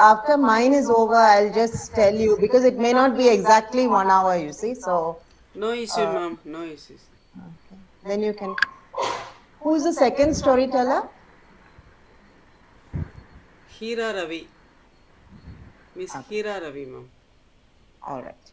after mine is over, I'll just tell you because it may not be exactly 1 hour, you see. So, No issue, ma'am. No issues. okay. Then you can. Who's the second storyteller? Hira Ravi. Miss Okay. Hira Ravi, ma'am. All right.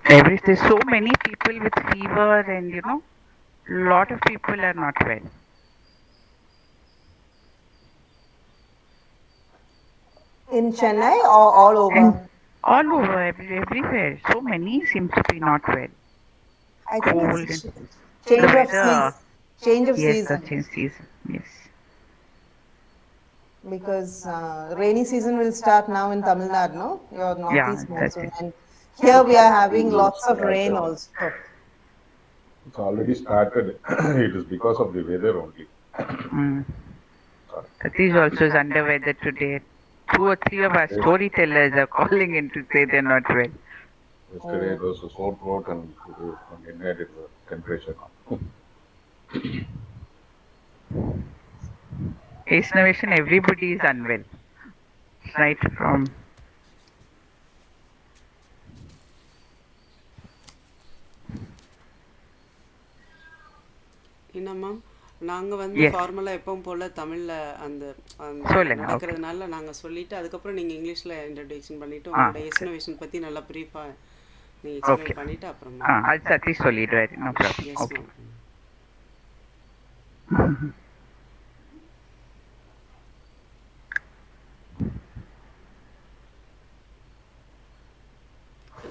There's so many people with fever, and lot of people are not well. In Chennai or all And over? all over, everywhere, so many seem to be not well. I think Cold it's and the change of weather. season. Change of Yes, the season. change season. Yes. Because rainy season will start now in Tamil Nadu, no? Your Yeah, northeast that's monsoon. it. And here we are having Already lots of rain started. also. It's already started. It is because of the weather only. Mm. Sorry. Satish also is under weather today. Two or three of our Yes. storytellers are calling in to say they're not well. Yesterday Oh. it was a sore throat and today from midnight it was temperature. Ace Novation, everybody is unwell. Right from. என்ன ma'am நாங்கள் வந்து Yes. ஃபார்மலாக எப்பவும் போல் தமிழில் அந்த அந்த சொல்லுங்க, okay. நடக்கிறதுனால நாங்கள் சொல்லிவிட்டு அதுக்கப்புறம் நீங்கள் இங்கிலீஷில் இன்ட்ரடக்ஷன் பண்ணிவிட்டு ஆ, உங்களோட சரி. எஸ்டிமேஷன் பற்றி நல்லா ப்ரீஃபாக நீங்கள் Okay. எக்ஸ்பிளைன் பண்ணிவிட்டு அப்புறமா அது சதீஷ் சொல்லிடுவாரு. No problem. Yes Okay. Ma'am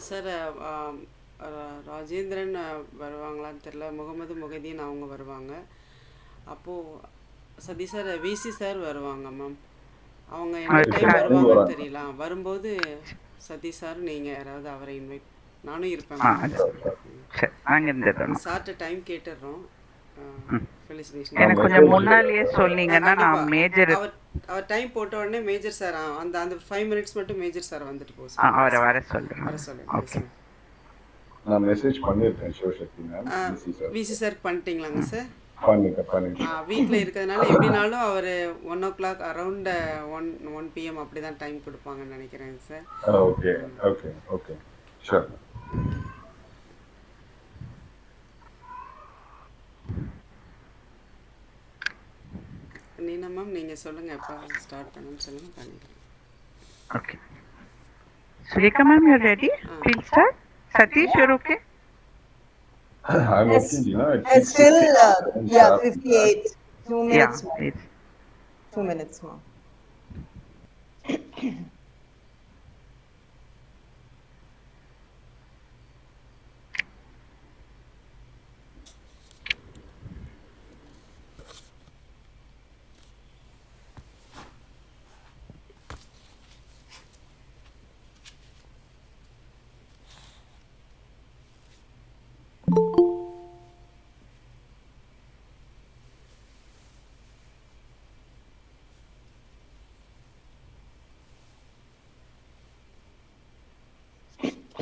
sir Rajendran வருவாங்களான்னு தெரில, முகமது முகைதீன் அவங்க வருவாங்க. அப்போது சதீஷ் சார் விசி சார் வருவாங்க மேம். அவங்க என்ன அது டைம் சார். வருவாங்கன்னு தெரியல. வரும்போது சதீஷ் சார் நீங்கள் யாராவது அவரை இன்வைட், நானும் இருப்பேன் மேம். அது சரி, நாங்கள் இருந்துடுறோம். சார்கிட்ட டைம் கேட்டுடுறோம். ம். ஃபெலிசிடேஷன் எனக்கு கொஞ்சம் முன்னாலேயே சொன்னீங்கன்னா நான் கண்டிப்பாக மேஜர் அவர் அவர் டைம் போட்ட உடனே மேஜர் சார் அந்த அந்த 5 மினிட்ஸ் மட்டும் மேஜர் சார் வந்துட்டு போக சொல்லுங்க. அவரை வர சொல்கிறேன். வர சொல்லுங்க. ஓகே. நான் மெசேஜ் பண்ணியிருக்கேன் சிவசக்தி மேம். விசி சார் பண்ணிட்டீங்களாங்க சார்? பண்ணிட்டேன். வீட்டில் இருக்கிறதுனால எப்படினாலும் அவர் 1 o'clock அரௌண்ட் 1 PM அப்படி தான் டைம் கொடுப்பாங்கன்னு நினைக்கிறேங்க sir. Okay okay okay sure. Neena ma'am நீங்கள் சொல்லுங்கள் எப்போ ஸ்டார்ட் பண்ணணும்னு சொல்லுங்கள், பண்ணிக்கிறேன். Okay. Sureka ma'am, you're ready? We'll start. Satish, you're okay? I'm Yes. okay, Gina. It's still, yeah, 58. 2 minutes Yeah, more. it's 2 minutes more.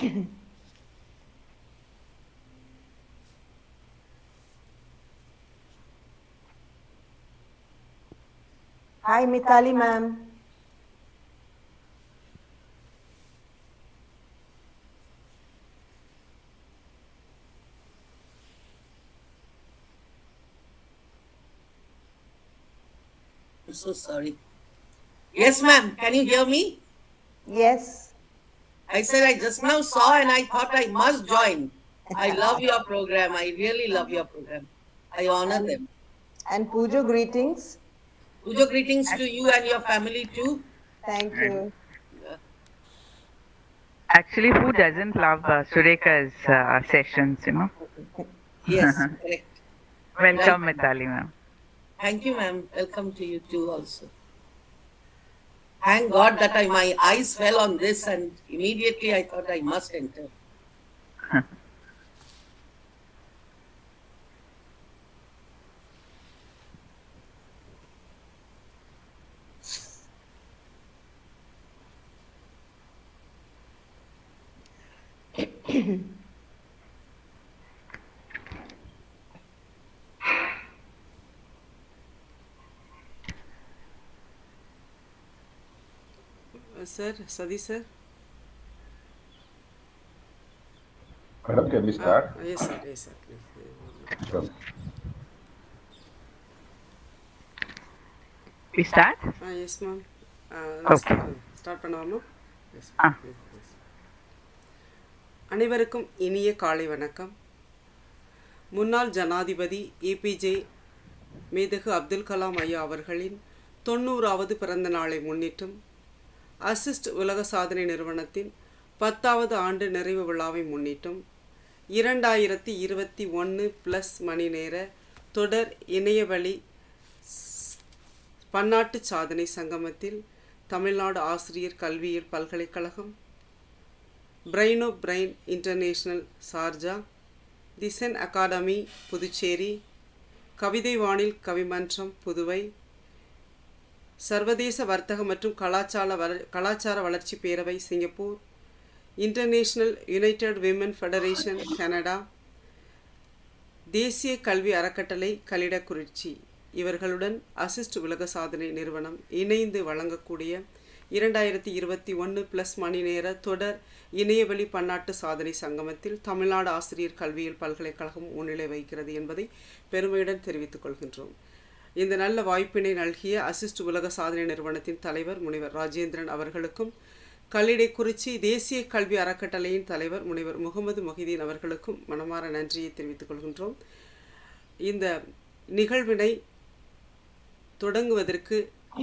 Hi, Mitali ma'am. I'm so sorry. Yes, ma'am. Can you hear me? Yes. I said I just now saw and I thought I must join. I love your program. I really love your program. I honor And, them. and Pujo, greetings. Pujo, greetings to you and your family too. Thank you. Yeah. Actually, who doesn't love Sureka's sessions, Yes, correct. Right. Welcome, Mitali ma'am. Thank you, ma'am. Welcome to you too also. Thank God that my eyes fell on this and immediately I thought I must enter. Sir, Sadi sir. Madam, can we start? Yes, sir. Yes, sir. Please. Sure. We start? Yes, ma'am. Okay. Start பண்ணலாமா? S. Ah. அனைவருக்கும் இனிய காலை வணக்கம். முன்னாள் ஜனாதிபதி APJ மேதகு அப்துல் கலாம் ஐயா அவர்களின் 90வது பிறந்த நாளை முன்னிட்டும் அசிஸ்ட் உலக சாதனை நிறுவனத்தின் 10வது ஆண்டு நிறைவு விழாவை முன்னிட்டும் 2021+ மணி நேர தொடர் இணையவழி பன்னாட்டு சாதனை சங்கமத்தில் தமிழ்நாடு ஆசிரியர் கல்வியியல் பல்கலைக்கழகம், brain of brain international Sharjah, the Zen academy Puducherry, கவிதை வானில் கவிமன்றம் புதுவை, சர்வதேச வர்த்தக மற்றும் கலாச்சார வளர்ச்சி பேரவை Singapore, international United women federation Canada, தேசிய கல்வி அறக்கட்டளை கலிடக்குறிச்சி இவர்களுடன் அசிஸ்ட் உலக சாதனை நிறுவனம் இணைந்து வழங்கக்கூடிய 2021+ மணி நேர தொடர் இணையவழி பன்னாட்டு சாதனை சங்கமத்தில் தமிழ்நாடு ஆசிரியர் கல்வியியல் பல்கலைக்கழகம் முன்னிலை வகிக்கிறது என்பதை பெருமையுடன் தெரிவித்துக் கொள்கின்றோம். இந்த நல்ல வாய்ப்பினை நல்கிய அசிஸ்ட் உலக சாதனை நிறுவனத்தின் தலைவர் முனைவர் ராஜேந்திரன் அவர்களுக்கும், கல்லிடைக்குறிச்சி தேசிய கல்வி அறக்கட்டளையின் தலைவர் முனைவர் முகமது மொஹிதீன் அவர்களுக்கும் மனமார நன்றியை தெரிவித்துக் கொள்கின்றோம். இந்த நிகழ்வினை தொடங்குவதற்கு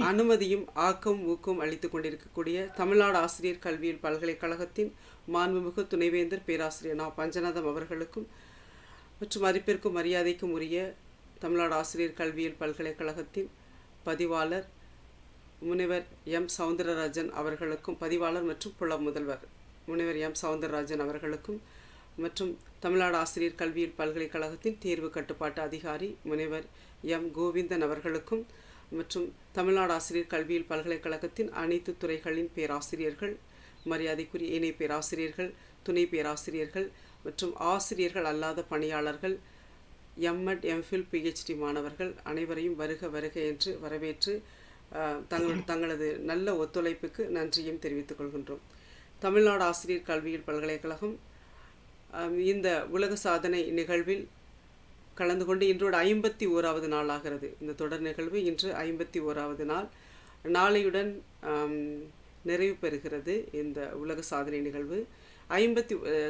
அனுமதியும் ஆக்கம் ஊக்கம் அளித்து கொண்டிருக்கக்கூடிய தமிழ்நாடு ஆசிரியர் கல்வியியல் பல்கலைக்கழகத்தின் மாண்புமிகு துணைவேந்தர் பேராசிரியர் நா. பஞ்சநாதம் அவர்களுக்கும் மற்றும் மதிப்பிற்கும் மரியாதைக்கும் உரிய தமிழ்நாடு ஆசிரியர் கல்வியியல் பல்கலைக்கழகத்தின் பதிவாளர் முனைவர் எம். சவுந்தரராஜன் அவர்களுக்கும், பதிவாளர் மற்றும் புல முதல்வர் முனைவர் எம். சவுந்தரராஜன் அவர்களுக்கும், மற்றும் தமிழ்நாடு ஆசிரியர் கல்வியியல் பல்கலைக்கழகத்தின் தேர்வு கட்டுப்பாட்டு அதிகாரி முனைவர் எம். கோவிந்தன் அவர்களுக்கும், மற்றும் தமிழ்நாடு ஆசிரியர் கல்வியியல் பல்கலைக்கழகத்தின் அனைத்து துறைகளின் பேராசிரியர்கள், மரியாதைக்குரிய இணை பேராசிரியர்கள், துணை பேராசிரியர்கள் மற்றும் ஆசிரியர்கள் அல்லாத பணியாளர்கள், எம்எட், எம்ஃபில், பிஹெச்டி மாணவர்கள் அனைவரையும் வருக வருக என்று வரவேற்று தங்களது நல்ல ஒத்துழைப்புக்கு நன்றியும் தெரிவித்துக் கொள்கின்றோம். தமிழ்நாடு ஆசிரியர் கல்வியியல் பல்கலைக்கழகம் இந்த உலக சாதனை நிகழ்வில் கலந்து கொண்டு இன்றோடு 51வது நாள் ஆகிறது. இந்த தொடர் நிகழ்வு இன்று 51வது நாள். நாளையுடன் நிறைவு பெறுகிறது இந்த உலக சாதனை நிகழ்வு.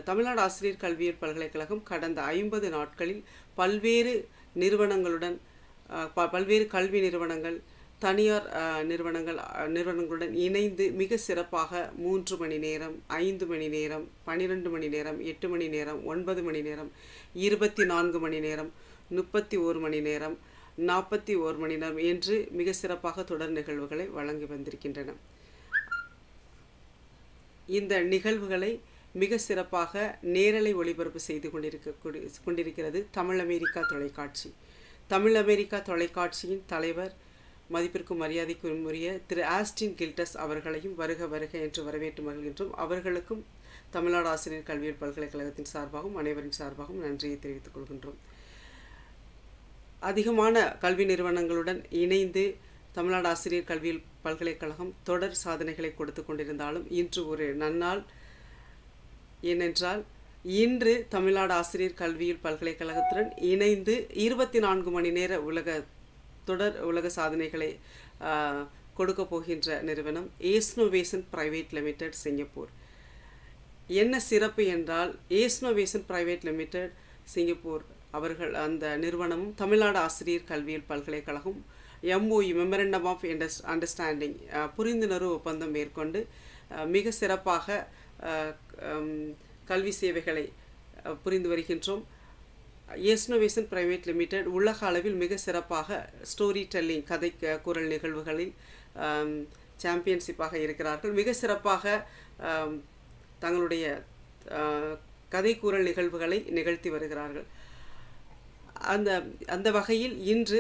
தமிழ்நாடு ஆசிரியர் கல்வியியல் பல்கலைக்கழகம் கடந்த 50 நாட்களில் பல்வேறு நிறுவனங்களுடன், பல்வேறு கல்வி நிறுவனங்கள், தனியார் நிறுவனங்களுடன் இணைந்து மிக சிறப்பாக 3 மணி நேரம், 5 மணி நேரம், 12 மணி நேரம், 8 மணி நேரம், 9 மணி நேரம், 24 மணி நேரம், 31 மணி நேரம், 41 மணி நேரம் என்று மிக சிறப்பாக தொடர் நிகழ்வுகளை வழங்கி வந்திருக்கின்றன. இந்த நிகழ்வுகளை மிக சிறப்பாக நேரலை ஒளிபரப்பு செய்து கொண்டிருக்கிறது தமிழ் அமெரிக்கா தொலைக்காட்சி. தமிழ் அமெரிக்கா தொலைக்காட்சியின் தலைவர் மதிப்பிற்கும் மரியாதைக்கும் உரிய திரு ஆஸ்டின் கில்டஸ் அவர்களையும் வருக வருக என்று வரவேற்று மகிழ்கின்றோம். அவர்களுக்கும் தமிழ்நாடு ஆசிரியர் கல்வியியல் பல்கலைக்கழகத்தின் சார்பாகவும் அனைவரின் சார்பாகவும் நன்றியை தெரிவித்துக் கொள்கின்றோம். அதிகமான கல்வி நிறுவனங்களுடன் இணைந்து தமிழ்நாடு ஆசிரியர் கல்வியியல் பல்கலைக்கழகம் தொடர் சாதனைகளை கொடுத்து கொண்டிருந்தாலும் இன்று ஒரு நன்னாள். ஏனென்றால் இன்று தமிழ்நாடு ஆசிரியர் கல்வியியல் பல்கலைக்கழகத்துடன் இணைந்து 24 மணி நேர உலக சாதனைகளை கொடுக்க போகின்ற நிறுவனம் Novation பிரைவேட் லிமிடெட் சிங்கப்பூர். என்ன சிறப்பு என்றால் Novation பிரைவேட் லிமிடெட் சிங்கப்பூர் அவர்கள் அந்த நிறுவனமும் தமிழ்நாடு ஆசிரியர் கல்வியியல் பல்கலைக்கழகம் MOU மெமரண்டம் ஆஃப் அண்டர்ஸ்டாண்டிங் புரிந்துணர்வு ஒப்பந்தம் மேற்கொண்டு மிக சிறப்பாக கல்வி சேவைகளை புரிந்து வருகின்றோம். Novation பிரைவேட் லிமிடெட் உலக அளவில் மிக சிறப்பாக ஸ்டோரி டெல்லிங் கதை குரல் நிகழ்வுகளில் சாம்பியன்ஷிப்பாக இருக்கிறார்கள். மிக சிறப்பாக தங்களுடைய கதை கூறல் நிகழ்வுகளை நிகழ்த்தி வருகிறார்கள். அந்த வகையில் இன்று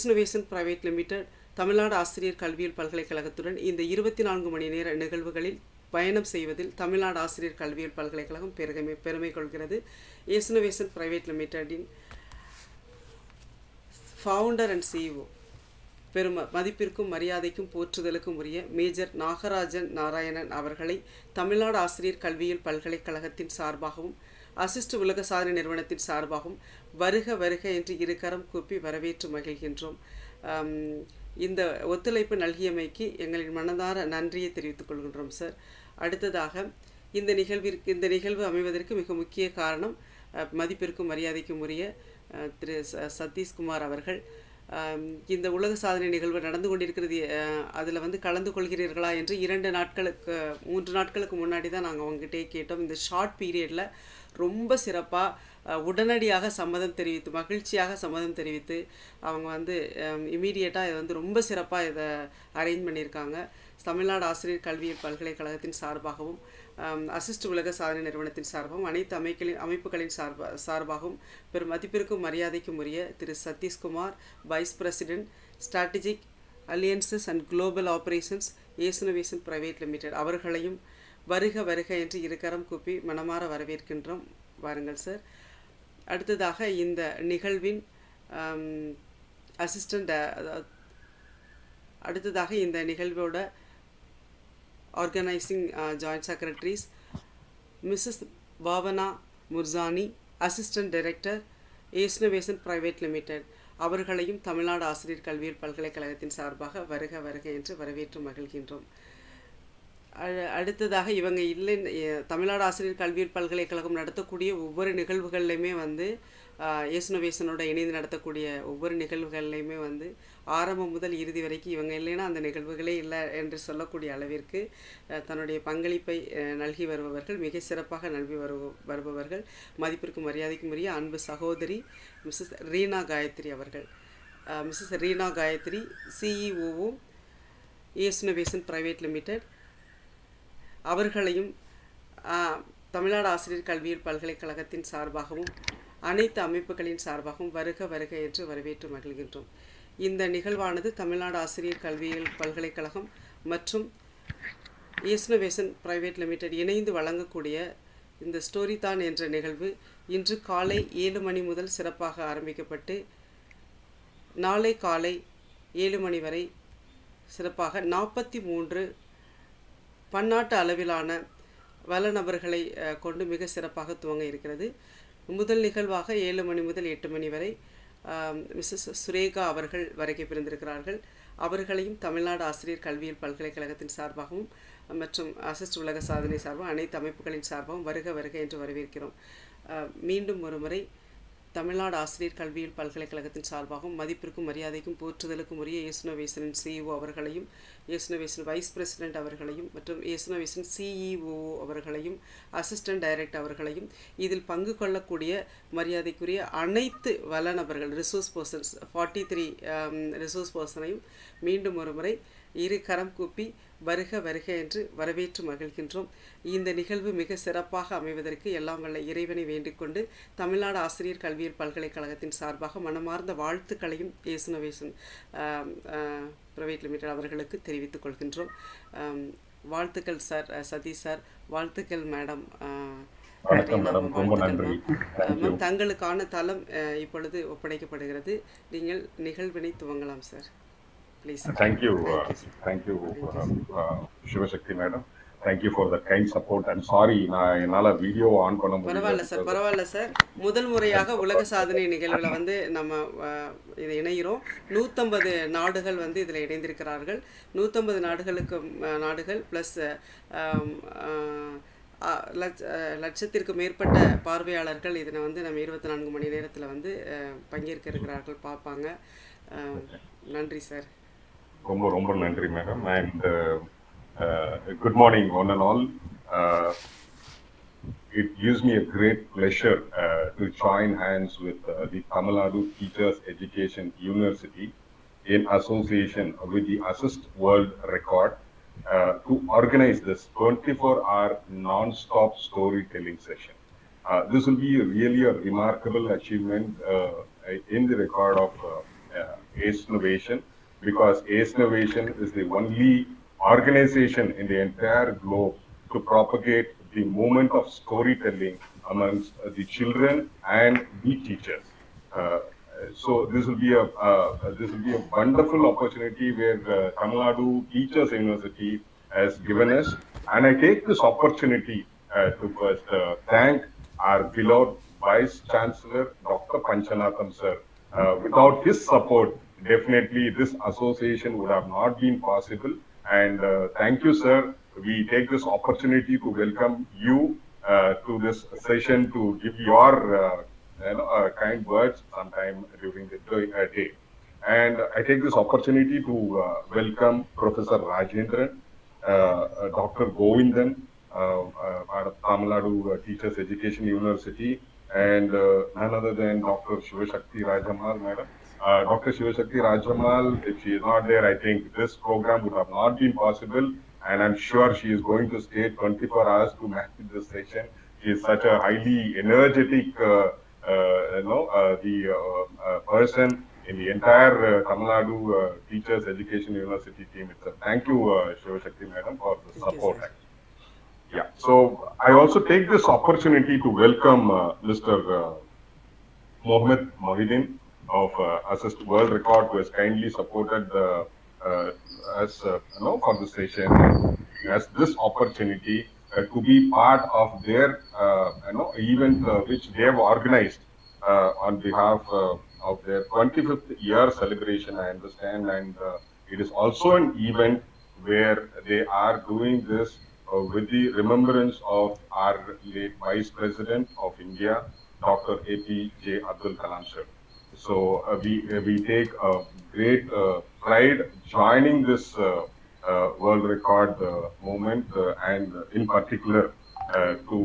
Novation பிரைவேட் லிமிடெட் தமிழ்நாடு ஆசிரியர் கல்வியியல் பல்கலைக்கழகத்துடன் இந்த 24 மணி நேர நிகழ்வுகளில் பயணம் செய்வதில் தமிழ்நாடு ஆசிரியர் கல்வியியல் பல்கலைக்கழகம் பெருமை கொள்கிறது. Novation பிரைவேட் லிமிடெட்டின் ஃபவுண்டர் அண்ட் CEO மதிப்பிற்கும் மரியாதைக்கும் போற்றுதலுக்கும் உரிய மேஜர் நாகராஜன் நாராயணன் அவர்களை தமிழ்நாடு ஆசிரியர் கல்வியியல் பல்கலைக்கழகத்தின் சார்பாகவும் அசிஸ்ட் உலக சாதனை நிறுவனத்தின் சார்பாகவும் வருக வருக என்று இருகரம் கூப்பி வரவேற்று மகிழ்கின்றோம். இந்த ஒத்துழைப்பு நல்கியமைக்கு எங்களின் மனதார நன்றியை தெரிவித்துக் கொள்கின்றோம் சார். அடுத்ததாக இந்த நிகழ்வு அமைவதற்கு மிக முக்கிய காரணம் மதிப்பிற்கும் மரியாதைக்கும் உரிய திரு சதீஷ்குமார் அவர்கள். இந்த உலக சாதனை நிகழ்வு நடந்து கொண்டிருக்கிறது, அதில் கலந்து கொள்கிறீர்களா என்று 3 நாட்களுக்கு முன்னாடி தான் நாங்கள் அவங்ககிட்டே கேட்டோம். இந்த ஷார்ட் பீரியடில் ரொம்ப சிறப்பாக உடனடியாக சம்மதம் தெரிவித்து மகிழ்ச்சியாக சம்மதம் தெரிவித்து அவங்க இமீடியட்டாக இதை ரொம்ப சிறப்பாக இதை அரேஞ்ச் பண்ணியிருக்காங்க. தமிழ்நாடு ஆசிரியர் கல்வியியல் பல்கலைக்கழகத்தின் சார்பாகவும் அசிஸ்ட் உலக சாதனை நிறுவனத்தின் சார்பாகவும் அனைத்து அமைப்புகளின் சார்பாகவும் பெரும் மதிப்பிற்கும் மரியாதைக்கும் உரிய Thiru Sathishkumar, vice president strategic alliances and global operations Novation private limited அவர்களையும் வருக வருக என்று இருகரம் கூப்பி மனமாற வரவேற்கின்றோம். வாருங்கள் சார். அடுத்ததாக இந்த நிகழ்வின் இந்த நிகழ்வோட organising joint secretaries Mrs Bhavana Mursani, assistant director Novation private limited அவர்களையும் தமிழ்நாடு ஆசிரியர் கல்வியியல் பல்கலைக்கழகத்தின் சார்பாக வருக வருக என்று வரவேற்று மகிழ்கின்றோம். அடுத்ததாக இவங்க தமிழ்நாடு ஆசிரியர் கல்வியியல் பல்கலைக்கழகம் நடத்தக்கூடிய ஒவ்வொரு நிகழ்வுகள்லையுமே Novationோட இணைந்து நடத்தக்கூடிய ஒவ்வொரு நிகழ்வுகள்லையுமே ஆரம்பம் முதல் இறுதி வரைக்கும் இவங்க இல்லைன்னா அந்த நிகழ்வுகளே இல்லை என்று சொல்லக்கூடிய அளவிற்கு தன்னுடைய பங்களிப்பை நல்கி வருபவர்கள், மிக சிறப்பாக நல்கி வருபவர்கள் மதிப்பிற்கும் மரியாதைக்கும் உரிய அன்பு சகோதரி மிஸ்ஸஸ் ரீனா காயத்ரி அவர்கள். மிஸ்ஸஸ் ரீனா காயத்ரி CEOவும் Novation பிரைவேட் லிமிடெட் அவர்களையும் தமிழ்நாடு ஆசிரியர் கல்வியியல் பல்கலைக்கழகத்தின் சார்பாகவும் அனைத்து அமைப்புகளின் சார்பாகவும் வருக வருக என்று வரவேற்று மகிழ்கின்றோம். இந்த நிகழ்வானது தமிழ்நாடு ஆசிரியர் கல்வியியல் பல்கலைக்கழகம் மற்றும் Novation பிரைவேட் லிமிடெட் இணைந்து வழங்கக்கூடிய இந்த ஸ்டோரி தான் என்ற நிகழ்வு இன்று காலை 7 மணி முதல் சிறப்பாக ஆரம்பிக்கப்பட்டு நாளை காலை 7 மணி வரை சிறப்பாக 43 பன்னாட்டு அளவிலான வல்லநபர்களை கொண்டு மிக சிறப்பாக துவங்க இருக்கிறது. முதல் நிகழ்வாக 7 மணி முதல் 8 மணி வரை மிஸ்ஸஸ் சுரேகா அவர்கள் வருகை புரிந்திருக்கிறார்கள். அவர்களையும் தமிழ்நாடு ஆசிரியர் கல்வியியல் பல்கலைக்கழகத்தின் சார்பாகவும் மற்றும் அசிஸ்ட் உலக சாதனை சார்பாகவும் அனைத்து அமைப்புகளின் சார்பாகவும் வருக வருக என்று வரவேற்கிறோம். மீண்டும் ஒரு முறை தமிழ்நாடு ஆசிரியர் கல்வியியல் பல்கலைக்கழகத்தின் சார்பாகவும் மதிப்பிற்கும் மரியாதைக்கும் போற்றுதலுக்கும் உரிய Novation CEO அவர்களையும் Novation வைஸ் பிரசிடென்ட் அவர்களையும் மற்றும் Novation CEO அவர்களையும் அசிஸ்டன்ட் டைரக்டர் அவர்களையும் இதில் பங்கு கொள்ளக்கூடிய மரியாதைக்குரிய அனைத்து வல்லநபர்கள் ரிசோர்ஸ் பர்சன்ஸ் 43 ரிசோர்ஸ் பர்சனையும் மீண்டும் ஒரு முறை இரு கரம் கூப்பி வருக வருக என்று வரவேற்று மகிழ்கின்றோம். இந்த நிகழ்வு மிக சிறப்பாக அமைவதற்கு எல்லாம் வல்ல இறைவனை வேண்டிக்கொண்டு தமிழ்நாடு ஆசிரியர் கல்வியியல் பல்கலைக்கழகத்தின் சார்பாக மனமார்ந்த வாழ்த்துக்களையும் ஏசுனவேசன் பிரைவேட் லிமிடெட் அவர்களுக்கு தெரிவித்துக் கொள்கின்றோம். வாழ்த்துக்கள் சார், சதீஷ் சார். வாழ்த்துக்கள் மேடம். வாழ்த்துக்கள் மேம். தங்களுக்கான தளம் இப்பொழுது ஒப்படைக்கப்படுகிறது. நீங்கள் நிகழ்வினை துவங்கலாம் sir. Please. Thank you, Shivashakti madam. Thank you for the kind support. I'm sorry, நான் என்னால வீடியோ ஆன் பண்ண முடியல. பரவாயில்ல சார். முதல் முறையாக உலக சாதனை நிகழ்வில் வந்து நம்ம இதை இணைகிறோம். 150 நாடுகள் வந்து இதில் இணைந்திருக்கிறார்கள். 150 நாடுகள் ப்ளஸ் லட்சத்திற்கு மேற்பட்ட பார்வையாளர்கள் இதில் வந்து நம்ம 24 மணி நேரத்தில் வந்து பங்கேற்க இருக்கிறார்கள், பார்ப்பாங்க. நன்றி சார். ரொம்ப ரொம்ப நன்றி madam. And good morning one and all. It gives me a great pleasure to join hands with the Tamil Nadu Teachers Education University in association with the Assist World Record to organize this 24-hour non-stop storytelling session. This will be really a remarkable achievement in the record of ACE Novation, because ACE Novation is the only organization in the entire globe to propagate the movement of storytelling amongst the children and the teachers. So this will be a wonderful opportunity where Tamil Nadu Teachers University has given us, and I take this opportunity to first thank our beloved Vice Chancellor Dr. Panchanatham sir. Without his support, definitely this association would have not been possible. And thank you, sir. We take this opportunity to welcome you to this session to give your kind words sometime during the day. And I take this opportunity to welcome Professor Rajendran, Dr. Govindan, Tamil Nadu Teachers Education University, and none other than Dr. Shivashakti Rajamal, madam. Dr. Shivashakti Rajamal, if she is not there, I think this program would have not been possible, and I'm sure she is going to stay 24 hours to manage this session. She is such a highly energetic person in the entire Tamil Nadu Teachers Education University team itself. Thank you, Shivashakti madam, for the support. Yeah, so I also take this opportunity to welcome Mr. Mohammed Mohidin of Assist World Record, who has kindly supported us for the session, as this opportunity to be part of their event which they have organized on behalf of their 25th year celebration, I understand, and it is also an event where they are doing this with the remembrance of our late Vice President of India, Dr. APJ Abdul Kalam sir. So we take a great pride joining this world record movement, and in particular to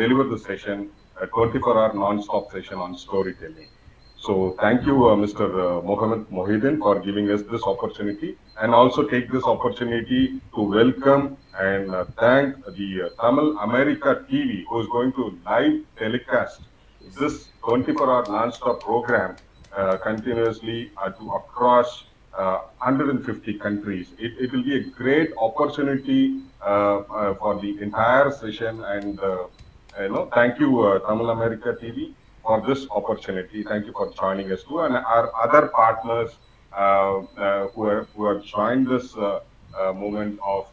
deliver the session, a 24-hour non-stop session on storytelling. So thank you, Mr. Mohammed Mohidin, for giving us this opportunity, and also take this opportunity to welcome and thank the Tamil America TV, who is going to live telecast this 24-hour non-stop program continuously to across 150 countries. It will be a great opportunity for the entire session, and thank you, Tamil America TV, for this opportunity. Thank you for joining us too, and our other partners who have joined this movement of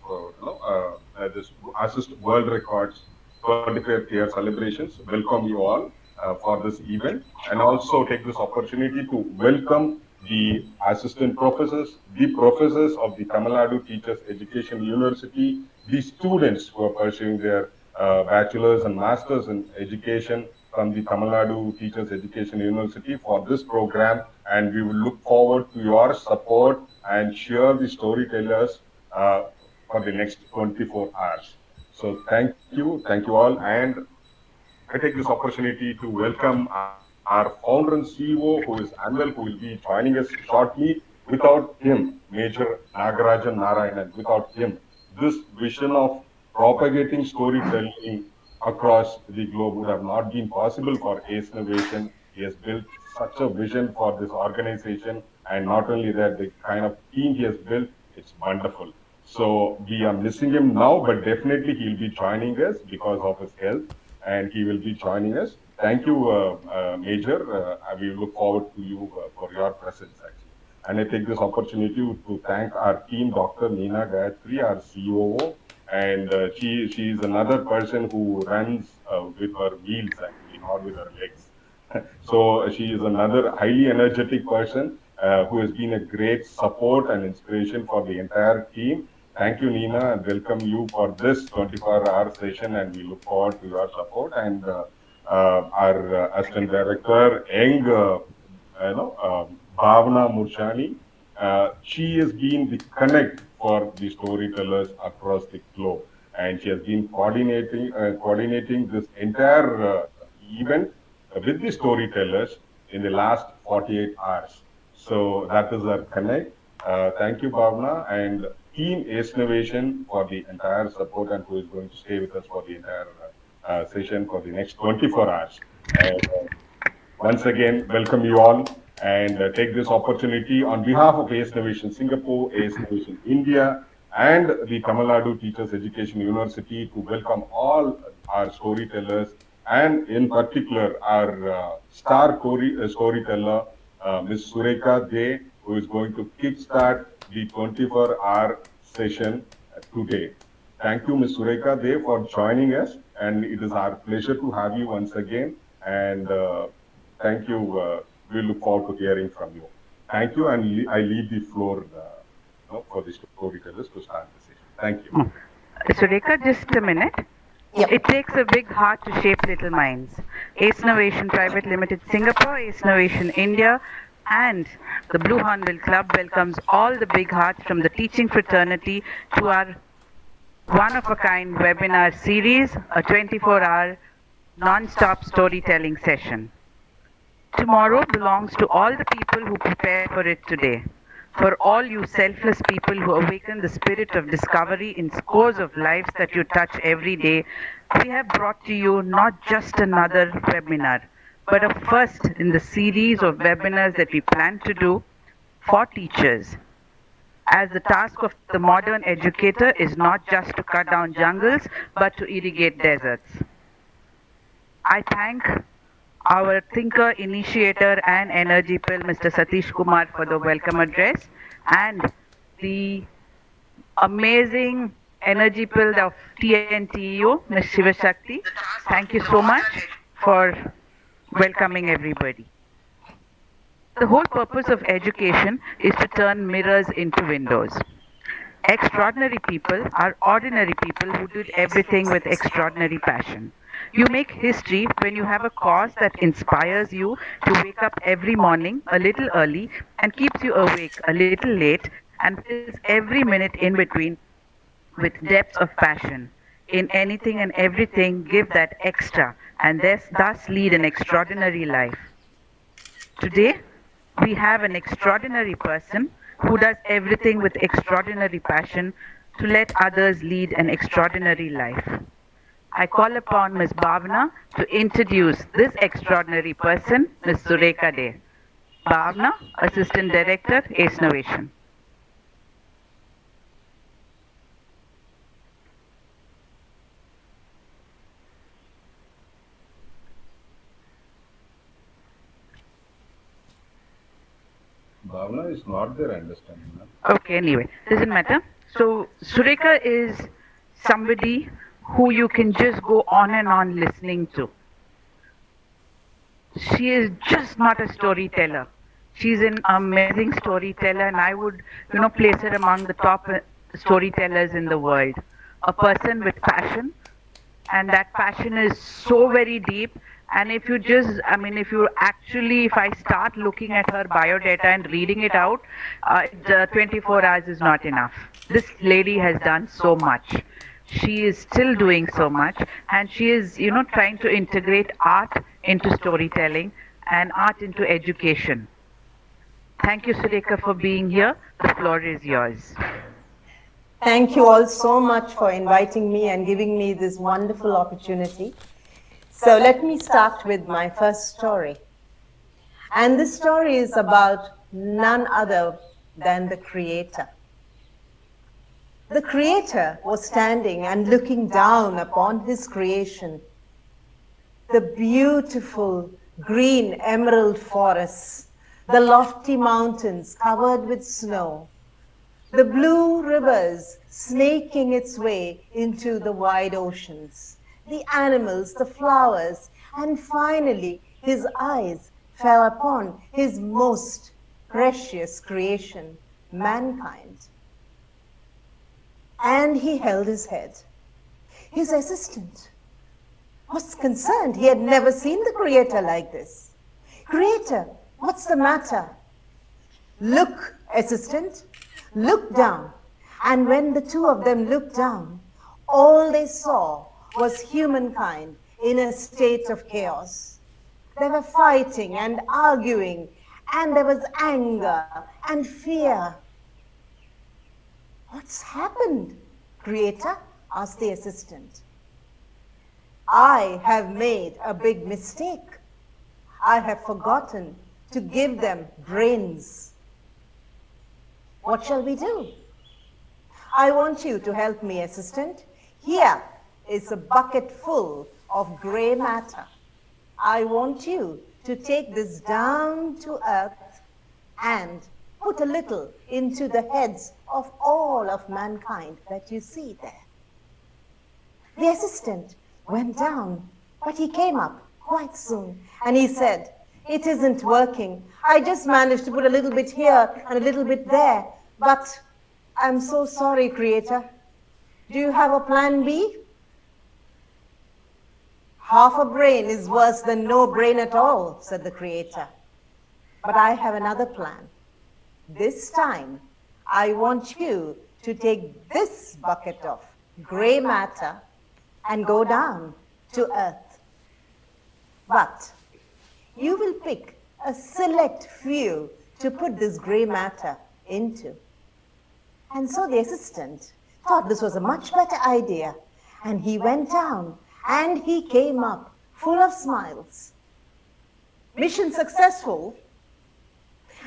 this Assist World Records 25th year celebrations. Welcome you all for this event, and also take this opportunity to welcome the assistant professors, the professors of the Tamil Nadu Teachers Education University, the students who are pursuing their bachelor's and master's in education from the Tamil Nadu Teachers Education University for this program, and we will look forward to your support and share the storytellers for the next 24 hours. So thank you all, and I take this opportunity to welcome our founder and CEO, who is Anwar, who will be joining us shortly, Without him, Major Nagarajan Narayanan, without him, this vision of propagating storytelling across the globe would have not been possible for Ace Novation. He has built such a vision for this organization, and not only that, the kind of team he has built, it's wonderful. So we are missing him now, but definitely he'll be joining us because of his health, and he will be joining us. Thank you, Major. We look forward to you for your presence, actually. And I take this opportunity to thank our team, Dr. Neena Gayatri, our COO, and she is another person who runs with her wheels, actually, not with her legs. So she is another highly energetic person who has been a great support and inspiration for the entire team. Thank you, Nina, and welcome you for this 24-hour session, and we look forward to your support. And our assistant director, Eng, Bhavna Murshani, she has been the connect for the storytellers across the globe, and she has been coordinating this entire event with the storytellers in the last 48 hours. So that is our connect. Thank you, Bhavna, and Team Ace Innovation for the entire support and who is going to stay with us for the entire session for the next 24 hours. And once again, welcome you all and take this opportunity on behalf of ACE Innovation Singapore, ACE Innovation India, and the Tamil Nadu Teachers Education University to welcome all our storytellers and in particular our star storyteller, Ms. Sureka De, who is going to kickstart the 24-hour session today. Thank you, Ms. Sureka De, for joining us, and it is our pleasure to have you once again. And thank you. We look forward to hearing from you. Thank you, and I leave the floor for the storytellers to start the session. Thank you. Sureka, just a minute. Yep. It takes a big heart to shape little minds. Ace Novation Private Limited Singapore, Ace Novation India, and the Blue Hornbill Club welcomes all the big hearts from the teaching fraternity to our one-of-a-kind webinar series, a 24-hour non-stop storytelling session. Tomorrow belongs to all the people who prepare for it today. For all you selfless people who awaken the spirit of discovery in scores of lives that you touch every day, we have brought to you not just another webinar, but a first in the series of webinars that we plan to do for teachers. As the task of the modern educator is not just to cut down jungles, but to irrigate deserts. I thank our thinker, initiator, and energy pill, Mr. Satish Kumar, for the welcome address, and the amazing energy pill of TNTEU, Ms. Shivashakti. Thank you so much for welcoming everybody. The whole purpose of education is to turn mirrors into windows. Extraordinary people are ordinary people who did everything with extraordinary passion. You make history when you have a cause that inspires you to wake up every morning a little early and keeps you awake a little late and fills every minute in between with depths of passion. In anything and everything, give that extra and thus lead an extraordinary life. Today, we have an extraordinary person who does everything with extraordinary passion to let others lead an extraordinary life. I call upon Ms. Bhavna to introduce this extraordinary person, Ms. Sureka De. Bhavna, Assistant Director, ACE Novation. Bhavna is not there, understanding. Okay, anyway, doesn't matter. So, Sureka is somebody who you can just go on and on listening to. She is just not a storyteller. She's an amazing storyteller, and I would, place her among the top storytellers in the world. A person with passion, and that passion is so very deep. And if you just, if I start looking at her biodata and reading it out, 24 hours is not enough. This lady has done so much. She is still doing so much, and she is, trying to integrate art into storytelling and art into education. Thank you, Sudeka, for being here. The floor is yours. Thank you all so much for inviting me and giving me this wonderful opportunity. So let me start with my first story. And this story is about none other than the Creator. The Creator was standing and looking down upon his creation, the beautiful green emerald forests, the lofty mountains covered with snow, the blue rivers snaking its way into the wide oceans, the animals, the flowers, and finally his eyes fell upon his most precious creation, mankind. And he held his head. His assistant was concerned. He had never seen the Creator like this. Creator, what's the matter? Look, assistant, look down. And when the two of them looked down, all they saw was humankind in a state of chaos. They were fighting and arguing, and there was anger and fear. What's happened, Creator? Asked the assistant. I have made a big mistake. I have forgotten to give them brains. What shall we do? I want you to help me, assistant. Here is a bucket full of gray matter. I want you to take this down to earth and put a little into the heads of all of mankind that you see there. The assistant went down, but he came up quite soon and he said, it isn't working. I just managed to put a little bit here and a little bit there, but I'm so sorry, Creator. Do you have a plan B? Half a brain is worse than no brain at all, said the Creator. But I have another plan. This time, I want you to take this bucket of gray matter and go down to earth. But you will pick a select few to put this gray matter into. And so the assistant thought this was a much better idea, and he went down and he came up full of smiles. Mission successful.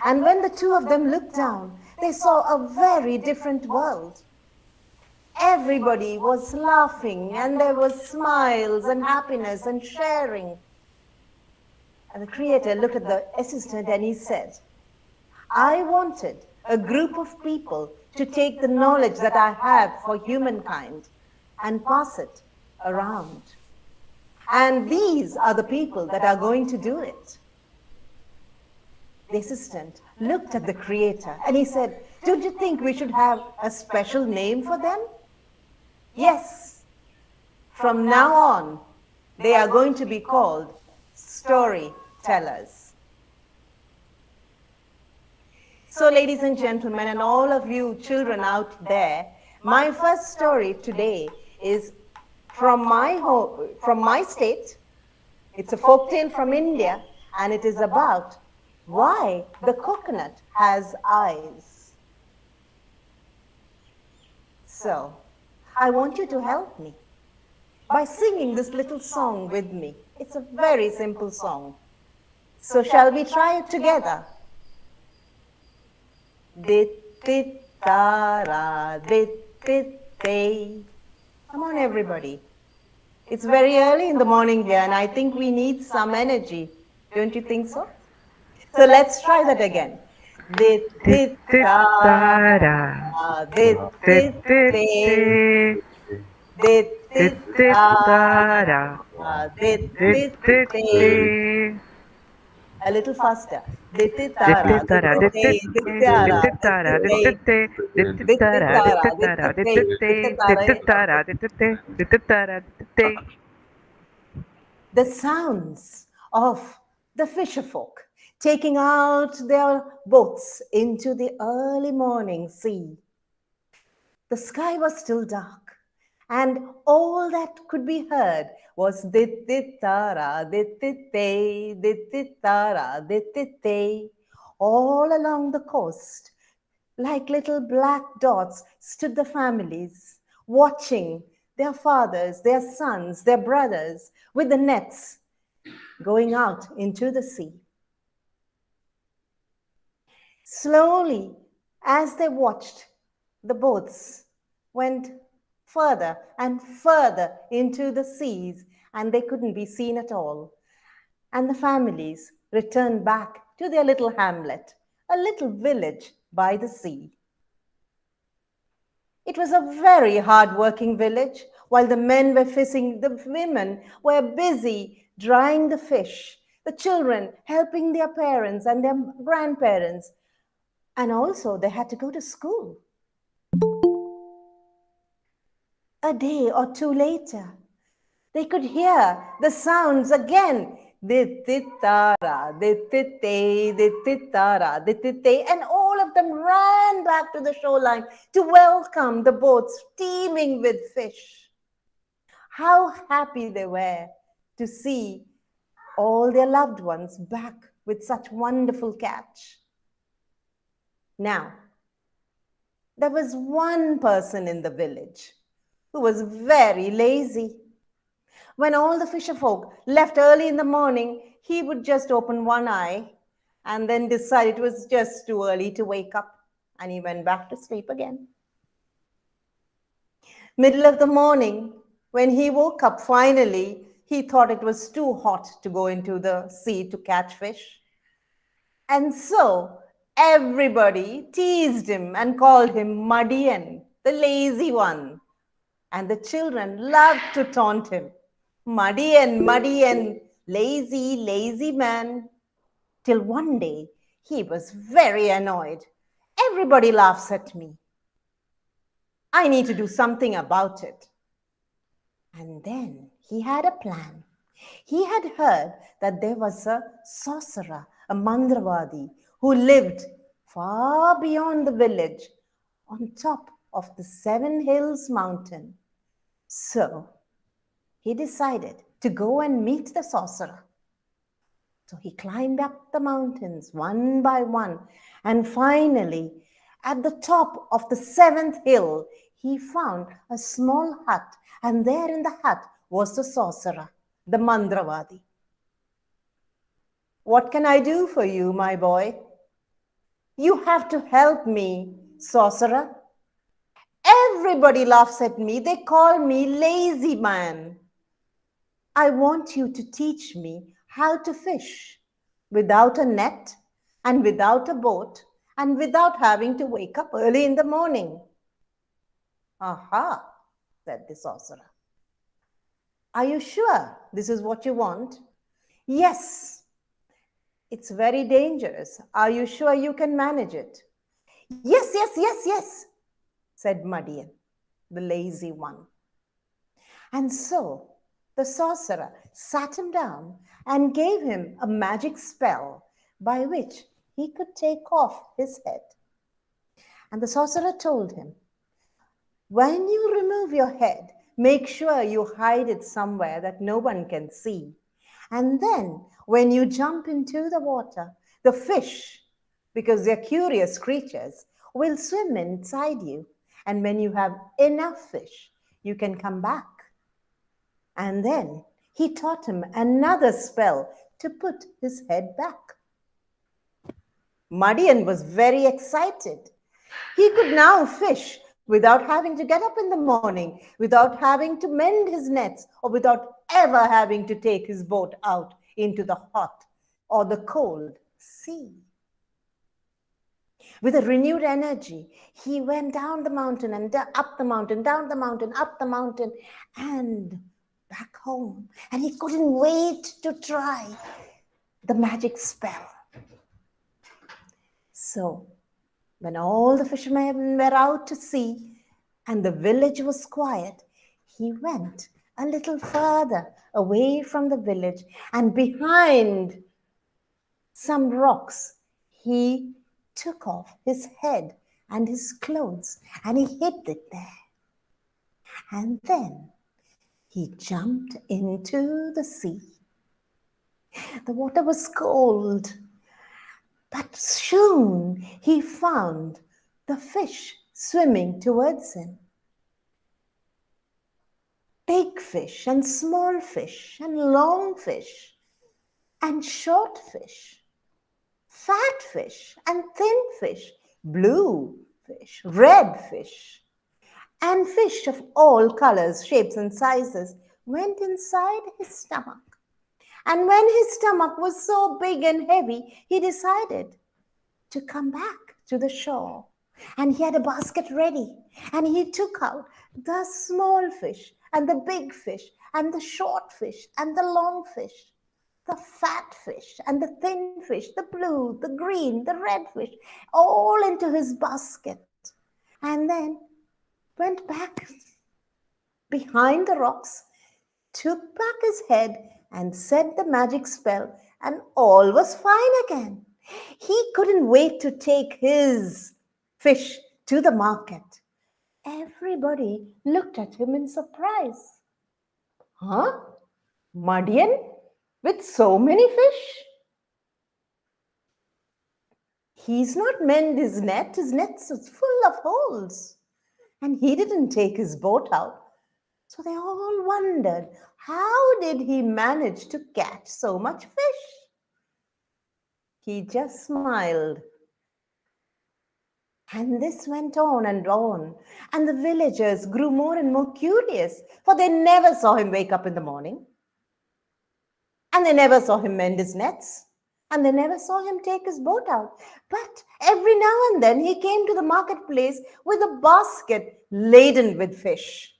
And when the two of them looked down, they saw a very different world. Everybody was laughing, and there was smiles and happiness and sharing. And the Creator looked at the assistant and he said, I wanted a group of people to take the knowledge that I have for humankind and pass it around. And these are the people that are going to do it. The assistant looked at the Creator and he said, don't you think we should have a special name for them? Yes. From now on, they are going to be called storytellers. So, ladies and gentlemen, and all of you children out there, my first story today is from my state. It's a folktale from India, and it is about why the coconut has eyes. So, I want you to help me by singing this little song with me. It's a very simple song. So, shall we try it together? Dit-dit-tara, dit-dit-tay. Come on, everybody. It's very early in the morning here, and I think we need some energy. Don't you think so? So let's try that again. Dit-dit-tara, dit-dit-tay. Dit-dit-tara, dit-dit-tay. A little faster. Dit-dit-tara, dit-dit-tay, dit-dit-tara, dit-dit-tay. Dit-dit-tara, dit-dit-tay, dit-dit-tara. The sounds of the fisherfolk taking out their boats into the early morning sea. The sky was still dark, and all that could be heard was dit-dit-tara, dit-dit-tay, dit-dit-tara, dit-dit-tay. All along the coast, like little black dots, stood the families, watching their fathers, their sons, their brothers with the nets going out into the sea. Slowly, as they watched, the boats went further and further into the seas, and they couldn't be seen at all. And the families returned back to their little hamlet, a little village by the sea. It was a very hard-working village. While the men were fishing, the women were busy drying the fish, the children helping their parents and their grandparents, and also they had to go to school. A day or two later, they could hear the sounds again. Dititara, ditite, dititara, ditite, and all of them ran back to the shoreline to welcome the boats teeming with fish. How happy they were to see all their loved ones back with such wonderful catch. Now, there was one person in the village who was very lazy. When all the fisherfolk left early in the morning, he would just open one eye and then decide it was just too early to wake up, and he went back to sleep again. Middle of the morning, when he woke up finally, he thought it was too hot to go into the sea to catch fish. And so everybody teased him and called him Madian, the lazy one. And the children loved to taunt him. Madian, Madian, lazy, lazy man. Till one day, he was very annoyed. Everybody laughs at me. I need to do something about it. And then he had a plan. He had heard that there was a sorcerer, a Mandravadi, who lived far beyond the village on top of the 7 Hills mountain. So he decided to go and meet the sorcerer. So he climbed up the mountains one by one, and finally, at the top of the 7th hill, he found a small hut, and there in the hut was the sorcerer, the Mandravadi. What can I do for you, my boy? You have to help me, sorcerer. Everybody laughs at me. They call me lazy man. I want you to teach me how to fish without a net and without a boat and without having to wake up early in the morning. Aha, said the sorcerer. Are you sure this is what you want? Yes. It's very dangerous. Are you sure you can manage it? Yes, yes, yes, yes, said Madian, the lazy one. And so the sorcerer sat him down and gave him a magic spell by which he could take off his head. And the sorcerer told him, when you remove your head, make sure you hide it somewhere that no one can see. And then when you jump into the water, the fish, because they're curious creatures, will swim inside you. And when you have enough fish, you can come back. And then he taught him another spell to put his head back. Madian was very excited. He could now fish without having to get up in the morning, without having to mend his nets, or without ever having to take his boat out into the hot or the cold sea. With a renewed energy, he went down the mountain and up the mountain, down the mountain, up the mountain, and back home. And he couldn't wait to try the magic spell. So, when all the fishermen were out to sea and the village was quiet, he went a little further away from the village, and behind some rocks, he took off his head and his clothes and he hid it there. And then he jumped into the sea. The water was cold, But soon he found the fish swimming towards him. Big fish and small fish and long fish and short fish, fat fish and thin fish, blue fish, red fish, and fish of all colors, shapes, and sizes went inside his stomach. And when his stomach was so big and heavy, he decided to come back to the shore. And he had a basket ready, and he took out the small fish and the big fish and the short fish and the long fish, the fat fish and the thin fish, the blue, the green, the red fish, all into his basket. And then went back behind the rocks, took back his head, and said the magic spell, and all was fine again. He couldn't wait to take his fish to the market. Everybody looked at him in surprise. Huh? Madian with so many fish? He's not mend his net is full of holes. And he didn't take his boat out. So they all wondered, how did he manage to catch so much fish? He just smiled. And this went on, and the villagers grew more and more curious, for they never saw him wake up in the morning, and they never saw him mend his nets, and they never saw him take his boat out. But every now and then he came to the marketplace with a basket laden with fish.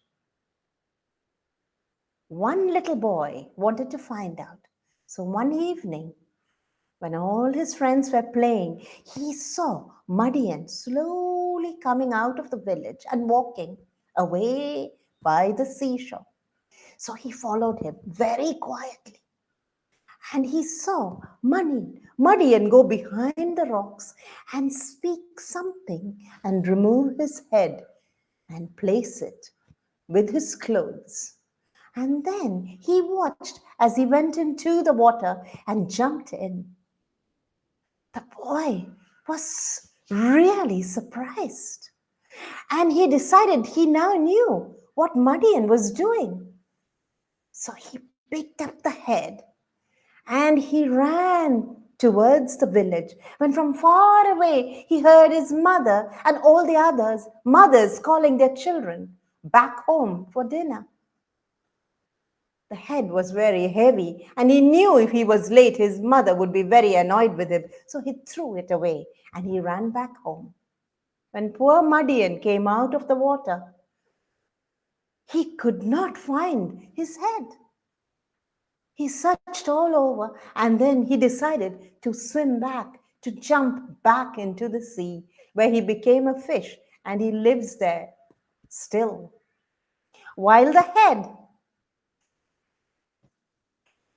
One little boy wanted to find out. So one evening, when all his friends were playing, he saw Madian slowly coming out of the village and walking away by the seashore. So he followed him very quietly. And he saw Madian go behind the rocks and speak something and remove his head and place it with his clothes. And then he watched as he went into the water and jumped in. The boy was really surprised. And he decided he now knew what Madian was doing. So he picked up the head and he ran towards the village. When from far away he heard his mother and all the mothers calling their children back home for dinner. The head was very heavy, and he knew if he was late, his mother would be very annoyed with him. So he threw it away, and he ran back home. When poor Madian came out of the water, he could not find his head. He searched all over, and then he decided to swim back, to jump back into the sea, where he became a fish, and he lives there still. While the head,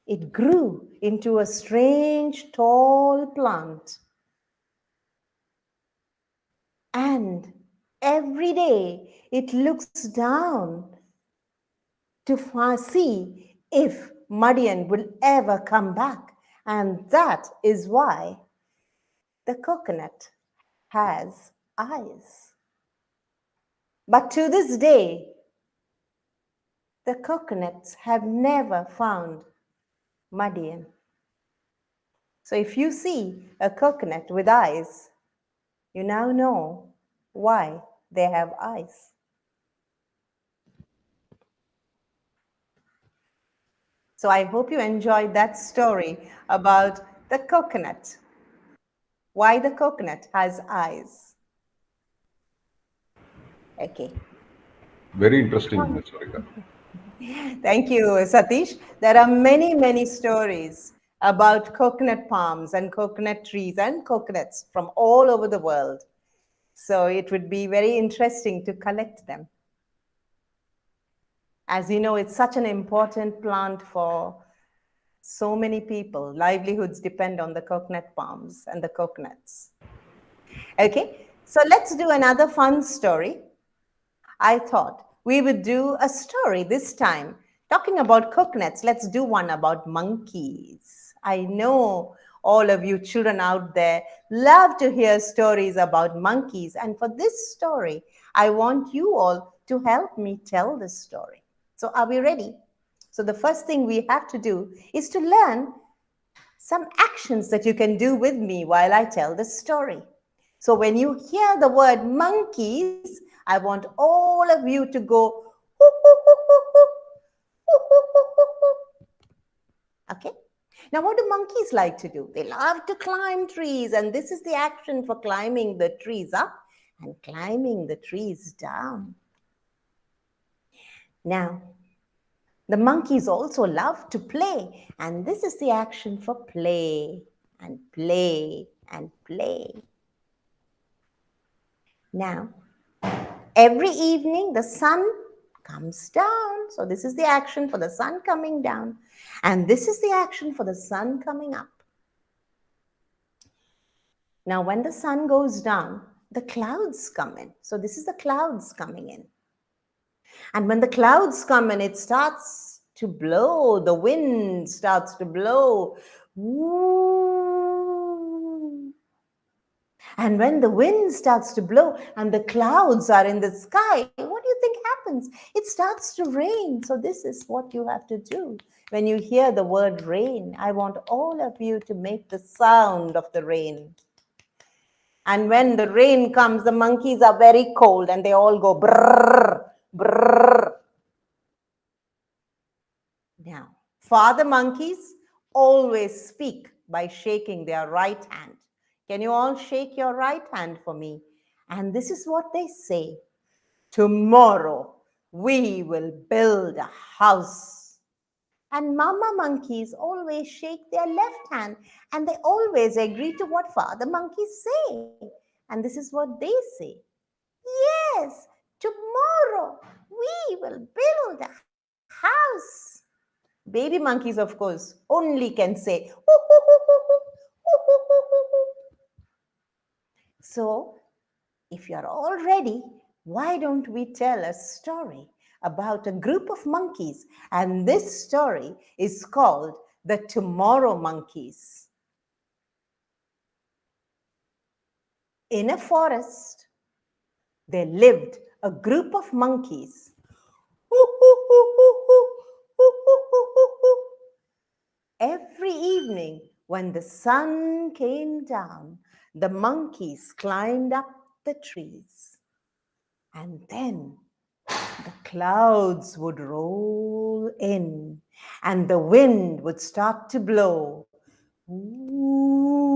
it grew into a strange tall plant. And every day it looks down to see if Madian will ever come back. And that is why the coconut has eyes. But to this day, the coconuts have never found Madian. So if you see a coconut with eyes, you now know why they have eyes. So I hope you enjoyed that story about the coconut, why the coconut has eyes. Okay. Very interesting, Ms. Sarika. Thank you, Satish. There are many, many stories about coconut palms and coconut trees and coconuts from all over the world. So it would be very interesting to collect them. As you know, it's such an important plant for so many people. Livelihoods depend on the coconut palms and the coconuts. Okay, so let's do another fun story. I thought we would do a story this time. Talking about coconuts, let's do one about monkeys. I know All of you children out there love to hear stories about monkeys. And for this story, I want you all to help me tell this story. So are we ready? So the first thing we have to do is to learn some actions that you can do with me while I tell this story. So when you hear the word monkeys, I want all of you to go, hoo, hoo, hoo, hoo, hoo, hoo, hoo, hoo, hoo, hoo. Okay? Now, what do monkeys like to do? They love to climb trees, and this is the action for climbing the trees up and climbing the trees down. Now, the monkeys also love to play, and this is the action for play and play and play. Now, every evening the sun comes down. So this is the action for the sun coming down, and this is the action for the sun coming up. Now, when the sun goes down, the clouds come in. So this is the clouds coming in. And when the clouds come in, it starts to blow. The wind starts to blow. Woo. And when the wind starts to blow and the clouds are in the sky, what do you think happens? It starts to rain. So this is what you have to do. When you hear the word rain, I want all of you to make the sound of the rain. And when the rain comes, the monkeys are very cold and they all go brrr, brrr. Now, father monkeys always speak by shaking their right hand. Can you all shake your right hand for me? And this is what they say. Tomorrow we will build a house. And mama monkeys always shake their left hand and they always agree to what father monkeys say. And this is what they say. Yes, tomorrow we will build a house. Baby monkeys, of course, only can say, hoo, hoo, hoo, hoo, hoo, hoo, hoo, hoo, hoo, hoo. So, if you're all ready, why don't we tell a story about a group of monkeys? And this story is called the Tomorrow Monkeys. In a forest, there lived a group of monkeys. Every evening, when the sun came down, the monkeys climbed up the trees. And then the clouds would roll in and the wind would start to blow. Ooh.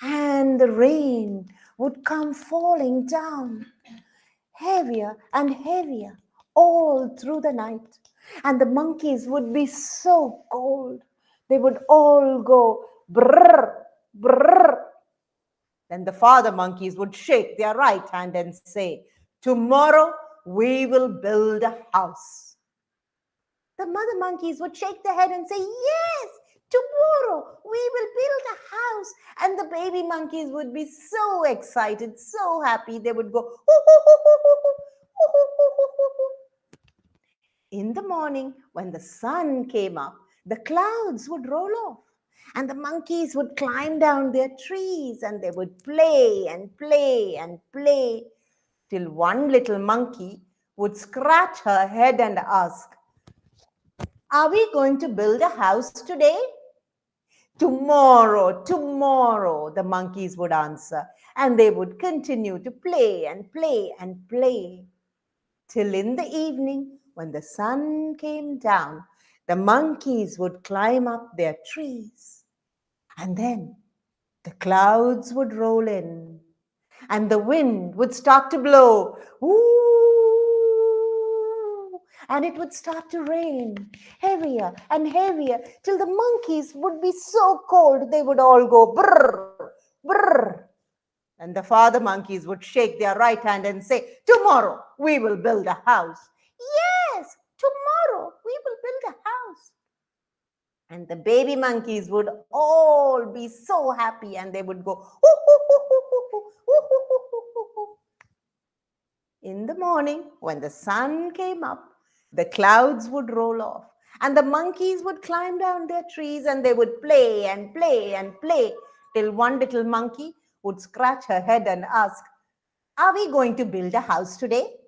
And the rain would come falling down, heavier and heavier, all through the night. And the monkeys would be so cold. They would all go brrr, brrr. Then the father monkeys would shake their right hand and say, tomorrow we will build a house. The mother monkeys would shake their head and say, yes, tomorrow we will build a house. And the baby monkeys would be so excited, so happy. They would go, hoo, hoo, hoo, hoo, hoo, hoo, hoo, hoo, hoo, hoo, hoo. In the morning, when the sun came up, the clouds would roll off. And the monkeys would climb down their trees and they would play and play and play till one little monkey would scratch her head and ask, are we going to build a house today? Tomorrow, tomorrow, the monkeys would answer. And they would continue to play and play and play. Till in the evening, when the sun came down, the monkeys would climb up their trees. And then the clouds would roll in and the wind would start to blow. Ooh, and it would start to rain heavier and heavier till the monkeys would be so cold they would all go brrr, brrr. And the father monkeys would shake their right hand and say, tomorrow we will build a house. Yes, tomorrow we will build a house. And the baby monkeys would all be so happy and they would go, hoo, hoo, hoo, hoo, hoo, hoo, hoo, hoo, hoo, hoo, hoo. In the morning, when the sun came up, the clouds would roll off And the monkeys would climb down their trees and they would play and play and play till one little monkey would scratch her head and ask, "Are we going to build a house today?"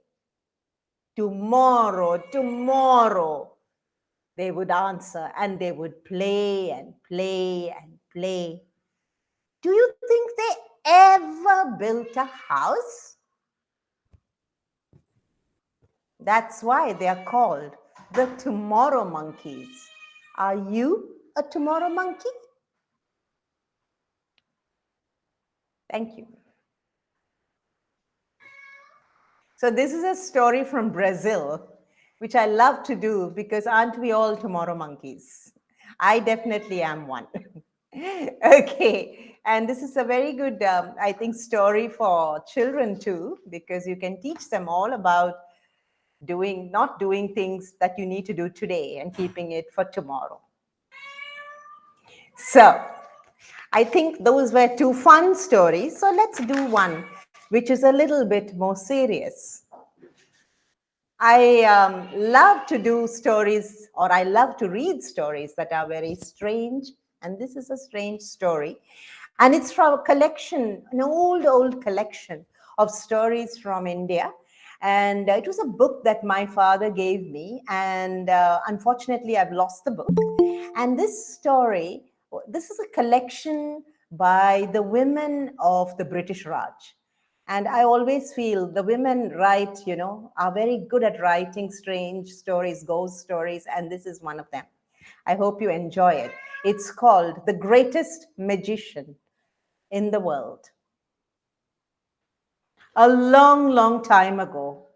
"Tomorrow, tomorrow," they would answer, and they would play and play and play. Do you think they ever built a house? That's why they are called the tomorrow monkeys. Are you a tomorrow monkey? Thank you. So this is a story from Brazil, which I love to do because aren't we all tomorrow monkeys? I definitely am one. Okay, and this is a very good, I think, story for children too, because you can teach them all about not doing things that you need to do today and keeping it for tomorrow. So I think those were two fun stories. So let's do one which is a little bit more serious. I love to do stories, or I love to read stories that are very strange. And this is a strange story. And it's from a collection, an old collection of stories from India. And it was a book that my father gave me. And unfortunately, I've lost the book. And this story, this is a collection by the women of the British Raj. And I always feel the women are very good at writing strange stories, ghost stories, and this is one of them. I hope you enjoy it. It's called The Greatest Magician in the World. A long time ago,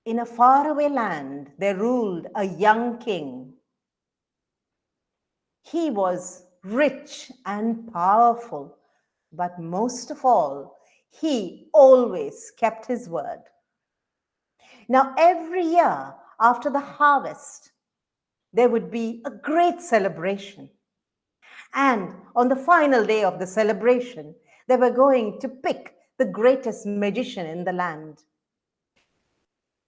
in a faraway land, there ruled a young king. He was rich and powerful, but most of all, he always kept his word. Now, every year after the harvest, there would be a great celebration. And on the final day of the celebration, they were going to pick the greatest magician in the land.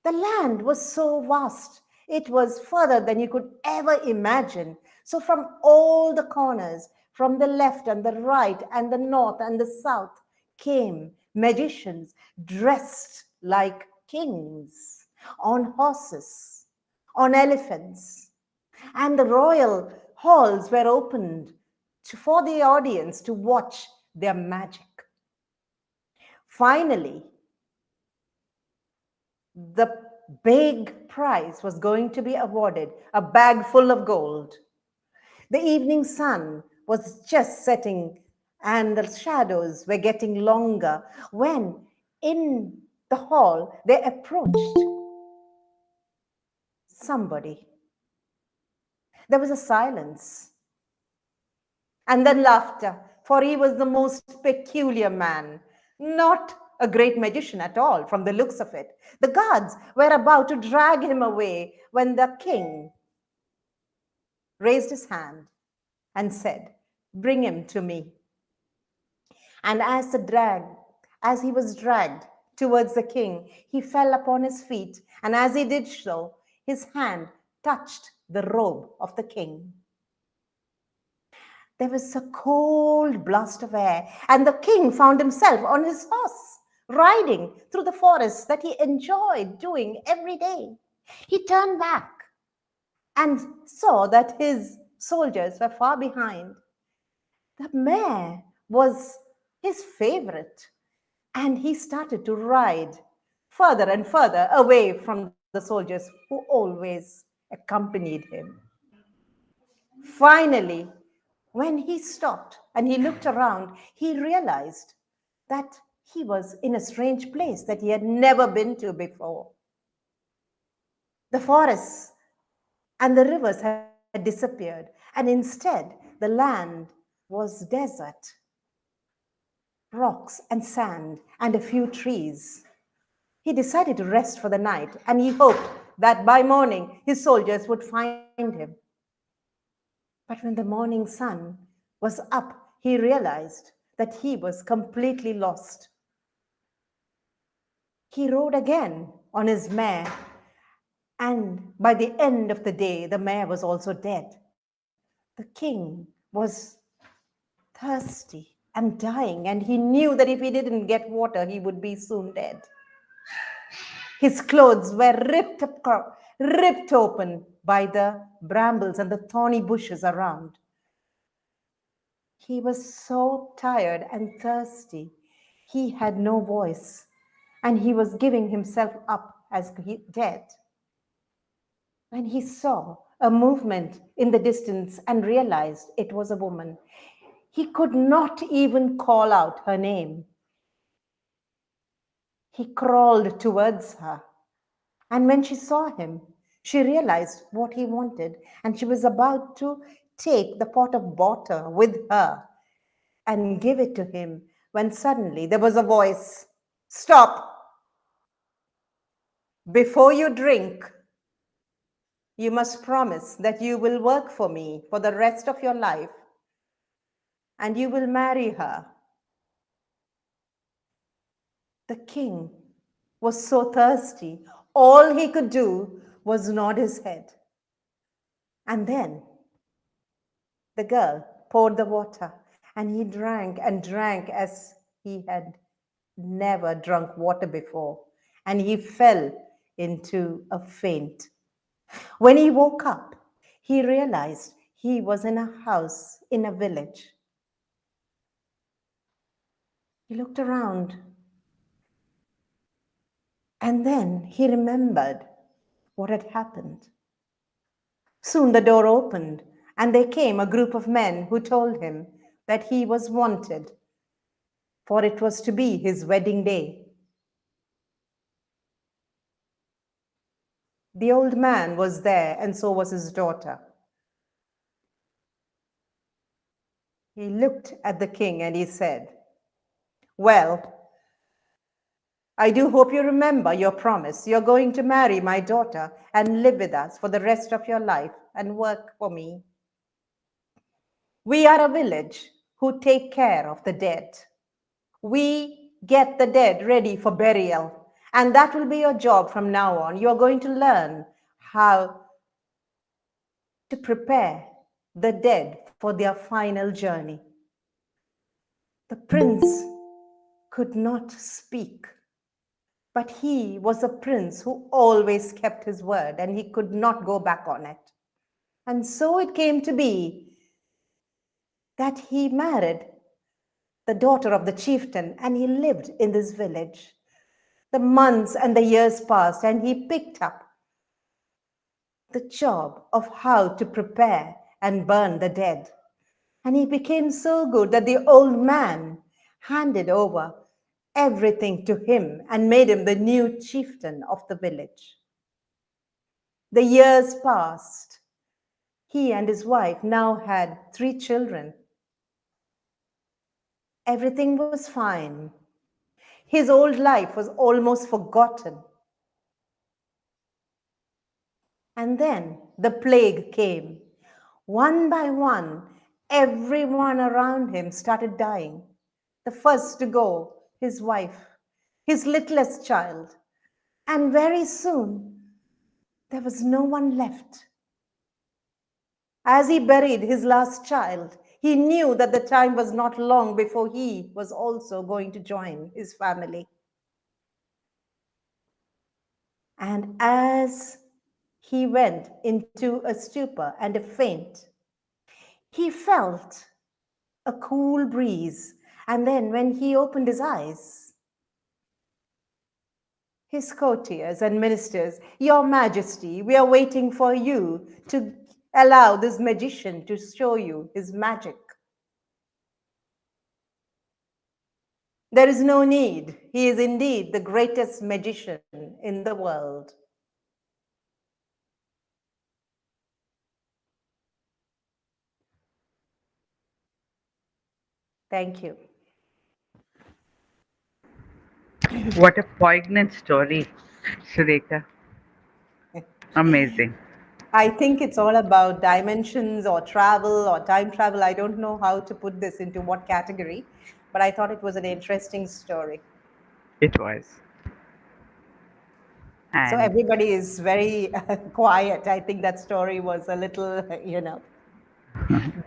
The land was so vast. It was further than you could ever imagine. So from all the corners, from the left and the right and the north and the south, came magicians dressed like kings, on horses, on elephants. And the royal halls were opened for the audience to watch their magic. Finally, the big prize was going to be awarded, a bag full of gold. The evening sun was just setting and the shadows were getting longer when in the hall they approached somebody. There was a silence and then laughter, for he was the most peculiar man, not a great magician at all from the looks of it. The guards were about to drag him away when the king raised his hand and said, "Bring him to me." And as he was dragged towards the king, he fell upon his feet, and as he did so, his hand touched the robe of the king. There was a cold blast of air, and the king found himself on his horse, riding through the forest that he enjoyed doing every day. He turned back and saw that his soldiers were far behind. The mare was his favorite, and he started to ride further and further away from the soldiers who always accompanied him. Finally, when he stopped and he looked around, he realized that he was in a strange place that he had never been to before. The forests and the rivers had disappeared, and instead, the land was desert, rocks and sand, and a few trees. He decided to rest for the night, and he hoped that by morning his soldiers would find him. But when the morning sun was up, he realized that he was completely lost. He rode again on his mare, And by the end of the day, the mayor was also dead. The king was thirsty and dying, and he knew that if he didn't get water, he would be soon dead. His clothes were ripped open by the brambles and the thorny bushes around. He was so tired and thirsty, he had no voice, and he was giving himself up as dead. When he saw a movement in the distance and realized it was a woman, he could not even call out her name. He crawled towards her, and when she saw him, she realized what he wanted, and she was about to take the pot of water with her and give it to him when suddenly there was a voice. Stop! Before you drink, you must promise that you will work for me for the rest of your life and you will marry her. The king was so thirsty, all he could do was nod his head. And then the girl poured the water, and he drank and drank as he had never drunk water before, and he fell into a faint. When he woke up, he realized he was in a house in a village. He looked around, and then he remembered what had happened. Soon the door opened, and there came a group of men who told him that he was wanted, for it was to be his wedding day. The old man was there, and so was his daughter. He looked at the king and he said, Well, I do hope you remember your promise. You're going to marry my daughter and live with us for the rest of your life and work for me. We are a village who take care of the dead. We get the dead ready for burial, and that will be your job from now on. You're going to learn how to prepare the dead for their final journey. The prince could not speak, but he was a prince who always kept his word, and he could not go back on it. And so it came to be that he married the daughter of the chieftain, and he lived in this village. The months and the years passed, and he picked up the job of how to prepare and burn the dead. And he became so good that the old man handed over everything to him and made him the new chieftain of the village. The years passed. He and his wife now had 3 children. Everything was fine. His old life was almost forgotten. And then the plague came. One by one, everyone around him started dying. The first to go, his wife, his littlest child. And very soon, there was no one left. As he buried his last child, he knew that the time was not long before he was also going to join his family. And as he went into a stupor and a faint, he felt a cool breeze. And then when he opened his eyes, his courtiers and ministers, Your Majesty, we are waiting for you to allow this magician to show you his magic. There is no need. He is indeed the greatest magician in the world. Thank you. What a poignant story, Sudeka. Amazing. I think it's all about dimensions or travel or time travel. I don't know how to put this into what category, but I thought it was an interesting story. It was. So And everybody is very quiet. I think that story was a little,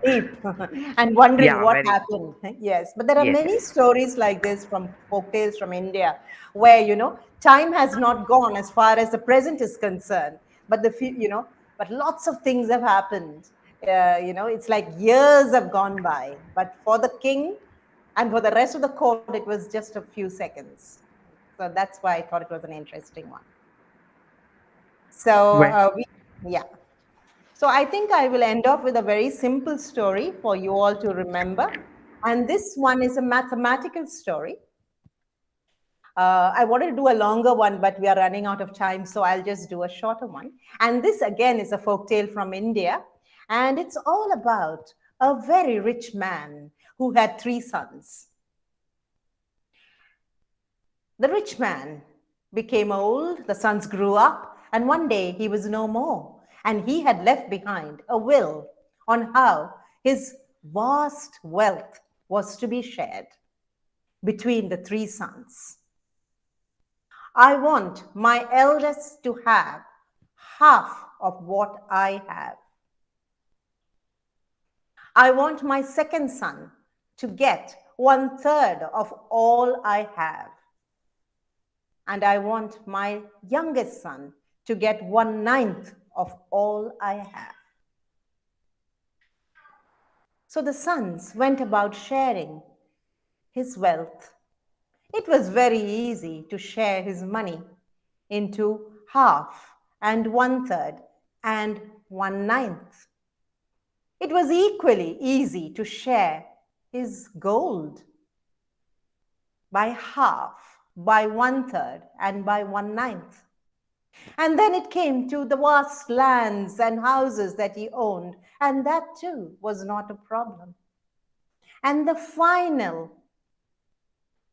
deep and wondering yeah, what very, happened. Yes, but there are yes. many stories like this from folktales from India where, time has not gone as far as the present is concerned, but but lots of things have happened. It's like years have gone by, but for the king and for the rest of the court, it was just a few seconds. So that's why I thought it was an interesting one. So, Well, yeah. So I think I will end off with a very simple story for you all to remember. And this one is a mathematical story. I wanted to do a longer one, but we are running out of time, so I'll just do a shorter one. And this again is a folk tale from India. And it's all about a very rich man who had three sons. The rich man became old, the sons grew up, and one day he was no more. And he had left behind a will on how his vast wealth was to be shared between the three sons. I want my eldest to have half of what I have. I want my second son to get 1/3 of all I have. And I want my youngest son to get 1/9 of all I have. So the sons went about sharing his wealth. It was very easy to share his money into half and 1/3 and 1/9. It was equally easy to share his gold by half, by 1/3, and by 1/9. And then it came to the vast lands and houses that he owned, and that too was not a problem. And the final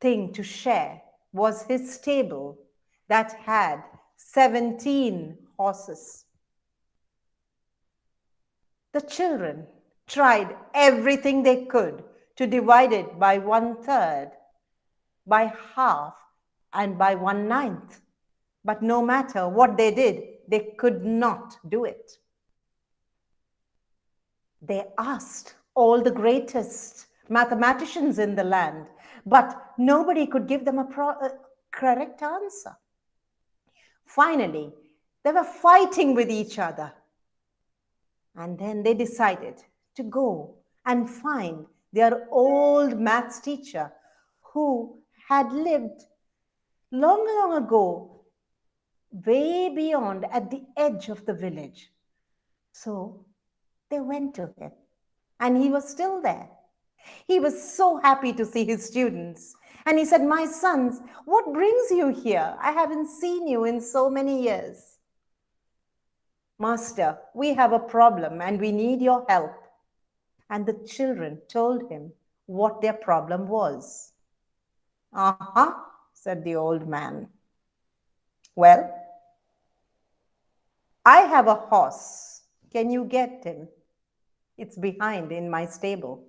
thing to share was his stable that had 17 horses. The children tried everything they could to divide it by 1/3, by half, and by 1/9. But no matter what they did, they could not do it. They asked all the greatest mathematicians in the land, but nobody could give them a correct answer. Finally, they were fighting with each other. And then they decided to go and find their old maths teacher who had lived long, long ago, way beyond at the edge of the village. So they went to him, and he was still there. He was so happy to see his students. And he said, "My sons, what brings you here? I haven't seen you in so many years." "Master, we have a problem and we need your help." And the children told him what their problem was. "Uh-huh," said the old man. "Well, I have a horse. Can you get him? It's behind in my stable."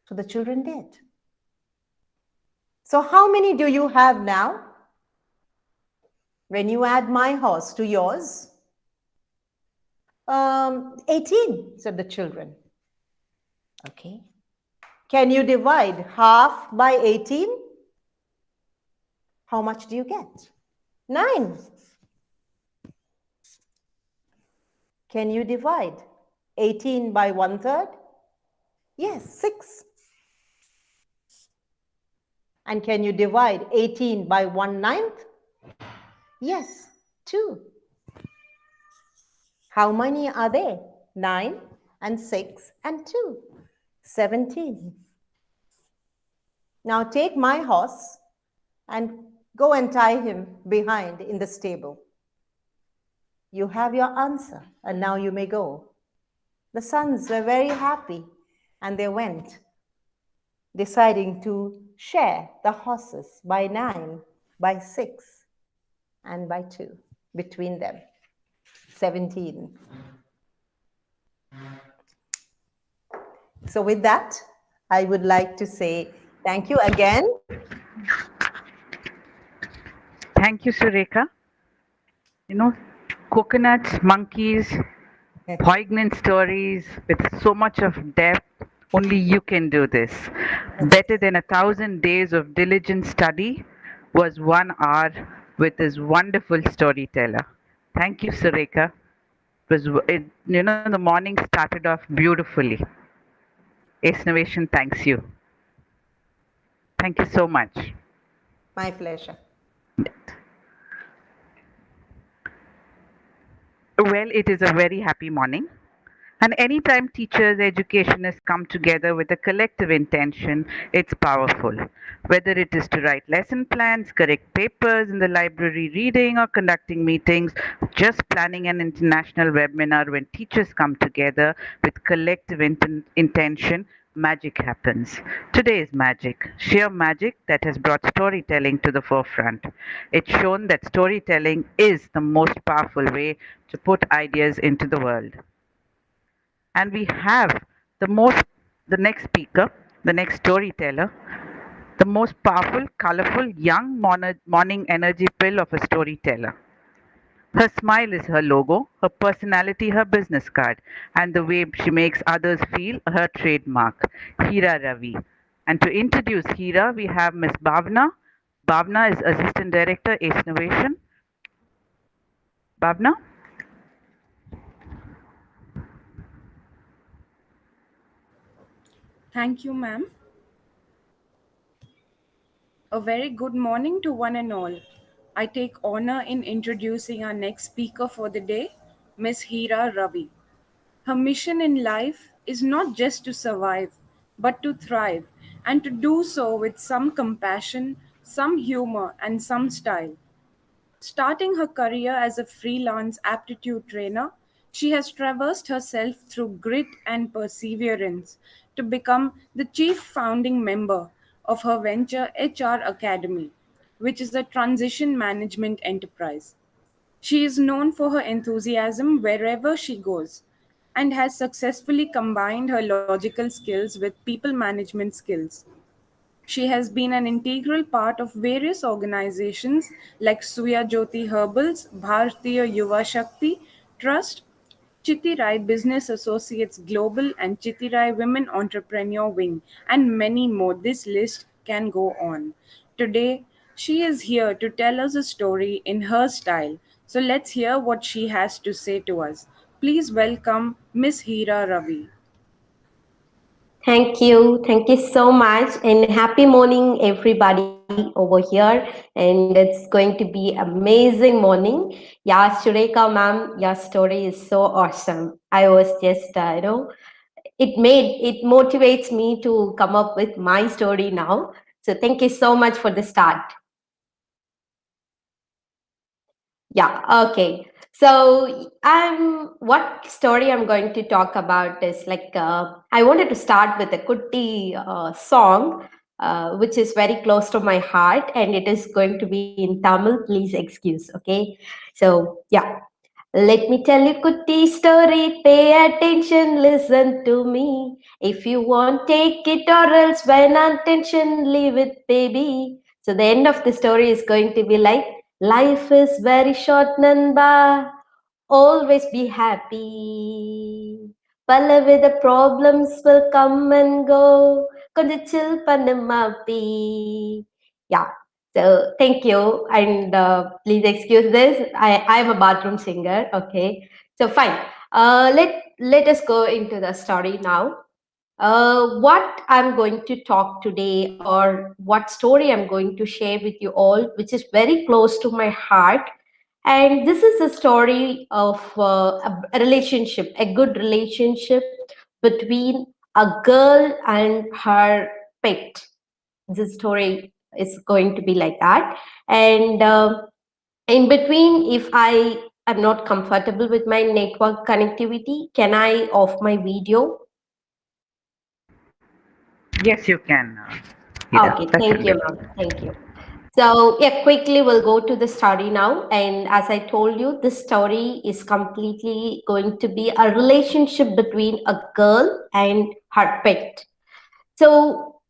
So the children did. "So how many do you have now? When you add my horse to yours?" 18, said the children. "Okay. Can you divide half by 18? How much do you get?" 9. "Can you divide 18 by 1/3? Yes, 6. "And can you divide 18 by 1/9? Yes, 2. "How many are they?" 9 and 6 and 2. 17. "Now take my horse and go and tie him behind in the stable. You have your answer, and now you may go." The sons were very happy, and they went, deciding to share the horses by 9, by 6, and by 2 between them. 17. So with that, I would like to say thank you again. Thank you, Sureka. You know, coconuts, monkeys, poignant stories with so much of depth. Only you can do this. Better than 1,000 days of diligent study was 1 hour with this wonderful storyteller. Thank you, Sureka. The morning started off beautifully. Ace Innovation thanks you. Thank you so much. My pleasure. Well, it is a very happy morning. And anytime teachers, educationists come together with a collective intention, it's powerful. Whether it is to write lesson plans, correct papers in the library, reading, or conducting meetings, just planning an international webinar, when teachers come together with collective intention, magic happens. Today is magic, sheer magic that has brought storytelling to the forefront. It's shown that storytelling is the most powerful way to put ideas into the world. And we have the most the next speaker, the next storyteller, the most powerful, colorful, young morning energy pill of a storyteller. Her smile is her logo, her personality her business card, and the way she makes others feel her trademark. Hira Ravi. And to introduce Hira, we have Miss Bhavna. Bhavna is Assistant Director, Ace Innovation. Bhavna? Thank you, ma'am. A very good morning to one and all. I take honor in introducing our next speaker for the day, Miss Hira Ravi. Her mission in life is not just to survive, but to thrive, and to do so with some compassion, some humor, and some style. Starting her career as a freelance aptitude trainer, she has traversed herself through grit and perseverance to become the chief founding member of her venture HR Academy, which is a transition management enterprise. She is known for her enthusiasm wherever she goes and has successfully combined her logical skills with people management skills. She has been an integral part of various organizations like Suya Jyoti Herbals, Bharatiya Yuva Shakti Trust, Chiti Rai Business Associates Global, and Chiti Rai Women Entrepreneur Wing, and many more. This list can go on. Today, she is here to tell us a story in her style. So let's hear what she has to say to us. Please welcome Miss Hira Ravi. Thank you. Thank you so much. And happy morning, everybody over here. And it's going to be amazing morning. Yeah, Shureka ma'am, your story is so awesome. I was just, it motivates me to come up with my story now. So thank you so much for the start. Yeah, okay. So what story I'm going to talk about is like I wanted to start with a Kutti song, which is very close to my heart, and it is going to be in Tamil. Please excuse, okay? So yeah, let me tell you Kutti story. Pay attention, listen to me. If you want, take it, or else when attention, leave it, baby. So the end of the story is going to be like, life is very short, Nanba. Always be happy. பலவித problems will come and go. கொஞ்சம் chill பண்ணு மாப்பி. Yeah. So thank you. And please excuse this. I am a bathroom singer. Okay. So fine. Let us go into the story now. What I'm going to talk today, or what story I'm going to share with you all, which is very close to my heart. And this is a story of a relationship, a good relationship between a girl and her pet. This story is going to be like that. And in between, if I am not comfortable with my network connectivity, can I off my video? Yes, you can, Hira. Okay, That thank should be you, okay. ma'am. Thank you. So, yeah, quickly we'll go to the story now. And as I told you, this story is completely going to be a relationship between a girl and her pet. So,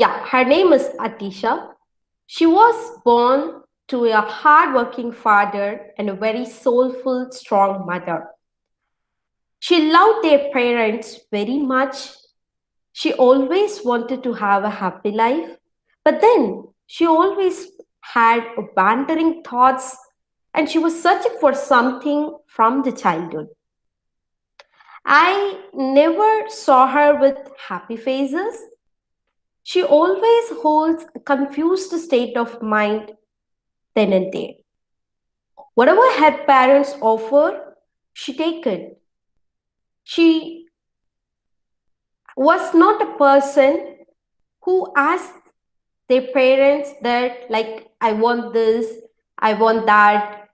yeah, her name is Atisha. She was born to a hardworking father and a very soulful, strong mother. She loved their parents very much. She always wanted to have a happy life, but then she always had wandering thoughts and she was searching for something from the childhood. I never saw her with happy faces. She always holds a confused state of mind then and there. Whatever her parents offer, she take it. She was not a person who asked their parents that, like, I want this, I want that,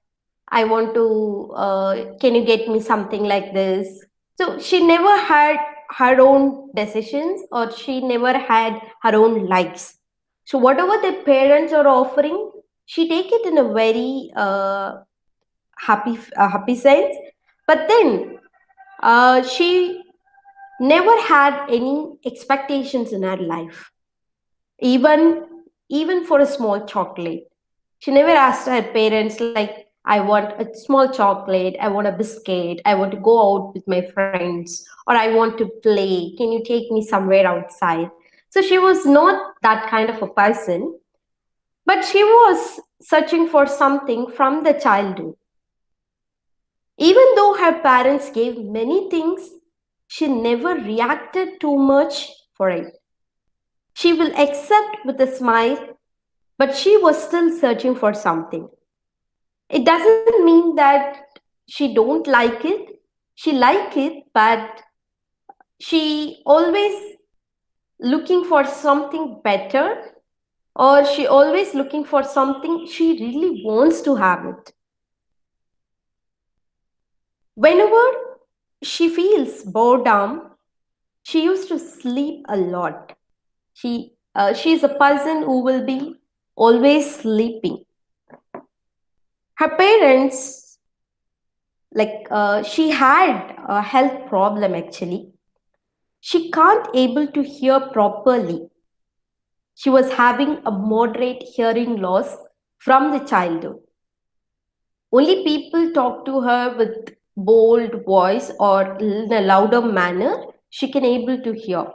I want to, can you get me something like this? So she never had her own decisions or she never had her own likes. So whatever the parents are offering, she take it in a very happy sense. But then she never had any expectations in her life, even even for a small chocolate. She never asked her parents like, I want a small chocolate, I want a biscuit, I want to go out with my friends, or I want to play. Can you take me somewhere outside? So she was not that kind of a person, but she was searching for something from the childhood. Even though her parents gave many things, she never reacted too much for it. She will accept with a smile, but she was still searching for something. It doesn't mean that she don't like it. She like it, but she always looking for something better, or she always looking for something she really wants to have it. Whenever she feels boredom, she used to sleep a lot. She's a person who will be always sleeping. Her parents, like, she had a health problem actually. She can't able to hear properly. She was having a moderate hearing loss from the childhood. Only people talk to her with bold voice or in a louder manner, she can able to hear.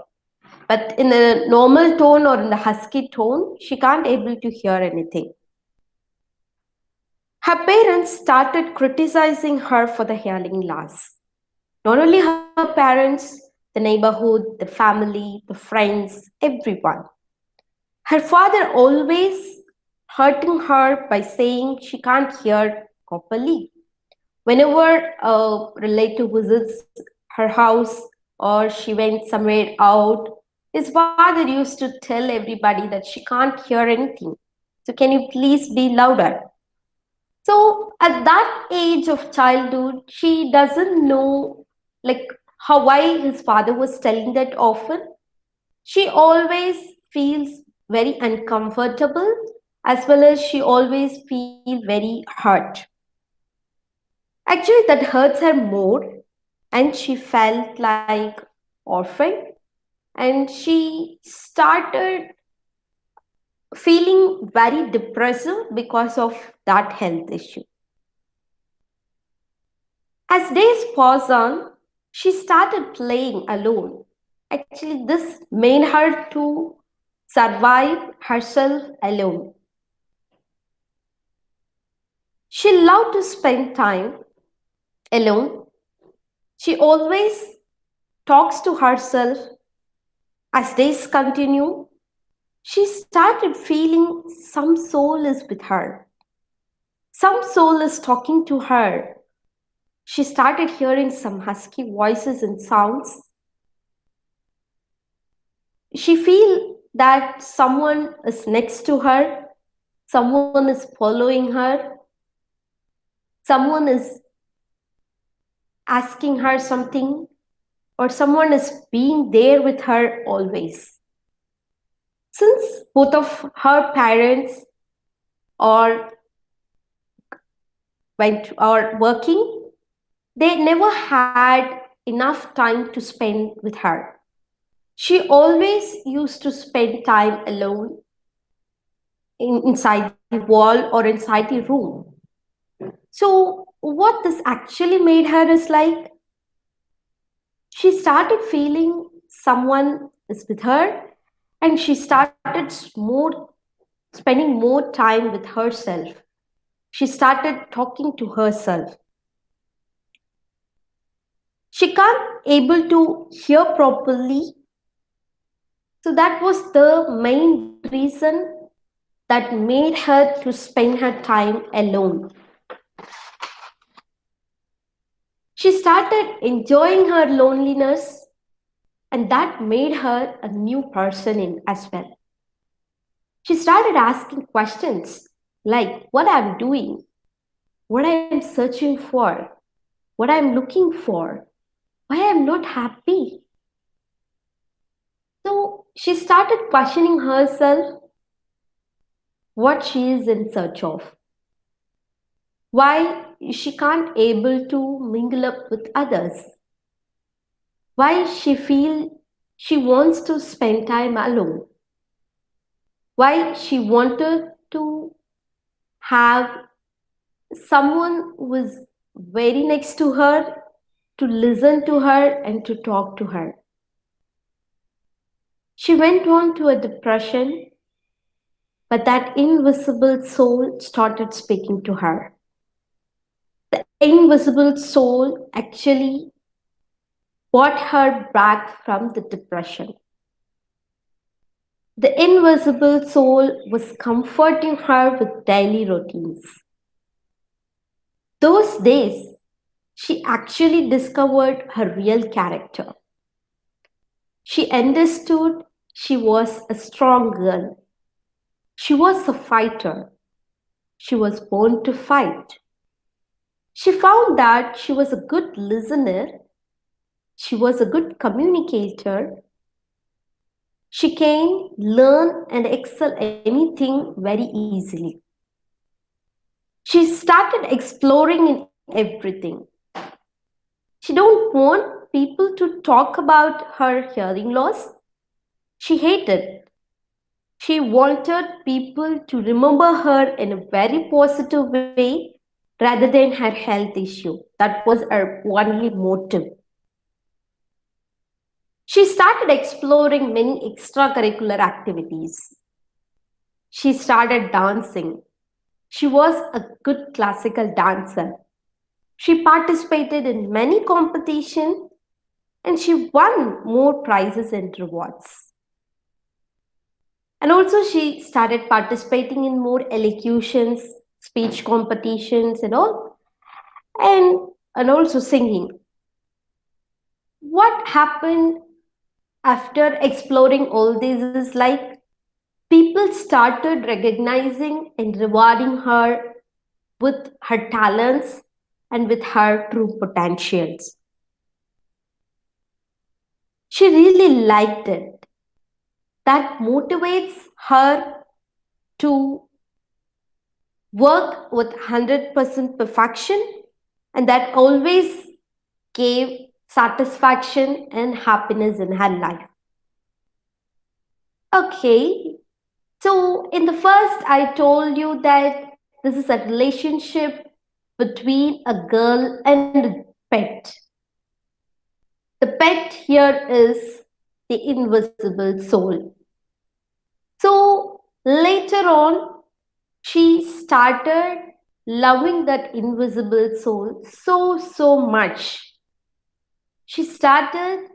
But in the normal tone or in the husky tone, she can't able to hear anything. Her parents started criticizing her for the hearing loss. Not only her parents, the neighborhood, the family, the friends, everyone. Her father always hurting her by saying she can't hear properly. Whenever a relative visits her house or she went somewhere out, his father used to tell everybody that she can't hear anything. So can you please be louder? So at that age of childhood, she doesn't know like how why his father was telling that often. She always feels very uncomfortable as well as she always feel very hurt. Actually, that hurts her more, and she felt like orphan, and she started feeling very depressive because of that health issue. As days passed on, she started playing alone. Actually, this made her to survive herself alone. She loved to spend time alone. She always talks to herself. As days continue, she started feeling some soul is with her. Some soul is talking to her. She started hearing some husky voices and sounds. She feel that someone is next to her, someone is following her, someone is asking her something, or someone is being there with her always. Since both of her parents are went or working, they never had enough time to spend with her. She always used to spend time alone inside the wall or inside the room. So, what this actually made her is like she started feeling someone is with her, and she started spending more time with herself. She started talking to herself. She can't able to hear properly. So that was the main reason that made her to spend her time alone. She started enjoying her loneliness, and that made her a new person in as well. She started asking questions like what I'm doing, what I'm searching for, what I'm looking for, why I'm not happy. So she started questioning herself what she is in search of, why she can't able to mingle up with others, why she feel she wants to spend time alone, why she wanted to have someone who was very next to her to listen to her and to talk to her. She went on to a depression, but that invisible soul started speaking to her. The invisible soul actually brought her back from the depression. The invisible soul was comforting her with daily routines. Those days, she actually discovered her real character. She understood she was a strong girl. She was a fighter. She was born to fight. She found that she was a good listener. She was a good communicator. She can learn and excel anything very easily. She started exploring in everything. She don't want people to talk about her hearing loss. She hated. She wanted people to remember her in a very positive way rather than her health issue. That was her only motive. She started exploring many extracurricular activities. She started dancing. She was a good classical dancer. She participated in many competitions and she won more prizes and rewards. And also, she started participating in more elocutions, speech competitions, and all, and also singing. What happened after exploring all this is like people started recognizing and rewarding her with her talents and with her true potentials. She really liked it. That motivates her to work with 100% perfection, and that always gave satisfaction and happiness in her life. Okay, so in the first, I told you that this is a relationship between a girl and a pet. The pet here is the invisible soul. So later on, she started loving that invisible soul so much. She started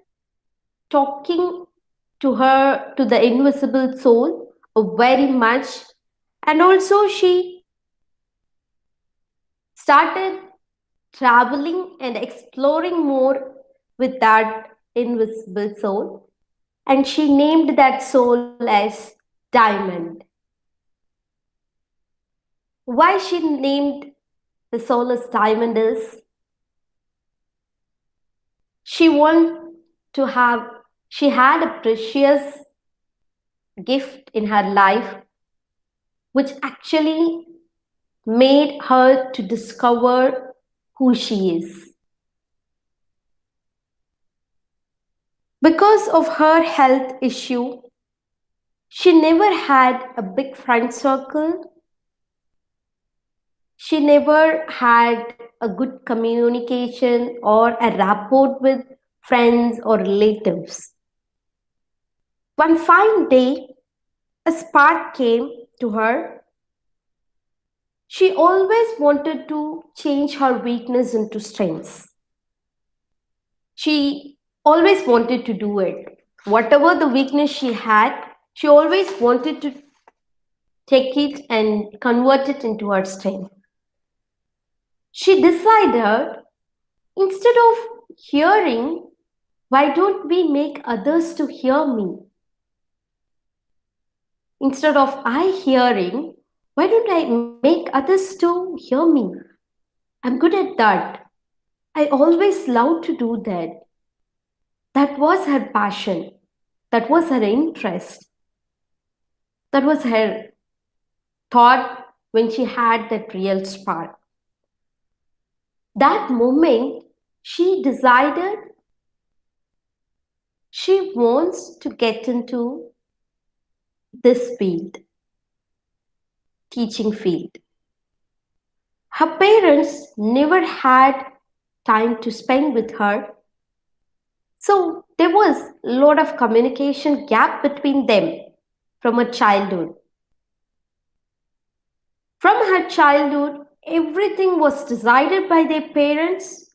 talking to the invisible soul very much, and also she started traveling and exploring more with that invisible soul, and she named that soul as Diamond. Why she named the soul as Diamond is she want to have she had a precious gift in her life which actually made her to discover who she is. Because of her health issue, She never had a big friend circle. She never had a good communication or a rapport with friends or relatives. One fine day, a spark came to her. She always wanted to change her weakness into strengths. She always wanted to do it. Whatever the weakness she had, she always wanted to take it and convert it into her strength. She decided, instead of hearing, why don't we make others to hear me? Instead of I hearing, why don't I make others to hear me? I'm good at that. I always love to do that. That was her passion. That was her interest. That was her thought when she had that real spark. That moment, she decided she wants to get into this field, teaching field. Her parents never had time to spend with her, so there was a lot of communication gap between them from her childhood. From her childhood, everything was decided by their parents,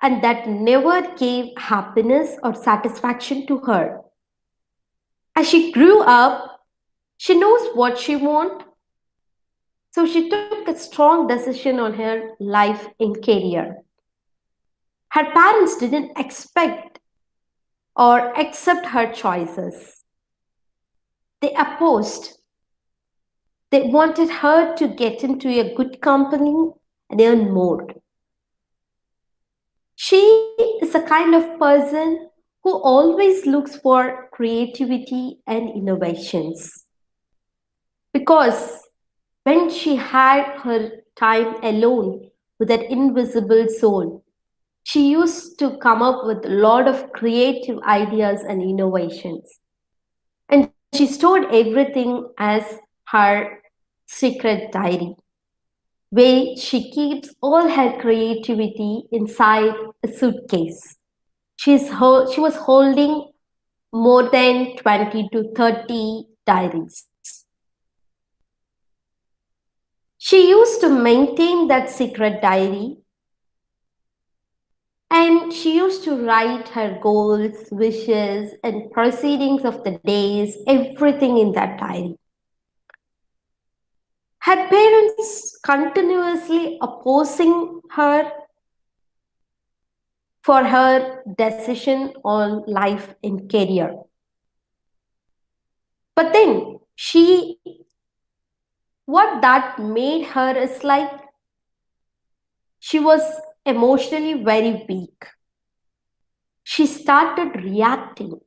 and that never gave happiness or satisfaction to her. As she grew up, she knows what she wants, so she took a strong decision on her life and career. Her parents didn't expect or accept her choices. They opposed. They wanted her to get into a good company and earn more. She is a kind of person who always looks for creativity and innovations. Because when she had her time alone with that invisible soul, she used to come up with a lot of creative ideas and innovations. And she stored everything as her secret diary, where she keeps all her creativity inside a suitcase. She was holding more than 20 to 30 diaries. She used to maintain that secret diary, and she used to write her goals, wishes, and proceedings of the days, everything in that diary. Her parents continuously opposing her for her decision on life and career. But then what that made her is like she was emotionally very weak. She started reacting.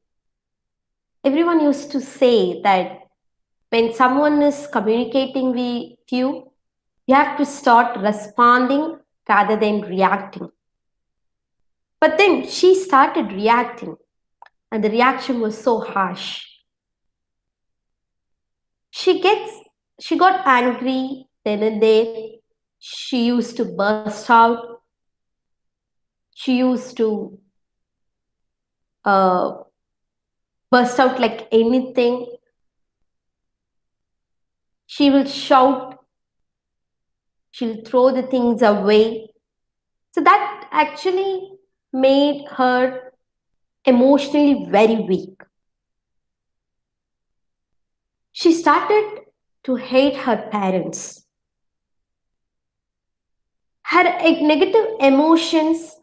Everyone used to say that when someone is communicating with you have to start responding rather than reacting. But then she started reacting, and the reaction was so harsh. She gets she got angry then and there. She used to burst out. She used to uh, burst out like anything. She will shout. She'll throw the things away. So that actually made her emotionally very weak. She started to hate her parents. Her negative emotions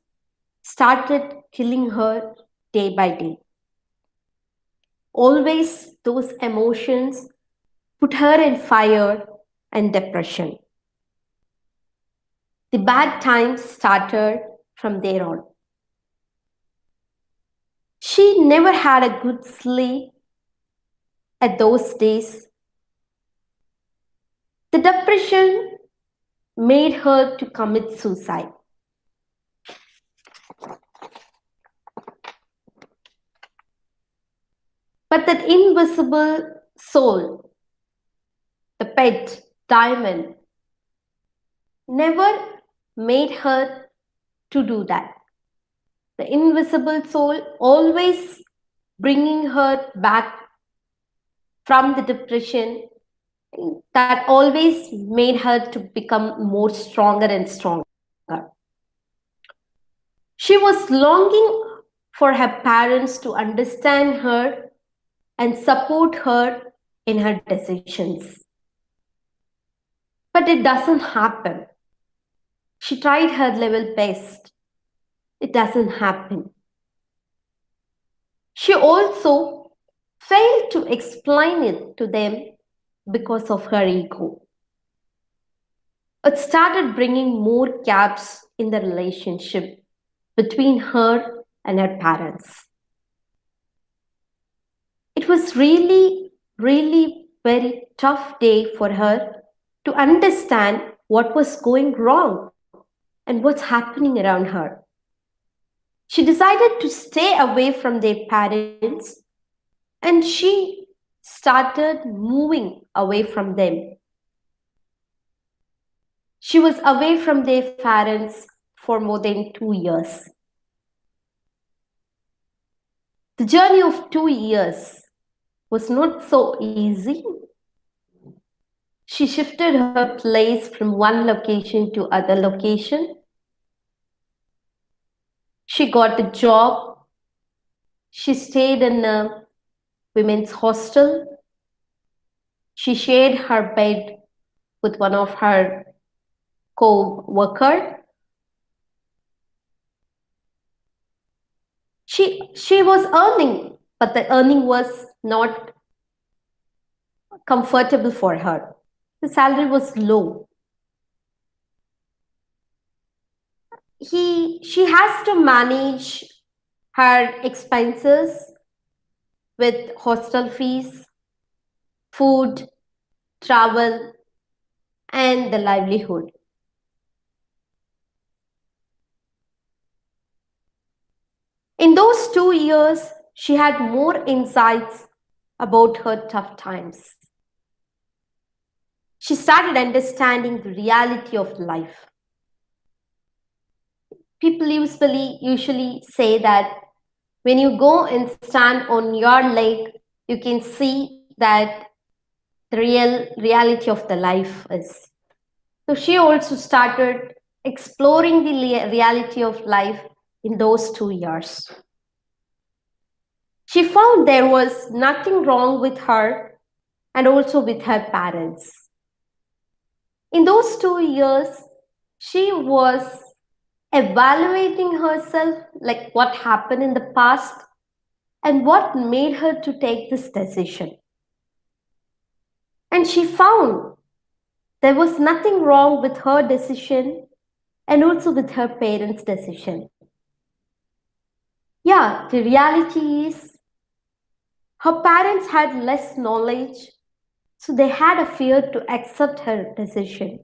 started killing her day by day. Always those emotions put her in fire and depression. The bad times started from there on. She never had a good sleep at those days. The depression made her to commit suicide. But that invisible soul, the pet, diamond, never made her to do that. The invisible soul always bringing her back from the depression, that always made her to become more stronger and stronger. She was longing for her parents to understand her and support her in her decisions. But it doesn't happen. She tried her level best. It doesn't happen. She also failed to explain it to them because of her ego. It started bringing more gaps in the relationship between her and her parents. It was really, really very tough day for her to understand what was going wrong and what's happening around her. She decided to stay away from their parents and she started moving away from them. She was away from their parents for more than 2 years. The journey of 2 years was not so easy. She shifted her place from one location to other location. She got a job. She stayed in a women's hostel. She shared her bed with one of her co-worker. She was earning, but the earning was not comfortable for her. The salary was low. She has to manage her expenses with hostel fees, food, travel, and the livelihood. In those 2 years, she had more insights about her tough times. She started understanding the reality of life. People usually say that when you go and stand on your leg, you can see that the reality of the life is. So she also started exploring the reality of life in those 2 years. She found there was nothing wrong with her and also with her parents. In those 2 years, she was evaluating herself, like what happened in the past and what made her to take this decision. And she found there was nothing wrong with her decision and also with her parents' decision. Yeah, the reality is her parents had less knowledge, so they had a fear to accept her decision.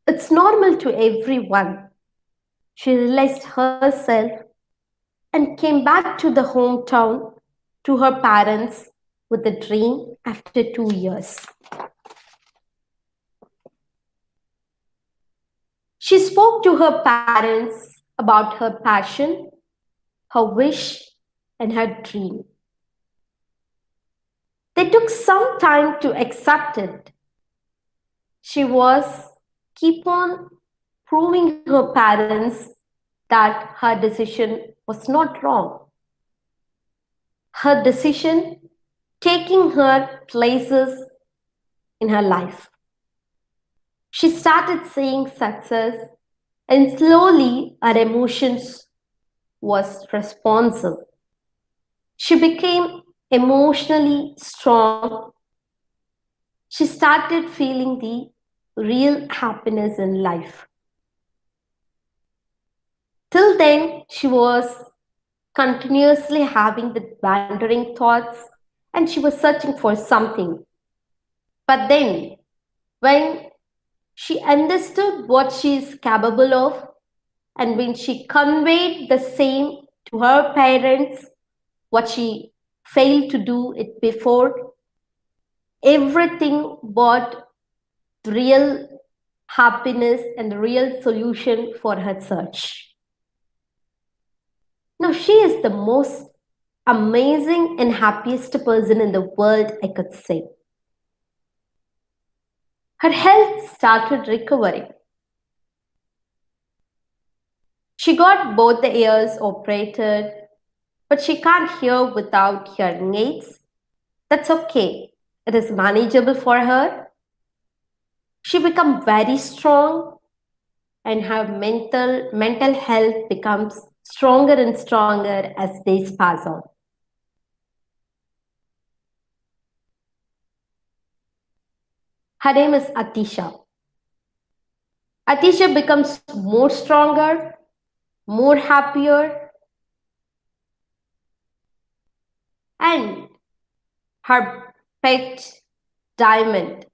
It's normal to everyone. She realized herself and came back to the hometown to her parents with a dream after 2 years. She spoke to her parents about her passion, her wish, and her dream. They took some time to accept it. She was keep on proving her parents that her decision was not wrong. Her decision taking her places in her life. She started seeing success and slowly her emotions was responsive. She became emotionally strong. She started feeling the real happiness in life. Till then, she was continuously having the wandering thoughts and she was searching for something. But then, when she understood what she is capable of, and when she conveyed the same to her parents, what she failed to do it before, everything but the real happiness and the real solution for her search. Now, she is the most amazing and happiest person in the world, I could say. Her health started recovering. She got both the ears operated, but she can't hear without hearing aids. That's okay. It is manageable for her. She becomes very strong and her mental health becomes stronger and stronger as days pass on. Her name is Atisha. Atisha becomes more stronger, more happier, and her pet Diamond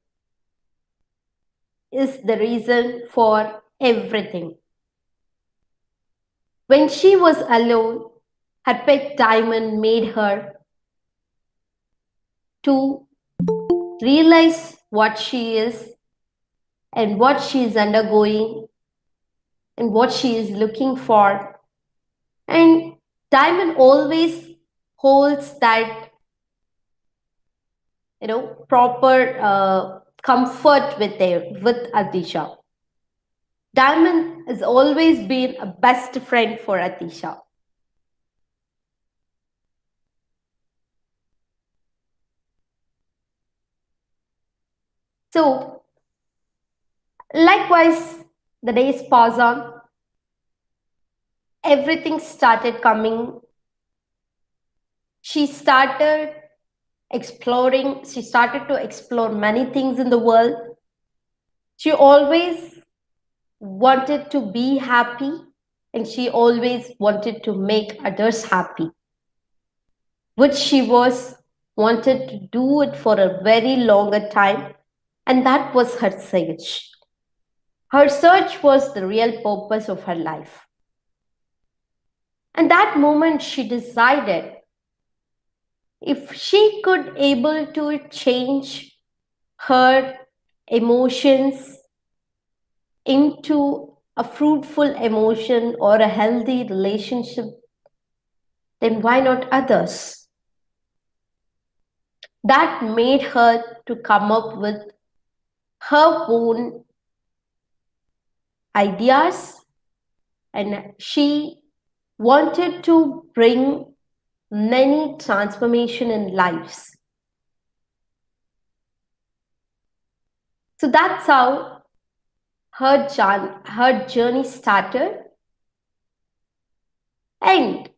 is the reason for everything. When she was alone, her pet Diamond made her to realize what she is and what she is undergoing and what she is looking for. And Diamond always holds that, proper comfort with Atisha. Diamond has always been a best friend for Atisha. So, likewise, the days pass on. Everything started coming. She started to explore many things in the world. She always wanted to be happy and she always wanted to make others happy, which she was wanted to do it for a very longer time, and that was her search. Her search was the real purpose of her life. And that moment she decided if she could able to change her emotions into a fruitful emotion or a healthy relationship, then why not others? That made her to come up with her own ideas, and she wanted to bring many transformation in lives. So that's how her journey started, and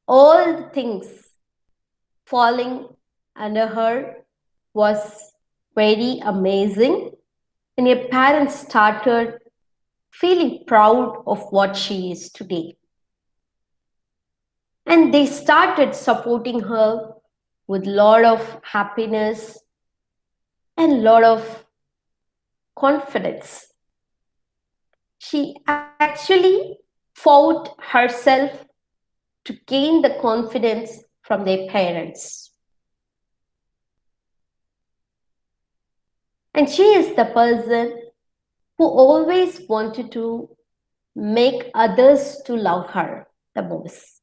all the things falling under her was very amazing, and your parents started feeling proud of what she is today. And they started supporting her with a lot of happiness and a lot of confidence. She actually fought herself to gain the confidence from their parents. And she is the person who always wanted to make others to love her the most.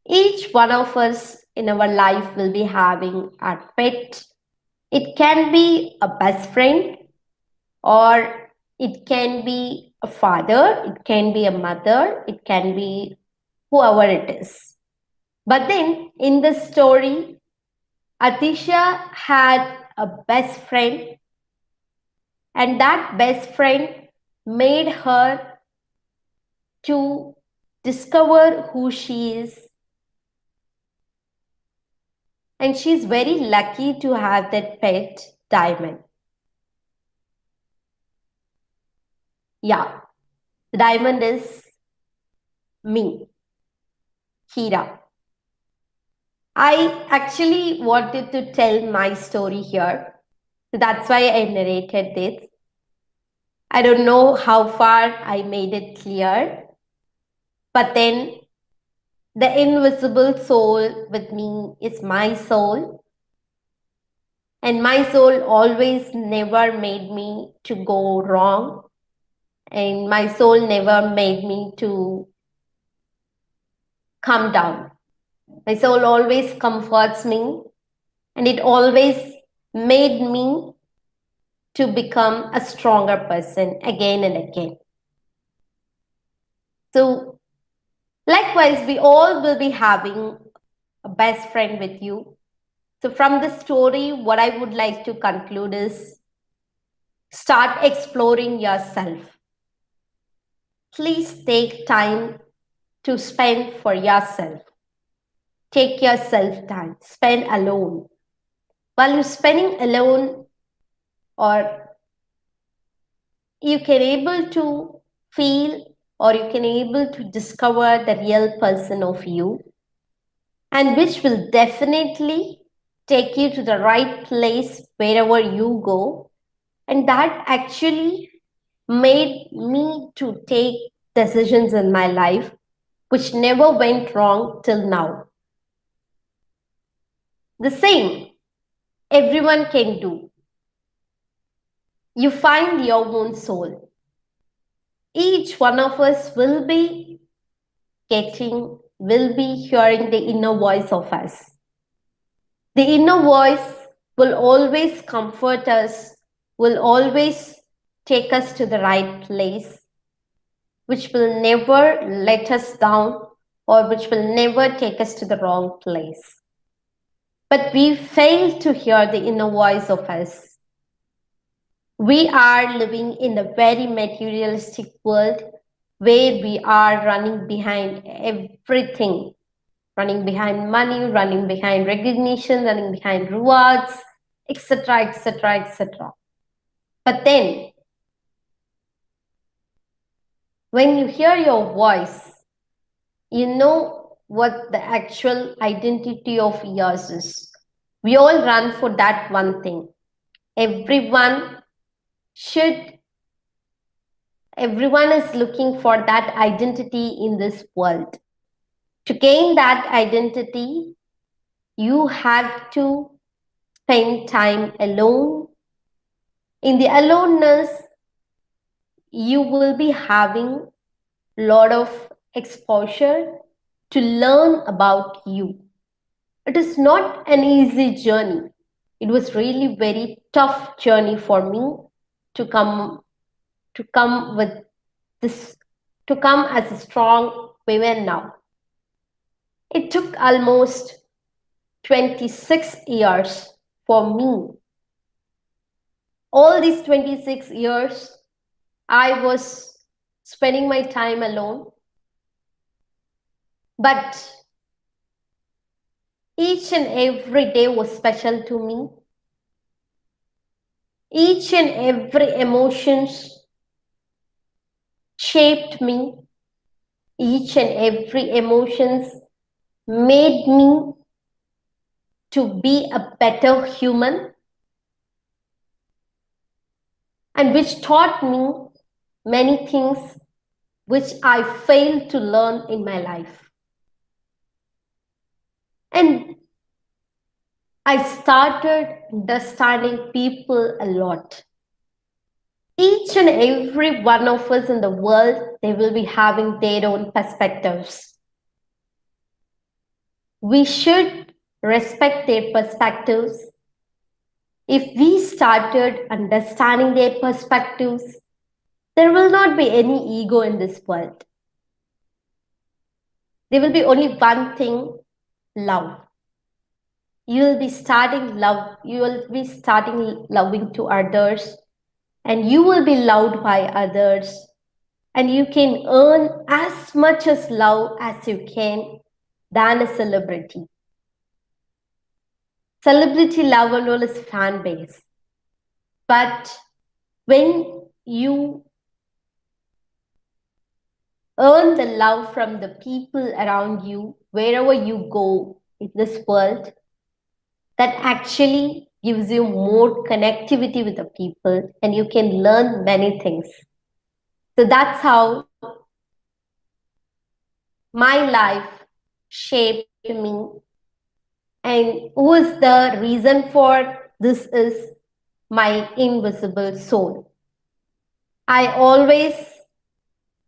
Each one of us in our life will be having a pet. It can be a best friend, or it can be a father, it can be a mother, it can be whoever it is. But then in the story, Atisha had a best friend, and that best friend made her to discover who she is. And she's very lucky to have that pet, Diamond. Yeah, the diamond is me, Hira. I actually wanted to tell my story here. So that's why I narrated this. I don't know how far I made it clear, but then The invisible soul with me is my soul, and my soul always never made me to go wrong, and my soul never made me to come down. My soul always comforts me, and it always made me to become a stronger person again and again. So, likewise, we all will be having a best friend with you. So, from this story, what I would like to conclude is start exploring yourself. Please take time to spend for yourself. Take yourself time, spend alone. While you're spending alone, or you can able to feel, or you can able to discover the real person of you, and which will definitely take you to the right place wherever you go. And that actually made me to take decisions in my life which never went wrong till now. The same everyone can do. You find your own soul. Each one of us will be hearing the inner voice of us. The inner voice will always comfort us, will always take us to the right place, which will never let us down or which will never take us to the wrong place. But we fail to hear the inner voice of us. We are living in a very materialistic world where we are running behind everything, running behind money, running behind recognition, running behind rewards, etc., etc., etc. But then, when you hear your voice, you know what the actual identity of yours is. We all run for that one thing. Everyone is looking for that identity in this world. To gain that identity, you have to spend time alone. In the aloneness, you will be having a lot of exposure to learn about you. It is not an easy journey. It was really very tough journey for me to come with this, to come as a strong woman now. It took almost 26 years for me. All these 26 years, I was spending my time alone. But each and every day was special to me. Each and every emotions shaped me. Each and every emotions made me to be a better human, and which taught me many things which I failed to learn in my life. And I started understanding people a lot. Each and every one of us in the world, they will be having their own perspectives. We should respect their perspectives. If we started understanding their perspectives, there will not be any ego in this world. There will be only one thing, love. You will be starting loving to others, and you will be loved by others, and you can earn as much as love as you can than a celebrity. Celebrity love and all is fan base. But when you earn the love from the people around you, wherever you go in this world, that actually gives you more connectivity with the people and you can learn many things. So that's how my life shaped me, and who is the reason for this is my invisible soul. I always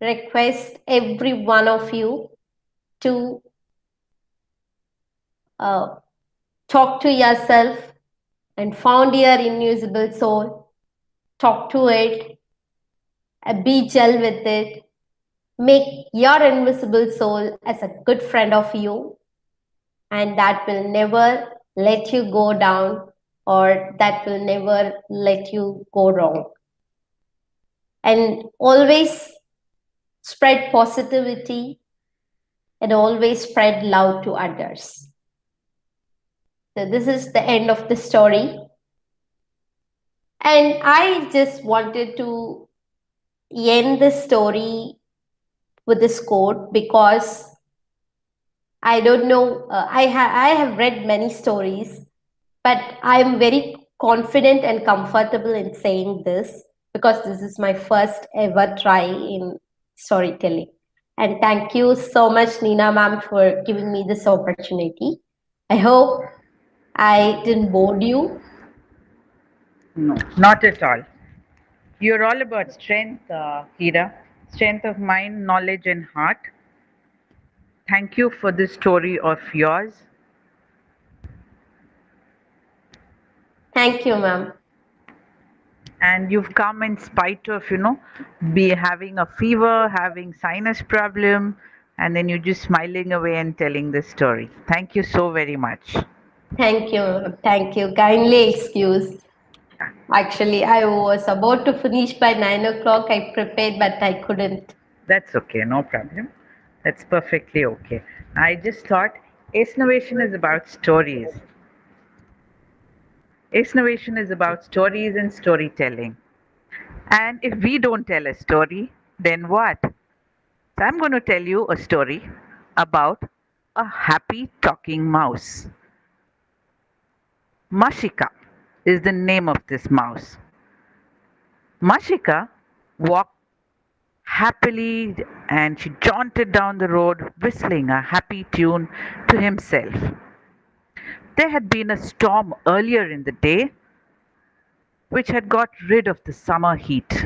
request every one of you to uh, talk to yourself and found your invisible soul. Talk to it, be gel with it, make your invisible soul as a good friend of you, and that will never let you go down or that will never let you go wrong. And always spread positivity and always spread love to others. So, this is the end of the story. And I just wanted to end this story with this quote because I don't know, I have read many stories, but I'm very confident and comfortable in saying this because this is my first ever try in storytelling. And thank you so much, Nina ma'am, for giving me this opportunity. I hope I didn't bore you. No, not at all. You're all about strength, Hira. Strength of mind, knowledge, and heart. Thank you for this story of yours. Thank you, ma'am. And you've come in spite of, be having a fever, having sinus problem, and then you're just smiling away and telling this story. Thank you so very much. Thank you, ma'am. Thank you. Kindly excuse. Actually, I was about to finish by 9 o'clock. I prepared, but I couldn't. That's okay, no problem. That's perfectly okay. I just thought Ace Innovation is about stories. Ace Innovation is about stories and storytelling. And if we don't tell a story, then what? So I'm going to tell you a story about a happy talking mouse. Mashika is the name of this mouse. Mashika walked happily and she jaunted down the road whistling a happy tune to himself. There had been a storm earlier in the day which had got rid of the summer heat,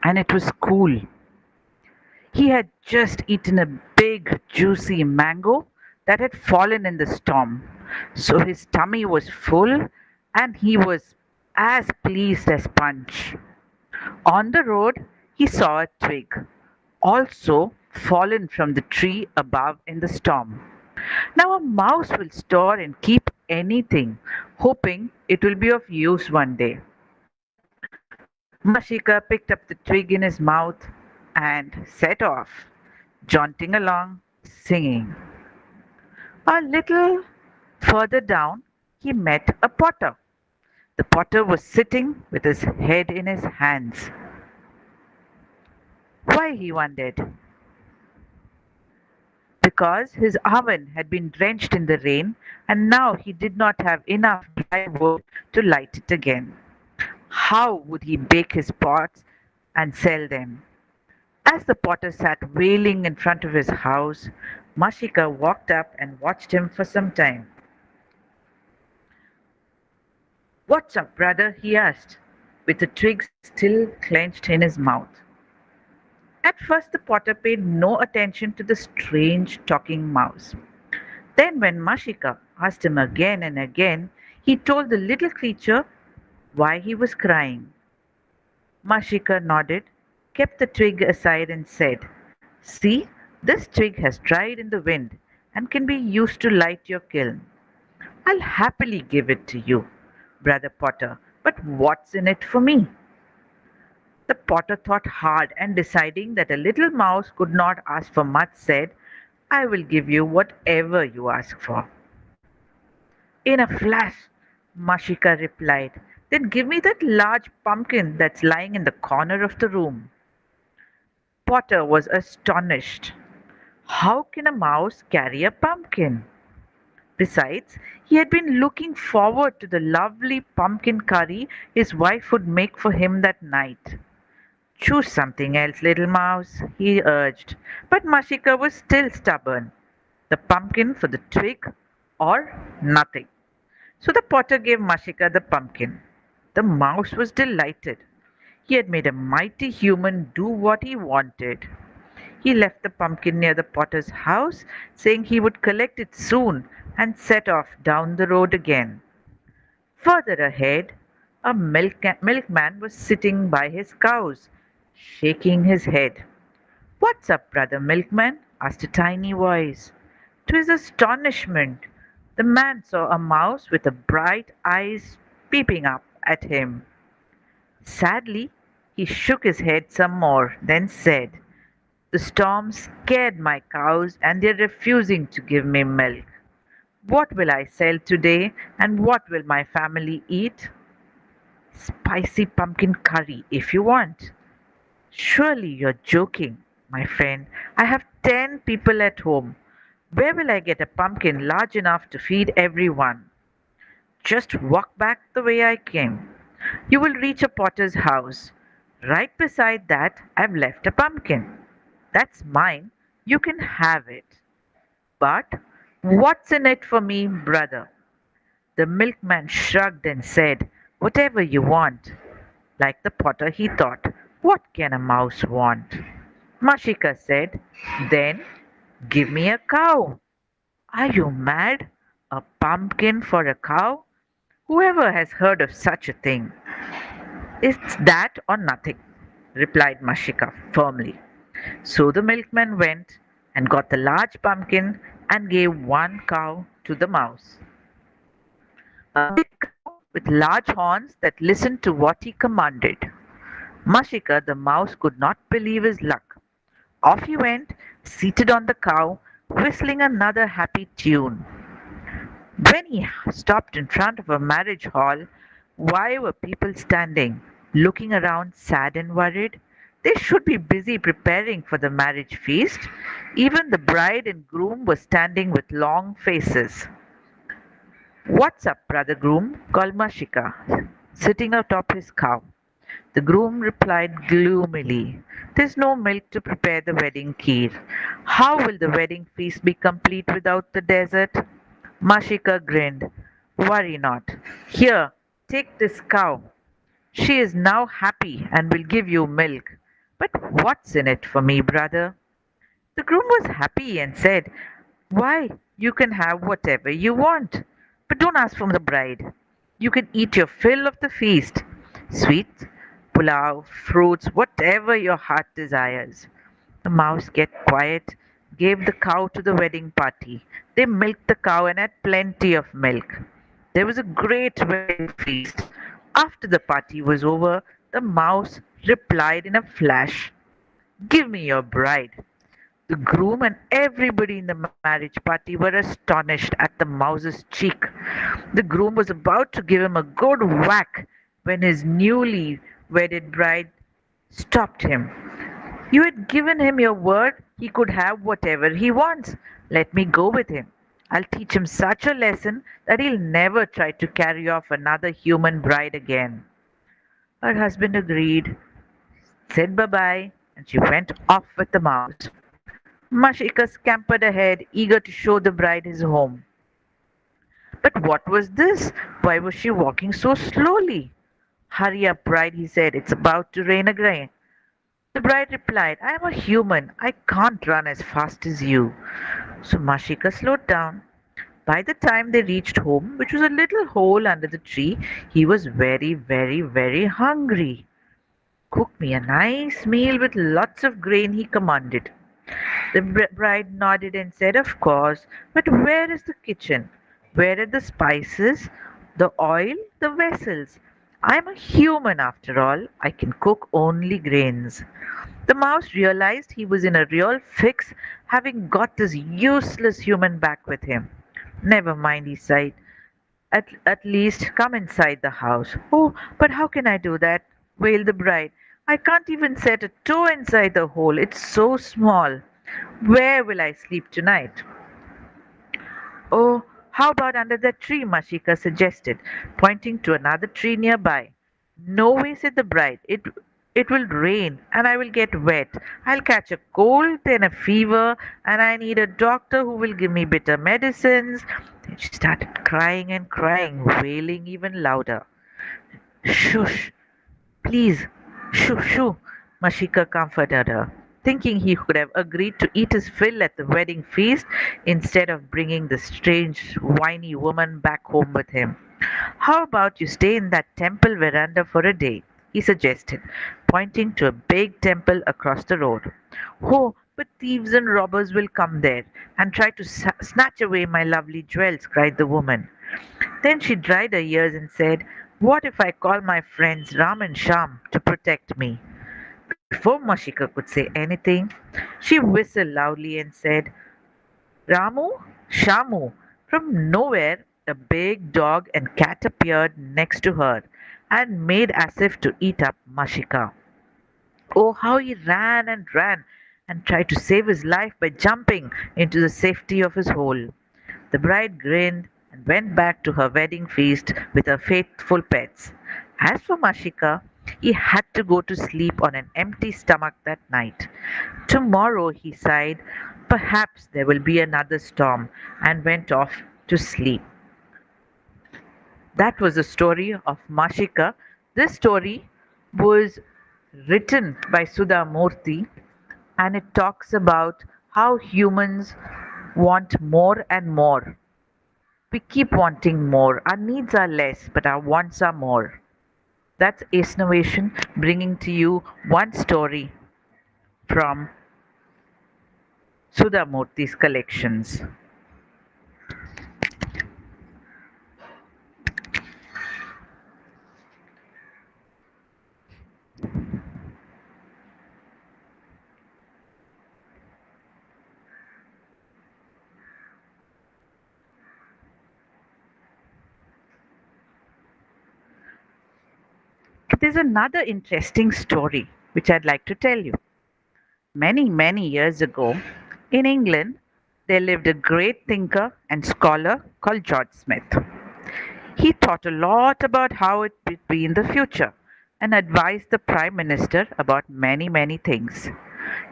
and it was cool. He had just eaten a big, juicy mango that had fallen in the storm, so his tummy was full and he was as pleased as Punch. On the road, he saw a twig, also fallen from the tree above in the storm. Now, a mouse will store and keep anything, hoping it will be of use one day. Mashika picked up the twig in his mouth and set off, jaunting along, singing. A little further down, he met a potter. The potter was sitting with his head in his hands. Why, he wondered, because his oven had been drenched in the rain and now he did not have enough dry wood to light it again. How would he bake his pots and sell them? As the potter sat wailing in front of his house, Mashika walked up and watched him for some time. What's up, brother? He asked, with the twig still clenched in his mouth. At first, the potter paid no attention to the strange talking mouse. Then, when Mashika asked him again and again, he told the little creature why he was crying. Mashika nodded, kept the twig aside, and said, See, this twig has dried in the wind and can be used to light your kiln. I'll happily give it to you, brother Potter, but what's in it for me? The potter thought hard and deciding that a little mouse could not ask for much said, I will give you whatever you ask for. In a flash, Mashika replied, Then give me that large pumpkin that's lying in the corner of the room. Potter was astonished. How can a mouse carry a pumpkin? Besides, he had been looking forward to the lovely pumpkin curry his wife would make for him that night. Choose something else, little mouse, he urged, but Mashika was still stubborn. the pumpkin for the twig, or nothing. So the potter gave Mashika the pumpkin. The mouse was delighted. He had made a mighty human do what he wanted. He left the pumpkin near the potter's house, saying he would collect it soon, and set off down the road again. Further ahead, a milkman was sitting by his cows, shaking his head. "What's up, brother milkman?" asked a tiny voice. To his astonishment, the man saw a mouse with a bright eyes peeping up at him. Sadly, he shook his head some more, then said, "The storm scared my cows and they're refusing to give me milk. What will I sell today and what will my family eat?" "Spicy pumpkin curry if you want." "Surely you're joking, my friend. I have 10 people at home. Where will I get a pumpkin large enough to feed everyone?" "Just walk back the way I came. You will reach a potter's house. Right beside that, I've left a pumpkin. That's mine. You can have it." "But what's in it for me, brother?" The milkman shrugged and said, "Whatever you want." Like the potter, he thought, "What can a mouse want?" Mashika said, "Then give me a cow." "Are you mad? A pumpkin for a cow? Whoever has heard of such a thing?" "It's that or nothing," replied Mashika firmly. So the milkman went and got the large pumpkin and gave one cow to the mouse. A big cow with large horns that listened to what he commanded. Mashika the mouse could not believe his luck. Off he went, seated on the cow, whistling another happy tune. When he stopped in front of a marriage hall, why were people standing, looking around sad and worried? They should be busy preparing for the marriage feast. Even the bride and groom were standing with long faces. "What's up, brother groom?" called Mashika, sitting atop his cow. The groom replied gloomily, "There's no milk to prepare the wedding kheer. How will the wedding feast be complete without the dessert?" Mashika grinned. "Worry not. Here, take this cow. She is now happy and will give you milk. But what's in it for me, brother?" The groom was happy and said, "Why, you can have whatever you want. But don't ask for the bride. You can eat your fill of the feast. Sweets, pulao, fruits, whatever your heart desires." The mouse kept quiet, gave the cow to the wedding party. They milked the cow and had plenty of milk. There was a great wedding feast. After the party was over, the mouse replied in a flash, "Give me your bride." The groom and everybody in the marriage party were astonished at the mouse's cheek. The groom was about to give him a good whack when his newly wedded bride stopped him. "You had given him your word he could have whatever he wants. Let me go with him. I'll teach him such a lesson that he'll never try to carry off another human bride again." Her husband agreed, said bye-bye, and she went off with the mouse. Mashika scampered ahead, eager to show the bride his home. But what was this? Why was she walking so slowly? "Hurry up, bride," he said. "It's about to rain again." The bride replied, "I am a human. I can't run as fast as you." So Mashika slowed down. By the time they reached home, which was a little hole under the tree, he was very, very, very hungry. "Cook me a nice meal with lots of grain," he commanded. The bride nodded and said, "Of course, but where is the kitchen? Where are the spices, the oil, the vessels? I am a human after all. I can cook only grains." The mouse realized he was in a real fix, having got this useless human back with him. "Never mind," he sighed. At least come inside the house." "Oh, but how can I do that?" wailed the bride. "I can't even set a toe inside the hole. It's so small. Where will I sleep tonight?" "Oh, how about under that tree?" Mashika suggested, pointing to another tree nearby. "No way," said the bride. It will rain and I will get wet. I'll catch a cold, then a fever, and I need a doctor who will give me bitter medicines. Then she started crying and crying, wailing even louder. Shush, please, shoo shoo, Mashika comforted her, thinking he could have agreed to eat his fill at the wedding feast instead of bringing the strange, whiny woman back home with him. How about you stay in that temple veranda for a day? He suggested, pointing to a big temple across the road. Oh, but thieves and robbers will come there and try to snatch away my lovely jewels, cried the woman. Then she dried her ears and said, what if I call my friends Ram and Sham to protect me? Before Mashika could say anything, she whistled loudly and said, Ramu, Shamu. From nowhere, a big dog and cat appeared next to her and made as if to eat up Mashika. Oh, how he ran and tried to save his life by jumping into the safety of his hole. The bride grinned and went back to her wedding feast with her faithful pets. As for Mashika, he had to go to sleep on an empty stomach that night. Tomorrow, he sighed, perhaps there will be another storm, and went off to sleep. That was the story of Mashika. This story was written by Sudha Murthy, and it talks about how humans want more and more. We keep wanting more. Our needs are less, but our wants are more. That's Ace Novation bringing to you one story from Sudha Murthy's collections. There's another interesting story which I'd like to tell you. Many, many years ago, in England, there lived a great thinker and scholar called George Smith. He thought a lot about how it would be in the future and advised the Prime Minister about many, many things.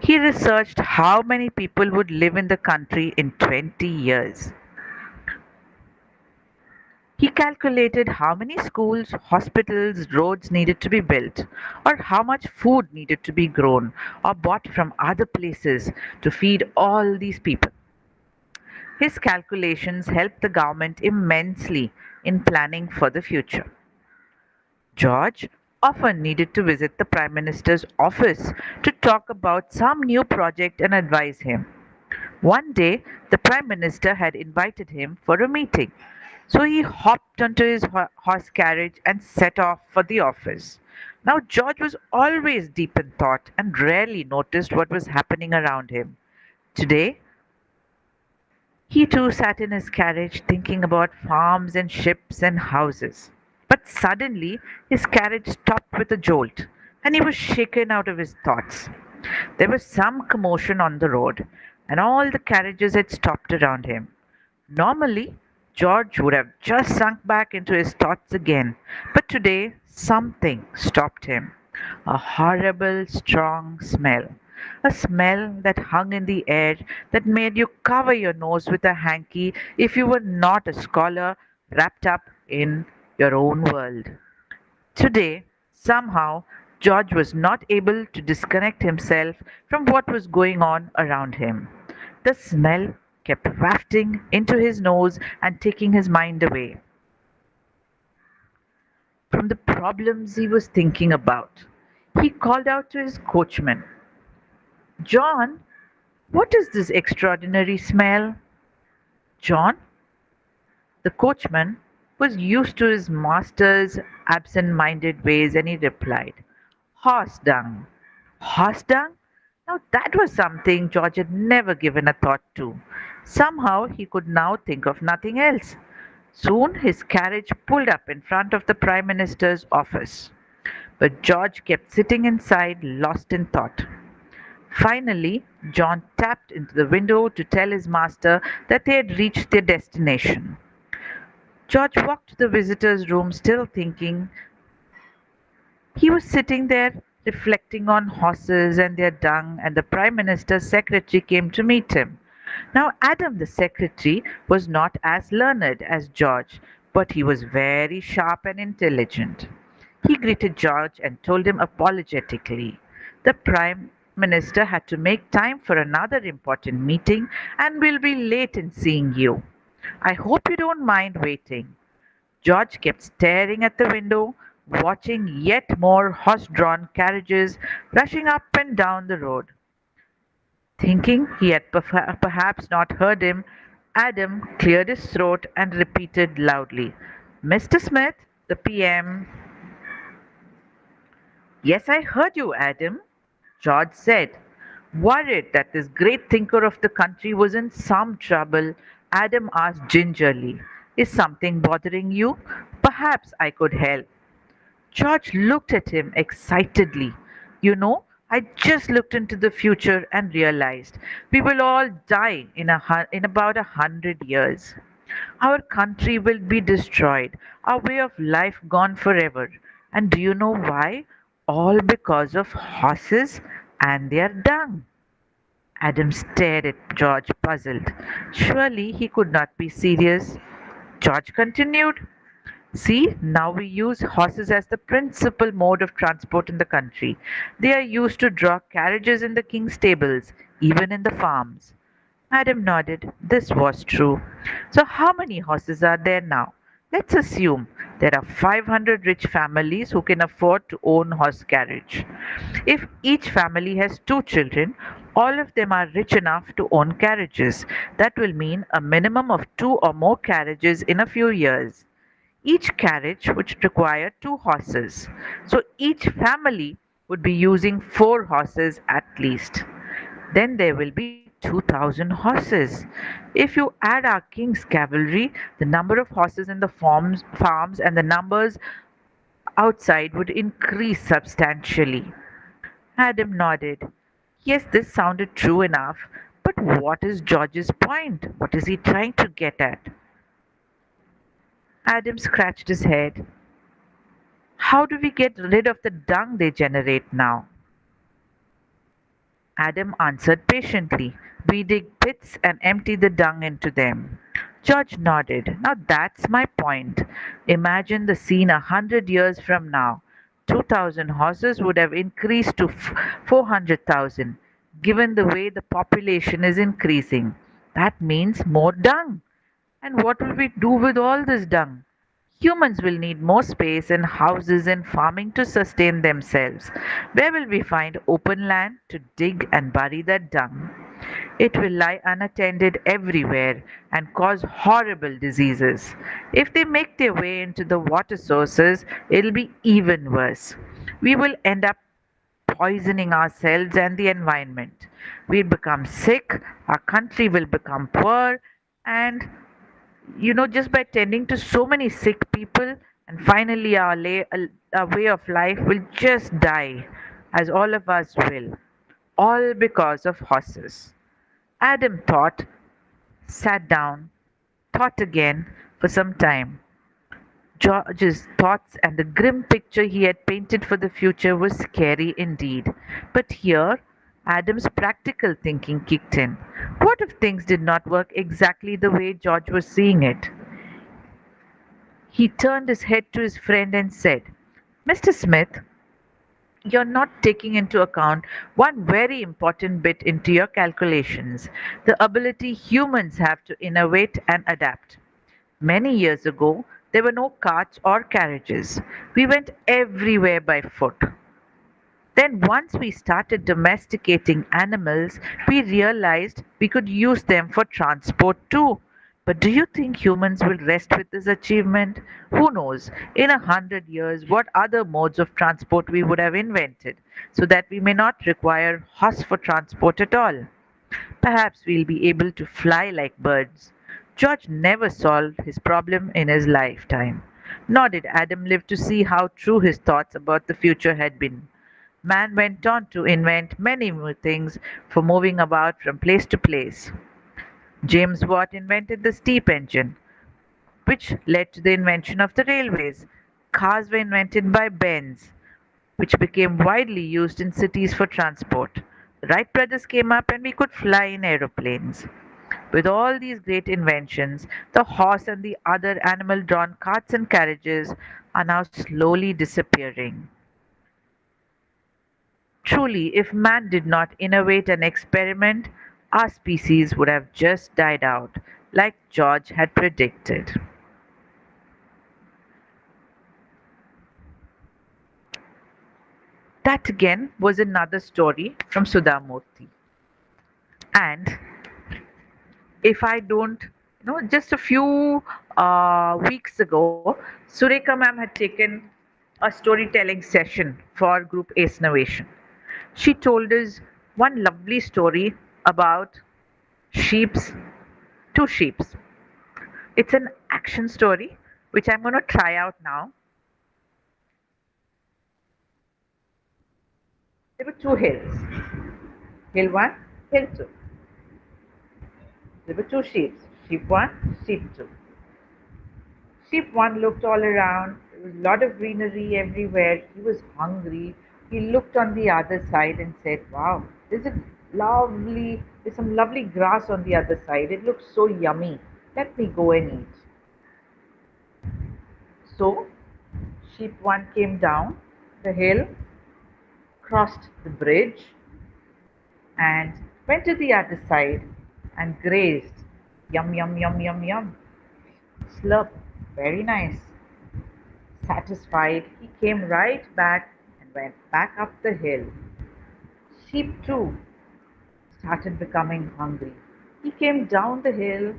He researched how many people would live in the country in 20 years. He calculated how many schools, hospitals, roads needed to be built, or how much food needed to be grown or bought from other places to feed all these people. His calculations helped the government immensely in planning for the future. George often needed to visit the Prime Minister's office to talk about some new project and advise him. One day, the Prime Minister had invited him for a meeting, so he hopped onto his horse carriage and set off for the office. Now, George was always deep in thought and rarely noticed what was happening around him. Today, he too sat in his carriage thinking about farms and ships and houses. But suddenly his carriage stopped with a jolt, and he was shaken out of his thoughts. There was some commotion on the road, and all the carriages had stopped around him. Normally, George would have just sunk back into his thoughts again, but today something stopped him. A horrible, strong smell. A smell that hung in the air that made you cover your nose with a hanky if you were not a scholar wrapped up in your own world. Today, somehow, George was not able to disconnect himself from what was going on around him. The smell kept wafting into his nose and taking his mind away from the problems he was thinking about. He called out to his coachman, John, what is this extraordinary smell? John, the coachman, was used to his master's absent minded ways and he replied, Horse dung. Horse dung? Now that was something George had never given a thought to. Somehow he could now think of nothing else. Soon his carriage pulled up in front of the Prime Minister's office. But George kept sitting inside, lost in thought. Finally, John tapped into the window to tell his master that they had reached their destination. George walked to the visitor's room, still thinking. He was sitting there reflecting on horses and their dung, and the Prime Minister's secretary came to meet him. Now, Adam, the secretary, was not as learned as George, but he was very sharp and intelligent. He greeted George and told him apologetically, "The Prime Minister had to make time for another important meeting and will be late in seeing you. I hope you don't mind waiting." George kept staring at the window, watching yet more horse-drawn carriages rushing up and down the road. Thinking he had perhaps not heard him, Adam cleared his throat and repeated loudly, "Mr. Smith, the PM." "Yes, I heard you, Adam," George said. Worried that this great thinker of the country was in some trouble, Adam asked gingerly, "Is something bothering you? Perhaps I could help." George looked at him excitedly. "You know, I just looked into the future and realized we will all die in about 100 years. Our country will be destroyed, our way of life gone forever. And do you know why? All because of horses and their dung." Adam stared at George, puzzled. Surely he could not be serious. George continued, "See, now we use horses as the principal mode of transport in the country. They are used to draw carriages in the king's stables, even in the farms." Adam nodded. This was true. "So how many horses are there now?" "Let's assume there are 500 rich families who can afford to own horse carriage. If each family has two children, all of them are rich enough to own carriages. That will mean a minimum of two or more carriages in a few years. Each carriage would require two horses, so each family would be using four horses at least. Then there will be 2,000 horses. If you add our king's cavalry, the number of horses in the farms and the numbers outside would increase substantially." Adam nodded. Yes, this sounded true enough, but what is George's point? What is he trying to get at? Adam scratched his head. "How do we get rid of the dung they generate now?" Adam answered patiently, "We dig pits and empty the dung into them." George nodded. "Now that's my point. Imagine the scene 100 years from now. 2,000 horses would have increased to 400,000. Given the way the population is increasing, that means more dung. And what will we do with all this dung? Humans will need more space and houses and farming to sustain themselves. Where will we find open land to dig and bury that dung? It will lie unattended everywhere and cause horrible diseases. If they make their way into the water sources, it'll be even worse. We will end up poisoning ourselves and the environment. We'll become sick, our country will become poor, and just by tending to so many sick people, and finally our way of life will just die, as all of us will, all because of horses. Adam thought, sat down, thought again for some time. George's thoughts and the grim picture he had painted for the future was scary indeed. But here, Adam's practical thinking kicked in. What if things did not work exactly the way George was seeing it? He turned his head to his friend and said, "Mr. Smith, you're not taking into account one very important bit into your calculations, the ability humans have to innovate and adapt. Many years ago, there were no carts or carriages. We went everywhere by foot. Then once we started domesticating animals, we realized we could use them for transport too. But do you think humans will rest with this achievement? Who knows, in 100 years, what other modes of transport we would have invented, so that we may not require horse for transport at all. Perhaps we'll be able to fly like birds." George never solved his problem in his lifetime. Nor did Adam live to see how true his thoughts about the future had been. Man went on to invent many more things for moving about from place to place. James Watt invented the steam engine, which led to the invention of the railways. Cars were invented by Benz, which became widely used in cities for transport. The Wright brothers came up and we could fly in aeroplanes. With all these great inventions, the horse and the other animal drawn carts and carriages are now slowly disappearing. Truly, if man did not innovate and experiment, our species would have just died out, like George had predicted. That again was another story from Sudhamurti. And if I don't, just a few weeks ago, Sureka ma'am had taken a storytelling session for Group Ace Novation. She told us one lovely story about sheep's, two sheeps. It's an action story which I'm going to try out now. There were two hills, hill one, hill two. There were two sheep, sheep one, sheep two. Sheep one looked all around. There was a lot of greenery everywhere. He was hungry. He looked on the other side and said, wow, there's some lovely grass on the other side. It looks so yummy. Let me go and eat. So, sheep one came down the hill, crossed the bridge, and went to the other side and grazed. Yum, yum, yum, yum, yum. Slurp. Very nice. Satisfied, he came right back and went back up the hill. Sheep too started becoming hungry. He came down the hill,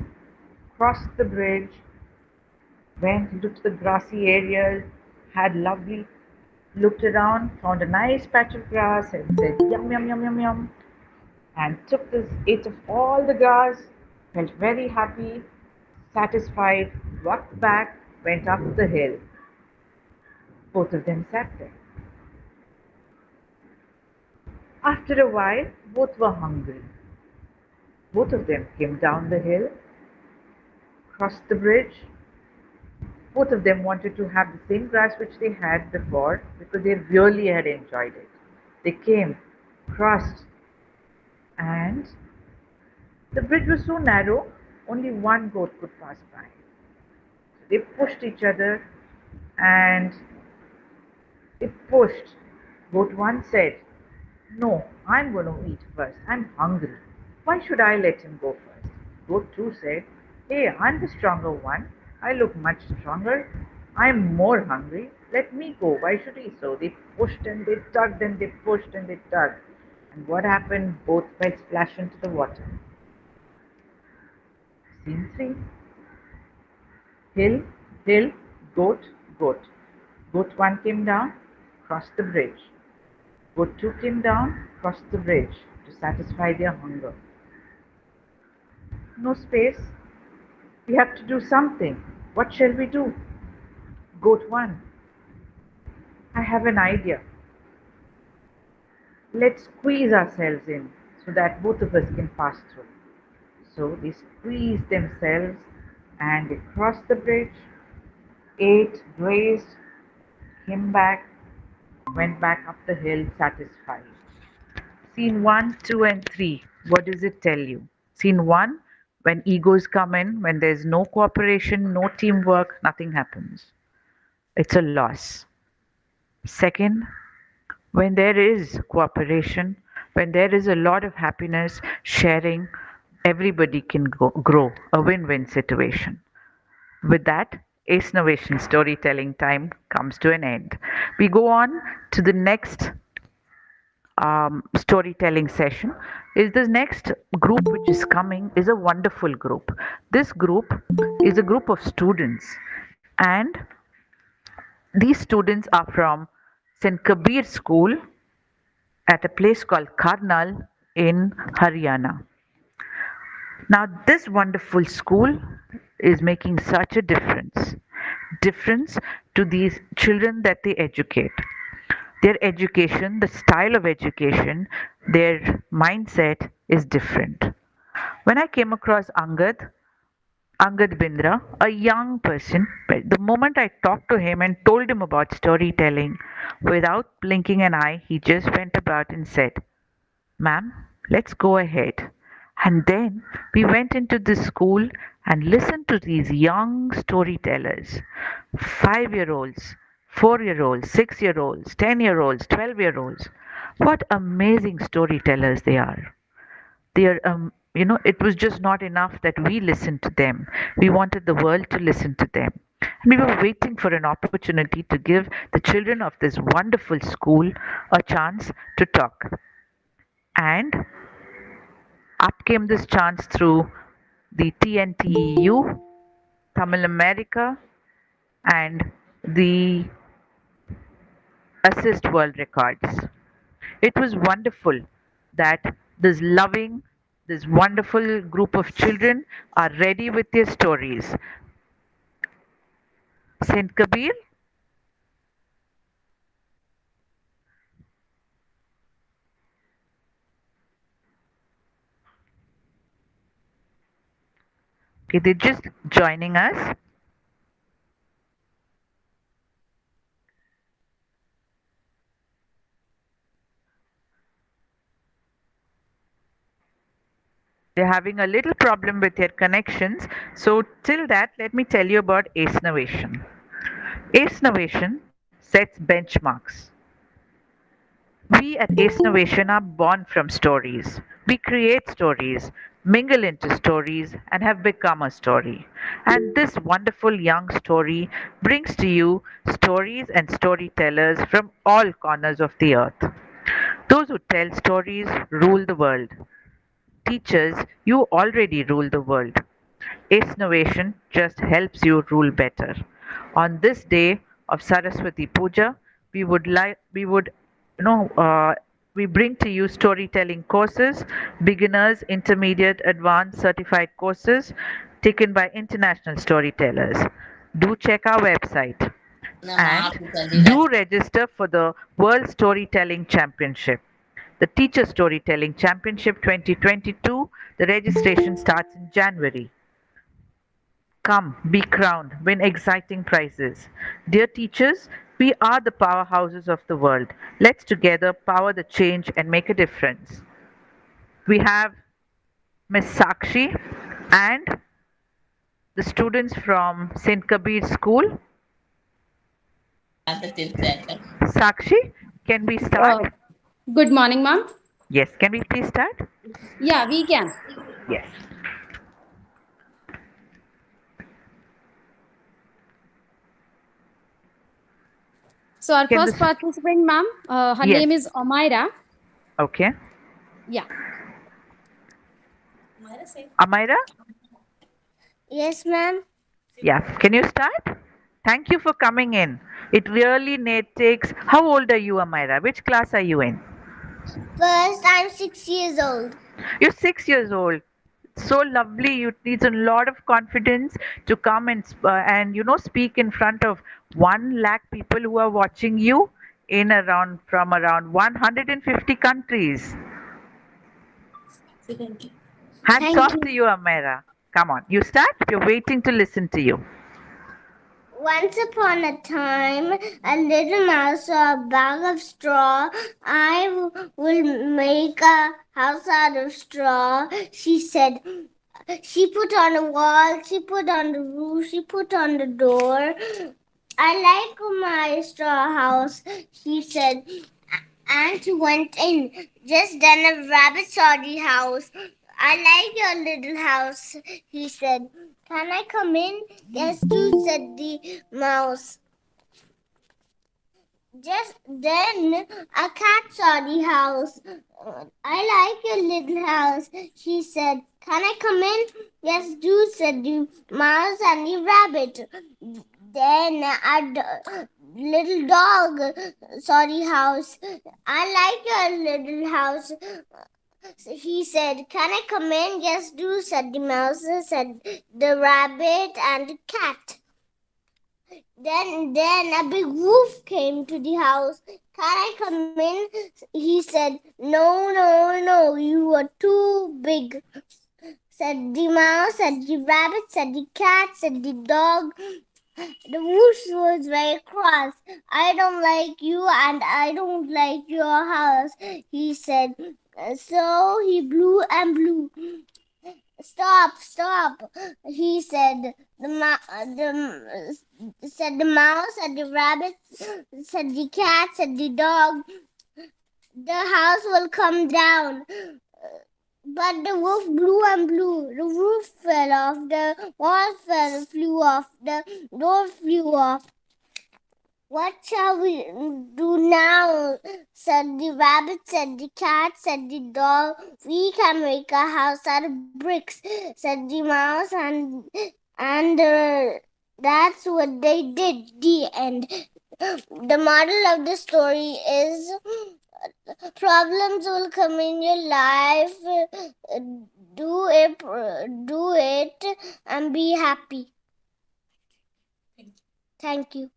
crossed the bridge, went into the grassy areas, had lovely, looked around, found a nice patch of grass and said yum yum yum yum yum, and took this, ate of all the grass, felt very happy, satisfied, walked back, went up the hill. Both of them sat there. After a while, both were hungry. Both of them came down the hill, crossed the bridge. Both of them wanted to have the same grass which they had before because they really had enjoyed it. They came, crossed, and the bridge was so narrow, only one goat could pass by. So they pushed each other and they pushed. Goat one said, no, I'm going to eat first. I'm hungry. Why should I let him go first? Goat 2 said, hey, I'm the stronger one. I look much stronger. I'm more hungry. Let me go. Why should he? So they pushed and they tugged and they pushed and they tugged. And what happened? Both fell splash into the water. Scene 3. Hill, hill, goat, goat. Goat 1 came down, crossed the bridge. Goat 2 came down, crossed the bridge to satisfy their hunger. No space. We have to do something. What shall we do? Goat 1. I have an idea. Let's squeeze ourselves in so that both of us can pass through. So they squeezed themselves and they crossed the bridge, ate, grazed, came back, went back up the hill satisfied. Scene 1, 2, and 3. What does it tell you? Scene 1, when egos come in, when there's no cooperation, no teamwork, nothing happens. It's a loss. Second, when there is cooperation, when there is a lot of happiness, sharing, everybody can grow. A win win situation. With that, Ace Novation storytelling time comes to an end. We go on to the next storytelling session. Is the next group which is coming is a wonderful group. This group is a group of students, and these students are from St. Kabir School at a place called Karnal in Haryana. Now, this wonderful school is making such a difference to these children that they educate. Their education, the style of education, their mindset is different. When I came across Angad, Angad Bindra, a young person, but the moment I talked to him and told him about storytelling, without blinking an eye, he just went about and said, "Ma'am, let's go ahead." And then we went into the school and listened to these young storytellers, 5 year olds, 4 year olds, 6 year olds, 10 year olds, 12 year olds. What amazing storytellers they are. It was just not enough that we listened to them. We wanted the world to listen to them. And we were waiting for an opportunity to give the children of this wonderful school a chance to talk. And up came this chance through the TNTEU, Tamil America, and the Assist World Records. It was wonderful that this wonderful group of children are ready with their stories. Saint Kabir, okay, they're just joining us. They're having a little problem with their connections. So, till that, let me tell you about ACE Novation. ACE Novation sets benchmarks. We at Ace Innovation are born from stories. We create stories, mingle into stories, and have become a story. And this wonderful young story brings to you stories and storytellers from all corners of the earth. Those who tell stories rule the world. Teachers, you already rule the world. Ace Innovation just helps you rule better. On this day of Saraswati Puja, we would like we would you know we bring to you storytelling courses, beginners, intermediate, advanced, certified courses taken by international storytellers. Do check our website and do register for the World Storytelling Championship. The Teacher Storytelling Championship 2022, the registration starts in January. Come, be crowned, win exciting prizes. Dear teachers, we are the powerhouses of the world. Let's together power the change and make a difference. We have Miss Sakshi and the students from St. Kabir School. Sakshi, can we Uh, start? Good morning, ma'am. Yes, can we please start? Yeah, we can. Yes. So our Can first this? participant, ma'am, her Yes. name is Omaira. Okay. Yeah. Amira? Yes, ma'am. Yeah. Can you start? Thank you for coming in. It really takes. How old are you, Amira? Which class are you in? First, I'm 6 years old. You're 6 years old. So lovely. It needs a lot of confidence to come and speak in front of 1 lakh people who are watching you in around from around 150 countries. Hats Thank off to you. you, Amira. Come on, you start. We're waiting to listen to you. Once upon a time, a little mouse saw a bag of straw. Will make a house out of straw, she said. She put on a wall, she put on the roof, she put on the door. I like my straw house, she said. And she went in. Just then a rabbit saw the house. I like your little house, he said. Can I come in? Yes, do, said the mouse. Just then a cat saw the house. I like your little house, she said. Can I come in? Yes, do, said the mouse and the rabbit. Then a little dog saw the house. I like your little house, he said. Can I come in? Yes, do, said the mouse, said the rabbit and the cat. Then a big wolf came to the house. Can I come in? He said. No, no, no, you are too big, said the mouse, said the rabbit, said the cat, said the dog. The wolf was very cross. I don't like you and I don't like your house, he said. So he blew and blew. Stop, stop, he said. Said the mouse, said the rabbit, said the cat, said the dog. The house will come down. But the wolf blew and blew. The roof fell off. The wall flew off. The door flew off. What shall we do now? Said the rabbit, said the cat, said the dog. We can make a house out of bricks, said the mouse, and that's what they did. The end. The moral of the story is problems will come in your life. Do it, and be happy. Thank you.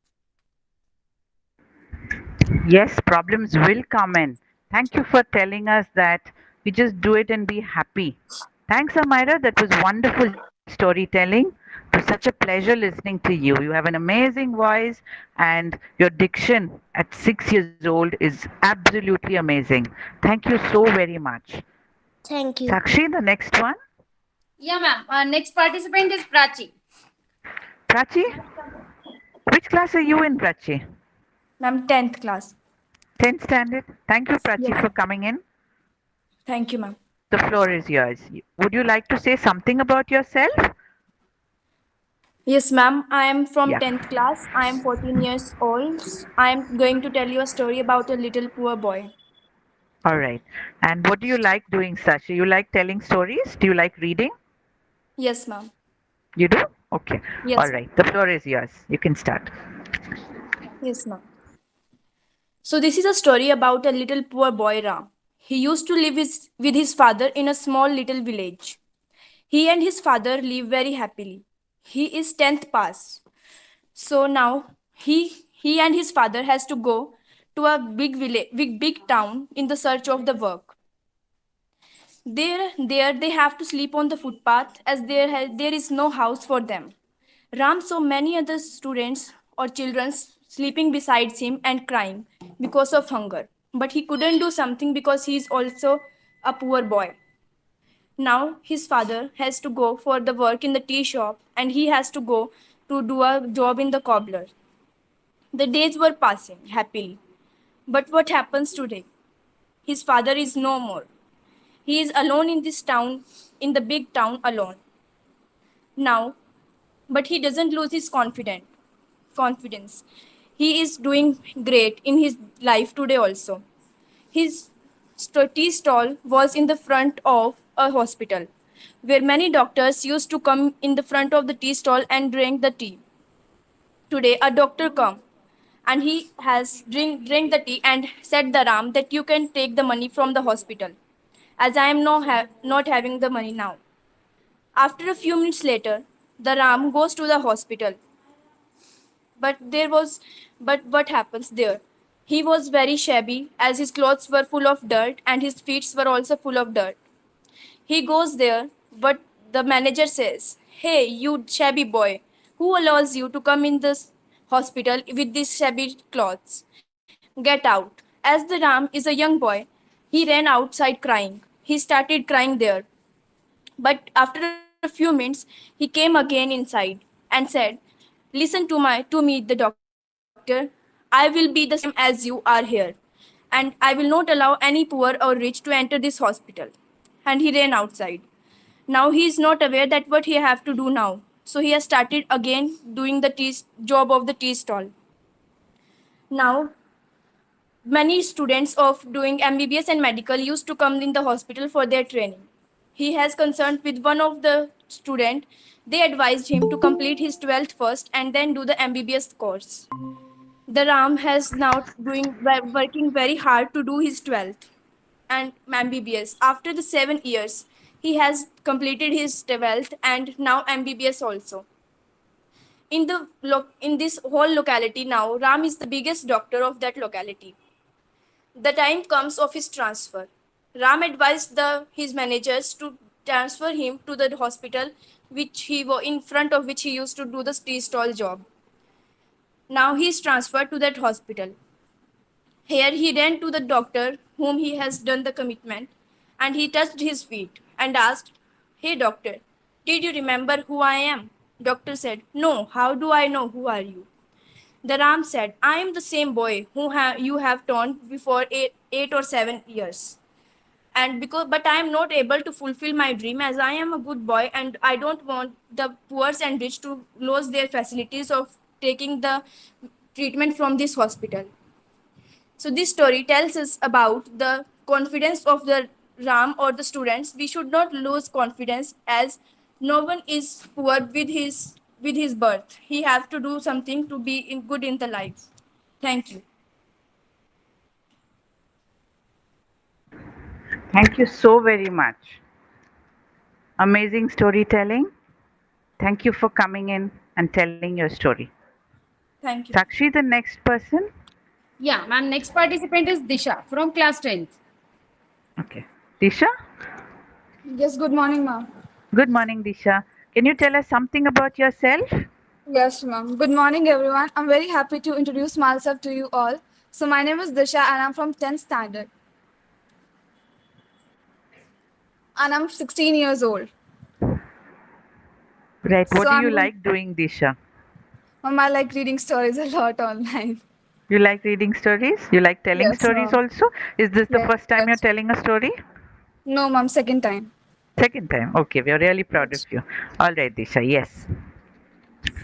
Yes, problems will come in. Thank you for telling us that we just do it and be happy. Thanks, Amira. That was wonderful storytelling. It was such a pleasure listening to you. You have an amazing voice, and your diction at 6 years old is absolutely amazing. Thank you so very much. Thank you. Sakshi, the next one. Yeah, ma'am. Our next participant is Prachi. Prachi, which class are you in, Prachi? Ma'am, 10th class. 10th standard. Thank you, Prachi, Yes. for coming in. Thank you, ma'am. The floor is yours. Would you like to say something about yourself? Yes, ma'am. I am from Yeah. 10th class. I am 14 years old. I am going to tell you a story about a little poor boy. All right. And what do you like doing, Sashi? You like telling stories? Do you like reading? Yes, ma'am. You do? Okay. All Yes, ma'am. right. The floor is yours. You can start. Yes, ma'am. So this is a story about a little poor boy Ram. He used to live with his father in a small little village. He and his father live very happily. He is 10th pass. So now he and his father has to go to a big village, big town in the search of the work. There they have to sleep on the footpath as there is no house for them. Ram saw many other students or children sleeping beside him and crying because of hunger. But he couldn't do something because he is also a poor boy. Now his father has to go for the work in the tea shop and he has to go to do a job in the cobbler. The days were passing happily. But what happens today? His father is no more. He is alone in this town, in the big town alone. Now, but he doesn't lose his confidence. He is doing great in his life today also. His tea stall was in the front of a hospital where many doctors used to come in the front of the tea stall and drink the tea. Today a doctor come and he has drink the tea and said the Ram that you can take the money from the hospital as I am not having the money now. After a few minutes later, the Ram goes to the hospital. But there was but what happens there? He was very shabby as his clothes were full of dirt and his feet were also full of dirt. He goes there, but the manager says, "Hey, you shabby boy, who allows you to come in this hospital with these shabby clothes? Get out." As the Ram is a young boy, he ran outside crying. He started crying there. But after a few minutes, he came again inside and said, "Listen to me, the doctor. I will be the same as you are here. And I will not allow any poor or rich to enter this hospital." And he ran outside. Now he is not aware that what he have to do now. So he has started again doing the job of the tea stall. Now many students of doing MBBS and medical used to come in the hospital for their training. He has concerned with one of the student. They advised him to complete his 12th first and then do the MBBS course. The Ram has now working very hard to do his 12th and MBBS. After the 7 years, he has completed his 12th and now MBBS also. In this whole locality now, Ram is the biggest doctor of that locality. The time comes of his transfer. Ram advised his managers to transfer him to the hospital in front of which he used to do the tea stall job. Now he is transferred to that hospital. Here he ran to the doctor whom he has done the commitment, and he touched his feet and asked, "Hey doctor, did you remember who I am?" Doctor said, "No, how do I know who are you?" The Ram said, "I am the same boy you have taught before 8 or 7 years. But I am not able to fulfill my dream as I am a good boy and I don't want the poor and rich to lose their facilities of taking the treatment from this hospital." So this story tells us about the confidence of the Ram or the students. We should not lose confidence as no one is poor with his birth. He have to do something to be good in the life. Thank you. Thank you so very much. Amazing storytelling. Thank you for coming in and telling your story. Thank you. Sakshi, the next person. Yeah, ma'am. Next participant is Disha from class 10th. Okay. Disha? Yes, good morning, ma'am. Good morning, Disha. Can you tell us something about yourself? Yes, ma'am. Good morning, everyone. I'm very happy to introduce myself to you all. So, my name is Disha, and I'm from 10th standard. And I'm 16 years old. Right. What So, do you I'm going, like doing, Disha? ma'am, I like reading stories a lot online. You like reading stories? You like telling Yes, stories ma'am. also? Is this the Yes, first time you're yes. telling a story? No, ma'am, second time. Second time. Okay, we are really proud of Yes. you. All right, Disha. Yes.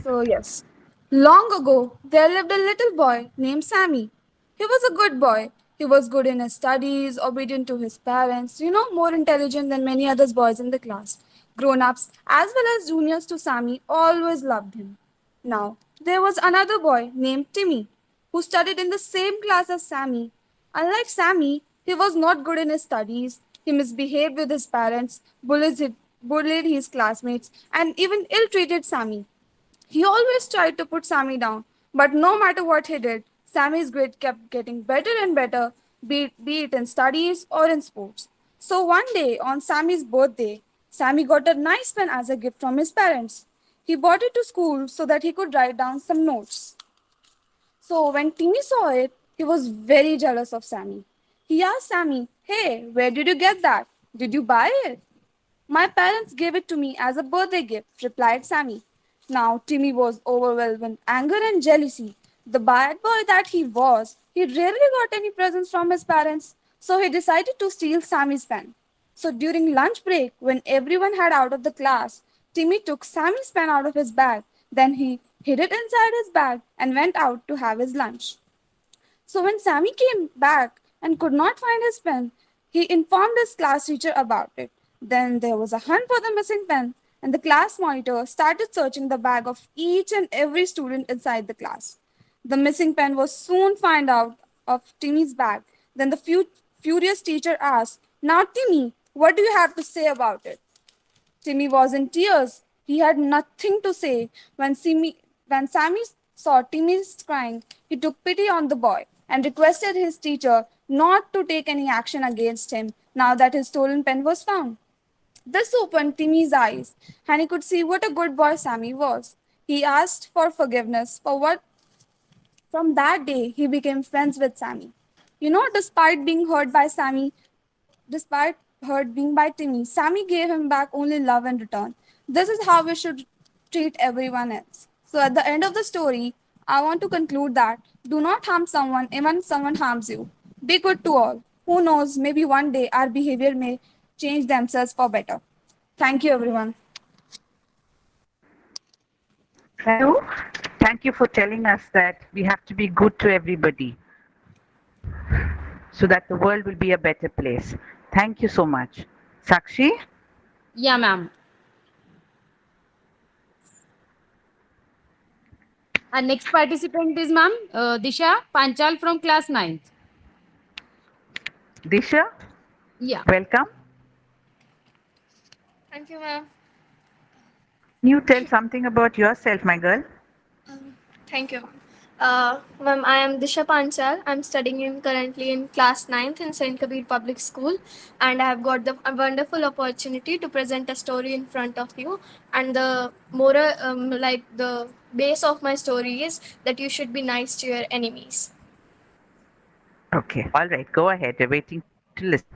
So, yes. Long ago, there lived a little boy named Sammy. He was a good boy. He was good in his studies, obedient to his parents, more intelligent than many other boys in the class. Grown ups, as well as juniors to Sammy, always loved him. Now, there was another boy named Timmy who studied in the same class as Sammy. Unlike Sammy, he was not good in his studies. He misbehaved with his parents, bullied his classmates, and even ill treated Sammy. He always tried to put Sammy down, but no matter what he did, Sammy's grade kept getting better and better, be it in studies or in sports. So one day, on Sammy's birthday, Sammy got a nice pen as a gift from his parents. He brought it to school so that he could write down some notes. So when Timmy saw it, he was very jealous of Sammy. He asked Sammy, "Hey, where did you get that? Did you buy it?" "My parents gave it to me as a birthday gift," replied Sammy. Now Timmy was overwhelmed with anger and jealousy. The bad boy that he was, he rarely got any presents from his parents, so he decided to steal Sammy's pen. So during lunch break, when everyone had out of the class, Timmy took Sammy's pen out of his bag. Then he hid it inside his bag and went out to have his lunch. So when Sammy came back and could not find his pen, he informed his class teacher about it. Then there was a hunt for the missing pen, and the class monitor started searching the bag of each and every student inside the class. The missing pen was soon found out of Timmy's bag. Then the furious teacher asked, "Now, Timmy, what do you have to say about it?" Timmy was in tears. He had nothing to say. When Sammy saw Timmy crying, he took pity on the boy and requested his teacher not to take any action against him now that his stolen pen was found. This opened Timmy's eyes, and he could see what a good boy Sammy was. He asked for forgiveness for what. From that day, he became friends with Sammy. Despite hurt being by Timmy, Sammy gave him back only love in return. This is how we should treat everyone else. So at the end of the story, I want to conclude that do not harm someone even if someone harms you. Be good to all. Who knows, maybe one day our behavior may change themselves for better. Thank you, everyone. Thank you. Thank you for telling us that we have to be good to everybody so that the world will be a better place. Thank you so much. Sakshi? Yeah, ma'am. Our next participant is ma'am Disha Panchal from class 9th. Disha? Yeah. Welcome. Thank you, ma'am. Can you tell something about yourself, my girl? Thank you. Ma'am, I am Disha Panchal. I'm studying currently in class ninth in St. Kabir Public School, and I have got the a wonderful opportunity to present a story in front of you. And the moral, like the base of my story is that you should be nice to your enemies. Okay. All right. Go ahead. We're waiting to listen.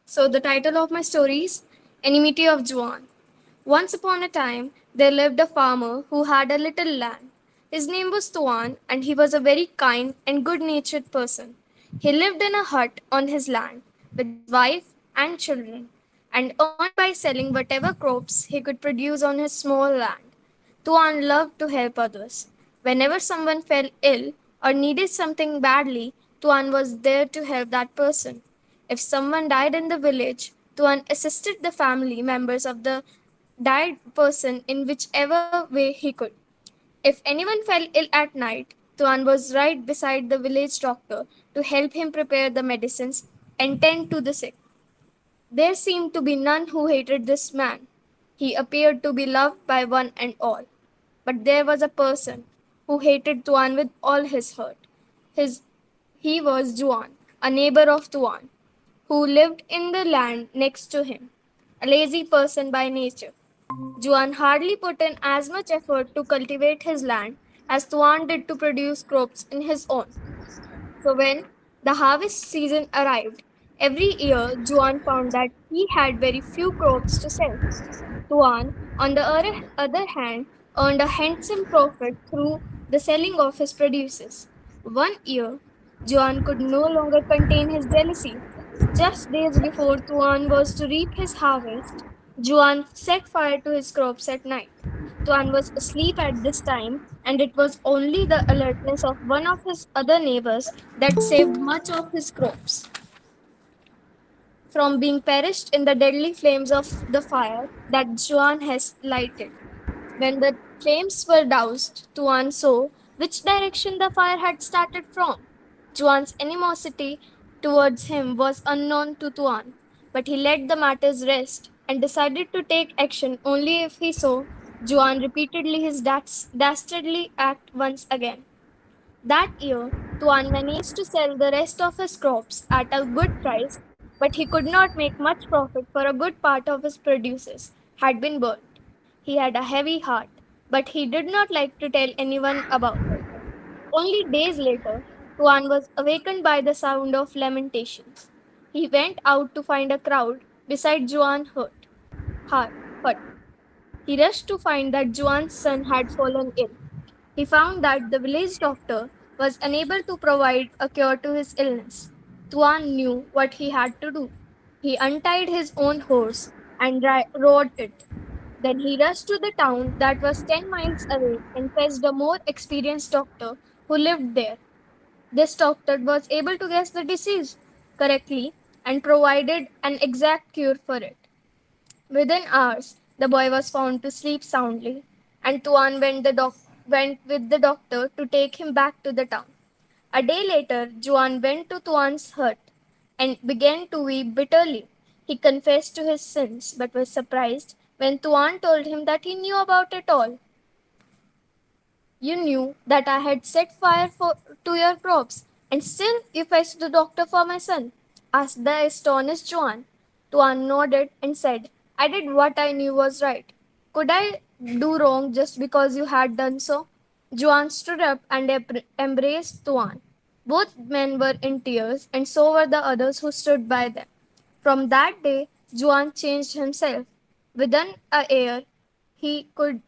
So the title of my story is Enmity of Juan. Once upon a time, there lived a farmer who had a little land. His name was Tuan, and he was a very kind and good natured person. He lived in a hut on his land with his wife and children, and earned by selling whatever crops he could produce on his small land. Tuan loved to help others. Whenever someone fell ill or needed something badly, Tuan was there to help that person. If someone died in the village, Tuan assisted the family members of the died person in whichever way he could. If anyone fell ill at night, Tuan was right beside the village doctor to help him prepare the medicines and tend to the sick. There seemed to be none who hated this man. He appeared to be loved by one and all. But there was a person who hated Tuan with all his heart. His, he was Juan, a neighbor of Tuan, who lived in the land next to him, a lazy person by nature. Juan hardly put in as much effort to cultivate his land as Tuan did to produce crops in his own. So when the harvest season arrived, every year Juan found that he had very few crops to sell. Tuan, on the other hand, earned a handsome profit through the selling of his produces. One year, Juan could no longer contain his jealousy. Just days before Tuan was to reap his harvest, Juan set fire to his crops at night. Tuan was asleep at this time, and it was only the alertness of one of his other neighbors that saved much of his crops from being perished in the deadly flames of the fire that Juan has lighted. When the flames were doused, Tuan saw which direction the fire had started from. Juan's animosity towards him was unknown to Tuan, but he let the matters rest and decided to take action only if he saw Juan repeatedly his dastardly act once again. That year, Tuan managed to sell the rest of his crops at a good price, but he could not make much profit for a good part of his produces had been burnt. He had a heavy heart, but he did not like to tell anyone about it. Only days later, Tuan was awakened by the sound of lamentations. He went out to find a crowd beside Hut. hut. He rushed to find that Juan's son had fallen ill. He found that the village doctor was unable to provide a cure to his illness. Tuan knew what he had to do. He untied his own horse and rode it. Then he rushed to the town that was 10 miles away and fetched a more experienced doctor who lived there. This doctor was able to guess the disease correctly and provided an exact cure for it. Within hours, the boy was found to sleep soundly, and Tuan went with the doctor to take him back to the town. A day later, Juan went to Tuan's hut and began to weep bitterly. He confessed to his sins, but was surprised when Tuan told him that he knew about it all. You knew that I had set to your crops, and still you fetched the doctor for my son, asked the astonished Juan. Tuan nodded and said, I did what I knew was right. Could I do wrong just because you had done so? Juan stood up and embraced Tuan. Both men were in tears, and so were the others who stood by them. From that day, Juan changed himself. Within a year, he could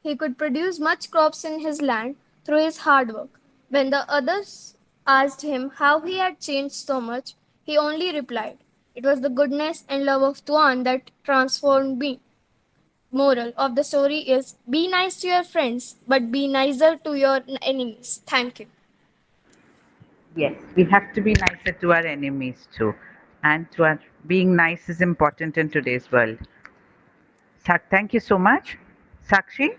he could produce much crops in his land through his hard work. When the others asked him how he had changed so much, he only replied, it was the goodness and love of Tuan that transformed me. Moral of the story is be nice to your friends, but be nicer to your enemies. Thank you. Yes, we have to be nicer to our enemies too. And to our, being nice is important in today's world. Thank you so much. Sakshi,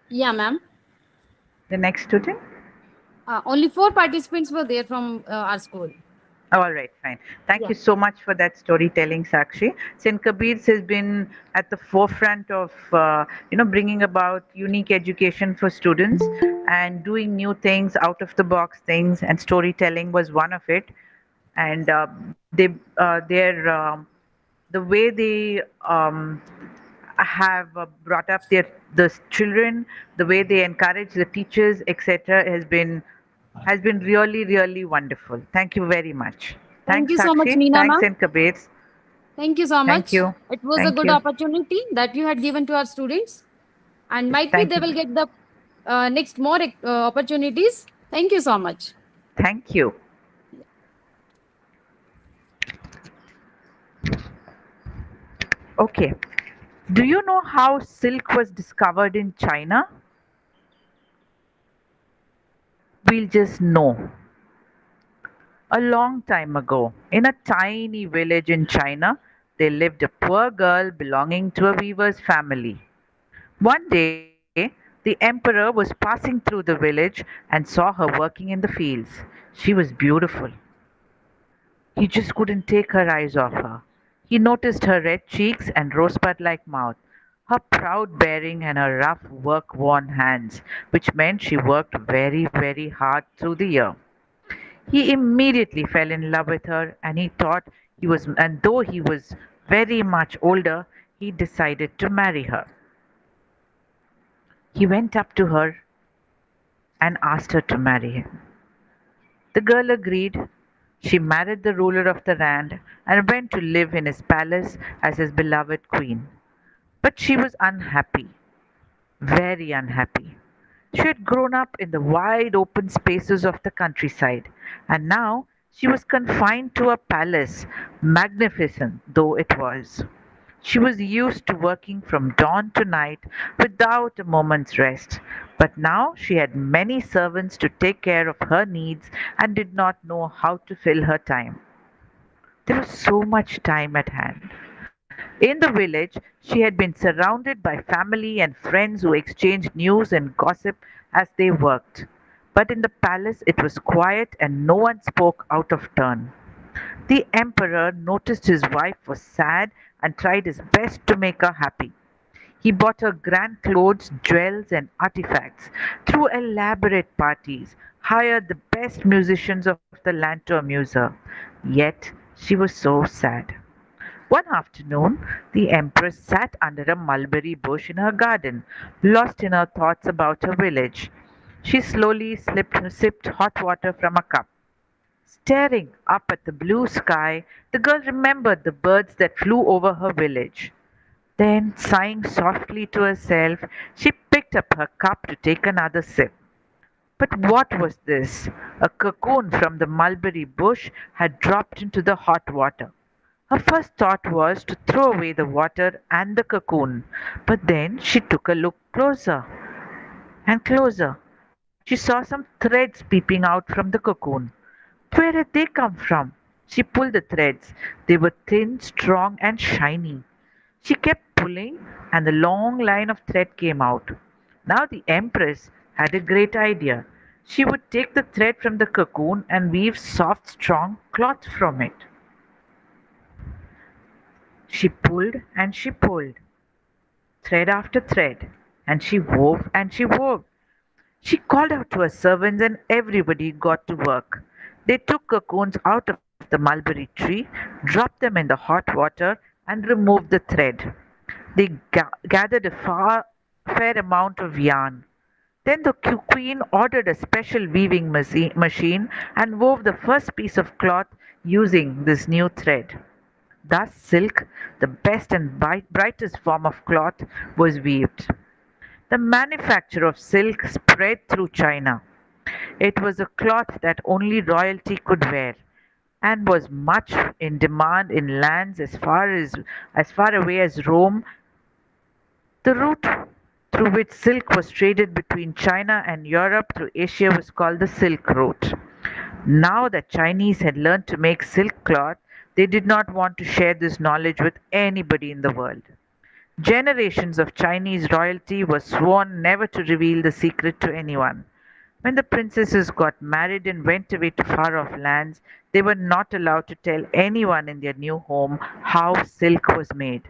Yeah, ma'am. the next student. Only four participants were there from our school. All right, fine. Thank Yeah. you so much for that storytelling, Sakshi. St. Kabir's has been at the forefront of, bringing about unique education for students and doing new things, out of the box things, and storytelling was one of it. And the way they have brought up the children, the way they encourage the teachers, etc., has been really really wonderful. Thank you very much. Thank Thanks, you so much, Sakshi. Meena Thanks, ma'am. and Kabir. Thank you so Thank much. you. It was a Thank good you. opportunity that you had given to our students, and might be Thank they you. will get the next more opportunities. Thank you so much. Thank you. Okay. Do you know how silk was discovered in China? We'll just know. A long time ago, in a tiny village in China, there lived a poor girl belonging to a weaver's family. One day, the emperor was passing through the village and saw her working in the fields. She was beautiful. He just couldn't take her eyes off her. He noticed her red cheeks and rosebud like mouth, her proud bearing, and her rough, work worn hands, which meant she worked very, very hard through the year. He immediately fell in love with her, and though he was very much older, he decided to marry her. He went up to her and asked her to marry him. The girl agreed. She married the ruler of the land and went to live in his palace as his beloved queen. But she was unhappy, very unhappy. She had grown up in the wide open spaces of the countryside, and now she was confined to a palace, magnificent though it was. She was used to working from dawn to night without a moment's rest, but now she had many servants to take care of her needs and did not know how to fill her time. There was so much time at hand. In the village, she had been surrounded by family and friends who exchanged news and gossip as they worked. But in the palace, it was quiet and no one spoke out of turn. The emperor noticed his wife was sad and tried his best to make her happy. He bought her grand clothes, jewels, and artifacts, threw elaborate parties, hired the best musicians of the land to amuse her. Yet she was so sad. One afternoon, the empress sat under a mulberry bush in her garden, lost in her thoughts about her village. She slowly sipped hot water from a cup. Staring up at the blue sky, the girl remembered the birds that flew over her village. Then, sighing softly to herself, she picked up her cup to take another sip. But what was this? A cocoon from the mulberry bush had dropped into the hot water. Her first thought was to throw away the water and the cocoon, but then she took a look closer and closer. She saw some threads peeping out from the cocoon. Where had they come from? She pulled the threads. They were thin, strong, and shiny. She kept pulling, and the long line of thread came out. Now the empress had a great idea. She would take the thread from the cocoon and weave soft, strong cloth from it. She pulled and she pulled, thread after thread, and she wove and she wove. She called out to her servants, and everybody got to work. They took cocoons out of the mulberry tree, dropped them in the hot water, and removed the thread. They gathered a fair amount of yarn. Then the queen ordered a special weaving machine and wove the first piece of cloth using this new thread. Thus, silk, the best and brightest form of cloth, was weaved. The manufacture of silk spread through China. It was a cloth that only royalty could wear, and was much in demand in lands as far away as Rome. The route through which silk was traded between China and Europe through Asia was called the Silk Route. Now that Chinese had learned to make silk cloth, they did not want to share this knowledge with anybody in the world. Generations of Chinese royalty were sworn never to reveal the secret to anyone. When the princesses got married and went away to far off lands, they were not allowed to tell anyone in their new home how silk was made.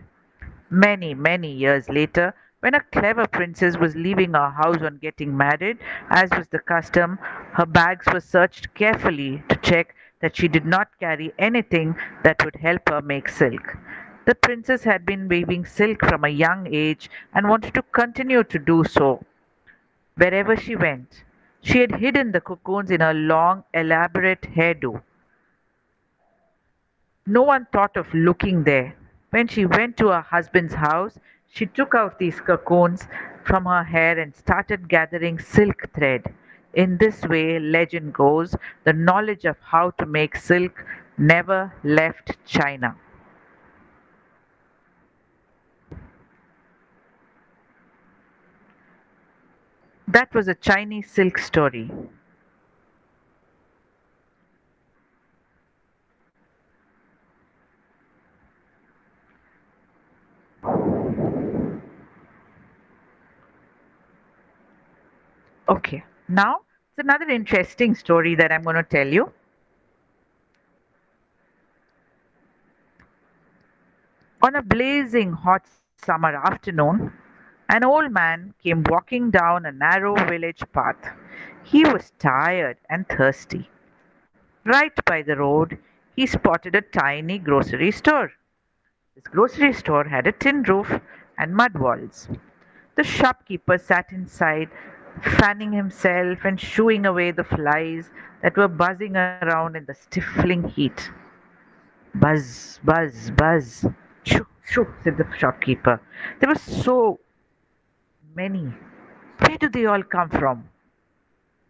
Many, many years later, when a clever princess was leaving her house on getting married, as was the custom, her bags were searched carefully to check that she did not carry anything that would help her make silk. The princess had been weaving silk from a young age and wanted to continue to do so wherever she went. She had hidden the cocoons in her long, elaborate hairdo. No one thought of looking there. When she went to her husband's house, she took out these cocoons from her hair and started gathering silk thread. In this way, legend goes, the knowledge of how to make silk never left China. That was a Chinese silk story. Okay, now it's another interesting story that I'm going to tell you. On a blazing hot summer afternoon, an old man came walking down a narrow village path. He was tired and thirsty. Right by the road, he spotted a tiny grocery store. This grocery store had a tin roof and mud walls. The shopkeeper sat inside, fanning himself and shooing away the flies that were buzzing around in the stifling heat. Buzz, buzz, buzz. Shoo, shoo, said the shopkeeper. There were so many. Where do they all come from?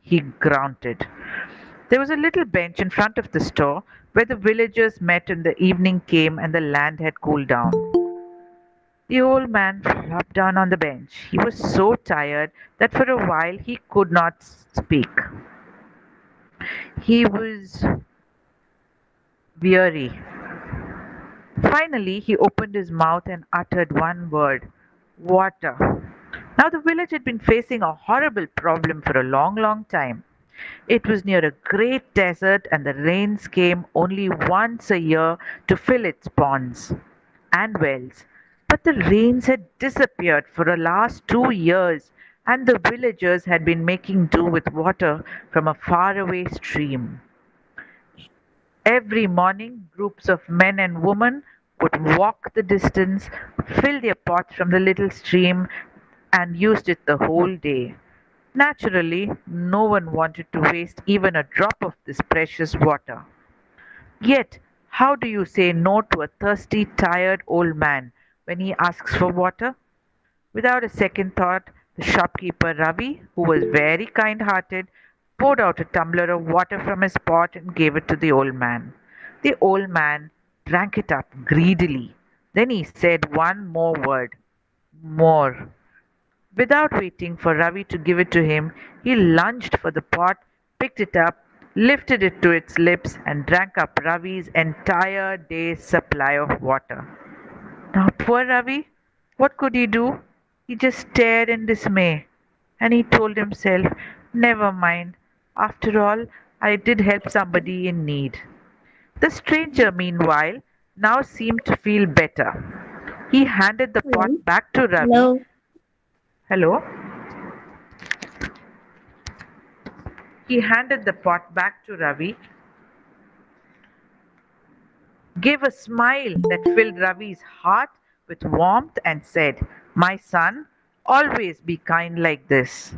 He grunted. There was a little bench in front of the store where the villagers met when the evening came and the land had cooled down. The old man flopped down on the bench. He was so tired that for a while he could not speak. He was weary. Finally, he opened his mouth and uttered one word: water. Now, the village had been facing a horrible problem for a long, long time. It was near a great desert, and the rains came only once a year to fill its ponds and wells. But the rains had disappeared for the last 2 years, and the villagers had been making do with water from a faraway stream. Every morning, groups of men and women would walk the distance, fill their pots from the little stream, and used it the whole day. Naturally, no one wanted to waste even a drop of this precious water. Yet, how do you say no to a thirsty, tired old man when he asks for water? Without a second thought, the shopkeeper Ravi, who was very kind hearted, poured out a tumbler of water from his pot and gave it to the old man. The old man drank it up greedily. Then he said one more word: more. Without waiting for Ravi to give it to him, he lunged for the pot, picked it up, lifted it to its lips, and drank up Ravi's entire day's supply of water. Now, poor Ravi, what could he do? He just stared in dismay, and he told himself, never mind, after all, I did help somebody in need. The stranger, meanwhile, now seemed to feel better. He handed the Hello. pot back to Ravi. Hello. Hello? He handed the pot back to Ravi, gave a smile that filled Ravi's heart with warmth, and said, my son, always be kind like this.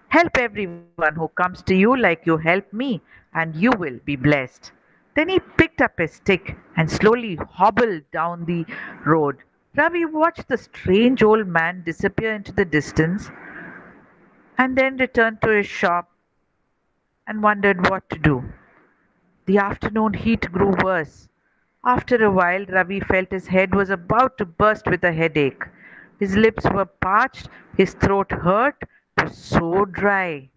Help everyone who comes to you like you help me, and you will be blessed. Then he picked up his stick and slowly hobbled down the road. Ravi watched the strange old man disappear into the distance and then returned to his shop and wondered what to do. The afternoon heat grew worse. After a while, Ravi felt his head was about to burst with a headache. His lips were parched, his throat hurt, it was so dry.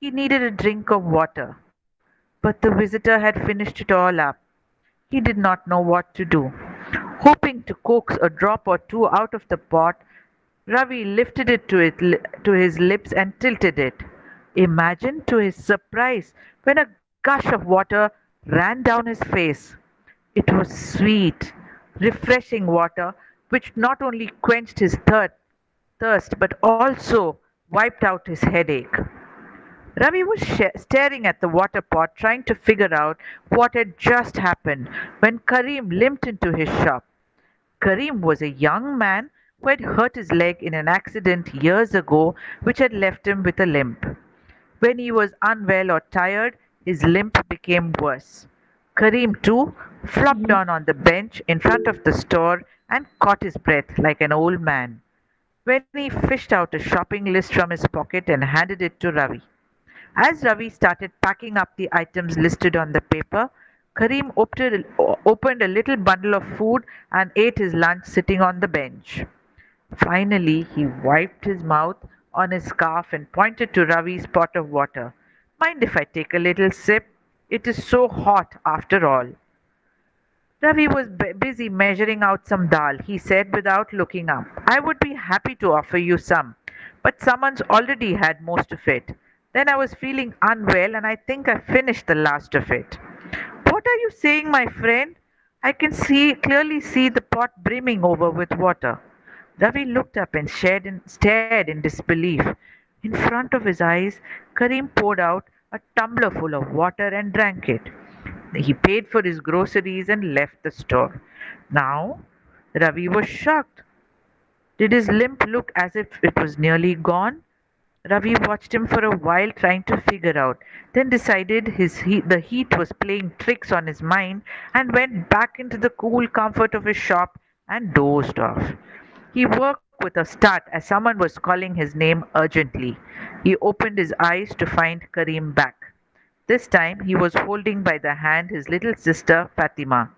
He needed a drink of water, but the visitor had finished it all up. He did not know what to do. Hoping to coax a drop or two out of the pot, Ravi lifted it to his lips and tilted it. Imagine to his surprise when a gush of water ran down his face. It was sweet, refreshing water which not only quenched his thirst but also wiped out his headache. Ravi was staring at the water pot trying to figure out what had just happened when Karim limped into his shop. Karim was a young man who had hurt his leg in an accident years ago which had left him with a limp. When he was unwell or tired, his limp became worse. Karim, too, flopped down on the bench in front of the store and caught his breath like an old man. When he fished out a shopping list from his pocket and handed it to Ravi. As Ravi started packing up the items listed on the paper, Karim opened a little bundle of food and ate his lunch sitting on the bench. Finally, he wiped his mouth on his scarf and pointed to Ravi's pot of water. Mind if I take a little sip? It is so hot after all. Ravi was busy measuring out some dal. He said without looking up, I would be happy to offer you some, but someone's already had most of it. Then I was feeling unwell and I think I finished the last of it. What are you saying, my friend? I can clearly see the pot brimming over with water. Ravi looked up and stared in disbelief. In front of his eyes, Karim poured out a tumbler full of water and drank it. He paid for his groceries and left the store. Now, Ravi was shocked. Did his limp look as if it was nearly gone? Ravi watched him for a while trying to figure out, then decided the heat was playing tricks on his mind and went back into the cool comfort of his shop and dozed off. He woke with a start as someone was calling his name urgently. He opened his eyes to find Karim back. This time he was holding by the hand his little sister Fatima.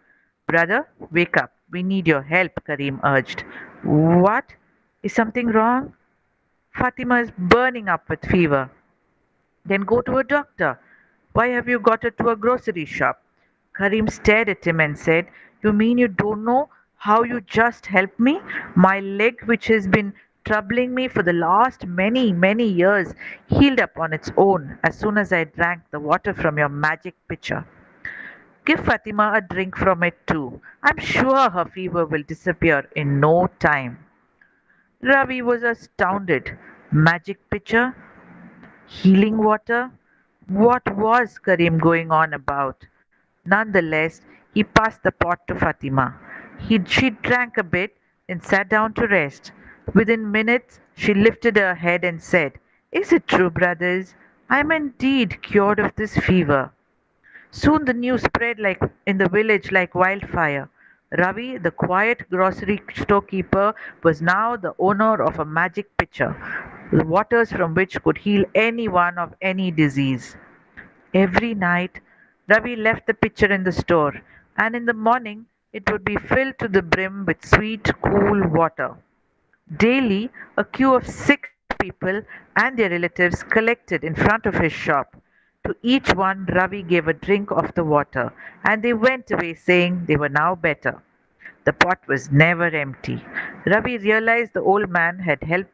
Brother, wake up. We need your help, Karim urged. What? Is something wrong? Fatima is burning up with fever. Then go to a doctor. Why have you got her to a grocery shop? Karim stared at him and said, You mean you don't know how you just helped me? My leg, which has been troubling me for the last many years, healed up on its own as soon as I drank the water from your magic pitcher. Give Fatima a drink from it too. I'm sure her fever will disappear in no time. Ravi was astounded. Magic pitcher? Healing water? What was Karim going on about? Nonetheless, he passed the pot to Fatima. She drank a bit, then sat down to rest. Within minutes, she lifted her head and said, Is it true, brothers? I am indeed cured of this fever. Soon the news spread like in the village like wildfire. Ravi, the quiet grocery storekeeper, was now the owner of a magic pitcher, the waters from which could heal anyone of any disease. Every night, Ravi left the pitcher in the store, and in the morning it would be filled to the brim with sweet, cool water. Daily, a queue of sick people and their relatives collected in front of his shop. To each one, Ravi gave a drink of the water, and they went away saying they were now better. The pot was never empty. Ravi realized the old man had helped,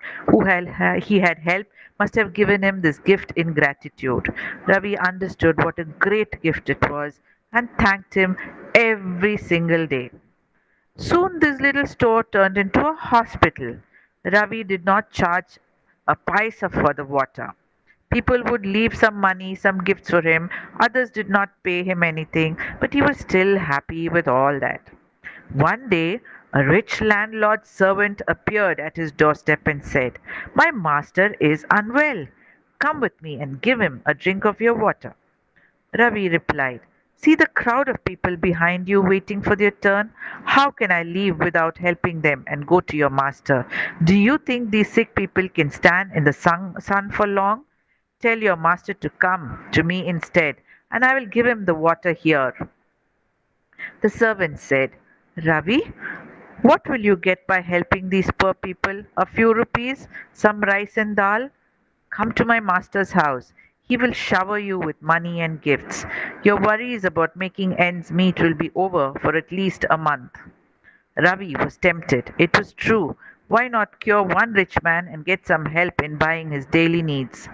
he had helped, must have given him this gift in gratitude. Ravi understood what a great gift it was and thanked him every single day. Soon this little store turned into a hospital. Ravi did not charge a paisa for the water. People would leave some money, some gifts for him. Others did not pay him anything, but he was still happy with all that. One day, a rich landlord's servant appeared at his doorstep and said, My master is unwell. Come with me and give him a drink of your water. Ravi replied, See the crowd of people behind you waiting for their turn? How can I leave without helping them and go to your master? Do you think these sick people can stand in the sun for long? Tell your master to come to me instead, and I will give him the water here. The servant said, Ravi, what will you get by helping these poor people? A few rupees? Some rice and dal? Come to my master's house. He will shower you with money and gifts. Your worries about making ends meet will be over for at least a month. Ravi was tempted. It was true. Why not cure one rich man and get some help in buying his daily needs?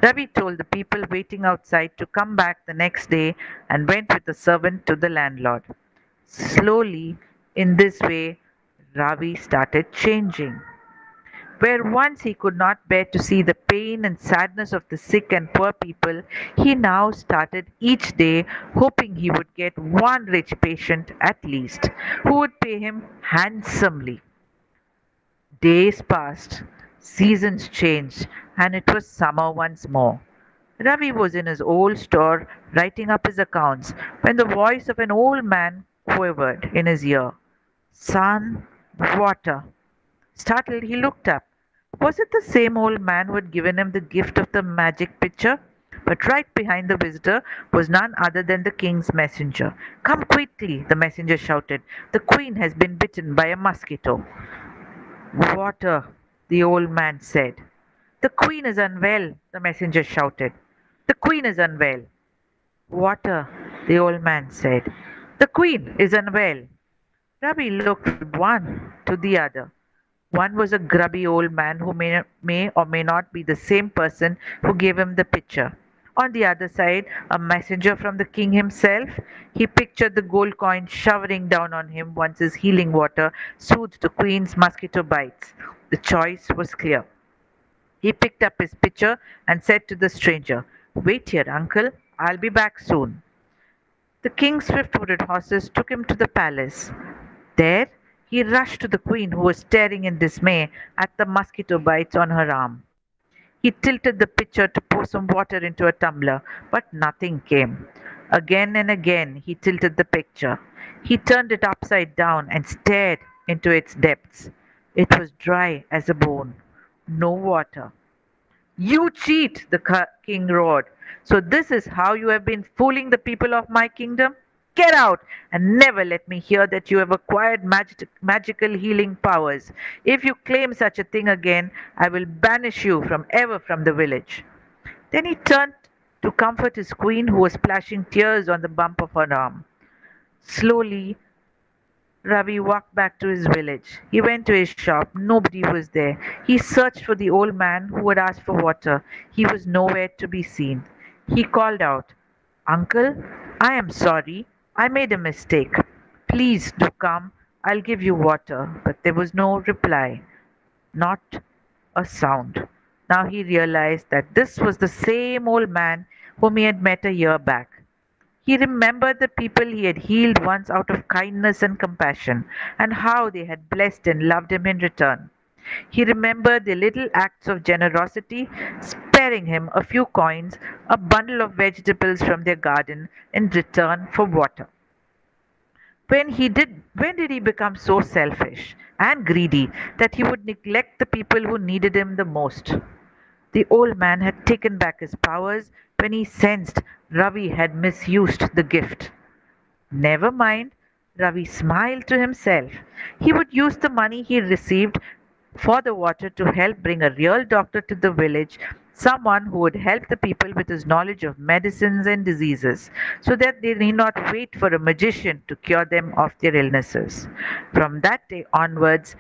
Ravi told the people waiting outside to come back the next day and went with the servant to the landlord. Slowly, in this way, Ravi started changing. Where once he could not bear to see the pain and sadness of the sick and poor people, he now started each day hoping he would get one rich patient at least, who would pay him handsomely. Days passed, seasons changed, and it was summer once more. Ravi was in his old store writing up his accounts when the voice of an old man quivered in his ear. Son, water. Startled, he looked up. Was it the same old man who had given him the gift of the magic pitcher? But right behind the visitor was none other than the king's messenger. Come quickly, the messenger shouted. The queen has been bitten by a mosquito. Water, the old man said. The queen is unwell, the messenger shouted. The queen is unwell. Water, the old man said. The queen is unwell. Ravi looked from one to the other. One was a grubby old man who may or may not be the same person who gave him the pitcher. On the other side, a messenger from the king himself. He pictured the gold coin showering down on him once his healing water soothed the queen's mosquito bites. The choice was clear. He picked up his pitcher and said to the stranger, Wait here, uncle. I'll be back soon. The king's swift-footed horses took him to the palace. There, he rushed to the queen who was staring in dismay at the mosquito bites on her arm. He tilted the pitcher to pour some water into a tumbler, but nothing came. Again and again he tilted the pitcher. He turned it upside down and stared into its depths. It was dry as a bone. No water. You cheat, the king roared. So this is how you have been fooling the people of my kingdom? Get out, and never let me hear that you have acquired magical healing powers. If you claim such a thing again, I will banish you from ever from the village. Then he turned to comfort his queen, who was splashing tears on the bump of her arm. Slowly, Ravi walked back to his village. He went to his shop. Nobody was there. He searched for the old man who had asked for water. He was nowhere to be seen. He called out, Uncle, I am sorry. I made a mistake. Please do come. I'll give you water. But there was no reply. Not a sound. Now he realized that this was the same old man whom he had met a year back. He remembered the people he had healed once out of kindness and compassion, and how they had blessed and loved him in return. He remembered their little acts of generosity, sparing him a few coins, a bundle of vegetables from their garden in return for water. When did he become so selfish and greedy that he would neglect the people who needed him the most? The old man had taken back his powers when he sensed Ravi had misused the gift. Never mind, Ravi smiled to himself. He would use the money he received for the water to help bring a real doctor to the village, someone who would help the people with his knowledge of medicines and diseases, so that they need not wait for a magician to cure them of their illnesses. From that day onwards,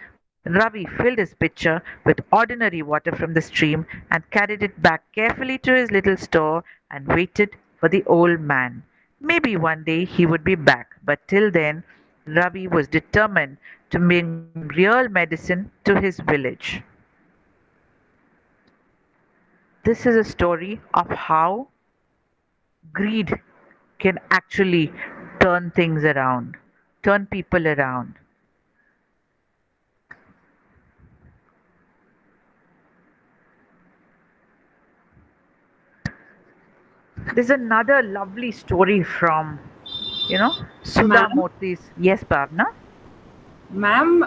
Ravi filled his pitcher with ordinary water from the stream and carried it back carefully to his little store and waited for the old man. Maybe one day he would be back, but till then, Ravi was determined to bring real medicine to his village. This is a story of how greed can actually turn things around, turn people around. There's another lovely story from, Sudha Ma'am, Murthy's. Yes, Bhavna? ma'am,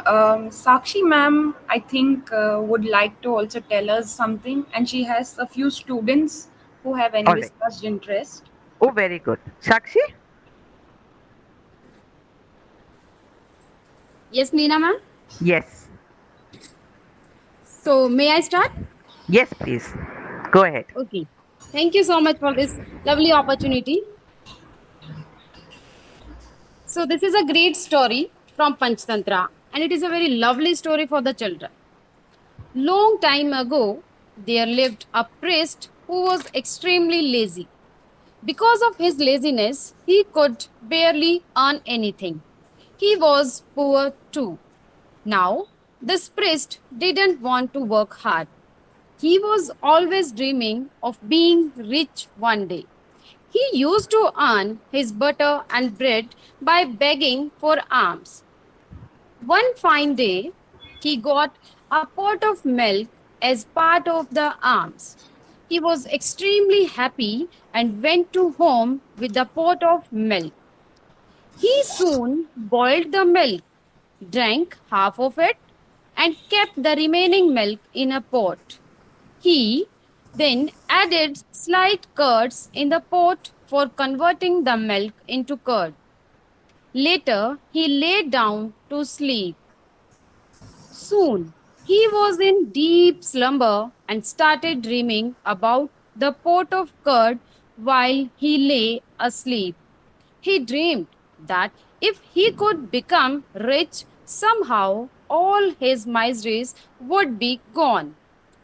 Sakshi ma'am, I think would like to also tell us something, and she has a few students who have All right. envisaged interest. Oh, very good. Sakshi? Yes, Meena ma'am. Yes. So may I start? Yes, please. Go ahead. Okay. Thank you so much for this lovely opportunity. So this is a great story from Panchtantra, and it is a very lovely story for the children. Long time ago, there lived a priest who who was extremely lazy. Because of his laziness, he could barely earn anything. He was poor too. Now, this priest didn't want to work hard. He was always dreaming of being rich one day. He used to earn his butter and bread by begging for alms. One fine day, he got a pot of milk as part of the alms. He was extremely happy and went to home with the pot of milk. He soon boiled the milk, drank half of it, and kept the remaining milk in a pot. He then added slight curds in the pot for converting the milk into curd. Later, he lay down to sleep. Soon, he was in deep slumber and started dreaming about the pot of curd while he lay asleep. He dreamed that if he could become rich, somehow all his miseries would be gone.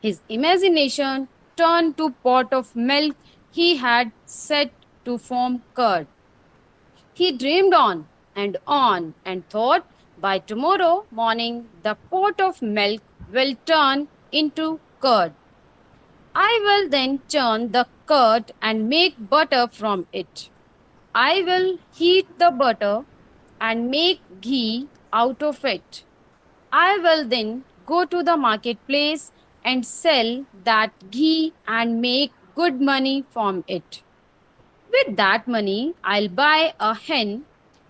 His imagination turned to pot of milk he had set to form curd. He dreamed on and thought, by tomorrow morning the pot of milk will turn into curd. I will then churn the curd and make butter from it. I will heat the butter and make ghee out of it. I will then go to the marketplace and sell that ghee and make good money from it. With that money, I'll buy a hen.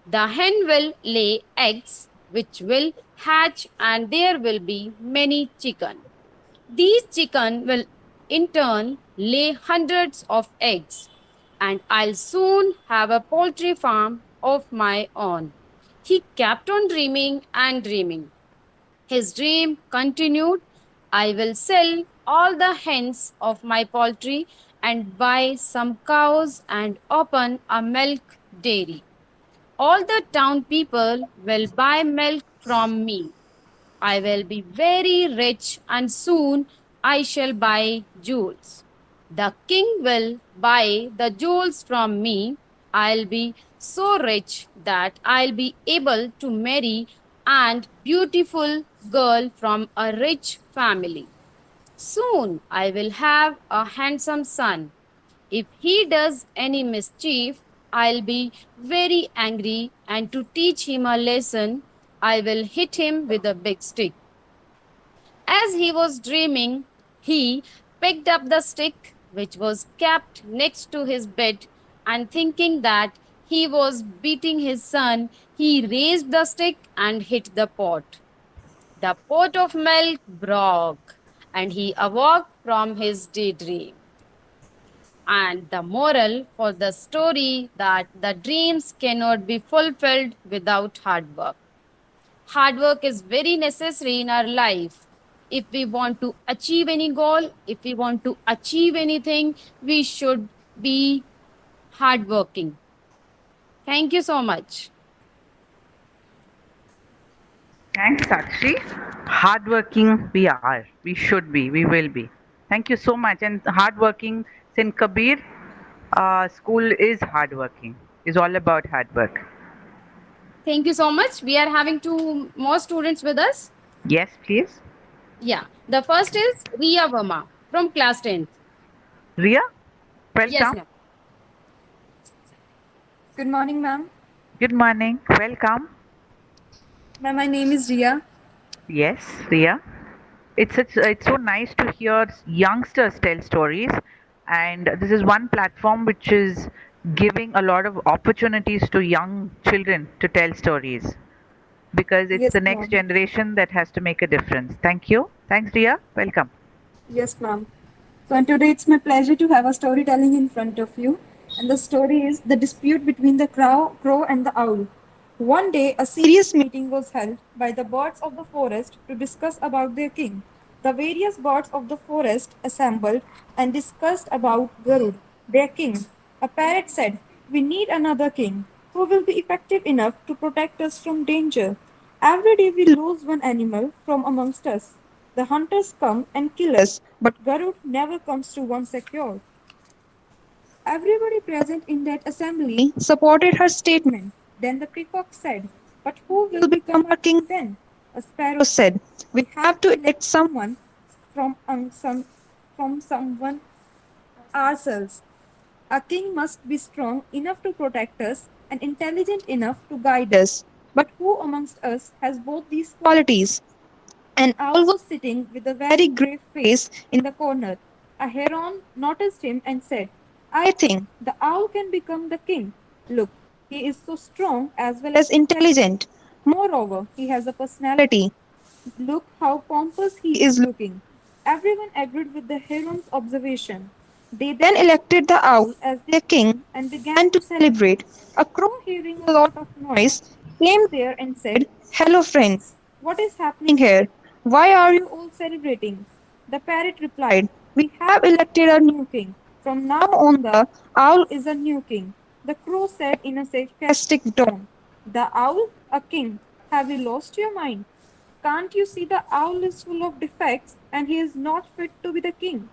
The hen will lay eggs, which will hatch, and there will be many chicken. These chicken will in turn lay hundreds of eggs, and I'll soon have a poultry farm of my own. He kept on dreaming and dreaming. His dream continued. I will sell all the hens of my poultry and buy some cows and open a milk dairy. All the town people will buy milk from me. I will be very rich and soon I shall buy jewels. The king will buy the jewels from me. I'll be so rich that I'll be able to marry and beautiful girl from a rich family. Soon I will have a handsome son. If he does any mischief, I'll be very angry, and to teach him a lesson, I will hit him with a big stick. As he was dreaming, he picked up the stick which was kept next to his bed, and thinking that he was beating his son, he raised the stick and hit the pot. The pot of milk broke, and he awoke from his daydream. And the moral for the story that the dreams cannot be fulfilled without hard work. Hard work is very necessary in our life. If we want to achieve any goal, if we want to achieve anything, we should be hardworking. Thank you so much. Thanks, Sakshi. Hardworking we are. We should be. We will be. Thank you so much. And hardworking, Saint Kabir school is hardworking. Is all about hard work. Thank you so much. We are having two more students with us. Yes, please. Yeah. The first is Ria Verma from class 10th. Ria, Yes, welcome. ma'am. Good morning, ma'am. Good morning. Welcome. Ma'am, my name is Ria. Yes, Ria. It's so nice to hear youngsters tell stories, and this is one platform which is giving a lot of opportunities to young children to tell stories because it's Yes, the next ma'am. generation that has to make a difference. Thank you. Thanks, Ria. Welcome. Yes, ma'am. So, and today it's my pleasure to have a storytelling in front of you. And the story is The Dispute Between the Crow and the Owl. One day, a serious meeting was held by the birds of the forest to discuss about their king. The various birds of the forest assembled and discussed about Garud, their king. A parrot said, "We need another king who will be effective enough to protect us from danger. Every day we lose one animal from amongst us." The hunters come and kill us, but Garud never comes to one secure. Everybody present in that assembly supported her statement. Then the peacock said, "But who will become our king then?" A sparrow said, "We have to elect someone from someone ourselves. A king must be strong enough to protect us and intelligent enough to guide us. But who amongst us has both these qualities?" An owl was sitting with a very grave face in the corner. A heron noticed him and said, "I think the owl can become the king. Look, he is so strong as well as intelligent. Moreover, he has a personality. Look how pompous he is looking." Everyone agreed with the heron's observation. They then elected the owl as their king and began to celebrate. A crow, hearing a lot of noise, came there and said, "Hello, friends. What is happening here? Why are you all celebrating?" The parrot replied, "We have elected a new king. From now on, the owl is a new king." The crow said in a sarcastic tone, "The owl, a king? Have you lost your mind? Can't you see the owl is full of defects and he is not fit to be the king?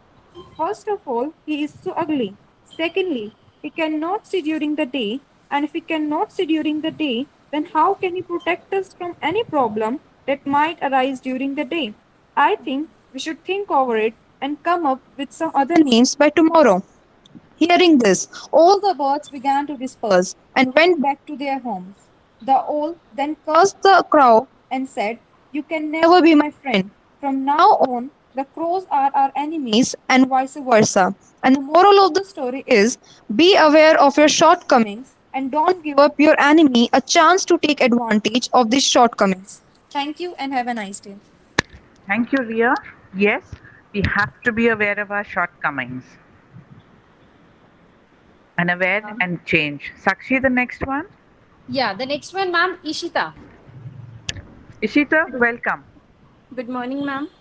First of all, he is so ugly. Secondly, he cannot see during the day. And if he cannot see during the day, then how can he protect us from any problem that might arise during the day? I think we should think over it and come up with some other names by tomorrow." Hearing this, all the birds began to disperse and went back to their homes. The owl then cursed the crow and said, "You can never be my friend. From now on, the crows are our enemies and vice versa." And the moral of the story is, be aware of your shortcomings and don't give up your enemy a chance to take advantage of these shortcomings. Thank you and have a nice day. Thank you, Ria. Yes, we have to be aware of our shortcomings and aware and change. Sakshi, the next one. Yeah, the next one, ma'am, Ishita. Ishita, welcome. Good morning, ma'am.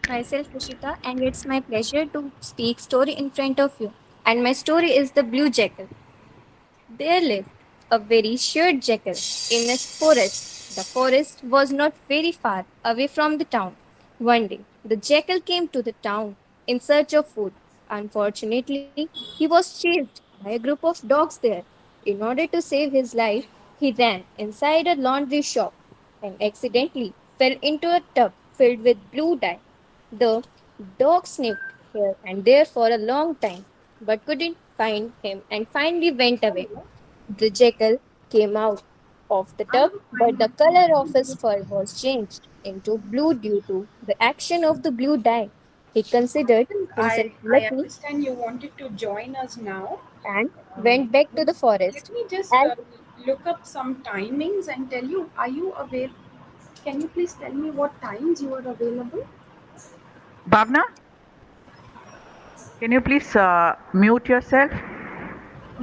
Myself Rishita, and it's my pleasure to speak story in front of you. And my story is the blue jackal. There lived a very short jackal in a forest. The forest was not very far away from the town. One day, the jackal came to the town in search of food. Unfortunately, he was chased by a group of dogs there. In order to save his life, he ran inside a laundry shop and accidentally fell into a tub filled with blue dye. The dog sniffed here and there for a long time but couldn't find him and finally went away. The jackal came out of the tub, but the color of his fur was changed into blue due to the action of the blue dye. He considered himself I lucky understand you wanted to join us now. and went back to the Let forest. me just As look up some timings and tell you. Are you aware? Can you please tell me what times you are available? Bhavna, can you please mute yourself?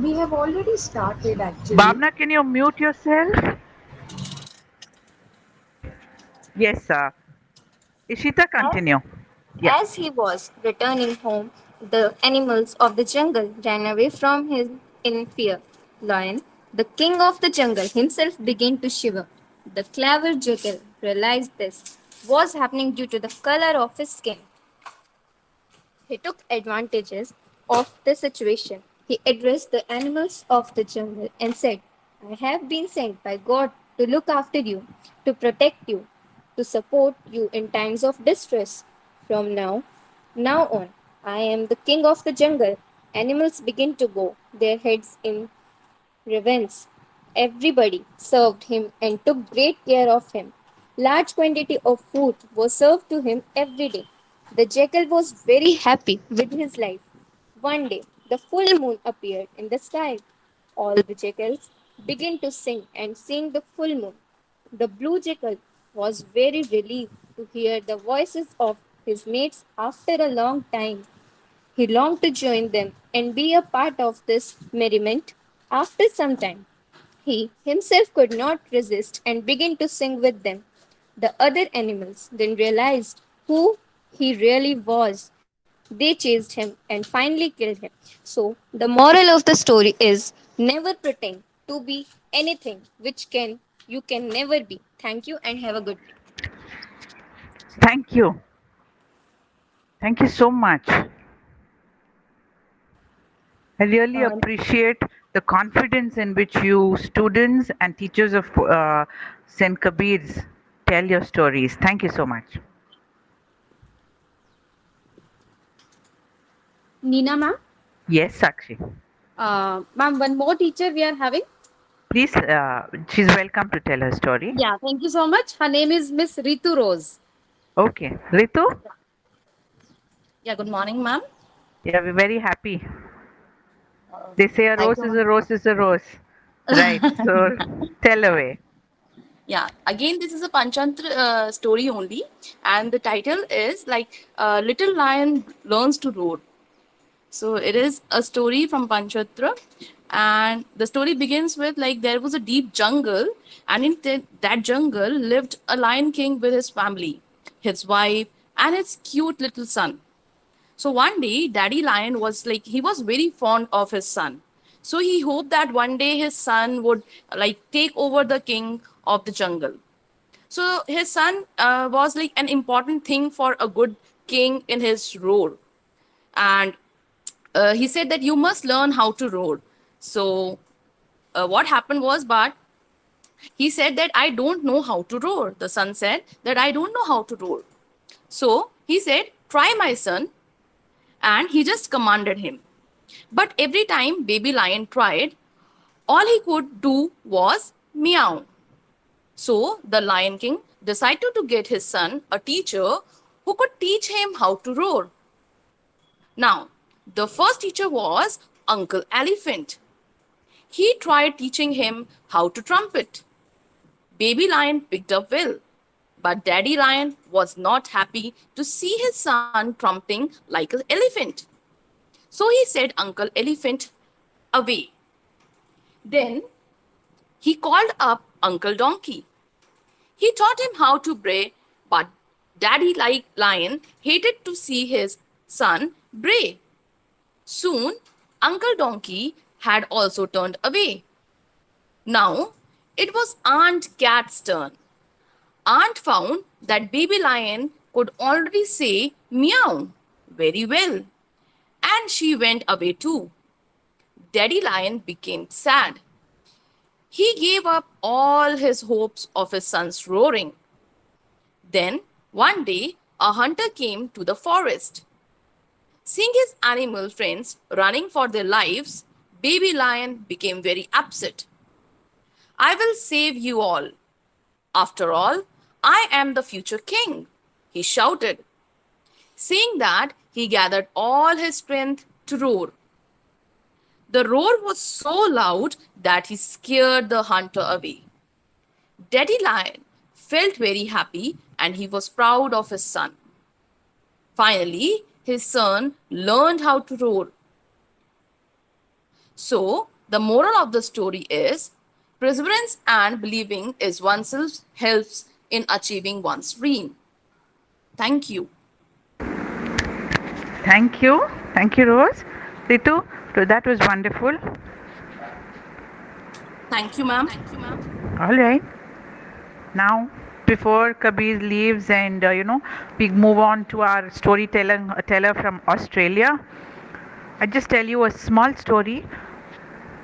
We have already started actually. Bhavna, can you mute yourself? Yes, sir. Ishita, continue. Yeah. As he was returning home, the animals of the jungle ran away from him in fear. Lion, the king of the jungle, himself began to shiver. The clever jackal realized this was happening due to the color of his skin. He took advantages of the situation. He addressed the animals of the jungle and said, "I have been sent by God to look after you, to protect you, to support you in times of distress. From now on, I am the king of the jungle." Animals begin to bow their heads in reverence. Everybody served him and took great care of him. Large quantity of food was served to him every day. The jackal was very happy with his life. One day, the full moon appeared in the sky. All the jackals began to sing and sing the full moon. The blue jackal was very relieved to hear the voices of his mates after a long time. He longed to join them and be a part of this merriment. After some time, he himself could not resist and began to sing with them. The other animals then realized who he really was. They chased him and finally killed him. So, the moral of the story is never pretend to be anything which you can never be. Thank you and have a good day. Thank you. Thank you so much. I really appreciate the confidence in which you students and teachers of St. Kabir's tell your stories. Thank you so much. Nina ma'am. Yes, Sakshi. Ma'am, one more teacher we are having. Please, she's welcome to tell her story. Yeah, thank you so much. Her name is Miss Ritu Rose. Okay. Ritu? Yeah, good morning, ma'am. Yeah, we're very happy. They say a Thank rose you, is ma'am. a rose is a rose. Right. So tell away. Yeah, again, this is a Panchantra story only, and the title is like Little Lion Learns to Roar. So it is a story from Panchatra, and the story begins with like there was a deep jungle, and in that jungle lived a lion king with his family, his wife, and his cute little son. So one day, Daddy Lion was like, he was very fond of his son. So he hoped that one day his son would like take over the king of the jungle. So his son was like an important thing for a good king in his role. And he said that you must learn how to roar. So what happened was, but he said that I don't know how to roar. The son said that I don't know how to roar. So he said, try my son. And he just commanded him. But every time baby lion tried, all he could do was meow. So the Lion King decided to get his son a teacher who could teach him how to roar. Now, the first teacher was Uncle Elephant. He tried teaching him how to trumpet. Baby Lion picked up well, but Daddy Lion was not happy to see his son trumping like an elephant. So he said Uncle Elephant away. Then he called up Uncle Donkey. He taught him how to bray, but Daddy like Lion hated to see his son bray. Soon, Uncle Donkey had also turned away. Now, it was Aunt Cat's turn. Aunt found that baby lion could already say meow very well, and she went away too. Daddy Lion became sad. He gave up all his hopes of his son's roaring. Then, one day, a hunter came to the forest. Seeing his animal friends running for their lives, baby lion became very upset. I will save you all. After all, I am the future king, he shouted. Seeing that, he gathered all his strength to roar. The roar was so loud that he scared the hunter away. Daddy Lion felt very happy and he was proud of his son. Finally, his son learned how to roar. So, the moral of the story is perseverance and believing is oneself helps in achieving one's dream. Thank you. Thank you. Thank you, Rose. Ritu, so that was wonderful. Thank you, ma'am. All right. Now, before Kabir leaves and we move on to our storyteller teller from Australia, I just tell you a small story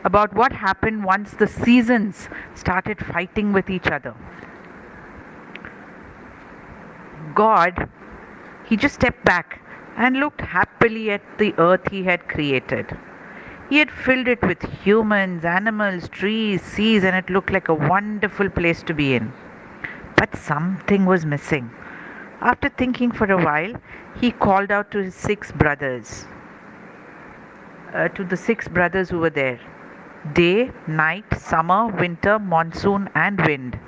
about what happened once the seasons started fighting with each other. God, he just stepped back and looked happily at the earth he had created. He had filled it with humans, animals, trees, seas, and it looked like a wonderful place to be in. But something was missing. After thinking for a while, he called out to his to the six brothers who were there: day, night, summer, winter, monsoon, and wind.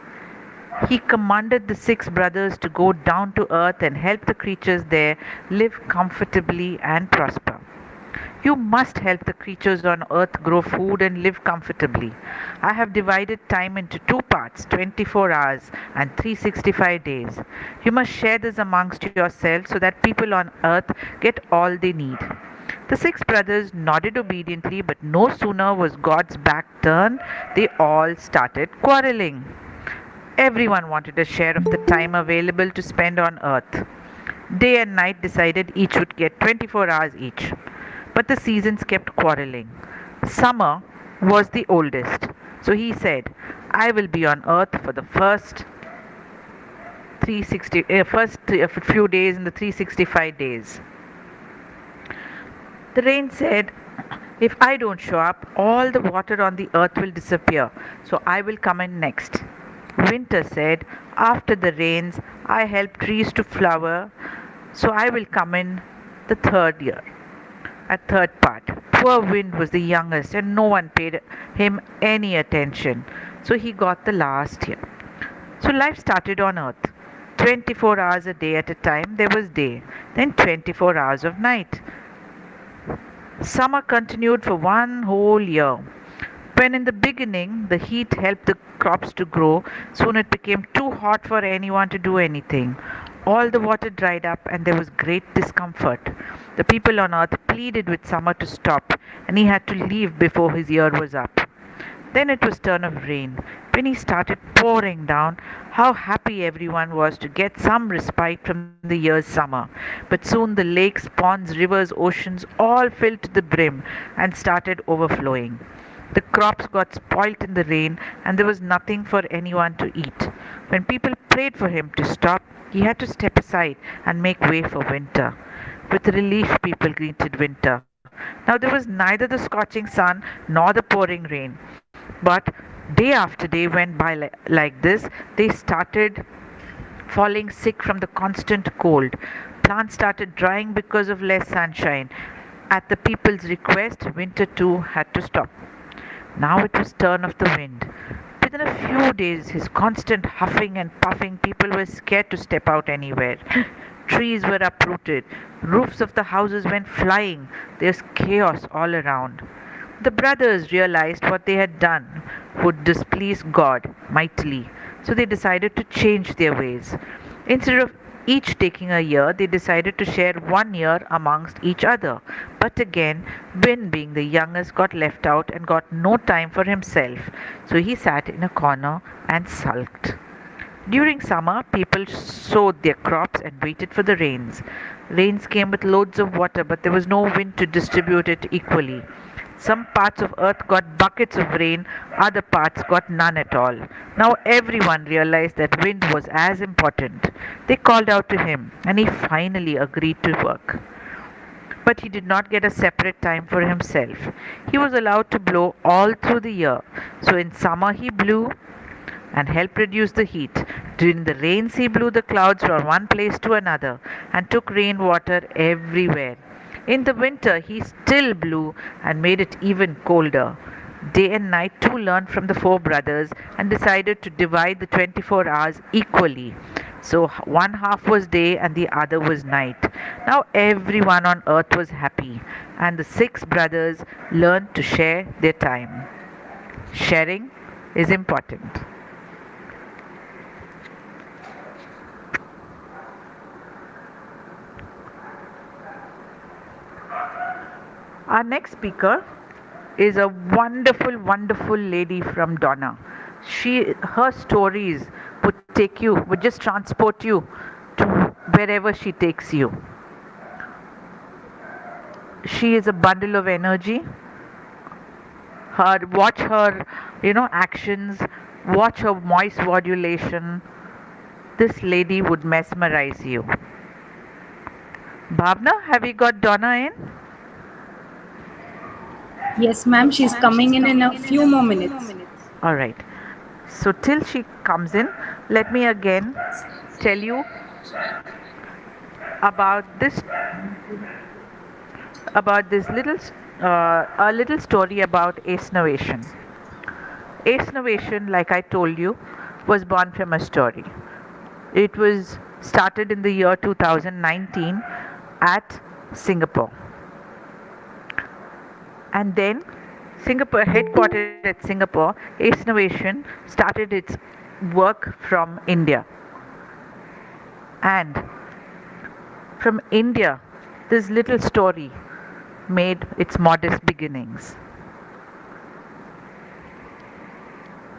He commanded the six brothers to go down to earth and help the creatures there live comfortably and prosper. You must help the creatures on earth grow food and live comfortably. I have divided time into two parts, 24 hours and 365 days. You must share this amongst yourselves so that people on earth get all they need. The six brothers nodded obediently, but no sooner was God's back turned, they all started quarreling. Everyone wanted a share of the time available to spend on Earth. Day and night decided each would get 24 hours each. But the seasons kept quarreling. Summer was the oldest, so he said, I will be on Earth for the first few days in the 365 days. The rain said, if I don't show up, all the water on the earth will disappear, so I will come in next. Winter said, after the rains, I help trees to flower, so I will come in the third year, a third part. Poor Wind was the youngest, and no one paid him any attention, so he got the last year. So life started on earth. 24 hours a day at a time, there was day, then 24 hours of night. Summer continued for one whole year. When in the beginning the heat helped the crops to grow, soon it became too hot for anyone to do anything. All the water dried up and there was great discomfort. The people on earth pleaded with summer to stop, and he had to leave before his year was up. Then it was turn of rain. When he started pouring down, how happy everyone was to get some respite from the year's summer. But soon the lakes, ponds, rivers, oceans all filled to the brim and started overflowing. The crops got spoilt in the rain, and there was nothing for anyone to eat. When people prayed for him to stop, he had to step aside and make way for winter. With relief, people greeted winter. Now there was neither the scorching sun nor the pouring rain. But day after day went by like this. They started falling sick from the constant cold. Plants started drying because of less sunshine. At the people's request, winter too had to stop. Now it was turn of the wind. Within a few days, his constant huffing and puffing, people were scared to step out anywhere. Trees were uprooted. Roofs of the houses went flying. There's chaos all around. The brothers realized what they had done would displease God mightily, so they decided to change their ways. Instead of each taking a year, they decided to share 1 year amongst each other. But again, Ben, being the youngest, got left out and got no time for himself, so he sat in a corner and sulked. During summer, people sowed their crops and waited for the rains. Rains came with loads of water, but there was no wind to distribute it equally. Some parts of earth got buckets of rain, other parts got none at all. Now everyone realized that wind was as important. They called out to him, and he finally agreed to work. But he did not get a separate time for himself. He was allowed to blow all through the year. So in summer he blew and helped reduce the heat. During the rains, he blew the clouds from one place to another and took rainwater everywhere. In the winter, he still blew and made it even colder. Day and night too learned from the four brothers and decided to divide the 24 hours equally. So one half was day and the other was night. Now everyone on earth was happy, and the six brothers learned to share their time. Sharing is important. Our next speaker is a wonderful, wonderful lady from Donna. Her stories would just transport you to wherever she takes you. She is a bundle of energy. Watch her, actions. Watch her voice modulation. This lady would mesmerize you. Bhavna, have you got Donna in? Yes, ma'am, she's coming in a few more minutes. All right. So till she comes in, let me again tell you about this little a little story about Ace Novation. Ace Novation, like I told you, was born from a story. It was started in the year 2019 at Singapore. And then Singapore, headquartered at Singapore, Ace Novation started its work from India. And from India, this little story made its modest beginnings.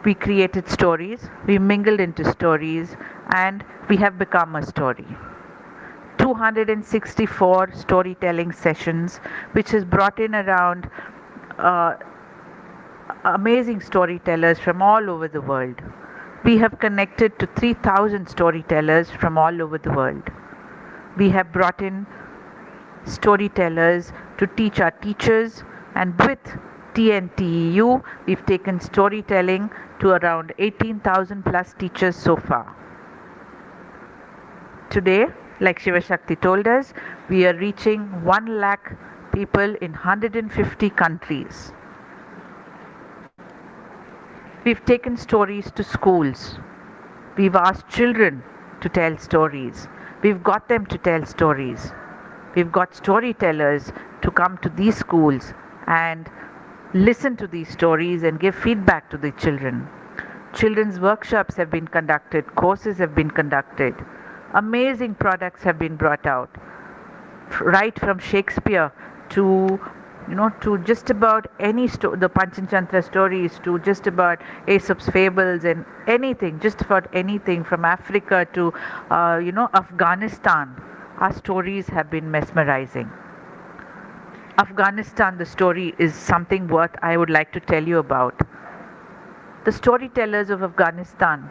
We created stories, we mingled into stories, and we have become a story. 264 storytelling sessions, which has brought in around uh, amazing storytellers from all over the world. We have connected to 3,000 storytellers from all over the world. We have brought in storytellers to teach our teachers, and with TNTEU, we've taken storytelling to around 18,000 plus teachers so far. Today, like Shiva Shakti told us, we are reaching 1 lakh people in 150 countries. We've taken stories to schools. We've asked children to tell stories. We've got them to tell stories. We've got storytellers to come to these schools and listen to these stories and give feedback to the children. Children's workshops have been conducted, courses have been conducted, amazing products have been brought out, right from Shakespeare to to just about any the Panchantantra stories, to just about Aesop's fables, and anything, just about anything from Africa to Afghanistan. Our stories have been mesmerizing. Afghanistan, the story is something worth I would like to tell you about. The storytellers of Afghanistan,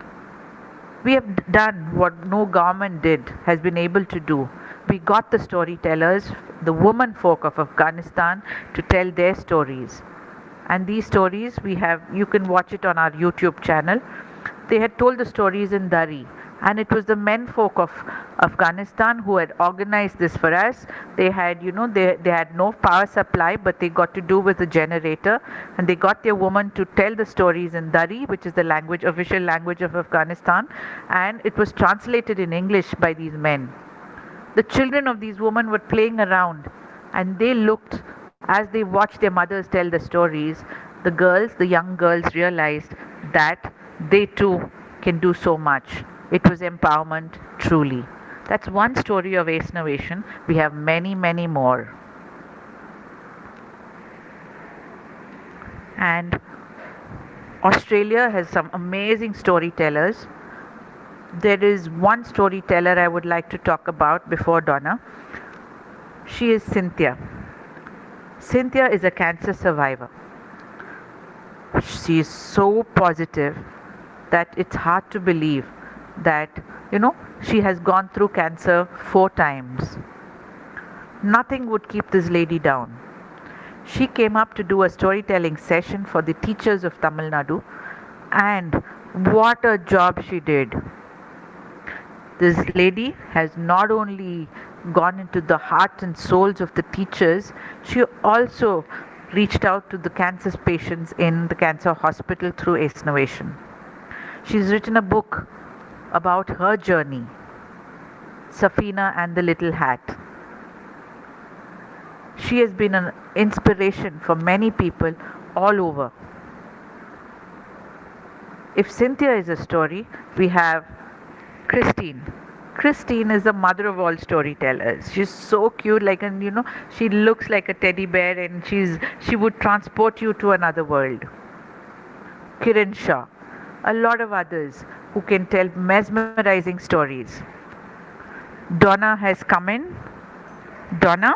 we have done what no government did, has been able to do. We got the storytellers, the women folk of Afghanistan, to tell their stories. And these stories you can watch it on our YouTube channel. They had told the stories in Dari, and it was the men folk of Afghanistan who had organized this for us. They had, they had no power supply, but they got to do with a generator, and they got their women to tell the stories in Dari, which is the language, official language of Afghanistan, and it was translated in English by these men. The children of these women were playing around, and they looked, as they watched their mothers tell the stories, the young girls realized that they too can do so much. It was empowerment, truly. That's one story of Ace Novation. We have many, many more. And Australia has some amazing storytellers. There is one storyteller I would like to talk about before Donna. She is Cynthia. Cynthia is a cancer survivor. She is so positive that it's hard to believe that, she has gone through cancer 4 times. Nothing would keep this lady down. She came up to do a storytelling session for the teachers of Tamil Nadu, and what a job she did. This lady has not only gone into the hearts and souls of the teachers, she also reached out to the cancer patients in the cancer hospital through Ace Novation. She's written a book about her journey, Safina and the Little Hat. She has been an inspiration for many people all over. If Cynthia is a story, we have Christine. Christine is the mother of all storytellers. She's so cute, she looks like a teddy bear, and she would transport you to another world. Kiran Shah, a lot of others who can tell mesmerizing stories. Donna has come in. Donna?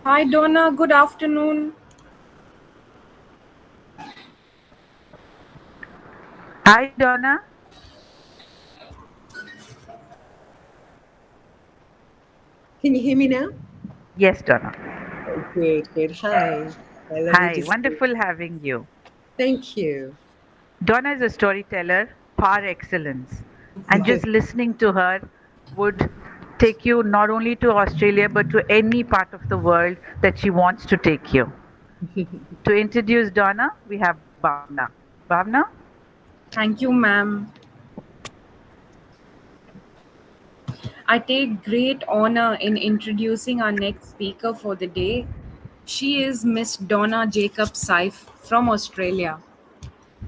Hi, Donna. Good afternoon. Hi, Donna. Can you hear me now? Yes, Donna. Good, good. Hi. Lovely Hi, to see you. wonderful having you. Thank you. Donna is a storyteller par excellence, and just listening to her would take you not only to Australia but to any part of the world that she wants to take you. To introduce Donna, we have Bhavna. Bhavna? Thank you, ma'am. I take great honor in introducing our next speaker for the day. She is Miss Donna Jacob Saif from Australia.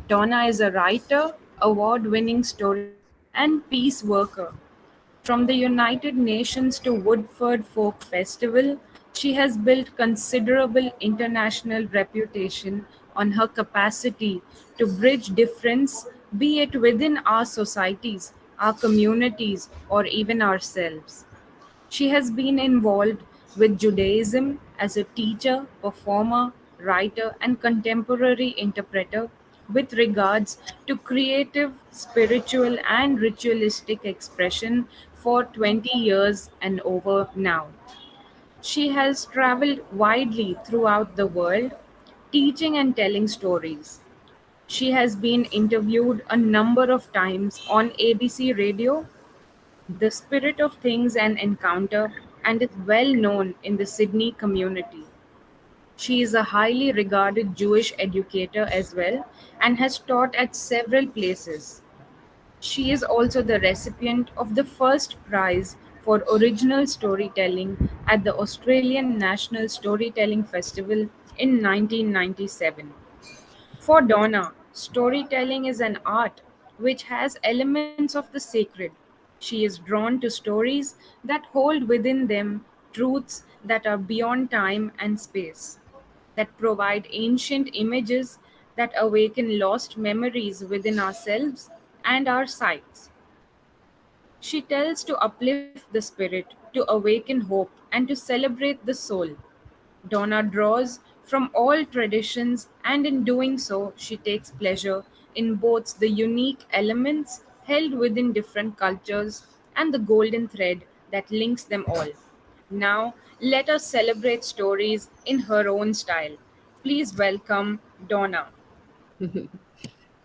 Donna is a writer, award winning storyteller, and peace worker. From the United Nations to Woodford Folk Festival, she has built considerable international reputation on her capacity to bridge difference, be it within our societies, our communities, or even ourselves. She has been involved with Judaism as a teacher, performer, writer, and contemporary interpreter with regards to creative, spiritual, and ritualistic expression for 20 years and over now. She has traveled widely throughout the world, teaching and telling stories. She has been interviewed a number of times on ABC Radio, The Spirit of Things and Encounter, and is well known in the Sydney community. She is a highly regarded Jewish educator as well and has taught at several places. She is also the recipient of the first prize for original storytelling at the Australian National Storytelling Festival in 1997. For Donna, storytelling is an art which has elements of the sacred. She is drawn to stories that hold within them truths that are beyond time and space, that provide ancient images that awaken lost memories within ourselves and our sights. She tells to uplift the spirit, to awaken hope, and to celebrate the soul. Donna draws from all traditions, and in doing so, she takes pleasure in both the unique elements held within different cultures and the golden thread that links them all. Now, let us celebrate stories in her own style. Please welcome Donna.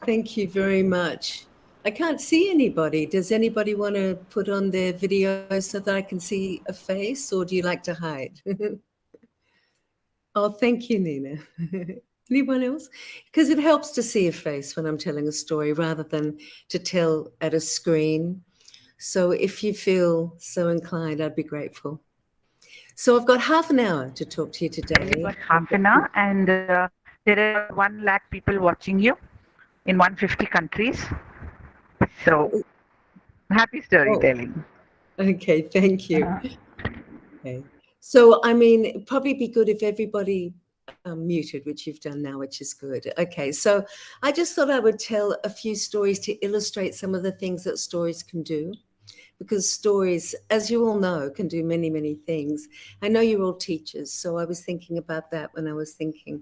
Thank you very much. I can't see anybody. Does anybody want to put on their video so that I can see a face, or do you like to hide? Oh, thank you, Nina. Anyone else? Because it helps to see a face when I'm telling a story rather than to tell at a screen. So if you feel so inclined, I'd be grateful. So I've got half an hour to talk to you today. You've got half an hour, and there are about 1 lakh people watching you in 150 countries. So, happy Oh, storytelling. okay, thank you. Okay. So, I mean, it'd probably be good if everybody muted, which you've done now, which is good. Okay, so I just thought I would tell a few stories to illustrate some of the things that stories can do. Because stories, as you all know, can do many, many things. I know you're all teachers, so I was thinking about that when I was thinking.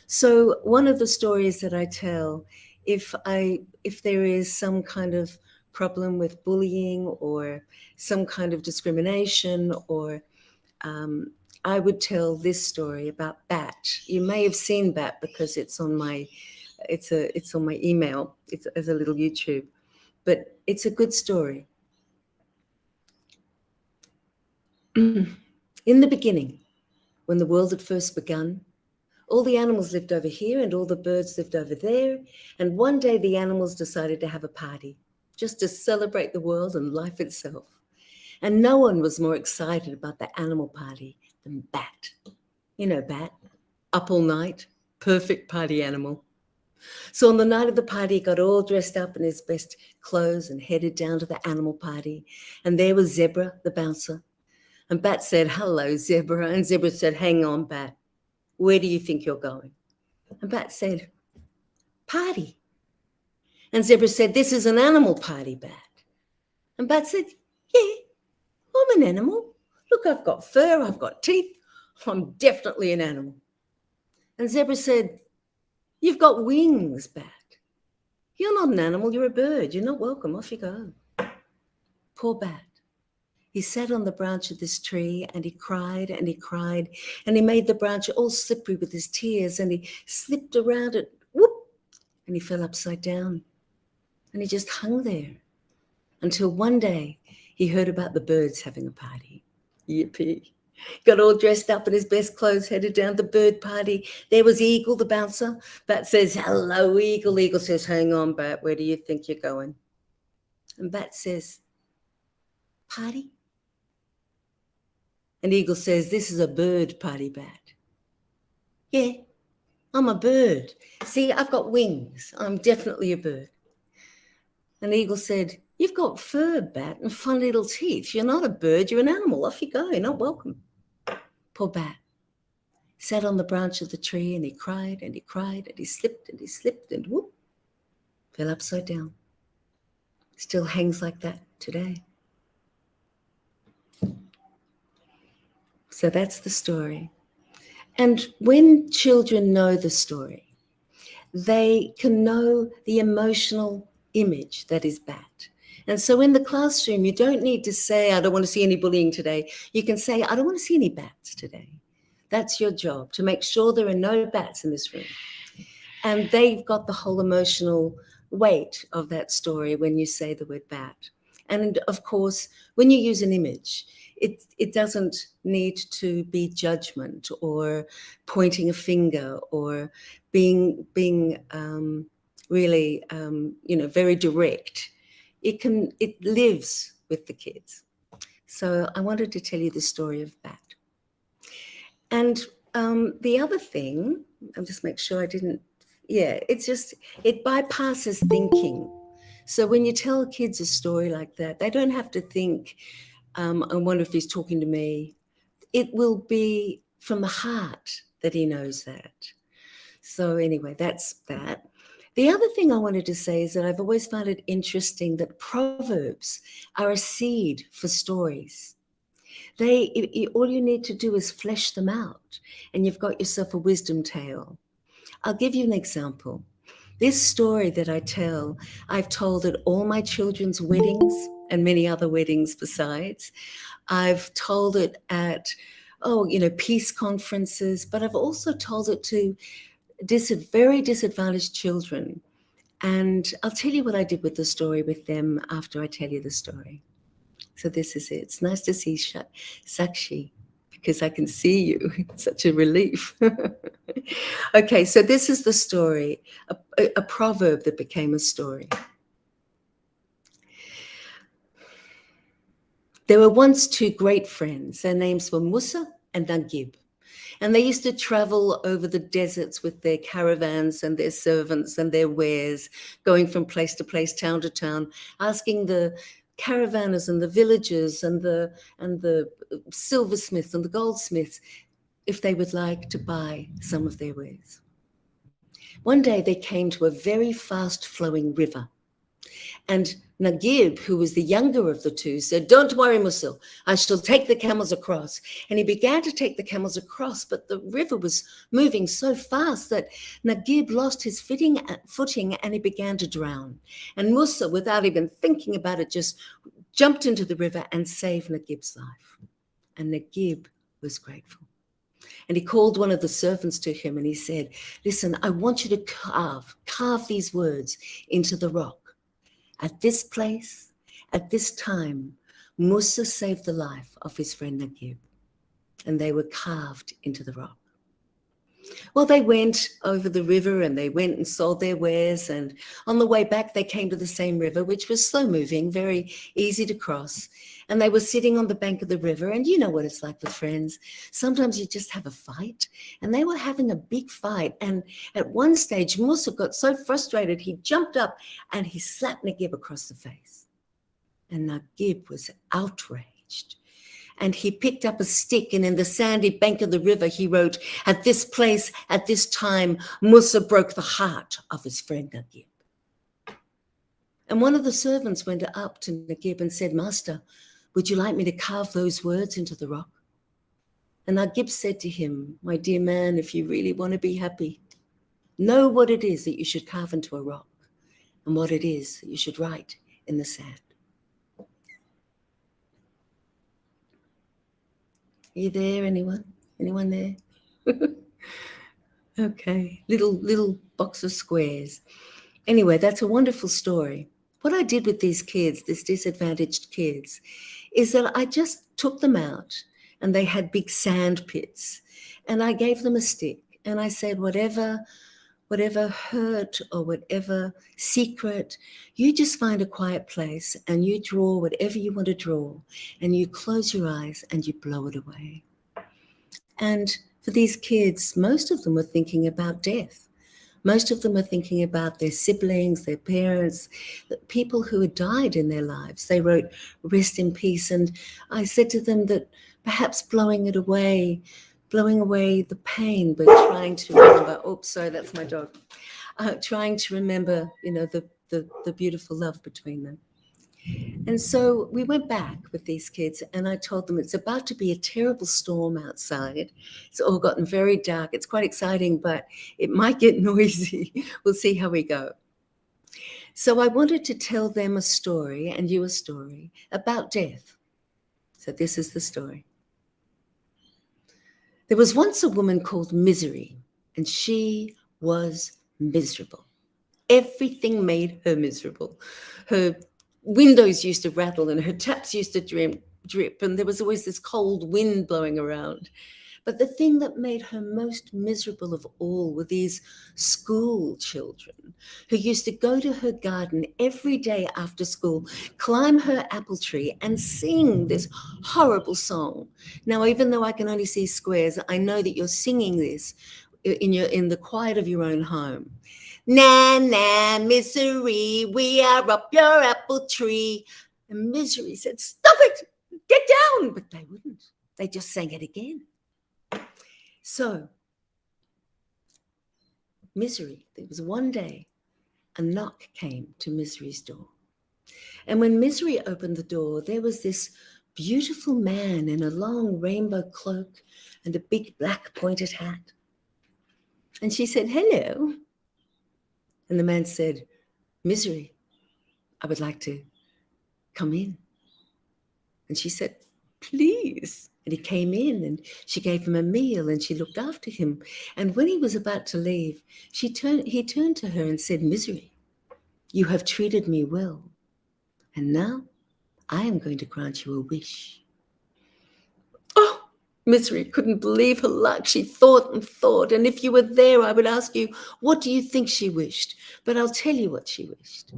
So one of the stories that I tell, if there is some kind of problem with bullying or some kind of discrimination, or I would tell this story about Bat. You may have seen Bat because it's on my email. It's as a little YouTube, but it's a good story. In the beginning, when the world had first begun, all the animals lived over here and all the birds lived over there. And one day the animals decided to have a party just to celebrate the world and life itself. And no one was more excited about the animal party than Bat. You know, Bat, up all night, perfect party animal. So on the night of the party, he got all dressed up in his best clothes and headed down to the animal party. And there was Zebra, the bouncer. And Bat said, "Hello, Zebra." And Zebra said, "Hang on, Bat. Where do you think you're going?" And Bat said, "Party." And Zebra said, "This is an animal party, Bat." And Bat said, "Yeah, I'm an animal. Look, I've got fur, I've got teeth. I'm definitely an animal." And Zebra said, "You've got wings, Bat. You're not an animal, you're a bird. You're not welcome. Off you go." Poor Bat. He sat on the branch of this tree and he cried and he cried, and he made the branch all slippery with his tears, and he slipped around it, whoop, and he fell upside down. And he just hung there until one day he heard about the birds having a party. Yippee. Got all dressed up in his best clothes, headed down the bird party. There was Eagle, the bouncer. Bat says, hello, Eagle. Eagle says, hang on, Bat, where do you think you're going? And Bat says, party? And Eagle says, this is a bird party, Bat. Yeah, I'm a bird. See, I've got wings. I'm definitely a bird. And Eagle said, you've got fur, Bat, and fun little teeth. You're not a bird, you're an animal. Off you go, you're not welcome. Poor Bat sat on the branch of the tree and he cried and he cried and he slipped and whoop, fell upside down. Still hangs like that today. So that's the story. And when children know the story, they can know the emotional image that is Bat. And so in the classroom, you don't need to say, I don't want to see any bullying today. You can say, I don't want to see any bats today. That's your job, to make sure there are no bats in this room. And they've got the whole emotional weight of that story when you say the word bat. And of course, when you use an image, it doesn't need to be judgment or pointing a finger or being really very direct. It lives with the kids. So I wanted to tell you the story of Bat. And the other thing, I'll just make sure I didn't, it bypasses thinking. So when you tell kids a story like that, they don't have to think, I wonder if he's talking to me. It will be from the heart that he knows that. So anyway, that's that. The other thing I wanted to say is that I've always found it interesting that proverbs are a seed for stories. All you need to do is flesh them out, and you've got yourself a wisdom tale. I'll give you an example. This story that I tell, I've told at all my children's weddings and many other weddings besides. I've told it at, peace conferences, but I've also told it to very disadvantaged children. And I'll tell you what I did with the story with them after I tell you the story. So this is it. It's nice to see Sakshi because I can see you. It's such a relief. Okay, so this is the story, a proverb that became a story. There were once two great friends. Their names were Musa and Nagib. And they used to travel over the deserts with their caravans and their servants and their wares, going from place to place, town to town, asking the caravanners and the villagers and the silversmiths and the goldsmiths if they would like to buy some of their wares. One day they came to a very fast-flowing river. And Nagib, who was the younger of the two, said, don't worry, Musil, I shall take the camels across. And he began to take the camels across, but the river was moving so fast that Nagib lost his footing and he began to drown. And Musa, without even thinking about it, just jumped into the river and saved Nagib's life. And Nagib was grateful. And he called one of the servants to him and he said, listen, I want you to carve these words into the rock. At this place, at this time, Musa saved the life of his friend Nagib, and they were carved into the rock. Well, they went over the river and they went and sold their wares, and on the way back, they came to the same river, which was slow moving, very easy to cross. And they were sitting on the bank of the river, and you know what it's like with friends. Sometimes you just have a fight, and they were having a big fight. And at one stage, Musa got so frustrated, he jumped up and he slapped Nagib across the face. And Nagib was outraged. And he picked up a stick, and in the sandy bank of the river, he wrote, at this place, at this time, Musa broke the heart of his friend Nagib. And one of the servants went up to Nagib and said, Master, would you like me to carve those words into the rock? And Nagib said to him, my dear man, if you really want to be happy, know what it is that you should carve into a rock and what it is that you should write in the sand. Are you there, anyone? Anyone there? Okay, little box of squares. Anyway, that's a wonderful story. What I did with these kids, these disadvantaged kids, is that I just took them out and they had big sand pits. And I gave them a stick and I said, whatever hurt or whatever secret, you just find a quiet place and you draw whatever you want to draw and you close your eyes and you blow it away. And for these kids, most of them were thinking about death. Most of them are thinking about their siblings, their parents, people who had died in their lives. They wrote, rest in peace. And I said to them that perhaps blowing away the pain, but trying to remember, oops, sorry, that's my dog. Trying to remember, the beautiful love between them. And so we went back with these kids and I told them it's about to be a terrible storm outside. It's all gotten very dark. It's quite exciting, but it might get noisy. We'll see how we go. So I wanted to tell them a story and you a story about death. So this is the story. There was once a woman called Misery, and she was miserable. Everything made her miserable. Her windows used to rattle and her taps used to drip, and there was always this cold wind blowing around. But the thing that made her most miserable of all were these school children who used to go to her garden every day after school, climb her apple tree and sing this horrible song. Now, even though I can only see squares, I know that you're singing this in the quiet of your own home. Na, na, Misery, we are up your apple tree. And Misery said, stop it, get down. But they wouldn't. They just sang it again. So, Misery, there was one day, a knock came to Misery's door. And when Misery opened the door, there was this beautiful man in a long rainbow cloak and a big black pointed hat. And she said, hello. And the man said, Misery, I would like to come in. And she said, please. And he came in and she gave him a meal and she looked after him. And when he was about to leave, he turned to her and said, Misery, you have treated me well. And now I am going to grant you a wish. Oh, Misery couldn't believe her luck. She thought and thought. And if you were there, I would ask you, what do you think she wished? But I'll tell you what she wished.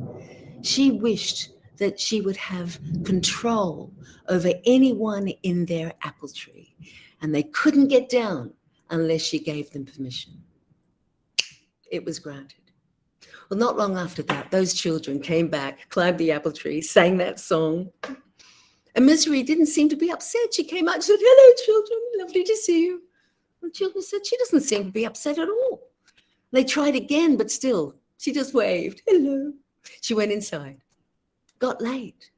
She wished that she would have control over anyone in their apple tree, and they couldn't get down unless she gave them permission. It was granted. Well, not long after that, those children came back, climbed the apple tree, sang that song, and Misery didn't seem to be upset. She came out and said, hello, children, lovely to see you. And the children said, she doesn't seem to be upset at all. They tried again, but still, she just waved, hello. She went inside. Got late,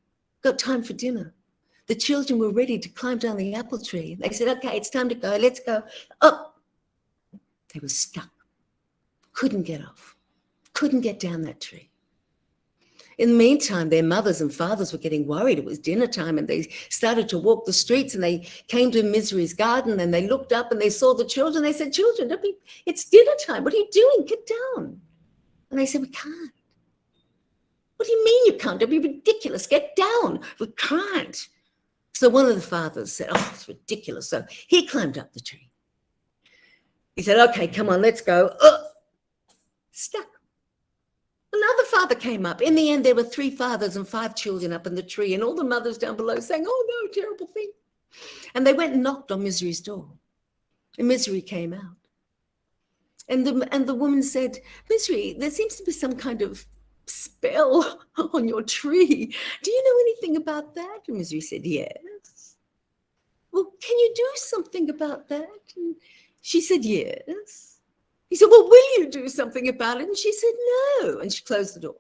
got time for dinner. The children were ready to climb down the apple tree. They said, okay, it's time to go, let's go. Oh, they were stuck, couldn't get off, couldn't get down that tree. In the meantime, their mothers and fathers were getting worried. It was dinner time and they started to walk the streets and they came to Misery's garden and they looked up and they saw the children. They said, children, it's dinner time. What are you doing? Get down. And they said, we can't. What do you mean you can't? It'd be ridiculous. Get down. We can't. So one of the fathers said, oh, it's ridiculous. So he climbed up the tree. He said, okay, come on, let's go. Stuck. Another father came up. In the end, there were 3 fathers and 5 children up in the tree and all the mothers down below saying, oh no, terrible thing. And they went and knocked on Misery's door. And Misery came out. And the woman said, Misery, there seems to be some kind of spell on your tree. Do you know anything about that? And Misery said, yes. Well, can you do something about that? And she said, yes. He said, well, will you do something about it? And she said, no. And she closed the door.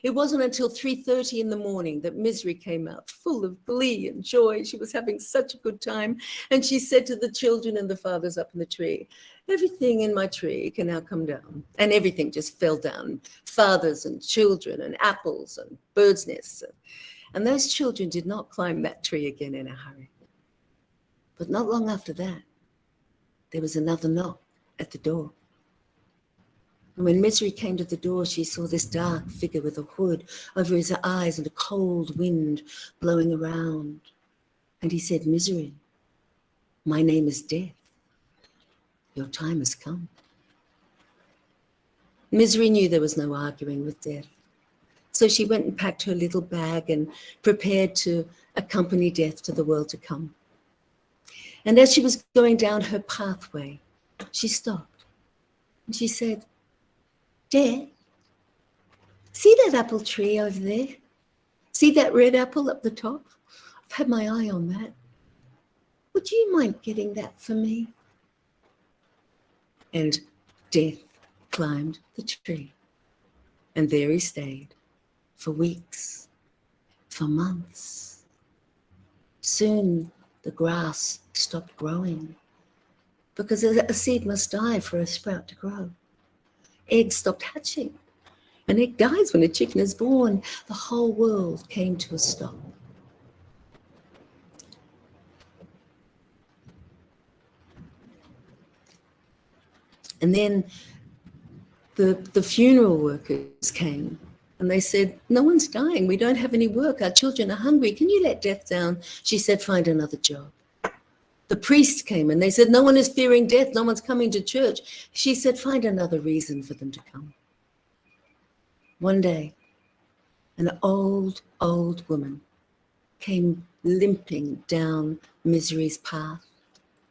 It wasn't until 3:30 in the morning that Misery came out full of glee and joy. She was having such a good time. And she said to the children and the fathers up in the tree, everything in my tree can now come down. And everything just fell down. Fathers and children and apples and birds' nests. And those children did not climb that tree again in a hurry. But not long after that, there was another knock at the door. And when Misery came to the door, she saw this dark figure with a hood over his eyes and a cold wind blowing around. And he said, Misery, My name is Death. Your time has come. Misery knew there was no arguing with Death. So she went and packed her little bag and prepared to accompany Death to the world to come. And as she was going down her pathway, she stopped and she said, Death, see that apple tree over there? See that red apple up the top? I've had my eye on that. Would you mind getting that for me? And Death climbed the tree. And there he stayed for weeks, for months. Soon the grass stopped growing because a seed must die for a sprout to grow. Eggs stopped hatching. An egg dies when a chicken is born. The whole world came to a stop. And then the funeral workers came and they said, no one's dying. We don't have any work. Our children are hungry. Can you let Death down? She said, find another job. The priests came and they said, no one is fearing death. No one's coming to church. She said, find another reason for them to come. One day, an old woman came limping down Misery's path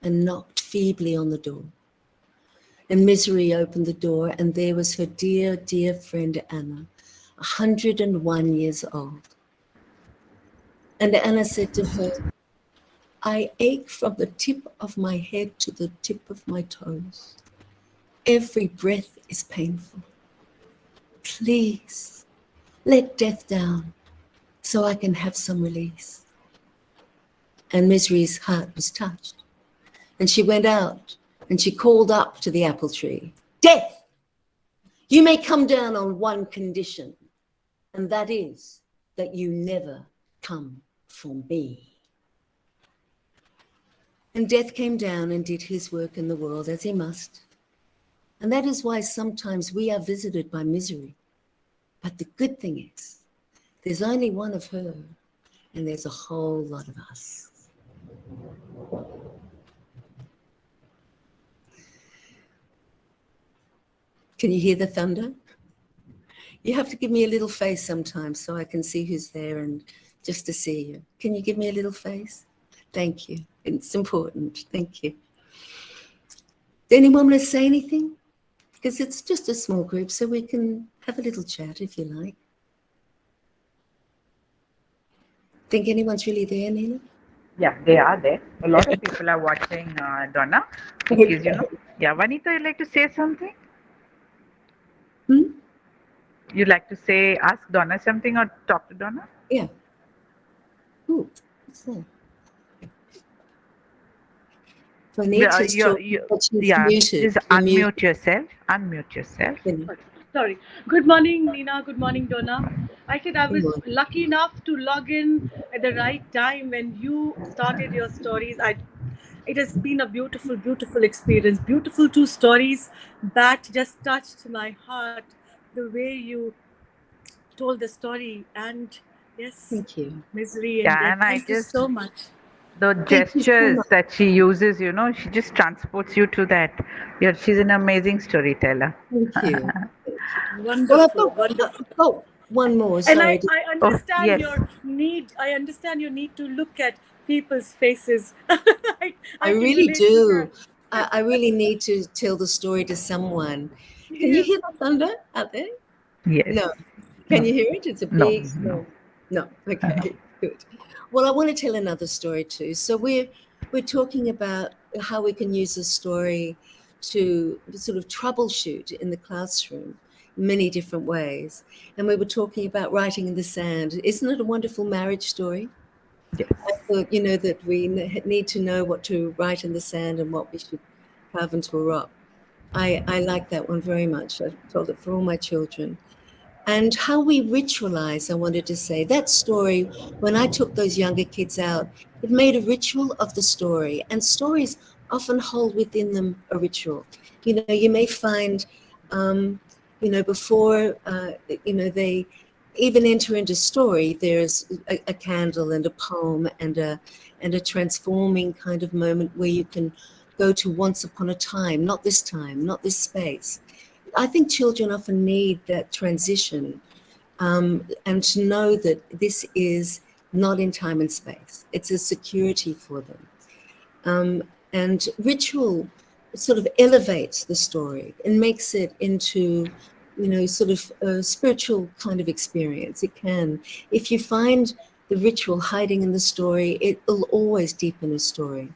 and knocked feebly on the door. And Misery opened the door, and there was her dear, dear friend Anna, 101 years old. And Anna said to her, I ache from the tip of my head to the tip of my toes. Every breath is painful. Please, let death down so I can have some release. And Misery's heart was touched. And she went out and she called up to the apple tree, Death, you may come down on one condition, and that is that you never come for me. And Death came down and did his work in the world as he must. And that is why sometimes we are visited by misery. But the good thing is, there's only one of her, and there's a whole lot of us. Can you hear the thunder? You have to give me a little face sometimes so I can see who's there and just to see you. Can you give me a little face? Thank you. It's important. Thank you. Does anyone want to say anything? Because it's just a small group, so we can have a little chat if you like. Think anyone's really there, Neela? Yeah, they are there. A lot of people are watching, Donna. Because, you know, yeah, Vanita, you'd like to say something? You'd like to say, ask Donna something or talk to Donna? Yeah. Ooh, what's that? Vanita's talking, but she's muted. Just unmute yourself. Unmute yourself. Sorry. Good morning, Nina. Good morning, Donna. I said I was lucky enough to log in at the right time when you started your stories. It has been a beautiful, beautiful experience. Beautiful two stories that just touched my heart. The way you told the story, and yes, thank you. Misery and death. Thank you so much. The gestures that she uses, you know, she just transports you to that. Yeah, she's an amazing storyteller. Thank you. Wonderful, wonderful. Oh, one more. Sorry. And I understand your need. I understand your need to look at people's faces. I really do. I really need to tell the story to someone. Can you hear the thunder out there? Yes. No. Can you hear it? It's a big storm. No. Okay. Good. Well, I want to tell another story too. So we're talking about how we can use a story to sort of troubleshoot in the classroom in many different ways. And we were talking about writing in the sand. Isn't it a wonderful marriage story? Yes. I thought, you know, that we need to know what to write in the sand and what we should carve into a rock. I like that one very much. I told it for all my children. And how we ritualize, I wanted to say. That story, when I took those younger kids out, it made a ritual of the story. And stories often hold within them a ritual. You know, you may find, you know, before, you know, they even enter into story, there's a candle and a poem and a transforming kind of moment where you can go to once upon a time, not this space. I think children often need that transition, and to know that this is not in time and space. It's a security for them. And ritual sort of elevates the story and makes it into, sort of a spiritual kind of experience. It can. If you find the ritual hiding in the story, it will always deepen a story.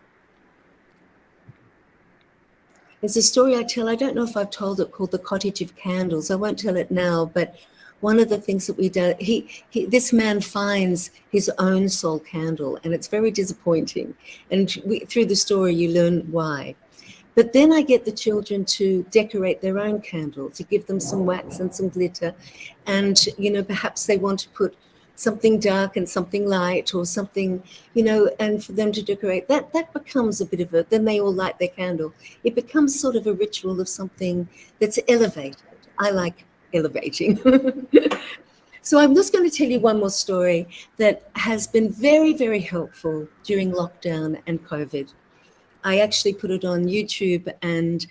There's a story I tell, I don't know if I've told it, called The Cottage of Candles. I won't tell it now, but one of the things that we do, this man finds his own soul candle, and it's very disappointing. And through the story, you learn why. But then I get the children to decorate their own candle, to give them some wax and some glitter. And, perhaps they want to put something dark and something light or something, and for them to decorate. That becomes a bit of then they all light their candle. It becomes sort of a ritual of something that's elevated. I like elevating. So I'm just going to tell you one more story that has been very, very helpful during lockdown and COVID. I actually put it on YouTube, and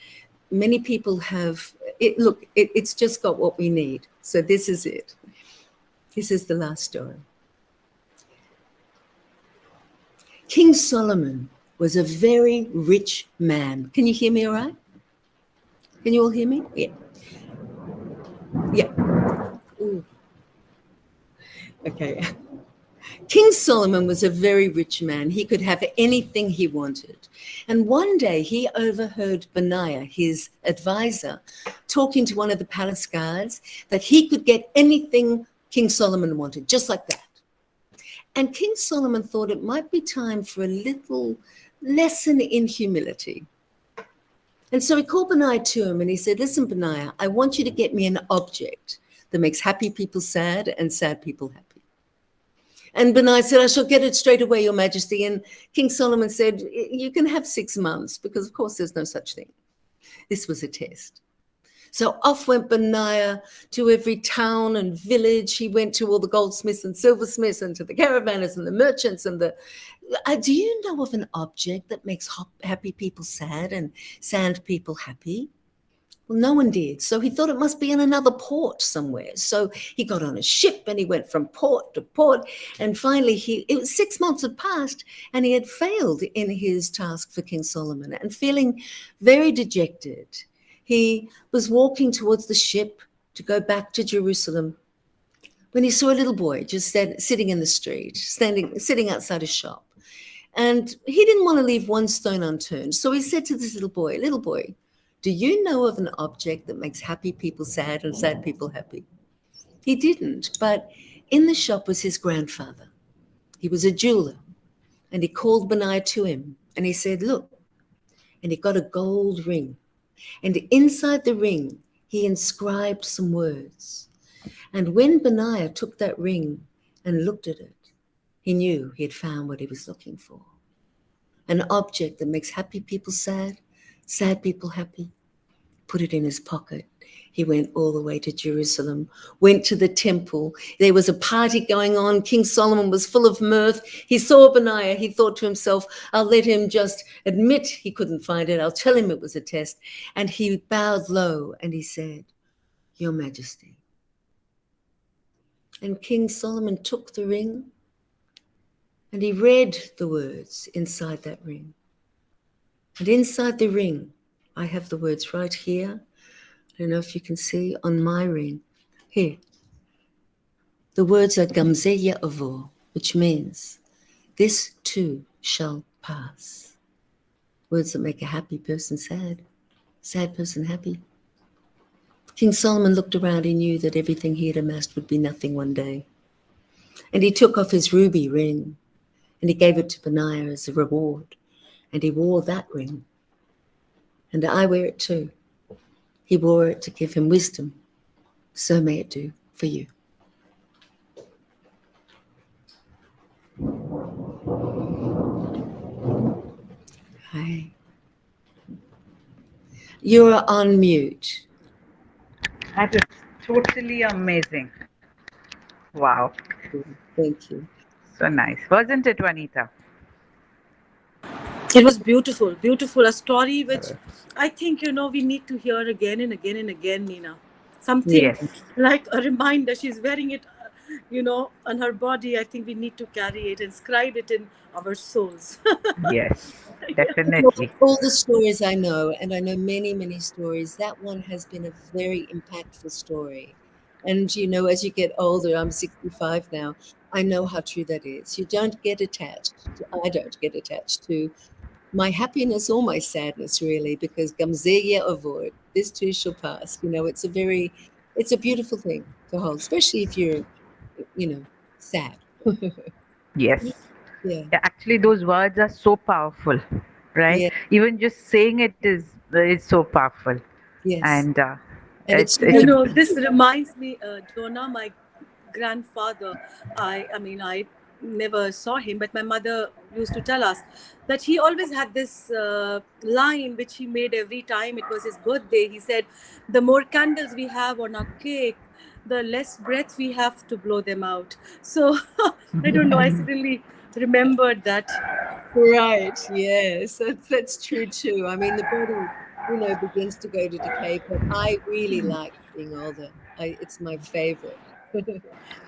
many people have it. Look, it's just got what we need. So this is it. This is the last story. King Solomon was a very rich man. Can you hear me all right? Can you all hear me? Yeah. Yeah. Ooh. Okay. King Solomon was a very rich man. He could have anything he wanted. And one day he overheard Benaiah, his advisor, talking to one of the palace guards that he could get anything King Solomon wanted, just like that. And King Solomon thought it might be time for a little lesson in humility. And so he called Benaiah to him and he said, listen, Benaiah, I want you to get me an object that makes happy people sad and sad people happy. And Benaiah said, I shall get it straight away, Your Majesty. And King Solomon said, you can have 6 months, because of course there's no such thing. This was a test. So off went Benaiah to every town and village. He went to all the goldsmiths and silversmiths and to the caravanners and the merchants and do you know of an object that makes happy people sad and sad people happy? Well, no one did. So he thought it must be in another port somewhere. So he got on a ship and he went from port to port. And finally, it was 6 months had passed and he had failed in his task for King Solomon. And feeling very dejected, he was walking towards the ship to go back to Jerusalem when he saw a little boy just sitting in the street, sitting outside a shop. And he didn't want to leave one stone unturned. So he said to this little boy, do you know of an object that makes happy people sad and sad people happy? He didn't, but in the shop was his grandfather. He was a jeweler, and he called Benaiah to him, and he said, look, and he got a gold ring, and inside the ring, he inscribed some words. And when Benaiah took that ring and looked at it, he knew he had found what he was looking for. An object that makes happy people sad, sad people happy. Put it in his pocket. He went all the way to Jerusalem, went to the temple. There was a party going on. King Solomon was full of mirth. He saw Benaiah. He thought to himself, I'll let him just admit he couldn't find it. I'll tell him it was a test. And he bowed low and he said, Your Majesty. And King Solomon took the ring and he read the words inside that ring. And inside the ring, I have the words right here. I don't know if you can see on my ring. Here. The words are Gamzeya Avor, which means this too shall pass. Words that make a happy person sad, sad person happy. King Solomon looked around. He knew that everything he had amassed would be nothing one day. And he took off his ruby ring and he gave it to Benaiah as a reward. And he wore that ring. And I wear it too. He wore it to give him wisdom. So may it do for you. Hi. You're on mute. That is totally amazing. Wow. Thank you. So nice. Wasn't it, Vanita? It was beautiful, beautiful. A story which I think, we need to hear again and again and again, Nina. Something Yes. like a reminder. She's wearing it, on her body. I think we need to carry it, inscribe it in our souls. Yes. Well, Definitely. all the stories I know, and I know many, many stories, that one has been a very impactful story. And, as you get older, I'm 65 now, I know how true that is. You don't get attached, I don't get attached to my happiness or my sadness, really, because gamzeya avoid, this too shall pass. It's a beautiful thing to hold, especially if you're, sad. Yes. Yeah, Yeah, actually, those words are so powerful, right? yeah, Even just saying it is so powerful, yes. and And it's it's a This reminds me, Donna, my grandfather. I never saw him, but my mother used to tell us that he always had this line which he made every time it was his birthday. He said, "The more candles we have on our cake, the less breath we have to blow them out." So I don't know. I suddenly remembered that. Right. Yes, that's true too. I mean, the body, begins to go to decay, but I really like being older. It's my favorite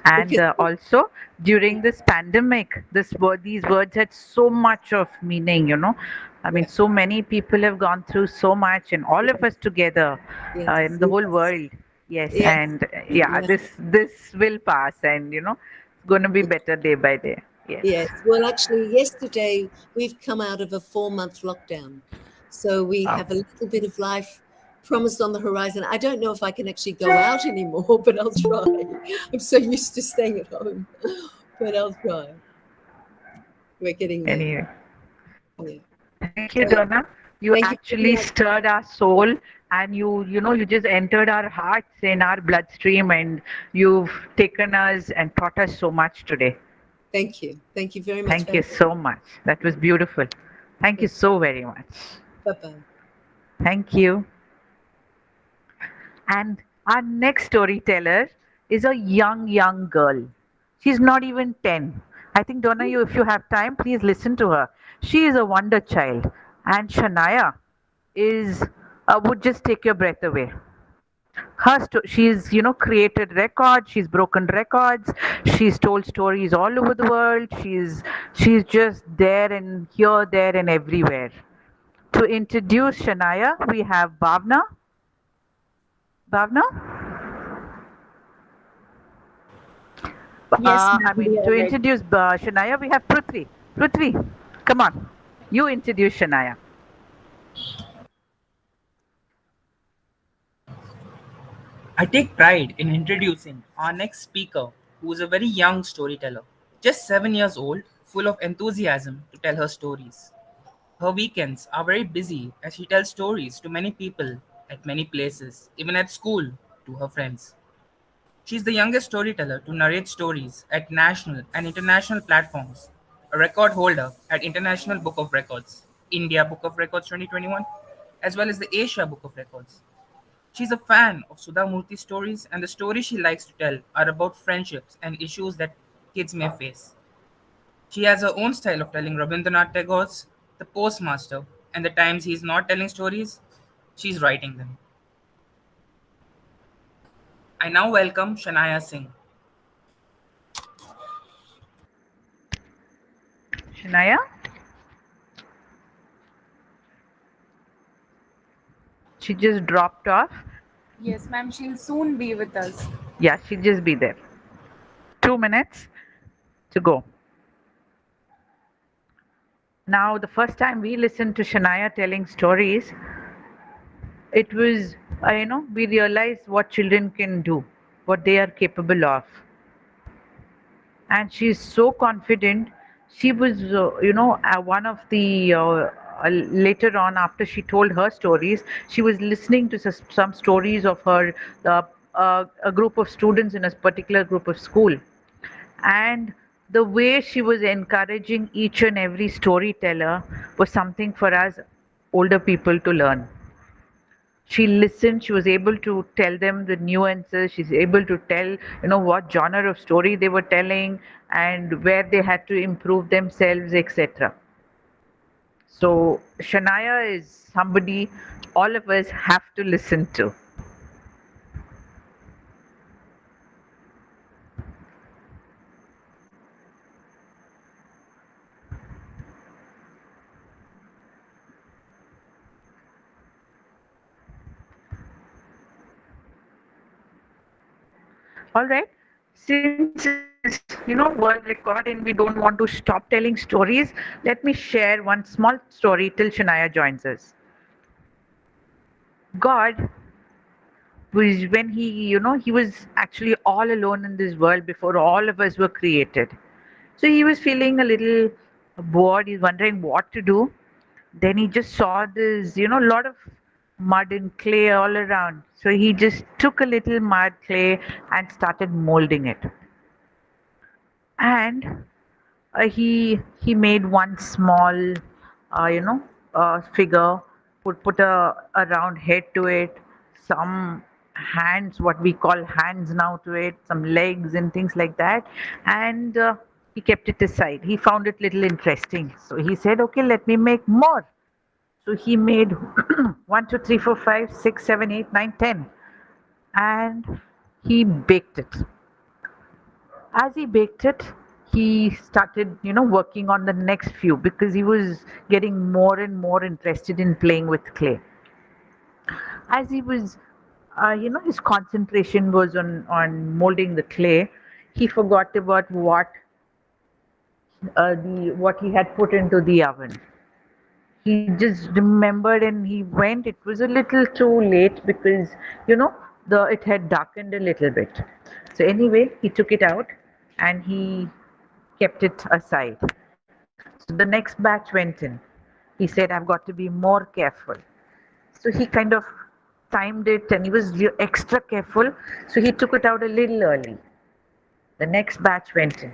and because also during this pandemic, these words had so much of meaning. I mean, yeah, so many people have gone through so much, and all of us together, yes, in the whole world. Yes, yeah, and yeah, yeah. this will pass, and it's going to be better day by day. Yes. Yes. Well, actually, yesterday we've come out of a 4-month lockdown, so we Wow. have a little bit of life promised on the horizon. I don't know if I can actually go out anymore, but I'll try. I'm so used to staying at home, but I'll try. We're getting there. Anyway. Yeah. Thank you, So Donna. You thank you very actually much. stirred our soul, and you just entered our hearts in our bloodstream, and you've taken us and taught us so much today. Thank you. Thank you very much for Thank you having so much. That was beautiful. Thank you me. so very much. Bye bye. Thank you. And our next storyteller is a young girl. She's not even 10. I think, Donna, if you have time, please listen to her. She is a wonder child. And Shania is would just take your breath away. She's created records, she's broken records, she's told stories all over the world. She's just there and here, there, and everywhere. To introduce Shania, we have Bhavna. Yes, I ma'am, we mean, are to ready. introduce Shania, we have Prithvi. Prithvi, come on. You introduce Shania. I take pride in introducing our next speaker, who is a very young storyteller, just 7 years old, full of enthusiasm to tell her stories. Her weekends are very busy as she tells stories to many people at many places, even at school to her friends. She is the youngest storyteller to narrate stories at national and international platforms, a record holder at International Book of Records, India Book of Records 2021, as well as the Asia Book of Records. She's a fan of Sudha Murthy's stories, and the stories she likes to tell are about friendships and issues that kids may face. She has her own style of telling Rabindranath Tagore's The Postmaster, and the times he's not telling stories, she's writing them. I now welcome Shania Singh. Shania? She just dropped off. Yes, ma'am, she'll soon be with us. Yeah, she'll just be there. 2 minutes to go. Now, the first time we listened to Shania telling stories, it was, we realized what children can do, what they are capable of. And she's so confident. She was, one of the, later on, after she told her stories, she was listening to some stories of her, a group of students in a particular group of school. And the way she was encouraging each and every storyteller was something for us older people to learn. She listened, she was able to tell them the nuances, she's able to tell, what genre of story they were telling and where they had to improve themselves, etc. So Shania is somebody all of us have to listen to. All right. Since it is, world record and we don't want to stop telling stories, let me share one small story till Shania joins us. God was when he was actually all alone in this world before all of us were created. So he was feeling a little bored. He's wondering what to do. Then he just saw this, lot of mud and clay all around. So he just took a little mud clay and started molding it. And he made one small figure, put a round head to it, some hands, what we call hands now, to it, some legs and things like that. And he kept it aside. He found it little interesting, so he said, okay, let me make more. So he made 1 2 3 4 5 6 7 8 9 10, and he baked it. As he baked it, he started, working on the next few, because he was getting more and more interested in playing with clay. As he was, his concentration was on molding the clay, he forgot about what he had put into the oven. He just remembered and he went. It was a little too late because, it had darkened a little bit. So anyway, he took it out and he kept it aside. So the next batch went in. He said, I've got to be more careful. So he kind of timed it and he was extra careful. So he took it out a little early. The next batch went in.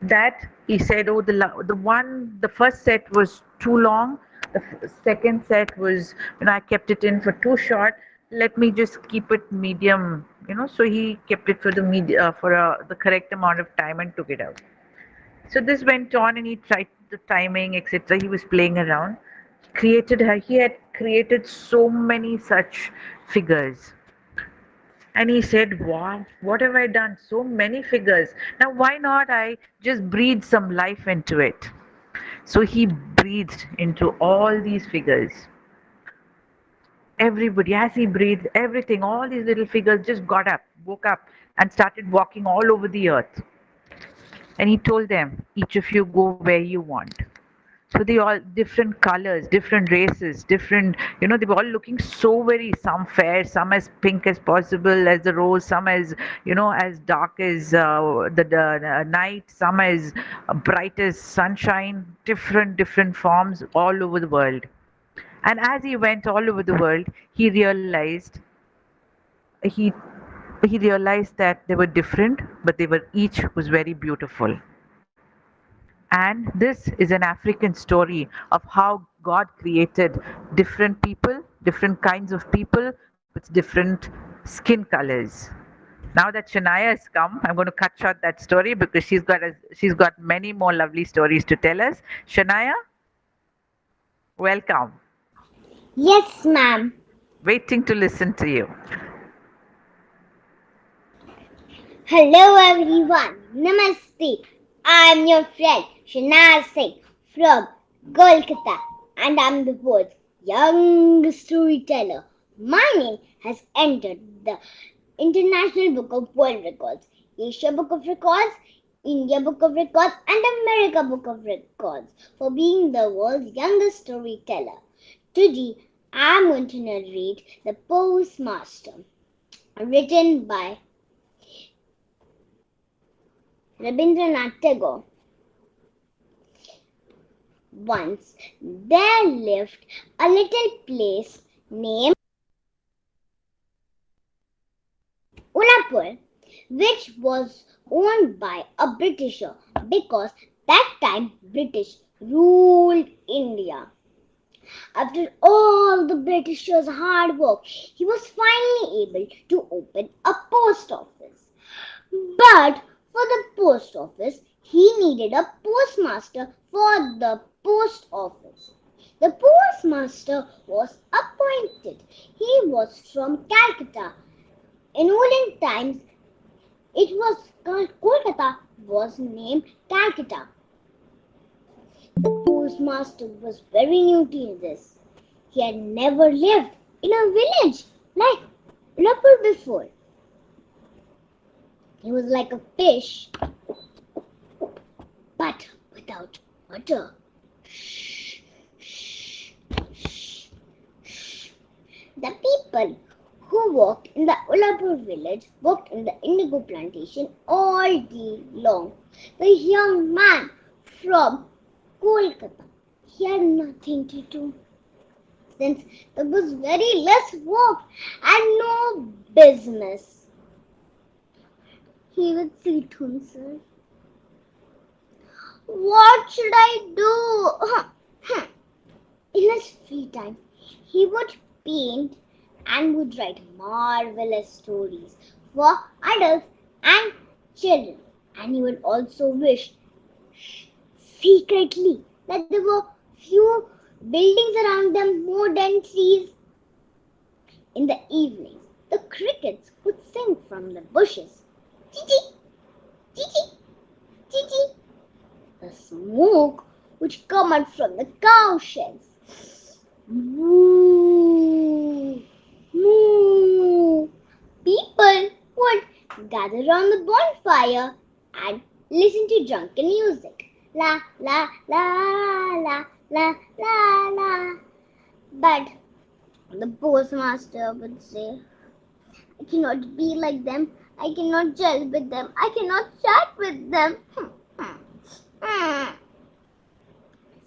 That he said, oh, the first set was too long. The second set was, I kept it in for too short. Let me just keep it medium, So he kept it for the correct amount of time and took it out. So this went on and he tried the timing, etc. He was playing around. He had created so many such figures. And he said, wow, what have I done? So many figures. Now, why not I just breathe some life into it? So he breathed into all these figures. Everybody, as he breathed, everything, all these little figures just got up, woke up, and started walking all over the earth. And he told them, each of you go where you want. So they all different colors, different races, different, they were all looking so very, some fair, some as pink as possible as the rose, some as, as dark as the night, some as bright as sunshine, different forms all over the world. And as he went all over the world, he he realized that they were different, but they were each was very beautiful. And this is an African story of how God created different people, different kinds of people with different skin colors. Now that Shania has come, I'm going to cut short that story because she's got many more lovely stories to tell us. Shania, welcome. Yes, ma'am. Waiting to listen to you. Hello, everyone. Namaste. I'm your friend Shana Singh from Kolkata, and I'm the world's youngest storyteller. My name has entered the International Book of World Records, Asia Book of Records, India Book of Records, and America Book of Records for being the world's youngest storyteller. Today, I'm going to narrate The Postmaster, written by Rabindranath Tagore. Once there lived a little place named Unapur, which was owned by a Britisher because that time British ruled India. After all the Britishers' hard work, he was finally able to open a post office. But for the post office, he needed a postmaster for the post office. The postmaster was appointed. He was from Calcutta. In olden times, it was called Kolkata was named Calcutta. The postmaster was very new to this. He had never lived in a village like Udaipur before. He was like a fish, but without water. The people who worked in the Udaipur village worked in the indigo plantation all day long. The young man from Kolkata, he had nothing to do. Since there was very less work and no business, he would say to himself, what should I do? In his free time, he would paint and would write marvelous stories for adults and children. And he would also wish secretly that there were few buildings around them more than trees. In the evenings, the crickets would sing from the bushes. Chee-chee, chee-chee, chee-chee. The smoke would come out from the cow sheds. Moo, moo. People would gather around the bonfire and listen to drunken music. La, la, la, la, la, la, la. But the postmaster would say, I cannot be like them. I cannot gel with them. I cannot chat with them.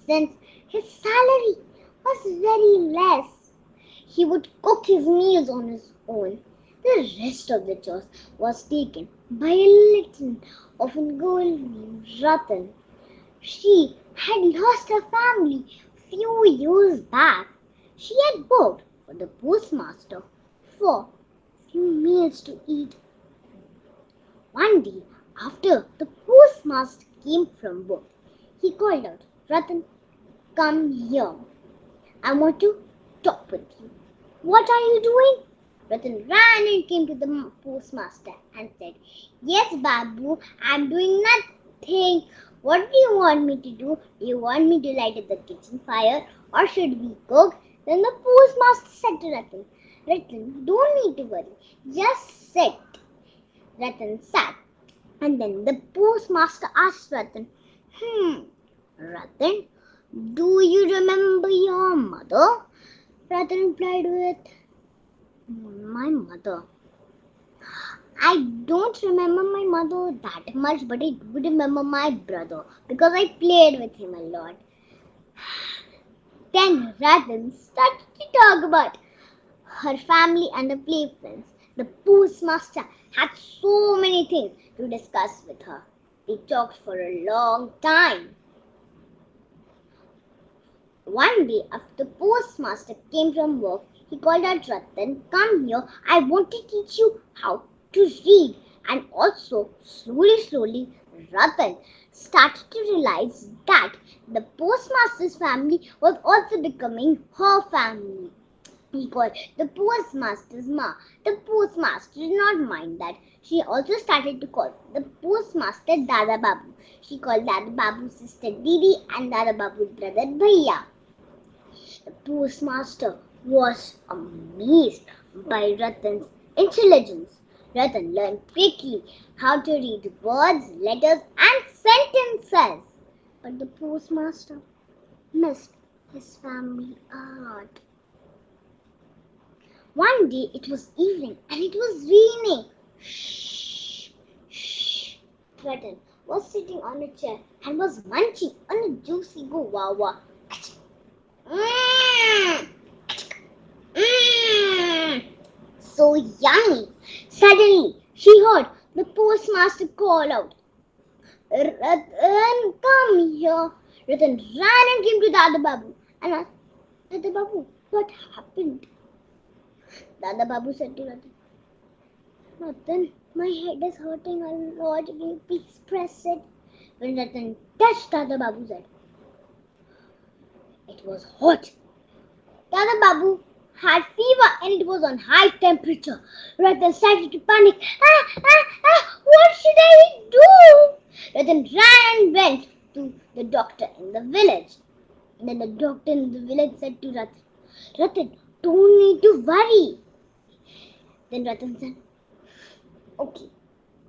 Since his salary was very less, he would cook his meals on his own. The rest of the chores was taken by a little orphan girl named Ratan. She had lost her family few years back. She had worked for the postmaster for few meals to eat. One day, after the postmaster came from work, he called out, Ratan, come here. I want to talk with you. What are you doing? Ratan ran and came to the postmaster and said, Yes, Babu, I'm doing nothing. What do you want me to do? Do you want me to light up the kitchen fire or should we cook? Then the postmaster said to Ratan, Ratan, don't need to worry. Just sit. Ratan sat. And then the postmaster asked Ratan, Ratan, do you remember your mother? Ratan replied with, my mother. I don't remember my mother that much, but I do remember my brother because I played with him a lot. Then Ratan started to talk about her family and her play friends. The postmaster had so many things to discuss with her. They talked for a long time. One day, after the postmaster came from work, he called out Ratan, come here, I want to teach you how to read. And also, slowly, Ratan started to realize that the postmaster's family was also becoming her family. He called the postmaster's ma. The postmaster did not mind that. She also started to call the postmaster Dada Babu. She called Dada Babu's sister Didi and Dada Babu's brother Bhaiya. The postmaster was amazed by Ratan's intelligence. Ratan learned quickly how to read words, letters, and sentences. But the postmaster missed his family a lot. One day it was evening and it was raining. Shh, shh. Ratan was sitting on a chair and was munching on a juicy guava. So yummy. Suddenly, she heard the postmaster call out, Ratan, come here. Ratan ran and came to Dada Babu and asked, Dada Babu, what happened? Dada Babu said to Ratan, Ratan, my head is hurting a lot. Can you please press it? When Ratan touched Dada Babu's head, it was hot. Dada Babu had fever and it was on high temperature. Ratan started to panic. What should I do? Ratan ran and went to the doctor in the village. And then the doctor in the village said to Ratan, Ratan, don't need to worry. Then Ratan said, okay.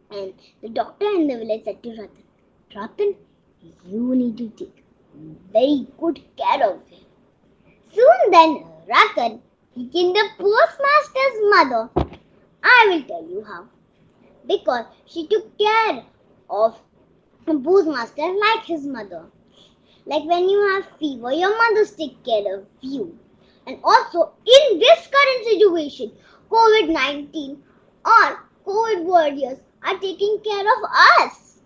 And the doctor in the village said to Ratan, Ratan, you need to take very good care of him. Soon then, Ratan became the postmaster's mother. I will tell you how. Because she took care of the postmaster like his mother. Like when you have fever, your mothers take care of you. And also, in this current situation, COVID-19 or COVID warriors are taking care of us.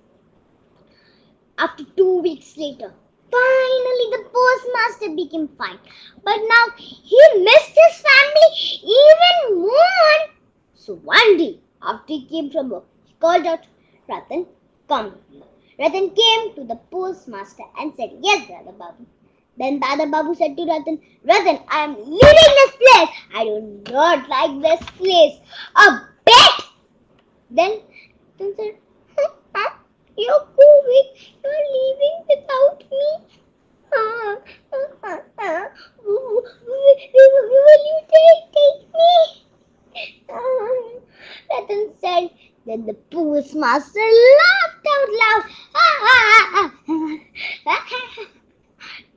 After 2 weeks later, finally the postmaster became fine. But now he missed his family even more. So one day, after he came from work, he called out, Ratan, come here. Ratan came to the postmaster and said, yes, Dada Babu. Then Dada Babu said to Ratan, Ratan, I am leaving this place. I do not like this place a bit. Then Ratan said, you're going, you're leaving without me. Will you take me? Ratan said. Then the postmaster laughed out loud.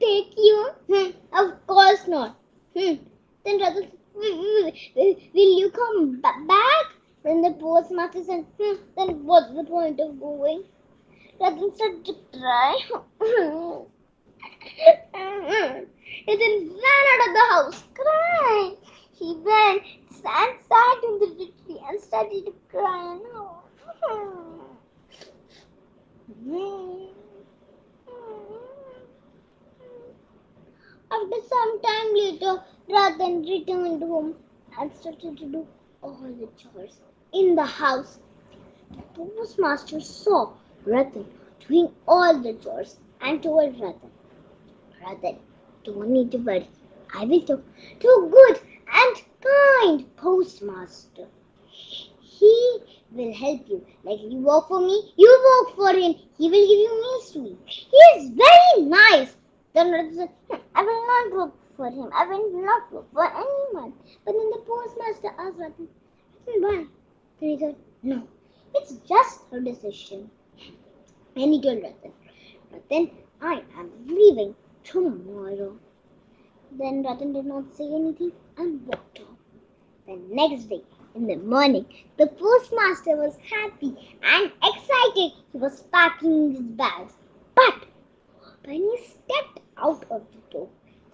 Take you? Of course not. Then Ratan said, will you come back? Then the postmaster said, then what's the point of going? Ratan started to cry. Ratan ran out of the house crying. He went, sat in the tree and started to cry. After some time later, Ratan returned home and started to do all the chores in the house. The postmaster saw Ratan doing all the chores and told Ratan, Ratan, don't need to worry. I will talk to a good and kind postmaster. He will help you. Like you work for me, you work for him. He will give you meals to eat. He is very nice. Then Ratan said, I will not work for him. I will not work for anyone. But then the postmaster asked Ratan, why? Then he said, no, it's just her decision. And he told Ratan, Ratan, I am leaving tomorrow. Then Ratan did not say anything and walked off. The next day, in the morning, the postmaster was happy and excited. He was packing his bags. But when he stepped out of the door,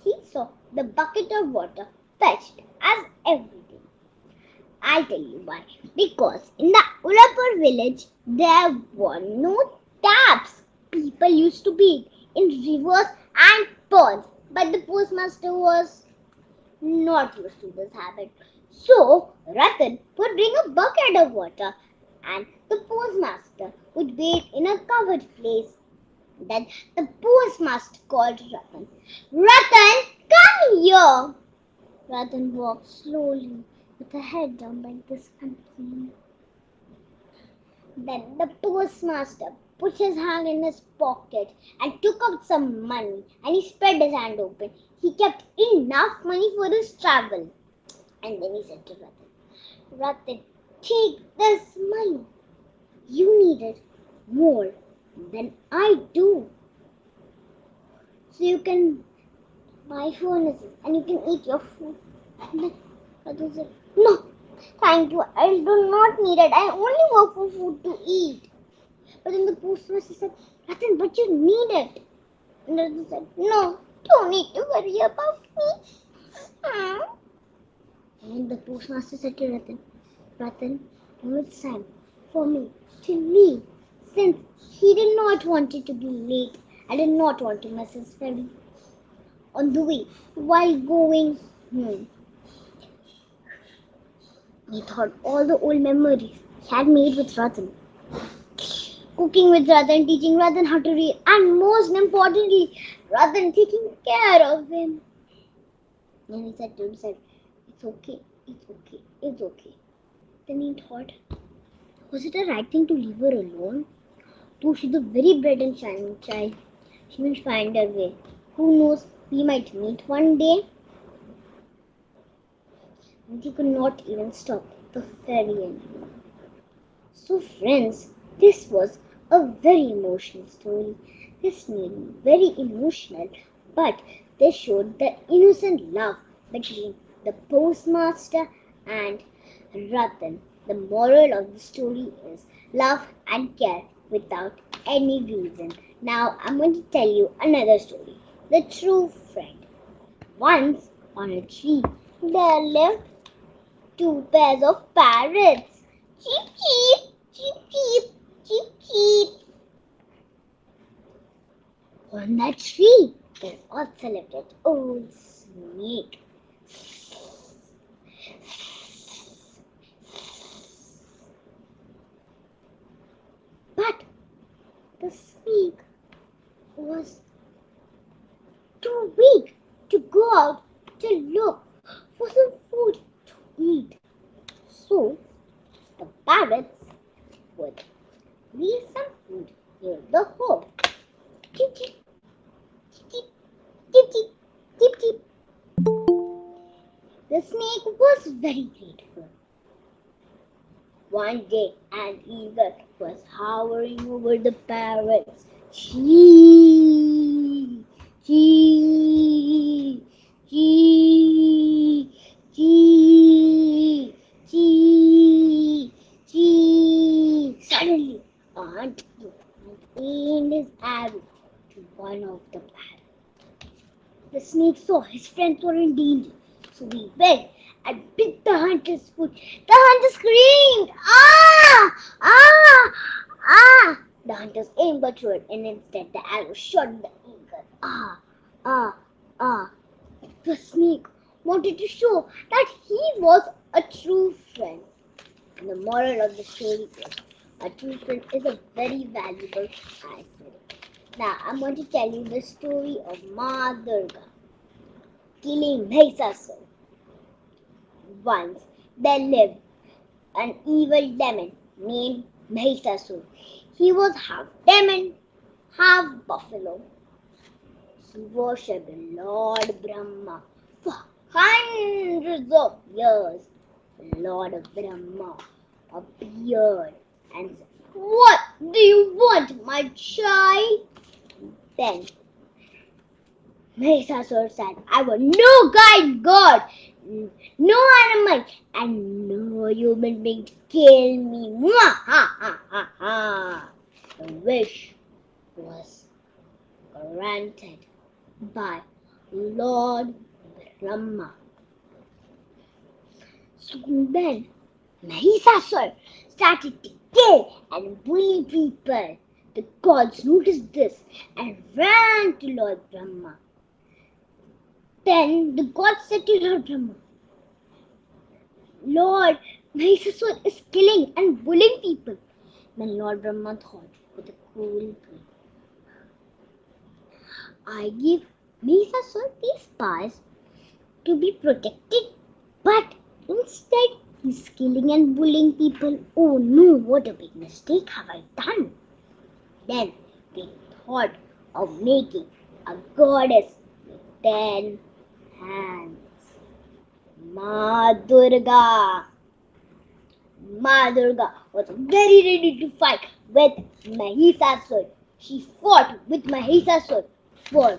he saw the bucket of water fetched as every day. I'll tell you why. Because in the Ulapur village, there were no taps. People used to bathe in rivers and ponds. But the postmaster was not used to this habit. So Ratan would bring a bucket of water and the postmaster would bathe in a covered place. Then the postmaster called Ratan. Ratan, come here. Ratan walked slowly with her head down like this and came. Then the postmaster put his hand in his pocket and took out some money and he spread his hand open. He kept enough money for his travel. And then he said to Ratan, Ratan, take this money. You need it more than I do. So you can buy furnaces and you can eat your food. And then Ratan said, no, thank you. I do not need it. I only work for food to eat. But then the postmaster said, Ratan, but you need it. And Ratan said, no, don't need to worry about me. And the postmaster said to Ratan, Ratan, now it's time for me to leave. Since he did not want it to be late, I did not want to miss his ferry. On the way, while going home, he thought all the old memories he had made with Ratan. Cooking with Ratan, teaching Ratan how to read, and most importantly, Ratan taking care of him. And he said to himself, it's okay, it's okay, it's okay. Then he thought, was it the right thing to leave her alone? Though she's a very bright and shining child, she will find her way. Who knows, we might meet one day. And he could not even stop the ferry anymore. So, friends, this was a very emotional story. This made me very emotional, but they showed the innocent love between the postmaster and Ratan. The moral of the story is love and care without any reason. Now, I'm going to tell you another story. The True Friend. Once on a tree, there lived two pairs of parrots. Cheep, cheep, cheep, cheep, cheep, cheep. On that tree, there also lived an old snake. But the snake was too weak to go out to look for some food to eat. So the parrots would leave some food near the hole. Cheep, cheep, cheep, cheep, cheep, cheep, cheep. The snake was very grateful. One day, an eagle was hovering over the parrots. Chee, chee, chee, chee, chee, chee. Suddenly, a hunter aimed his arrow to one of the parrots. The snake saw his friends were in danger, so he went and bit the hunter's foot. The hunter screamed, "Ah! Ah! Ah!" The hunter's aim got short, and instead the arrow shot the eagle. Ah! Ah! Ah! The snake wanted to show that he was a true friend. And the moral of the story is, a true friend is a very valuable asset. Now, I'm going to tell you the story of Ma Durga killing Mahishasur. Once there lived an evil demon named Mahishasur. He was half demon, half buffalo. He worshipped Lord Brahma for hundreds of years. Lord Brahma appeared and said, "What do you want, my child?" Then Mahishasur said, "I want no kind God, no animal, and no human being to kill me." Mwah, ha, ha, ha, ha. The wish was granted by Lord Brahma. So then Mahishasur started to kill and bully people. The gods noticed this and ran to Lord Brahma. Then the gods said to Lord Brahma, "Lord, Mahishasur is killing and bullying people." Then Lord Brahma thought with a cool breeze, "I give Mahishasur these powers to be protected, but instead he's killing and bullying people. Oh no, what a big mistake have I done." Then they thought of making a goddess with 10 hands. Ma Durga. Ma Durga was very ready to fight with Mahishasur. She fought with Mahishasur for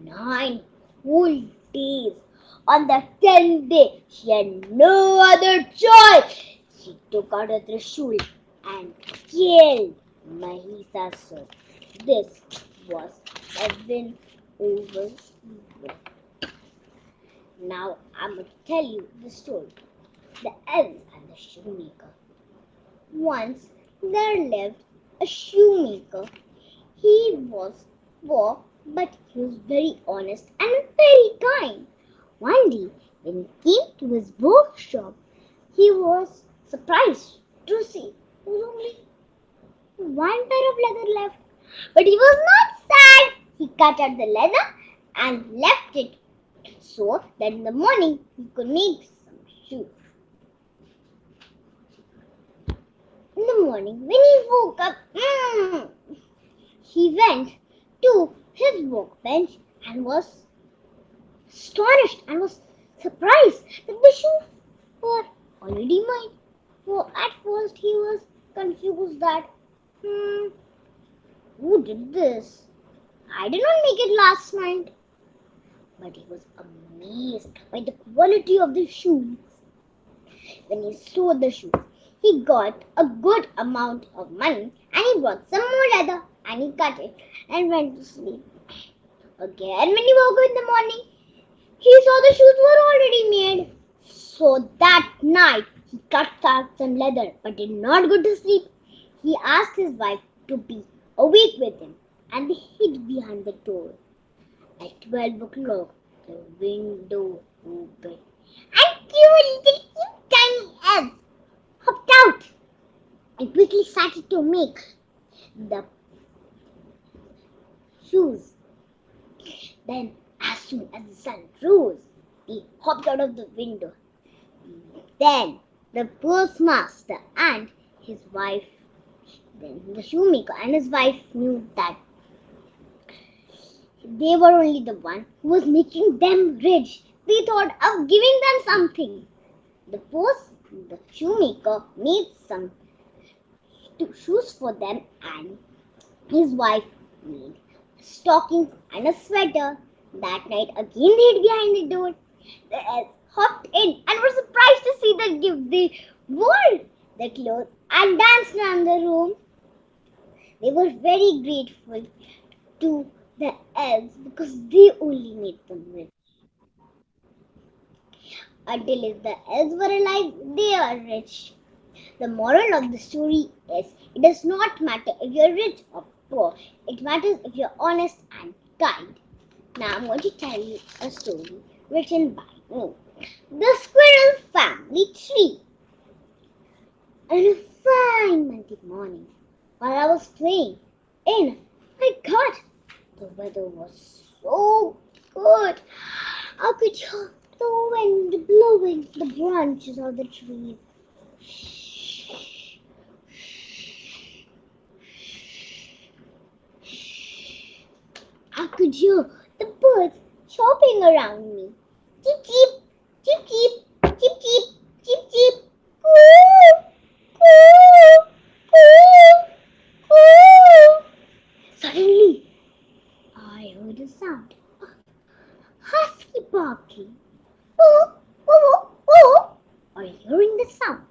9 whole days. On the 10th day, she had no other choice. She took out a Trishul and killed Mahishasur. This was heaven over evil. Now I'm going to tell you the story. The Elves and the Shoemaker. Once there lived a shoemaker. He wore but he was very honest and very kind. One day, when he came to his workshop, he was surprised to see there was only one pair of leather left. But he was not sad. He cut out the leather and left it so that in the morning he could make some shoes. In the morning, when he woke up, he went to his workbench and was astonished and was surprised that the shoes were already made. So at first he was confused that, who did this? I did not make it last night. But he was amazed by the quality of the shoes. When he sewed the shoes, he got a good amount of money and he brought some more leather and he cut it and went to sleep. Again, when he woke up in the morning, he saw the shoes were already made. So that night, he cut out some leather but did not go to sleep. He asked his wife to be awake with him and they hid behind the door. At 12 o'clock, the window opened and two little tiny eggs hopped out and quickly started to make the shoes. Then, as soon as the sun rose, he hopped out of the window. Then, the postmaster and his wife, then the shoemaker and his wife knew that they were only the one who was making them rich. They thought of giving them something. The shoemaker made some shoes for them and his wife made stockings and a sweater. That night again they hid behind the door. The elves hopped in and were surprised to see the gift. They wore the clothes and danced around the room. They were very grateful to the elves because they only made them rich. Until if the elves were alive, they are rich. The moral of the story is it does not matter if you're rich or poor. It matters if you're honest and kind. Now I'm going to tell you a story written by me. The Squirrel Family Tree. On a fine Monday morning, while I was playing in my garden, the weather was so good. I could hear the wind blowing the branches of the trees. I could hear the birds chirping around me. Cheep cheep, cheep cheep, cheep cheep, cheep cheep, coo, coo, coo, coo. Suddenly, I heard a sound of husky barking. Woo, woo, woo. Are you hearing the sound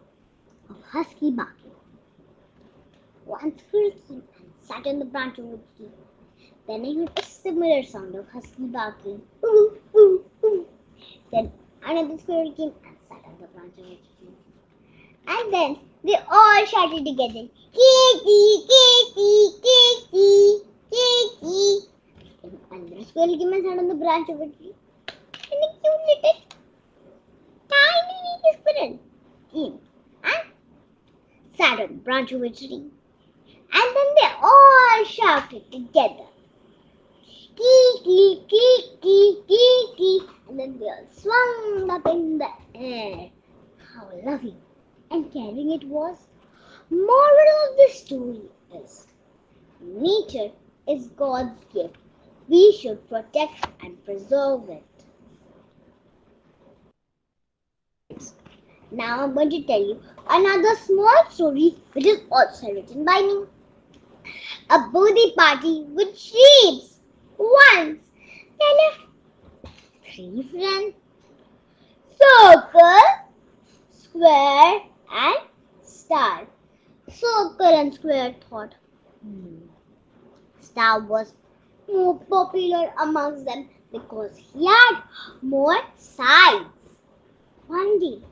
of husky barking? One squirrel came and sat on the branch of a tree. Then I heard a similar sound of husky barking. Ooh, ooh, ooh. Then another squirrel came and sat on the branch of a tree. And then they all shouted together, Kitty, Kitty, Kitty, Kitty. Then another squirrel came and sat on the branch of a tree. And a cute little tiny little squirrel came and sat on the branch of a tree. And then they all shouted together, Kiki, Kiki, Kiki. And then they all swung up in the air. How lovely and caring it was. Moral of the story is, nature is God's gift. We should protect and preserve it. Now I'm going to tell you another small story which is also written by me. A birthday party with sheep. Once they left 3 friends, circle, square and star. Circle and square thought, star was more popular amongst them because he had more sides. One day,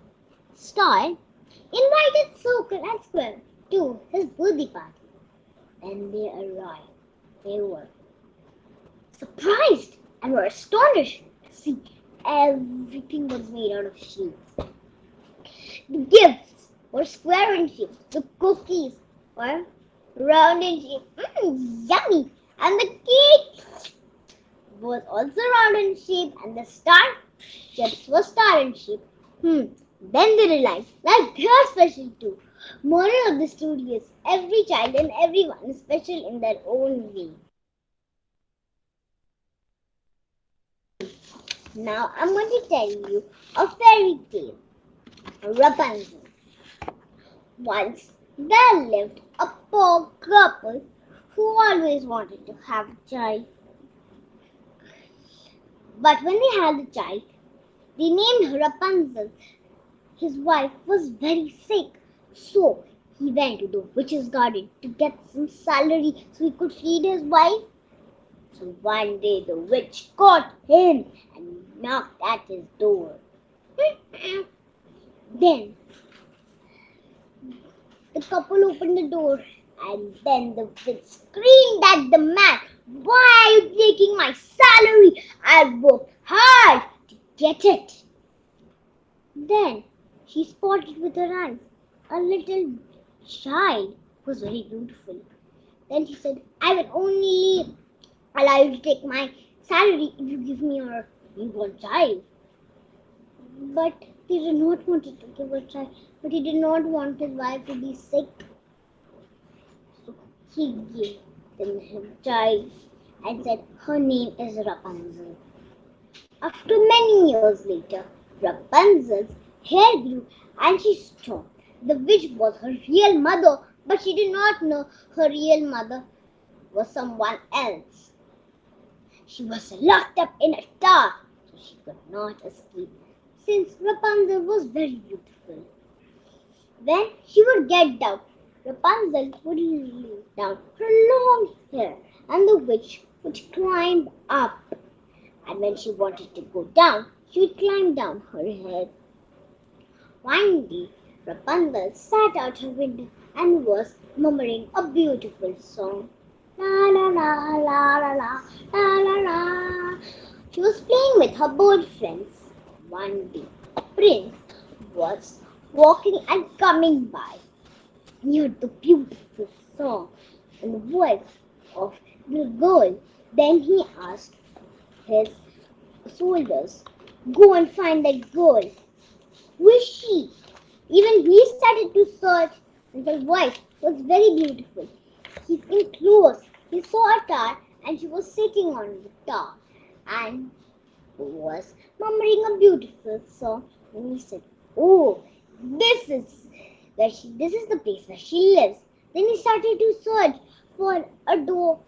Star invited Circle and Square to his birthday party. When they arrived, they were surprised and were astonished to see everything was made out of sheets. The gifts were square in shape, the cookies were round in shape, yummy, and the cake was also round in shape, and the star chips were star in shape. Then they realized that they are special too. Moral of the story is every child and everyone is special in their own way. Now I'm going to tell you a fairy tale. Rapunzel. Once there lived a poor couple who always wanted to have a child. But when they had a child, they named her Rapunzel. His wife was very sick, so he went to the witch's garden to get some salary so he could feed his wife. So one day the witch caught him and knocked at his door. Then the couple opened the door, and then the witch screamed at the man, "Why are you taking my salary? I worked hard to get it." Then she spotted with her eyes a little child who was very beautiful. Then she said, "I will only allow you to take my salary if you give me your newborn child." But they did not want to give her child, but he did not want his wife to be sick. So he gave them him child and said, "Her name is Rapunzel." After many years later, Rapunzel's hair grew and she stopped. The witch was her real mother, but she did not know her real mother was someone else. She was locked up in a tower, so she could not escape, since Rapunzel was very beautiful. When she would get down, Rapunzel would lay down her long hair, and the witch would climb up. And when she wanted to go down, she would climb down her head. One day, Rapunzel sat out her window and was murmuring a beautiful song. La la la la la la la la la. She was playing with her bird friends. One day, Prince was walking and coming by near the beautiful song and the voice of the girl. Then he asked his soldiers, "Go and find that girl. Who is she?" Even he started to search, and the voice was very beautiful. He came close. He saw a tower, and she was sitting on the tower and was murmuring a beautiful song. And he said, "Oh, this is this is the place where she lives." Then he started to search for a door,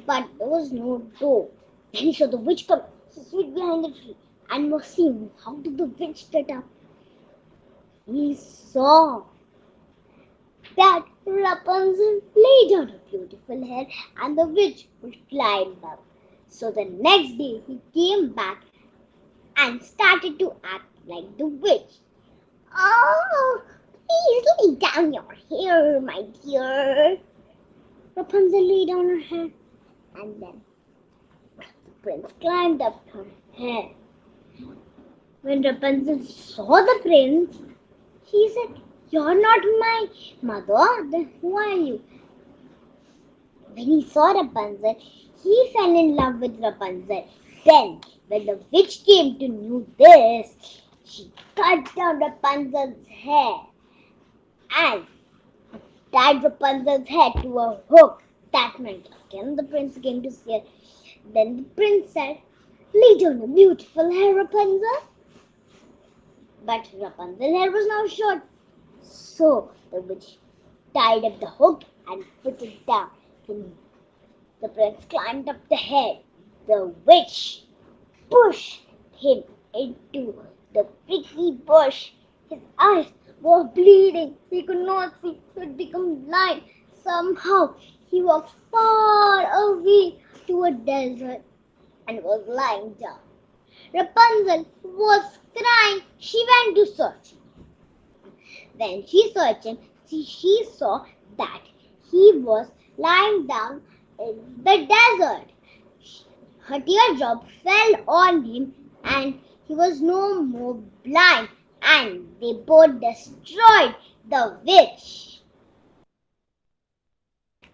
but there was no door. Then he saw the witch come. She hid behind the tree and was seeing how did the witch get up. He saw that Rapunzel laid down her beautiful hair and the witch would climb up. So the next day he came back and started to act like the witch. "Oh, please lay down your hair, my dear." Rapunzel laid down her hair, and then the prince climbed up her hair. When Rapunzel saw the prince, she said, "You're not my mother, then who are you?" When he saw Rapunzel, he fell in love with Rapunzel. Then, when the witch came to know this, she cut down Rapunzel's hair and tied Rapunzel's head to a hook. That night again the prince came to see her. Then the prince said, "Lay down your beautiful hair, Rapunzel." But Rapunzel's hair was now short. So the witch tied up the hook and put it down. Then the prince climbed up the head. The witch pushed him into the prickly bush. His eyes were bleeding. He could not see. He had become blind. Somehow he walked far away to a desert and was lying down. Rapunzel was crying. She went to search him. When she searched him, she saw that he was lying down in the desert. A teardrop fell on him, and he was no more blind, and they both destroyed the witch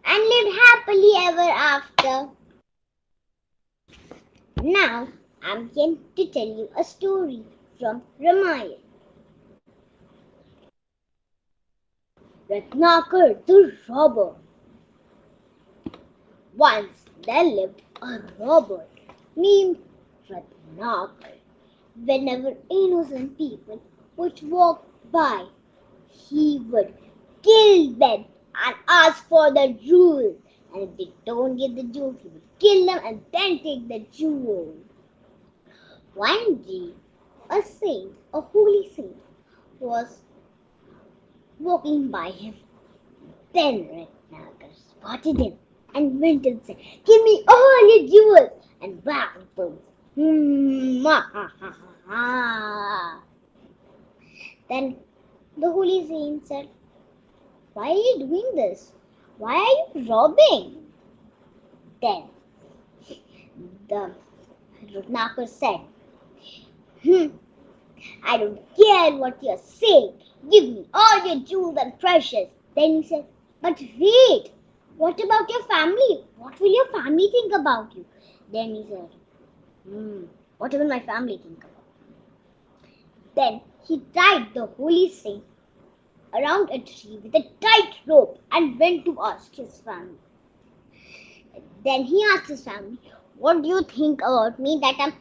and lived happily ever after. Now I'm going to tell you a story from Ramayana. Ratnakar the robber. Once there lived a robber named Ratnakar. Whenever innocent people would walk by, he would kill them and ask for the jewels. And if they don't get the jewels, he would kill them and then take the jewels. One day, a saint, a holy saint, was walking by him. Then Ratnakar spotted him and went and said, "Give me all your jewels!" And wham, boom. Then the holy saint said, "Why are you doing this? Why are you robbing?" Then the Ratnakar said, "I don't care what you're saying. Give me all your jewels and treasures." Then he said, "But wait, what about your family? What will your family think about you?" Then he said, "What will my family think about you?" Then he tied the holy saint around a tree with a tight rope and went to ask his family. Then he asked his family, "What do you think about me that I'm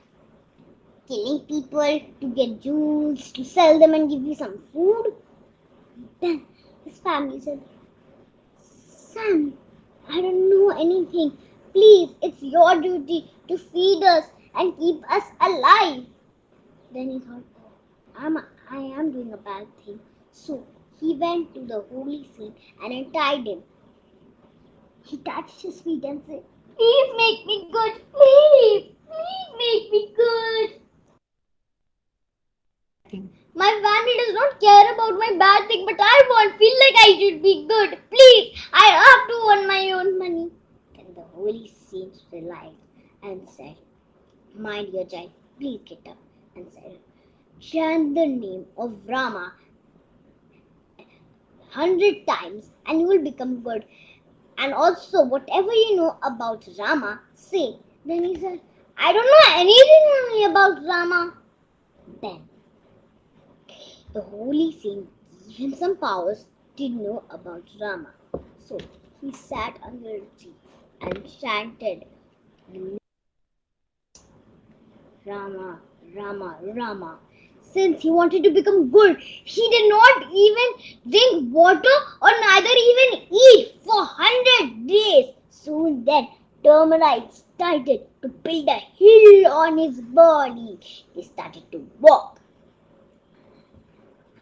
killing people to get jewels, to sell them and give you some food?" Then his family said, "Son, I don't know anything. Please, it's your duty to feed us and keep us alive." Then he thought, I am doing a bad thing. So he went to the holy saint and untied him. He touched his feet and said, "Please make me good. Please make me good. My family does not care about my bad thing, but I won't feel like I should be good. Please, I have to earn my own money." Then the holy saint realized and said, "My dear child, please get up," and said, "Chant the name of Rama 100 times and you will become good. And also, whatever you know about Rama, say." Then he said, "I don't know anything about Rama." Then the holy saint gave him some powers to know about Rama. So he sat under a tree and chanted, "Rama, Rama, Rama." Since he wanted to become good, he did not even drink water or neither even eat for 100 days. Soon then, termites started to build a hill on his body. He started to walk.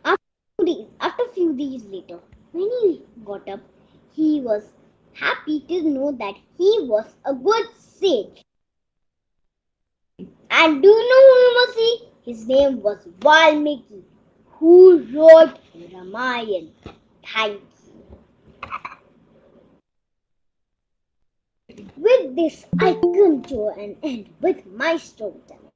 After a few days later, when he got up, he was happy to know that he was a good sage. And do you know who was he? His name was Valmiki, who wrote Ramayana. Thank you. With this, I come to an end with my storytelling.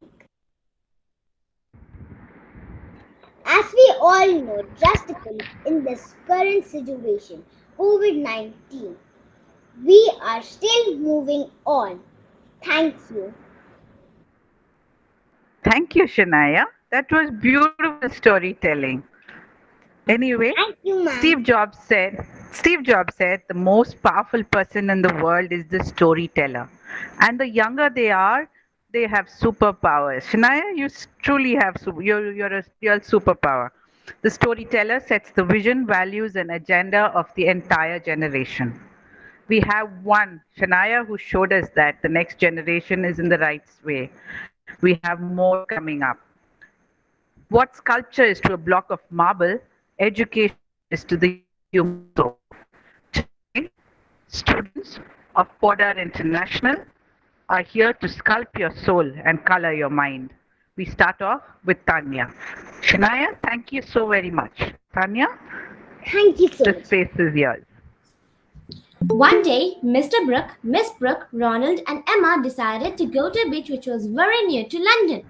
As we all know, drastically in this current situation, COVID-19, we are still moving on. Thank you. Thank you, Shania. That was beautiful storytelling. Anyway, Thank you, ma'am. Steve Jobs said the most powerful person in the world is the storyteller. And the younger they are, they have superpowers. Shania, you truly have you're a real superpower. The storyteller sets the vision, values, and agenda of the entire generation. We have one, Shania, who showed us that the next generation is in the right way. We have more coming up. What sculpture is to a block of marble, education is to the human soul. Today, students of Podar International are here to sculpt your soul and color your mind. We start off with Tanya. Shania, thank you so very much. Tanya, Thank you so the much. space is yours. One day, Mr. Brooke, Miss Brooke, Ronald, and Emma decided to go to a beach which was very near to London.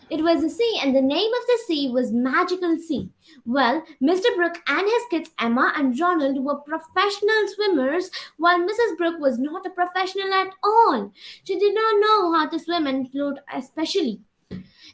It was a sea, and the name of the sea was Magical Sea. Well, Mr. Brooke and his kids, Emma and Ronald, were professional swimmers, while Mrs. Brooke was not a professional at all. She did not know how to swim and float, especially.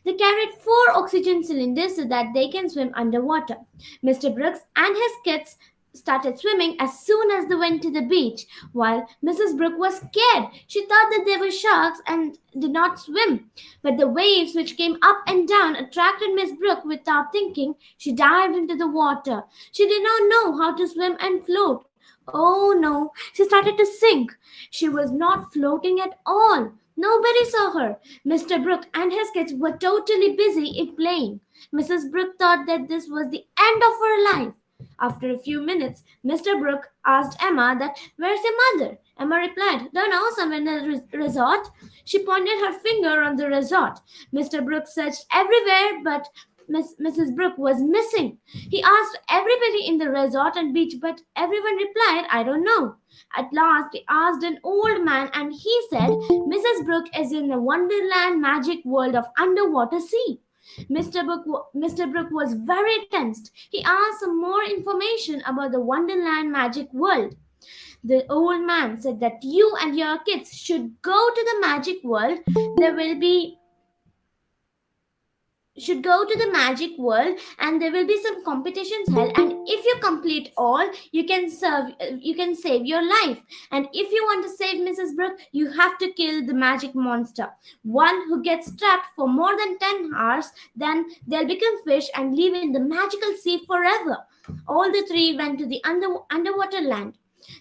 They carried four oxygen cylinders so that they can swim underwater. Mr. Brooks and his kids started swimming as soon as they went to the beach, while Mrs. Brooke was scared. She thought that they were sharks and did not swim. But the waves which came up and down attracted Miss Brooke without thinking. She dived into the water. She did not know how to swim and float. Oh no, she started to sink. She was not floating at all. Nobody saw her. Mr. Brooke and his kids were totally busy in playing. Mrs. Brooke thought that this was the end of her life. After a few minutes, Mr. Brooke asked Emma that, "Where's your mother?" Emma replied, "Don't know, somewhere in the resort." She pointed her finger on the resort. Mr. Brooke searched everywhere, but Mrs. Brooke was missing. He asked everybody in the resort and beach, but everyone replied, "I don't know." At last, he asked an old man, and he said, "Mrs. Brooke is in the Wonderland magic world of underwater sea." Mr. Brooke was very tensed. He asked some more information about the Wonderland magic world. The old man said that you and your kids should go to the magic world. There will be should go to the magic world, and there will be some competitions held, and if you complete all, you can save your life. And if you want to save Mrs. Brooke, you have to kill the magic monster, one who gets trapped for more than 10 hours. Then they'll become fish and live in the magical sea forever. All the three went to the underwater land.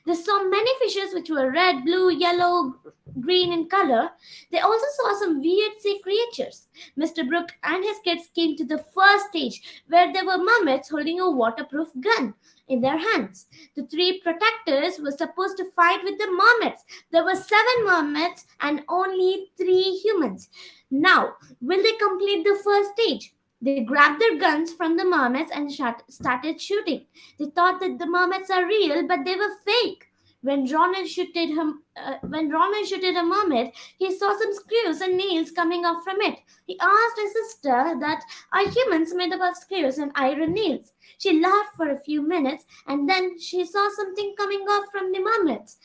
They saw many fishes which were red, blue, yellow, green in color. They also saw some weird sea creatures. Mr. Brooke and his kids came to the first stage where there were mermaids holding a waterproof gun in their hands. The three protectors were supposed to fight with the mermaids. There were 7 mermaids and only 3 humans. Now, will they complete the first stage? They grabbed their guns from the mermaids and started shooting. They thought that the mermaids are real, but they were fake. When Ronald shooted a mermaid, he saw some screws and nails coming off from it. He asked his sister that, "Are humans made up of screws and iron nails?" She laughed for a few minutes, and then she saw something coming off from the mermaids.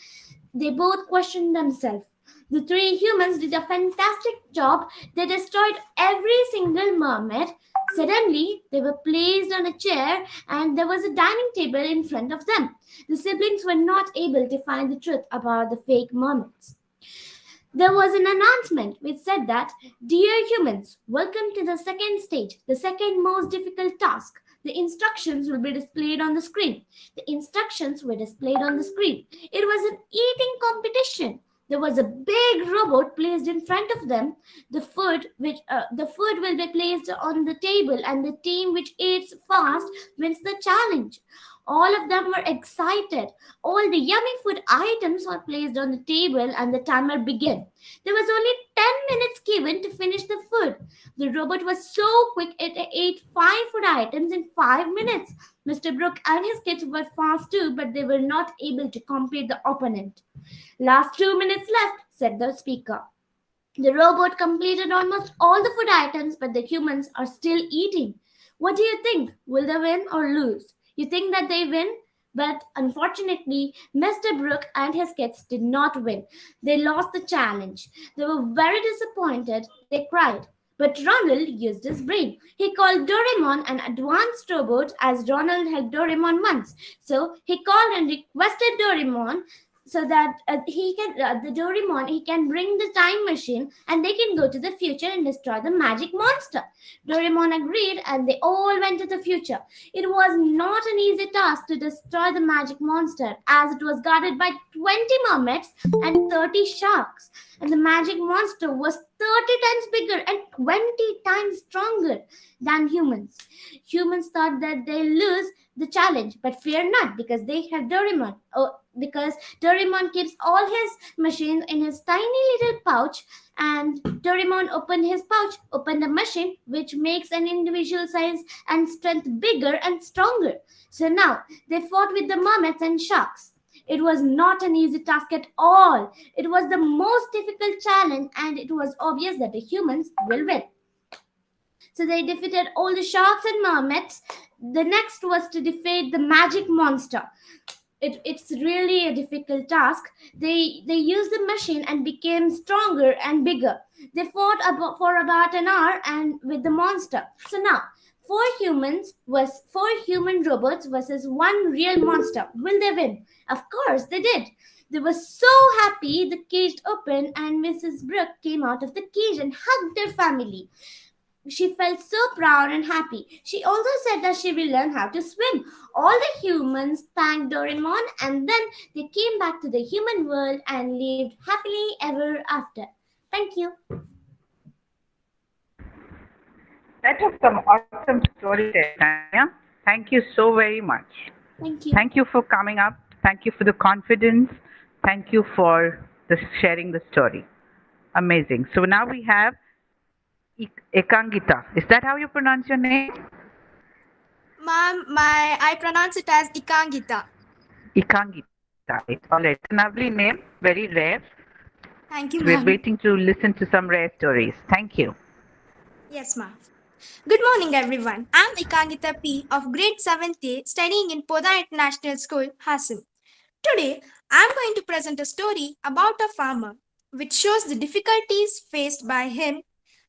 They both questioned themselves. The 3 humans did a fantastic job. They destroyed every single mermaid. Suddenly, they were placed on a chair, and there was a dining table in front of them. The siblings were not able to find the truth about the fake mermaids. There was an announcement which said that, "Dear humans, welcome to the second stage, the second most difficult task. The instructions will be displayed on the screen." The instructions were displayed on the screen. It was an eating competition. There was a big robot placed in front of them. The food will be placed on the table, and the team which eats fast wins the challenge. All of them were excited. All the yummy food items were placed on the table, and the timer began. There was only 10 minutes given to finish the food. The robot was so quick it ate 5 food items in 5 minutes. Mr. Brooke and his kids were fast too, but they were not able to compete the opponent. "Last 2 minutes left," said the speaker. The robot completed almost all the food items, but the humans are still eating. What do you think? Will they win or lose? You think that they win? But unfortunately, Mr. Brooke and his kids did not win. They lost the challenge. They were very disappointed. They cried. But Ronald used his brain. He called Doraemon an advanced robot, as Ronald helped Doraemon once. So he called and requested Doraemon so that the Doraemon, he can bring the time machine, and they can go to the future and destroy the magic monster. Doraemon agreed, and they all went to the future. It was not an easy task to destroy the magic monster, as it was guarded by 20 mermaids and 30 sharks. And the magic monster was 30 times bigger and 20 times stronger than humans. Humans thought that they lose the challenge, but fear not, because they have Doraemon. Because Doraemon keeps all his machines in his tiny little pouch, and Doraemon opened his pouch, opened a machine which makes an individual size and strength bigger and stronger. So now they fought with the mermaids and sharks. It was not an easy task at all. It was the most difficult challenge, and it was obvious that the humans will win. So they defeated all the sharks and mermaids. The next was to defeat the magic monster. It's really a difficult task. They used the machine and became stronger and bigger. They fought for about an hour and with the monster. So now four human robots versus one real monster. Will they win? Of course they did. They were so happy the cage opened and Mrs. Brooke came out of the cage and hugged their family. She felt so proud and happy. She also said that she will learn how to swim. All the humans thanked Doraemon, and then they came back to the human world and lived happily ever after. Thank you. That was some awesome storytelling, Tanya. Thank you so very much. Thank you. Thank you for coming up. Thank you for the confidence. Thank you for sharing the story. Amazing. So now we have Ekangita. Is that how you pronounce your name? Ma'am, I pronounce it as Ikangita. Ekangita. All right. Lovely name. Very rare. Thank you, So we're ma'am. waiting to listen to some rare stories. Thank you. Yes, ma'am. Good morning, everyone. I'm Ikangita P. of grade 7th A, studying in Poda International School, Hassan. Today, I'm going to present a story about a farmer, which shows the difficulties faced by him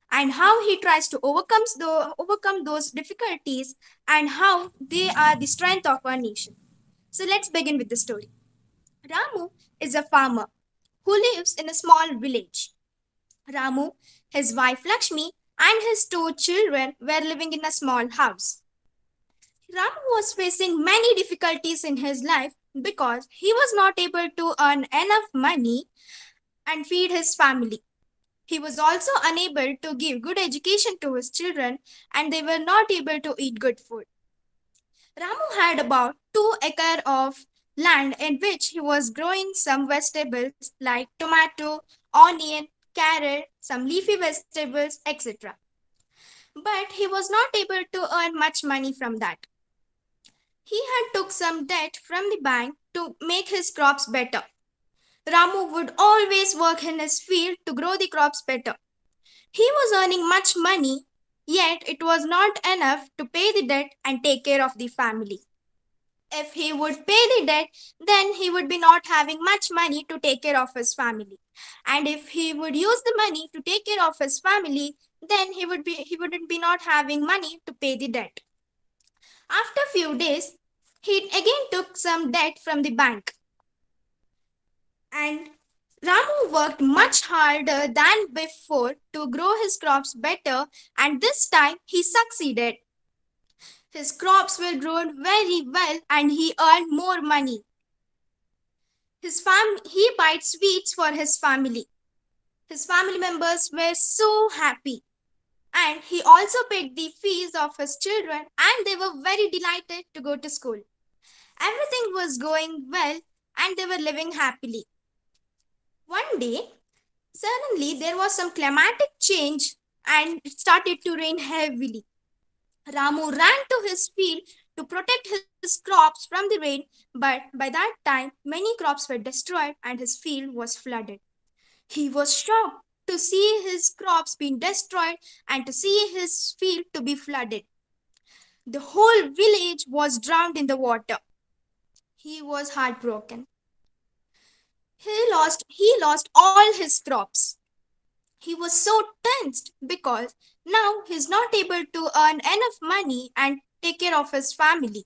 and how he tries to overcome those difficulties and how they are the strength of our nation. So let's begin with the story. Ramu is a farmer who lives in a small village. Ramu, his wife Lakshmi, and his two children were living in a small house. Ramu was facing many difficulties in his life because he was not able to earn enough money and feed his family. He was also unable to give good education to his children, and they were not able to eat good food. Ramu had about 2 acres of land in which he was growing some vegetables like tomato, onion, carrot, some leafy vegetables, etc. But he was not able to earn much money from that. He had took some debt from the bank to make his crops better. Ramu would always work in his field to grow the crops better. He was earning much money, yet it was not enough to pay the debt and take care of the family. If he would pay the debt, then he would be not having much money to take care of his family. And if he would use the money to take care of his family, then he wouldn't be not having money to pay the debt. After a few days, he again took some debt from the bank. And Ramu worked much harder than before to grow his crops better, and this time he succeeded. His crops were grown very well and he earned more money. He bought sweets for his family. His family members were so happy. And he also paid the fees of his children, and they were very delighted to go to school. Everything was going well and they were living happily. One day, suddenly there was some climatic change and it started to rain heavily. Ramu ran to his field to protect his crops from the rain, but by that time many crops were destroyed and his field was flooded. He was shocked to see his crops being destroyed and to see his field to be flooded. The whole village was drowned in the water. He was heartbroken. He lost all his crops. He was so tensed because now he's not able to earn enough money and take care of his family.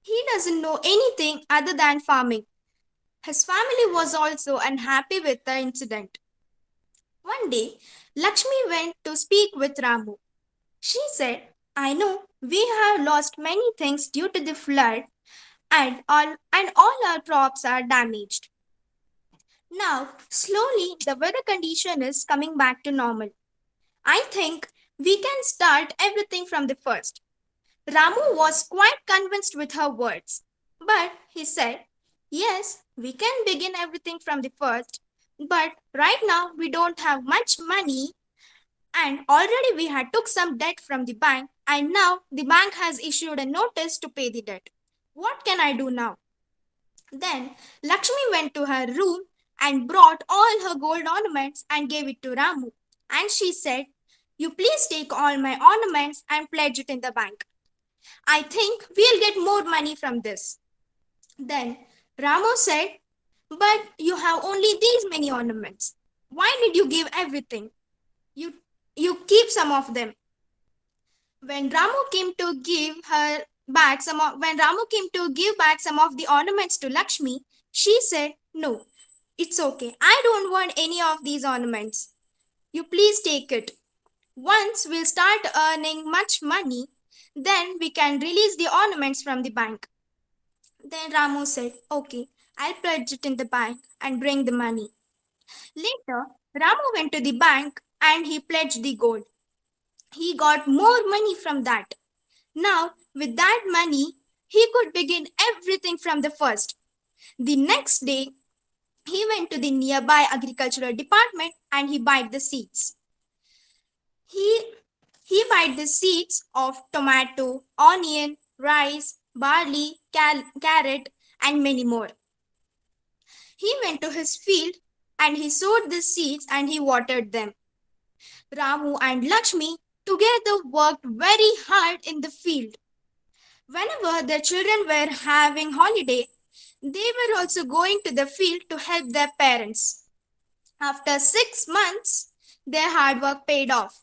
He doesn't know anything other than farming. His family was also unhappy with the incident. One day, Lakshmi went to speak with Ramu. She said, I know we have lost many things due to the flood and all our crops are damaged. Now, slowly the weather condition is coming back to normal. I think we can start everything from the first. Ramu was quite convinced with her words, but he said, yes, we can begin everything from the first, but right now we don't have much money and already we had took some debt from the bank and now the bank has issued a notice to pay the debt. What can I do now? Then Lakshmi went to her room and brought all her gold ornaments and gave it to Ramu. And she said, "You please take all my ornaments and pledge it in the bank. I think we'll get more money from this." Then Ramu said, "But you have only these many ornaments. Why did you give everything? You, you keep some of them." When Ramu came to give her back when Ramu came to give back some of the ornaments to Lakshmi, she said, "No, it's okay. I don't want any of these ornaments. You please take it. Once we'll start earning much money, then we can release the ornaments from the bank." Then Ramu said, "Okay, I'll pledge it in the bank and bring the money." Later, Ramu went to the bank and he pledged the gold. He got more money from that. Now, with that money, he could begin everything from the first. The next day, he went to the nearby agricultural department and he bought the seeds. He bought the seeds of tomato, onion, rice, barley, carrot, and many more. He went to his field and he sowed the seeds and he watered them. Ramu and Lakshmi together worked very hard in the field. Whenever their children were having holiday, they were also going to the field to help their parents. After 6 months, their hard work paid off.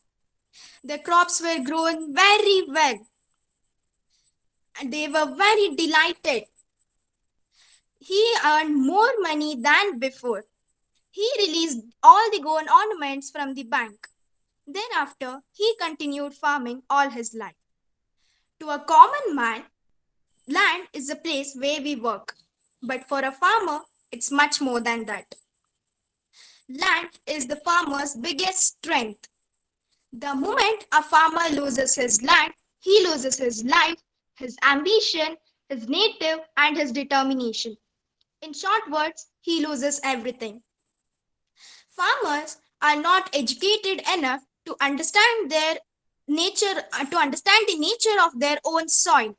The crops were grown very well. And they were very delighted. He earned more money than before. He released all the gold ornaments from the bank. Thereafter, he continued farming all his life. To a common man, land is a place where we work. But for a farmer, it's much more than that. Land is the farmer's biggest strength. The moment a farmer loses his land, he loses his life, his ambition, his native, and his determination. In short words, he loses everything. Farmers are not educated enough to understand the nature of their own soil.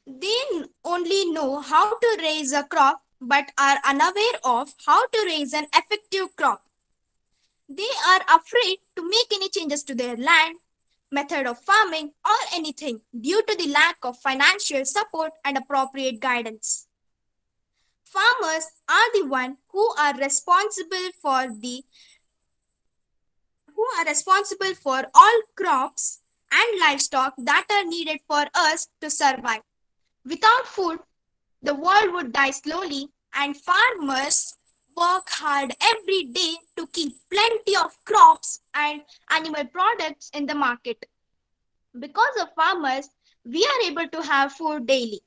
They only know how to raise a crop but are unaware of how to raise an effective crop. They are afraid to make any changes to their land, method of farming, or anything due to the lack of financial support and appropriate guidance. Farmers are the ones who are responsible for all crops and livestock that are needed for us to survive. Without food, the world would die slowly, and farmers work hard every day to keep plenty of crops and animal products in the market. Because of farmers, we are able to have food daily.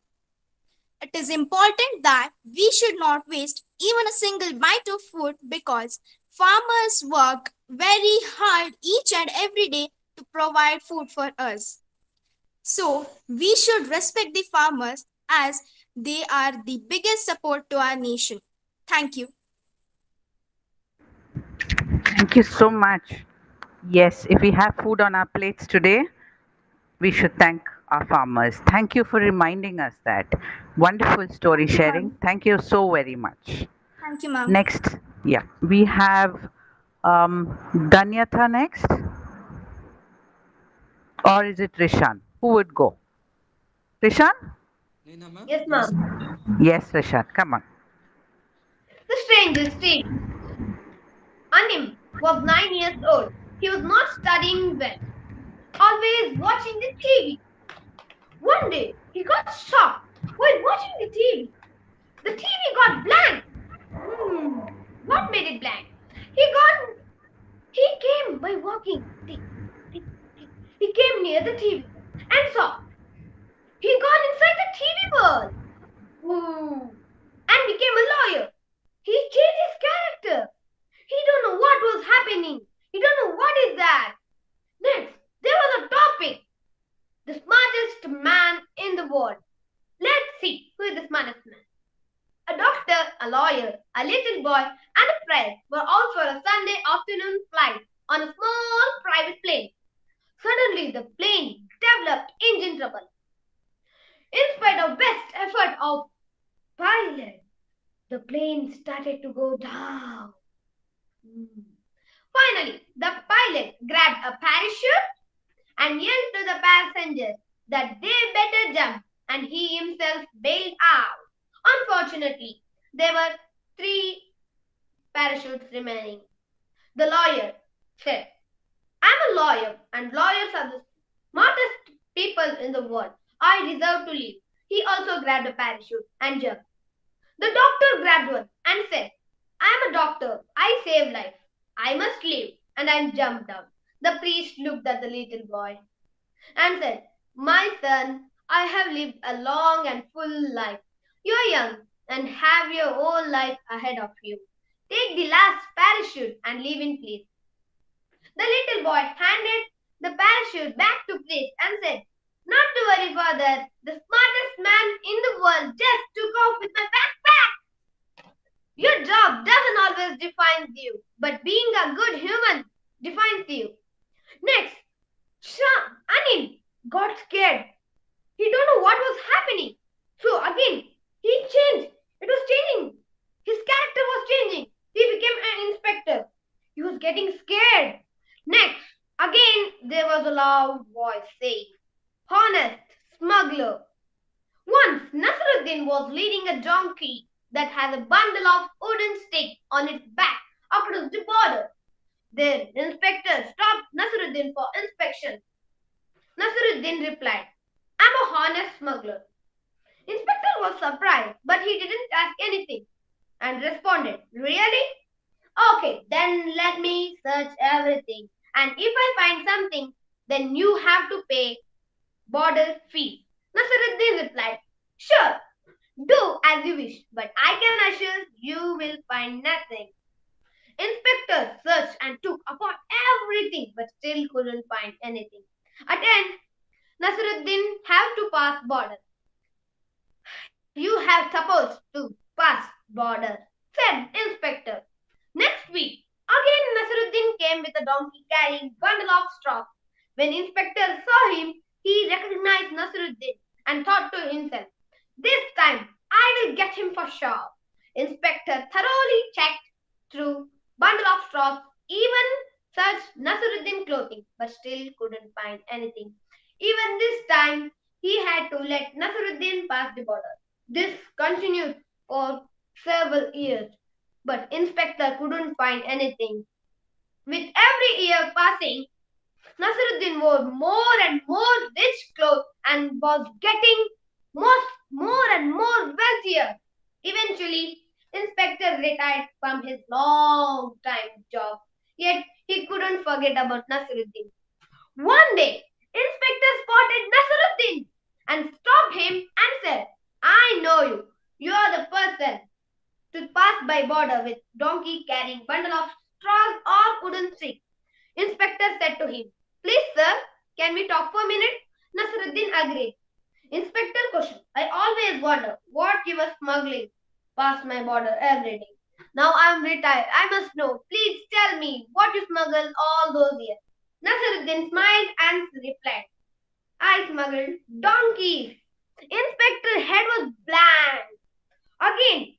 It is important that we should not waste even a single bite of food because farmers work very hard each and every day to provide food for us. So, we should respect the farmers as they are the biggest support to our nation. Thank you. Thank you so much. Yes, if we have food on our plates today, we should thank our farmers. Thank you for reminding us that. Wonderful story Thank you, sharing. ma'am. Thank you so very much. Thank you, ma'am. Next, yeah, we have Danyatha next, or is it Rishan? Who would go? Rishan? Yes, ma'am. Yes, Rishan, come on. The strangest tale. Anim was 9 years old. He was not studying well, always watching the TV. One day, he got shocked while watching the TV. The TV got blank. What made it blank? He came by walking. Tick, tick, tick. He came near the TV and saw. He got inside the TV world. And became a lawyer. He changed his character. He don't know what was happening. He don't know what is that. Next, there was a topic. The smartest man in the world. Let's see who is the smartest man. A doctor, a lawyer, a little boy, and a priest were all for a Sunday afternoon flight on a small private plane. Suddenly, the plane developed engine trouble. In spite of best effort of Pilot! The plane started to go down. Finally, the pilot grabbed a parachute and yelled to the passengers that they better jump, and he himself bailed out. Unfortunately, there were 3 parachutes remaining. The lawyer said, I'm a lawyer, and lawyers are the smartest people in the world. I deserve to live. He also grabbed a parachute and jumped. The doctor grabbed one and said, I'm a doctor. I save life. I must live. And I jumped down. The priest looked at the little boy and said, My son, I have lived a long and full life. You're young and have your whole life ahead of you. Take the last parachute and live in peace. The little boy handed the parachute back to priest and said, Not to worry, father. The smartest man in the world just took off with my backpack. Your job doesn't always define you, but being a good human defines you. Next, Anil got scared. He don't know what was happening. So again, he changed. It was changing. His character was changing. He became an inspector. He was getting scared. Next, again, there was a loud voice saying, Honest smuggler. Once, Nasruddin was leading a donkey that had a bundle of wooden sticks on its back across the border. The inspector stopped Nasruddin for inspection. Nasruddin replied, I'm a honest smuggler. Inspector was surprised, but he didn't ask anything and responded, Really? Okay, then let me search everything. And if I find something, then you have to pay border fee. Nasruddin replied, Sure, do as you wish, but I can assure you will find nothing. Inspector searched and took apart everything, but still couldn't find anything. At end, Nasruddin have to pass border. You have supposed to pass border, said Inspector. Next week, again Nasruddin came with a donkey carrying bundle of straw. When Inspector saw him, he recognized Nasruddin and thought to himself, This time I will get him for sure. Inspector thoroughly checked through bundle of straws, even searched Nasruddin clothing, but still couldn't find anything. Even this time, he had to let Nasruddin pass the border. This continued for several years, but Inspector couldn't find anything. With every year passing, Nasruddin wore more and more rich clothes and was getting more and more wealthier. Eventually, Inspector retired from his long time job. Yet he couldn't forget about Nasruddin. One day, Inspector spotted Nasruddin and stopped him and said, I know you. You are the person to pass by border with donkey carrying bundle of straws or wooden sticks. Inspector said to him, Please, sir, can we talk for a minute? Nasruddin agreed. Inspector questioned, I always wonder what you were smuggling past my border every day. Now I am retired. I must know. Please tell me what you smuggled all those years. Nasruddin smiled and replied, I smuggled donkeys. Inspector's head was blank. Again,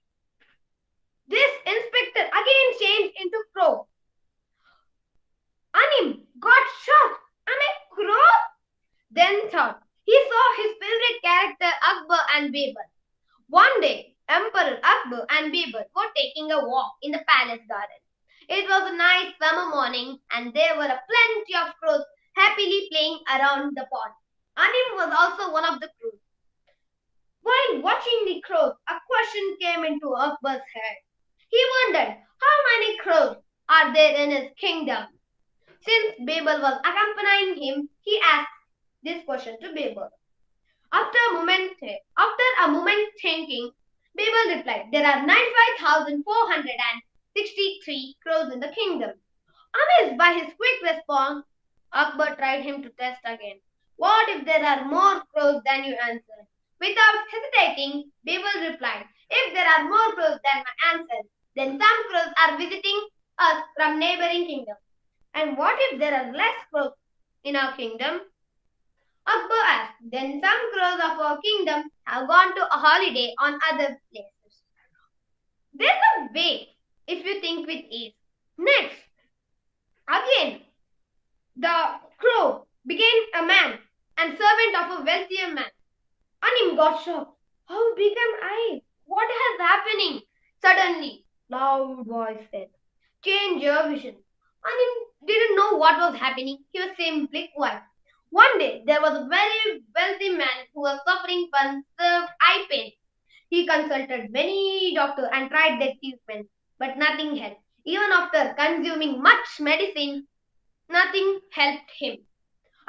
this inspector again changed into crow. Anim got shocked. Am I crow? Then thought he saw his favorite character Akbar and Birbal. One day, Emperor Akbar and Birbal were taking a walk in the palace garden. It was a nice summer morning and there were plenty of crows happily playing around the pond. Anim was also one of the crows. While watching the crows, a question came into Akbar's head. He wondered how many crows are there in his kingdom. Since Birbal was accompanying him, he asked this question to Birbal. After a moment thinking, Birbal replied, There are 95,463 crows in the kingdom. Amazed by his quick response, Akbar tried him to test again. What if there are more crows than you answered? Without hesitating, Birbal replied, If there are more crows than my answer, then some crows are visiting us from neighboring kingdoms. And what if there are less crows in our kingdom? Akbar asked, then some crows of our kingdom have gone to a holiday on other places. There's a way if you think with ease. Next, again, the crow became a man and servant of a wealthier man. Anim got shocked. How become I? What is happening? Suddenly, loud voice said, change your vision. Anim didn't know what was happening. He was simply quiet. One day, there was a very wealthy man who was suffering from severe eye pain. He consulted many doctors and tried their treatment, but nothing helped. Even after consuming much medicine, nothing helped him.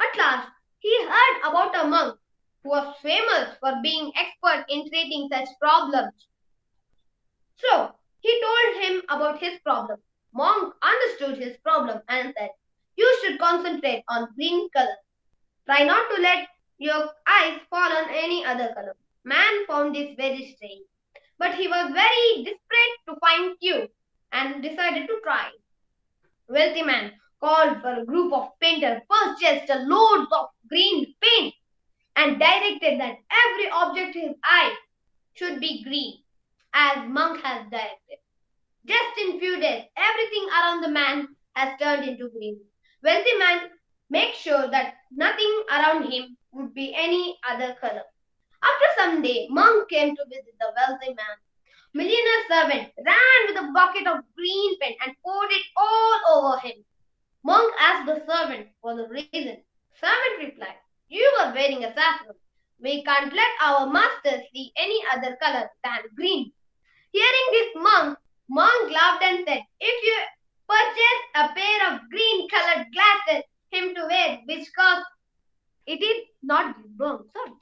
At last, he heard about a monk who was famous for being expert in treating such problems. So, he told him about his problem. Monk understood his problem and said, you should concentrate on green color. Try not to let your eyes fall on any other color. Man found this very strange, but he was very desperate to find cure and decided to try. Wealthy man called for a group of painters, purchased a load of green paint, and directed that every object in his eye should be green, as monk has directed. Just in few days, everything around the man has turned into green. Wealthy man makes sure that nothing around him would be any other color. After some day, monk came to visit the wealthy man. Millionaire servant ran with a bucket of green paint and poured it all over him. Monk asked the servant for the reason. Servant replied, you were wearing a saffron. We can't let our master see any other color than green. Hearing this, monk laughed and said, if you purchase a pair of green colored glasses him to wear, which cost it is not wrong, sorry.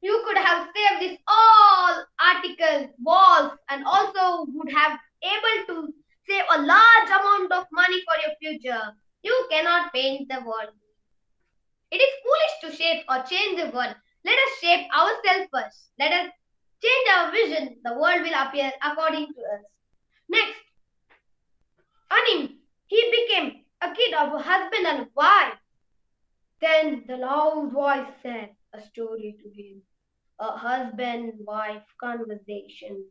You could have saved this all articles, walls, and also would have able to save a large amount of money for your future. You cannot paint the world. It is foolish to shape or change the world. Let us shape ourselves first. Let us change our vision. The world will appear according to us. Next, Anim, he became a kid of a husband and wife. Then the loud voice said a story to him. A husband-wife conversation.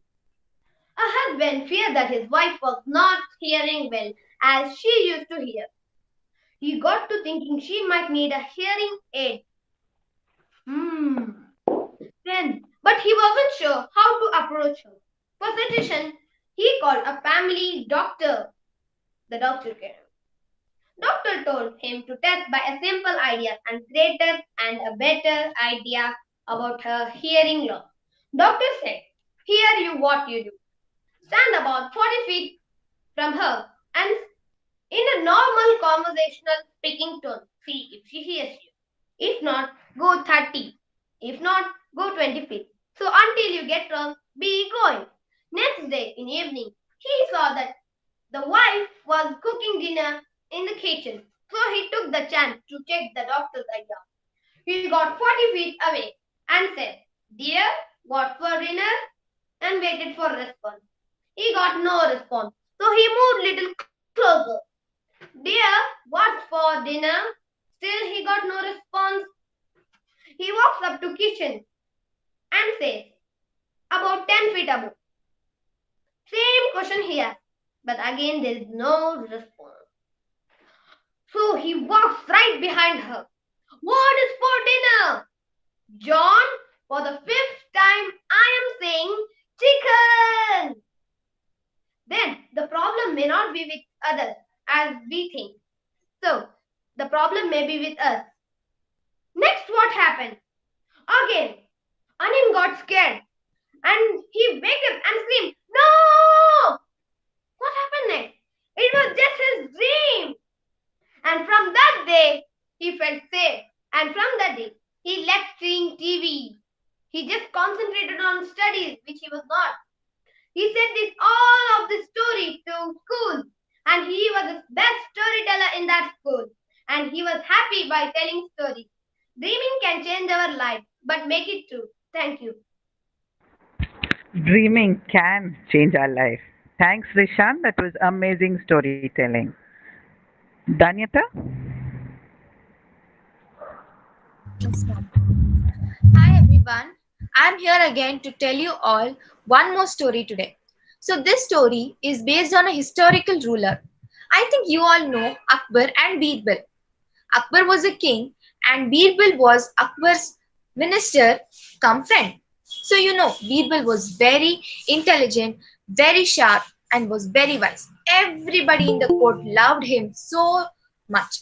A husband feared that his wife was not hearing well as she used to hear. He got to thinking she might need a hearing aid. But he wasn't sure how to approach her. For suggestion, he called a family doctor. The doctor came. Doctor told him to test by a simple idea and greater and a better idea about her hearing loss. Doctor said, here you what you do. Stand about 40 feet from her and in a normal conversational speaking tone, see if she hears you. If not, go 30. If not, go 20 feet. So until you get wrong, be going. Next day in evening, he saw that the wife was cooking dinner in the kitchen. So he took the chance to check the doctor's idea. He got 40 feet away and said, dear, what for dinner? And waited for a response. He got no response. So he moved little closer. Dear, what's for dinner? Still he got no response. He walks up to kitchen and says, about 10 feet above. Same question here, but again there is no response. So he walks right behind her. What is for dinner? John, for the 5th time I am saying chicken. Then the problem may not be with others as we think. So the problem may be with us. Next, what happened? Again, Anim got scared and he waked up and screamed, no! What happened next? It was just his dream. And from that day, he felt safe. And from that day, he left seeing TV. He just concentrated on studies, which he was not. He said this all of the story to school, and he was the best storyteller in that school. And he was happy by telling stories. Dreaming can change our life, but make it true. Thank you. Dreaming can change our life. Thanks, Rishan. That was amazing storytelling. Danyata? Hi everyone, I'm here again to tell you all one more story today. So, this story is based on a historical ruler. I think you all know Akbar and Birbal. Akbar was a king and Birbal was Akbar's minister come friend. So, Birbal was very intelligent, very sharp, and was very wise. Everybody in the court loved him so much.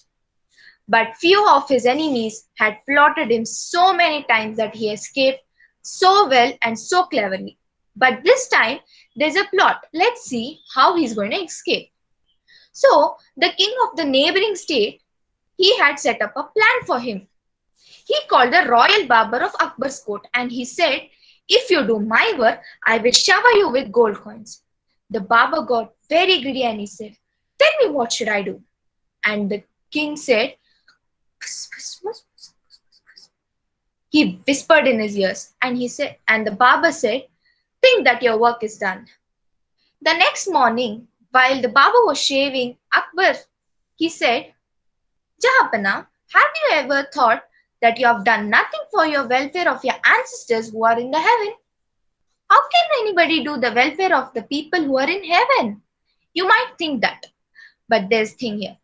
But few of his enemies had plotted him so many times that he escaped so well and so cleverly. But this time there's a plot. Let's see how he's going to escape. So, the king of the neighboring state, he had set up a plan for him. He called the royal barber of Akbar's court and he said, "If you do my work, I will shower you with gold coins." The barber got very greedy and he said, "Tell me, what should I do?" And the king said, he whispered in his ears and the barber said, "Think that your work is done." The next morning, while the barber was shaving Akbar, he said, "Jahapana, have you ever thought that you have done nothing for your welfare of your ancestors who are in the heaven? How can anybody do the welfare of the people who are in heaven?" You might think that, but there's thing here.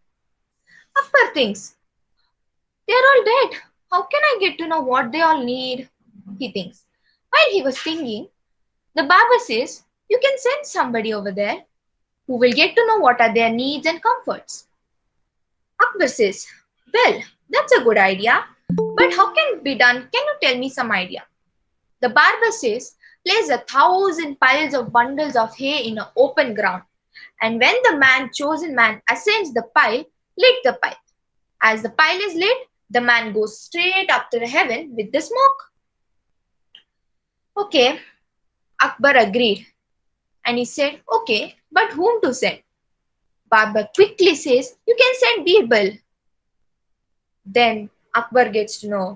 Akbar thinks, "They're all dead. How can I get to know what they all need?" He thinks. While he was thinking, the barber says, "You can send somebody over there who will get to know what are their needs and comforts." Akbar says, "Well, that's a good idea, but how can it be done? Can you tell me some idea?" The barber says, "Place 1,000 piles of bundles of hay in an open ground, and when the chosen man ascends the pile, lit the pile. As the pile is lit, the man goes straight up to the heaven with the smoke." Okay, Akbar agreed and he said, "Okay, but whom to send?" Barber quickly says, "You can send Birbal." Then Akbar gets to know,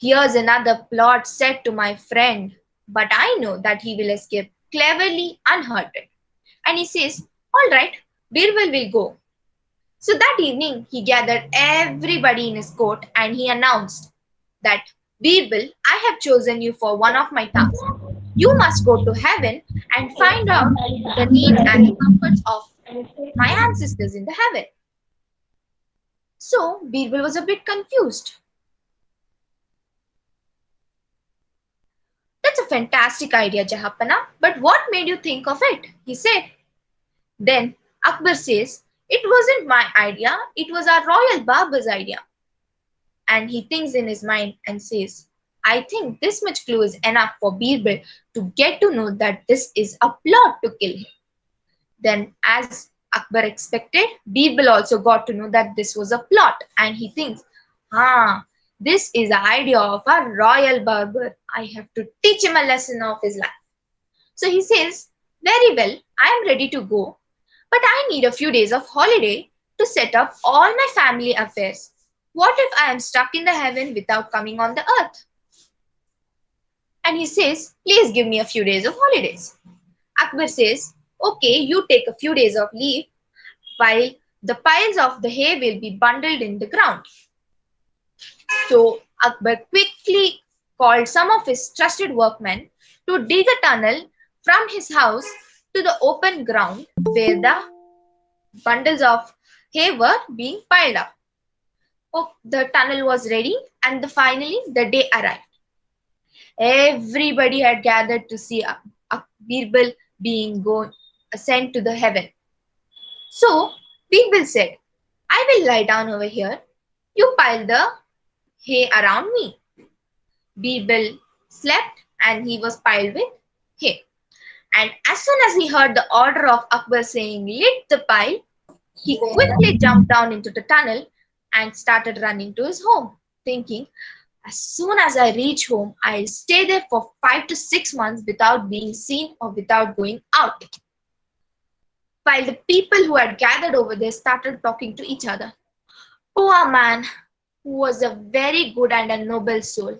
here's another plot set to my friend, but I know that he will escape cleverly unhurted. And he says, "All right, Birbal will go." So that evening, he gathered everybody in his court and he announced that, "Birbal, I have chosen you for one of my tasks. You must go to heaven and find out the needs and the comforts of my ancestors in the heaven." So Birbal was a bit confused. "That's a fantastic idea, Jahapana, but what made you think of it?" he said. Then Akbar says, "It wasn't my idea, it was our royal barber's idea." And he thinks in his mind and says, "I think this much clue is enough for Birbal to get to know that this is a plot to kill him." Then, as Akbar expected, Birbal also got to know that this was a plot and he thinks, this is the idea of a royal barber. I have to teach him a lesson of his life. So he says, "Very well, I am ready to go, but I need a few days of holiday to set up all my family affairs. What if I am stuck in the heaven without coming on the earth?" And he says, "Please give me a few days of holidays." Akbar says, "Okay, you take a few days of leave while the piles of the hay will be bundled in the ground." So Akbar quickly called some of his trusted workmen to dig a tunnel from his house to the open ground where the bundles of hay were being piled up. Oh, the tunnel was ready and finally the day arrived. Everybody had gathered to see Birbal being sent to the heaven. So Birbal said, "I will lie down over here. You pile the hay around me." Birbal slept and he was piled with hay. And as soon as he heard the order of Akbar saying, "Lit the pile," he quickly jumped down into the tunnel and started running to his home, thinking, "As soon as I reach home, I'll stay there for 5 to 6 months without being seen or without going out." While the people who had gathered over there started talking to each other. Poor man, who was a very good and a noble soul.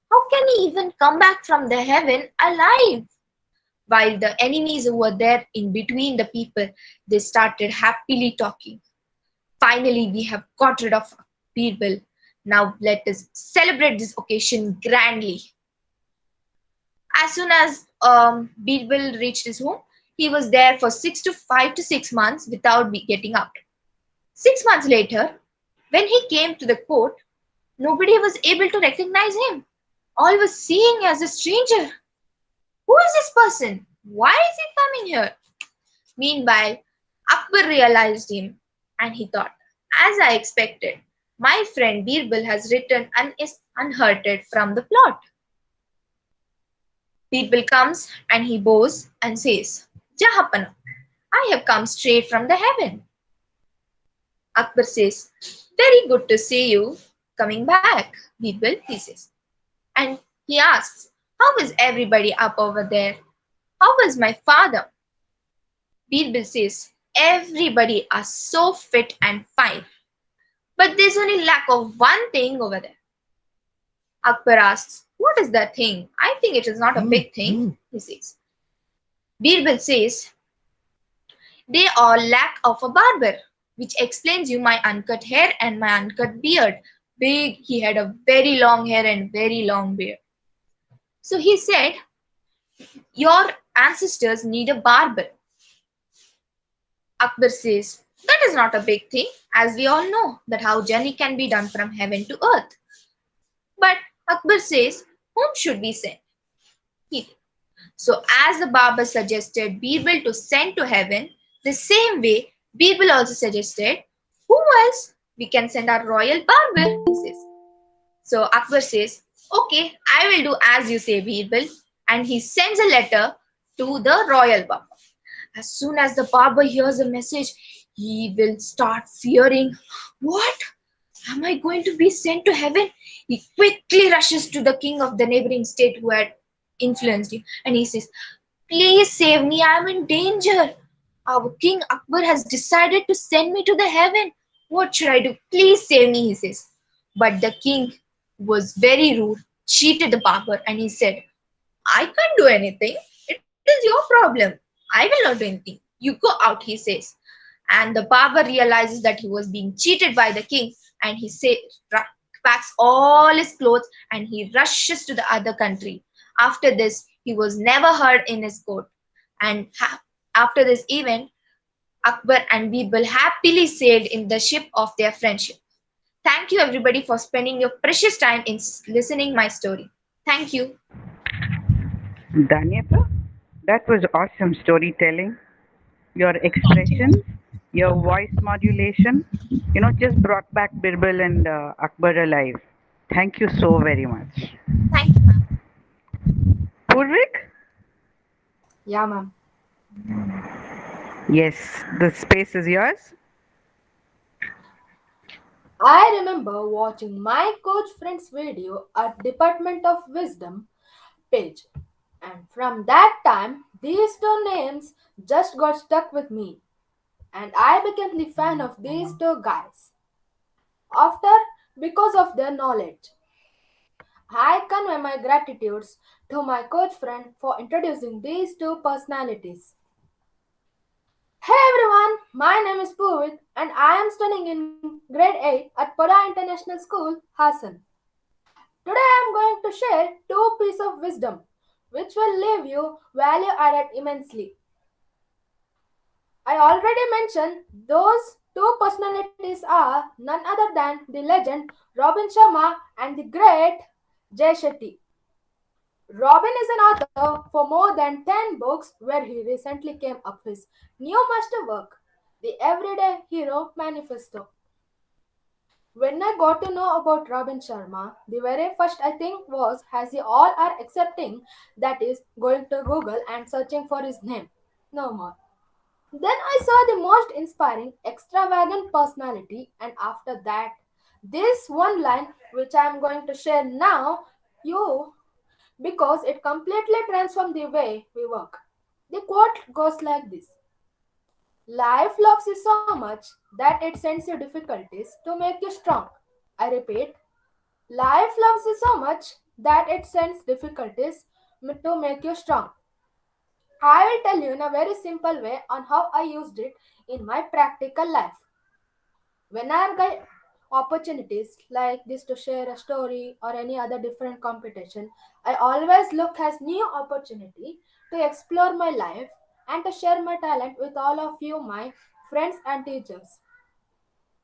How can he even come back from the heaven alive? While the enemies who were there in between the people, they started happily talking. "Finally, we have got rid of Birbal. Now let us celebrate this occasion grandly. As soon as Birbal reached his home, he was there for 5 to 6 months without getting out. 6 months later, when he came to the court, nobody was able to recognize him. All was seeing as a stranger. Who is this person? Why is he coming here? Meanwhile, Akbar realized him and he thought, as I expected, my friend Birbal has returned and is unhurted from the plot. Birbal comes and he bows and says, Jahapana, I have come straight from the heaven. Akbar says, very good to see you coming back, Birbal, he says. And he asks, how is everybody up over there? How is my father? Birbal says, everybody are so fit and fine. But there's only lack of one thing over there. Akbar asks, what is that thing? I think it is not a big thing, he says. Birbal says, they all lack of a barber, which explains you my uncut hair and my uncut beard. Big, he had a very long hair and very long beard. So he said, your ancestors need a barber. Akbar says, that is not a big thing, as we all know that how journey can be done from heaven to earth. But Akbar says, whom should we send? He. So as the barber suggested Birbal to send to heaven, the same way Birbal also suggested, who else? We can send our royal barber, he says. So Akbar says, okay, I will do as you say, Birbal. And he sends a letter to the royal barber. As soon as the barber hears the message, he will start fearing, what? Am I going to be sent to heaven? He quickly rushes to the king of the neighboring state who had influenced him and he says, please save me, I am in danger. Our king Akbar has decided to send me to the heaven. What should I do? Please save me, he says. But the king was very rude, cheated the barber and he said, I can't do anything. It is your problem. I will not do anything. You go out, he says. And the barber realizes that he was being cheated by the king and he packs all his clothes and he rushes to the other country. After this, he was never heard in his court. And after this event, Akbar and Birbal happily sailed in the ship of their friendship. Thank you everybody for spending your precious time in listening my story. Thank you. Danyata, that was awesome storytelling. Your expressions, your voice modulation, just brought back Birbal and Akbar alive. Thank you so very much. Thank you, ma'am. Purvik? Yeah, ma'am. Yes, the space is yours. I remember watching my coach friend's video at Department of Wisdom page. And from that time, these two names just got stuck with me. And I became the fan of these two guys. After, because of their knowledge, I convey my gratitudes to my coach friend for introducing these two personalities. Hey everyone, my name is Puvit and I am studying in grade 8 at Pada International School, Hassan. Today I am going to share two pieces of wisdom which will leave you value added immensely. I already mentioned those two personalities are none other than the legend Robin Sharma and the great Jay Shetty. Robin is an author for more than 10 books where he recently came up his new masterwork, The Everyday Hero Manifesto. When I got to know about Robin Sharma, the very first I think was as you all are accepting that is going to Google and searching for his name. No more. Then I saw the most inspiring, extravagant personality, and after that, this one line which I am going to share now, you because it completely transformed the way we work. The quote goes like this: life loves you so much that it sends you difficulties to make you strong. I repeat, life loves you so much that it sends difficulties to make you strong. I will tell you in a very simple way on how I used it in my practical life. Whenever I, opportunities like this to share a story or any other different competition, I always look as new opportunity to explore my life and to share my talent with all of you, my friends and teachers.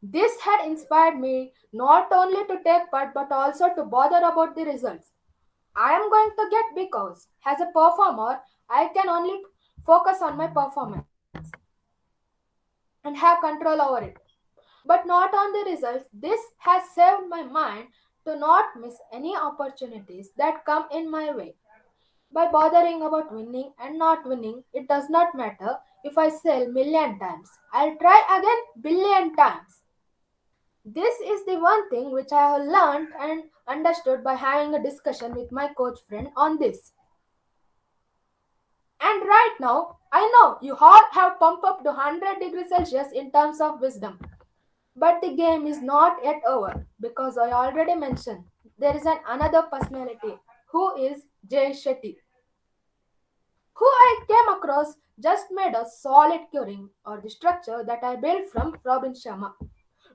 This had inspired me not only to take part but also to bother about the results I am going to get because as a performer, I can only focus on my performance and have control over it, but not on the results. This has saved my mind to not miss any opportunities that come in my way. By bothering about winning and not winning, it does not matter if I fail million times. I'll try again billion times. This is the one thing which I have learned and understood by having a discussion with my coach friend on this. And right now, I know you all have pumped up to 100 degrees Celsius in terms of wisdom. But the game is not yet over because I already mentioned there is another personality who is Jay Shetty, who I came across just made a solid curing or the structure that I built from Robin Sharma.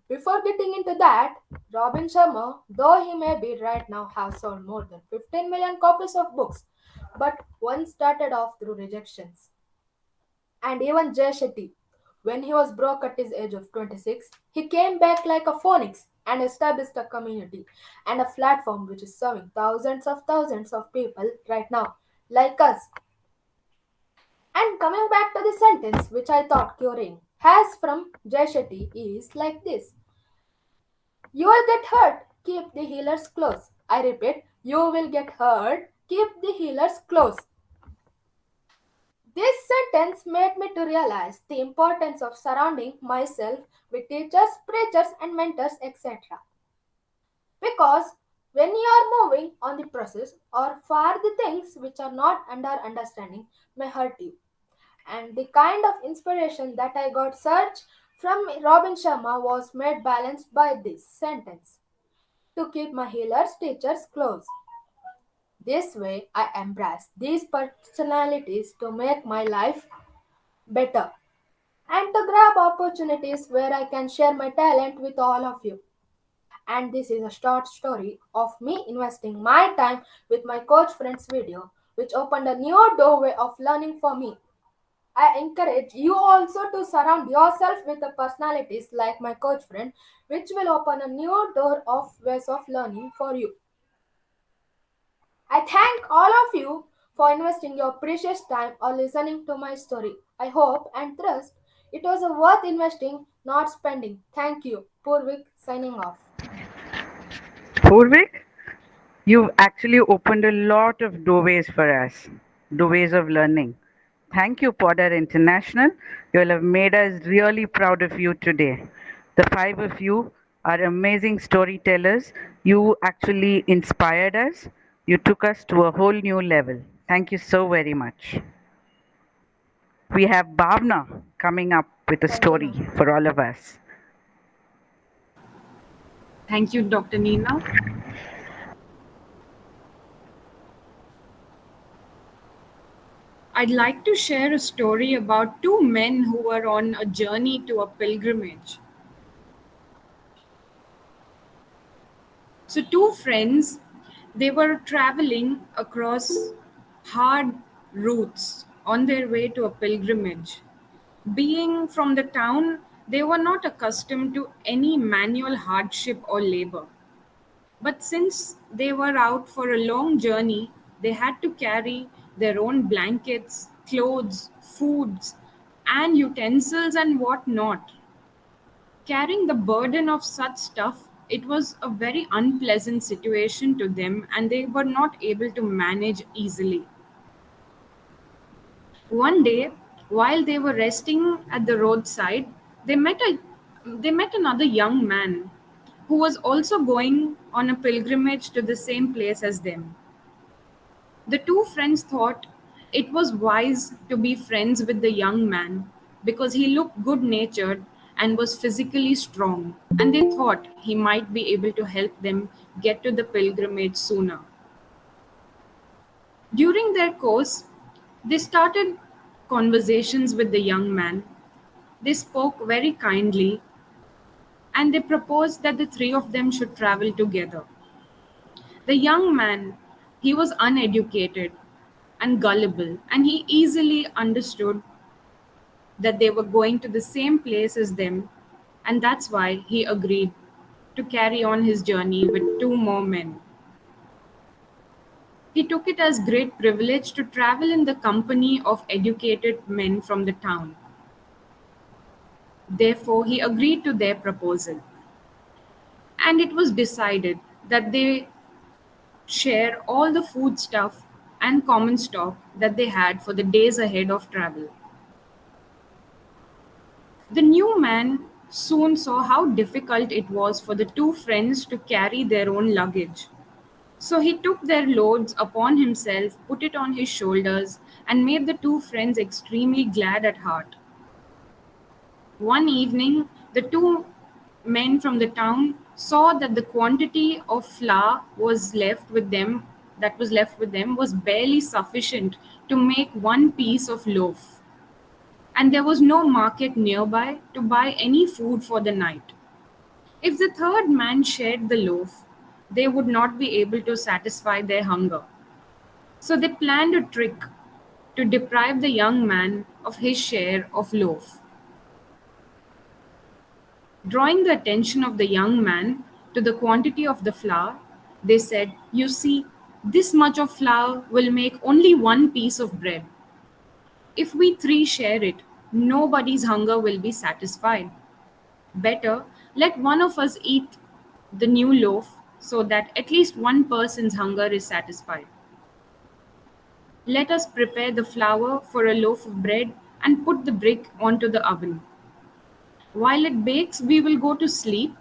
Before getting into that, Robin Sharma, though he may be right now have sold more than 15 million copies of books, but one started off through rejections. And even Jay Shetty, when he was broke at his age of 26, he came back like a phoenix and established a community and a platform which is serving thousands of people right now, like us. And coming back to the sentence which I thought curing has from Jay Shetty is like this: you will get hurt, keep the healers close. I repeat, you will get hurt, keep the healers close. This sentence made me to realize the importance of surrounding myself with teachers, preachers, and mentors, etc. Because when you are moving on the process or for the things which are not under understanding may hurt you. And the kind of inspiration that I got search from Robin Sharma was made balanced by this sentence to keep my healers, teachers close. This way, I embrace these personalities to make my life better and to grab opportunities where I can share my talent with all of you. And this is a short story of me investing my time with my coach friend's video, which opened a new doorway of learning for me. I encourage you also to surround yourself with the personalities like my coach friend, which will open a new door of ways of learning for you. I thank all of you for investing your precious time or listening to my story. I hope and trust it was worth investing, not spending. Thank you. Purvik signing off. Purvik, you've actually opened a lot of doorways for us, doorways of learning. Thank you, Potter International. You will have made us really proud of you today. The five of you are amazing storytellers. You actually inspired us. You took us to a whole new level. Thank you so very much. We have Bhavna coming up with a Thank you, story ma'am. for all of us. Thank you, Dr. Neena. I'd like to share a story about two men who were on a journey to a pilgrimage. So, two friends, they were traveling across hard routes on their way to a pilgrimage. Being from the town, they were not accustomed to any manual hardship or labor. But since they were out for a long journey, they had to carry their own blankets, clothes, foods, and utensils and what not. Carrying the burden of such stuff, it was a very unpleasant situation to them, and they were not able to manage easily. One day, while they were resting at the roadside, they met another young man who was also going on a pilgrimage to the same place as them. The two friends thought it was wise to be friends with the young man because he looked good natured and was physically strong, and they thought he might be able to help them get to the pilgrimage sooner. During their course, they started conversations with the young man. They spoke very kindly and they proposed that the three of them should travel together. The young man, he was uneducated and gullible, and he easily understood that they were going to the same place as them, and that's why he agreed to carry on his journey with two more men. He took it as great privilege to travel in the company of educated men from the town. Therefore, he agreed to their proposal, and it was decided that they share all the food stuff and common stock that they had for the days ahead of travel. The new man soon saw how difficult it was for the two friends to carry their own luggage. So he took their loads upon himself, put it on his shoulders, and made the two friends extremely glad at heart. One evening, the two men from the town saw that the quantity of flour was left with them was barely sufficient to make one piece of loaf, and there was no market nearby to buy any food for the night. If the third man shared the loaf, they would not be able to satisfy their hunger. So they planned a trick to deprive the young man of his share of loaf. Drawing the attention of the young man to the quantity of the flour, they said, "You see, this much of flour will make only one piece of bread. If we three share it, nobody's hunger will be satisfied. Better let one of us eat the new loaf so that at least one person's hunger is satisfied. Let us prepare the flour for a loaf of bread and put the brick onto the oven. While it bakes, we will go to sleep.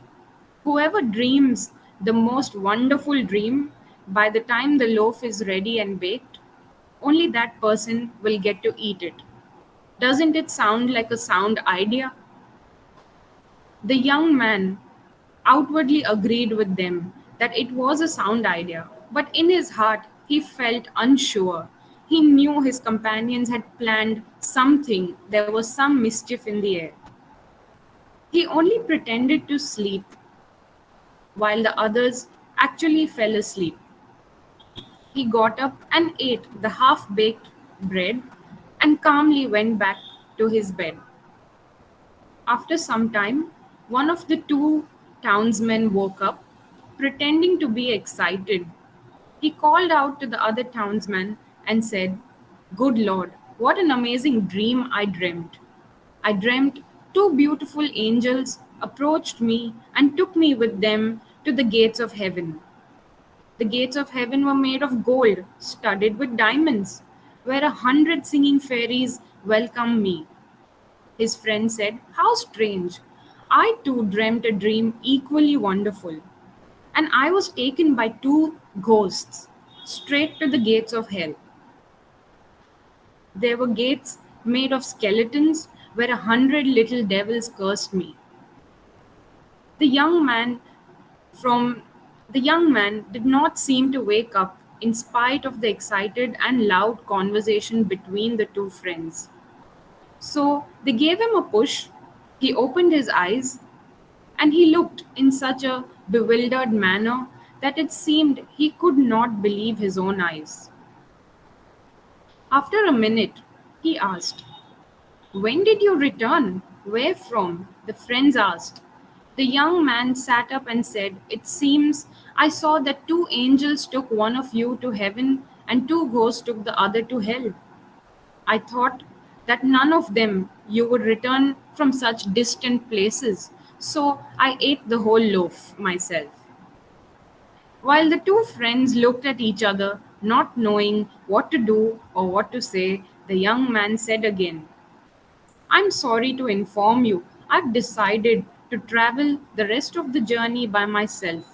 Whoever dreams the most wonderful dream, by the time the loaf is ready and baked, only that person will get to eat it." Doesn't it sound like a sound idea? The young man outwardly agreed with them that it was a sound idea, but in his heart he felt unsure. He knew his companions had planned something, there was some mischief in the air. He only pretended to sleep while the others actually fell asleep. He got up and ate the half baked bread and calmly went back to his bed. After some time, one of the two townsmen woke up, pretending to be excited. He called out to the other townsman and said, "Good Lord, what an amazing dream I dreamt. I dreamt two beautiful angels approached me and took me with them to the gates of heaven. The gates of heaven were made of gold, studded with diamonds, where 100 singing fairies welcomed me." His friend said, "How strange! I too dreamt a dream equally wonderful, and I was taken by two ghosts straight to the gates of hell. There were gates made of skeletons where 100 little devils cursed me." The young man from the young man did not seem to wake up in spite of the excited and loud conversation between the two friends. So they gave him a push. He opened his eyes and he looked in such a bewildered manner that it seemed he could not believe his own eyes. After a minute, he asked, "When did you return? Where from?" The friends asked. The young man sat up and said, "It seems I saw that two angels took one of you to heaven and two ghosts took the other to hell. I thought that none of them you would return from such distant places, so I ate the whole loaf myself." While the two friends looked at each other, not knowing what to do or what to say, the young man said again, "I'm sorry to inform you, I've decided to travel the rest of the journey by myself.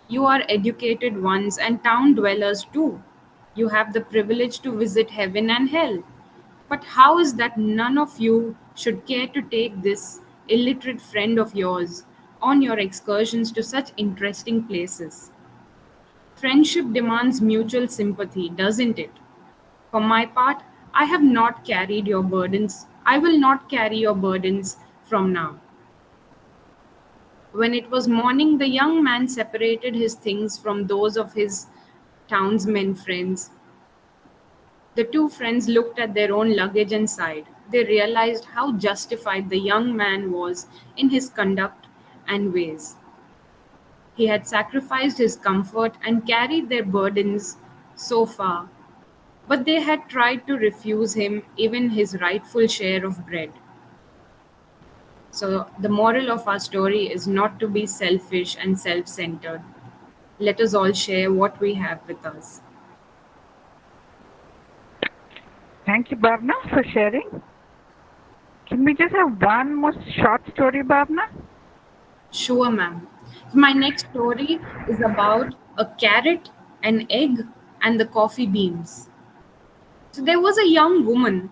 You are educated ones and town dwellers too. You have the privilege to visit heaven and hell. But how is that none of you should care to take this illiterate friend of yours on your excursions to such interesting places? Friendship demands mutual sympathy, doesn't it? For my part, I have not carried your burdens. I will not carry your burdens from now." When it was morning, the young man separated his things from those of his townsmen friends. The two friends looked at their own luggage and sighed. They realized how justified the young man was in his conduct and ways. He had sacrificed his comfort and carried their burdens so far, but they had tried to refuse him even his rightful share of bread. So, the moral of our story is not to be selfish and self centered. Let us all share what we have with us. Thank you, Bhavna, for sharing. Can we just have one more short story, Bhavna? Sure, ma'am. My next story is about a carrot, an egg, and the coffee beans. So, there was a young woman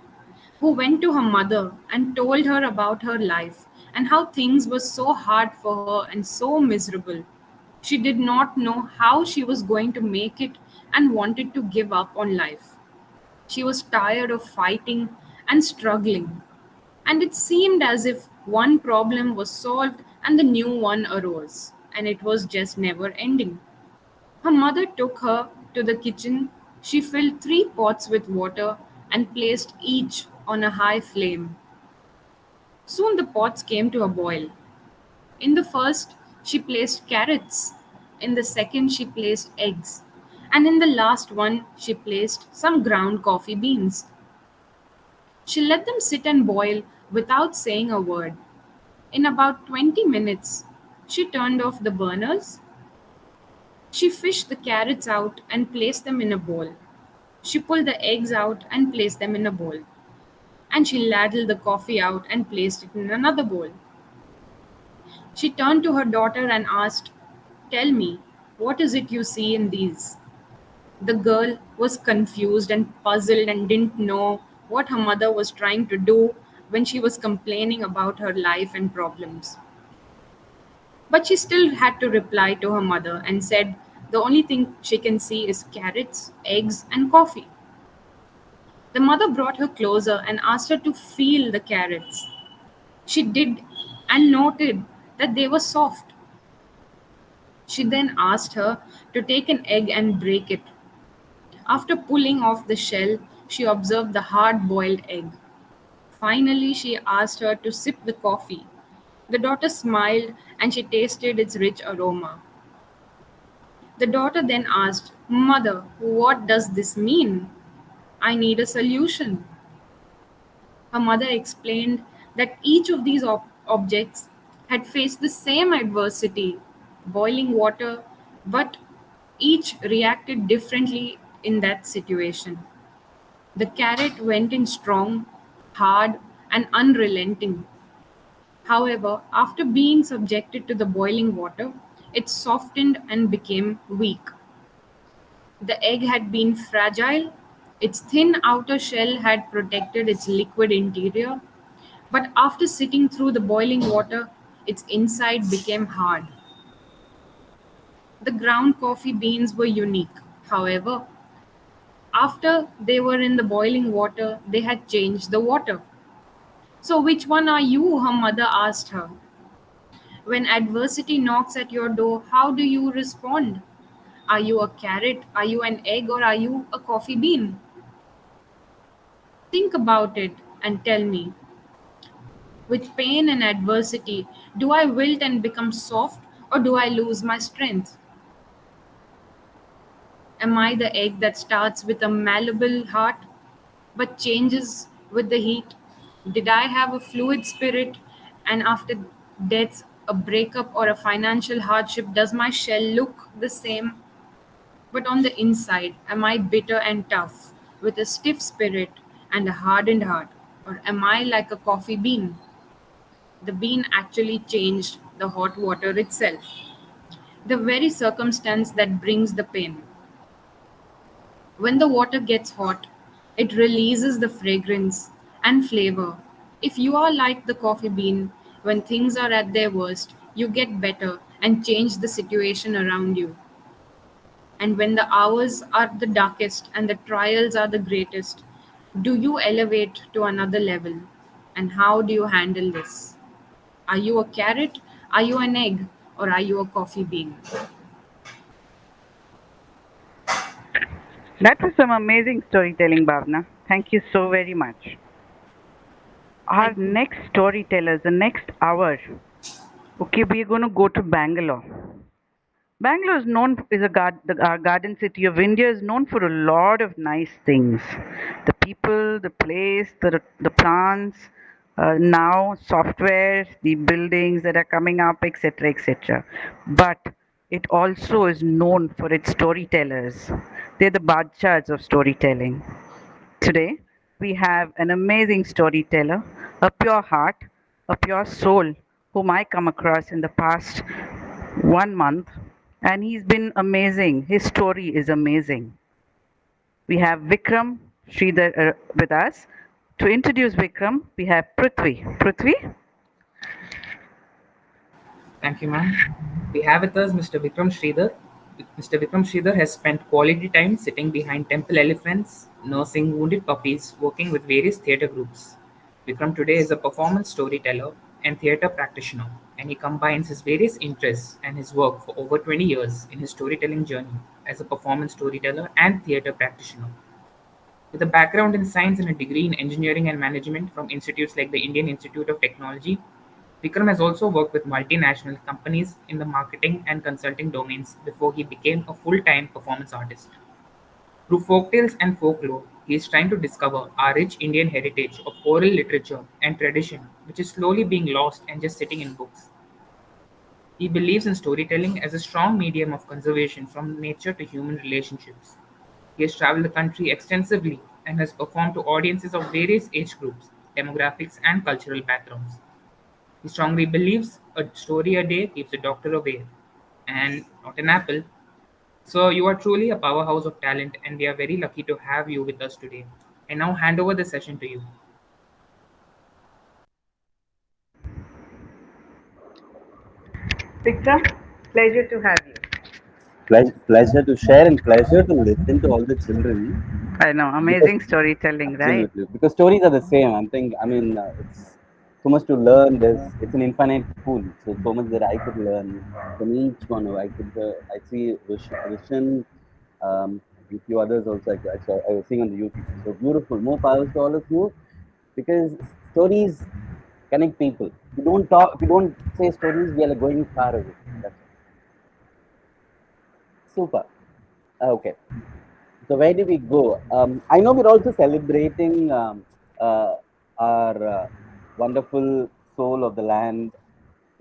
who went to her mother and told her about her life and how things were so hard for her and so miserable. She did not know how she was going to make it and wanted to give up on life. She was tired of fighting and struggling, and it seemed as if one problem was solved and the new one arose, and it was just never ending. Her mother took her to the kitchen. She filled 3 pots with water and placed each on a high flame. Soon the pots came to a boil. In the first, she placed carrots. In the second, she placed eggs. And in the last one, she placed some ground coffee beans. She let them sit and boil without saying a word. In about 20 minutes, she turned off the burners. She fished the carrots out and placed them in a bowl. She pulled the eggs out and placed them in a bowl. And she ladled the coffee out and placed it in another bowl. She turned to her daughter and asked, "Tell me, what is it you see in these?" The girl was confused and puzzled and didn't know what her mother was trying to do when she was complaining about her life and problems. But she still had to reply to her mother and said the only thing she can see is carrots, eggs, and coffee. The mother brought her closer and asked her to feel the carrots. She did and noted that they were soft. She then asked her to take an egg and break it. After pulling off the shell, she observed the hard boiled egg. Finally, she asked her to sip the coffee. The daughter smiled and she tasted its rich aroma. The daughter then asked, "Mother, what does this mean? I need a solution." Her mother explained that each of these objects had faced the same adversity, boiling water, but each reacted differently in that situation. The carrot went in strong, hard, and unrelenting. However, after being subjected to the boiling water, it softened and became weak. The egg had been fragile. Its thin outer shell had protected its liquid interior, but after sitting through the boiling water, its inside became hard. The ground coffee beans were unique. However, after they were in the boiling water, they had changed the water. "So, which one are you?" her mother asked her. When adversity knocks at your door, how do you respond? Are you a carrot? Are you an egg? Or are you a coffee bean? Think about it and tell me. With pain and adversity, do I wilt and become soft, or do I lose my strength? Am I the egg that starts with a malleable heart but changes with the heat? Did I have a fluid spirit, and after death, a breakup, or a financial hardship, does my shell look the same? But on the inside, am I bitter and tough, with a stiff spirit and a hardened heart? Or am I like a coffee bean? The bean actually changed the hot water itself, the very circumstance that brings the pain. When the water gets hot, it releases the fragrance and flavor. If you are like the coffee bean, when things are at their worst, you get better and change the situation around you. And when the hours are the darkest and the trials are the greatest, do you elevate to another level? And how do you handle this? Are you a carrot? Are you an egg or are you a coffee bean? That was some amazing storytelling, Bhavna. Thank you so very much. Our Thank you. next storytellers, the next hour. Okay, we are going to go to Bangalore. Bangalore is known is a our garden city of India is known for a lot of nice things. The people, the place, the plants, now software, the buildings that are coming up, etc., etc. But it also is known for its storytellers. They're the badshahs of storytelling. Today, we have an amazing storyteller, a pure heart, a pure soul, whom I come across in the past 1 month, and he's been amazing. His story is amazing. We have Vikram Sridhar with us. To introduce Vikram, we have Prithvi. Prithvi? Thank you, ma'am. We have with us Mr. Vikram Sridhar. Mr. Vikram Sridhar has spent quality time sitting behind temple elephants, nursing wounded puppies, working with various theatre groups. Vikram today is a performance storyteller and theatre practitioner, and he combines his various interests and his work for over 20 years in his storytelling journey as a performance storyteller and theatre practitioner. With a background in science and a degree in engineering and management from institutes like the Indian Institute of Technology, Vikram has also worked with multinational companies in the marketing and consulting domains before he became a full-time performance artist. Through folktales and folklore, he is trying to discover our rich Indian heritage of oral literature and tradition, which is slowly being lost and just sitting in books. He believes in storytelling as a strong medium of conservation from nature to human relationships. He has traveled the country extensively and has performed to audiences of various age groups, demographics, and cultural backgrounds. He strongly believes a story a day keeps a doctor away, and not an apple. So, you are truly a powerhouse of talent, and we are very lucky to have you with us today. I now hand over the session to you. Vikram, pleasure to have you. Pleasure to share and pleasure to listen to all the children. I know, Because amazing storytelling, right? absolutely, because stories are the same. It's so much to learn. It's an infinite pool. So much that I could learn from each one. I see Vishan, and a few others also. I was seeing on the YouTube. So beautiful. More power to all of you, because stories connect people. If you don't talk, if you don't say stories, we are going far away. That's all. Super. Okay. So where do we go? I know we're also celebrating our wonderful soul of the land,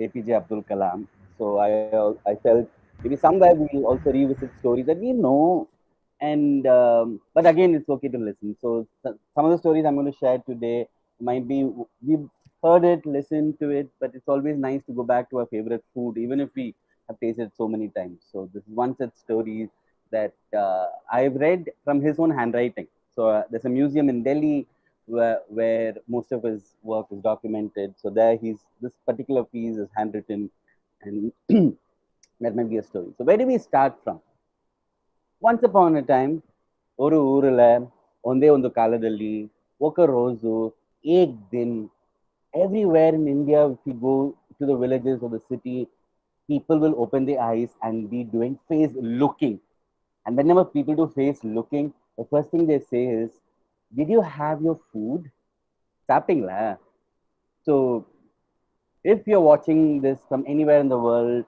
APJ Abdul Kalam. So I felt maybe somewhere we'll also revisit stories that we know, and but again it's okay to listen. So some of the stories I'm going to share today might be we've heard it, listened to it, but it's always nice to go back to our favorite food, even if we have tasted it so many times. So this is one such story that I've read from his own handwriting. So there's a museum in Delhi where most of his work is documented. So there this particular piece is handwritten, and that might be a story. So where do we start from? Once upon a time, ஒரு ஊர்ல ಒಂದೇ ಒಂದು ಕಾಲದಲ್ಲಿ ఒక రోజు एक दिन everywhere in India, if you go to the villages or the city, people will open their eyes and be doing face looking. And whenever people do face looking, the first thing they say is, did you have your food? Sappingla. So if you're watching this from anywhere in the world,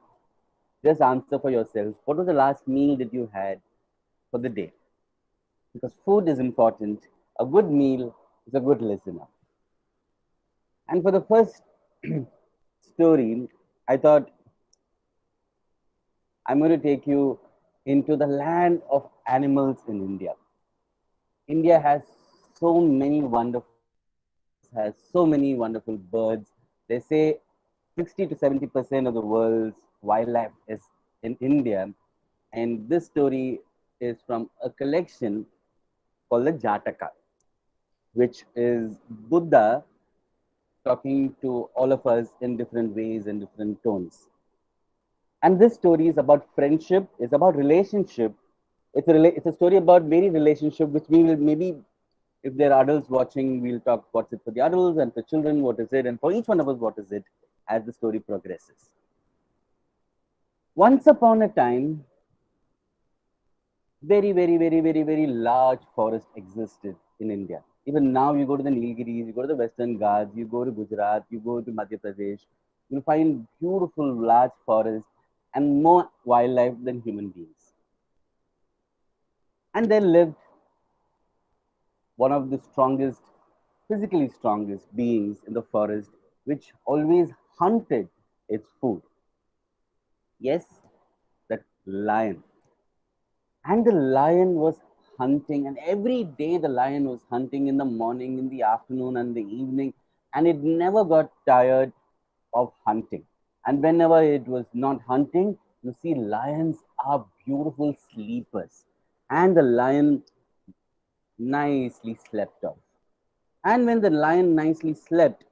just answer for yourself. What was the last meal that you had for the day? Because food is important. A good meal is a good listener. And for the first story, I thought I'm going to take you into the land of animals in India. India has so many wonderful animals, has so many wonderful birds. They say 60 to 70% of the world's wildlife is in India. And this story is from a collection called the Jataka, which is Buddha talking to all of us in different ways and different tones. And this story is about friendship, it's about relationship. It's a story about very relationship, which we will maybe, if there are adults watching, we'll talk what's it for the adults, and for children, what is it, and for each one of us, what is it, as the story progresses. Once upon a time, very large forest existed in India. Even now, you go to the Nilgiris, you go to the Western Ghats, you go to Gujarat, you go to Madhya Pradesh, you'll find beautiful large forests and more wildlife than human beings. And there lived one of the strongest, physically strongest beings in the forest, which always hunted its food. Yes, that lion. And the lion was hunting, and every day the lion was hunting in the morning, in the afternoon, and the evening, and it never got tired of hunting. And whenever it was not hunting, you see, lions are beautiful sleepers, and the lion nicely slept off. And when the lion nicely slept,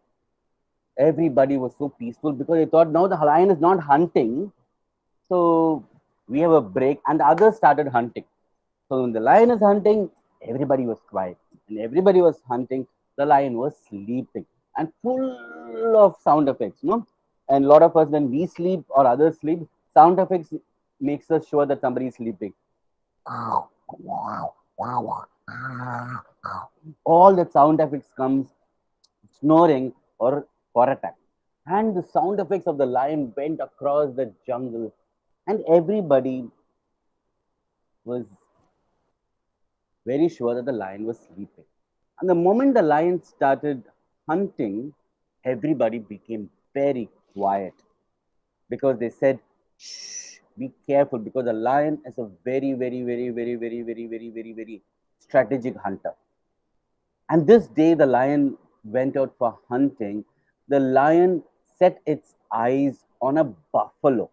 everybody was so peaceful because they thought now the lion is not hunting, so we have a break, and the others started hunting. So when the lion is hunting, everybody was quiet. And everybody was hunting, the lion was sleeping and full of sound effects, you know. And a lot of us, when we sleep or others sleep, sound effects makes us sure that somebody is sleeping. All the sound effects comes snoring or for attack. And the sound effects of the lion went across the jungle, and everybody was very sure that the lion was sleeping. And the moment the lion started hunting, everybody became very quiet because they said, shh, be careful, because the lion is a very strategic hunter. And this day, the lion went out for hunting. The lion set its eyes on a buffalo,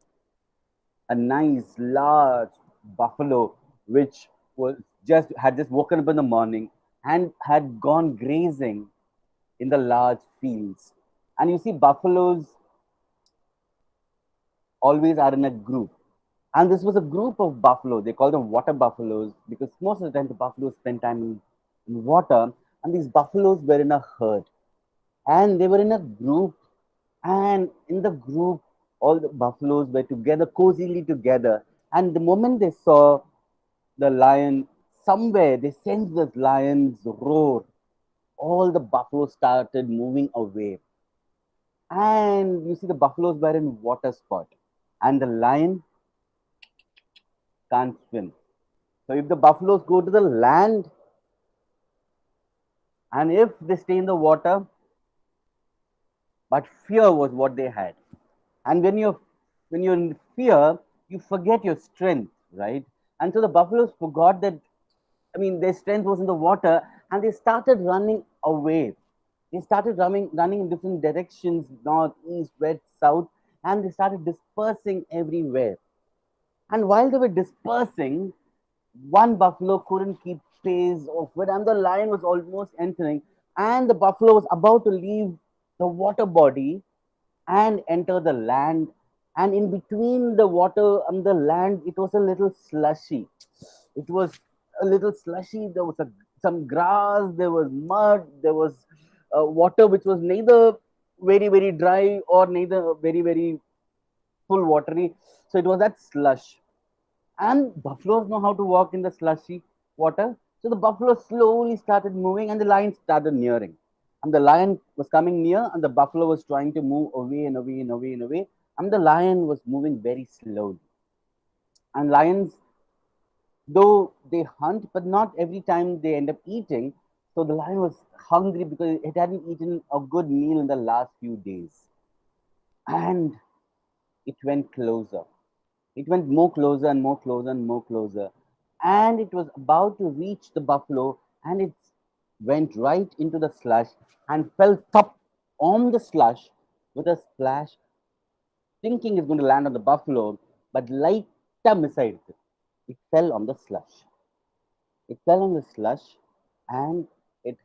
a nice large buffalo, which was just woken up in the morning and had gone grazing in the large fields. And you see, buffaloes always are in a group. And this was a group of buffalo. They call them water buffaloes because most of the time the buffaloes spend time in water. And these buffaloes were in a herd. And they were in a group. And in the group, all the buffaloes were together, cozily together. And the moment they saw the lion, somewhere they sensed the lion's roar. All the buffaloes started moving away. And you see, the buffaloes were in water spot. And the lion can't swim. So if the buffaloes go to the land, and if they stay in the water, but fear was what they had. And when you're in fear, you forget your strength, right? And so the buffaloes forgot that, I mean, their strength was in the water, and they started running away. They started running in different directions, north, east, west, south, and they started dispersing everywhere. And while they were dispersing, one buffalo couldn't keep pace of it, and the lion was almost entering, and the buffalo was about to leave the water body and enter the land. And in between the water and the land, it was a little slushy. It was a little slushy. There was some grass, there was mud, there was water which was neither very dry or neither very full watery. So it was that slush. And buffaloes know how to walk in the slushy water. So the buffalo slowly started moving and the lion started nearing. And the lion was coming near and the buffalo was trying to move away and away and away and away. And the lion was moving very slowly. And lions, though they hunt, but not every time they end up eating. So the lion was hungry because it hadn't eaten a good meal in the last few days. And it went closer. It went more closer and more closer and more closer. And it was about to reach the buffalo, and it went right into the slush and fell top on the slush with a splash, thinking it's going to land on the buffalo, but lighter missile. It fell on the slush. It fell on the slush, and its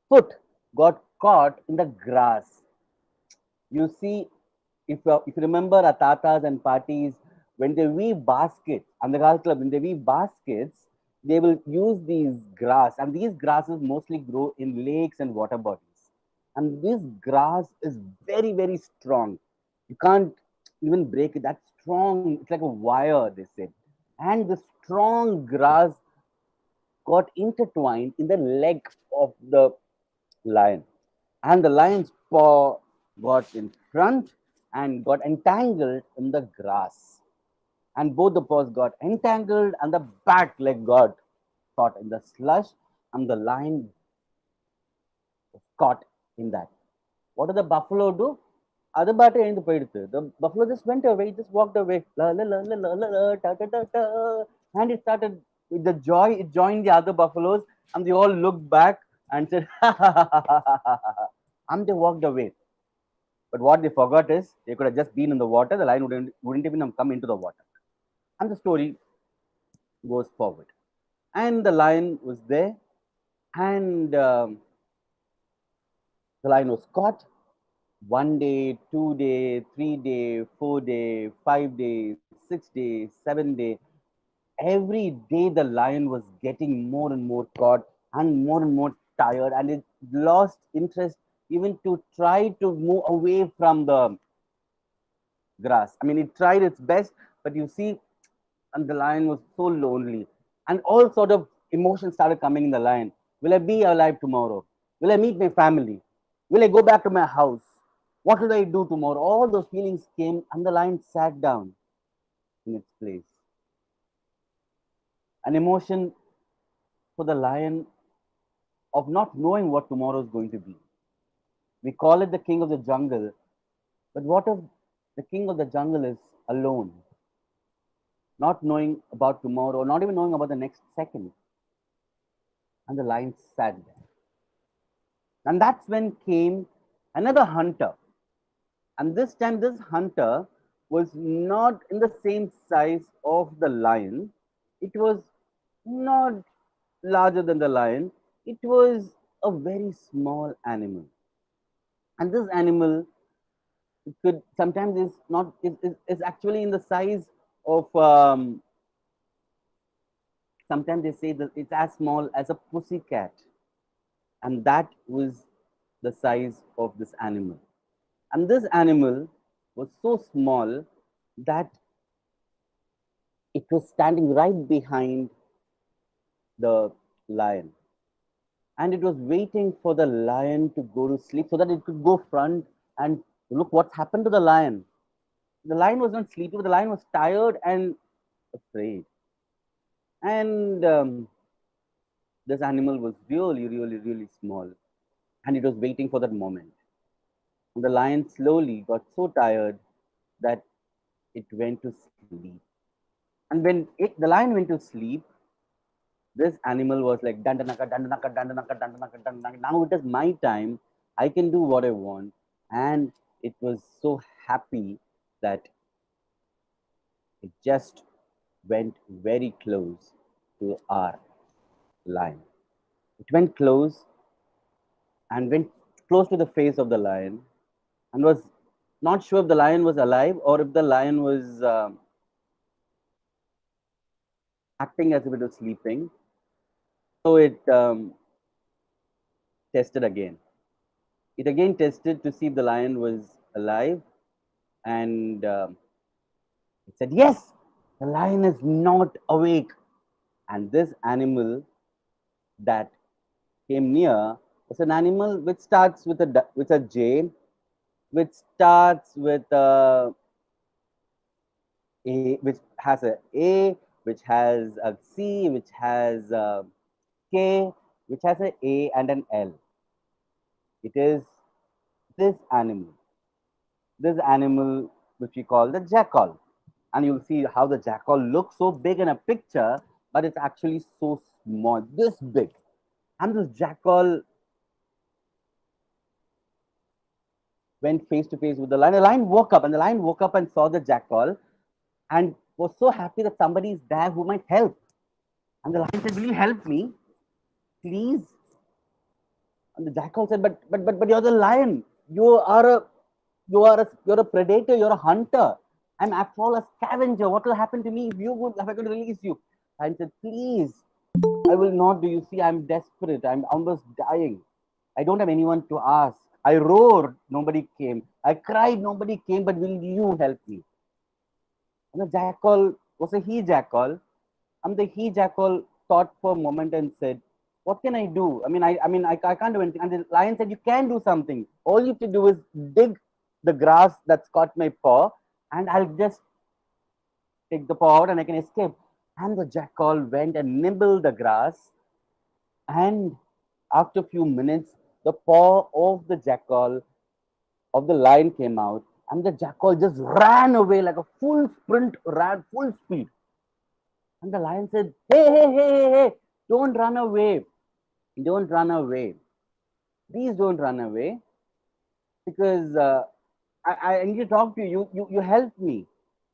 foot got caught in the grass. You see, if you remember our tatas and parties, when they weave baskets, and the girl club, when they weave baskets, they will use these grass, and these grasses mostly grow in lakes and water bodies. And this grass is very strong. You can't even break it. That's strong, it's like a wire, they said. And the strong grass got intertwined in the leg of the lion. And the lion's paw got in front and got entangled in the grass. And both the paws got entangled, and the back leg got caught in the slush, and the lion was caught in that. What did the buffalo do? அது பாட்டு எழுந்து போயிடுது. The buffalo just went away, just walked away. La, la, la, la, la, la, la, ta, ta, ta, ta. And it started with the joy, it joined the other buffaloes, and they all looked back and said, ha, ha, ha, ha, ha, ha, ha. And they walked away. But what they forgot is they could have just been in the water, the lion wouldn't even have come into the water. And the story goes forward. And the lion was there, and the lion was caught. 1 day, 2 day, 3 day, 4 day, 5 days, 6 days, 7 day. Every day the lion was getting more and more caught and more tired, and it lost interest even to try to move away from the grass. I mean, it tried its best, but you see, and the lion was so lonely, and all sort of emotions started coming in the lion. Will I be alive tomorrow? Will I meet my family? Will I go back to my house? What will I do tomorrow? All those feelings came, and the lion sat down in its place. An emotion for the lion of not knowing what tomorrow is going to be. We call it the king of the jungle, but what if the king of the jungle is alone, not knowing about tomorrow, not even knowing about the next second? And the lion sat there. And that's when came another hunter. And this time, this hunter was not in the same size of the lion. It was not larger than the lion. It was a very small animal. And this animal could sometimes is not is actually in the size of sometimes they say that it's as small as a pussy cat, and that was the size of this animal. And this animal was so small that it was standing right behind the lion, and it was waiting for the lion to go to sleep so that it could go front and look what's happened to the lion. The lion was not sleepy, but the lion was tired and afraid. And this animal was really small, and it was waiting for that moment. And the lion slowly got so tired that it went to sleep. And when the lion went to sleep, this animal was like, dandanaka, dandanaka, dandanaka, dandanaka, dandanaka. Now it is my time. I can do what I want. And it was so happy that it just went very close to our lion. It went close and went close to the face of the lion and was not sure if the lion was alive or if the lion was acting as if it was sleeping. So it tested again. It again tested to see if the lion was alive, and it said, yes, the lion is not awake. And this animal that came near was an animal which starts with a J, which starts with which has a A, which has a C, which has a K, which has a A and an L. It is this animal which we call the jackal. And you'll see how the jackal looks so big in a picture, but it's actually so small, this big. And this jackal went face to face with the lion. The lion woke up, and the lion woke up and saw the jackal and was so happy that somebody is there who might help. And the lion said, will you help me, please? And the jackal said, but you're the lion. You're a predator. You're a hunter. I'm after all a scavenger. What will happen to me if I could release you? And said, please, I will not do. You see, I'm desperate. I'm almost dying. I don't have anyone to ask. I roared. Nobody came. I cried. Nobody came. But will you help me? And the jackal was a he jackal. And the he jackal thought for a moment and said, "What can I do? I can't do anything." And the lion said, "You can do something. All you have to do is dig the grass that's caught my paw, and I'll just take the paw out and I can escape." And the jackal went and nibbled the grass, and after a few minutes, the paw of the jackal of the lion came out, and the jackal just ran away like a full sprint, ran full speed. And the lion said, "Hey, hey, hey, hey, hey, don't run away. Don't run away. Please don't run away, because I need to talk to you. You help me.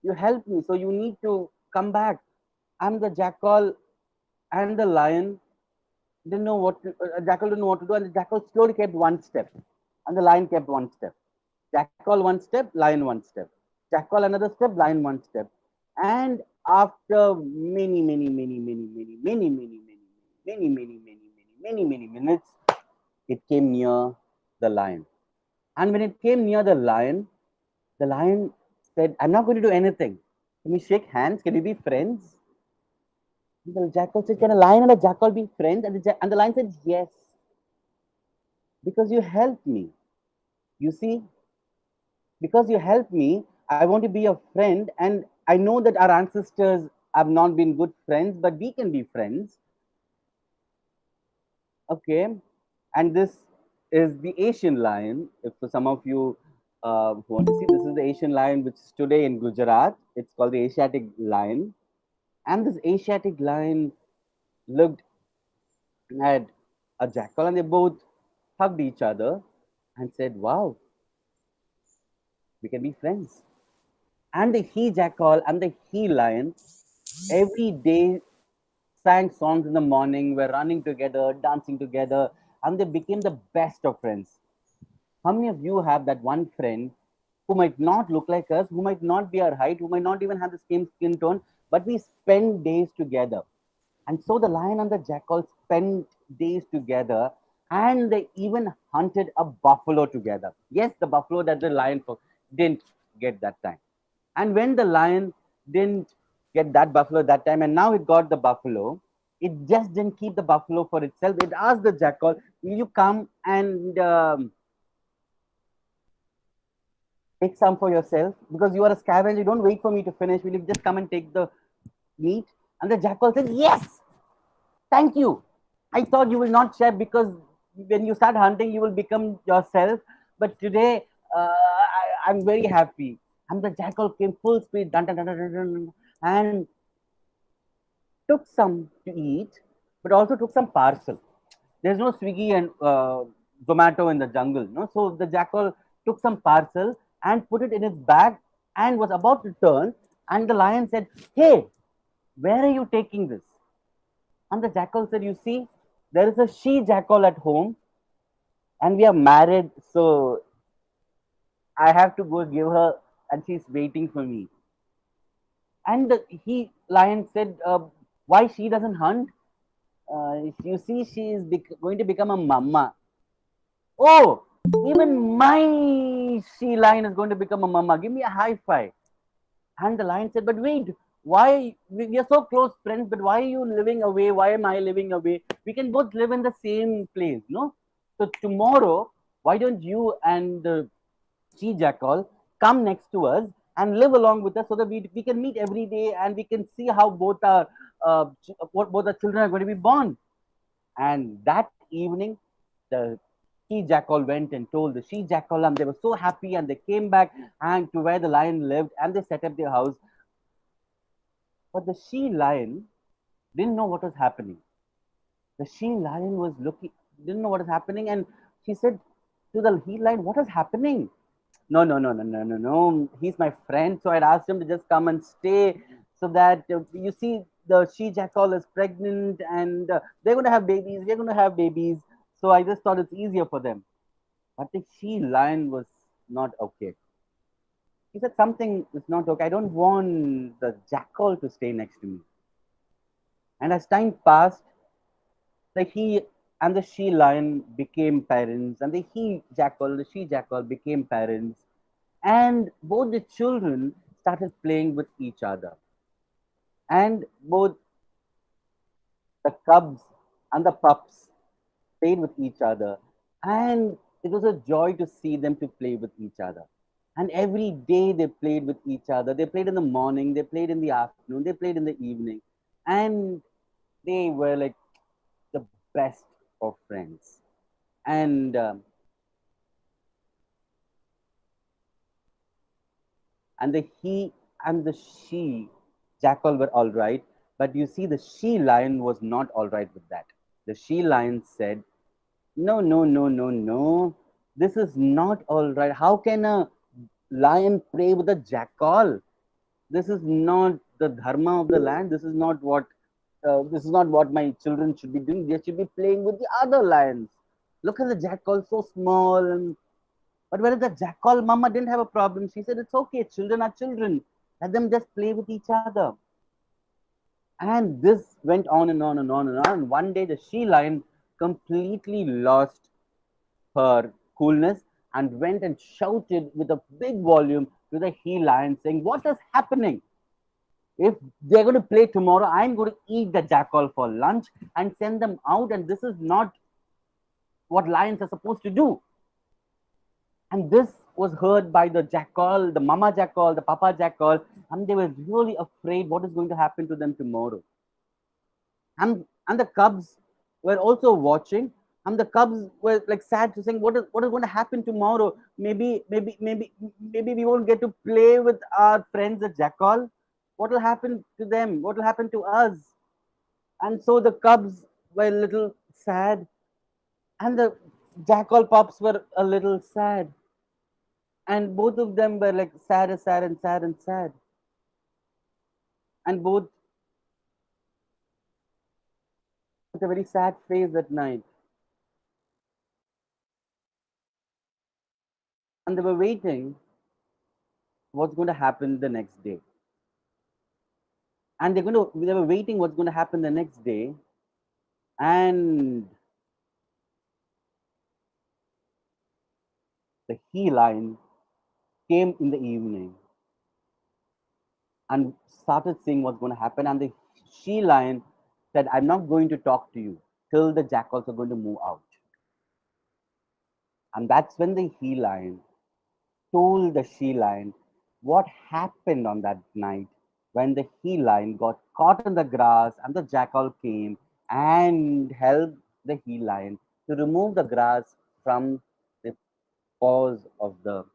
You help me. So you need to come back." And the jackal and the lion didn't know what to, jackal didn't know what to do, and the jackal slowly kept one step, and the lion kept one step. Jackal one step, lion one step. Jackal another step, lion one step. And after many minutes, it came near the lion. And when it came near the lion said, "I'm not going to do anything. Can we shake hands? Can we be friends?" And the jackal said, "Can a lion and a jackal be friends?" And the lion said, "Yes, because you helped me. You see, because you helped me, I want to be your friend. And I know that our ancestors have not been good friends, but we can be friends." Okay. And this is the Asian lion. If for some of you who want to see, this is the Asian lion, which is today in Gujarat. It's called the Asiatic lion. And this Asiatic lion looked at a jackal, and they both hugged each other and said, "Wow, we can be friends." And the he jackal and the he lion every day sang songs in the morning, were running together, dancing together, and they became the best of friends. How many of you have that one friend who might not look like us, who might not be our height, who might not even have the same skin tone, but we spend days together? And so the lion and the jackal spent days together, and they even hunted a buffalo together. Yes, the buffalo that the lion didn't get that time. And when the lion didn't get that buffalo that time, and now it got the buffalo, it just didn't keep the buffalo for itself. It asked the jackal, "Will you come and take some for yourself? Because you are a scavenger. You don't wait for me to finish. Will you just come and take the meat?" And the jackal said, "Yes, thank you. I thought you will not share, because when you start hunting, you will become yourself. But today, I'm very happy." And the jackal came full speed, dun, dun, dun, dun, dun, dun, and took some to eat, but also took some parcel. There's no Swiggy and Zomato in the jungle, no? So the jackal took some parcel and put it in its bag and was about to turn. And the lion said, "Hey, where are you taking this?" And the jackal said, "You see, there is a she jackal at home, and we are married, so I have to go give her, and she's waiting for me." And he lion said, "Why she doesn't hunt? You see, she is going to become a mama." "Oh, even my she lion is going to become a mama. Give me a high five." And the lion said, "But wait, why? We are so close friends, but why are you living away? Why am I living away? We can both live in the same place, no? So tomorrow, why don't you and the she jackal come next to us and live along with us, so that we can meet every day and we can see how both our what both the children are going to be born." And that evening, the she jackal went and told the she jackal, and they were so happy, and they came back and to where the lion lived, and they set up their house. But the she lion didn't know what was happening. The she lion was looking, didn't know what was happening, and she said to the he lion, "What is happening?" "No, no, no, no, no, no, no. He's my friend, so I'd asked him to just come and stay, so that you see, the she jackal is pregnant, and they're going to have babies. We're going to have babies. So I just thought it's easier for them." But the she lion was not okay. He said, "Something is not okay. I don't want the jackal to stay next to me." And as time passed, the he and the she lion became parents, and the she jackal became parents, and both the children started playing with each other. And both the cubs and the pups played with each other. And it was a joy to see them to play with each other. And every day they played with each other. They played in the morning, they played in the afternoon, they played in the evening. And they were like the best of friends. And the he and the she jackal were all right, but you see, the she lion was not all right with that. The she lion said, no, no, no, no, no, this is not all right. How can a lion play with a jackal? This is not the dharma of the land. This is not what my children should be doing. They should be playing with the other lions. Look at the jackal, so small. But whereas the jackal mama didn't have a problem, she said, it's okay, children are children. Let them just play with each other. And this went on and on and on and on. One day, the she lion completely lost her coolness and went and shouted with a big volume to the he lion, saying, what is happening? If they're going to play tomorrow, I'm going to eat the jackal for lunch and send them out. And this is not what lions are supposed to do. And this was heard by the jackal, the mama jackal, the papa jackal, and they were really afraid what is going to happen to them tomorrow. And the cubs were also watching, and the cubs were like sad to saying, what is going to happen tomorrow? Maybe we won't get to play with our friends the jackal. What will happen to them? What will happen to us? And so the cubs were a little sad, and the jackal pups were a little sad. And both of them were like sad and sad and sad and sad. And both with a very sad face that night. And they were waiting what's going to happen the next day. And they were waiting what's going to happen the next day. And the he lion came in the evening and started seeing what's going to happen. And the she lion said, I'm not going to talk to you till the jackals are going to move out. And that's when the he lion told the she lion what happened on that night when the he lion got caught in the grass and the jackal came and helped the he lion to remove the grass from the paws of the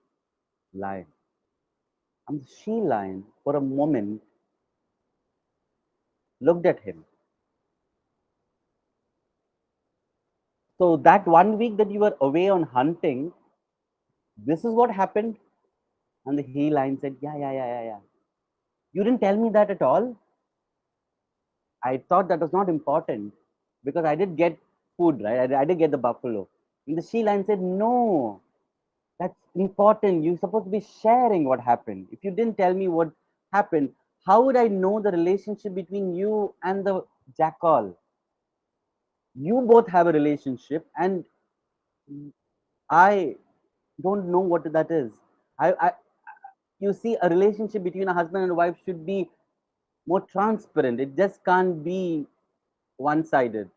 lion. And the she lion, for a moment, looked at him. So that 1 week that you were away on hunting, this is what happened. And the he lion said, yeah. You didn't tell me that at all. I thought that was not important because I did get food, right? I did get the buffalo. And the she lion said, no, that's important. You're supposed to be sharing what happened. If you didn't tell me what happened, how would I know the relationship between you and the jackal? You both have a relationship, and I don't know what that is. You see, a relationship between a husband and a wife should be more transparent. It just can't be one-sided.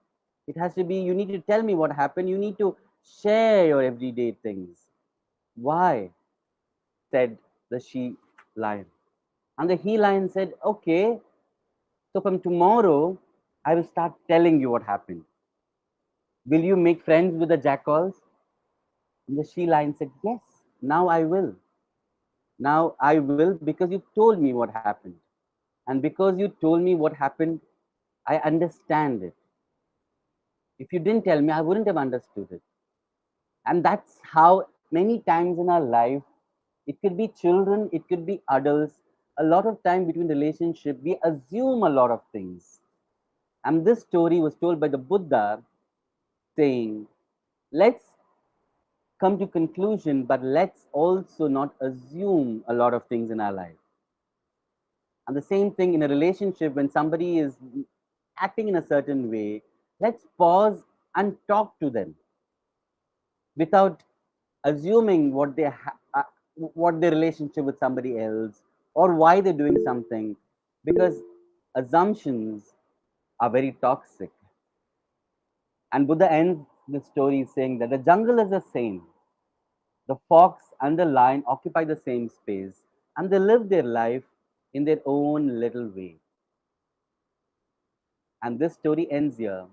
It has to be, you need to tell me what happened. You need to share your everyday things. Why? Said the she lion. And the he lion said, okay, so from tomorrow, I will start telling you what happened. Will you make friends with the jackals? And the she lion said, yes, now I will. Now I will because you told me what happened. And because you told me what happened, I understand it. If you didn't tell me, I wouldn't have understood it. And that's how many times in our life, it could be children, it could be adults, a lot of time between relationship, we assume a lot of things. And this story was told by the Buddha saying, let's come to conclusion, but let's also not assume a lot of things in our life. And the same thing in a relationship, when somebody is acting in a certain way, let's pause and talk to them without assuming what their relationship with somebody else, or why they're doing something, because assumptions are very toxic. And Buddha ends the story saying that the jungle is the same. The fox and the lion occupy the same space and they live their life in their own little way. And this story ends here.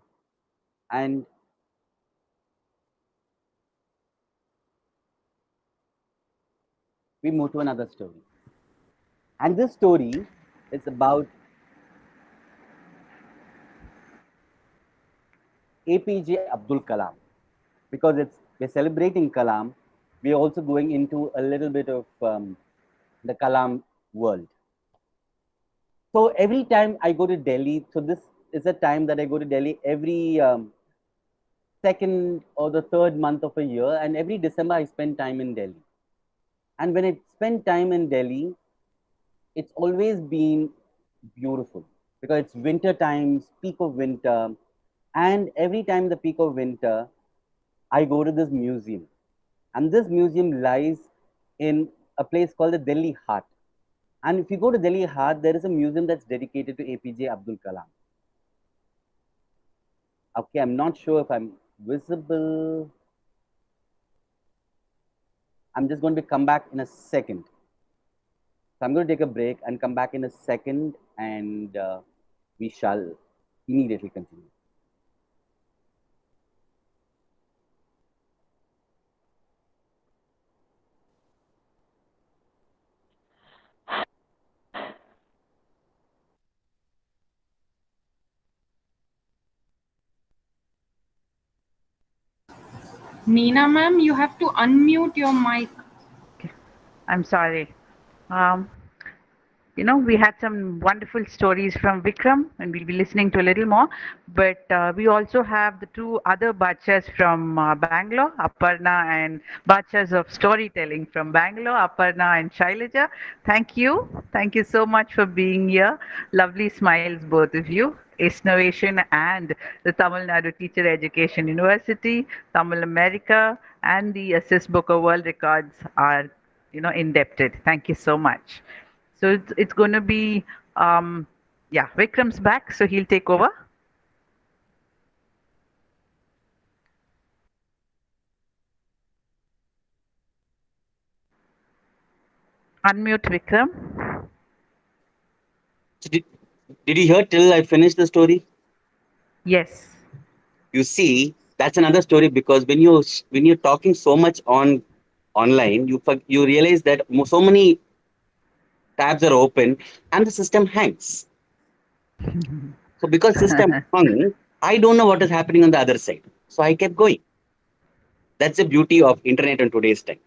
And we move to another story. And this story is about APJ Abdul Kalam. Because we're celebrating Kalam, we're also going into a little bit of the Kalam world. So every time I go to Delhi, so this is a time that I go to Delhi every second or the third month of a year, and every December I spend time in Delhi. And when I spend time in Delhi, it's always been beautiful because it's winter times, peak of winter, and every time the peak of winter, I go to this museum, and this museum lies in a place called the Delhi Heart. And if you go to Delhi Heart, there is a museum that's dedicated to APJ Abdul Kalam. Okay, I'm not sure if I'm visible. I'm just going to come back in a second. So I'm going to take a break and come back in a second, and we shall immediately continue. Neena ma'am, you have to unmute your mic. I'm sorry. Um, we had some wonderful stories from Vikram, and we'll be listening to a little more. But we also have the two other bachas from Bangalore, Aparna and bachas of storytelling from Bangalore, Aparna and Shailaja. Thank you. Thank you so much for being here. Lovely smiles, both of you. Ace Novation and the Tamil Nadu Teacher Education University, Tamil America, and the Assist Booker World Records are, indebted. Thank you so much. So it's going to be, yeah, Vikram's back, so he'll take over. Unmute Vikram. So did you hear till I finished the story? Yes. You see, that's another story because when you're talking so much online, you realize that so many tabs are open and the system hangs. So because system hung, I don't know what is happening on the other side. So I kept going. That's the beauty of internet in today's time.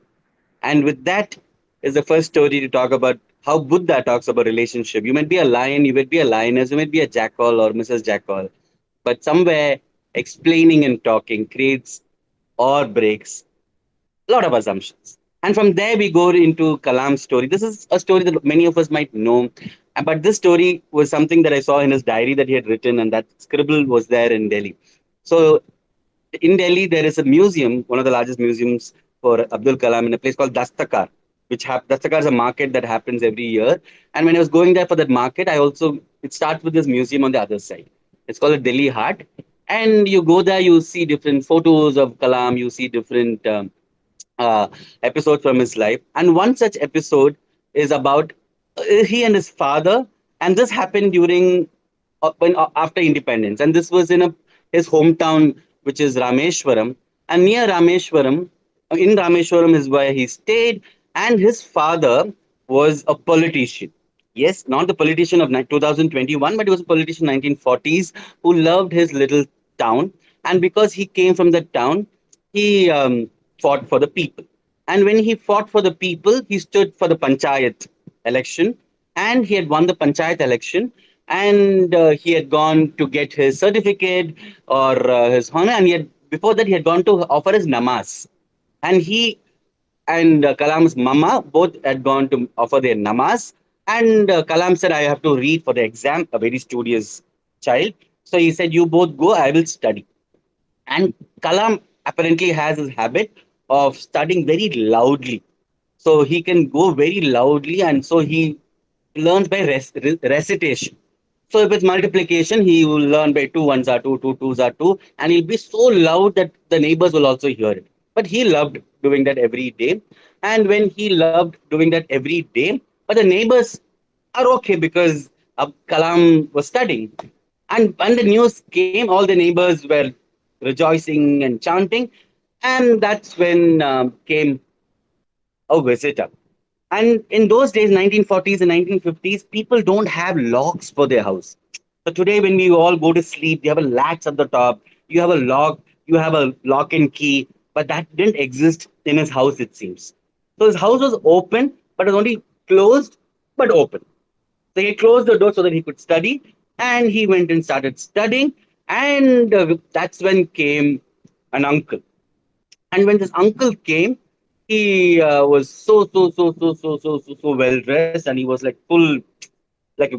And with that is the first story to talk about how Buddha talks about relationship. You might be a lion, you might be a lioness, you might be a jackal or Mrs. Jackal, but somewhere explaining and talking creates or breaks a lot of assumptions. And from there, we go into Kalam's story. This is a story that many of us might know. But this story was something that I saw in his diary that he had written, and that scribble was there in Delhi. So in Delhi, there is a museum, one of the largest museums for Abdul Kalam in a place called Dastakar, Dastakar is a market that happens every year. And when I was going there for that market, it starts with this museum on the other side. It's called the Delhi Heart. And you go there, you see different photos of Kalam, you see different uh, episodes from his life. And one such episode is about he and his father. And this happened during after independence, and this was in his hometown, which is Rameshwaram. And near Rameshwaram, in Rameshwaram is where he stayed, and his father was a politician. Yes, not the politician of 2021, but he was a politician 1940s who loved his little town. And because he came from that town, he fought for the people. And when he fought for the people, he stood for the panchayat election, and he had won the panchayat election, and he had gone to get his certificate or his honor, and before that he had gone to offer his namaz, and he and Kalam's mama both had gone to offer their namaz, and Kalam said, I have to read for the exam, a very studious child. So he said, you both go, I will study. And Kalam apparently has his habit of studying very loudly. So he can go very loudly, and so he learns by recitation. So if it's multiplication, he will learn by 2 ones are 2, 2 twos are 2, and he'll be so loud that the neighbors will also hear it. But he loved doing that every day. And when he loved doing that every day, but the neighbors are okay because Kalam was studying. And when the news came, all the neighbors were rejoicing and chanting. And that's when came a visitor. And in those days, 1940s and 1950s, people don't have locks for their house. So today, when we all go to sleep, you have a latch at the top, you have a lock, you have a lock and key, but that didn't exist in his house, it seems. So his house was open, but it was only closed, but open. So he closed the door so that he could study, and he went and started studying. And that's when came an uncle. And when this uncle came, he was so well dressed, and he was like full, like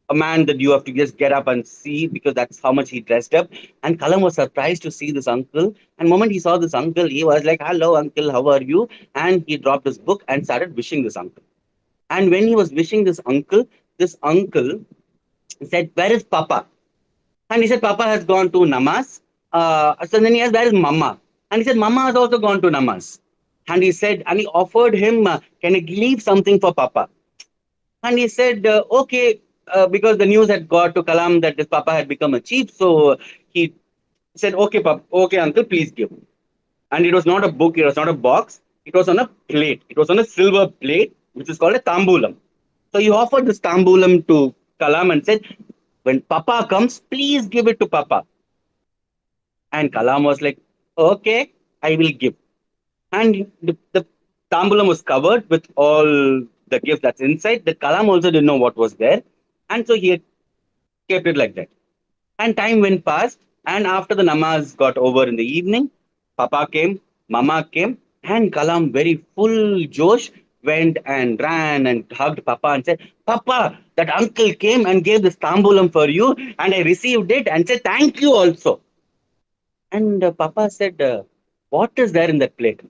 a man that you have to just get up and see because that's how much he dressed up. And Kalam was surprised to see this uncle. And the moment he saw this uncle, he was like, "Hello, uncle, how are you?" And he dropped his book and started wishing this uncle. And when he was wishing this uncle said, "Where is Papa?" And he said, "Papa has gone to Namaz." So then he asked, "Where is Mama?" And he said, "Mama has also gone to Namaz." And he said, and he offered him, "Can I leave something for Papa?" And he said, "Okay," because the news had got to Kalam that his Papa had become a chief. So he said, "Okay, Papa, okay, uncle, please give." And it was not a book, it was not a box, it was on a plate. It was on a silver plate, which is called a tambulam. So he offered this tambulam to Kalam and said, "When Papa comes, please give it to Papa." And Kalam was like, "Okay, I will give." And the tambulam was covered with all the gift that's inside. The Kalam also didn't know what was there. And so he had kept it like that. And time went past. And after the namaz got over in the evening, Papa came, Mama came, and Kalam, very full Josh, went and ran and hugged Papa and said, "Papa, that uncle came and gave this tambulam for you, and I received it and said, thank you also." And Papa said, "What is there in that plate?"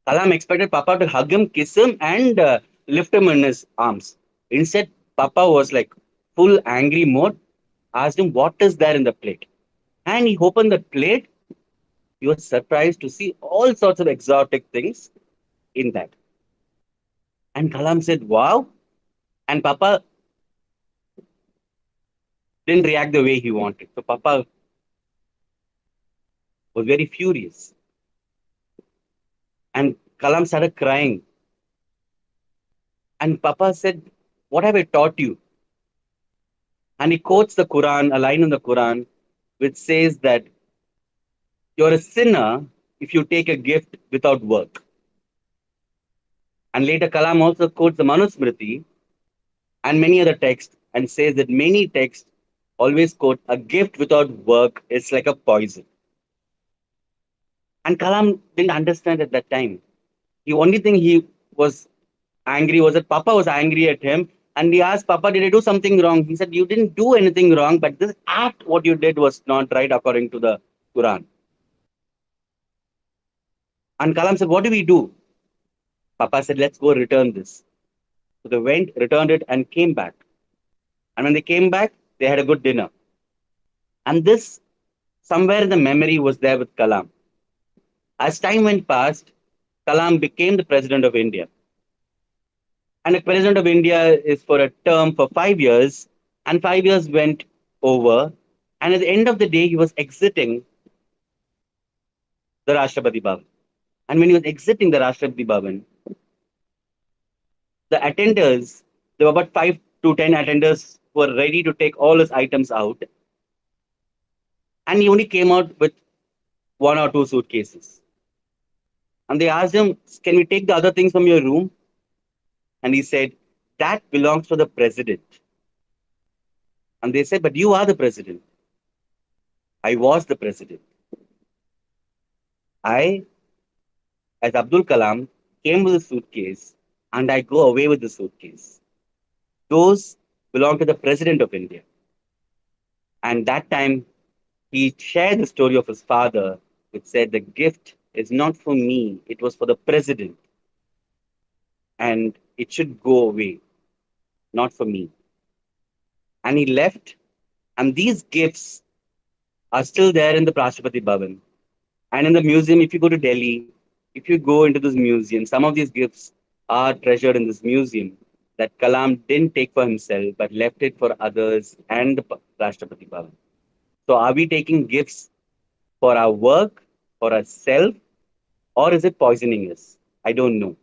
Kalam expected Papa to hug him, kiss him, and lift him in his arms. Instead, Papa was like full angry mode, asked him, "What is there in the plate?" And he opened the plate. He was surprised to see all sorts of exotic things in that. And Kalam said, "Wow." And Papa didn't react the way he wanted. So Papa was very furious. And Kalam started crying. And Papa said, "What have I taught you?" And he quotes the Quran, a line in the Quran, which says that you're a sinner if you take a gift without work. And later Kalam also quotes the Manusmriti and many other texts and says that many texts always quote a gift without work is like a poison. And Kalam didn't understand at that time. The only thing he was angry was that Papa was angry at him. And he asked Papa, "Did I do something wrong?" He said, "You didn't do anything wrong, but this act, what you did was not right according to the Quran." And Kalam said, "What do we do?" Papa said, "Let's go return this." So they went, returned it, and came back. And when they came back, they had a good dinner. And this, somewhere in the memory, was there with Kalam. As time went past, Kalam became the president of India. And the president of India is for a term for 5 years, and 5 years went over. And at the end of the day, he was exiting the Rashtrapati Bhavan. And when he was exiting the Rashtrapati Bhavan, the attenders, there were about 5 to 10 attenders who were ready to take all his items out. And he only came out with 1 or 2 suitcases. And they asked him, "Can we take the other things from your room?" And he said, "That belongs to the president." And they said, "But you are the president." "I was the president. I, as Abdul Kalam, came with a suitcase and I go away with the suitcase. Those belong to the president of India." And that time he shared the story of his father, which said, "The gift is not for me, it was for the president, and it should go away." not for me. And he left, and these gifts are still there in the Rashtrapati Bhavan. And in the museum, if you go to Delhi, if you go into this museum, some of these gifts are treasured in this museum that Kalam didn't take for himself, but left it for others and the Rashtrapati Bhavan. So are we taking gifts for our work, for ourselves, or is it poisoning us? I don't know.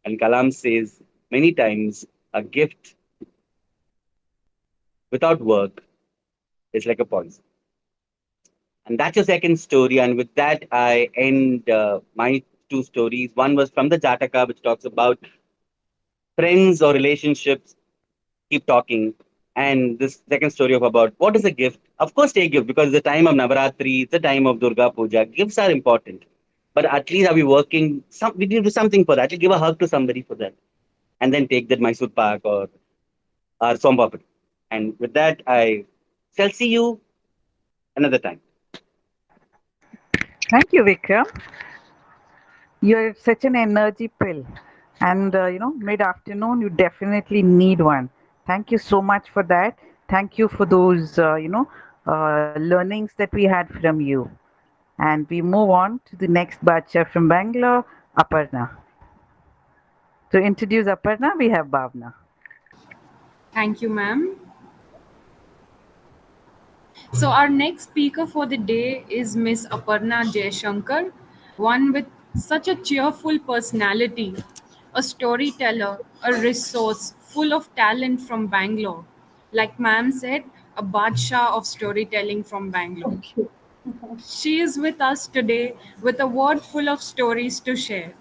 And Kalam says many times a gift without work is like a poison. And that's your second story. And with that, I end my two stories. One was from the Jataka, which talks about friends or relationships keep talking. And this second story of about what is a gift? Of course, take gift because it's the time of Navaratri, it's the time of Durga Puja. Gifts are important. But at least are we working? We need to do something for that. You give a hug to somebody for that. And then take that Mysore Pak or Sompapadi. And with that, I shall see you another time. Thank you, Vikram. You're such an energy pill. And, mid afternoon, you definitely need one. Thank you so much for that. Thank you for those, learnings that we had from you. And we move on to the next bacha from Bangalore, Aparna. To introduce Aparna, we have Bhavna. Thank you, ma'am. So, our next speaker for the day is Miss Aparna Jaishankar, one with such a cheerful personality, a storyteller, a resource full of talent from Bangalore. Like ma'am said, a badshah of storytelling from Bangalore. She is with us today with a world full of stories to share.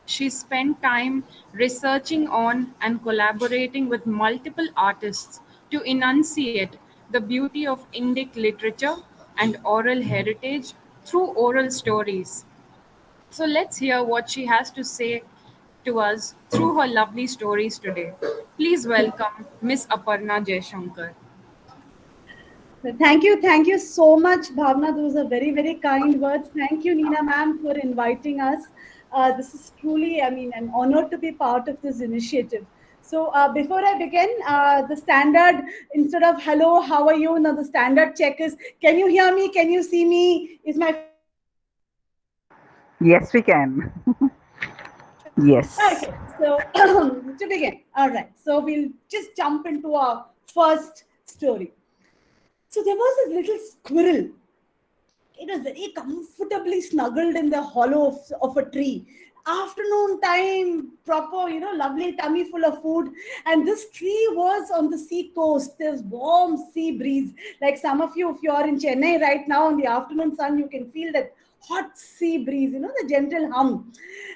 She spent time researching on and collaborating with multiple artists to enunciate the beauty of Indic literature and oral heritage through oral stories. So let's hear what she has to say to us through her lovely stories today. Please welcome Miss Aparna Jaishankar. Thank you so much, Bhavna. Those are very, very kind words. Thank you, Neena ma'am, for inviting us. This is truly, I mean, an honor to be part of this initiative. So before I begin, the standard, instead of hello, how are you? Now the standard check is, can you hear me? Can you see me? Is my Yes, we can. Yes. okay? So to begin, all right. So we'll just jump into our first story. So there was this little squirrel. It was very comfortably snuggled in the hollow of a tree. Afternoon time, proper, lovely tummy full of food. And this tree was on the sea coast. There's warm sea breeze. Like some of you, if you are in Chennai right now in the afternoon sun, you can feel that hot sea breeze, the gentle hum.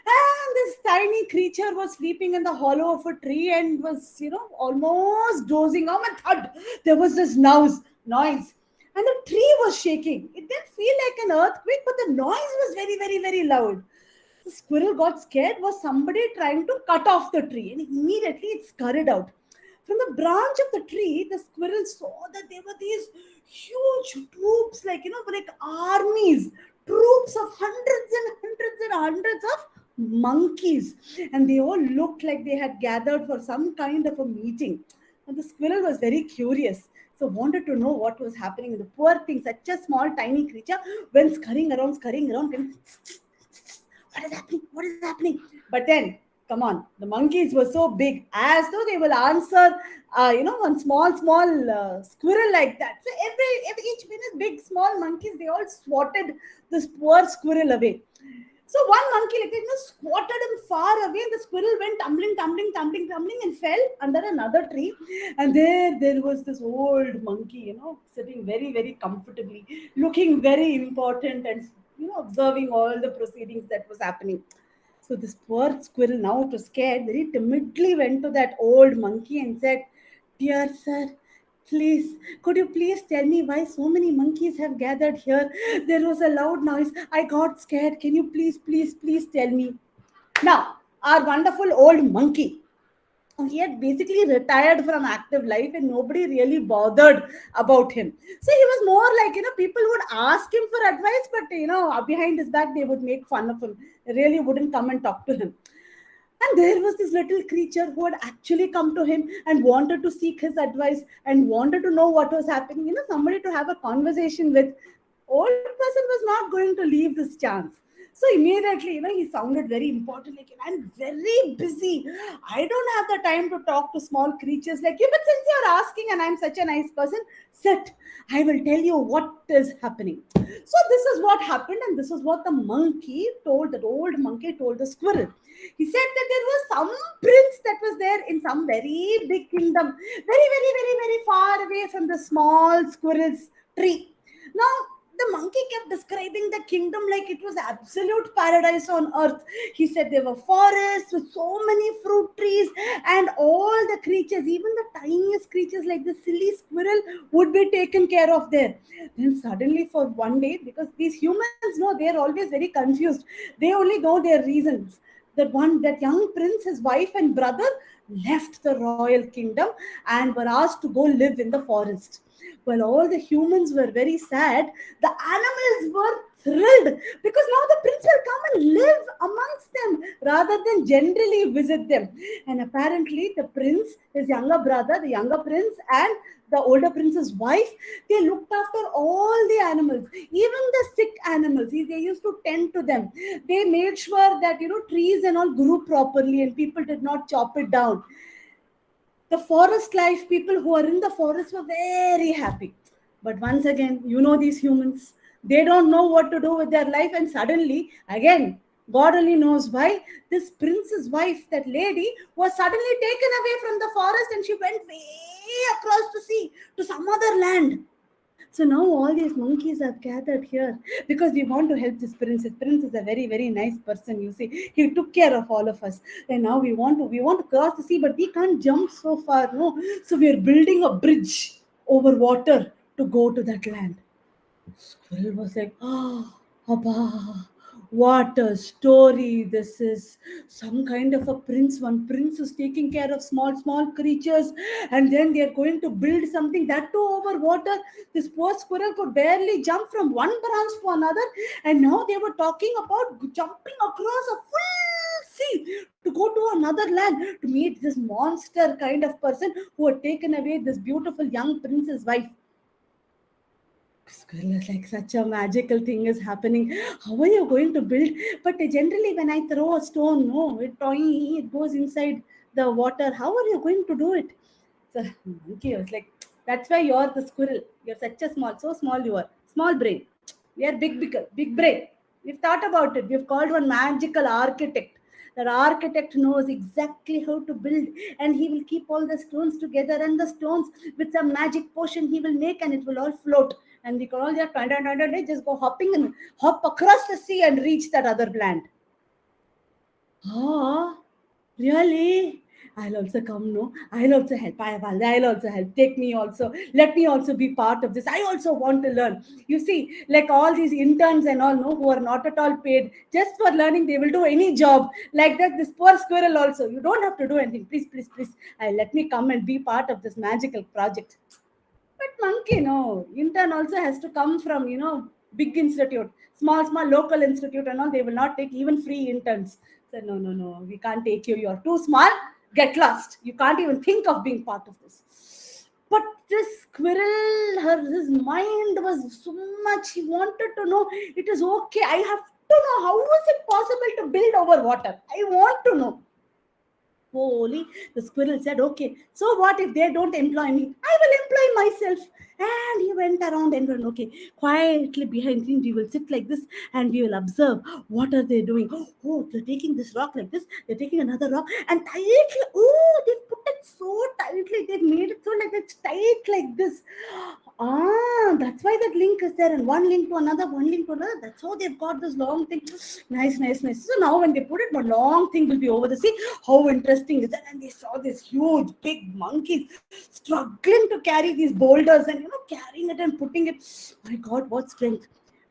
And this tiny creature was sleeping in the hollow of a tree and was, almost dozing off. And thud, there was this noise. And the tree was shaking. It didn't feel like an earthquake, but the noise was very, very, very loud. The squirrel got scared. Was somebody trying to cut off the tree? And immediately it scurried out. From the branch of the tree, the squirrel saw that there were these huge troops, like armies, troops of hundreds and hundreds and hundreds of monkeys. And they all looked like they had gathered for some kind of a meeting. And the squirrel was very curious. So wanted to know what was happening. The poor thing, such a small, tiny creature, went scurrying around, and what is happening? What is happening? But then, come on, the monkeys were so big, as though they will answer, one small squirrel like that. So each minute, big, small monkeys, they all swatted this poor squirrel away. So one monkey, squatted him far away, and the squirrel went tumbling, and fell under another tree. And there was this old monkey, sitting very, very comfortably, looking very important, and observing all the proceedings that was happening. So this poor squirrel, now to scared, very timidly went to that old monkey and said, "Dear sir, please, could you please tell me why so many monkeys have gathered here? There was a loud noise. I got scared. Can you please tell me?" Now, our wonderful old monkey, he had basically retired from active life and nobody really bothered about him. So he was more like, people would ask him for advice, but, behind his back, they would make fun of him. They really wouldn't come and talk to him. And there was this little creature who had actually come to him and wanted to seek his advice and wanted to know what was happening. Somebody to have a conversation with. Old person was not going to leave this chance. So immediately, he sounded very important, like, I'm very busy. I don't have the time to talk to small creatures like you. But since you're asking and I'm such a nice person, sit. I will tell you what is happening. So this is what happened, and this is what the monkey told, that old monkey told the squirrel. He said that there was some prince that was there in some very big kingdom, very, very, very, very far away from the small squirrel's tree. Now, the monkey kept describing the kingdom like it was absolute paradise on earth. He said there were forests with so many fruit trees, and all the creatures, even the tiniest creatures like the silly squirrel, would be taken care of there. Then suddenly, for one day, because these humans know, they are always very confused. They only know their reasons. That young prince, his wife and brother left the royal kingdom and were asked to go live in the forest. While all the humans were very sad, the animals were thrilled because now the prince will come and live amongst them rather than generally visit them. And apparently, the prince, his younger brother, the younger prince, and the older prince's wife, they looked after all the animals, even the sick animals. They used to tend to them. They made sure that trees and all grew properly and people did not chop it down. The forest life, people who are in the forest were very happy. But once again, these humans, they don't know what to do with their life. And suddenly, again, God only knows why, this prince's wife, that lady, was suddenly taken away from the forest and she went way across the sea to some other land. So now all these monkeys have gathered here because we want to help this prince. This prince is a very, very nice person. You see, he took care of all of us, and now we want to cross the sea, but we can't jump so far. No, so we are building a bridge over water to go to that land. Squirrel was like, oh, Abba, what a story this is. Some kind of a prince. One prince is taking care of small, small creatures, and then they are going to build something that too over water. This poor squirrel could barely jump from one branch to another, and now they were talking about jumping across a full sea to go to another land to meet this monster kind of person who had taken away this beautiful young prince's wife. Squirrel is like, such a magical thing is happening. How are you going to build? But generally, when I throw a stone, no, it goes inside the water. How are you going to do it? So monkey was like, that's why you're the squirrel. You're such a small, so small you are. Small brain. We are big brain. We've thought about it. We've called one magical architect. That architect knows exactly how to build, and he will keep all the stones together, and the stones with some magic potion he will make, and it will all float. And we can all just go hopping and hop across the sea and reach that other land. Oh, really? I'll also come, no? I'll also help. I'll also help. Take me also. Let me also be part of this. I also want to learn. You see, like all these interns and all, no, who are not at all paid just for learning, they will do any job. Like that, this poor squirrel also. You don't have to do anything. Please, please, please. Let me come and be part of this magical project. But monkey, no. Intern also has to come from, big institute, small local institute and all. They will not take even free interns. So no, no, no. We can't take you. You're too small. Get lost. You can't even think of being part of this. But this squirrel, his mind was so much. He wanted to know. It is okay. I have to know. How is it possible to build over water? I want to know. Holy, the squirrel said, okay, so what if they don't employ me? I will employ myself. And he went around and went, okay, quietly behind him, we will sit like this and we will observe what are they doing. Oh, they're taking this rock like this, they're taking another rock and tightly, oh, they've put it so tightly, they've made it so like it's tight like this. Ah, that's why that link is there, and one link to another, one link to another. That's how they've got this long thing. Nice, nice, nice. So now when they put it, one long thing will be over the sea. How interesting is that? And they saw this huge, big monkeys struggling to carry these boulders and carrying it and putting it. My God, what strength!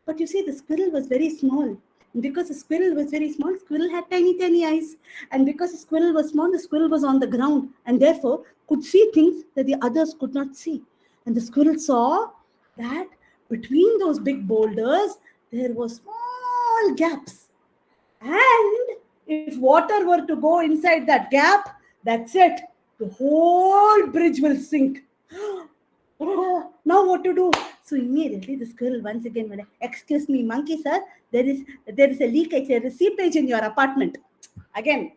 But you see, the squirrel was very small. And because the squirrel was very small, squirrel had tiny, tiny eyes. And because the squirrel was small, the squirrel was on the ground and therefore could see things that the others could not see. And the squirrel saw that between those big boulders, there were small gaps. And If water were to go inside that gap, that's it. The whole bridge will sink. Oh, now what to do? So immediately the squirrel once again went, excuse me, monkey sir, there is a leakage, there is seepage in your apartment. Again,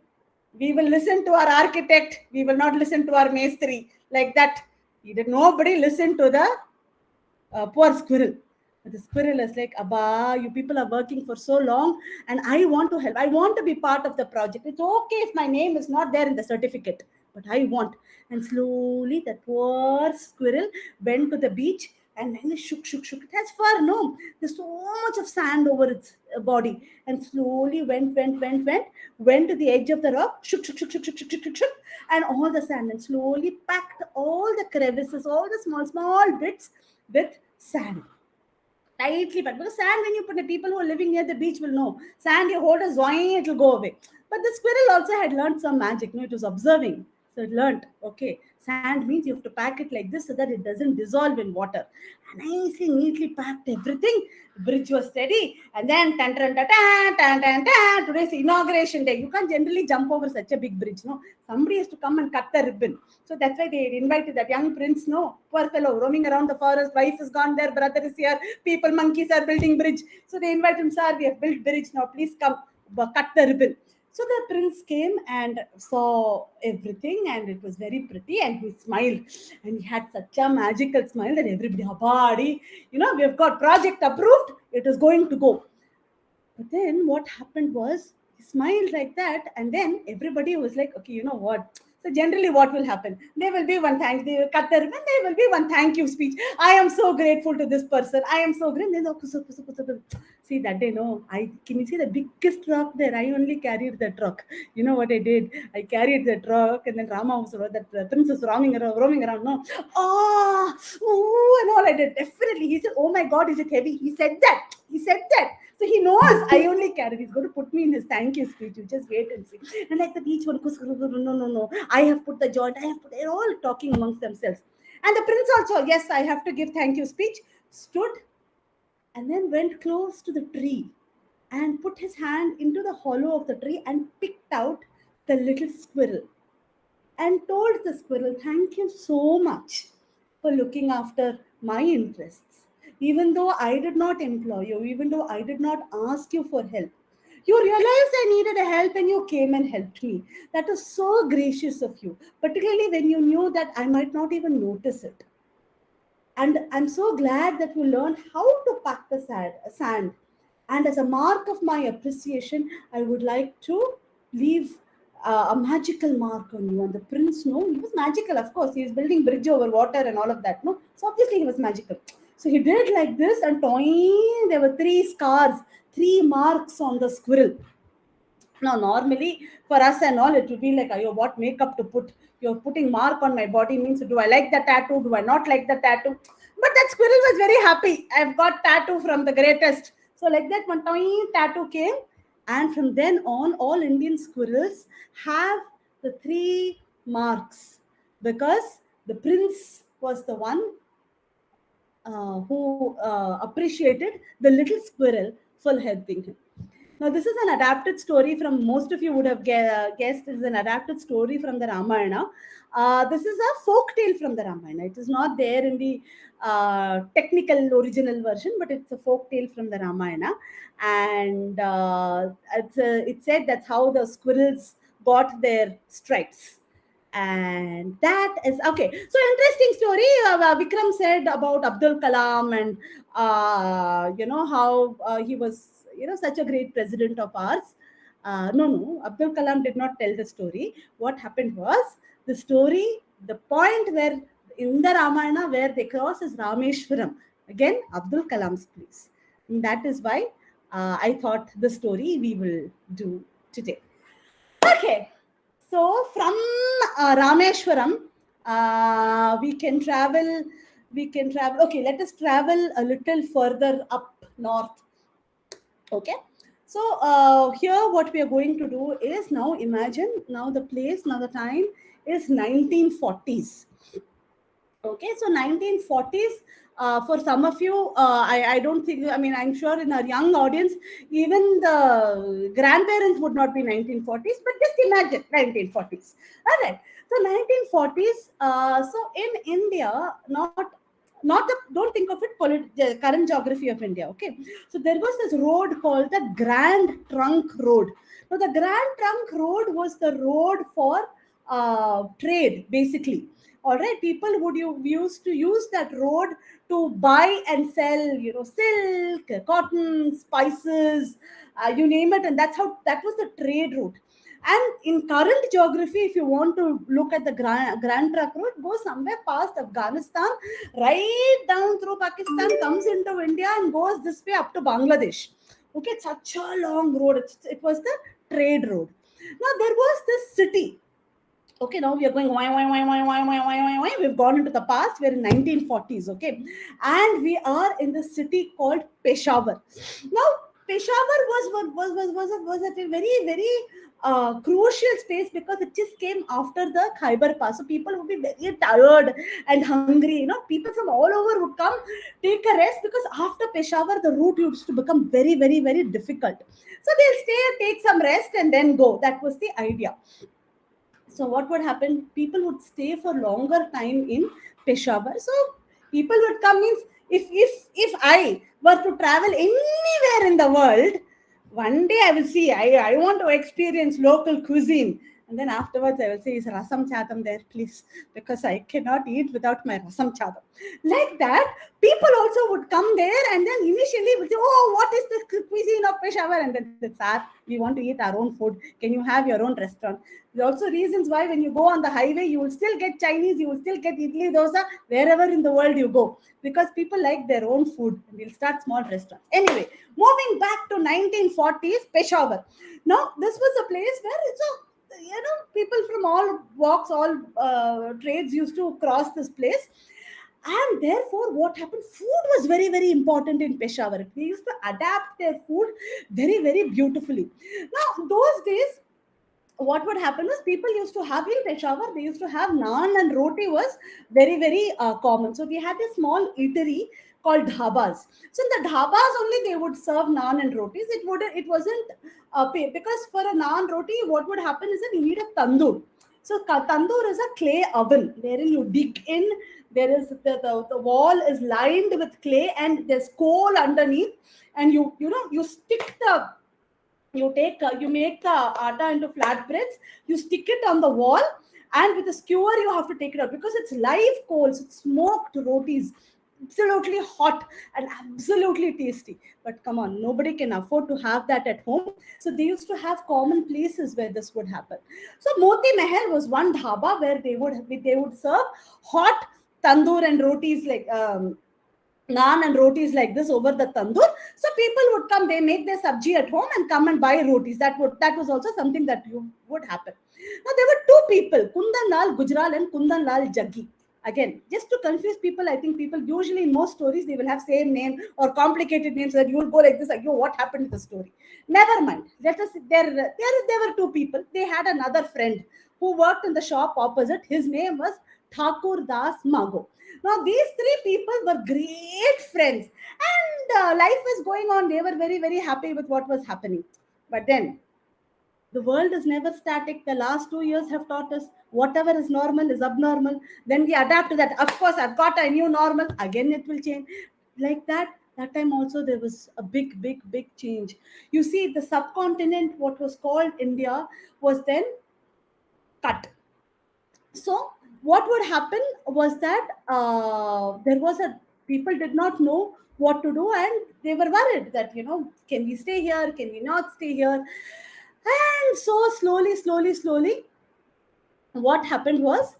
we will listen to our architect, we will not listen to our maestri. Like that. Nobody listened to the poor squirrel. The squirrel is like, Abba, you people are working for so long and I want to help. I want to be part of the project. It's okay if my name is not there in the certificate, but I want. And slowly that poor squirrel went to the beach and then it shook. It has fur, no. There's so much of sand over its body. And slowly went to the edge of the rock, shook, and all the sand, and slowly packed all the crevices, all the small bits with sand. Tightly packed. Because sand, when you put the people who are living near the beach will know. Sand, you hold a zoing, it will go away. But the squirrel also had learned some magic. No, it was observing. So it learned, okay, sand means you have to pack it like this so that it doesn't dissolve in water. And nicely, neatly packed everything. The bridge was steady. And then, today's inauguration day. You can't generally jump over such a big bridge, no. Somebody has to come and cut the ribbon. So that's why they invited that young prince, no, poor fellow, roaming around the forest. Wife is gone there, brother is here. People, monkeys are building bridge. So they invite him, sir, we have built bridge now. Please come, cut the ribbon. So the prince came and saw everything, and it was very pretty, and he smiled, and he had such a magical smile that everybody, body, we have got project approved, it is going to go. But then what happened was, he smiled like that, and then everybody was like, okay, you know what? So generally what will happen? There will be one thank, they will cut the ribbon, there will be one thank you speech. I am so grateful to this person. I am so great. See that day, no, can you see the biggest rock there? I only carried that rock. You know what I did? I carried that rock, and then Rama was, that prince was roaming around, no. And all I did. Definitely. He said, oh my God, is it heavy? He said that. So he knows I only carried. He's going to put me in his thank you speech. You just wait and see. And like that, each one goes, no. I have put the joint. They're all talking amongst themselves. And the prince also, yes, I have to give thank you speech. Stood and then went close to the tree and put his hand into the hollow of the tree and picked out the little squirrel and told the squirrel, thank you so much for looking after my interests. Even though I did not employ you, even though I did not ask you for help, you realized I needed a help and you came and helped me. That was so gracious of you, particularly when you knew that I might not even notice it. And I'm so glad that you learned how to pack the sand. And as a mark of my appreciation, I would like to leave a magical mark on you. And the prince, no, he was magical, of course. He was building bridge over water and all of that, no? So obviously he was magical. So he did like this, and toing, there were 3 scars, 3 marks on the squirrel. Now, normally for us and all, it will be like, "Ayo, what makeup to put? You're putting mark on my body means, do I like the tattoo? Do I not like the tattoo?" But that squirrel was very happy. I've got tattoo from the greatest. So like that, one tiny tattoo came, and from then on, all Indian squirrels have the 3 marks because the prince was the one who appreciated the little squirrel for helping him. Now, this is an adapted story from, most of you would have guessed, this is an adapted story from the Ramayana. This is a folk tale from the Ramayana. It is not there in the technical original version, but it's a folk tale from the Ramayana. And it said that's how the squirrels got their stripes. And that is okay. So interesting story. Vikram said about Abdul Kalam, and how he was such a great president of ours. No, Abdul Kalam did not tell the story. What happened was, the story, the point where in the Ramayana where they cross is Rameshwaram, again Abdul Kalam's place, and that is why I thought the story we will do today. Okay. So from Rameshwaram, we can travel. Okay, let us travel a little further up north. Okay. So here, what we are going to do is, now imagine, now the place, now the time is 1940s. Okay, so 1940s, For some of you, I don't think, I mean, I'm sure in our young audience, even the grandparents would not be 1940s, but just imagine 1940s. All right. So 1940s, so in India, not the, don't think of it the current geography of India, okay? So there was this road called the Grand Trunk Road. Now the Grand Trunk Road was the road for trade, basically. All right, people would used to use that road to buy and sell, silk, cotton, spices, you name it, and that was the trade route. And in current geography, if you want to look at the Grand Trunk Road, go somewhere past Afghanistan, right down through Pakistan, comes into India and goes this way up to Bangladesh. Okay, it's such a long road. It was the trade road. Now there was this city. Okay, now we are going why. We've gone into the past. We're in 1940s. Okay, and we are in the city called Peshawar. Now Peshawar was at a very crucial space because it just came after the Khyber Pass. So people would be very tired and hungry. People from all over would come take a rest because after Peshawar the route used to become very difficult. So they'll stay, take some rest, and then go. That was the idea. So what would happen? People would stay for longer time in Peshawar. So people would come, means if I were to travel anywhere in the world, one day I will see, I want to experience local cuisine. And then afterwards I will say, is rasam chadam there, please? Because I cannot eat without my rasam chadam. Like that, people also would come there and then initially would say, oh, what is the cuisine of Peshawar? And then say, sir, we want to eat our own food. Can you have your own restaurant? There are also reasons why when you go on the highway, you will still get Chinese, you will still get idli, dosa, wherever in the world you go. Because people like their own food. And we'll start small restaurants. Anyway, moving back to 1940s, Peshawar. Now, this was a place where people from all walks, all trades used to cross this place. And therefore, what happened? Food was very important in Peshawar. They used to adapt their food very beautifully. Now, those days, what would happen was people used to have in Peshawar, they used to have naan and roti was very common. So they had a small eatery called dhabas. So in the dhabas only they would serve naan and rotis. It wasn't because for a naan roti, what would happen is that you need a tandoor. So tandoor is a clay oven wherein you dig in. There is the wall is lined with clay and there's coal underneath, and you stick the you make the atta into flat breads, you stick it on the wall, and with a skewer you have to take it out because it's live coals, it's smoked rotis, absolutely hot and absolutely tasty. But come on, nobody can afford to have that at home, so they used to have common places where this would happen. So Moti Mahal was one dhaba where they would serve hot tandoor and rotis, like naan and rotis like this over the tandoor. So people would come, they make their sabji at home and come and buy rotis. That was also something that would happen. Now there were two people, Kundan Lal Gujral and Kundan Lal Jaggi. Again, just to confuse people, I think people usually in most stories they will have same name or complicated names that you will go like this, like, yo, what happened to the story? Never mind. Let us there were two people. They had another friend who worked in the shop opposite. His name was Thakur Das Mago. Now, these three people were great friends, and life was going on. They were very happy with what was happening. But then, the world is never static. The last 2 years have taught us whatever is normal is abnormal. Then we adapt to that. Of course, I've got a new normal. Again, it will change. Like that. That time also there was a big change. You see, the subcontinent, what was called India, was then cut. So what would happen was that there was a people did not know what to do, and they were worried that can we stay here, can we not stay here? And so slowly what happened was,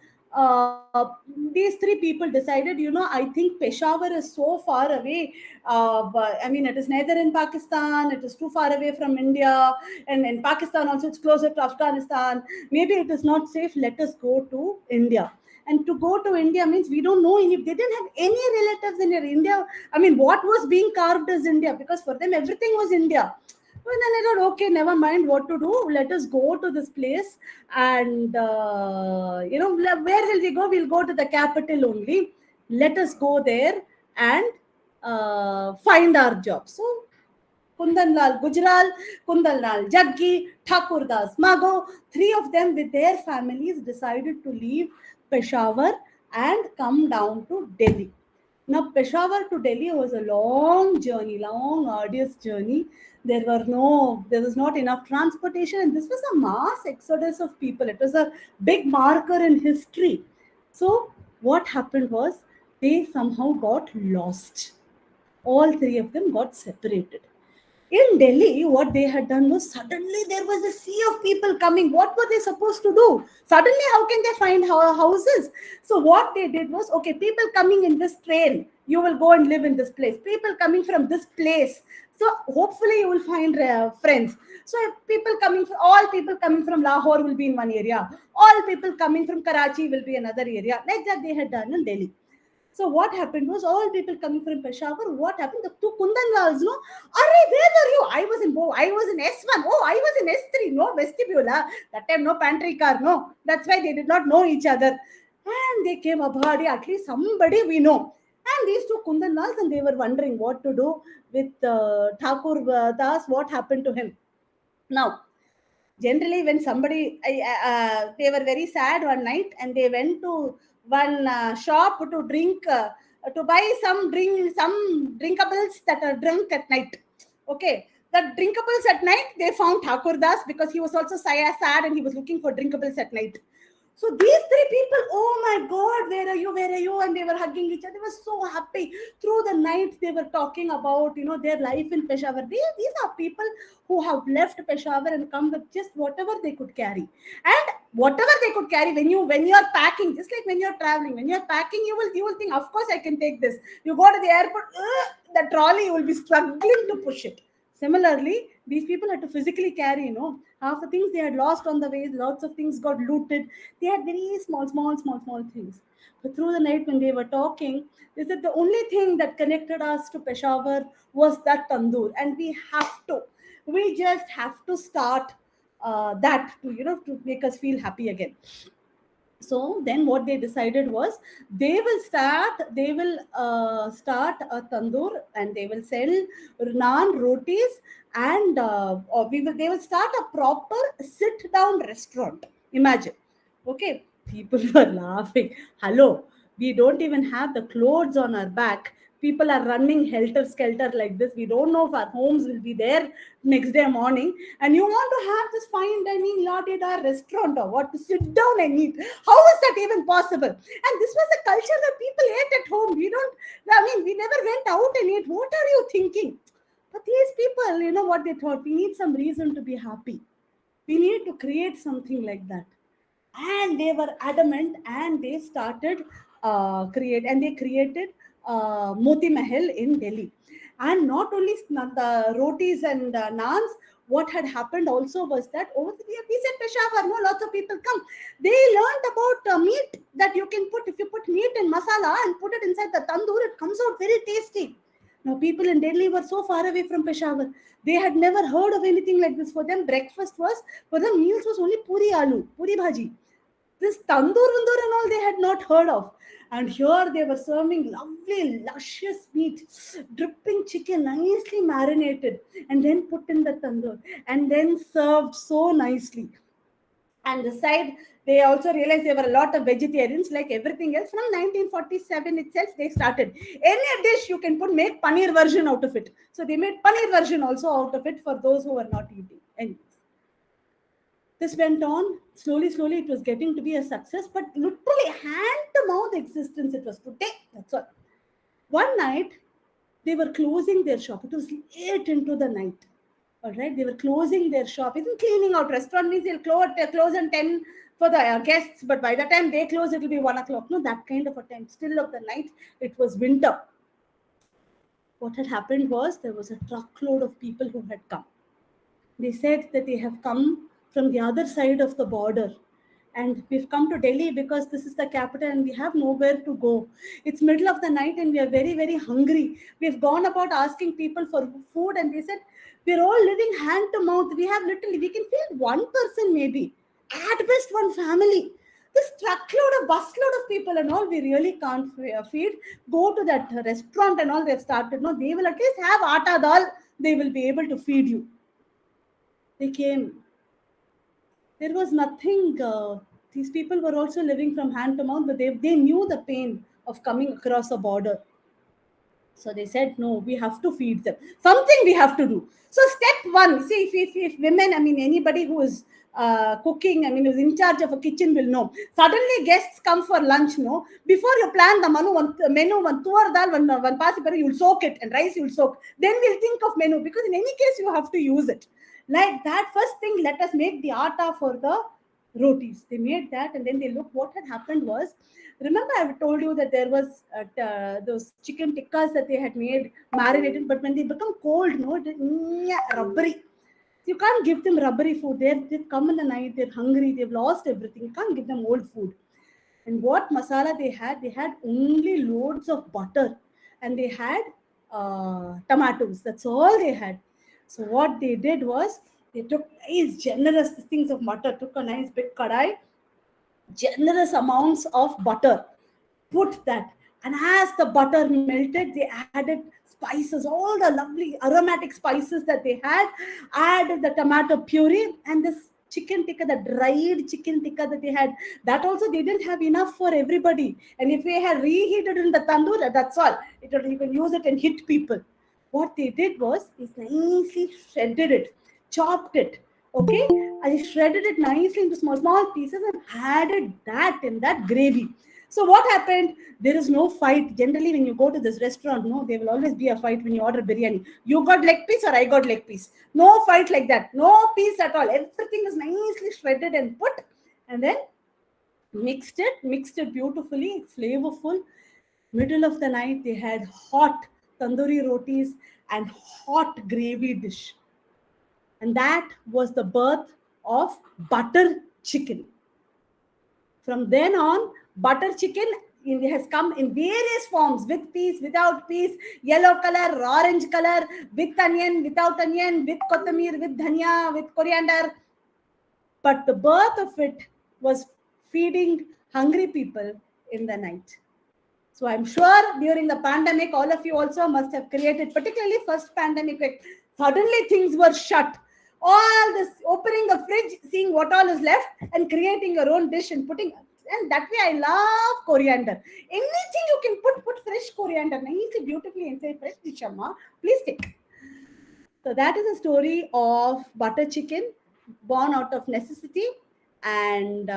these three people decided, I think Peshawar is so far away. But I mean, it is neither in Pakistan, it is too far away from India, and in Pakistan also it's closer to Afghanistan. Maybe it is not safe. Let us go to India. And to go to India means we don't know any. They didn't have any relatives in India. I mean, what was being carved as India? Because for them everything was India. Well, then I thought, okay, never mind what to do. Let us go to this place. And, where will we go? We'll go to the capital only. Let us go there and find our job. So Kundanlal Gujral, Kundanlal Jaggi, Thakurdas Mago, three of them with their families decided to leave Peshawar and come down to Delhi. Now, Peshawar to Delhi was a long journey, long, arduous journey. There was not enough transportation, and this was a mass exodus of people. It was a big marker in history. So, what happened was they somehow got lost. All three of them got separated. In Delhi, what they had done was suddenly there was a sea of people coming. What were they supposed to do? Suddenly, how can they find houses? So, what they did was, okay, people coming in this train, you will go and live in this place. People coming from this place. So, hopefully, you will find friends. So, all people coming from Lahore will be in one area. All people coming from Karachi will be another area. Like that, they had done in Delhi. So what happened was all people coming from Peshawar. What happened? The two Kundanlals, no, where were you? I was in S1. Oh, I was in S3. No vestibule. That time no pantry car. No, that's why they did not know each other. And they came abhadi. At least somebody we know. And these two Kundanlals, and they were wondering what to do with Thakur Das. What happened to him? Now, generally when somebody they were very sad one night and they went to one shop to drink to buy some drinkables that are drunk at night. Okay, the drinkables at night, they found Thakur Das because he was also sad and he was looking for drinkables at night. So these three people, oh my God, where are you? Where are you? And they were hugging each other. They were so happy. Through the night, they were talking about, their life in Peshawar. These are people who have left Peshawar and come with just whatever they could carry. And whatever they could carry when you're packing, just like when you're traveling, when you're packing, you will think, of course I can take this. You go to the airport, the trolley, you will be struggling to push it. Similarly, these people had to physically carry, half the things they had lost on the way, lots of things got looted. They had very small things. But through the night when they were talking, they said the only thing that connected us to Peshawar was that tandoor. And we just have to start that to make us feel happy again. So then what they decided was they will start a tandoor and they will sell naan, rotis, and they will start a proper sit down restaurant. Imagine. Okay, people were laughing. Hello, we don't even have the clothes on our back. People are running helter skelter like this. We don't know if our homes will be there next day morning, and you want to have this fine dining la-di-da restaurant or what, to sit down and eat. How is that even possible? And this was a culture that people ate at home. We never went out and ate. What are you thinking? But these people, what they thought, we need some reason to be happy. We need to create something like that. And they were adamant, and they started they created Moti Mahal in Delhi. And not only the rotis and naans, what had happened also was that over the year, we said Peshawar, lots of people come. They learned about meat, that you can put, if you put meat in masala and put it inside the tandoor, it comes out very tasty. Now, people in Delhi were so far away from Peshawar. They had never heard of anything like this. For them, meals was only puri aloo, puri bhaji. This tandoor and all they had not heard of. And here they were serving lovely, luscious meat, dripping chicken, nicely marinated, and then put in the tandoor, and then served so nicely. And the side, they also realized there were a lot of vegetarians, like everything else. From 1947 itself, they started. Any dish you can make paneer version out of it. So they made paneer version also out of it for those who were not eating. And this went on slowly. It was getting to be a success, but literally hand to mouth existence it was today. That's all. One night, they were closing their shop. It was late into the night. All right, they were closing their shop. Isn't cleaning out? Restaurant means they'll close at 10 for the guests, but by the time they close, it will be 1 o'clock. No, that kind of a time. Still of the night, it was winter. What had happened was there was a truckload of people who had come. They said that they have come from the other side of the border, and we've come to Delhi because this is the capital and we have nowhere to go. It's middle of the night and we are very, very hungry. We've gone about asking people for food, and they said, we're all living hand to mouth. We can feed one person maybe, at best one family. This truckload of busload of people and all, we really can't feed. Go to that restaurant and all, they've started, no, they will at least have atta dal, they will be able to feed you. They came. There was nothing. These people were also living from hand to mouth, but they knew the pain of coming across a border. So they said, no, we have to feed them. Something we have to do. So step one, see, if women, I mean, anybody who is cooking, I mean, who's in charge of a kitchen will know. Suddenly guests come for lunch, no? Before you plan the menu, one tuar dal, one pasipari, you'll soak it, and rice you'll soak. Then we'll think of menu, because in any case, you have to use it. Like that, first thing, let us make the atta for the rotis. They made that, and then they looked. What had happened was, remember I told you that there was those chicken tikkas that they had made marinated, but when they become cold, no, rubbery. You can't give them rubbery food. They've come in the night, they're hungry, they've lost everything. You can't give them old food. And what masala they had? They had only loads of butter, and they had tomatoes. That's all they had. So what they did was, they took nice generous things of butter, took a nice big kadai, generous amounts of butter, put that, and as the butter melted, they added spices, all the lovely aromatic spices that they had, added the tomato puree, and this chicken tikka, the dried chicken tikka that they had, that also they didn't have enough for everybody. And if they had reheated in the tandoor, that's all. You can use it and hit people. What they did was, is nicely shredded it, chopped it. Okay, I shredded it nicely into small pieces and added that in that gravy. So what happened? There is no fight. Generally, when you go to this restaurant, no, there will always be a fight when you order biryani. You got leg piece or I got leg piece. No fight like that. No piece at all. Everything is nicely shredded and put, and then mixed it beautifully, flavorful. Middle of the night, they had hot tandoori rotis and hot gravy dish. And that was the birth of butter chicken. From then on, butter chicken has come in various forms, with peas, without peas, yellow color, orange color, with onion, without onion, with kotamir, with dhania, with coriander. But the birth of it was feeding hungry people in the night. So I'm sure during the pandemic, all of you also must have created, particularly first pandemic, like suddenly things were shut. All this, opening the fridge, seeing what all is left, and creating your own dish and putting. And that way, I love coriander. Anything you can put fresh coriander, nicely, beautifully, and say fresh dish, amma. Please take. So that is a story of butter chicken, born out of necessity. And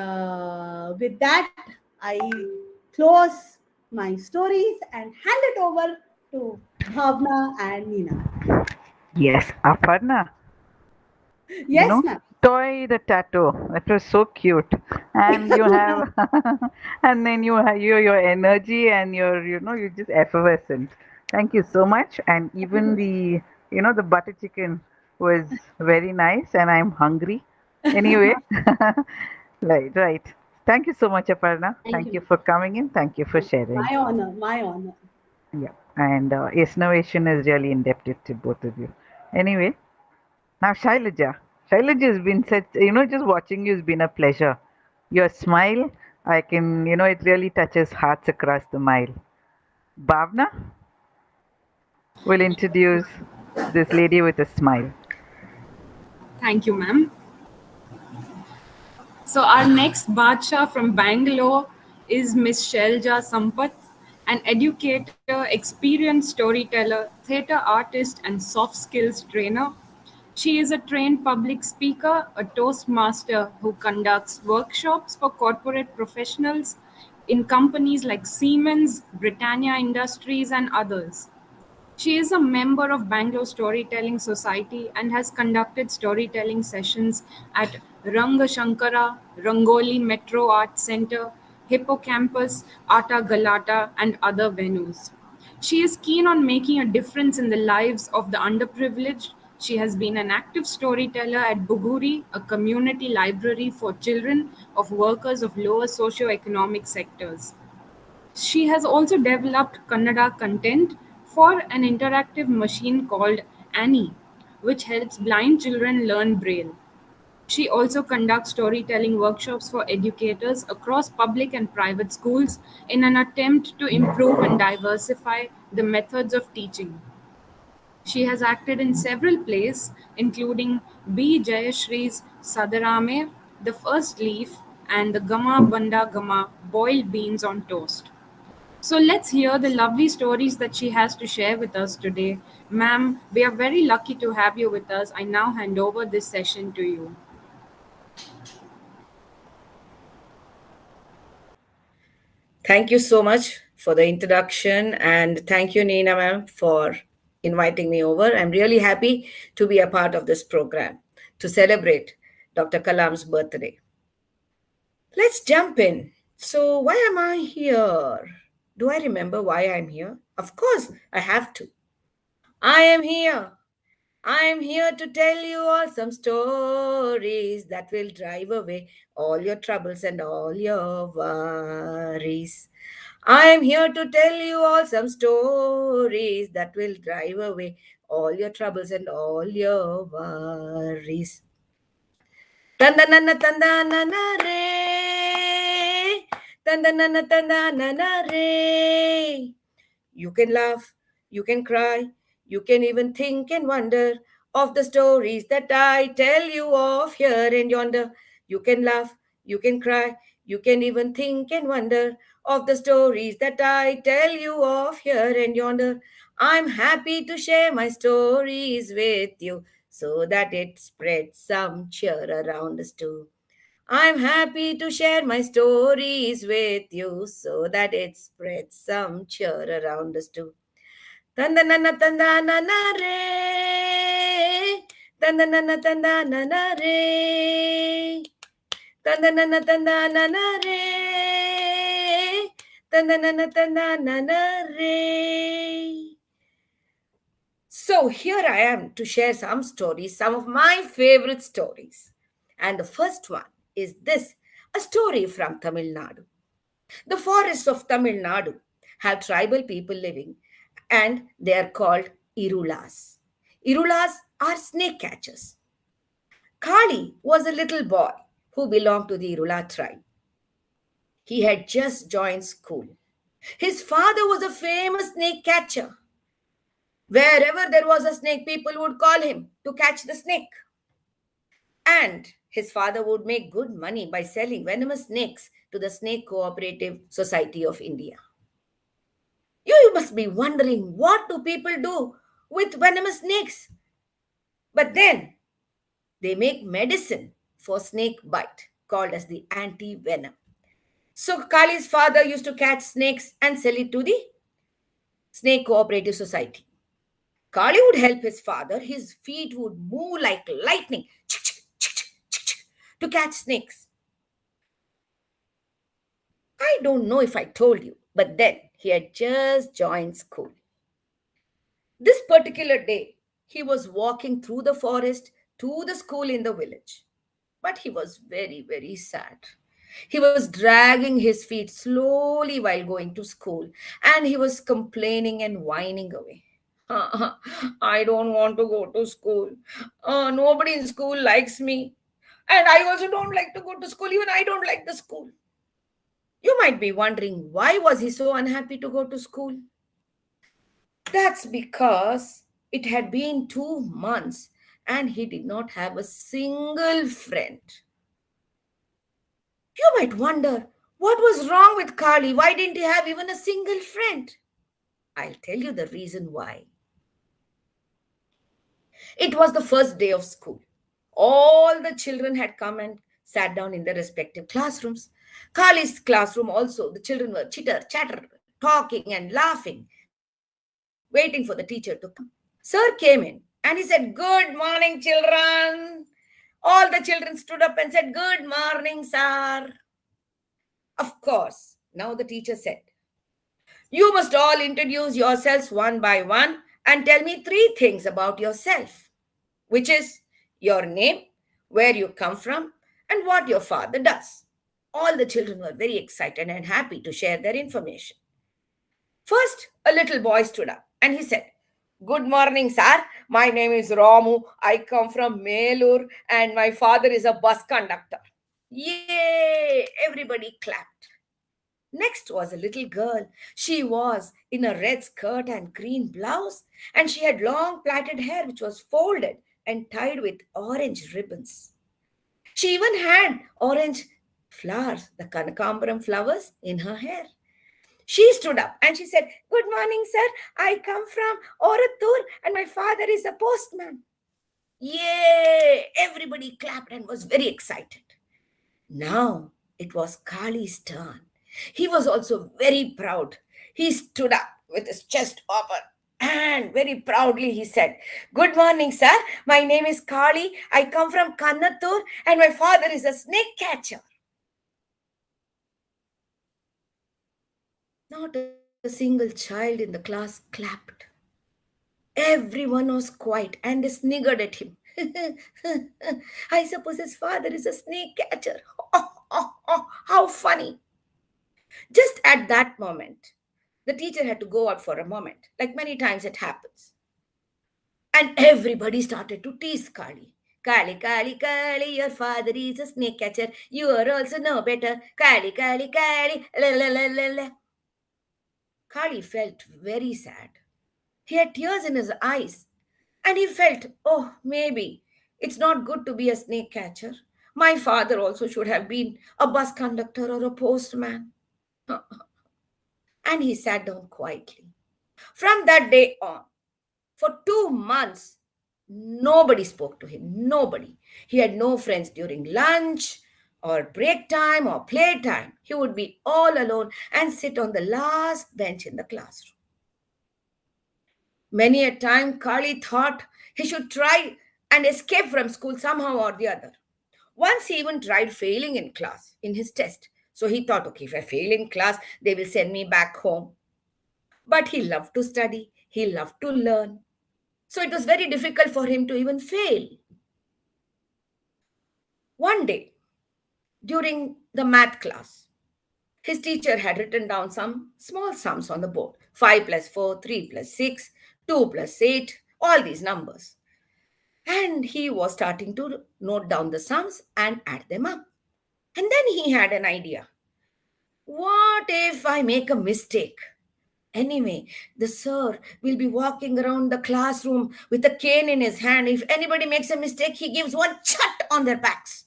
with that, I close my stories and hand it over to Bhavna and Nina. Yes, Aparna. Yes, ma'am. Toy the tattoo. That was so cute. And you have, and then you have your energy and you're just effervescent. Thank you so much. And even the butter chicken was very nice, and I'm hungry. Anyway, right. Thank you so much, Aparna. Thank you for coming in. Thank you for sharing. My honor, my honor. Yeah, and Innovation is really indebted to both of you. Anyway, now Shailaja. Shailaja has been such, just watching you has been a pleasure. Your smile, I can, it really touches hearts across the mile. Bhavna will introduce this lady with a smile. Thank you, ma'am. So our next Badshah from Bangalore is Miss Shelja Sampath, an educator, experienced storyteller, theatre artist, and soft skills trainer. She is a trained public speaker, a Toastmaster who conducts workshops for corporate professionals in companies like Siemens, Britannia Industries, and others. She is a member of Bangalore Storytelling Society and has conducted storytelling sessions at Rangashankara, Rangoli Metro Arts Center, Hippocampus, Ata Galata, and other venues. She is keen on making a difference in the lives of the underprivileged. She has been an active storyteller at Buguri, a community library for children of workers of lower socio-economic sectors. She has also developed Kannada content for an interactive machine called Annie, which helps blind children learn Braille. She also conducts storytelling workshops for educators across public and private schools in an attempt to improve and diversify the methods of teaching. She has acted in several plays, including B. Jayashree's Sadarame, The First Leaf, and the Gama Banda Gama Boiled Beans on Toast. So let's hear the lovely stories that she has to share with us today. Ma'am, we are very lucky to have you with us. I now hand over this session to you. Thank you so much for the introduction, and thank you, Nina ma'am, for inviting me over. I'm really happy to be a part of this program to celebrate Dr. Kalam's birthday. Let's jump in. So, why am I here? Do I remember why I'm here? Of course, I have to. I am here. I am here to tell you all some stories that will drive away all your troubles and all your worries. I am here to tell you all some stories that will drive away all your troubles and all your worries. Tandanana tandanana re. Tandanana tandanana re. You can laugh, you can cry, you can even think and wonder of the stories that I tell you of here and yonder. You can laugh, you can cry, you can even think and wonder of the stories that I tell you of here and yonder. I'm happy to share my stories with you so that it spreads some cheer around us too. I'm happy to share my stories with you so that it spreads some cheer around us too. Tandanana tandanana re. Tandanana tandanana re. Tandanana tandanana re. Tandanana tandanana re. So here I am to share some stories, some of my favorite stories. And the first one is this, a story from Tamil Nadu. The forests of Tamil Nadu have tribal people living, and they are called Irulas. Irulas are snake catchers. Kali was a little boy who belonged to the Irula tribe. He had just joined school. His father was a famous snake catcher. Wherever there was a snake, people would call him to catch the snake. And his father would make good money by selling venomous snakes to the Snake Cooperative Society of India. You must be wondering, what do people do with venomous snakes? But then they make medicine for snake bite called as the anti-venom. So Kali's father used to catch snakes and sell it to the Snake Cooperative Society. Kali would help his father. His feet would move like lightning to catch snakes. I don't know if I told you, but then he had just joined school. This particular day, he was walking through the forest to the school in the village. But he was very, very sad. He was dragging his feet slowly while going to school, and he was complaining and whining away. I don't want to go to school. Nobody in school likes me. And I also don't like to go to school. Even I don't like the school. You might be wondering, why was he so unhappy to go to school? That's because it had been 2 months and he did not have a single friend. You might wonder, what was wrong with Kali? Why didn't he have even a single friend? I'll tell you the reason why. It was the first day of school. All the children had come and sat down in their respective classrooms. Kali's classroom also, the children were chitter, chatter, talking and laughing, waiting for the teacher to come. Sir came in and he said, "Good morning, children." All the children stood up and said, "Good morning, sir." Of course, now the teacher said, "You must all introduce yourselves one by one and tell me 3 things about yourself, which is your name, where you come from, and what your father does." All the children were very excited and happy to share their information. First, a little boy stood up and he said, Good morning, sir. My name is Ramu. I come from Melur and my father is a bus conductor. Yay! Everybody clapped. Next was a little girl. She was in a red skirt and green blouse, and she had long plaited hair which was folded and tied with orange ribbons. She even had orange flowers, the Kanakambaram flowers, in her hair. She stood up and she said, "Good morning, sir. I come from Oratur and my father is a postman." Yay! Everybody clapped and was very excited. Now it was Kali's turn. He was also very proud. He stood up with his chest open and very proudly he said, "Good morning, sir. My name is Kali. I come from Kannatur and my father is a snake catcher." Not a single child in the class clapped. Everyone was quiet and they sniggered at him. I suppose his father is a snake catcher. How funny. Just at that moment, the teacher had to go out for a moment, like many times it happens. And everybody started to tease Kali. "Kali, Kali, Kali, your father is a snake catcher. You are also no better. Kali, Kali, Kali, la la la la la." Kali felt very sad. He had tears in his eyes. And he felt, oh, maybe it's not good to be a snake catcher. My father also should have been a bus conductor or a postman. And he sat down quietly. From that day on, for 2 months, nobody spoke to him. Nobody. He had no friends during lunch or break time or playtime. He would be all alone and sit on the last bench in the classroom. Many a time, Kali thought he should try and escape from school somehow or the other. Once he even tried failing in class, in his test. So he thought, okay, if I fail in class, they will send me back home. But he loved to study, he loved to learn. So it was very difficult for him to even fail. One day, during the math class, his teacher had written down some small sums on the board: 5 plus 4, 3 plus 6, 2 plus 8, all these numbers. And he was starting to note down the sums and add them up. And then he had an idea. What if I make a mistake? Anyway, the sir will be walking around the classroom with a cane in his hand. If anybody makes a mistake, he gives one chat on their backs.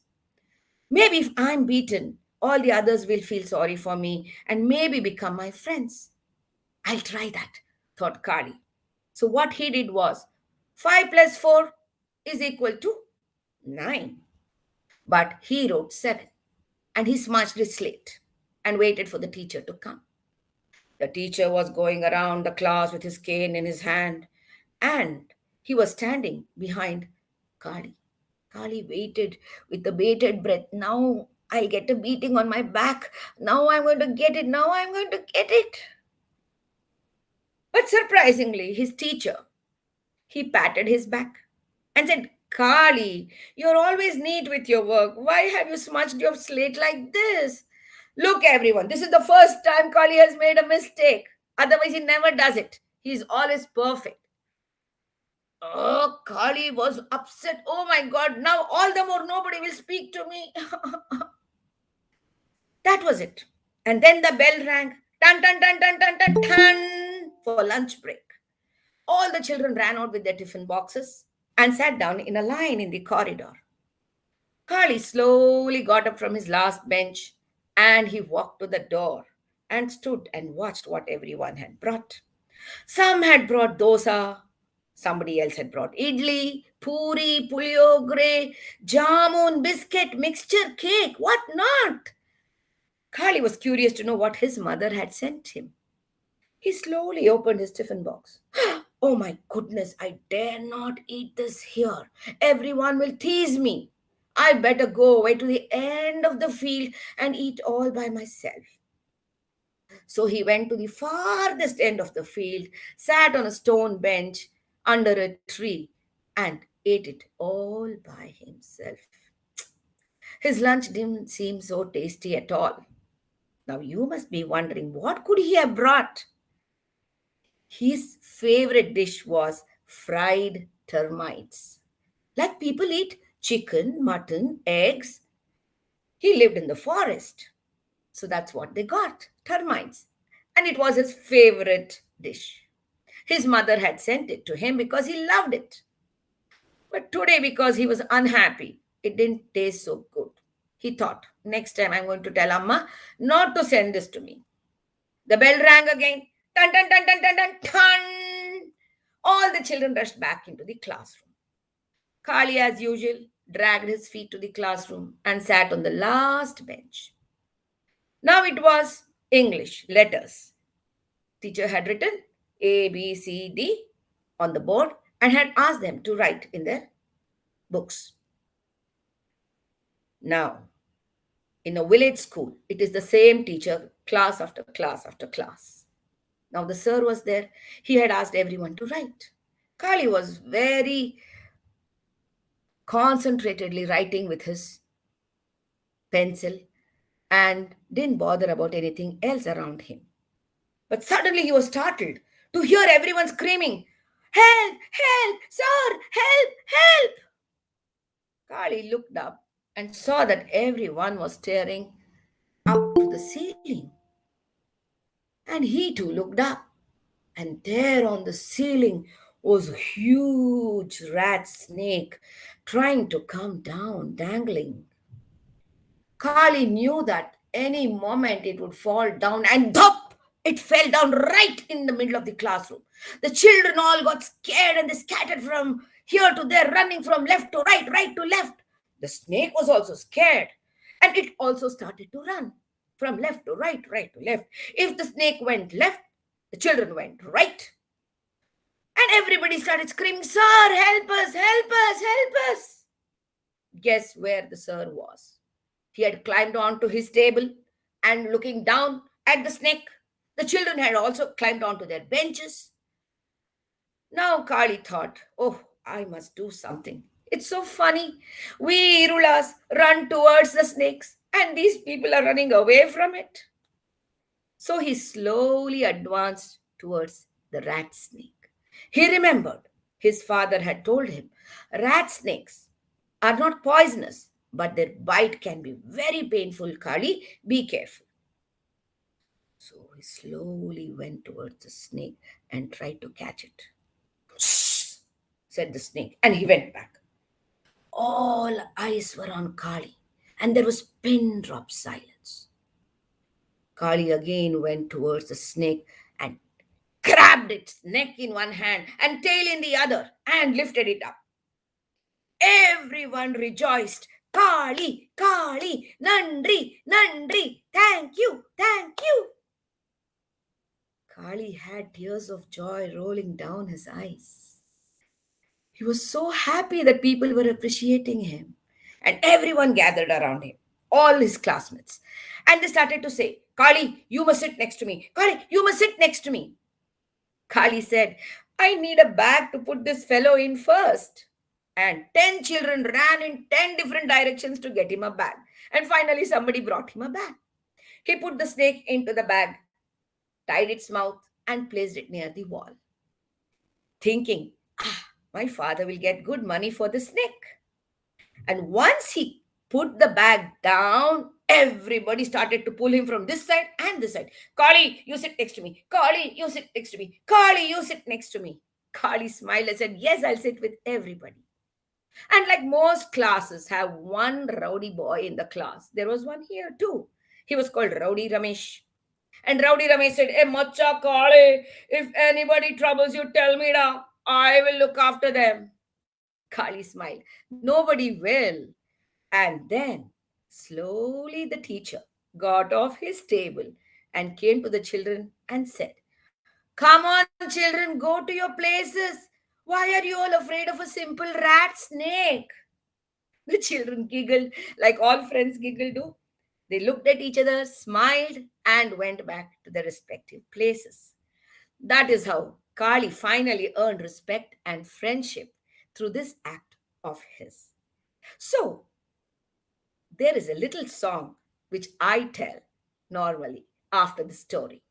Maybe if I'm beaten, all the others will feel sorry for me and maybe become my friends. I'll try that, thought Kali. So what he did was 5 plus 4 is equal to 9. But he wrote 7 and he smudged his slate and waited for the teacher to come. The teacher was going around the class with his cane in his hand and he was standing behind Kali. Kali waited with the bated breath. Now I'll get a beating on my back. Now I'm going to get it. Now I'm going to get it. But surprisingly, his teacher, he patted his back and said, "Kali, you're always neat with your work. Why have you smudged your slate like this? Look, everyone, this is the first time Kali has made a mistake. Otherwise, he never does it. He's always perfect." Oh, Kali was upset. Oh my God, now all the more nobody will speak to me. That was it. And then the bell rang. Tan, tan, tan, tan, tan, tan, tan, for lunch break. All the children ran out with their tiffin boxes and sat down in a line in the corridor. Kali slowly got up from his last bench and he walked to the door and stood and watched what everyone had brought. Some had brought dosa, somebody else had brought idli, puri, puliyogre, jamun, biscuit, mixture, cake, what not. Kali was curious to know what his mother had sent him. He slowly opened his tiffin box. Oh my goodness, I dare not eat this here. Everyone will tease me. I better go away to the end of the field and eat all by myself. So he went to the farthest end of the field, sat on a stone bench under a tree, and ate it all by himself. His lunch didn't seem so tasty at all. Now you must be wondering, what could he have brought? His favorite dish was fried termites. Like people eat chicken, mutton, eggs. He lived in the forest. So that's what they got, termites. And it was his favorite dish. His mother had sent it to him because he loved it. But today, because he was unhappy, it didn't taste so good. He thought, next time I'm going to tell Amma not to send this to me. The bell rang again. Dun, dun, dun, dun, dun, dun, dun. All the children rushed back into the classroom. Kali, as usual, dragged his feet to the classroom and sat on the last bench. Now it was English letters. Teacher had written A, B, C, D on the board and had asked them to write in their books. Now, in a village school, it is the same teacher, class after class after class. Now, the sir was there. He had asked everyone to write. Kali was very concentratedly writing with his pencil and didn't bother about anything else around him. But suddenly he was startled to hear everyone screaming, "Help! Help! Sir! Help! Help!" Kali looked up and saw that everyone was staring up to the ceiling. And he too looked up, and there on the ceiling was a huge rat snake trying to come down, dangling. Kali knew that any moment it would fall down, and thump! It fell down right in the middle of the classroom. The children all got scared and they scattered from here to there, running from left to right, right to left. The snake was also scared and it also started to run from left to right, right to left. If the snake went left, the children went right. And everybody started screaming, "Sir, help us, help us, help us." Guess where the sir was? He had climbed onto his table and looking down at the snake. The children had also climbed onto their benches. Now Kali thought, "Oh, I must do something. It's so funny. We Irulas run towards the snakes and these people are running away from it." So he slowly advanced towards the rat snake. He remembered his father had told him rat snakes are not poisonous, but their bite can be very painful. Kali, be careful. So he slowly went towards the snake and tried to catch it. "Shh," said the snake, and he went back. All eyes were on Kali, and there was pin drop silence. Kali again went towards the snake and grabbed its neck in one hand and tail in the other and lifted it up. Everyone rejoiced. "Kali, Kali, Nandri, Nandri, thank you, thank you." Kali had tears of joy rolling down his eyes. He was so happy that people were appreciating him. And everyone gathered around him, all his classmates. And they started to say, "Kali, you must sit next to me. Kali, you must sit next to me." Kali said, "I need a bag to put this fellow in first." And 10 children ran in 10 different directions to get him a bag. And finally, somebody brought him a bag. He put the snake into the bag, tied its mouth, and placed it near the wall, thinking, "My father will get good money for the snake." And once he put the bag down, everybody started to pull him from this side and this side. "Kali, you sit next to me. Kali, you sit next to me. Kali, you sit next to me." Kali smiled and said, "Yes, I'll sit with everybody." And like most classes have one rowdy boy in the class, there was one here too. He was called Rowdy Ramesh. And Rowdy Ramesh said, "Hey, Macha Kale, if anybody troubles you, tell me da. I will look after them." Kali smiled. "Nobody will." And then slowly the teacher got off his table and came to the children and said, "Come on, children, go to your places. Why are you all afraid of a simple rat snake?" The children giggled like all friends giggle do. They looked at each other, smiled, and went back to their respective places. That is how Kali finally earned respect and friendship through this act of his. So, there is a little song which I tell normally after the story,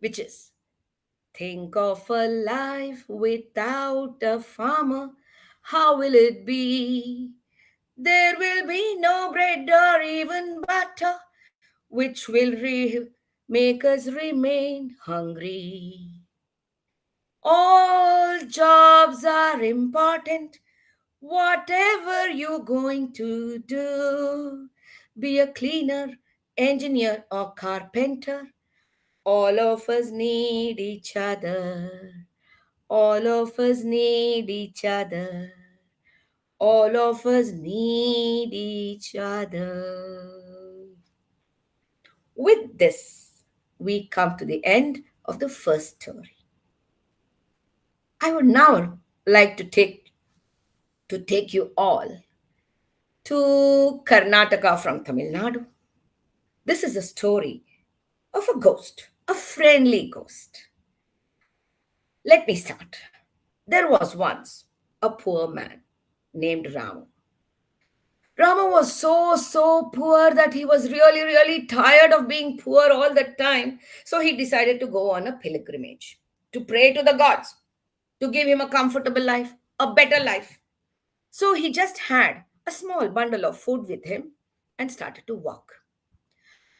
which is Think of a life without a farmer. How will it be? There will be no bread or even butter, which will make us remain hungry. All jobs are important, whatever you're going to do. Be a cleaner, engineer, or carpenter. All of us need each other. All of us need each other. All of us need each other. With this, we come to the end of the first story. I would now like to take you all to Karnataka from Tamil Nadu. This is a story of a ghost, a friendly ghost. Let me start. There was once a poor man named Ramu. Ramu was so poor that he was really tired of being poor all the time. So he decided to go on a pilgrimage to pray to the gods to give him a comfortable life, a better life. So he just had a small bundle of food with him and started to walk.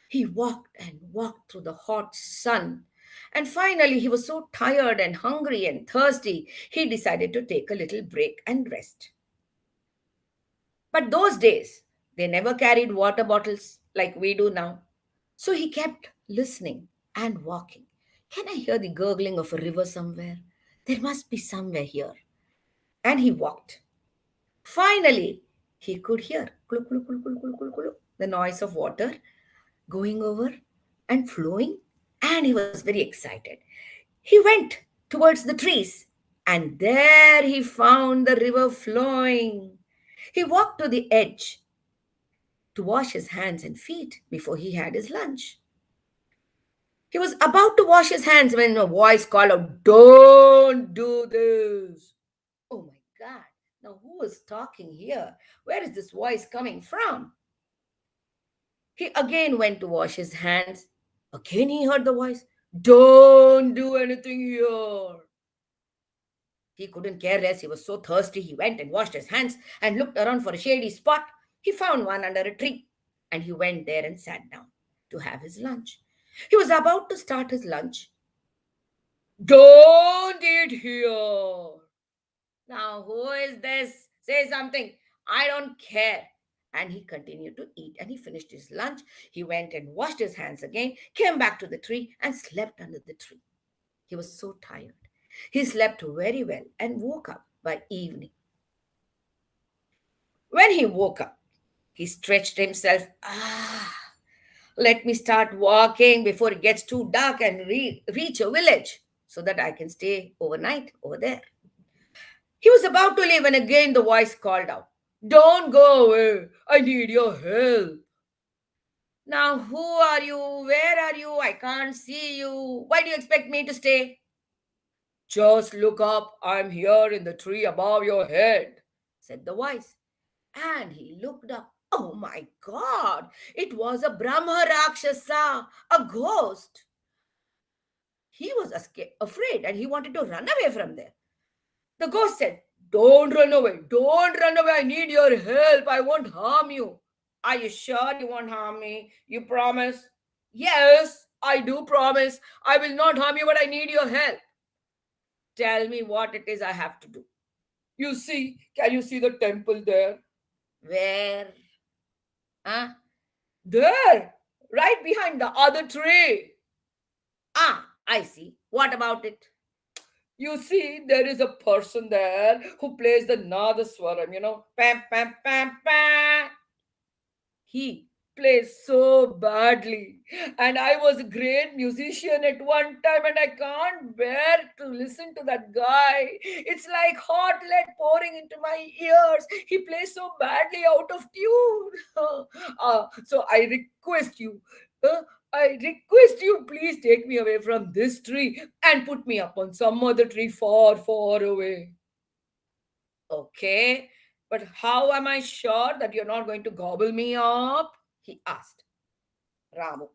He walked and walked through the hot sun. And finally, he was so tired and hungry and thirsty, he decided to take a little break and rest. But those days, they never carried water bottles like we do now. So he kept listening and walking. Can I hear the gurgling of a river somewhere? There must be somewhere here. And he walked. Finally, he could hear kluk, kluk, kluk, kluk, kluk, kluk, kluk, the noise of water going over and flowing. And he was very excited. He went towards the trees, and there he found the river flowing. He walked to the edge to wash his hands and feet before he had his lunch. He was about to wash his hands when a voice called out, "Don't do this." Oh my God. Now, who is talking here? Where is this voice coming from? He again went to wash his hands. Again, he heard the voice, "Don't do anything here." He couldn't care less. He was so thirsty. He went and washed his hands and looked around for a shady spot. He found one under a tree and he went there and sat down to have his lunch. He was about to start his lunch. "Don't eat here." Now, who is this? Say something. I don't care. And he continued to eat and he finished his lunch. He went and washed his hands again, came back to the tree and slept under the tree. He was so tired. He slept very well and woke up by evening. When he woke up, he stretched himself. Let me start walking before it gets too dark and reach a village so that I can stay overnight over there. He was about to leave when again the voice called out, "Don't go away. I need your help." Now, who are you? Where are you? I can't see you. Why do you expect me to stay? "Just look up. I'm here in the tree above your head," said the voice. And he looked up. Oh my God! It was a Brahma Rakshasa, a ghost. He was afraid and he wanted to run away from there. The ghost said, "Don't run away. Don't run away. I need your help. I won't harm you." "Are you sure you won't harm me? You promise?" "Yes, I do promise. I will not harm you, but I need your help." "Tell me what it is I have to do." Can you see the temple there?" "Where?" Huh? "There, right behind the other tree." I see. What about it?" "You see, there is a person there who plays the Nadaswaram, pam, pam, pam, pam. He plays so badly. And I was a great musician at one time, and I can't bear to listen to that guy. It's like hot lead pouring into my ears. He plays so badly out of tune. So uh, I request you, please take me away from this tree and put me up on some other tree far, far away. "Okay, but how am I sure that you're not going to gobble me up?" he asked Ramu.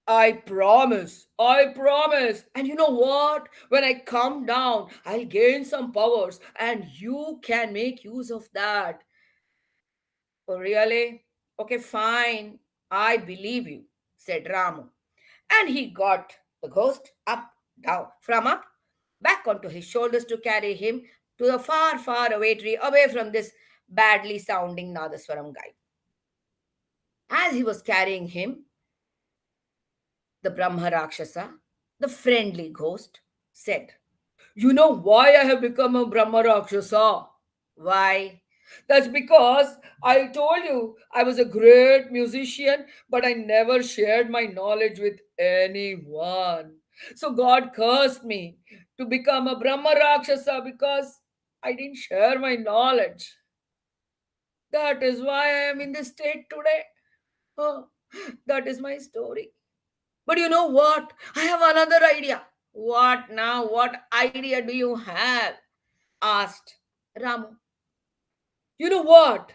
I promise. I promise. And you know what? When I come down, I'll gain some powers and you can make use of that. Oh, really? Okay, fine. I believe you, said Ramu. And he got the ghost up, down, from up, back onto his shoulders to carry him to a far, far away tree, away from this badly sounding Nadaswaram guy. As he was carrying him, the Brahma Rakshasa, the friendly ghost, said, You know why I have become a Brahma Rakshasa? Why? That's because I told you I was a great musician, but I never shared my knowledge with anyone. So God cursed me to become a Brahma Rakshasa because I didn't share my knowledge. That is why I am in this state today. Oh, that is my story. But you know what? I have another idea. What now? What idea do you have? Asked Ramu. You know what?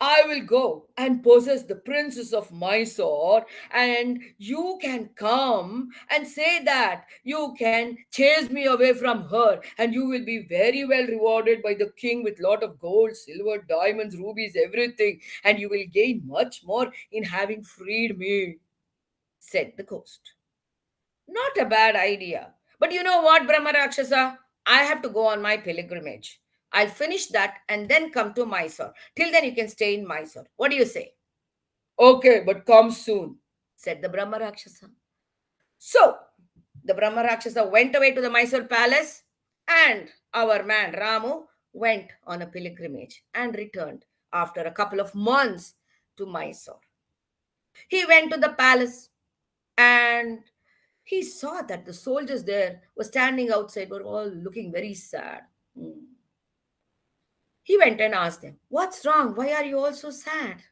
I will go and possess the princess of Mysore, and you can come and say that you can chase me away from her, and you will be very well rewarded by the king with lot of gold, silver, diamonds, rubies, everything, and you will gain much more in having freed me, said the ghost. Not a bad idea. But you know what, Brahma Rakshasa? I have to go on my pilgrimage. I'll finish that and then come to Mysore. Till then, you can stay in Mysore. What do you say? Okay, but come soon, said the Brahma Rakshasa. So, the Brahma Rakshasa went away to the Mysore palace, and our man Ramu went on a pilgrimage and returned after a couple of months to Mysore. He went to the palace and he saw that the soldiers there were standing outside, were all looking very sad. Hmm. He went and asked them, What's wrong? Why are you all so sad?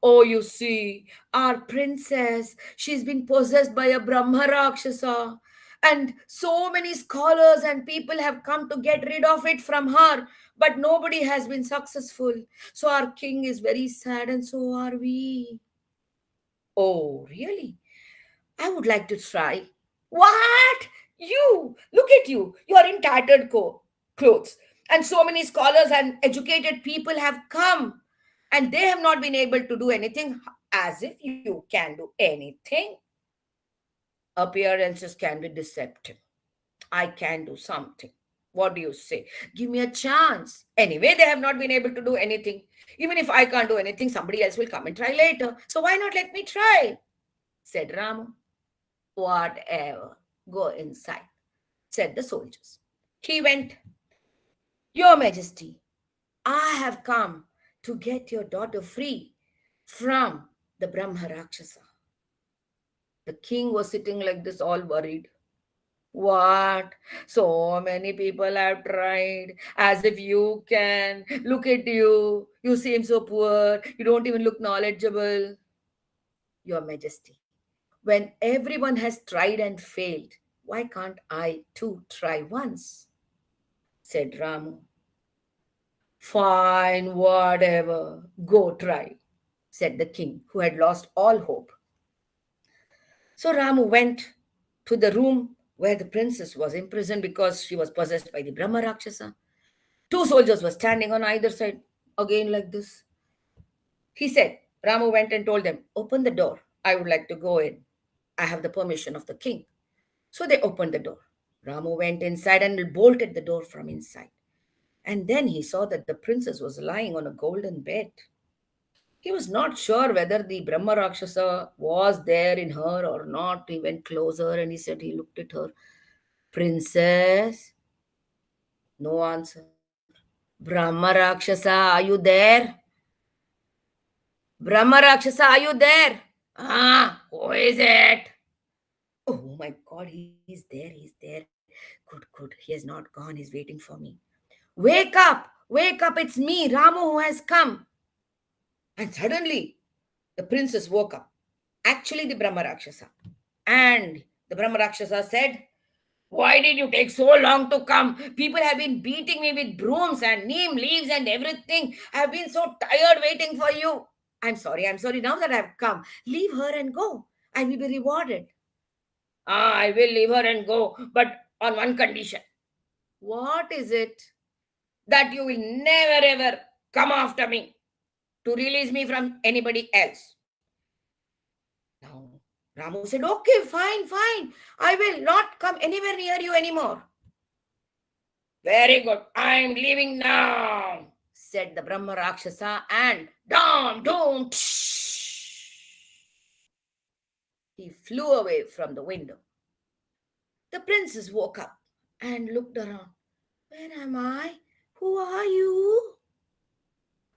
Oh, you see, our princess, she's been possessed by a Brahma Rakshasa. And so many scholars and people have come to get rid of it from her, but nobody has been successful. So our king is very sad, and so are we. Oh, really? I would like to try. What? You? Look at you. You are in tattered clothes. And so many scholars and educated people have come. And they have not been able to do anything as if you can do anything. Appearances can be deceptive. I can do something. What do you say? Give me a chance. Anyway, they have not been able to do anything. Even if I can't do anything, somebody else will come and try later. So why not let me try? Said Ramu. Whatever. Go inside, said the soldiers. He went. Your Majesty, I have come to get your daughter free from the Brahma Rakshasa. The king was sitting like this, all worried. What? So many people have tried. As if you can. Look at you. You seem so poor. You don't even look knowledgeable. Your Majesty, when everyone has tried and failed, why can't I too try once? Said Ramu. Fine, whatever. Go try, said the king, who had lost all hope. So Ramu went to the room where the princess was imprisoned because she was possessed by the Brahma Rakshasa. Two soldiers were standing on either side, again like this. He said, Ramu went and told them, Open the door. I would like to go in. I have the permission of the king. So they opened the door. Ramu went inside and bolted the door from inside. And then he saw that the princess was lying on a golden bed. He was not sure whether the Brahma Rakshasa was there in her or not. He went closer and he said, he looked at her, Princess? No answer. Brahma Rakshasa, are you there? Brahma Rakshasa, are you there? Ah, who is it? Oh my God, he's there, he's there. Good, good. He has not gone, he's waiting for me. Wake up, it's me, Ramu, who has come. And suddenly, the princess woke up. Actually, the Brahma Rakshasa. And the Brahma Rakshasa said, Why did you take so long to come? People have been beating me with brooms and neem leaves and everything. I've been so tired waiting for you. I'm sorry. Now that I've come, leave her and go. I will be rewarded. I will leave her and go, but on one condition. What is it? That you will never ever come after me to release me from anybody else. Now, Ramu said, okay, fine, fine. I will not come anywhere near you anymore. Very good. I am leaving now, said the Brahma Rakshasa, and dum, dum, he flew away from the window. The princess woke up and looked around. Where am I? Who are you?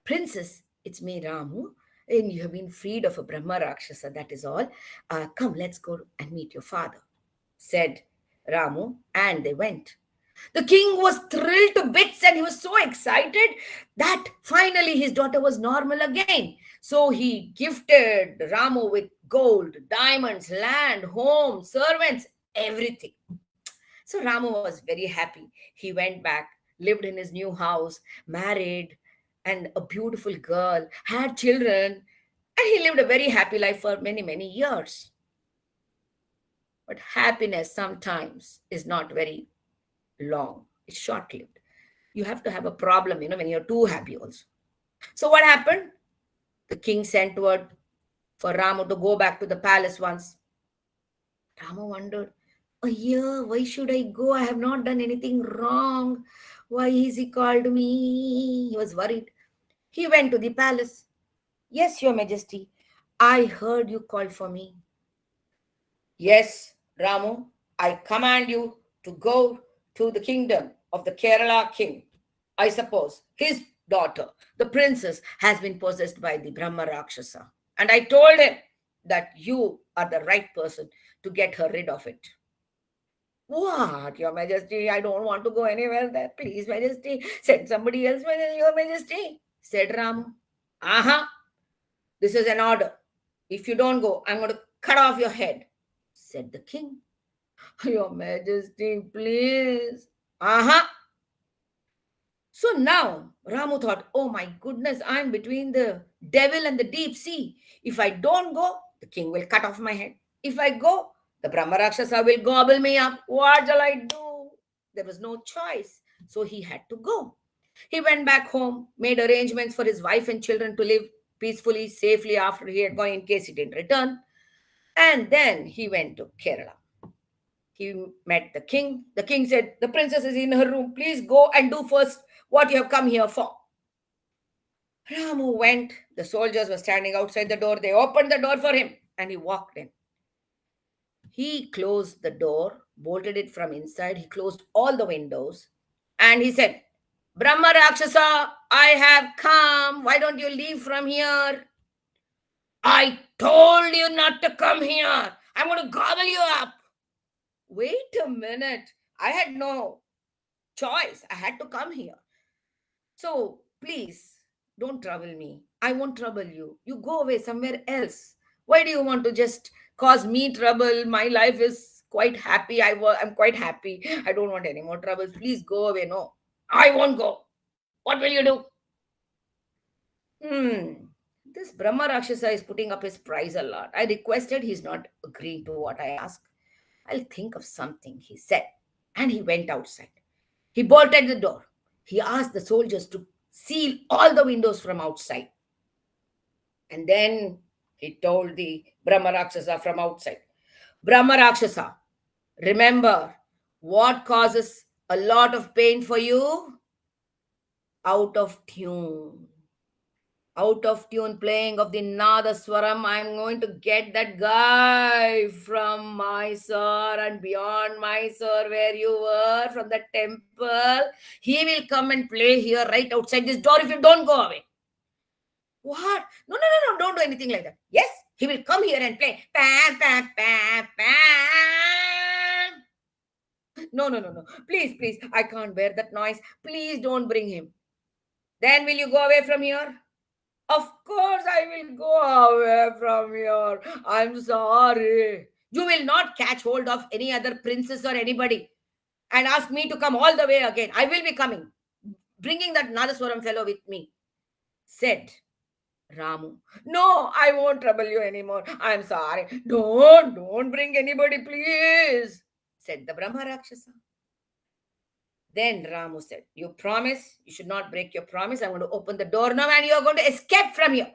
Princess, it's me, Ramu, and you have been freed of a Brahma Rakshasa, that is all. Come, let's go and meet your father, said Ramu, and they went. The king was thrilled to bits and he was so excited that finally his daughter was normal again. So he gifted Ramu with gold, diamonds, land, home, servants, everything. So Ramu was very happy. He went back, lived in his new house, married, and a beautiful girl, had children, and he lived a very happy life for many, many years. But happiness sometimes is not very long, it's short lived. You have to have a problem, when you're too happy also. So what happened? The king sent word for Ramu to go back to the palace once. Ramu wondered, a year, why should I go? I have not done anything wrong. Why is he called me? He was worried. He went to the palace. Yes, your majesty, I heard you called for me. Yes, Ramu, I command you to go to the kingdom of the Kerala king. I suppose his daughter, the princess, has been possessed by the Brahma Rakshasa. And I told him that you are the right person to get her rid of it. What, your majesty? I don't want to go anywhere there. Please, majesty, send somebody else, your majesty, said Ramu. Aha, this is an order. If you don't go, I'm going to cut off your head, said the king. Your majesty, please. Aha. So now Ramu thought, oh my goodness, I'm between the devil and the deep sea. If I don't go, the king will cut off my head. If I go, the Brahma Rakshasa will gobble me up. What shall I do? There was no choice. So he had to go. He went back home, made arrangements for his wife and children to live peacefully, safely after he had gone in case he didn't return. And then he went to Kerala. He met the king. The king said, the princess is in her room. Please go and do first what you have come here for. Ramu went. The soldiers were standing outside the door. They opened the door for him and he walked in. He closed the door, bolted it from inside. He closed all the windows and he said, Brahma Rakshasa, I have come. Why don't you leave from here? I told you not to come here. I'm going to gobble you up. Wait a minute. I had no choice. I had to come here. So please don't trouble me. I won't trouble you. You go away somewhere else. Why do you want to just cause me trouble? My life is quite happy. I'm quite happy. I don't want any more troubles. Please go away. No, I won't go. What will you do? This Brahma Rakshasa is putting up his price a lot. I requested, he's not agreeing to what I asked. I'll think of something, he said. And he went outside. He bolted the door. He asked the soldiers to seal all the windows from outside. And then he told the Brahma Rakshasa from outside, Brahma Rakshasa, remember what causes a lot of pain for you? Out of tune. Out of tune playing of the Nadaswaram. I'm going to get that guy from Mysore and beyond Mysore where you were, from the temple. He will come and play here right outside this door if you don't go away. What? No, don't do anything like that. Yes, he will come here and play. Bam, bam, bam, bam. No. Please, I can't bear that noise. Please don't bring him. Then will you go away from here? Of course I will go away from here. I'm sorry. You will not catch hold of any other princess or anybody and ask me to come all the way again. I will be coming, bringing that Nadaswaram fellow with me, said Ramu, no, I won't trouble you anymore. I'm sorry. Don't bring anybody, please, said the Brahma Rakshasa. Then Ramu said, you promise? You should not break your promise. I'm going to open the door now and you're going to escape from here.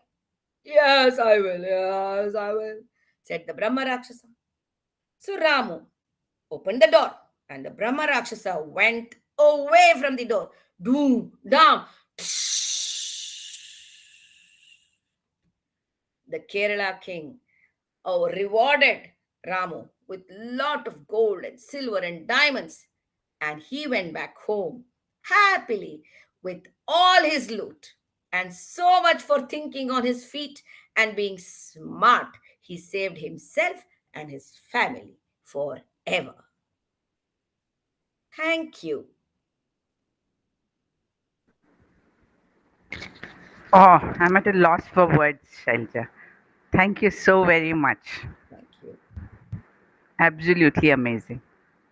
Yes, I will. Yes, I will, said the Brahma Rakshasa. So Ramu opened the door and the Brahma Rakshasa went away from the door. Doom, down. The Kerala king rewarded Ramu with lot of gold and silver and diamonds, and he went back home happily with all his loot. And so much for thinking on his feet and being smart. He saved himself and his family forever. Thank you. Oh, I'm at a loss for words, Shailja. Thank you so very much. Thank you. Absolutely amazing.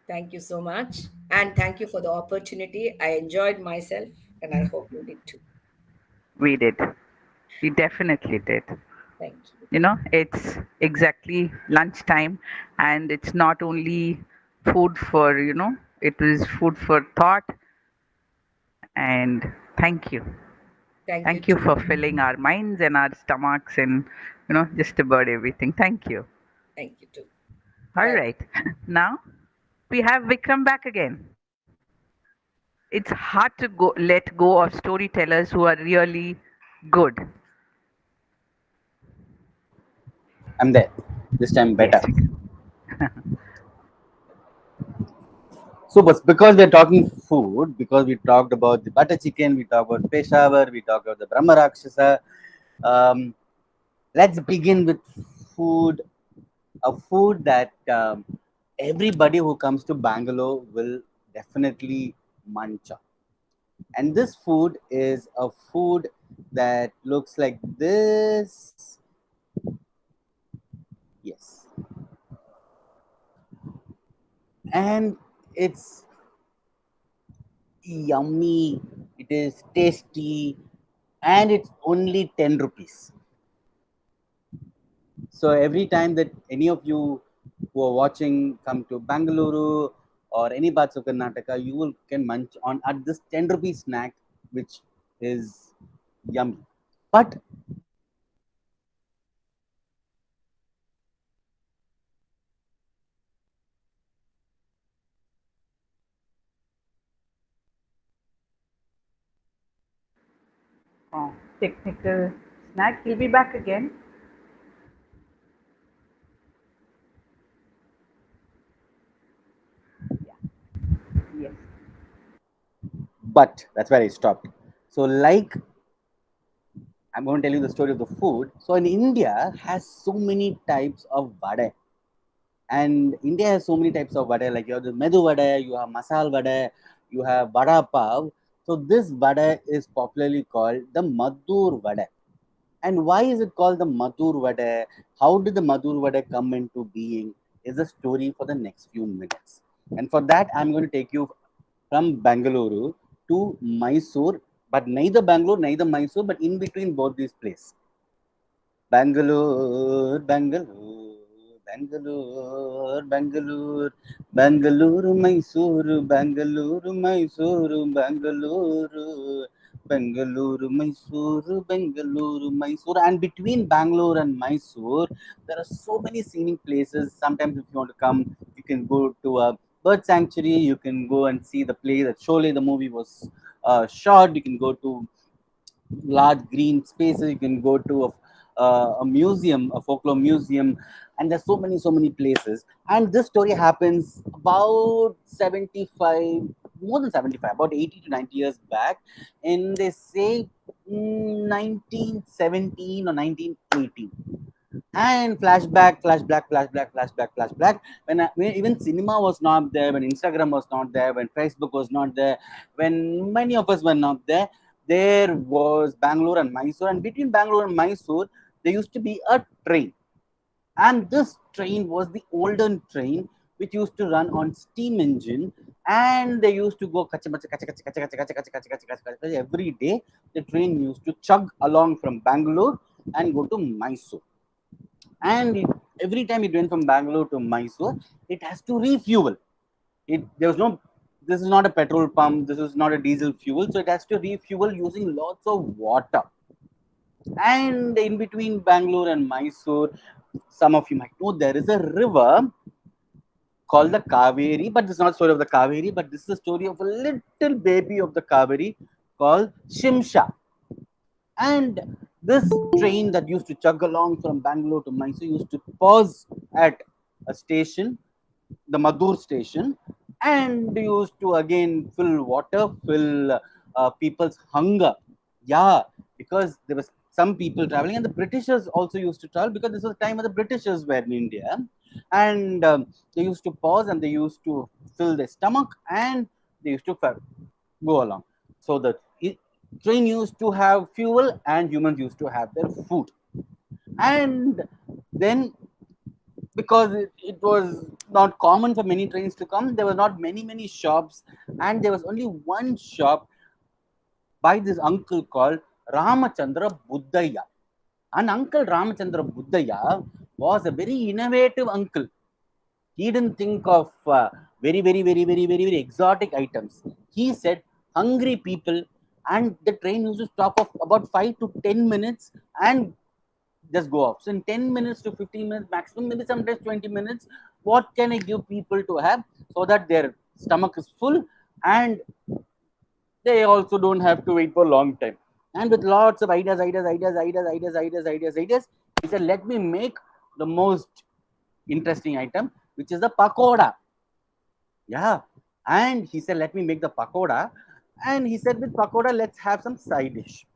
Thank you so much. And thank you for the opportunity. I enjoyed myself, and I hope you did too. We did. We definitely did. Thank you. You know, it's exactly lunchtime, and it's not only food for, it is food for thought. And thank you. Thank you Thank you too. for filling our minds and our stomachs and, just about everything. Thank you. Thank you too. All Bye. right. Now we have Vikram back again. It's hard to let go of storytellers who are really good. I'm there. This time Yes, better. Vikram. So, but because we're talking food, because we talked about the butter chicken, we talked about Peshawar, we talked about the Brahma Rakshasa. Um, let's begin with food, a food that everybody who comes to Bangalore will definitely munch on. And this food is a food that looks like this. Yes. And it's yummy, it is tasty, and it's only 10 rupees. So every time that any of you who are watching come to Bangalore or any parts of Karnataka, you will can munch on at this 10 rupee snack, which is yummy. But Oh, technical snack. He'll be back again. Yes. but that's where I stopped. So like I'm going to tell you the story of the food. So in India has so many types of vada. And India has so many types of vada, like you have the medu vada, you have masal vada, you have vada pav. So this vada is popularly called the Madur vada. And why is it called the Madur vada? How did the Madur vada come into being? Is a story for the next few minutes. And for that, I'm going to take you from Bangalore to Mysore, but neither Bangalore, neither Mysore, but in between both these places. Bangalore, Bangalore, Bangalore, Bangalore, Bangalore, Mysore, Bangalore, Mysore, Bangalore, Bangalore, Mysore, Bangalore, Mysore. And between Bangalore and Mysore, there are so many scenic places. Sometimes, if you want to come, you can go to a bird sanctuary. You can go and see the place that Sholay, the movie, was shot. You can go to large green spaces. You can go to a museum, a folklore museum, and there's so many places. And this story happens about 75, more than 75, about 80 to 90 years back, in they say 1917 or 1918. And flashback, when even cinema was not there, when Instagram was not there, when Facebook was not there, when many of us were not there, there was Bangalore and Mysore. And between Bangalore and Mysore, there used to be a train. And this train was the olden train which used to run on steam engine, and they used to go every day. The train used to chug along from Bangalore and go to Mysore. And every time it went from Bangalore to Mysore, it has to refuel. There was no, this is not a petrol pump, this is not a diesel fuel, so it has to refuel using lots of water. And in between Bangalore and Mysore, some of you might know there is a river called the Kaveri, but this is not story of the Kaveri, but this is the story of a little baby of the Kaveri called Shimsha. And this train that used to chug along from Bangalore to Mysore used to pause at a station, the Madur station, and used to again fill water, fill people's hunger. Yeah, because there was some people traveling, and the Britishers also used to travel because this was the time when the Britishers were in India, and they used to pause and they used to fill their stomach and they used to go along. So the train used to have fuel and humans used to have their food. And then because it was not common for many trains to come, there were not many shops, and there was only one shop by this uncle called Ramachandra Buddhaya. And Uncle Ramachandra Buddhaya was a very innovative uncle. He didn't think of very exotic items. He said hungry people, and the train used to stop of about 5 to 10 minutes and just go off. So in 10 minutes to 15 minutes maximum, maybe sometimes 20 minutes, what can I give people to have so that their stomach is full and they also don't have to wait for a long time. And with lots of ideas, he said, let me make the most interesting item, which is the pakoda. Yeah. And he said, let me make the pakoda. And he said, with pakoda, let's have some side dish.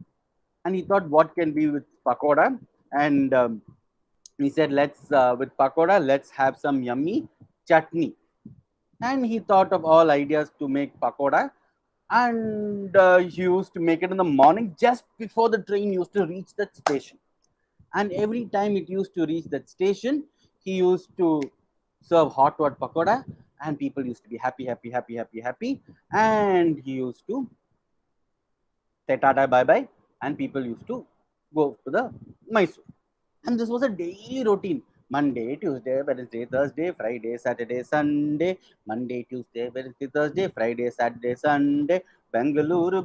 And he thought, what can be with pakoda? And he said, with pakoda, let's have some yummy chutney. And he thought of all ideas to make pakoda. And he used to make it in the morning just before the train used to reach that station. And every time it used to reach that station, he used to serve hot pakoda, and people used to be happy. And he used to say tata bye bye, and people used to go to the Mysore. And this was a daily routine. Monday, Tuesday, Wednesday, Thursday, Friday, Saturday, Sunday. Monday, Tuesday, Wednesday, Thursday, Friday, Saturday, Sunday. Bengaluru,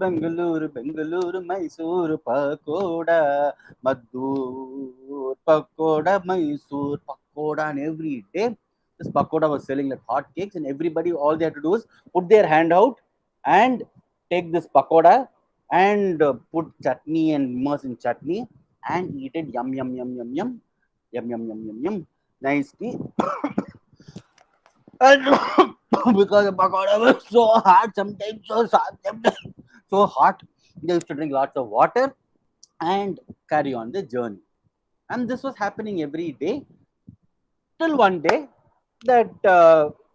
Mysore, Pakoda, Madur, Pakoda, Mysore, Pakoda, and every day this pakoda was selling like hot cakes, and everybody, all they had to do is put their hand out and take this pakoda and put chutney and immerse in chutney and eat it yum nicely. And because the pakoda was so hard, sometimes so hot, sometimes so hot, they used to drink lots of water and carry on the journey. And this was happening every day till one day that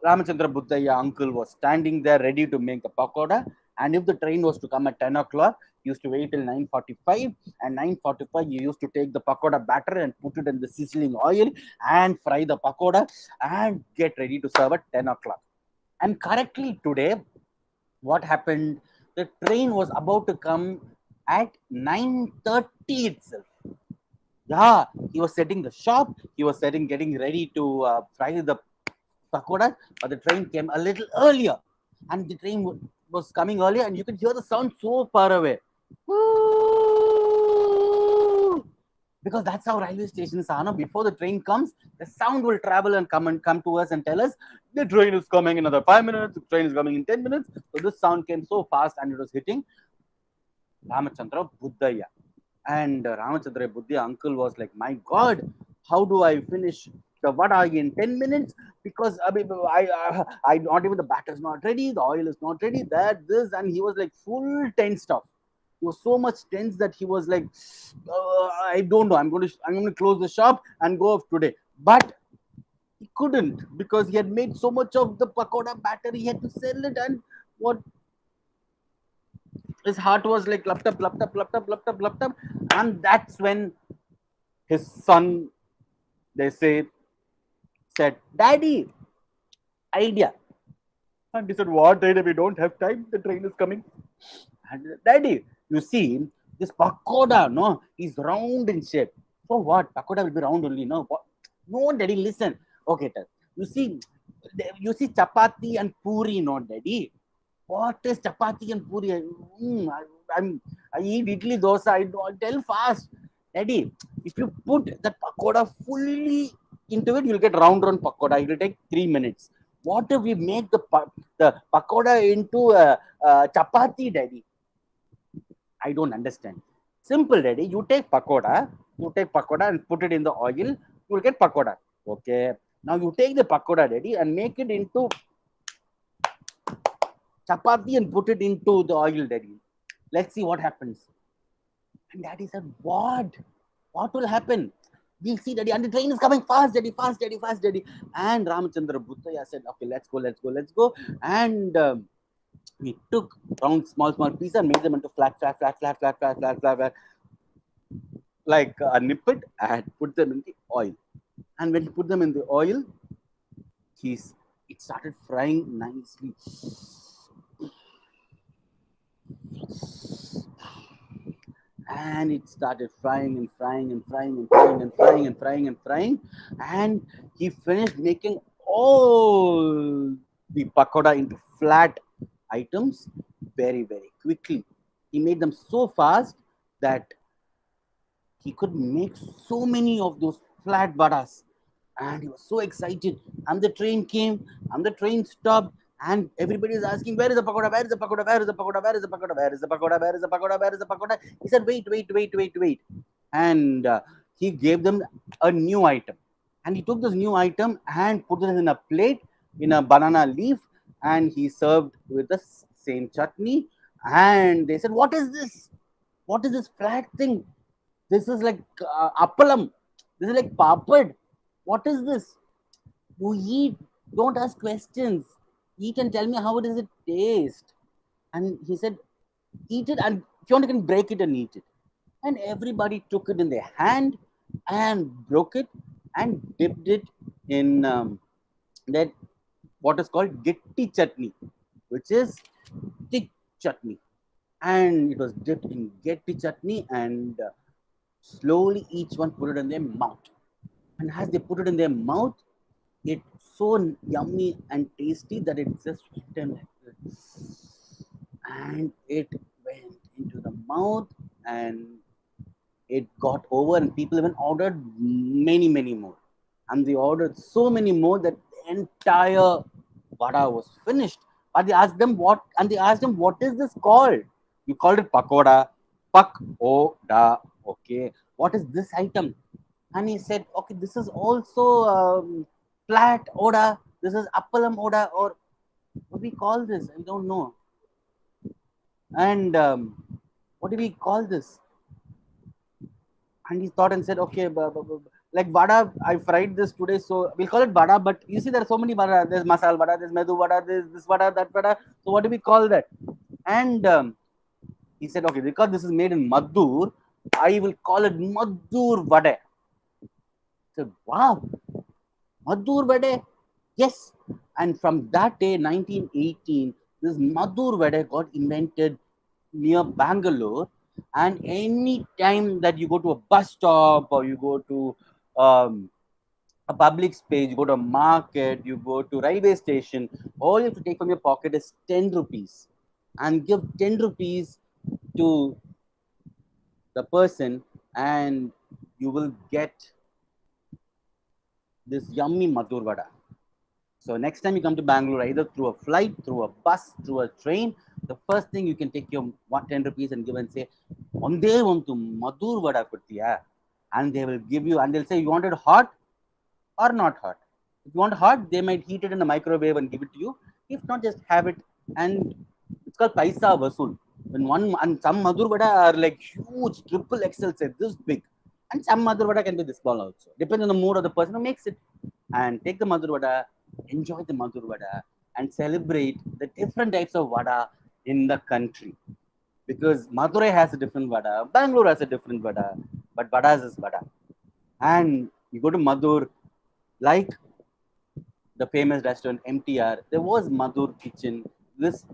Ramachandra Buddhaya uncle was standing there ready to make the pakoda. And if the train was to come at 10 o'clock, he used to wait till 9:45. And 9:45, he used to take the pakoda batter and put it in the sizzling oil and fry the pakoda and get ready to serve at 10 o'clock. And correctly today, what happened? The train was about to come at 9:30 itself. Yeah, he was setting the shop. He was getting ready to fry the pakoda, but the train came a little earlier, and the train was coming earlier, and you could hear the sound so far away. Because that's how railway stations are. No? Before the train comes, the sound will travel and come to us and tell us the train is coming in another 5 minutes. The train is coming in 10 minutes. So this sound came so fast, and it was hitting Ramachandra Buddhaya. And Ramachandra Buddhaya uncle was like, my God, how do I finish the vada in 10 minutes? Because I not even the batter is not ready, the oil is not ready, this, and he was like full tense stuff. He was so much tense that he was like, I don't know, I'm going to close the shop and go off today. But he couldn't, because he had made so much of the pakoda batter, he had to sell it, and what his heart was like lupped up, and that's when his son, they said, Daddy, idea. And he said, what idea? We don't have time, the train is coming. And Daddy, you see, this pakoda, no, is round in shape. For what? Pakoda will be round only. No, what? No, daddy, listen. Okay, tell. You see chapati and puri, no, daddy. What is chapati and puri? I eat idli dosa. I tell fast, daddy. If you put that pakoda fully into it, you'll get round pakoda. It will take 3 minutes. What if we make the pakoda into chapati, daddy? I don't understand. Simple, daddy. You take pakoda and put it in the oil. You will get pakoda. Okay. Now you take the pakoda, daddy, and make it into chapati and put it into the oil, daddy. Let's see what happens. And daddy said, what? What will happen? We'll see, daddy. And the train is coming fast, daddy, fast, daddy, fast, daddy. And Ramachandra Bhuttaya said, okay, let's go. And we took round small pieces and made them into flat, like a nippet, and put them in the oil. And when he put them in the oil, it started frying nicely. And it started frying and frying and frying and frying and frying and frying and frying. And he finished making all the pakoda into flat items very, very quickly. He made them so fast that he could make so many of those flat vadas. And he was so excited. And the train came, and the train stopped, and everybody is asking, where is the pakoda? Where is the pakoda? Where is the pakoda? Where is the pakoda? Where is the pakoda? Where is the pakoda? Where is the pakoda? He said, wait. And he gave them a new item. And he took this new item and put it in a plate, in a banana leaf, and he served with the same chutney. And they said, what is this? What is this flat thing? This is like appalam. This is like papad. What is this? You eat. Don't ask questions. Eat and tell me how does it taste. And he said, eat it, and if you want, you can break it and eat it. And everybody took it in their hand and broke it and dipped it in that what is called gitti chutney, which is thick chutney. And it was dipped in gitti chutney, and slowly each one put it in their mouth. And as they put it in their mouth, it's so yummy and tasty that it just hit them like this. And it went into the mouth, and it got over, and people even ordered many more. And they ordered so many more that the entire vada was finished. But they asked them what is this called? You called it pakoda. Pakoda. Okay. What is this item? And he said, okay, this is also flat oda. This is appalam oda, or what do we call this? I don't know. And what do we call this? And he thought and said, okay, like vada, I fried this today, so we'll call it vada. But you see, there are so many vada. There's masala vada, there's medu vada, there's this vada, that vada. So what do we call that? And he said, okay, because this is made in Maddur, I will call it Maddur vada. I said, wow, Maddur vada. Yes. And from that day, 1918, this Maddur vada got invented near Bangalore. And any time that you go to a bus stop or you go to a public space, you go to a market, you go to railway station, all you have to take from your pocket is 10 rupees and give 10 rupees to the person, and you will get this yummy Madhur vada. So next time you come to Bangalore, either through a flight, through a bus, through a train, the first thing you can take your 10 rupees and give and say, Onde ontu Madhur vada kuttiya? And they will give you, and they'll say, you want it hot or not hot? If you want hot, they might heat it in a microwave and give it to you. If not, just have it. And it's called paisa vasool. And some Madhur vada are like huge, triple XL size, this big. And some Madhur vada can be this small also. Depends on the mood of the person who makes it. And take the Madhur vada, enjoy the Madhur vada, and celebrate the different types of vada in the country. Because Madurai has a different vada, Bangalore has a different vada, but vadas is vada. And you go to Madur, like the famous restaurant MTR, there was Madur Kitchen. This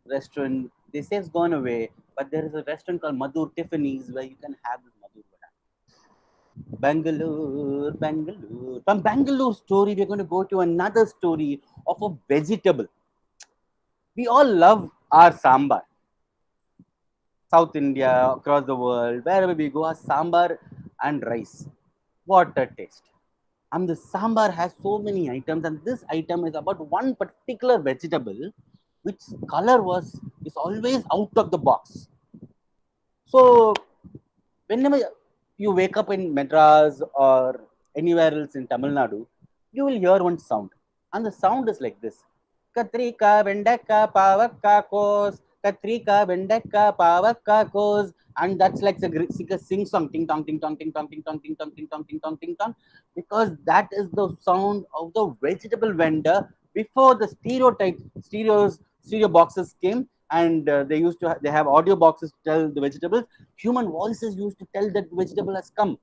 restaurant, they say it's gone away, but there is a restaurant called Madur Tiffany's where you can have this Madur vada. Bangalore, Bangalore. From Bangalore story, we're going to go to another story of a vegetable. We all love our sambar. South India, across the world, wherever we go, our sambar and rice. What a taste! And the sambar has so many items, and this item is about one particular vegetable, which color was is always out of the box. So whenever you wake up in Madras or anywhere else in Tamil Nadu, you will hear one sound, and the sound is like this: Katrika, Vendaka, Pavaka, Kos, Katrika, Vendaka, Pavaka, Kos, and that's like a sing song, ting tong, ting tong, ting tong, ting tong, ting tong, ting tong, ting tong, ting tong, because that is the sound of the vegetable vendor before the stereo boxes came, and they used to they have audio boxes to tell the vegetables. Human voices used to tell that vegetable has come,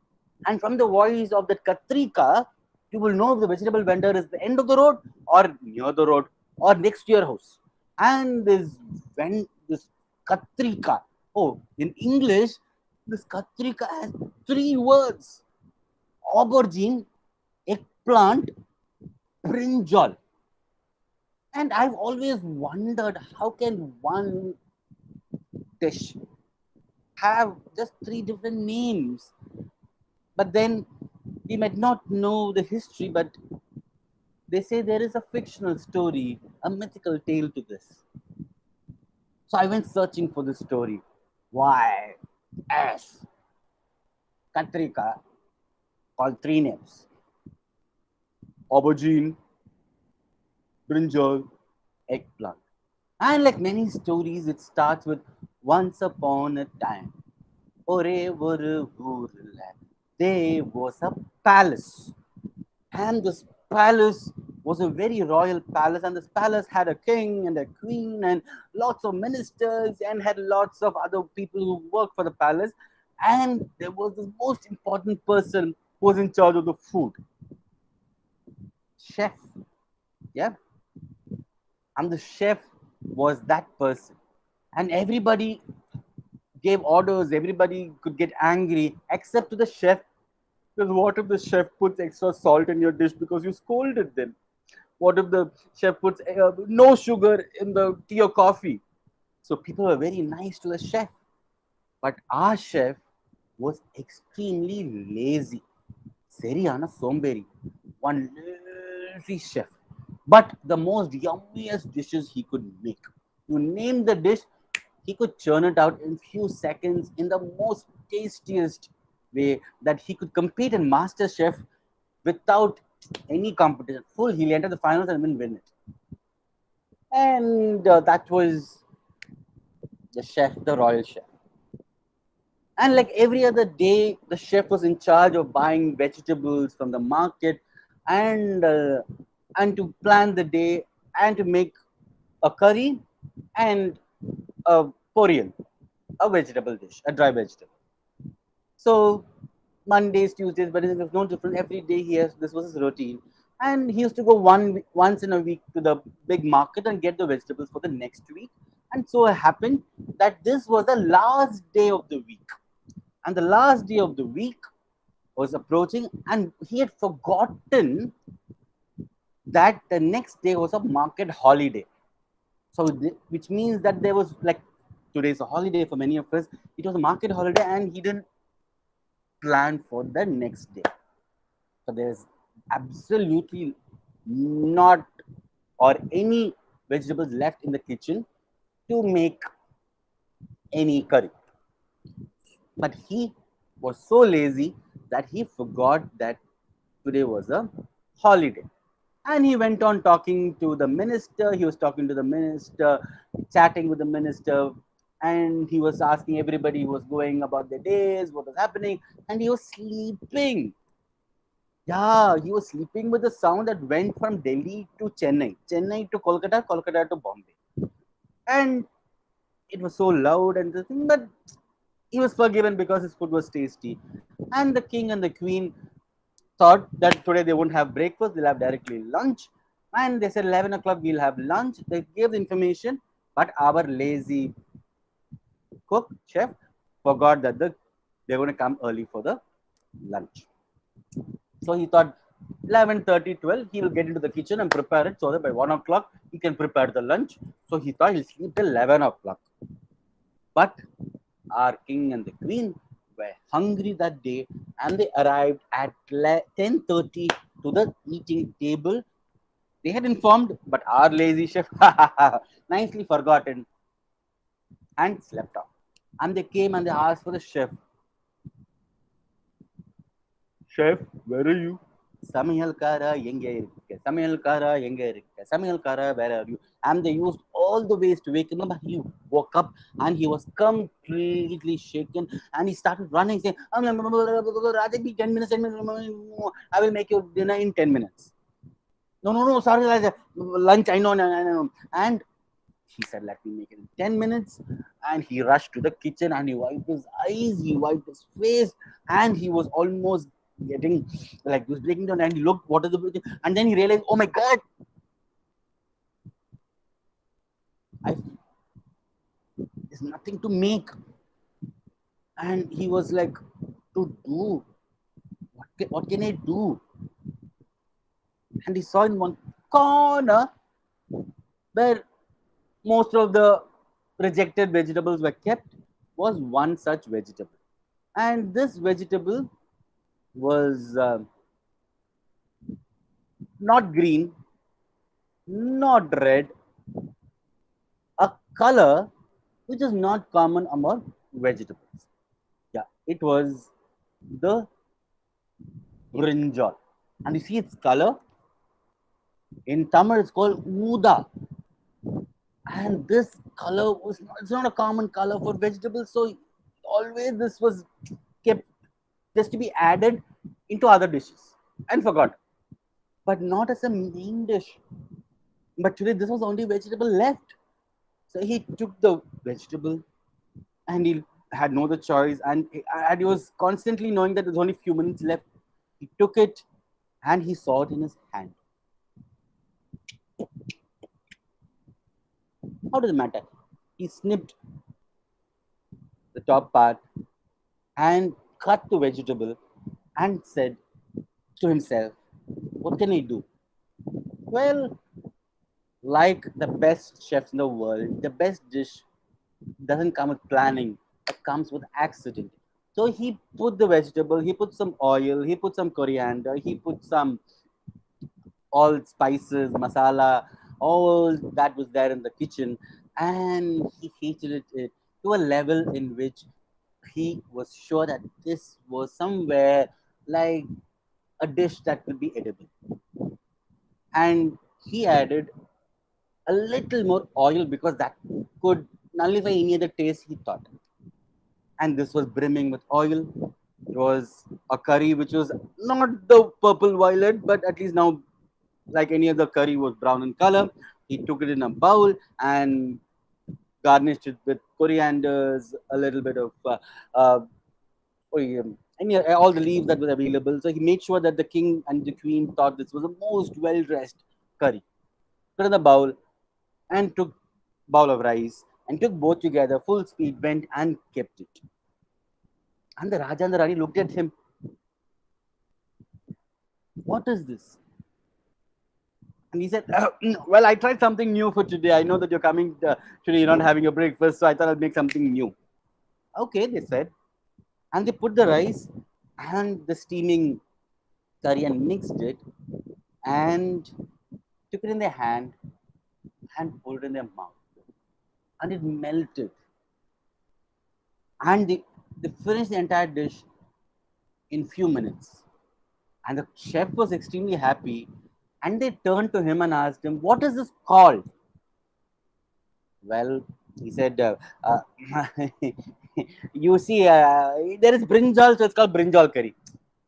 and from the voice of that katrika, you will know if the vegetable vendor is the end of the road or near the road or next to your house. And this katrika, oh, in English, this katrika has three words: aubergine, eggplant, brinjal. And I've always wondered, how can one dish have just three different names? But then we might not know the history, but they say there is a fictional story, a mythical tale to this. So I went searching for the story. Why? S. Katrika, called three names: aubergine, brinjal, eggplant. And like many stories, it starts with once upon a time. ஒரே ஒரு ஊர்ல there was a palace, and this palace was a very royal palace, and this palace had a king and a queen and lots of ministers and had lots of other people who worked for the palace. And there was this most important person who was in charge of the food: chef. Yeah, and the chef was that person, and everybody gave orders, everybody could get angry except to the chef. Because what if the chef puts extra salt in your dish because you scolded them? What if the chef puts no sugar in the tea or coffee? So people were very nice to the chef. But our chef was extremely lazy. Seriana Somberi. One lazy chef. But the most yummiest dishes he could make. You name the dish, he could churn it out in few seconds in the most tastiest way that he could compete in Master Chef without any competition. He'll enter the finals and win it. And that was the chef, the royal chef. And like every other day, the chef was in charge of buying vegetables from the market, and to plan the day and to make a curry and a poriyal, a vegetable dish, a dry vegetable. So Mondays, Tuesdays, but it was no different. Every day he has this was his routine, and he used to go once in a week to the big market and get the vegetables for the next week. And so it happened that this was the last day of the week, and the last day of the week was approaching, and he had forgotten that the next day was a market holiday. So, which means that there was like today's a holiday for many of us. It was a market holiday, and he didn't plan for the next day. So there's absolutely not or any vegetables left in the kitchen to make any curry. But he was so lazy that he forgot that today was a holiday. And he went on talking to the minister. He was talking to the minister, chatting with the minister, and he was asking everybody who was going about their days, what was happening, and he was sleeping. Yeah, he was sleeping with a sound that went from Delhi to Chennai, Chennai to Kolkata, Kolkata to Bombay. And it was so loud and the thing, but he was forgiven because his food was tasty. And the king and the queen thought that today they won't have breakfast, they'll have directly lunch. And they said 11 o'clock we'll have lunch. They gave the information, but our lazy cook, chef, forgot that they're going to come early for the lunch. So he thought 11:30, 12, he will get into the kitchen and prepare it so that by 1 o'clock he can prepare the lunch. So he thought he'll sleep till 11 o'clock. But our king and the queen were hungry that day and they arrived at 10:30 to the eating table. They had informed, but our lazy chef nicely forgotten and slept off. And they came and they asked for the chef. Chef, where are you? Samayalkara எங்க இருக்க Samayalkara எங்க இருக்க Samayalkara where are you? And they used all the ways to wake him up. He woke up and he was completely shaken and he started running saying, Rajabi, 10 minutes, 10 minutes, I will make your dinner in 10 minutes. No, sorry, Raja, lunch, I know. And he said, let me make it in 10 minutes. And he rushed to the kitchen and he wiped his eyes, he wiped his face, and he was almost getting like he was breaking down. And he looked, what is the, and then he realized, oh my God, there's nothing to make. And he was like, to do, what can I do? And he saw in one corner where most of the rejected vegetables were kept was one such vegetable. And this vegetable was not green, not red, a color which is not common among vegetables. Yeah, it was the brinjal. And you see its color? In Tamil, it's called Muda. And this color was not, it's not a common color for vegetables. So always this was kept just to be added into other dishes and forgot. But not as a main dish. But today this was the only vegetable left. So he took the vegetable and he had no other choice. And he was constantly knowing that there's only few minutes left. He took it and he saw it in his hand. How does it matter? He snipped the top part and cut the vegetable and said to himself, what can I do? Well, like the best chefs in the world, the best dish doesn't come with planning, it comes with accident. So he put the vegetable, he put some oil, he put some coriander, he put some all spices, masala, all that was there in the kitchen, and he heated it to a level in which he was sure that this was somewhere like a dish that could be edible. And he added a little more oil because that could nullify any other taste he thought. And this was brimming with oil. It was a curry which was not the purple violet, but at least now, like any other curry, was brown in color. He took it in a bowl and garnished it with corianders, a little bit of all the leaves that were available. So he made sure that the king and the queen thought this was the most well-dressed curry. Put in the bowl and took bowl of rice and took both together, full speed, went and kept it. And the Raja and the Rani looked at him. What is this? And he said, well, I tried something new for today. I know that you're coming today, you're not having your breakfast, so I thought I'd make something new. Okay, they said. And they put the rice and the steaming curry and mixed it and took it in their hand and put it in their mouth. And it melted. And they finished the entire dish in few minutes. And the chef was extremely happy. And they turned to him and asked him, what is this called? Well, he said, you see, there is brinjal, so it's called brinjal curry.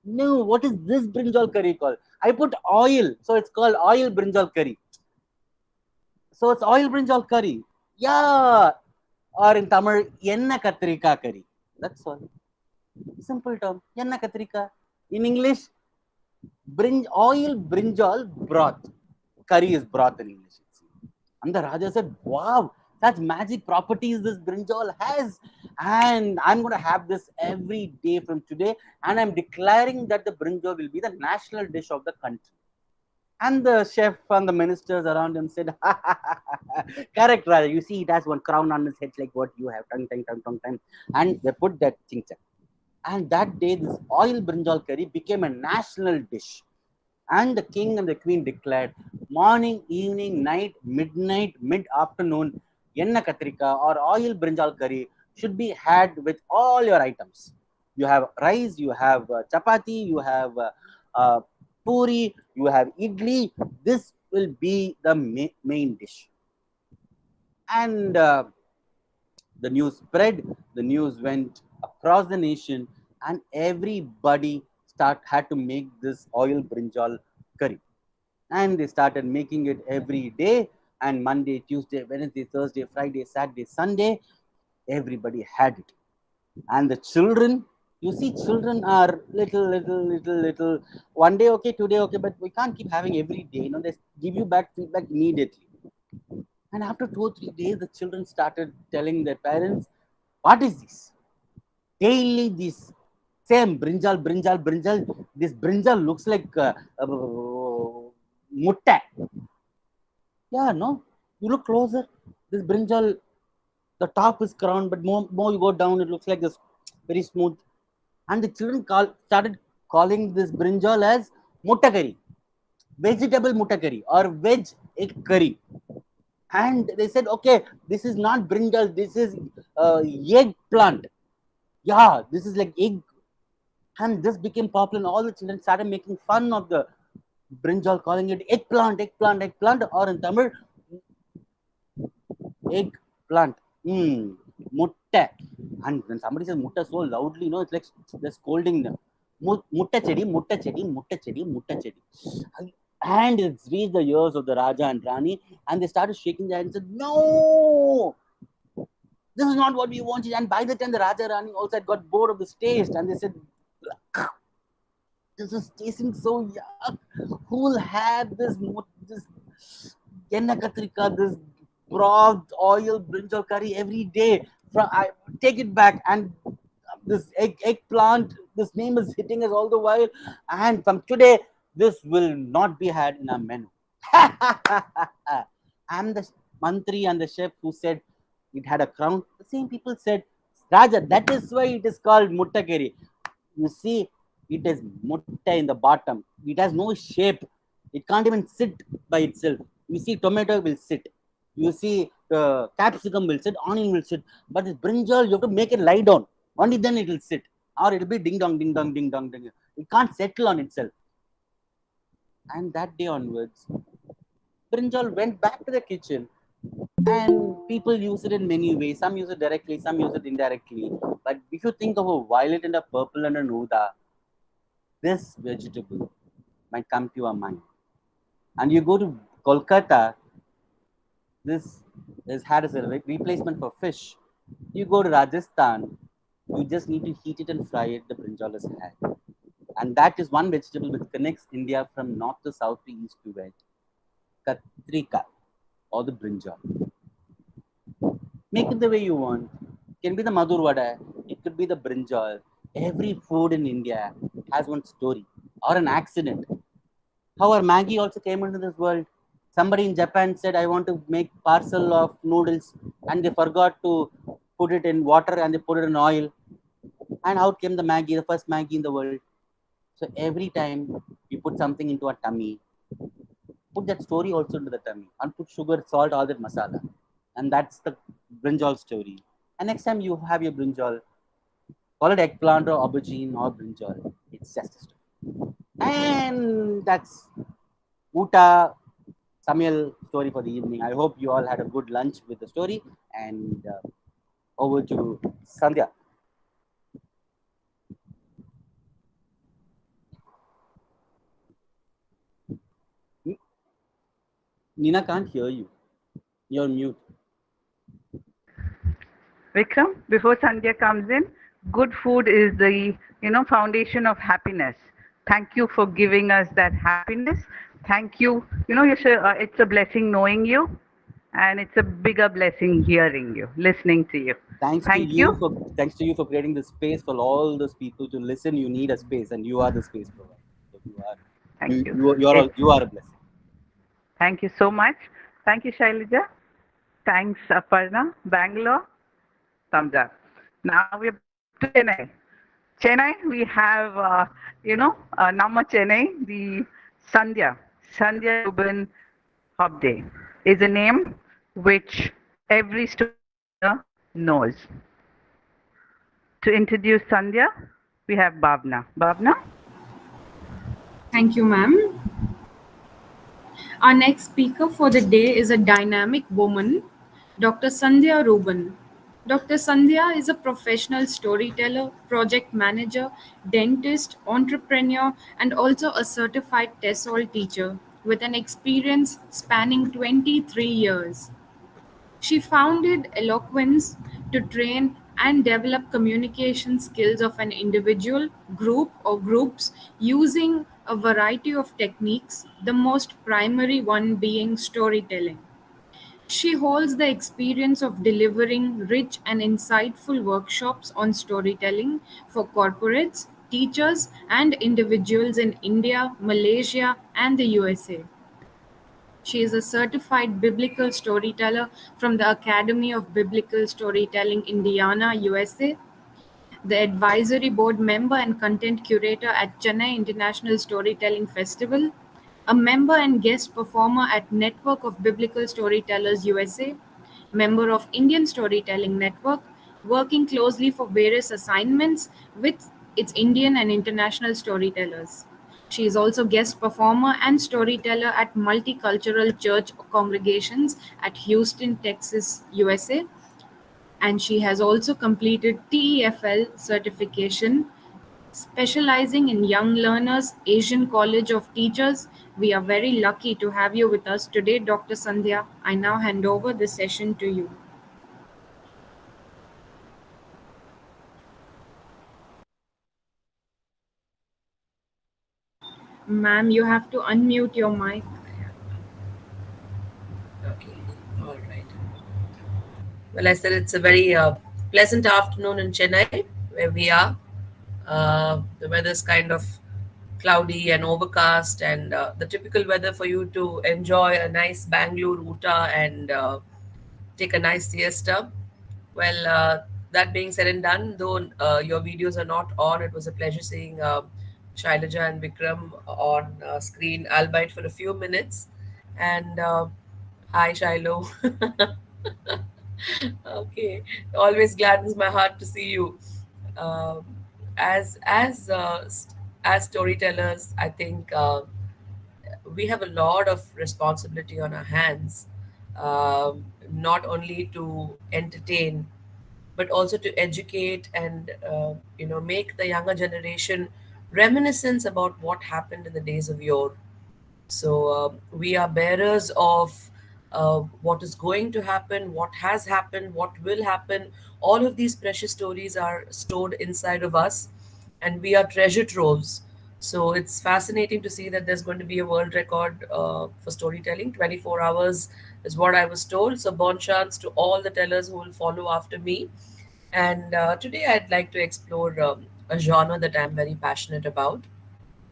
No, what is this brinjal curry called? I put oil, so it's called oil brinjal curry. So it's oil brinjal curry. Yeah. Or in Tamil, enna katrika curry. That's all. Simple term. Enna katrika. In English, oil brinjal broth. Curry is broth in English. And the Raja said, wow, such magic properties this brinjal has. And I'm going to have this every day from today. And I'm declaring that the brinjal will be the national dish of the country. And the chef and the ministers around him said, correct, Raja. You see, it has one crown on his head like what you have. Tongue, tongue, tongue, tongue, tongue. And they put that ching chang. And that day, this oil brinjal curry became a national dish. And the king and the queen declared morning, evening, night, midnight, mid afternoon, enna katrika or oil brinjal curry should be had with all your items. You have rice, you have chapati, you have puri, you have idli. This will be the main dish. And the news spread, the news went across the nation, and everybody had to make this oil brinjal curry. And they started making it every day. And Monday, Tuesday, Wednesday, Thursday, Friday, Saturday, Sunday, everybody had it. And the children, you see, children are little. One day okay, today okay, but we can't keep having every day. They give you back feedback immediately. And after 2 or 3 days, the children started telling their parents, "What is this? Daily this same brinjal, brinjal, brinjal. This brinjal looks like mutta." Yeah, no. You look closer. This brinjal, the top is crowned, but more you go down, it looks like this very smooth. And the children started calling this brinjal as mutta curry, vegetable mutta curry or veg egg curry. And they said, okay, this is not brinjal, this is eggplant. Yeah, this is like egg. And this became popular, and all the children started making fun of the brinjal, calling it eggplant, eggplant, eggplant, or in Tamil, eggplant. Mutta. And when somebody says mutta so loudly, it's like they're scolding them. Mutta chedi, mutta chedi, mutta chedi, mutta chedi. And it's reached the ears of the Raja and Rani, and they started shaking their heads and said, no, this is not what we wanted. And by the time the Raja Rani also had got bored of this taste, and they said, this is tasting so yuck. Who'll have this yenna katrika, this broth, oil, brinjal curry every day? I take it back. And this eggplant, this name is hitting us all the while. And from today, this will not be had in our menu. And the mantri and the chef who said it had a crown, the same people said, Raja, that is why it is called mutta curry. You see, it is mutta in the bottom. It has no shape. It can't even sit by itself. You see, tomato will sit. You see, capsicum will sit, onion will sit. But this brinjal, you have to make it lie down. Only then it will sit. Or it will be ding dong, ding dong, ding dong, ding. It can't settle on itself. And that day onwards, brinjal went back to the kitchen. And people use it in many ways. Some use it directly, some use it indirectly. But if you think of a violet and a purple and an uda, this vegetable might come to your mind. And you go to Kolkata, this is had as a replacement for fish. You go to Rajasthan, you just need to heat it and fry it, the brinjal is had. And that is one vegetable which connects India from north to south to east to west. Katrika, or the brinjal. Make it the way you want. It can be the Madhur Vada, it could be the brinjal. Every food in India has one story or an accident. However, Maggie also came into this world. Somebody in Japan said, I want to make parcel of noodles, and they forgot to put it in water and they put it in oil. And out came the Maggie, the first Maggie in the world. So every time you put something into a tummy, put that story also into the tummy and put sugar, salt, all that masala. And that's the brinjal story. And next time you have your brinjal, call it eggplant or aubergine or brinjal. It's just a story. And that's Uta Samuel story for the evening. I hope you all had a good lunch with the story. And over to Sandhya. Nina can't hear you. You're mute. Vikram, before Sandhya comes in, good food is the foundation of happiness. Thank you for giving us that happiness. Thank you. It's a blessing knowing you, and it's a bigger blessing hearing you, listening to you. Thank you. Thanks to you for creating the space for all those people to listen. You need a space, and you are the space provider. So Thank you. you are a blessing. Thank you so much. Thank you, Shailaja. Thanks, Aparna. Bangalore, thumbs up. Now we're back to Chennai. Chennai, we have, Nama Chennai, the Sandhya, Sandhya Ruben Hobday is a name which every storyteller knows. To introduce Sandhya, we have Bhavna. Bhavna? Thank you, ma'am. Our next speaker for the day is a dynamic woman, Dr. Sandhya Rubin. Dr. Sandhya is a professional storyteller, project manager, dentist, entrepreneur, and also a certified TESOL teacher with an experience spanning 23 years. She founded Eloquence to train and develop communication skills of an individual, group, or groups using a variety of techniques, the most primary one being storytelling. She holds the experience of delivering rich and insightful workshops on storytelling for corporates, teachers, and individuals in India, Malaysia, and the USA. She is a certified biblical storyteller from the Academy of Biblical Storytelling, Indiana, USA, the advisory board member and content curator at Chennai International Storytelling Festival, a member and guest performer at Network of Biblical Storytellers USA, member of Indian Storytelling Network, working closely for various assignments with its Indian and international storytellers. She is also guest performer and storyteller at multicultural church congregations at Houston, Texas, USA, and she has also completed TEFL certification specializing in young learners, Asian College of Teachers. We are very lucky to have you with us today, Dr. Sandhya. I now hand over the session to you. Ma'am, you have to unmute your mic. Okay, all right. Well, I said it's a very pleasant afternoon in Chennai, where we are. The weather's kind of cloudy and overcast, and the typical weather for you to enjoy a nice Bangalore Uta and take a nice siesta. Well, that being said and done, though your videos are not on, it was a pleasure seeing Shailaja and Vikram on screen, albeit for a few minutes. And hi, Shiloh. Okay, always gladdens my heart to see you. Um, as storytellers, I think we have a lot of responsibility on our hands, not only to entertain but also to educate and make the younger generation reminiscence about what happened in the days of yore. So we are bearers of what is going to happen, what has happened, what will happen. All of these precious stories are stored inside of us, and we are treasure troves. So it's fascinating to see that there's going to be a world record for storytelling. 24 hours is what I was told. So bon chance to all the tellers who will follow after me. And today I'd like to explore a genre that I'm very passionate about.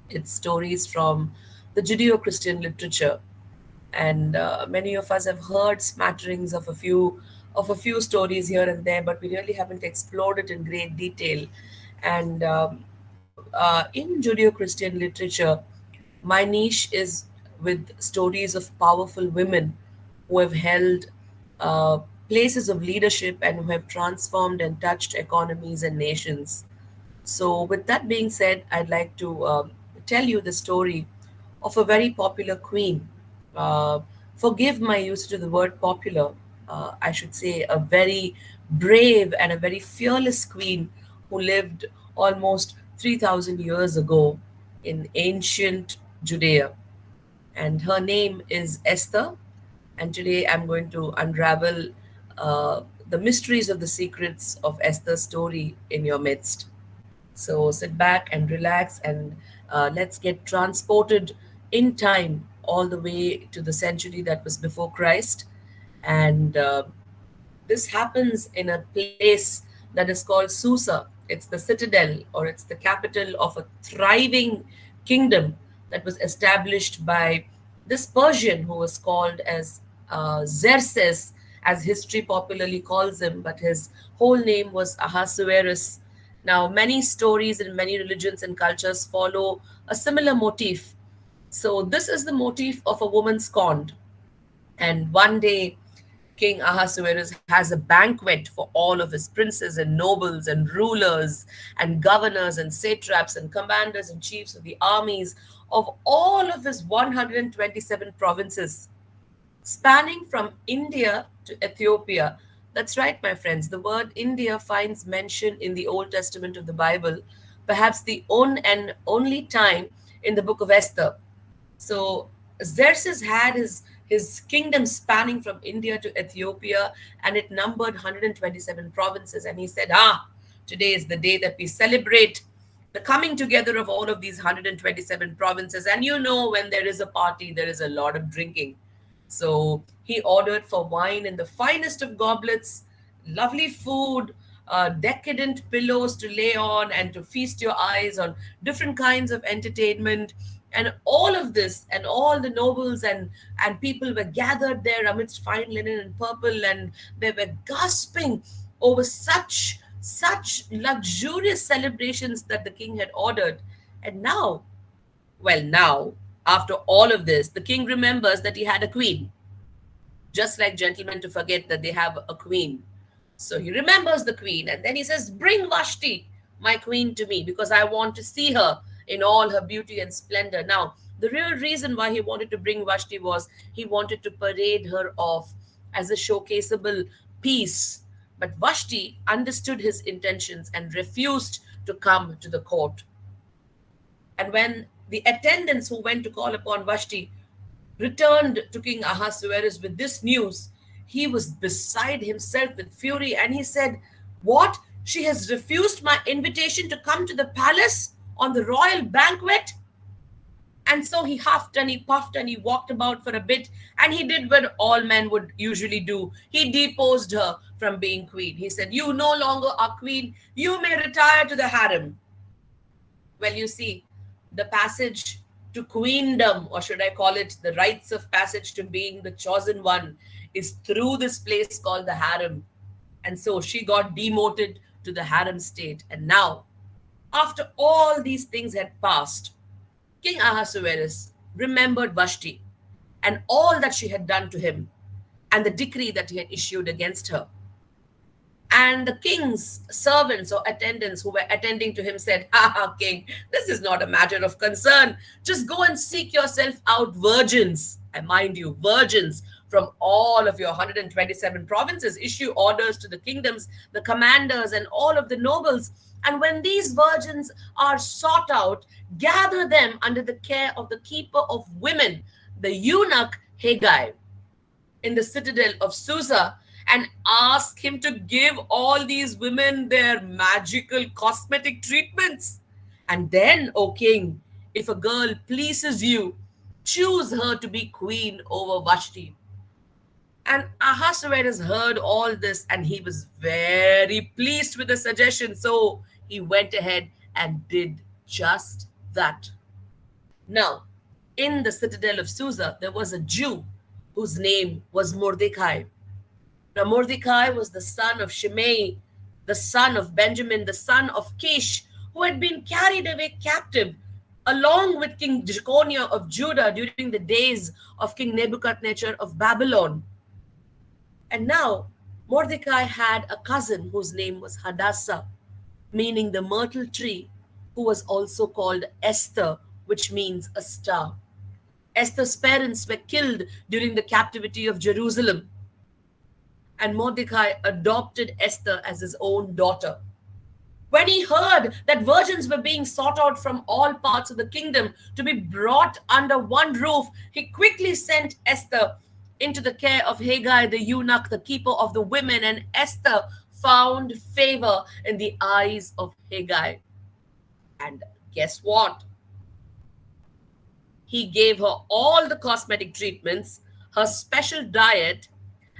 It's stories from the Judeo Christian literature, and many of us have heard smatterings of a few stories here and there, but we really haven't explored it in great detail. And in Judeo-Christian literature, my niche is with stories of powerful women who have held uh, places of leadership and who have transformed and touched economies and nations. So, with that being said, I'd like to tell you the story of a very popular queen. Uh, Forgive my usage of the word popular. I should say a very brave and a very fearless queen who lived almost 3,000 years ago in ancient Judea. And her name is Esther. And today I'm going to unravel the mysteries of the secrets of Esther's story in your midst. So sit back and relax, and let's get transported in time all the way to the century that was before Christ. And this happens in a place that is called Susa. It's the citadel, or it's the capital of a thriving kingdom that was established by this Persian who was called as Xerxes, as history popularly calls him, but his whole name was Ahasuerus. Now, many stories in many religions and cultures follow a similar motif. So, this is the motif of a woman scorned. And one day, King Ahasuerus has a banquet for all of his princes and nobles and rulers and governors and satraps and commanders and chiefs of the armies of all of his 127 provinces, spanning from India to Ethiopia. That's right, my friends. The word India finds mention in the Old Testament of the Bible, perhaps the and only time in the book of Esther. So Xerxes had his kingdom spanning from India to Ethiopia, and it numbered 127 provinces. And he said, today is the day that we celebrate the coming together of all of these 127 provinces. And you know, when there is a party, there is a lot of drinking. So he ordered for wine in the finest of goblets, lovely food, decadent pillows to lay on, and to feast your eyes on different kinds of entertainment. And all of this, and all the nobles and people were gathered there amidst fine linen and purple, and they were gasping over such luxurious celebrations that the king had ordered. And now, well, now, after all of this, the king remembers that he had a queen, just like gentlemen to forget that they have a queen. So he remembers the queen, and then he says, "Bring Vashti, my queen, to me, because I want to see her in all her beauty and splendor." Now, the real reason why he wanted to bring Vashti was he wanted to parade her off as a showcaseable piece. But Vashti understood his intentions and refused to come to the court. And when the attendants who went to call upon Vashti returned to King Ahasuerus with this news, he was beside himself with fury, and he said, "What? She has refused my invitation to come to the palace on the royal banquet?" And so he huffed and he puffed and he walked about for a bit, and he did what all men would usually do. He deposed her from being queen. He said, "You no longer are queen. You may retire to the harem." Well, you see, the passage to queendom, or should I call it the rites of passage to being the chosen one, is through this place called the harem. And so she got demoted to the harem state. And now, after all these things had passed, King Ahasuerus remembered Vashti and all that she had done to him, and the decree that he had issued against her. And the king's servants or attendants who were attending to him said, King, this is not a matter of concern. Just go and seek yourself out virgins. And mind you, virgins from all of your 127 provinces. Issue orders to the kingdoms, the commanders, and all of the nobles. And when these virgins are sought out, gather them under the care of the keeper of women, the eunuch Haggai, in the citadel of Susa, and ask him to give all these women their magical cosmetic treatments. And then, O king, if a girl pleases you, choose her to be queen over Vashti. And Ahasuerus heard all this, and he was very pleased with the suggestion. So he went ahead and did just that. Now, in the citadel of Susa, there was a Jew whose name was Mordecai. Now, Mordecai was the son of Shimei, the son of Benjamin, the son of Kish, who had been carried away captive along with King Jeconiah of Judah during the days of King Nebuchadnezzar of Babylon. And now, Mordecai had a cousin whose name was Hadassah, meaning the myrtle tree, who was also called Esther, which means a star. Esther's parents were killed during the captivity of Jerusalem, and Mordecai adopted Esther as his own daughter. When he heard that virgins were being sought out from all parts of the kingdom to be brought under one roof, he quickly sent Esther into the care of Haggai the eunuch, the keeper of the women, and Esther found favor in the eyes of Haggai. And guess what? He gave her all the cosmetic treatments, her special diet,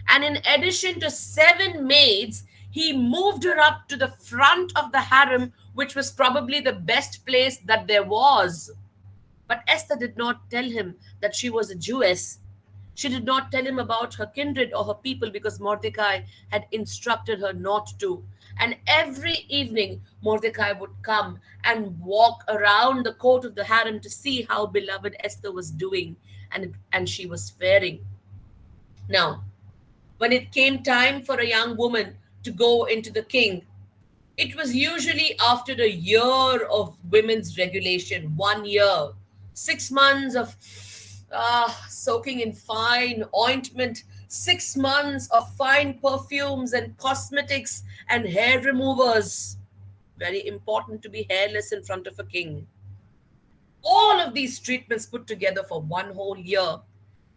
And in addition to 7 maids, he moved her up to the front of the harem, which was probably the best place that there was. But Esther did not tell him that she was a Jewess. She did not tell him about her kindred or her people because Mordecai had instructed her not to. And every evening, Mordecai would come and walk around the court of the harem to see how beloved Esther was doing and she was faring. Now, when it came time for a young woman to go into the king, it was usually after a year of women's regulation, 1 year, 6 months of soaking in fine ointment, 6 months of fine perfumes and cosmetics and hair removers. Very important to be hairless in front of a king. All of these treatments put together for 1 whole year.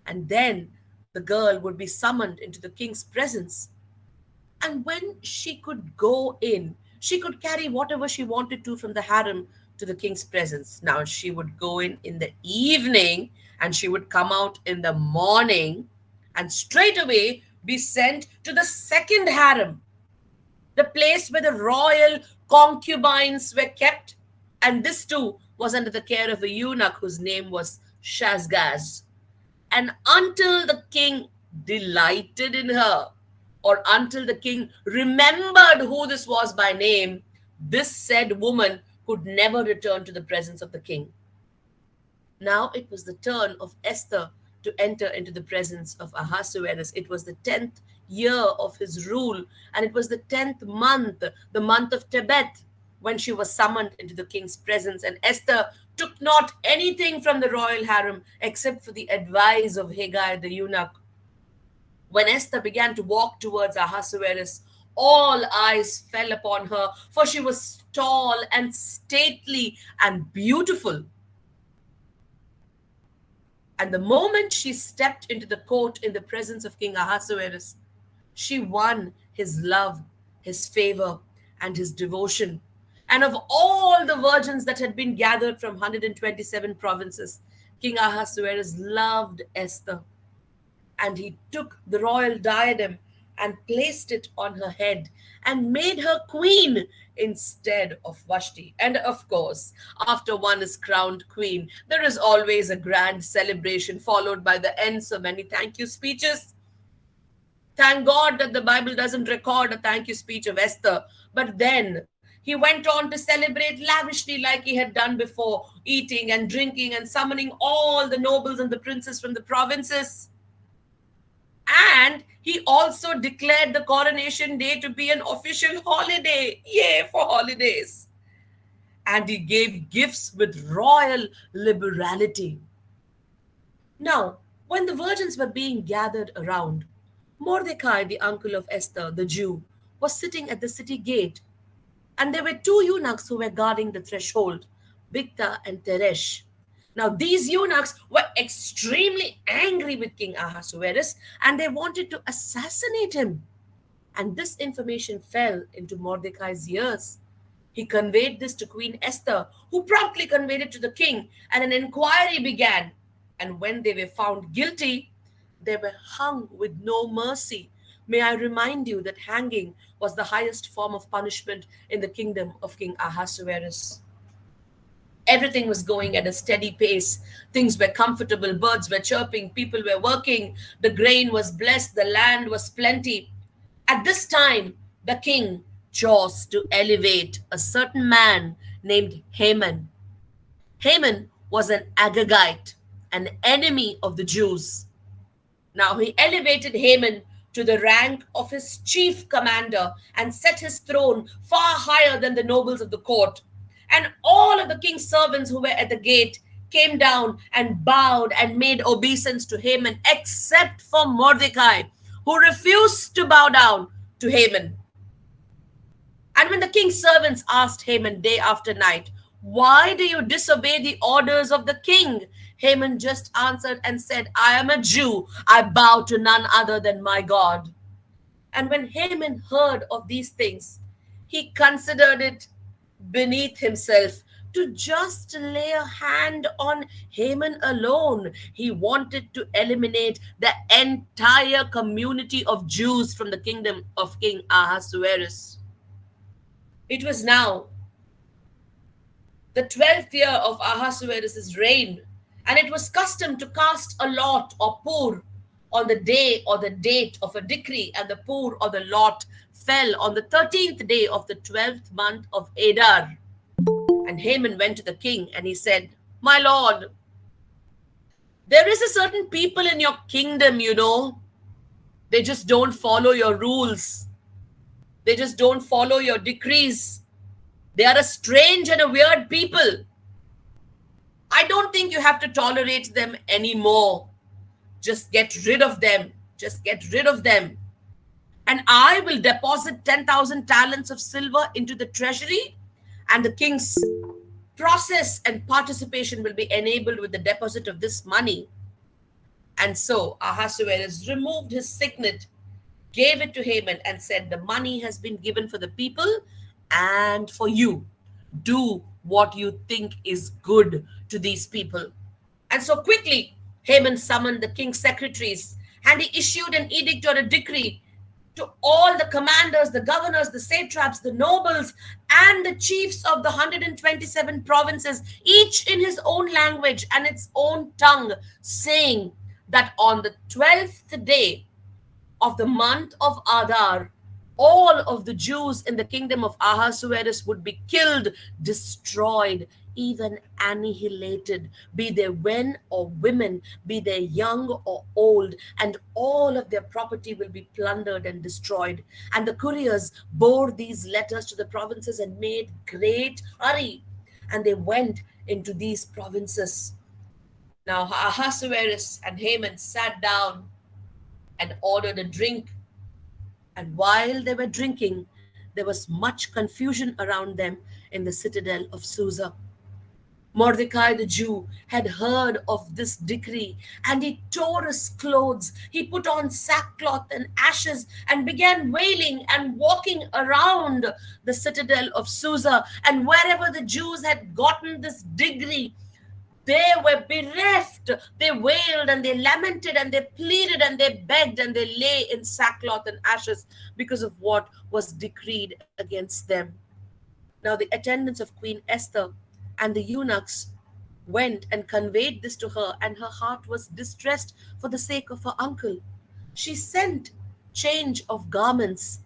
And then the girl would be summoned into the king's presence. And when she could go in, she could carry whatever she wanted to from the harem to the king's presence. Now, she would go in the evening and she would come out in the morning and straight away be sent to the second harem, the place where the royal concubines were kept. And this too was under the care of a eunuch whose name was Shazgaz. And until the king delighted in her, or until the king remembered who this was by name, this said woman could never return to the presence of the king. Now it was the turn of Esther to enter into the presence of Ahasuerus. It was the 10th year of his rule, and it was the 10th month, the month of Tebet, when she was summoned into the king's presence. And Esther took not anything from the royal harem except for the advice of Haggai the eunuch. When Esther began to walk towards Ahasuerus, all eyes fell upon her, for she was tall and stately and beautiful. And the moment she stepped into the court in the presence of King Ahasuerus, she won his love, his favor, and his devotion. And of all the virgins that had been gathered from 127 provinces, King Ahasuerus loved Esther. And he took the royal diadem and placed it on her head and made her queen instead of Vashti. And of course, after one is crowned queen, there is always a grand celebration followed by the end so many thank you speeches. Thank God that the Bible doesn't record a thank you speech of Esther. But then he went on to celebrate lavishly like he had done before, eating and drinking and summoning all the nobles and the princes from the provinces. And he also declared the coronation day to be an official holiday. Yay for holidays. And he gave gifts with royal liberality. Now, when the virgins were being gathered around, Mordecai, the uncle of Esther, the Jew, was sitting at the city gate. And there were 2 eunuchs who were guarding the threshold, Bigtha and Teresh. Now, these eunuchs were extremely angry with King Ahasuerus and they wanted to assassinate him. And this information fell into Mordecai's ears. He conveyed this to Queen Esther, who promptly conveyed it to the king, and an inquiry began. And when they were found guilty, they were hung with no mercy. May I remind you that hanging was the highest form of punishment in the kingdom of King Ahasuerus. Everything was going at a steady pace. Things were comfortable, birds were chirping, people were working, the grain was blessed, the land was plenty. At this time, the king chose to elevate a certain man named Haman. Haman was an Agagite, an enemy of the Jews. Now he elevated Haman to the rank of his chief commander and set his throne far higher than the nobles of the court. And all of the king's servants who were at the gate came down and bowed and made obeisance to Haman, except for Mordecai, who refused to bow down to Haman. And when the king's servants asked Haman day after night, "Why do you disobey the orders of the king?" Haman just answered and said, "I am a Jew. I bow to none other than my God." And when Haman heard of these things, he considered it beneath himself to just lay a hand on Haman alone. He wanted to eliminate the entire community of Jews from the kingdom of King Ahasuerus. It was now the 12th year of Ahasuerus' reign, and it was custom to cast a lot or pur on the day or the date of a decree, and the pur or the lot fell on the 13th day of the 12th month of Adar. And Haman went to the king and he said, "My lord, there is a certain people in your kingdom, they just don't follow your rules, they just don't follow your decrees. They are a strange and a weird people. I don't think you have to tolerate them anymore. Just get rid of them. Just get rid of them. And I will deposit 10,000 talents of silver into the treasury, and the king's process and participation will be enabled with the deposit of this money." And so Ahasuerus removed his signet, gave it to Haman, and said, "The money has been given for the people and for you. Do what you think is good to these people." And so quickly, Haman summoned the king's secretaries and he issued an edict or a decree to all the commanders, the governors, the satraps, the nobles, and the chiefs of the 127 provinces, each in his own language and its own tongue, saying that on the 12th day of the month of Adar, all of the Jews in the kingdom of Ahasuerus would be killed, destroyed, even annihilated, be they men or women, be they young or old, and all of their property will be plundered and destroyed. And the couriers bore these letters to the provinces and made great hurry, and they went into these provinces. Now Ahasuerus and Haman sat down and ordered a drink. And while they were drinking, there was much confusion around them in the citadel of Susa. Mordecai the Jew had heard of this decree, and he tore his clothes. He put on sackcloth and ashes and began wailing and walking around the citadel of Susa. And wherever the Jews had gotten this decree, they were bereft. They wailed and they lamented and they pleaded and they begged and they lay in sackcloth and ashes because of what was decreed against them. Now, the attendants of Queen Esther and the eunuchs went and conveyed this to her, and her heart was distressed for the sake of her uncle. She sent change of garments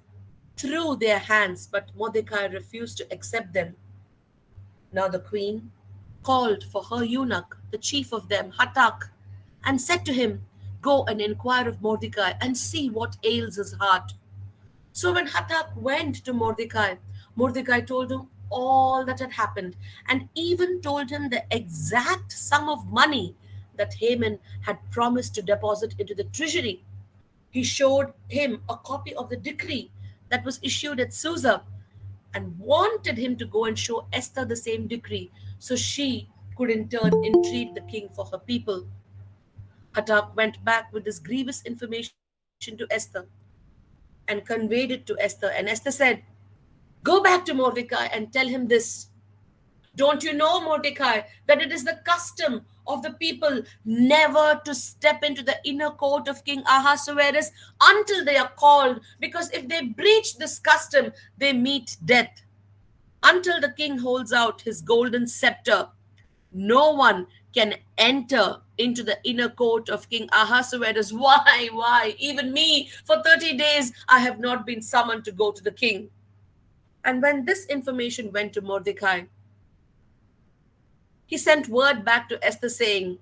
through their hands, but Mordecai refused to accept them. Now the queen called for her eunuch, the chief of them, Hatak, and said to him, "Go and inquire of Mordecai and see what ails his heart." So when Hatak went to Mordecai, Mordecai told him all that had happened and even told him the exact sum of money that Haman had promised to deposit into the treasury. He showed him a copy of the decree that was issued at Susa and wanted him to go and show Esther the same decree so she could in turn entreat the king for her people. Hatak went back with this grievous information to Esther and conveyed it to Esther. And Esther said, "Go back to Mordecai and tell him this. Don't you know, Mordecai, that it is the custom of the people never to step into the inner court of King Ahasuerus until they are called, because if they breach this custom, they meet death. Until the king holds out his golden scepter, no one can enter into the inner court of King Ahasuerus." Why? Even me, for 30 days, I have not been summoned to go to the king. And when this information went to Mordecai, he sent word back to Esther saying,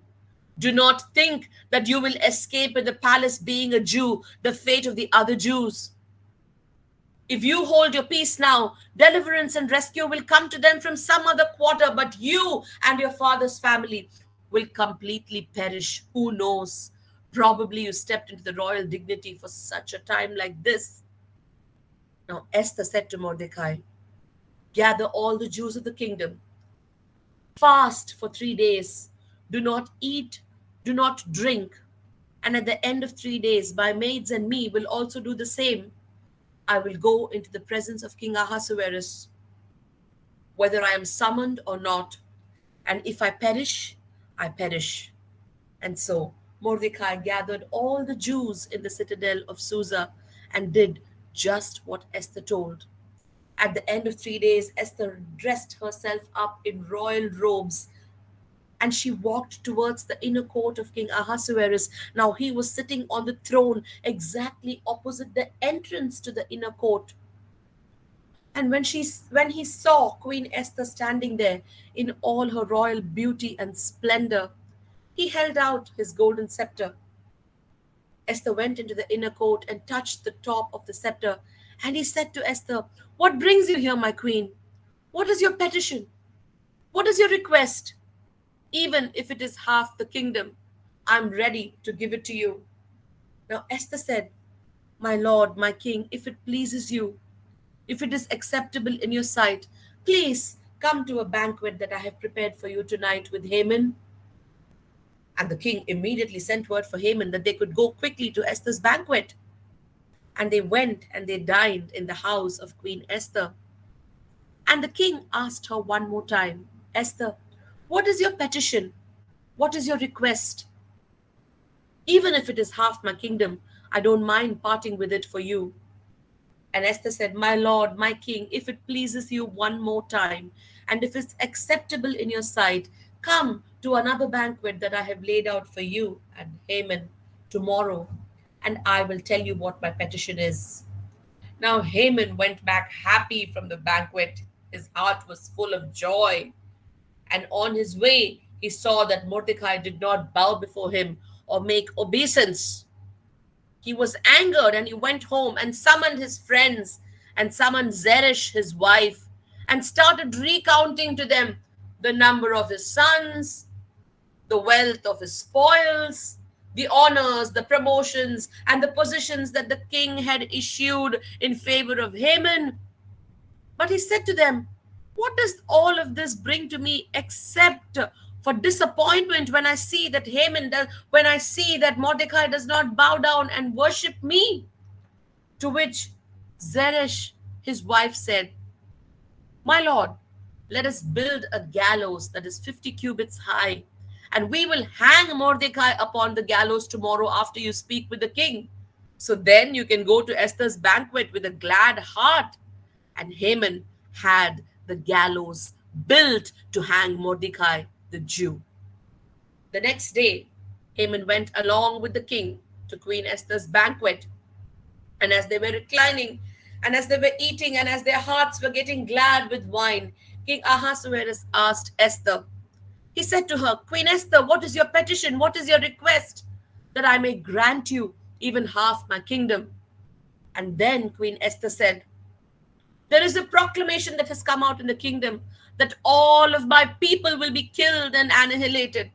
"Do not think that you will escape in the palace being a Jew, the fate of the other Jews. If you hold your peace now, deliverance and rescue will come to them from some other quarter, but you and your father's family will completely perish. Who knows? Probably you stepped into the royal dignity for such a time like this." Now Esther said to Mordecai, "Gather all the Jews of the kingdom, fast for 3 days, do not eat, do not drink, and at the end of 3 days, my maids and me will also do the same. I will go into the presence of King Ahasuerus." whether I am summoned or not. And if I perish, I perish. And so Mordecai gathered all the Jews in the citadel of Susa and did just what Esther told. At the end of 3 days, Esther dressed herself up in royal robes and she walked towards the inner court of King Ahasuerus. Now he was sitting on the throne exactly opposite the entrance to the inner court. And when he saw Queen Esther standing there in all her royal beauty and splendor, he held out his golden scepter. Esther went into the inner court and touched the top of the scepter, and he said to Esther, "What brings you here, my queen? What is your petition? What is your request? Even if it is half the kingdom, I'm ready to give it to you." Now Esther said, "My lord, my king, if it pleases you, if it is acceptable in your sight, please come to a banquet that I have prepared for you tonight with Haman." And the king immediately sent word for Haman that they could go quickly to Esther's banquet. And they went and they dined in the house of Queen Esther. And the king asked her one more time, "Esther, what is your petition? What is your request? Even if it is half my kingdom, I don't mind parting with it for you." And Esther said, "My lord, my king, if it pleases you one more time, and if it's acceptable in your sight, come to another banquet that I have laid out for you and Haman tomorrow, and I will tell you what my petition is." Now Haman went back happy from the banquet. His heart was full of joy. And on his way, he saw that Mordecai did not bow before him or make obeisance. He was angered and he went home and summoned his friends and summoned Zeresh, his wife, and started recounting to them the number of his sons, the wealth of his spoils, the honors, the promotions, and the positions that the king had issued in favor of Haman. But he said to them, "What does all of this bring to me except for disappointment when I see that when I see that Mordecai does not bow down and worship me?" To which Zeresh, his wife, said, "My lord, let us build a gallows that is 50 cubits high, and we will hang Mordecai upon the gallows tomorrow after you speak with the king. So then you can go to Esther's banquet with a glad heart." And Haman had the gallows built to hang Mordecai the Jew. The next day, Haman went along with the king to Queen Esther's banquet. And as they were reclining, and as they were eating, and as their hearts were getting glad with wine, King Ahasuerus asked Esther. He said to her, "Queen Esther, what is your petition? What is your request? That I may grant you even half my kingdom." And then Queen Esther said, "There is a proclamation that has come out in the kingdom that all of my people will be killed and annihilated.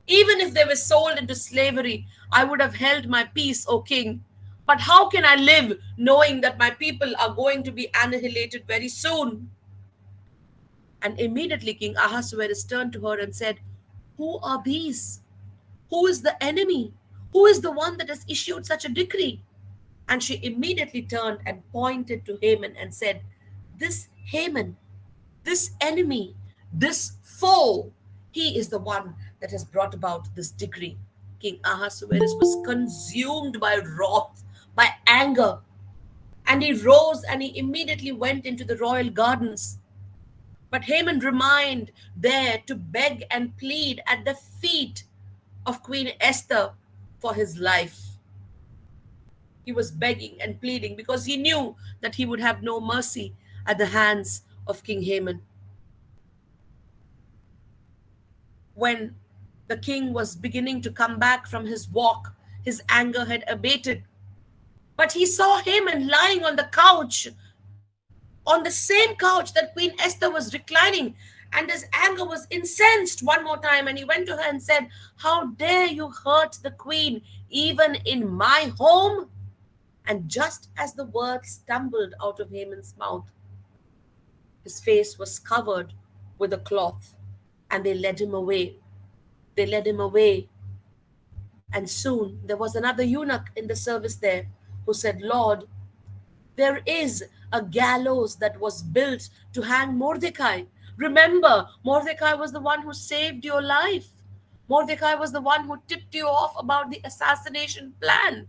Even if they were sold into slavery, I would have held my peace, O king. But how can I live knowing that my people are going to be annihilated very soon?" And immediately King Ahasuerus turned to her and said, "Who are these? Who is the enemy? Who is the one that has issued such a decree?" And she immediately turned and pointed to Haman and said, "This Haman, this enemy, this foe, he is the one that has brought about this decree." King Ahasuerus was consumed by wrath, by anger, and he rose and he immediately went into the royal gardens. But Haman remained there to beg and plead at the feet of Queen Esther for his life. He was begging and pleading because he knew that he would have no mercy at the hands of King Haman. When the king was beginning to come back from his walk, his anger had abated. But he saw Haman lying on the couch, on the same couch that Queen Esther was reclining, and his anger was incensed one more time. And he went to her and said, "How dare you hurt the queen even in my home?" And just as the words stumbled out of Haman's mouth, his face was covered with a cloth, and they led him away. They led him away. And soon there was another eunuch in the service there who said, "Lord, there is a gallows that was built to hang Mordecai. Remember, Mordecai was the one who saved your life. Mordecai was the one who tipped you off about the assassination plan.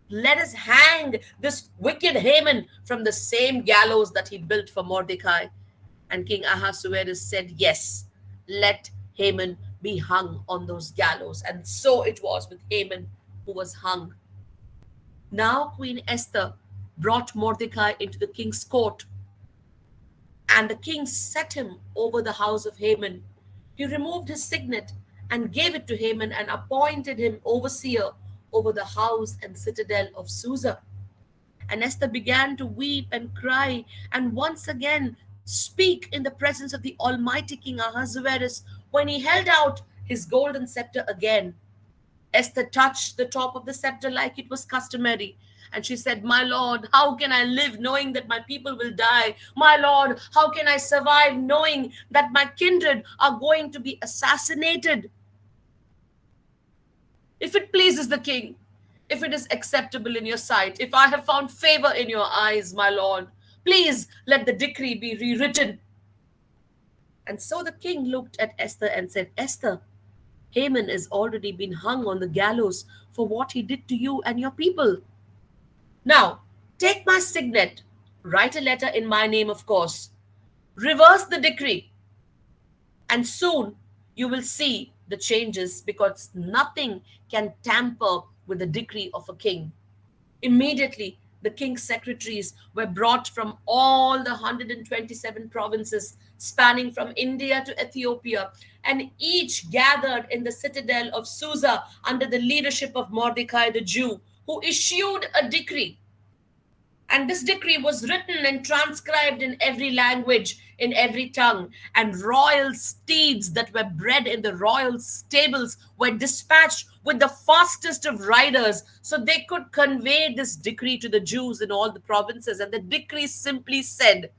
Let us hang this wicked Haman from the same gallows that he built for Mordecai. And King Ahasuerus said, yes, let Haman be hung on those gallows. And so it was with Haman, who was hung. Now Queen Esther brought Mordecai into the king's court, and the king set him over the house of Haman. He removed his signet and gave it to Haman and appointed him overseer over the house and citadel of Susa. And Esther began to weep and cry and once again speak in the presence of the Almighty King Ahasuerus when he held out his golden scepter again. Esther touched the top of the scepter like it was customary. And she said, my Lord, how can I live knowing that my people will die? My Lord, how can I survive knowing that my kindred are going to be assassinated? If it pleases the king, if it is acceptable in your sight, if I have found favor in your eyes, my Lord, please let the decree be rewritten. And so the king looked at Esther and said, Esther, Haman has already been hung on the gallows for what he did to you and your people. Now, take my signet, write a letter in my name, of course, reverse the decree, and soon you will see the changes because nothing can tamper with the decree of a king. Immediately, the king's secretaries were brought from all the 127 provinces spanning from India to Ethiopia, and each gathered in the citadel of Susa under the leadership of Mordecai the Jew, who issued a decree. And this decree was written and transcribed in every language, in every tongue. And royal steeds that were bred in the royal stables were dispatched with the fastest of riders so they could convey this decree to the Jews in all the provinces. And the decree simply said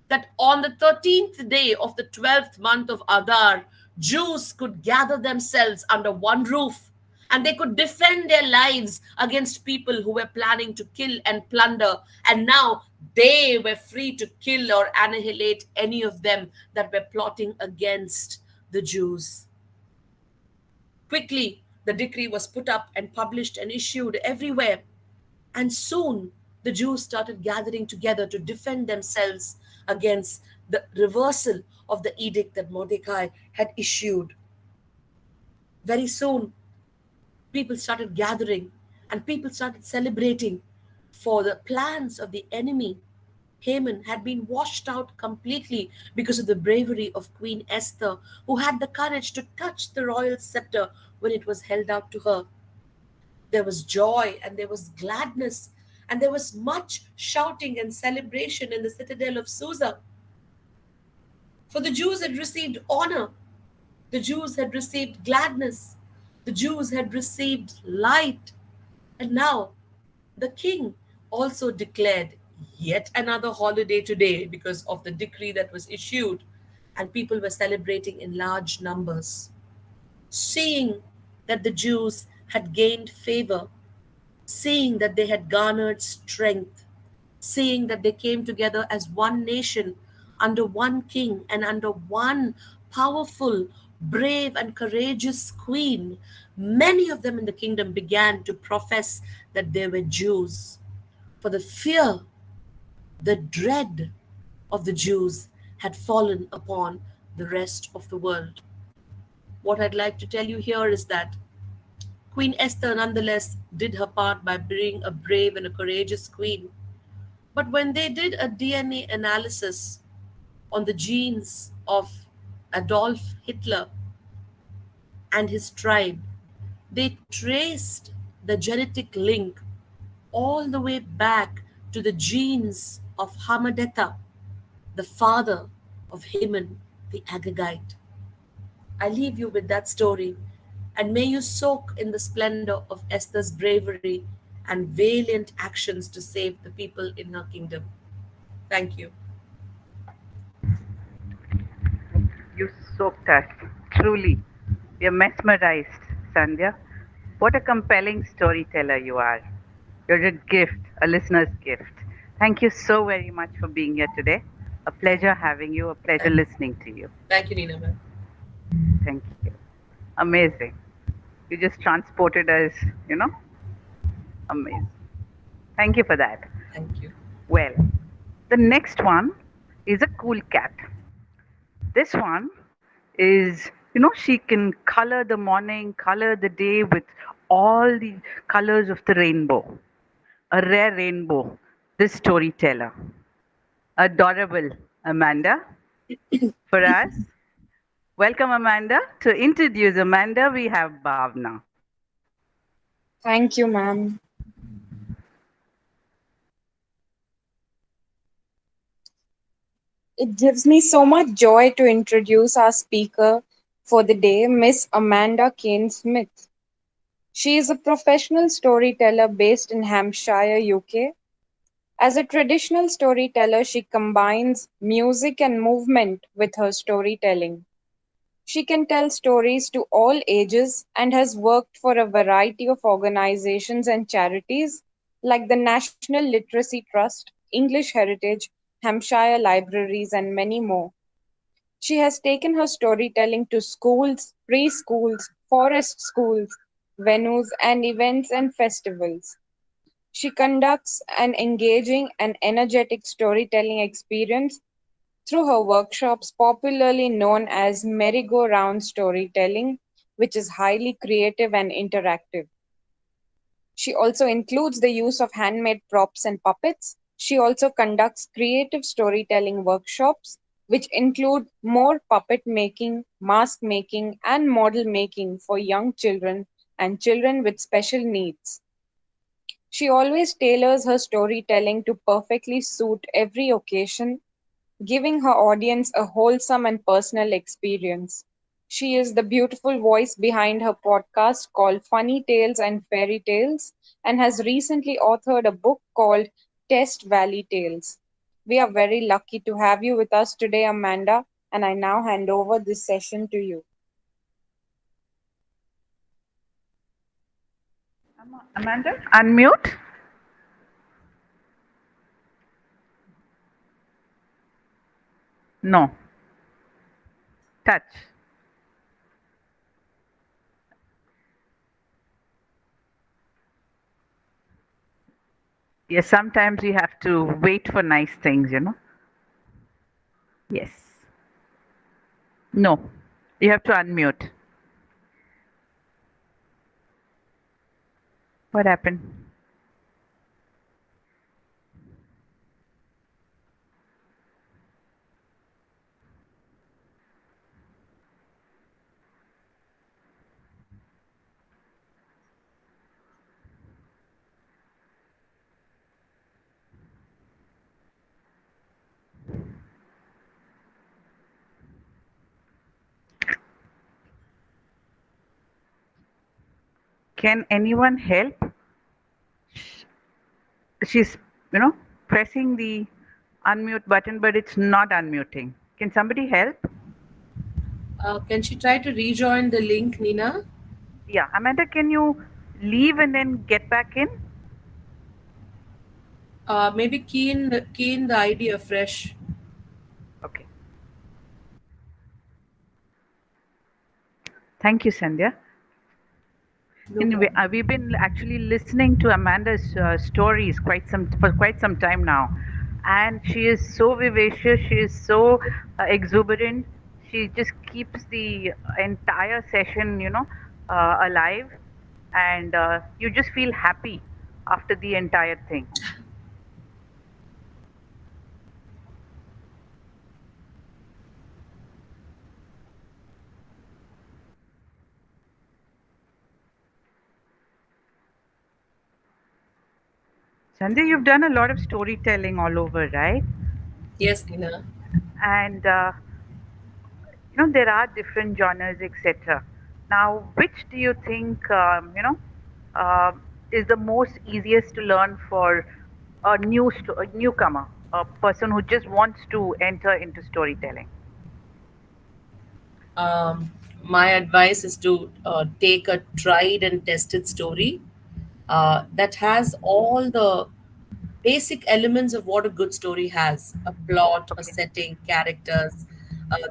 that on the 13th day of the 12th month of Adar, Jews could gather themselves under one roof and they could defend their lives against people who were planning to kill and plunder. And now they were free to kill or annihilate any of them that were plotting against the Jews. Quickly, the decree was put up and published and issued everywhere. And soon, the Jews started gathering together to defend themselves against the reversal of the edict that Mordecai had issued. Very soon, people started gathering and people started celebrating, for the plans of the enemy, Haman, had been washed out completely because of the bravery of Queen Esther, who had the courage to touch the royal scepter when it was held out to her. There was joy and there was gladness and there was much shouting and celebration in the citadel of Susa. For the Jews had received honor, the Jews had received gladness, the Jews had received light. And now the king also declared yet another holiday today because of the decree that was issued, and people were celebrating in large numbers, seeing that the Jews had gained favor, seeing that they had garnered strength, seeing that they came together as one nation under one king and under one powerful, brave, and courageous queen. Many of them in the kingdom began to profess that they were Jews. For the fear, the dread of the Jews had fallen upon the rest of the world. What I'd like to tell you here is that Queen Esther nonetheless did her part by being a brave and a courageous queen. But when they did a DNA analysis on the genes of Adolf Hitler and his tribe, they traced the genetic link all the way back to the genes of Hammedatha, the father of Haman the Agagite. I leave you with that story, and may you soak in the splendor of Esther's bravery and valiant actions to save the people in her kingdom. Thank you. You soaked us, truly. We are mesmerized, Sandhya. What a compelling storyteller you are. You're a gift, a listener's gift. Thank you so very much for being here today. A pleasure having you, a pleasure Thank, listening to you. thank you, Nina, ma'am. Thank you. Amazing. You just transported us, you know, amazing. Thank you for that. Thank you. Well, the next one is a cool cat. This one is, you know, she can color the morning, color the day with all the colors of the rainbow. A rare rainbow, this storyteller. Adorable Amanda for us. Welcome, Amanda. To introduce Amanda, we have Bhavna. Thank you, ma'am. It gives me so much joy to introduce our speaker for the day, Miss Amanda Kane Smith. She is a professional storyteller based in Hampshire, UK. As a traditional storyteller, she combines music and movement with her storytelling. She can tell stories to all ages and has worked for a variety of organizations and charities like the National Literacy Trust, English Heritage, Hampshire Libraries, and many more. She has taken her storytelling to schools, preschools, forest schools, venues, and events and festivals. She conducts an engaging and energetic storytelling experience through her workshops, popularly known as merry-go-round storytelling, which is highly creative and interactive. She also includes the use of handmade props and puppets. She also conducts creative storytelling workshops, which include more puppet making, mask making, and model making for young children and children with special needs. She always tailors her storytelling to perfectly suit every occasion, giving her audience a wholesome and personal experience. She is the beautiful voice behind her podcast called Funny Tales and Fairy Tales and has recently authored a book called Test Valley Tales. We are very lucky to have you with us today, Amanda, and I now hand over this session to you. Amanda, unmute. No. Touch. Yes, sometimes you have to wait for nice things, you know. Yes. No. You have to unmute. What happened? Can anyone help? She's, you know, pressing the unmute button, but it's not unmuting. Can somebody help? Can she try to rejoin the link, Nina? Yeah, Amanda, can you leave and then get back in? Maybe key in the ID afresh. Okay. Thank you, Sandhya. No Anyway, problem. we've been actually listening to Amanda's stories for quite some time now, and she is so vivacious. She is so exuberant. She just keeps the entire session, you know, alive, and you just feel happy after the entire thing. Sandhya, you've done a lot of storytelling all over, right? Yes, Nina. And you know there are different genres, etc. Now, which do you think is the most easiest to learn for a newcomer, a person who just wants to enter into storytelling? My advice is to take a tried and tested story that has all the basic elements of what a good story has: a plot, a setting, characters,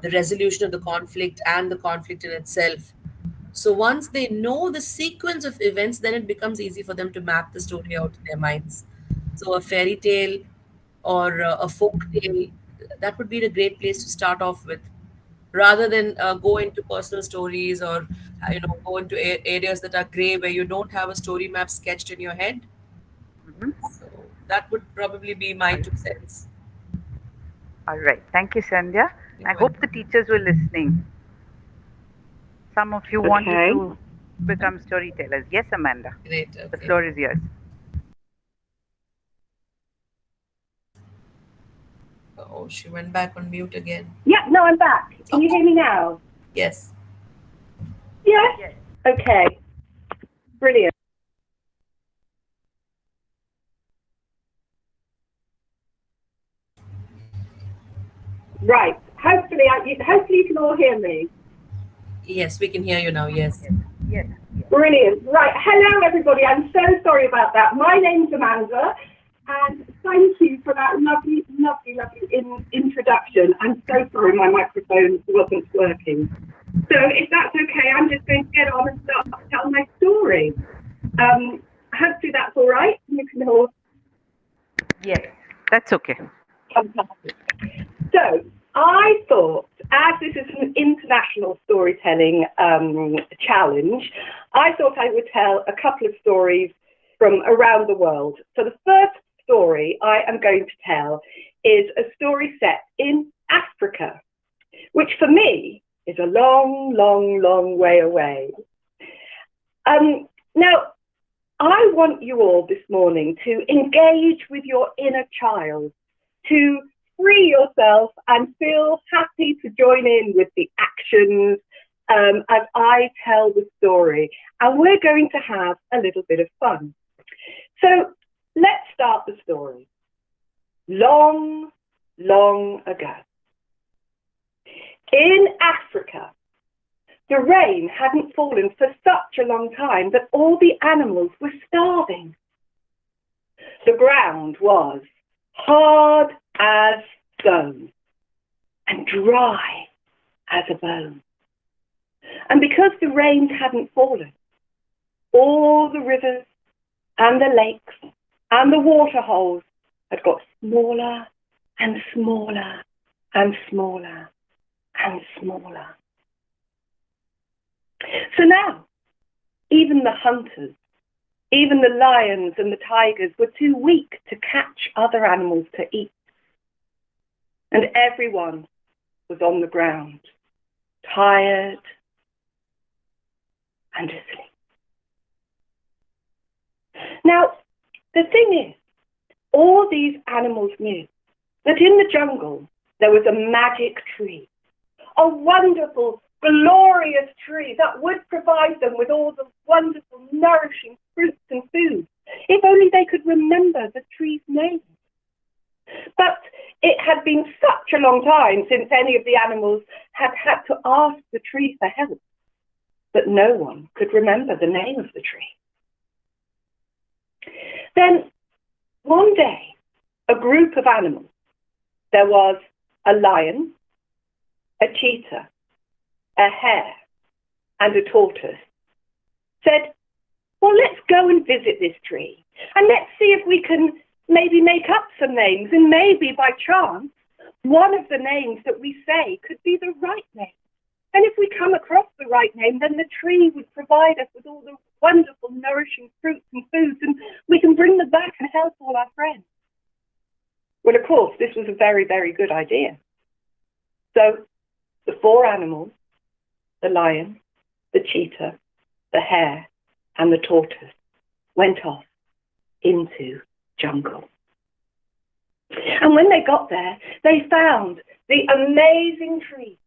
the resolution of the conflict, and the conflict in itself. So once they know the sequence of events, then it becomes easy for them to map the story out in their minds. So a fairy tale or a folk tale, that would be a great place to start off with, rather than go into personal stories or go into areas that are gray where you don't have a story map sketched in your head. So that would probably be my 2 cents. All right. Thank you, Sandhya. You're I hope the welcome. teachers were listening. Some of you wanted Okay. to become storytellers. Yes, Amanda. Great. The Okay. floor is yours. Oh, she went back on mute again. Yeah, no, I'm back. Can you Okay. hear me now? Yes. Yes? Okay. Brilliant. Right. Hopefully you can all hear me. Yes, we can hear you now. Yes. Yes. Brilliant. Right. Hello, everybody. I'm so sorry about that. My name's Amanda, and thank you for that lovely introduction. I'm so sorry my microphone wasn't working. So if that's okay, I'm just going to get on and start to tell my story. Hopefully that's all right. You can all. Yes, that's okay. Fantastic. So I thought, as this is an international storytelling challenge, I thought I would tell a couple of stories from around the world. So the first story I am going to tell is a story set in Africa, which for me is a long, long, long way away. Now, I want you all this morning to engage with your inner child, to free yourself and feel happy to join in with the actions as I tell the story. And we're going to have a little bit of fun. So let's start the story. Long, long ago, in Africa, the rain hadn't fallen for such a long time that all the animals were starving. The ground was hard as stone and dry as a bone. And because the rains hadn't fallen, all the rivers and the lakes and the water holes had got smaller and smaller and smaller and smaller. So now, even the hunters, even the lions and the tigers were too weak to catch other animals to eat. And everyone was on the ground, tired and asleep. Now, the thing is, all these animals knew that in the jungle there was a magic tree, a wonderful, glorious tree that would provide them with all the wonderful, nourishing fruits and foods, if only they could remember the tree's name. But it had been such a long time since any of the animals had had to ask the tree for help that no one could remember the name of the tree. Then, one day, a group of animals, there was a lion, a cheetah, a hare, and a tortoise, said, well, let's go and visit this tree, and let's see if we can maybe make up some names, and maybe by chance, one of the names that we say could be the right name. And if we come across the right name, then the tree would provide us with all the wonderful, nourishing fruits and foods, and we can bring them back and help all our friends. Well, of course, this was a very, very good idea. So the four animals, the lion, the cheetah, the hare, and the tortoise, went off into jungle. And when they got there, they found the amazing tree.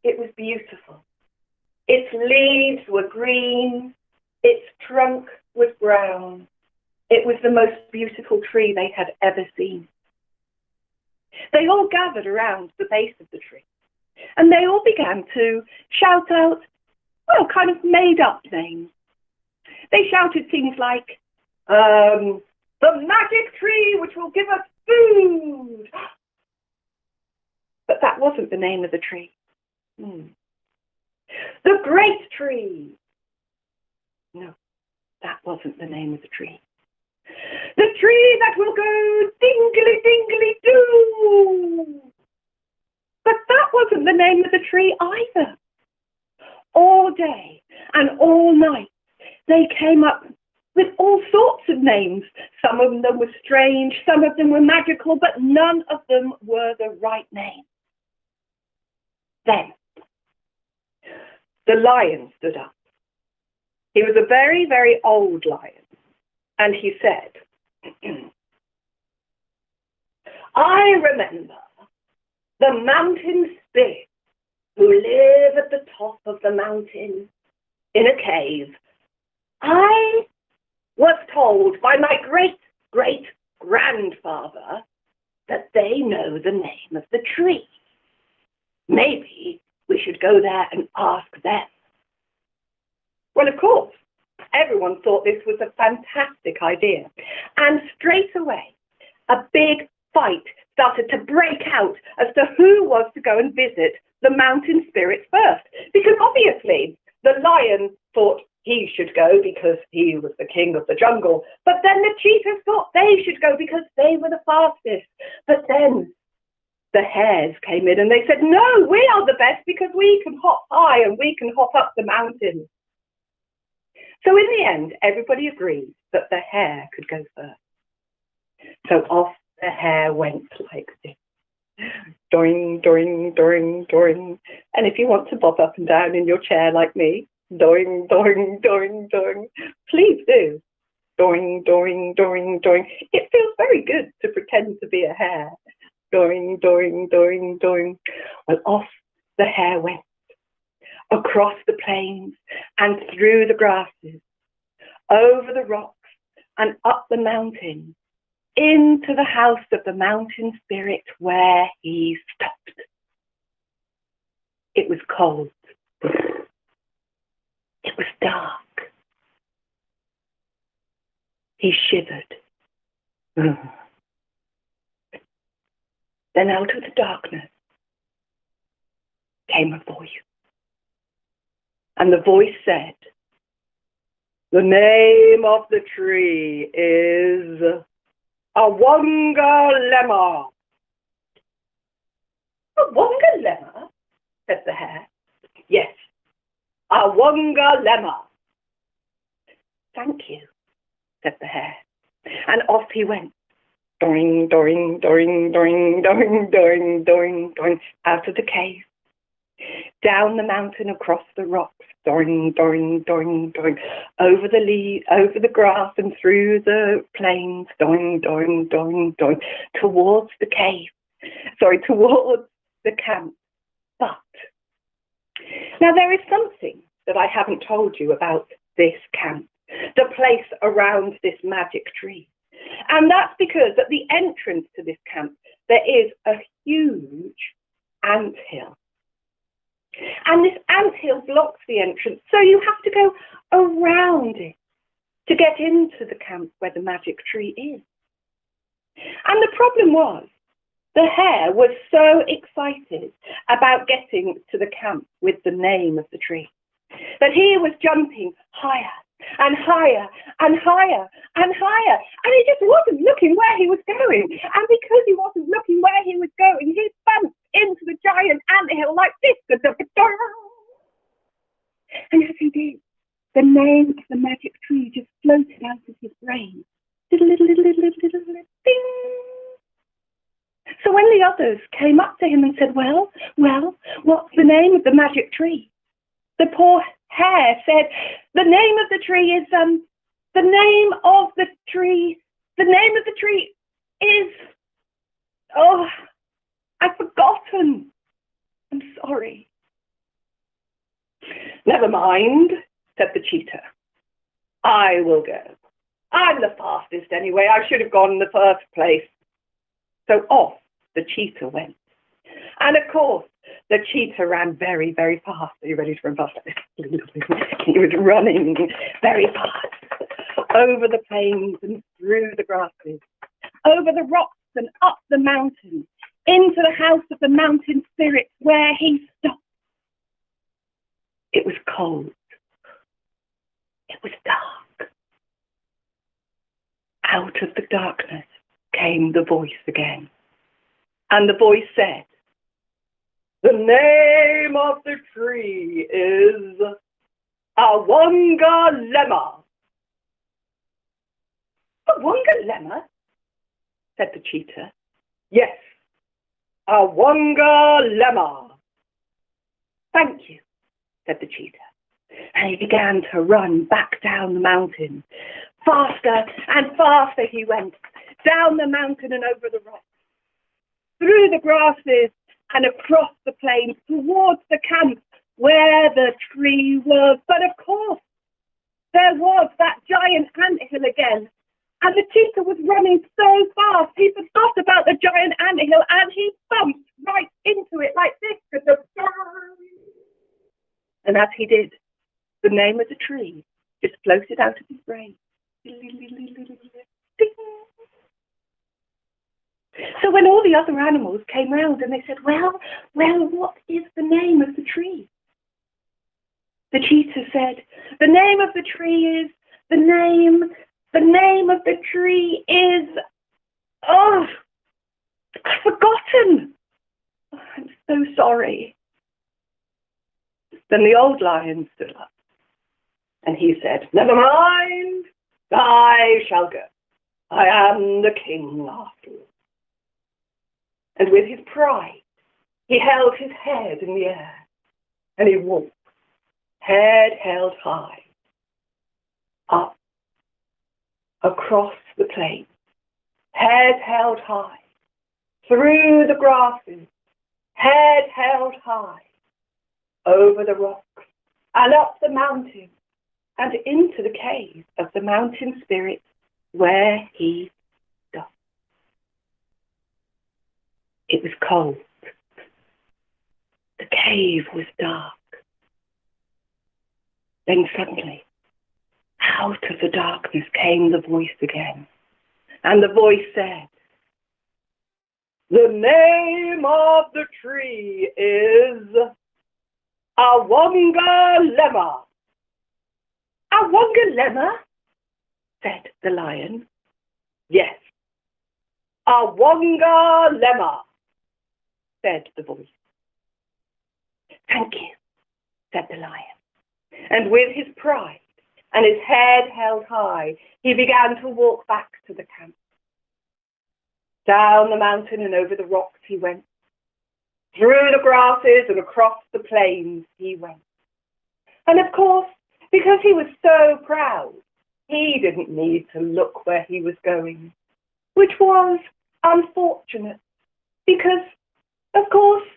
It was beautiful. Its leaves were green. Its trunk was brown. It was the most beautiful tree they had ever seen. They all gathered around the base of the tree, and they all began to shout out, well, kind of made-up names. They shouted things like, The magic tree which will give us food. But that wasn't the name of the tree. The great tree. No, that wasn't the name of the tree. The tree that will go dingly dingly doo. But that wasn't the name of the tree either. All day and all night they came up with all sorts of names. Some of them were strange, some of them were magical, but none of them were the right name. Then the lion stood up. He was a very, very old lion, and he said, I remember the mountain spirits who live at the top of the mountain in a cave. I was told by my great-great-grandfather that they know the name of the tree. Maybe we should go there and ask them. Well, of course, everyone thought this was a fantastic idea. And straight away, a big fight started to break out as to who was to go and visit the mountain spirits first. Because obviously, the lion thought he should go because he was the king of the jungle. But then the cheetahs thought they should go because they were the fastest. But then the hares came in and they said, no, we are the best because we can hop high and we can hop up the mountain. So in the end, everybody agreed that the hare could go first. So off the hare went like this. Doing, doing, doing, doing. And if you want to bob up and down in your chair like me, doing, doing, doing, doing, please do. Doing, doing, doing, doing. It feels very good to pretend to be a hare. Doing, doing, doing, doing. Well, off the hare went, across the plains and through the grasses, over the rocks and up the mountain, into the house of the mountain spirit where he stopped. It was cold. It was dark. He shivered. Then out of the darkness came a voice. And the voice said, the name of the tree is Awonga Lemma. Awonga Lemma, said the hare. Yes, Awonga Lemma. Thank you, said the hare. And off he went. Doing, doing, doing, doing, doing, doing, doing, doing, out of the cave. Down the mountain, across the rocks, doing, doing, doing, doing, over the leaves, over the grass and through the plains, doing, doing, doing, doing, towards the cave, towards the camp. But now there is something that I haven't told you about this camp, the place around this magic tree. And that's because at the entrance to this camp, there is a huge anthill. And this anthill blocks the entrance, so you have to go around it to get into the camp where the magic tree is. And the problem was, the hare was so excited about getting to the camp with the name of the tree that he was jumping higher and higher and higher and higher, and he just wasn't looking where he was going. And because he wasn't looking where he was going, he bumped into the giant anthill like this. And as he did, the name of the magic tree just floated out of his brain. Ding. So when the others came up to him and said, well, what's the name of the magic tree? The poor hare said, the name of the tree is, the name of the tree is, oh, I've forgotten. I'm sorry. Never mind, said the cheetah. I will go. I'm the fastest anyway. I should have gone in the first place. So off the cheetah went. And of course, the cheetah ran very, very fast. Are you ready to run fast? He was running very fast over the plains and through the grasses, over the rocks and up the mountain, into the house of the mountain spirits where he stopped. It was cold. It was dark. Out of the darkness came the voice again. And the voice said, "The name of the tree is Awanga Lemma." "Awanga Lemma?" said the cheetah. "Yes, Awanga Lemma." "Thank you," said the cheetah. And he began to run back down the mountain. Faster and faster he went, down the mountain and over the rocks, through the grasses and across the plains, towards the camp where the tree was. But of course, there was that giant anthill again. And the cheetah was running so fast, he forgot about the giant anthill and he bumped right into it like this. And as he did, the name of the tree just floated out of his brain. So when all the other animals came round and they said, well, what is the name of the tree? The cheetah said, the name of the tree is, the name of the tree is, oh, I've forgotten. Oh, I'm so sorry. Then the old lion stood up and he said, never mind, I shall go. I am the king after all. And with his pride, he held his head in the air and he walked, head held high, up, across the plain, head held high, through the grasses, head held high, over the rocks, and up the mountain, and into the cave of the mountain spirit where he stopped. It was cold. The cave was dark. Then suddenly, out of the darkness came the voice again. And the voice said, the name of the tree is Awanga Lemma. Awanga Lemma? Said the lion. Yes, Awanga Lemma, said the voice. Thank you, said the lion. And with his pride and his head held high, he began to walk back to the camp. Down the mountain and over the rocks he went. Through the grasses and across the plains he went. And of course, because he was so proud, he didn't need to look where he was going, which was unfortunate because, of course,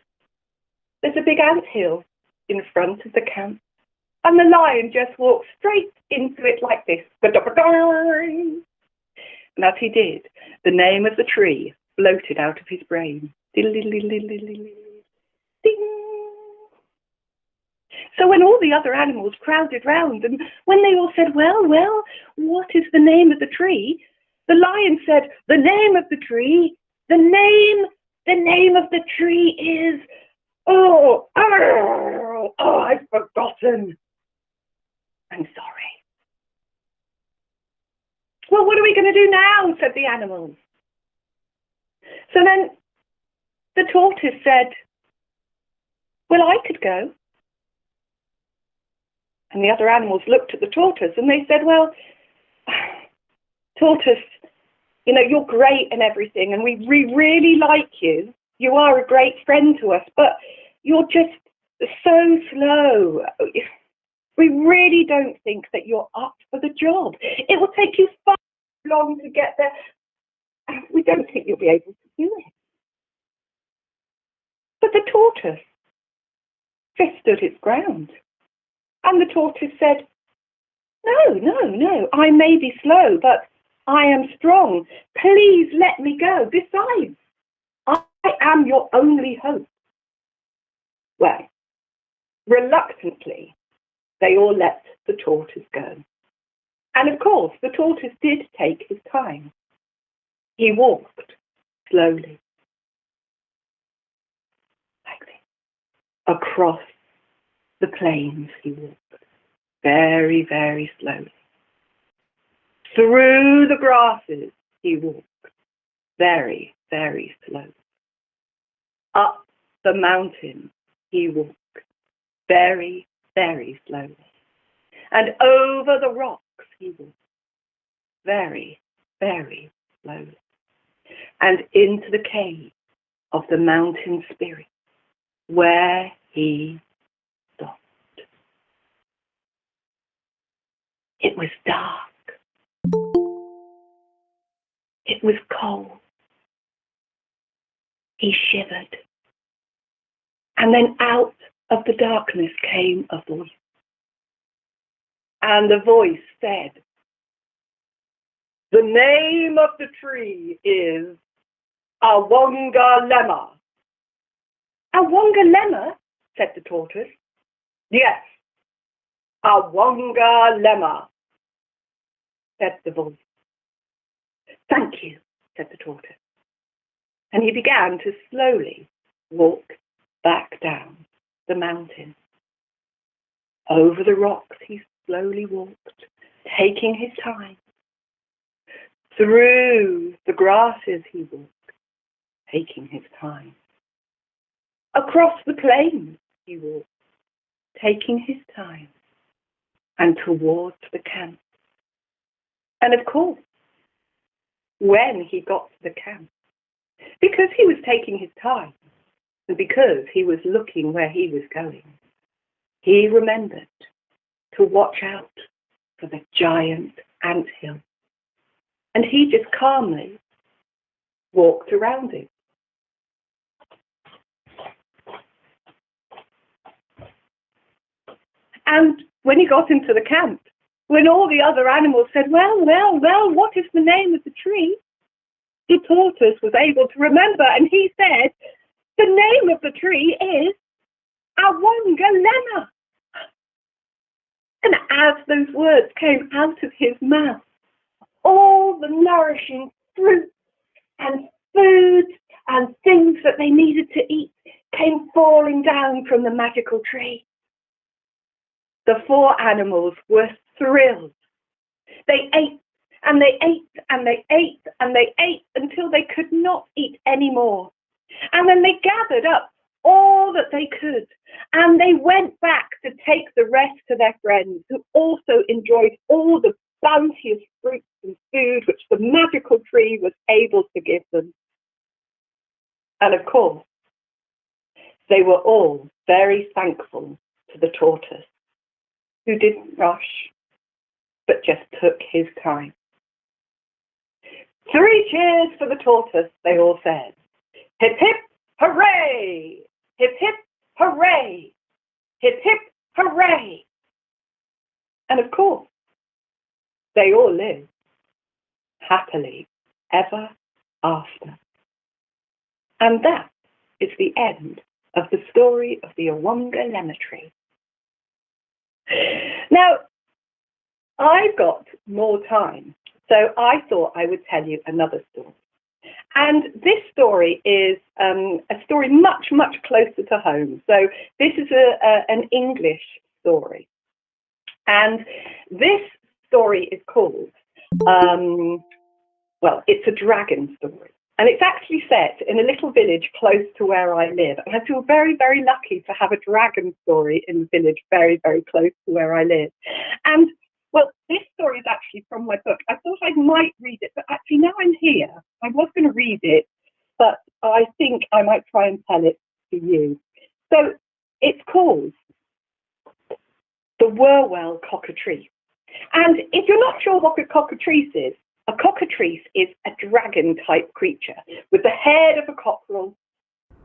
there's a big anthill in front of the camp. And the lion just walked straight into it like this. And as he did, the name of the tree floated out of his brain. So when all the other animals crowded round and when they all said, well, what is the name of the tree? The lion said, the name of the tree, the name of the tree is, I've forgotten. I'm sorry. Well, what are we going to do now? Said the animals. So then the tortoise said, well, I could go. And the other animals looked at the tortoise and they said, well, tortoise, you know, you're great and everything and we really like you. You are a great friend to us, but you're just so slow. We really don't think that you're up for the job. It will take you far too long to get there. We don't think you'll be able to do it. But the tortoise just stood its ground. And the tortoise said, no, I may be slow, but I am strong. Please let me go. Besides, I am your only hope. Well, reluctantly, they all let the tortoise go. And of course, the tortoise did take his time. He walked slowly, like this. Across the plains he walked, very, very slowly. Through the grasses he walked, very, very slowly. Up the mountain he walked, very, very slowly. And over the rocks he walked, very, very slowly. And into the cave of the mountain spirit, where he stopped. It was dark. It was cold. He shivered. And then out of the darkness came a voice. And the voice said, "The name of the tree is Awonga Lemma." "Awonga Lemma?" said the tortoise. "Yes, Awonga Lemma," said the voice. "Thank you," said the tortoise. And he began to slowly walk back down the mountain. Over the rocks he slowly walked, taking his time. Through the grasses he walked, taking his time. Across the plains he walked, taking his time. And towards the camp. And of course, when he got to the camp, because he was taking his time, and because he was looking where he was going, he remembered to watch out for the giant anthill. And he just calmly walked around it. And when he got into the camp, when all the other animals said, well, what is the name of the tree? The tortoise was able to remember, and he said, the name of the tree is Awonga Lemma. And as those words came out of his mouth, all the nourishing fruit and food and things that they needed to eat came falling down from the magical tree. The four animals were thrilled. They ate and they ate and they ate and they ate until they could not eat any more. And then they gathered up all that they could, and they went back to take the rest to their friends, who also enjoyed all the bounteous fruits and food which the magical tree was able to give them. And of course, they were all very thankful to the tortoise, who didn't rush, but just took his time. 3 cheers for the tortoise, they all said. Hip, hip, hooray! Hip, hip, hooray! Hip, hip, hooray! And of course, they all lived happily ever after. And that is the end of the story of the Awonga Lemma tree. Now, I've got more time, so I thought I would tell you another story. And this story is a story much, much closer to home. So this is an English story. And this story is called, it's a dragon story. And it's actually set in a little village close to where I live. And I feel very, very lucky to have a dragon story in the village very, very close to where I live. And well, this story is actually from my book. I thought I might read it, but actually now I'm here. I was going to read it, but I think I might try and tell it to you. So it's called The Wurwell Cockatrice. And if you're not sure what a cockatrice is a dragon-type creature with the head of a cockerel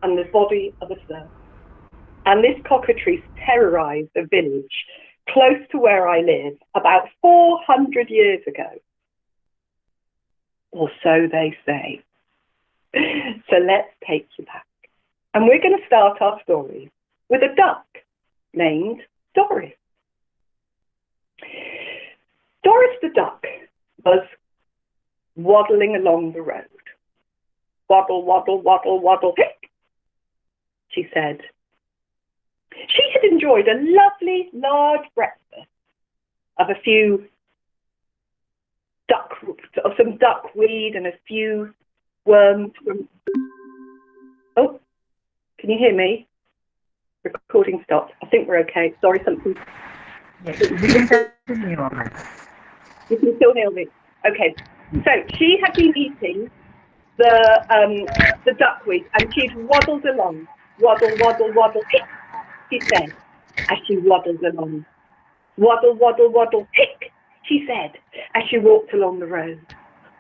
and the body of a sloth. And this cockatrice terrorized a village close to where I live about 400 years ago. Or so they say. So let's take you back. And we're going to start our story with a duck named Doris. Doris the duck was waddling along the road. Waddle, waddle, waddle, waddle, hick, she said. She had enjoyed a lovely large breakfast of a few some duckweed and a few worms from... Oh, can you hear me? Recording stopped. I think we're okay. Sorry, something... Yes, we can continue on that. You can still hear me. Okay. So she had been eating the duckweed and she'd waddled along. Waddle, waddle, waddle, hick, she said, as she waddled along. Waddle, waddle, waddle, hick, she said, as she walked along the road.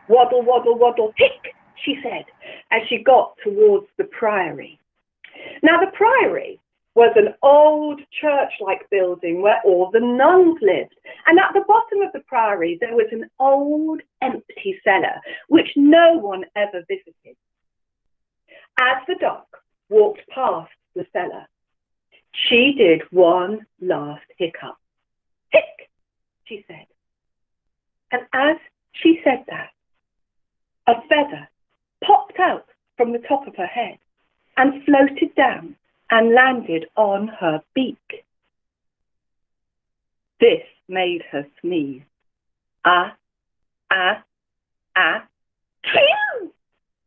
Waddle, waddle, waddle, hick, she said, as she got towards the priory. Now, the priory was an old church-like building where all the nuns lived. And at the bottom of the priory, there was an old, empty cellar, which no one ever visited. As the duck walked past the cellar, she did one last hiccup. Hick, she said. And as she said that, a feather popped out from the top of her head and floated down and landed on her beak. This made her sneeze. Ah, ah, ah, phew,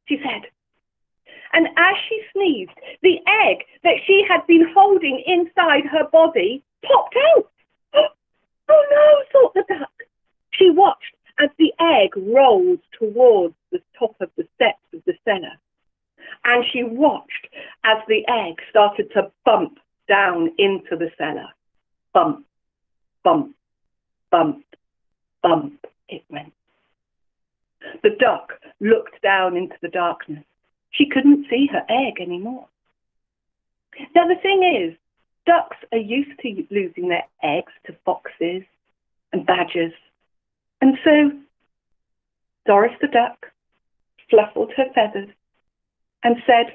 she said. And as she sneezed, the egg that she had been holding inside her body popped out. Oh no, thought the duck. She watched as the egg rolled towards the top of the steps of the cellar. And she watched as the egg started to bump down into the cellar. Bump, bump, bump, bump, it went. The duck looked down into the darkness. She couldn't see her egg anymore. Now the thing is, ducks are used to losing their eggs to foxes and badgers. And so Doris the duck fluffled her feathers and said,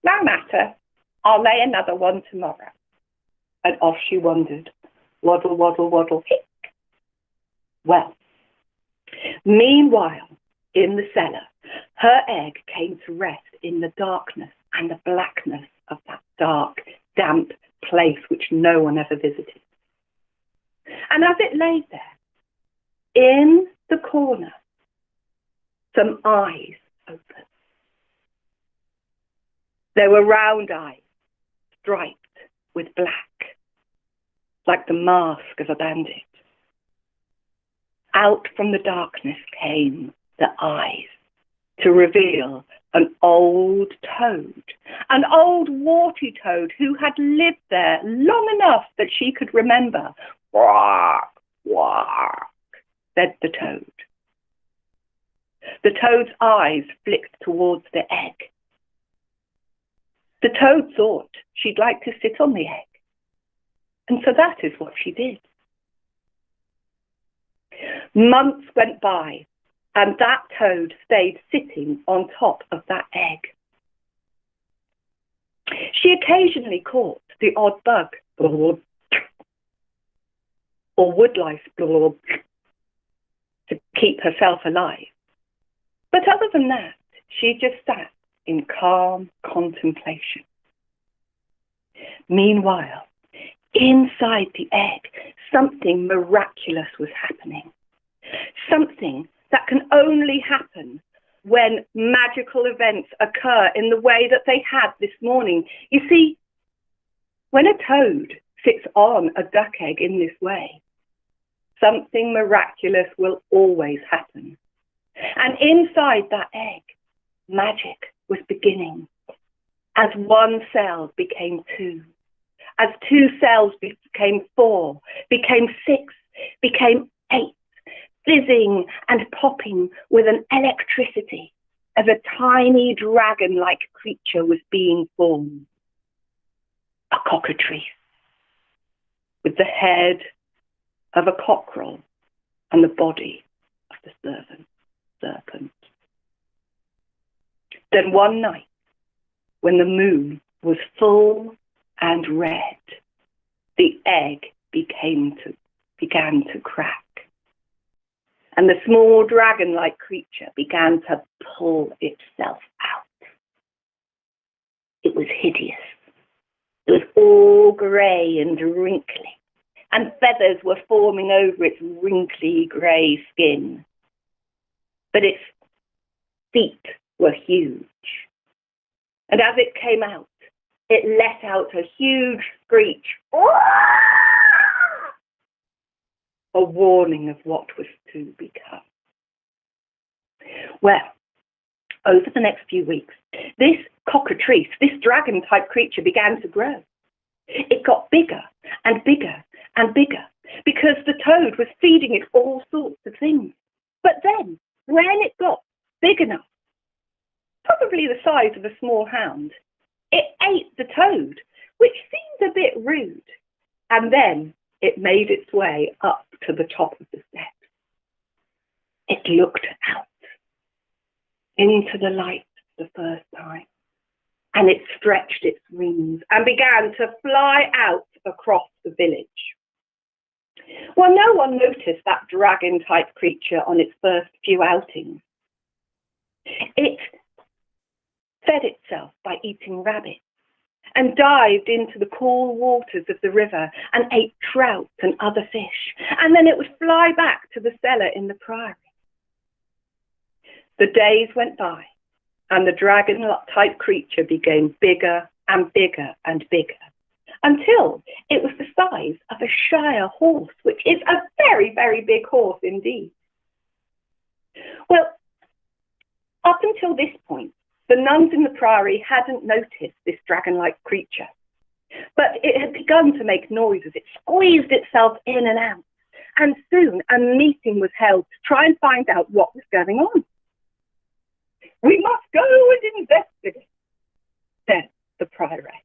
no matter, I'll lay another one tomorrow. And off she wandered. Waddle, waddle, waddle, hick. Well, meanwhile, in the cellar, her egg came to rest in the darkness and the blackness of that dark, damp place which no one ever visited. And as it lay there, in the corner, some eyes opened. There were round eyes, striped with black, like the mask of a bandit. Out from the darkness came the eyes to reveal an old toad, an old warty toad who had lived there long enough that she could remember. Quack, quack, said the toad. The toad's eyes flicked towards the egg. The toad thought she'd like to sit on the egg, and so that is what she did. Months went by, and that toad stayed sitting on top of that egg. She occasionally caught the odd bug, or woodlice, to keep herself alive. But other than that, she just sat in calm contemplation. Meanwhile, inside the egg, something miraculous was happening. Something that can only happen when magical events occur in the way that they had this morning. You see, when a toad sits on a duck egg in this way, something miraculous will always happen. And inside that egg, magic was beginning. As one cell became two, as two cells became four, became six, became eight, fizzing and popping with an electricity as a tiny dragon-like creature was being formed. A cockatrice, with the head of a cockerel and the body of the serpent. Then one night, when the moon was full and red, the egg began to crack. and the small dragon-like creature began to pull itself out. It was hideous. It was all grey and wrinkly, and feathers were forming over its wrinkly grey skin. But its feet were huge, and as it came out, it let out a huge screech, a warning of what was to become. Well, over the next few weeks, this cockatrice, this dragon-type creature, began to grow. It got bigger and bigger and bigger because the toad was feeding it all sorts of things. But then, when it got big enough, probably the size of a small hound, it ate the toad, which seemed a bit rude. And then it made its way up to the top of the steps. It looked out into the light for the first time, and it stretched its wings and began to fly out across the village. Well, no one noticed that dragon-type creature on its first few outings. It fed itself by eating rabbits and dived into the cool waters of the river and ate trout and other fish, and then it would fly back to the cellar in the priory. The days went by, and the dragon-type creature became bigger and bigger and bigger, until it was the size of a Shire horse, which is a very, very big horse indeed. Well, up until this point, the nuns in the priory hadn't noticed this dragon-like creature, but it had begun to make noises. It squeezed itself in and out, and soon a meeting was held to try and find out what was going on. "We must go and investigate," said the prioress.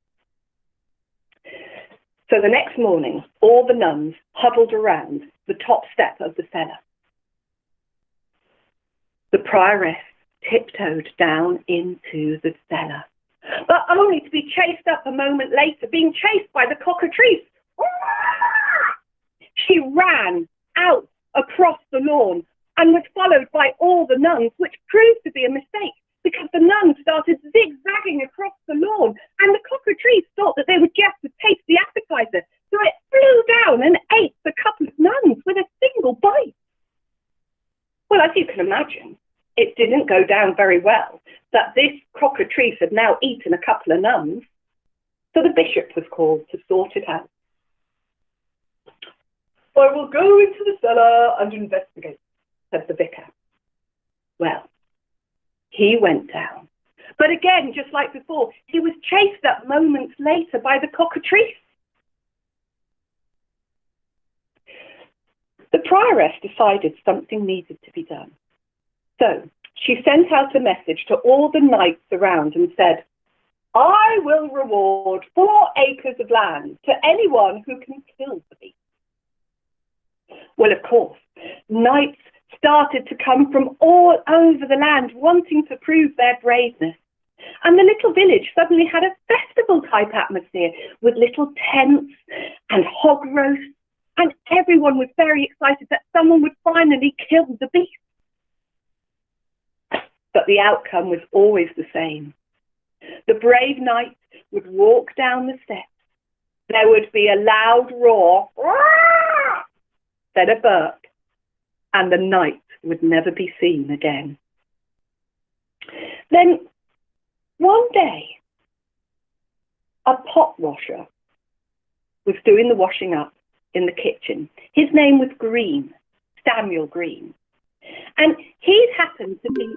So the next morning, all the nuns huddled around the top step of the cellar. The prioress tiptoed down into the cellar, but only to be chased up a moment later, being chased by the cockatrice. She ran out across the lawn and was followed by all the nuns, which proved to be a mistake because the nuns started zigzagging across the lawn, and the cockatrice thought that they would just taste the appetizer, so it flew down and ate the couple of nuns with a single bite. Well, as you can imagine, it didn't go down very well that this cockatrice had now eaten a couple of nuns, so the bishop was called to sort it out. "I will go into the cellar and investigate," said the vicar. Well, he went down, but again, just like before, he was chased up moments later by the cockatrice. The prioress decided something needed to be done. So she sent out a message to all the knights around and said, "I will reward 4 acres of land to anyone who can kill the beast." Well, of course, knights started to come from all over the land wanting to prove their braveness. And the little village suddenly had a festival-type atmosphere with little tents and hog roasts, and everyone was very excited that someone would finally kill the beast. But the outcome was always the same. The brave knight would walk down the steps. There would be a loud roar, then a burp, and the knight would never be seen again. Then, one day, a pot washer was doing the washing up in the kitchen. His name was Green, Samuel Green, and he'd happened to be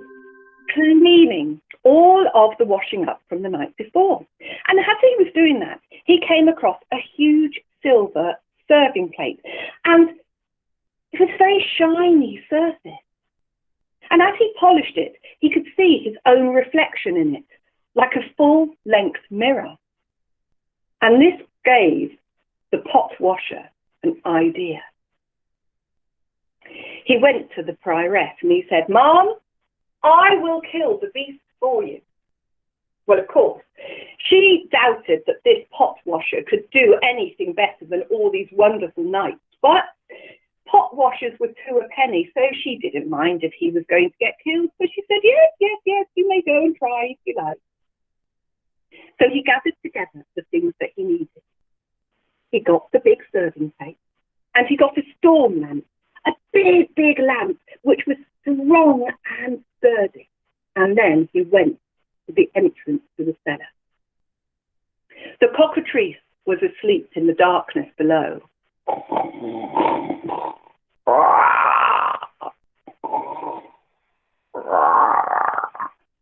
cleaning all of the washing up from the night before. And as he was doing that, he came across a huge silver serving plate, and it was a very shiny surface. And as he polished it, he could see his own reflection in it, like a full-length mirror. And this gave the pot washer an idea. He went to the prioress and he said, "Ma'am, I will kill the beast for you." Well, of course, she doubted that this pot washer could do anything better than all these wonderful knights, but pot washers were 2 a penny, so she didn't mind if he was going to get killed. So she said, yes, yes, yes, you may go and try if you like. So he gathered together the things that he needed. He got the big serving plate, and he got a storm lamp, a big, big lamp, which was strong and sturdy. And then he went to the entrance to the cellar. The cockatrice was asleep in the darkness below.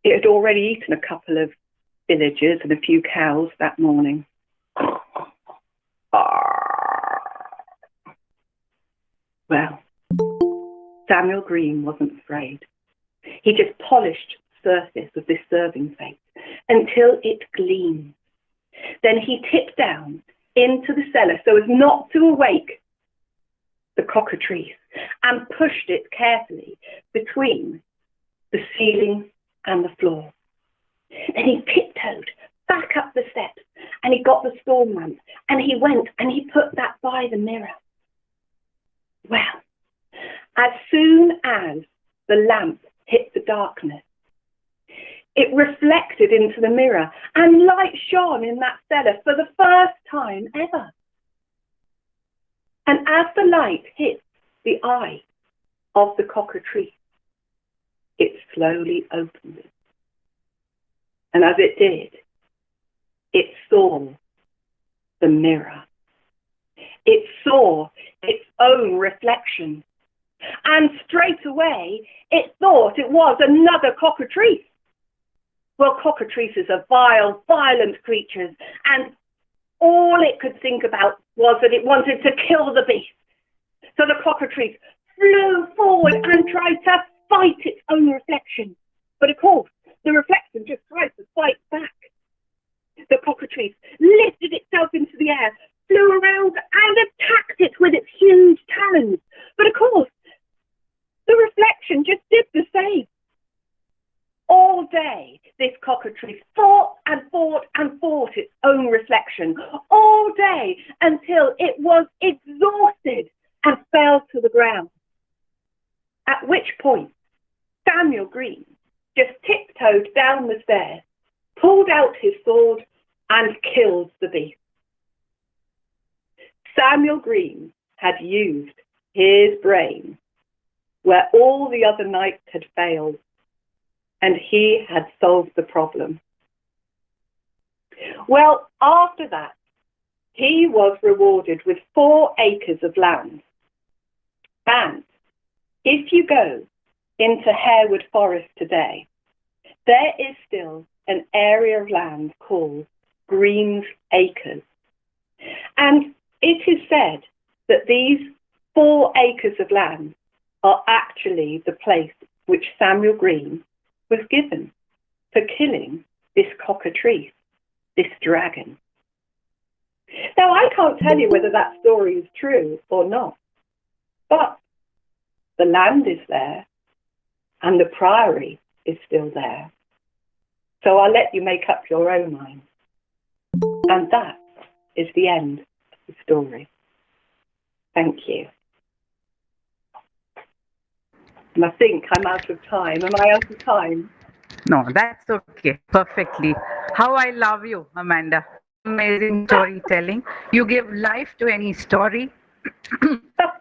It had already eaten a couple of villagers and a few cows that morning. Well, Samuel Green wasn't afraid. He just polished the surface of this serving plate until it gleamed. Then he tipped down into the cellar so as not to awake the cockatrice and pushed it carefully between the ceiling and the floor. Then he tiptoed back up the steps and he got the storm lamp and he went and he put that by the mirror. Well, as soon as the lamp hit the darkness, it reflected into the mirror and light shone in that cellar for the first time ever. And as the light hit the eye of the cockatrice, it slowly opened it. And as it did, it saw the mirror. It saw its own reflection. And straight away, it thought it was another cockatrice. Well, cockatrices are vile, violent creatures, and all it could think about was that it wanted to kill the beast. So the cockatrice flew forward and tried to fight its own reflection. But of course, the reflection just tried to fight back. The cockatrice lifted itself into the air, flew around and attacked it with its huge talons. But of course, the reflection just did the same. All day, this cockatrice fought and fought and fought its own reflection. All day until it was exhausted and fell to the ground. At which point, Samuel Green just tiptoed down the stairs, pulled out his sword and killed the beast. Samuel Green had used his brain where all the other knights had failed, and he had solved the problem. Well, after that, he was rewarded with 4 acres of land. And if you go into Harewood Forest today, there is still an area of land called Green's Acres. And it is said that these 4 acres of land are actually the place which Samuel Green was given for killing this cockatrice, this dragon. Now, I can't tell you whether that story is true or not, but the land is there and the priory is still there. So I'll let you make up your own mind. And that is the end of the story. Thank you. And I think I'm out of time. Am I out of time? No, that's okay. Perfectly. How I love you, Amanda. Amazing storytelling. You give life to any story.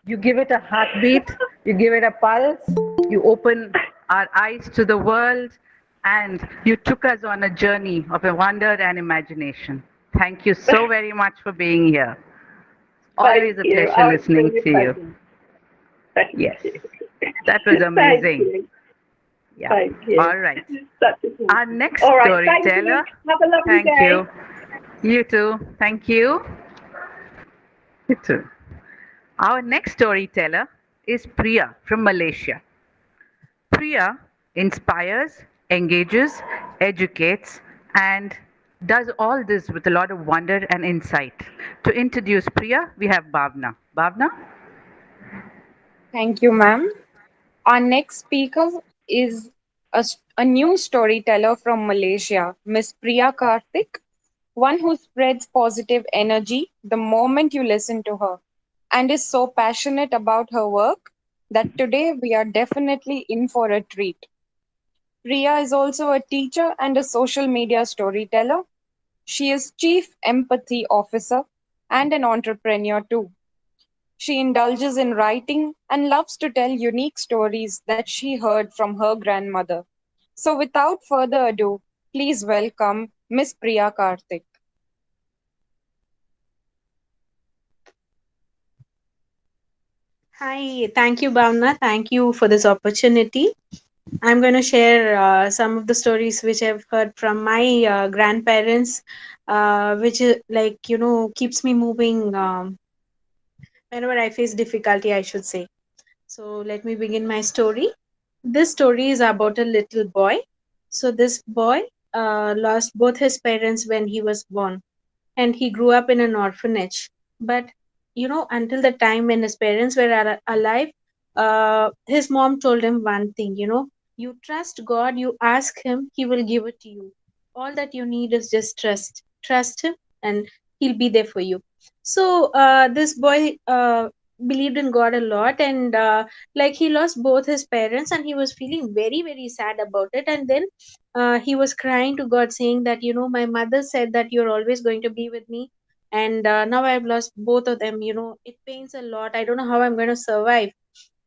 You give it a heartbeat. You give it a pulse. You open our eyes to the world. And you took us on a journey of a wonder and imagination. Thank you so very much for being here. Always a pleasure listening to you. Yes, that was amazing. Yeah. Thank you. All right. Our next All right, storyteller. Have a lovely Thank day. you. You too. Thank you. You too. Our next storyteller is Priya from Malaysia. Priya inspires, engages, educates, and does all this with a lot of wonder and insight. To introduce Priya, we have Bhavna. Bhavna? Thank you, ma'am. Our next speaker is a new storyteller from Malaysia, Miss Priya Karthik, one who spreads positive energy the moment you listen to her. and is so passionate about her work that today we are definitely in for a treat. Ria is also a teacher and a social media storyteller. She is Chief Empathy Officer and an entrepreneur too. She indulges in writing and loves to tell unique stories that she heard from her grandmother. So, without further ado, please welcome Miss Priya Karthik. Hi, thank you, Bhavna. Thank you for this opportunity. I'm going to share some of the stories which I've heard from my grandparents, which keeps me moving whenever I face difficulty, I should say. So let me begin my story. This story is about a little boy. So this boy lost both his parents when he was born, and he grew up in an orphanage. But until the time when his parents were alive, his mom told him one thing, you trust God, you ask him, he will give it to you. All that you need is just trust him, and he'll be there for you. So this boy believed in God a lot, and like he lost both his parents, and he was feeling very very sad about it. And then he was crying to God, saying that, my mother said that you're always going to be with me, and now I've lost both of them. It pains a lot. I don't know how I'm going to survive.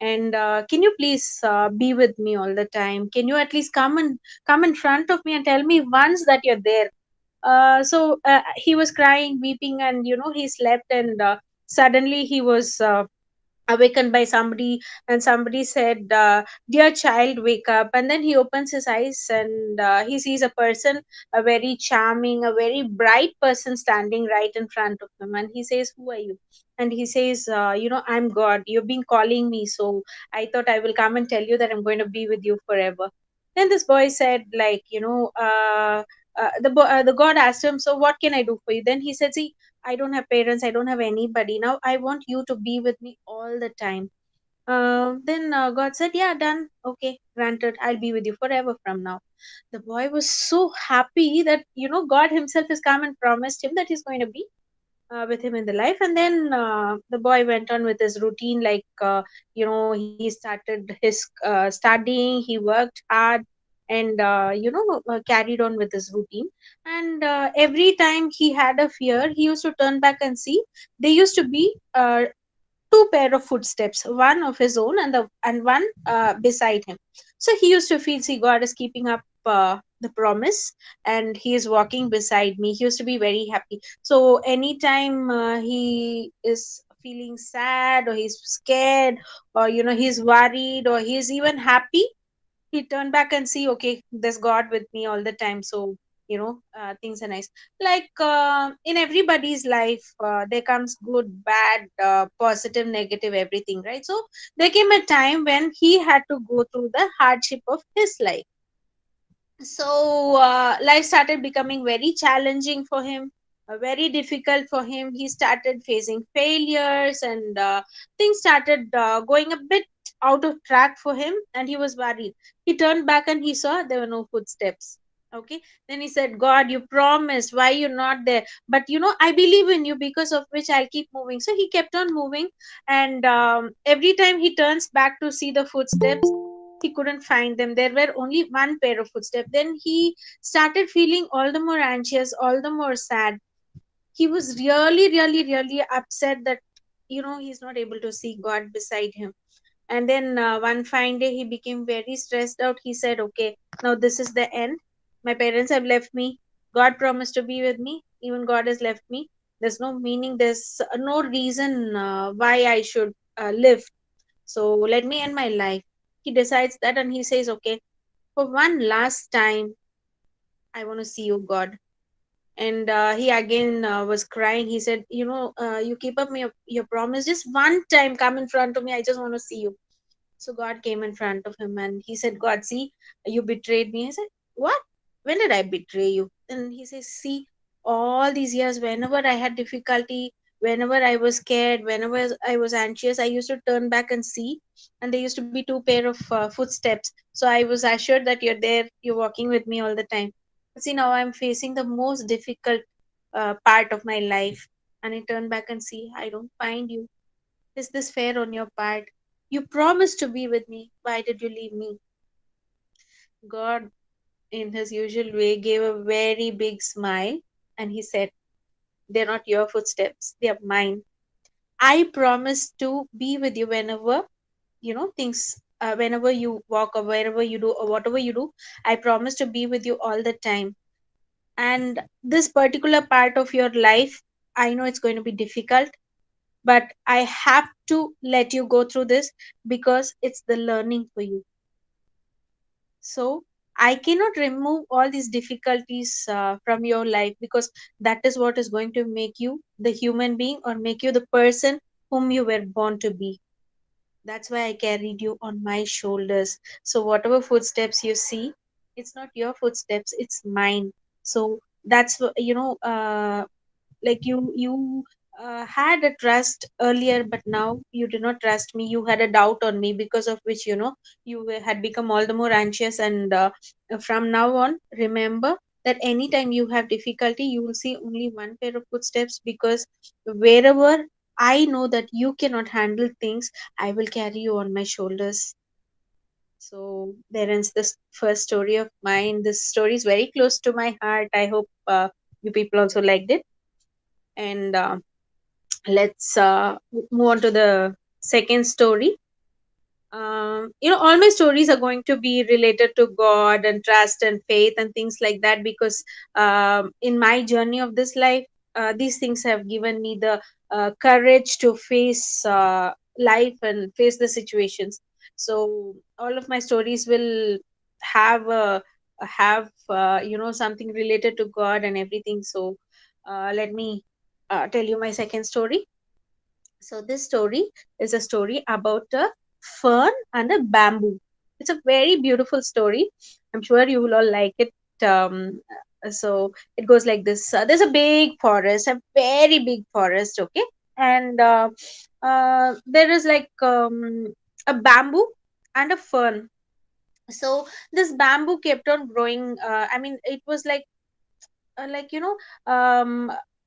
And can you please be with me all the time? Can you at least come in front of me and tell me once that you're there? So he was crying, weeping, and he slept, and suddenly he was awakened by somebody, and somebody said, dear child, wake up. And then he opens his eyes, and he sees a person, a very charming, a very bright person, standing right in front of him. And he says, who are you? And he says, I'm God, you've been calling me, so I thought I will come and tell you that I'm going to be with you forever. Then this boy said, like, the God asked him, so what can I do for you? Then he said, see, I don't have parents, I don't have anybody. Now I want you to be with me all the time. Then God said, yeah, done. Okay, granted. I'll be with you forever from now. The boy was so happy that, God Himself has come and promised him that He's going to be with him in the life. And then the boy went on with his routine, like, he started his studying, he worked hard, and carried on with his routine. And every time he had a fear, he used to turn back and see there used to be two pair of footsteps, one of his own, and one beside him. So he used to feel, see, God is keeping up the promise, and he is walking beside me. He used to be very happy. So anytime he is feeling sad, or he's scared, or he's worried, or he's even happy, he turned back and see, okay, there's God with me all the time. So things are nice. Like, in everybody's life, there comes good, bad, positive, negative, everything, right? So there came a time when he had to go through the hardship of his life. So life started becoming very challenging for him, very difficult for him. He started facing failures, and things started going a bit out of track for him, and he was worried. He turned back and he saw there were no footsteps. Okay, then he said, God, you promised, why you're not there? But I believe in you, because of which I'll keep moving. So he kept on moving, and every time he turns back to see the footsteps, he couldn't find them. There were only one pair of footsteps. Then he started feeling all the more anxious, all the more sad. He was really, really, really upset that he's not able to see God beside him. And then one fine day he became very stressed out. He said, okay, now this is the end. My parents have left me. God promised to be with me. Even God has left me. There's no meaning. There's no reason why I should live. So let me end my life. He decides that, and he says, okay, for one last time, I want to see you, God. And he again was crying. He said, you keep up your promise. Just one time, come in front of me. I just want to see you. So God came in front of him, and he said, God, see, you betrayed me. I said, what? When did I betray you? And he says, see, all these years, whenever I had difficulty, whenever I was scared, whenever I was anxious, I used to turn back and see, and there used to be two pair of footsteps. So I was assured that you're there, you're walking with me all the time. But see, now I'm facing the most difficult part of my life, and I turn back and see, I don't find you. Is this fair on your part? You promised to be with me. Why did you leave me? God, in his usual way, gave a very big smile and he said, they're not your footsteps, they are mine. I promise to be with you whenever, things, whenever you walk or wherever you do or whatever you do. I promise to be with you all the time. And this particular part of your life, I know it's going to be difficult, but I have to let you go through this because it's the learning for you. So I cannot remove all these difficulties from your life because that is what is going to make you the human being or make you the person whom you were born to be. That's why I carried you on my shoulders. So whatever footsteps you see, it's not your footsteps, it's mine. So that's like you had a trust earlier, but now you do not trust me. You had a doubt on me, because of which had become all the more anxious. And from now on, remember that anytime you have difficulty, you will see only one pair of footsteps, because wherever I know that you cannot handle things, I will carry you on my shoulders. So there ends this first story of mine. This story is very close to my heart. I hope you people also liked it. And let's move on to the second story. All my stories are going to be related to God and trust and faith and things like that, because in my journey of this life, these things have given me the courage to face life and face the situations. So all of my stories will have something related to God and everything. So let me tell you my second story. So this story is a story about a fern and a bamboo. It's a very beautiful story. I'm sure you will all like it. So it goes like this. There's a big forest, a very big forest, okay? And there is like a bamboo and a fern. So this bamboo kept on growing. I mean, it was like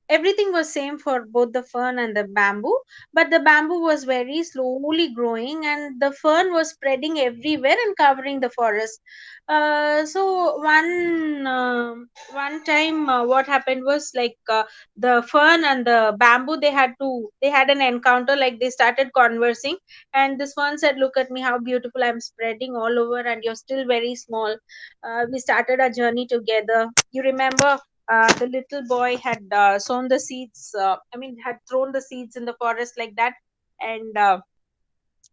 everything was same for both the fern and the bamboo, but the bamboo was very slowly growing and the fern was spreading everywhere and covering the forest. So one time, what happened was like, the fern and the bamboo, they had an encounter, like they started conversing. And this fern said, look at me, how beautiful I'm spreading all over, and you're still very small. We started our journey together. You remember, the little boy had sown the seeds, had thrown the seeds in the forest like that. And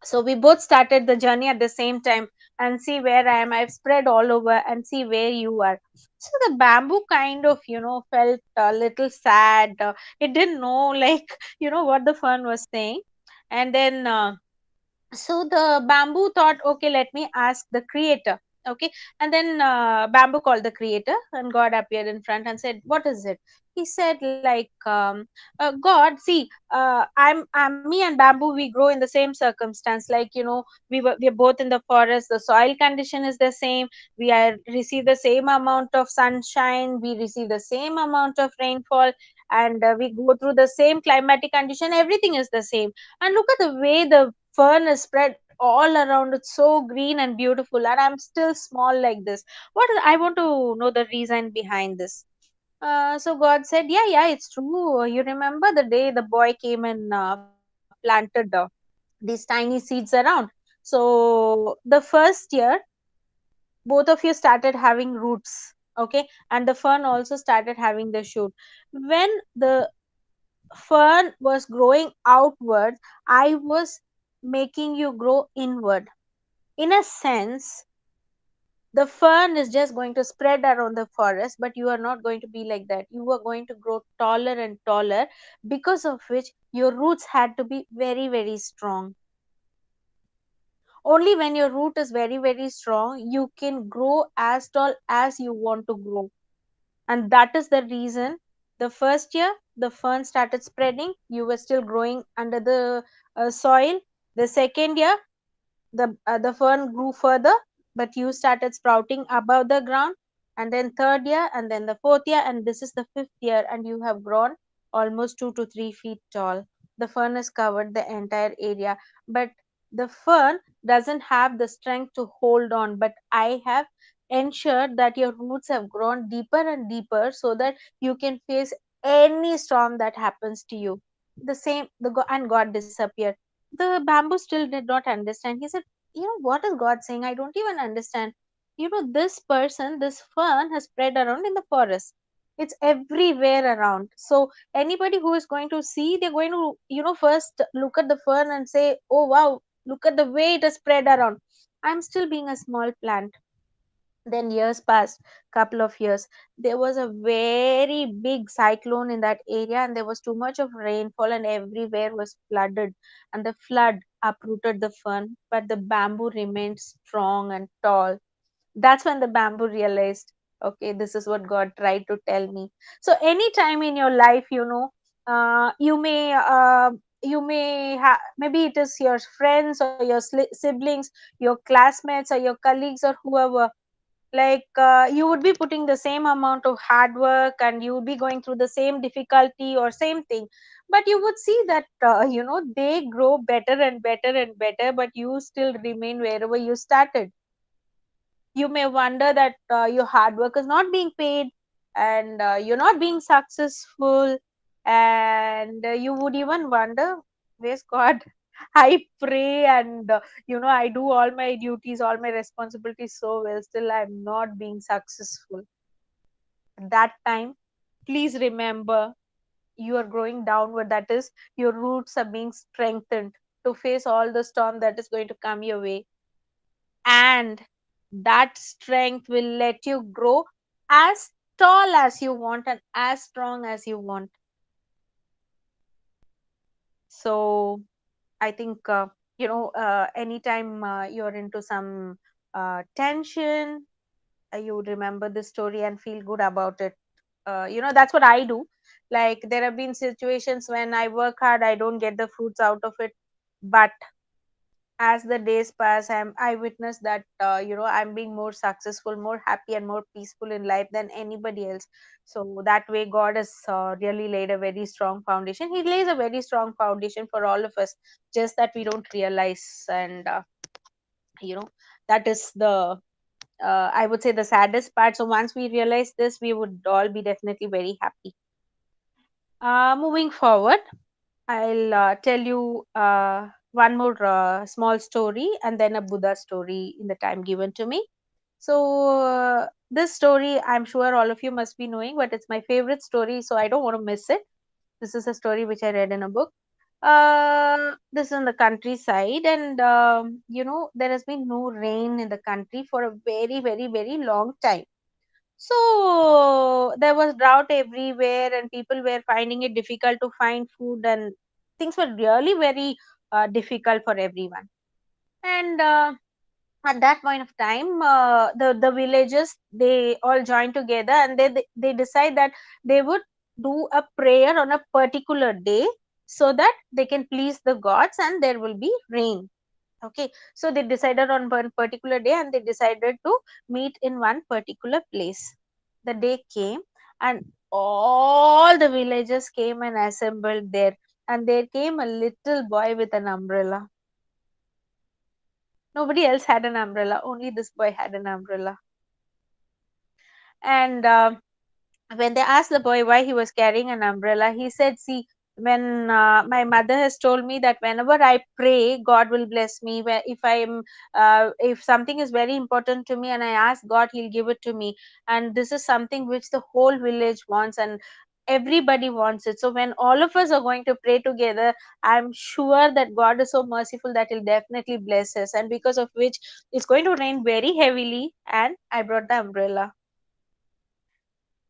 so we both started the journey at the same time. And see where I am, I've spread all over, and see where you are. So the bamboo kind of felt a little sad. It didn't know like what the fern was saying. And then so the bamboo thought, okay, let me ask the creator. Okay. And then bamboo called the creator, and God appeared in front and said, what is it? He said like, God, see, me and bamboo, we grow in the same circumstance, like we're both in the forest, the soil condition is the same, we are receive the same amount of sunshine, we receive the same amount of rainfall, and we go through the same climatic condition, everything is the same. And look at the way the fern is spread all around. It's so green and beautiful, and I'm still small like this. I want to know the reason behind this. So God said, yeah, yeah, it's true. You remember the day the boy came and planted these tiny seeds around. So the first year, both of you started having roots, okay, and the fern also started having the shoot. When the fern was growing outward, I was making you grow inward. In a sense, the fern is just going to spread around the forest, but you are not going to be like that. You are going to grow taller and taller, because of which your roots had to be very, very strong. Only when your root is very, very strong, you can grow as tall as you want to grow. And that is the reason the first year the fern started spreading, you were still growing under the soil. The second year, the fern grew further, but you started sprouting above the ground. And then third year, and then the fourth year, and this is the fifth year, and you have grown almost 2 to 3 feet tall. the fern has covered the entire area, but the fern doesn't have the strength to hold on. But I have ensured that your roots have grown deeper and deeper so that you can face any storm that happens to you. The same, and God disappeared. The bamboo still did not understand. He said, what is God saying? I don't even understand. This person, this fern has spread around in the forest. It's everywhere around. So anybody who is going to see, they're going to, first look at the fern and say, oh wow, look at the way it has spread around. I'm still being a small plant. Then years passed, couple of years. There was a very big cyclone in that area, and there was too much of rainfall, and everywhere was flooded. And the flood uprooted the fern, but the bamboo remained strong and tall. That's when the bamboo realized, okay, this is what God tried to tell me. So anytime in your life, you may have, maybe it is your friends or your siblings, your classmates or your colleagues or whoever, like you would be putting the same amount of hard work and you would be going through the same difficulty or same thing, but you would see that they grow better and better and better, but you still remain wherever you started. You may wonder that your hard work is not being paid, and you're not being successful, and you would even wonder, where's God? I pray, and I do all my duties, all my responsibilities so well, still I'm not being successful. At that time, please remember, you are growing downward. That is, your roots are being strengthened to face all the storm that is going to come your way, and that strength will let you grow as tall as you want and as strong as you want. So I think, anytime you're into some tension, you would remember this story and feel good about it. That's what I do. Like, there have been situations when I work hard, I don't get the fruits out of it, but as the days pass, I witness that I'm being more successful, more happy, and more peaceful in life than anybody else. So that way, God has really laid a very strong foundation. He lays a very strong foundation for all of us, just that we don't realize. And you know that is the I would say the saddest part. So once we realize this, we would all be definitely very happy. Moving forward, I'll tell you one more small story and then a Buddha story in the time given to me. So, this story, I'm sure all of you must be knowing, but it's my favorite story, so I don't want to miss it. This is a story which I read in a book. This is in the countryside, and there has been no rain in the country for a very, very, very long time. So there was drought everywhere, and people were finding it difficult to find food, and things were really very difficult for everyone. And at that point of time, the villagers, they all joined together, and they decide that they would do a prayer on a particular day so that they can please the gods and there will be rain. Okay, so they decided on one particular day, and they decided to meet in one particular place. The day came, and all the villagers came and assembled there, and there came a little boy with an umbrella. Nobody else had an umbrella, only this boy had an umbrella. And when they asked the boy why he was carrying an umbrella, he said, see, when my mother has told me that whenever I pray, God will bless me. If something is very important to me and I ask God, He'll give it to me. And this is something which the whole village wants, and everybody wants it. So when all of us are going to pray together, I'm sure that God is so merciful that He'll definitely bless us. And because of which, it's going to rain very heavily, and I brought the umbrella.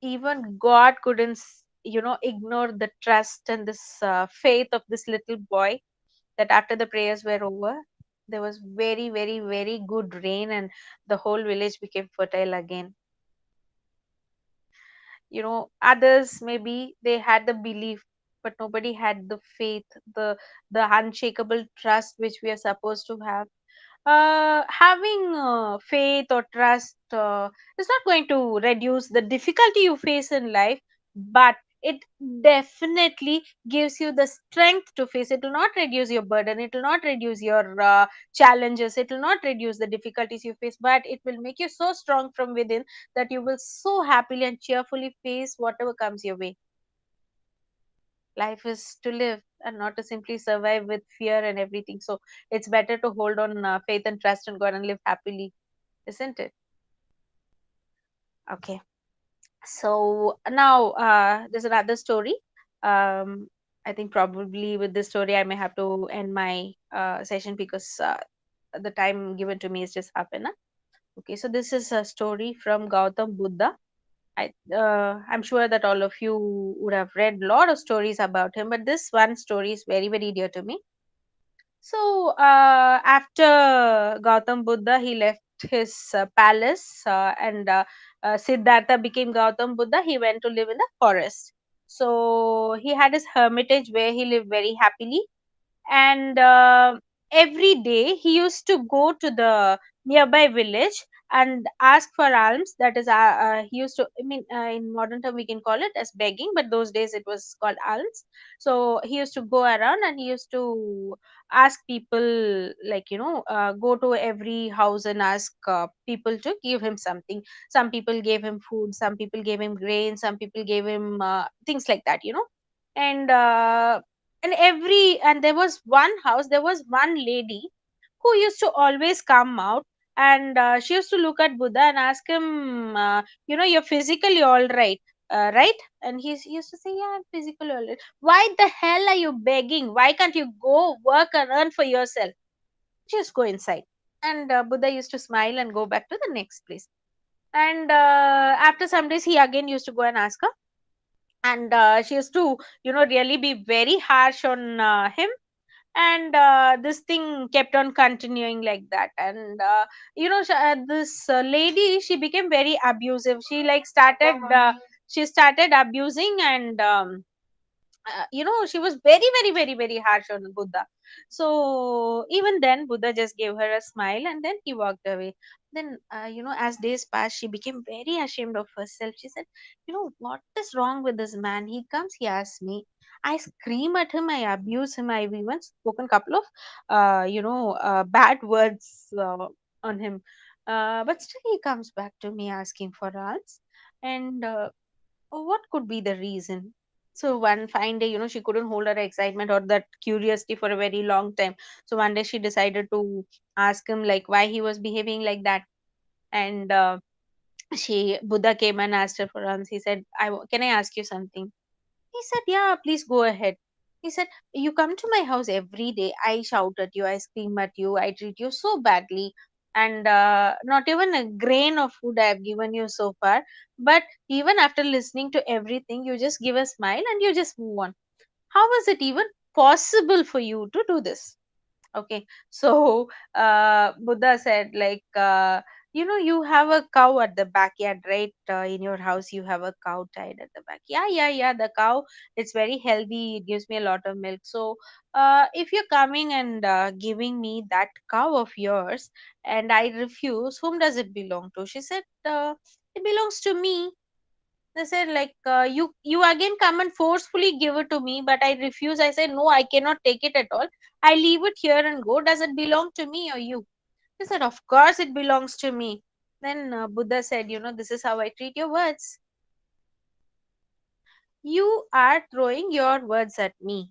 Even God couldn't ignore the trust and this faith of this little boy, that after the prayers were over, there was very, very, very good rain, and the whole village became fertile again. Others, maybe they had the belief, but nobody had the faith, the unshakable trust which we are supposed to have. Having faith or trust is not going to reduce the difficulty you face in life, but it definitely gives you the strength to face. It will not reduce your burden, it will not reduce your challenges, it will not reduce the difficulties you face, but it will make you so strong from within that you will so happily and cheerfully face whatever comes your way. Life is to live and not to simply survive with fear and everything. So it's better to hold on faith and trust in God and live happily, isn't it? Okay. So now there's another story. Um, I think probably with this story I may have to end my session because the time given to me is just half an hour. Okay, so this is a story from Gautam Buddha. I'm sure that all of you would have read a lot of stories about him, but this one story is very, very dear to me. So, after Gautam Buddha, he left his palace and Siddhartha became Gautam Buddha. He went to live in the forest. So, he had his hermitage where he lived very happily, and every day he used to go to the nearby village and ask for alms. That is, he used to, I mean, in modern term we can call it as begging, but those days it was called alms. So he used to go around and he used to ask people, like, go to every house and ask people to give him something. Some people gave him food, some people gave him grain, some people gave him things like that, and and there was one house, there was one lady who used to always come out, and she used to look at Buddha and ask him, you're physically all right, right? And he used to say, yeah, I'm physically all right. Why the hell are you begging? Why can't you go work and earn for yourself? Just go inside. And Buddha used to smile and go back to the next place. And after some days he again used to go and ask her, and she used to really be very harsh on him, and this thing kept on continuing like that. This lady, she became very abusive. She started abusing, and she was very, very, very, very harsh on Buddha. So even then Buddha just gave her a smile and then he walked away. Then as days passed, she became very ashamed of herself. She said, what is wrong with this man? He comes, he asks me, I scream at him, I abuse him, I've even spoken couple of bad words on him, but still he comes back to me asking for alms. And what could be the reason? So one fine day, she couldn't hold her excitement or that curiosity for a very long time. So one day she decided to ask him, like, why he was behaving like that. And she Buddha came and asked her for alms. He said, can I ask you something? He said, yeah, please go ahead. He said, you come to my house every day. I shout at you, I scream at you, I treat you so badly. And not even a grain of food I have given you so far. But even after listening to everything, you just give a smile and you just move on. How was it even possible for you to do this? Okay, so Buddha said, like, you have a cow at the backyard, right? In your house, you have a cow tied at the back. Yeah, yeah, yeah. The cow, it's very healthy. It gives me a lot of milk. So, if you're coming and giving me that cow of yours, and I refuse, whom does it belong to? She said, it belongs to me. They said, like, you again come and forcefully give it to me, but I refuse. I said, no, I cannot take it at all. I leave it here and go. Does it belong to me or you? They said, of course it belongs to me. Then Buddha said, this is how I treat your words. You are throwing your words at me,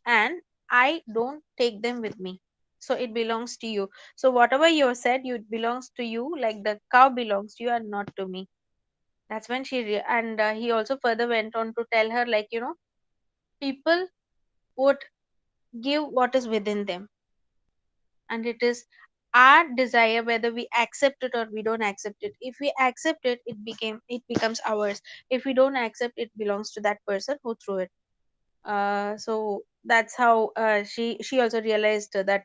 and I don't take them with me. So it belongs to you. So whatever you said, it belongs to you, like the cow belongs to you and not to me. That's when and he also further went on to tell her, like, people would give what is within them, and it is our desire whether we accept it or we don't accept it. If we accept it, it becomes ours. If we don't accept, it belongs to that person who threw it. So that's how she also realized that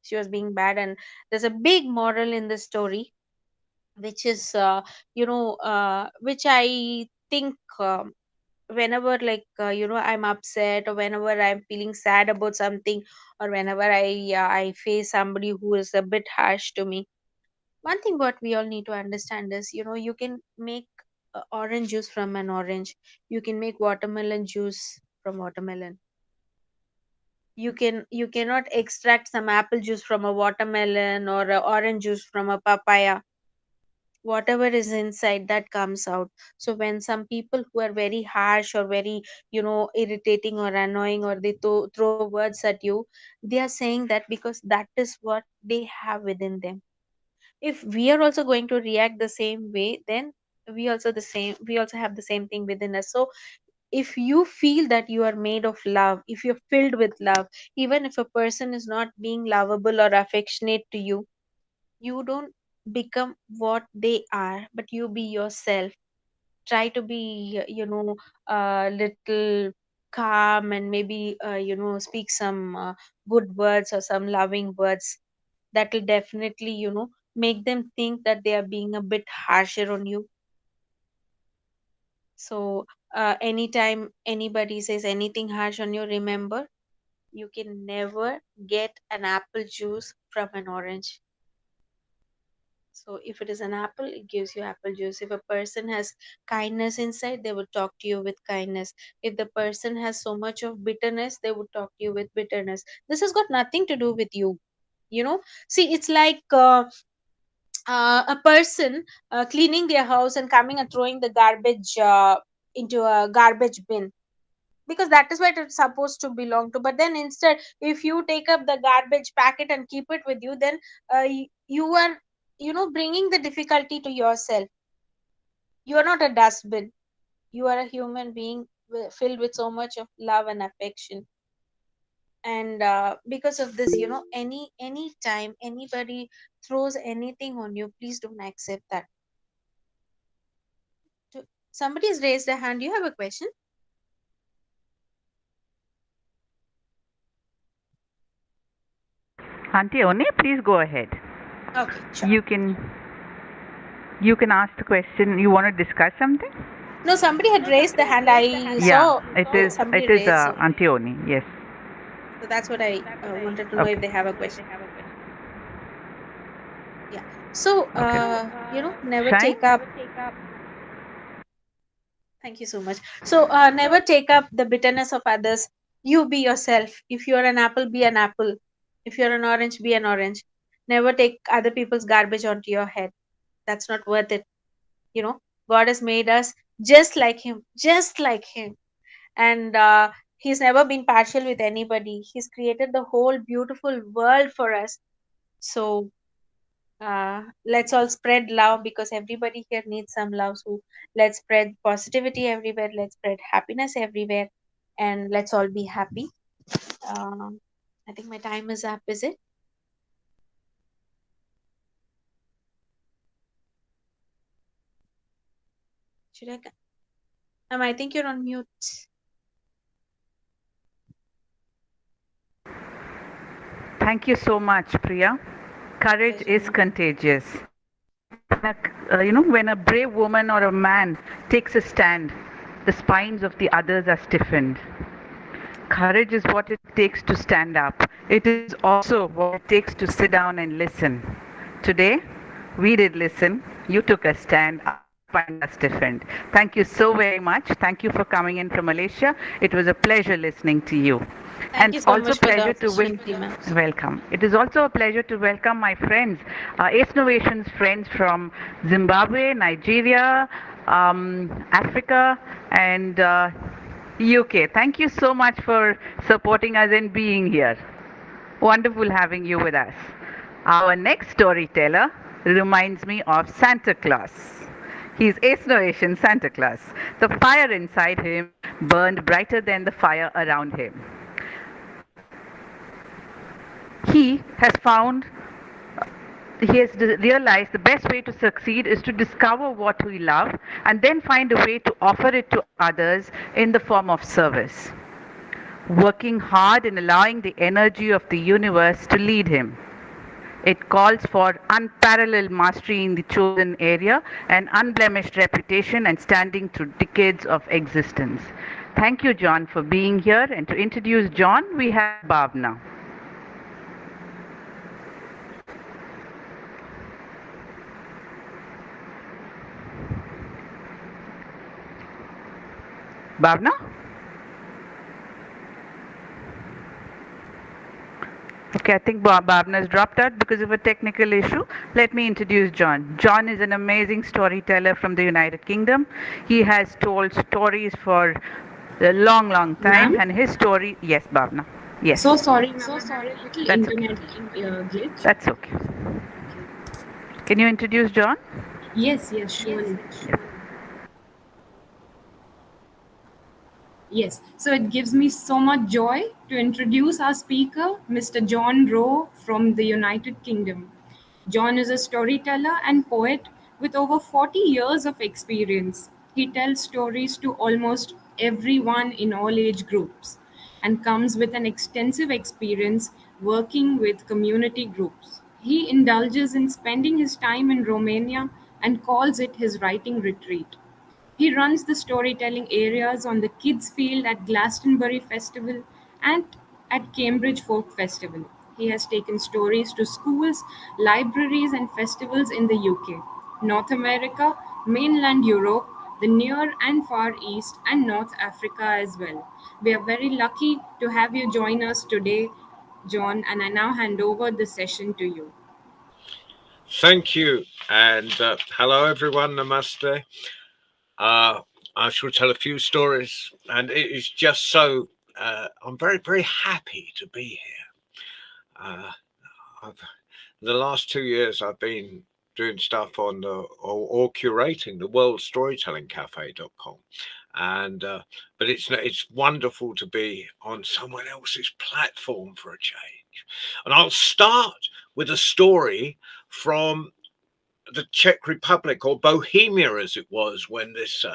she was being bad. And there's a big moral in this story, which is which I think, whenever, like, I'm upset, or whenever I'm feeling sad about something, or whenever I face somebody who is a bit harsh to me, one thing what we all need to understand is, you can make orange juice from an orange. You can make watermelon juice from watermelon. You cannot extract some apple juice from a watermelon or a orange juice from a papaya. Whatever is inside, that comes out. So when some people who are very harsh or very, irritating or annoying, or they throw words at you, they are saying that because that is what they have within them. If we are also going to react the same way, then we also have the same thing within us. So if you feel that you are made of love, if you're filled with love, even if a person is not being lovable or affectionate to you, you don't become what they are, but you be yourself. Try to be, a little calm, and maybe, speak some good words or some loving words. That will definitely, make them think that they are being a bit harsher on you. So anytime anybody says anything harsh on you, remember, you can never get an apple juice from an orange. So if it is an apple, it gives you apple juice. If a person has kindness inside, they will talk to you with kindness. If the person has so much of bitterness, they would talk to you with bitterness. This has got nothing to do with you. See, it's like a person cleaning their house and coming and throwing the garbage into a garbage bin, because that is what it's supposed to belong to. But then instead, if you take up the garbage packet and keep it with you, then you are, bringing the difficulty to yourself. You are not a dustbin. You are a human being filled with so much of love and affection. And because of this, any time anybody throws anything on you, please don't accept that. Somebody's raised a hand. You have a question? Auntie Oni, please go ahead. Okay, sure. You can ask the question. You want to discuss something? No, somebody had raised the hand. I Yeah, saw somebody it is raised. So Auntie Oni. Yes. that's what I wanted to know, if Okay. they have a question. Yeah. So, Okay. never Shine. take up. Thank you so much. So, never take up the bitterness of others. You be yourself. If you're an apple, be an apple. If you're an orange, be an orange. Never take other people's garbage onto your head. That's not worth it. You know, God has made us just like Him, just like Him. And He's never been partial with anybody. He's created the whole beautiful world for us. So, let's all spread love, because everybody here needs some love. So let's spread positivity everywhere, let's spread happiness everywhere, and let's all be happy. um, I think my time is up. Is it? Should I think you're on mute. Thank you so much, Priya. Courage Pleasure, is ma'am. contagious. When a brave woman or a man takes a stand, the spines of the others are stiffened. Courage is what it takes to stand up. It is also what it takes to sit down and listen. Today, we did listen. You took a stand. Our spines are stiffened. Thank you so very much. Thank you for coming in from Malaysia. It was a pleasure listening to you. Thank And you so also much for the pleasure to opportunity, ma'am. welcome. It is also a pleasure to welcome my friends, Ace Novation's friends from Zimbabwe, Nigeria, Africa, and UK. Thank you so much for supporting us and being here. Wonderful having you with us. Our next storyteller reminds me of Santa Claus. He's Ace Noation Santa Claus. The fire inside him burned brighter than the fire around him. He has found he has realized the best way to succeed is to discover what we love and then find a way to offer it to others in the form of service, working hard and allowing the energy of the universe to lead him. It calls for unparalleled mastery in the chosen area, an unblemished reputation, and standing through decades of existence. Thank you, John, for being here. And to introduce John, we have Bhavna. Bhavna? Okay, I think Bhavna has dropped out because of a technical issue. Let me introduce John. John is an amazing storyteller from the United Kingdom. He has told stories for a long, long time, Ma'am? and his story. Yes, Bhavna. So Yes, sorry, ma'am. I had a little that's okay. internet glitch. That's okay. Okay. Can you introduce John? Yes, yes, surely. Yes, so it gives me so much joy to introduce our speaker, Mr. John Rowe from the United Kingdom. John is a storyteller and poet with over 40 years of experience. He tells stories to almost everyone in all age groups and comes with an extensive experience working with community groups. He indulges in spending his time in Romania and calls it his writing retreat. He runs the storytelling areas on the Kids Field at Glastonbury Festival and at Cambridge Folk Festival. He has taken stories to schools, libraries, and festivals in the UK, North America, mainland Europe, the Near and Far East, and North Africa as well. We are very lucky to have you join us today, John, and I now hand over the session to you. Thank you, and hello everyone. Namaste. Uh, I shall tell a few stories, and it is just so. I'm very happy to be here. I've, the last 2 years, I've been doing stuff on or curating the World Storytelling Cafe.com, and but it's wonderful to be on someone else's platform for a change. And I'll start with a story from the Czech Republic, or Bohemia as it was when this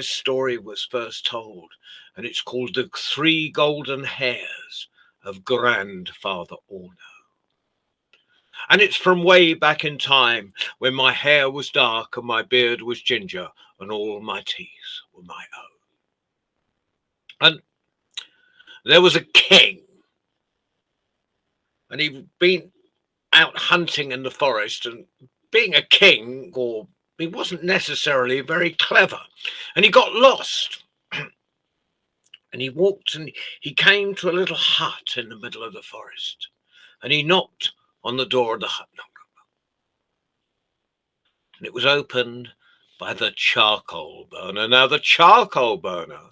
story was first told, and it's called The Three Golden Hairs of Grandfather Orno. And it's from way back in time when my hair was dark and my beard was ginger and all my teeth were my own. And there was a king, and he'd been out hunting in the forest, and being a king, or he wasn't necessarily very clever, and he got lost. And he walked and he came to a little hut in the middle of the forest, and he knocked on the door of the hut, and it was opened by the charcoal burner. Now, the charcoal burner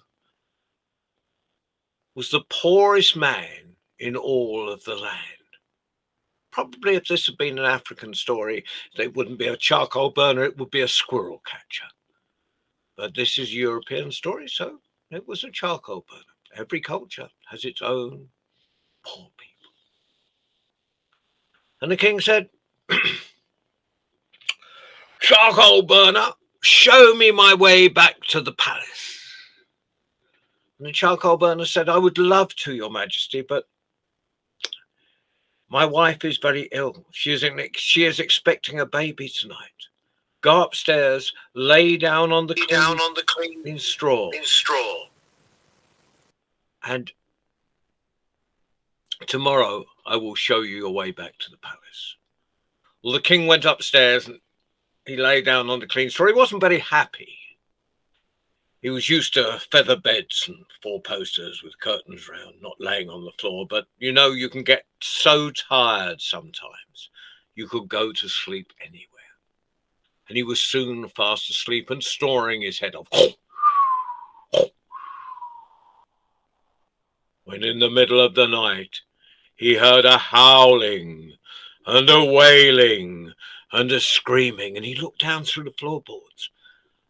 was the poorest man in all of the land. Probably if this had been an African story, it wouldn't be a charcoal burner, it would be a squirrel catcher. But this is a European story, so it was a charcoal burner. Every culture has its own poor people. And the king said, "Charcoal burner, show me my way back to the palace." And the charcoal burner said, "I would love to, your majesty, but my wife is very ill. She is expecting a baby tonight. Go upstairs, lay down on the clean straw, and tomorrow I will show you your way back to the palace." Well, the king went upstairs and he lay down on the clean straw. He wasn't very happy. He was used to feather beds and four posters with curtains round, not laying on the floor. But you know, you can get so tired sometimes, you could go to sleep anywhere. And he was soon fast asleep and snoring his head off. When in the middle of the night, he heard a howling and a wailing and a screaming, and he looked down through the floorboards,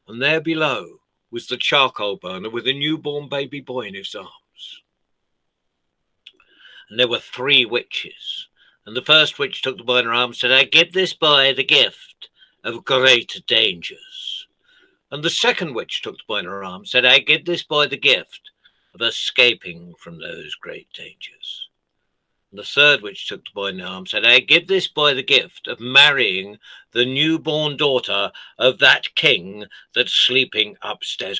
and there below was the charcoal burner with a newborn baby boy in his arms. And there were three witches. And the first witch took the boy in her arms and said, "I give this boy the gift of great dangers." And the second witch took the boy in her arms and said, "I give this boy the gift of escaping from those great dangers." And the third witch took the boy in her arms and said, "I give this boy the gift of marrying the newborn daughter of that king that's sleeping upstairs."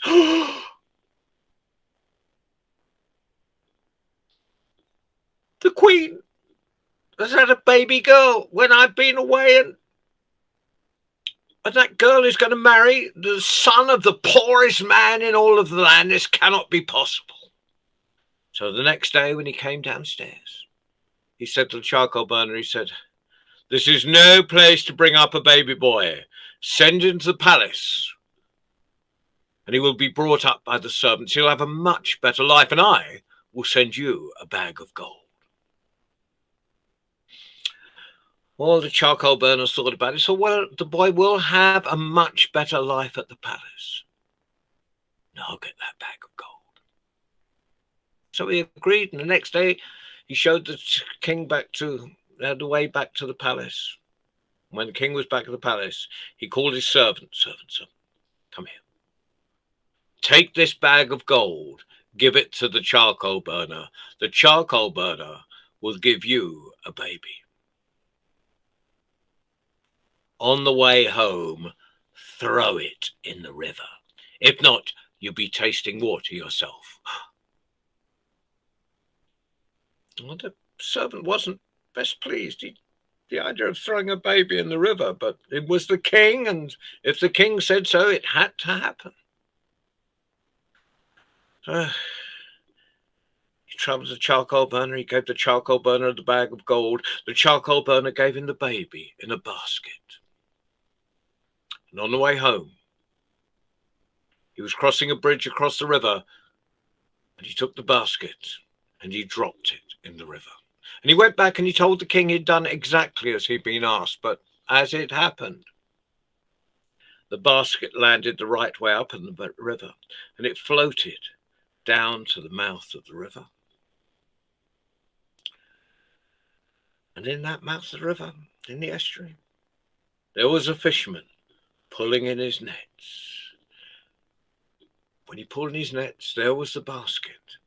The queen has had a baby girl when I've been away, and And that girl is going to marry the son of the poorest man in all of the land. This cannot be possible. So the next day when he came downstairs, he said to the charcoal burner, he said, "This is no place to bring up a baby boy. Send him to the palace, and he will be brought up by the servants. He'll have a much better life, and I will send you a bag of gold." All the charcoal burners thought about it. So, well, the boy will have a much better life at the palace. No, I'll get that bag of gold. So he agreed, and the next day he showed the king the way back to the palace. When the king was back at the palace, he called his servant, "Come here. Take this bag of gold, give it to the charcoal burner. The charcoal burner will give you a baby. On the way home, throw it in the river. If not, you'll be tasting water yourself." Well, the servant wasn't best pleased. The idea of throwing a baby in the river, but it was the king, and if the king said so, it had to happen. So he travelled to the charcoal burner. He gave the charcoal burner the bag of gold. The charcoal burner gave him the baby in a basket. And on the way home, he was crossing a bridge across the river, and he took the basket and he dropped it in the river. And he went back and he told the king he'd done exactly as he'd been asked. But as it happened, the basket landed the right way up in the river, and it floated down to the mouth of the river. And in that mouth of the river, in the estuary, there was a fisherman pulling in his nets. When he pulled in his nets, there was the basket.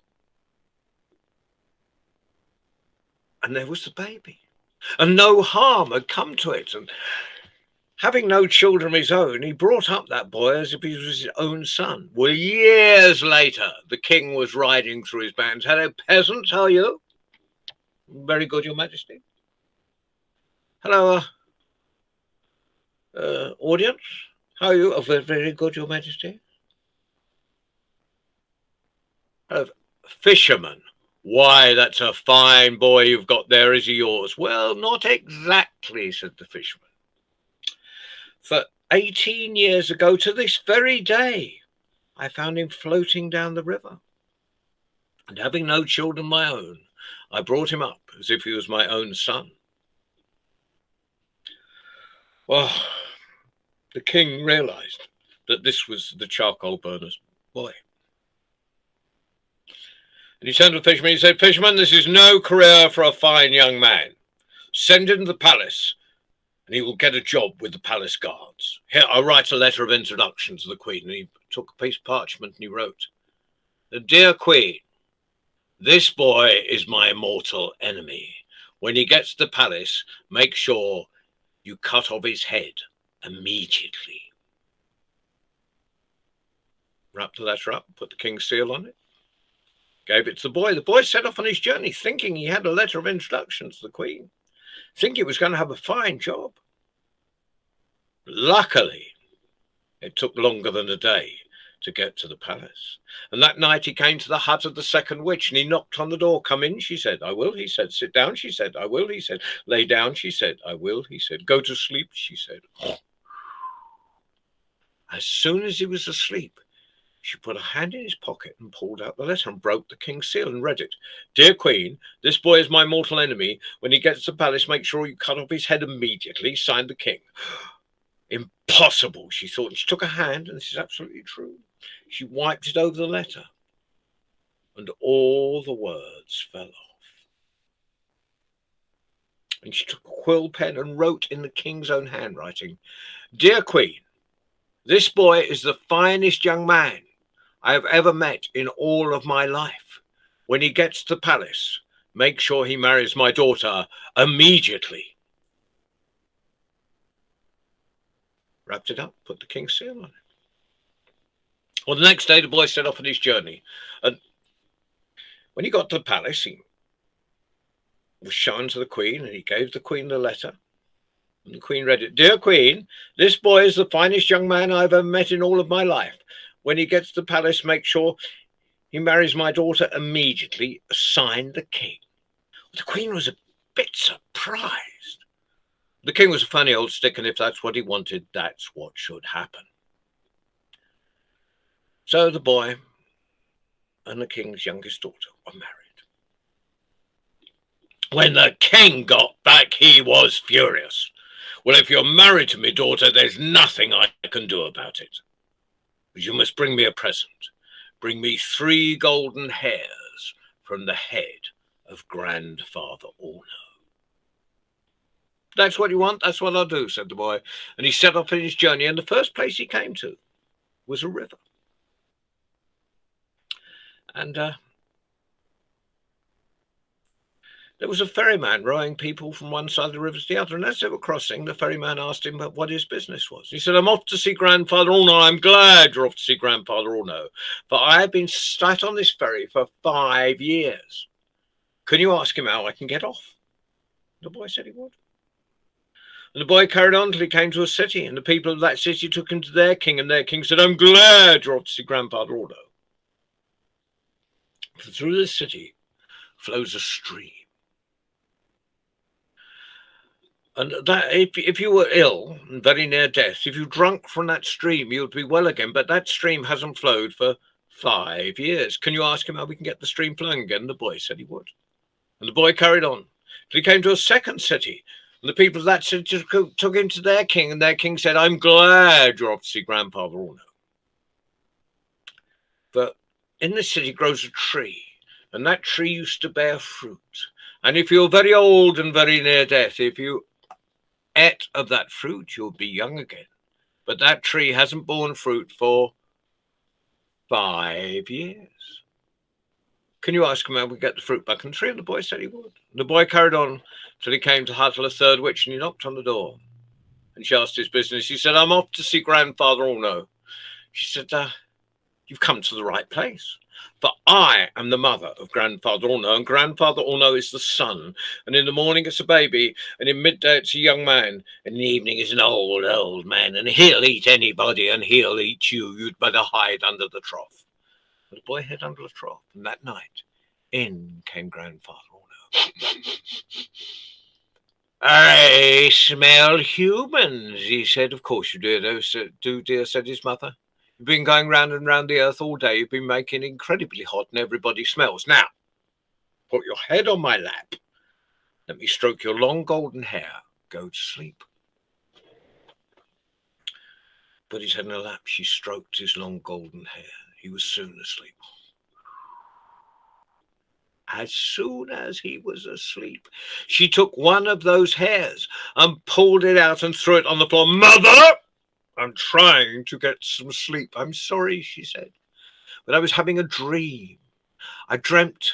And there was the baby. And no harm had come to it. And having no children of his own, he brought up that boy as if he was his own son. Well, years later, the king was riding through his bands. "Hello, peasants, how are you?" "Very good, your majesty." "Hello, audience, how are you?" "Oh, very good, your majesty." "Hello, fisherman. Why, that's a fine boy you've got there. Is he yours?" "Well, not exactly," said the fisherman. "For 18 years ago to this very day, I found him floating down the river. And having no children of my own, I brought him up as if he was my own son." Well, the king realized that this was the charcoal burner's boy. And he turned to the fisherman. He said, "Fisherman, this is no career for a fine young man. Send him to the palace, and he will get a job with the palace guards. Here, I'll write a letter of introduction to the queen." And he took a piece of parchment and he wrote, "Dear Queen, this boy is my mortal enemy. When he gets to the palace, make sure you cut off his head immediately." Wrapped the letter up, put the king's seal on it, gave it to the boy. The boy set off on his journey thinking he had a letter of introduction to the queen, thinking he was going to have a fine job. Luckily, it took longer than a day to get to the palace. And that night he came to the hut of the second witch, and he knocked on the door. "Come in," she said. "I will," he said. "Sit down," she said. "I will," he said. "Lay down," she said. "I will," he said. "Go to sleep," she said. As soon as he was asleep, she put her hand in his pocket and pulled out the letter and broke the king's seal and read it. "Dear Queen, this boy is my mortal enemy. When he gets to the palace, make sure you cut off his head immediately. Signed, the king." Impossible, she thought. And she took her hand, and this is absolutely true. She wiped it over the letter, and all the words fell off. And she took a quill pen and wrote in the king's own handwriting, "Dear Queen, this boy is the finest young man I have ever met in all of my life. When he gets to the palace, make sure he marries my daughter immediately." Wrapped it up, put the king's seal on it. Well, the next day the boy set off on his journey, and when he got to the palace, he was shown to the queen, and he gave the queen the letter. And the Queen read it. Dear Queen, this boy is the finest young man I've ever met in all of my life. When he gets to the palace, make sure he marries my daughter immediately. Signed, the King. The Queen was a bit surprised. The King was a funny old stick, and if that's what he wanted, that's what should happen. So the boy and the King's youngest daughter were married. When the King got back, he was furious. Well, if you're married to me daughter, there's nothing I can do about it. But you must bring me a present. Bring me 3 golden hairs from the head of Grandfather Orno. That's what you want? That's what I'll do, said the boy. And he set off on his journey, and the first place he came to was a river. And there was a ferryman rowing people from one side of the river to the other, and as they were crossing, the ferryman asked him what his business was. He said, I'm off to see Grandfather Orno. I'm glad you're off to see Grandfather Orno, for I have been sat on this ferry for 5 years. Can you ask him how I can get off? The boy said he would. And the boy carried on till he came to a city, and the people of that city took him to their king, and their king said, I'm glad you're off to see Grandfather Orno. For through this city flows a stream. And that if you were ill and very near death, if you drunk from that stream, you'd be well again. But that stream hasn't flowed for 5 years. Can you ask him how we can get the stream flowing again? The boy said he would. And the boy carried on till he came to a second city. And the people of that city took him to their king, and their king said, I'm glad you're off to see Grandfather Orno. But in this city grows a tree, and that tree used to bear fruit. And if you're very old and very near death, if you ate of that fruit, you'll be young again. But that tree hasn't borne fruit for 5 years. Can you ask him how we get the fruit back on the tree? And the boy said he would. And the boy carried on till he came to Huttle, a third witch, and he knocked on the door. And she asked his business. He said, I'm off to see Grandfather Orno. She said, you've come to the right place. For I am the mother of Grandfather Orno, and Grandfather Orno is the son. And in the morning it's a baby, and in midday it's a young man, and in the evening is an old, old man, and he'll eat anybody, and he'll eat you. You'd better hide under the trough. And the boy hid under the trough, and that night in came Grandfather Orno. I smell humans, he said. Of course you do, dear, said his mother. You've been going round and round the earth all day. You've been making it incredibly hot, and everybody smells. Now, put your head on my lap. Let me stroke your long golden hair. Go to sleep. Put his head on her lap. She stroked his long golden hair. He was soon asleep. As soon as he was asleep, she took one of those hairs and pulled it out and threw it on the floor. Mother! I'm trying to get some sleep. I'm sorry, she said, but I was having a dream. I dreamt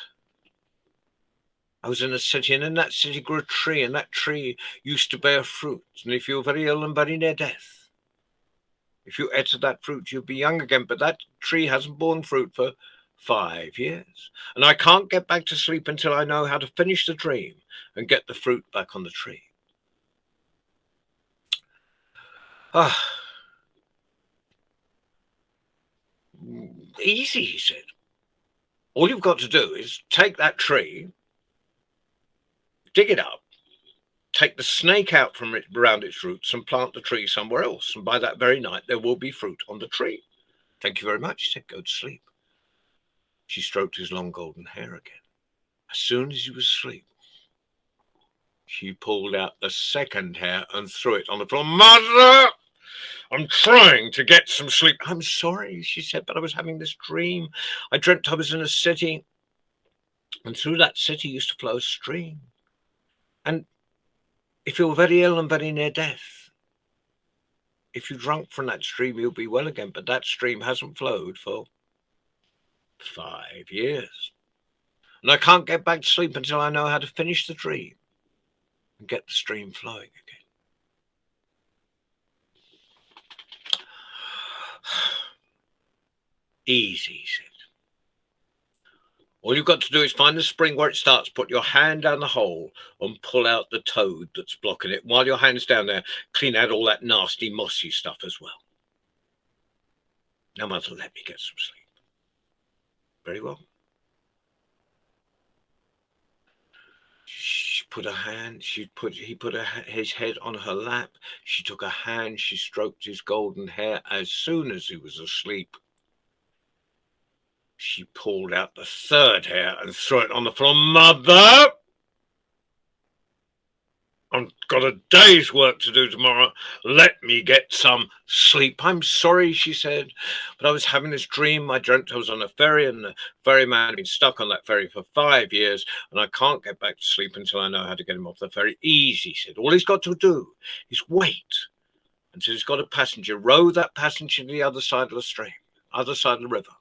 I was in a city, and in that city grew a tree, and that tree used to bear fruit. And if you were very ill and very near death, if you ate of that fruit, you'd be young again. But that tree hasn't borne fruit for 5 years. And I can't get back to sleep until I know how to finish the dream and get the fruit back on the tree. Easy, he said. All you've got to do is take that tree, dig it up, take the snake out from it around its roots, and plant the tree somewhere else. And by that very night, there will be fruit on the tree. Thank you very much, he said. Go to sleep. She stroked his long golden hair again. As soon as he was asleep, she pulled out the second hair and threw it on the floor. Mother! I'm trying to get some sleep. I'm sorry, she said, but I was having this dream. I dreamt I was in a city, and through that city used to flow a stream. And if you're very ill and very near death, if you drunk from that stream, you'll be well again. But that stream hasn't flowed for 5 years. And I can't get back to sleep until I know how to finish the dream and get the stream flowing again. Easy, he said. All you've got to do is find the spring where it starts, put your hand down the hole and pull out the toad that's blocking it. While your hand's down there, clean out all that nasty, mossy stuff as well. Now, Mother, let me get some sleep. Very well. She put her hand, he put his head on her lap. She took her hand, she stroked his golden hair. As soon as he was asleep, she pulled out the third hair and threw it on the floor. Mother! I've got a day's work to do tomorrow. Let me get some sleep. I'm sorry, she said, but I was having this dream. I dreamt I was on a ferry and the ferryman had been stuck on that ferry for 5 years and I can't get back to sleep until I know how to get him off the ferry. Easy, he said. All he's got to do is wait until he's got a passenger, row that passenger to the other side of the stream, other side of the river.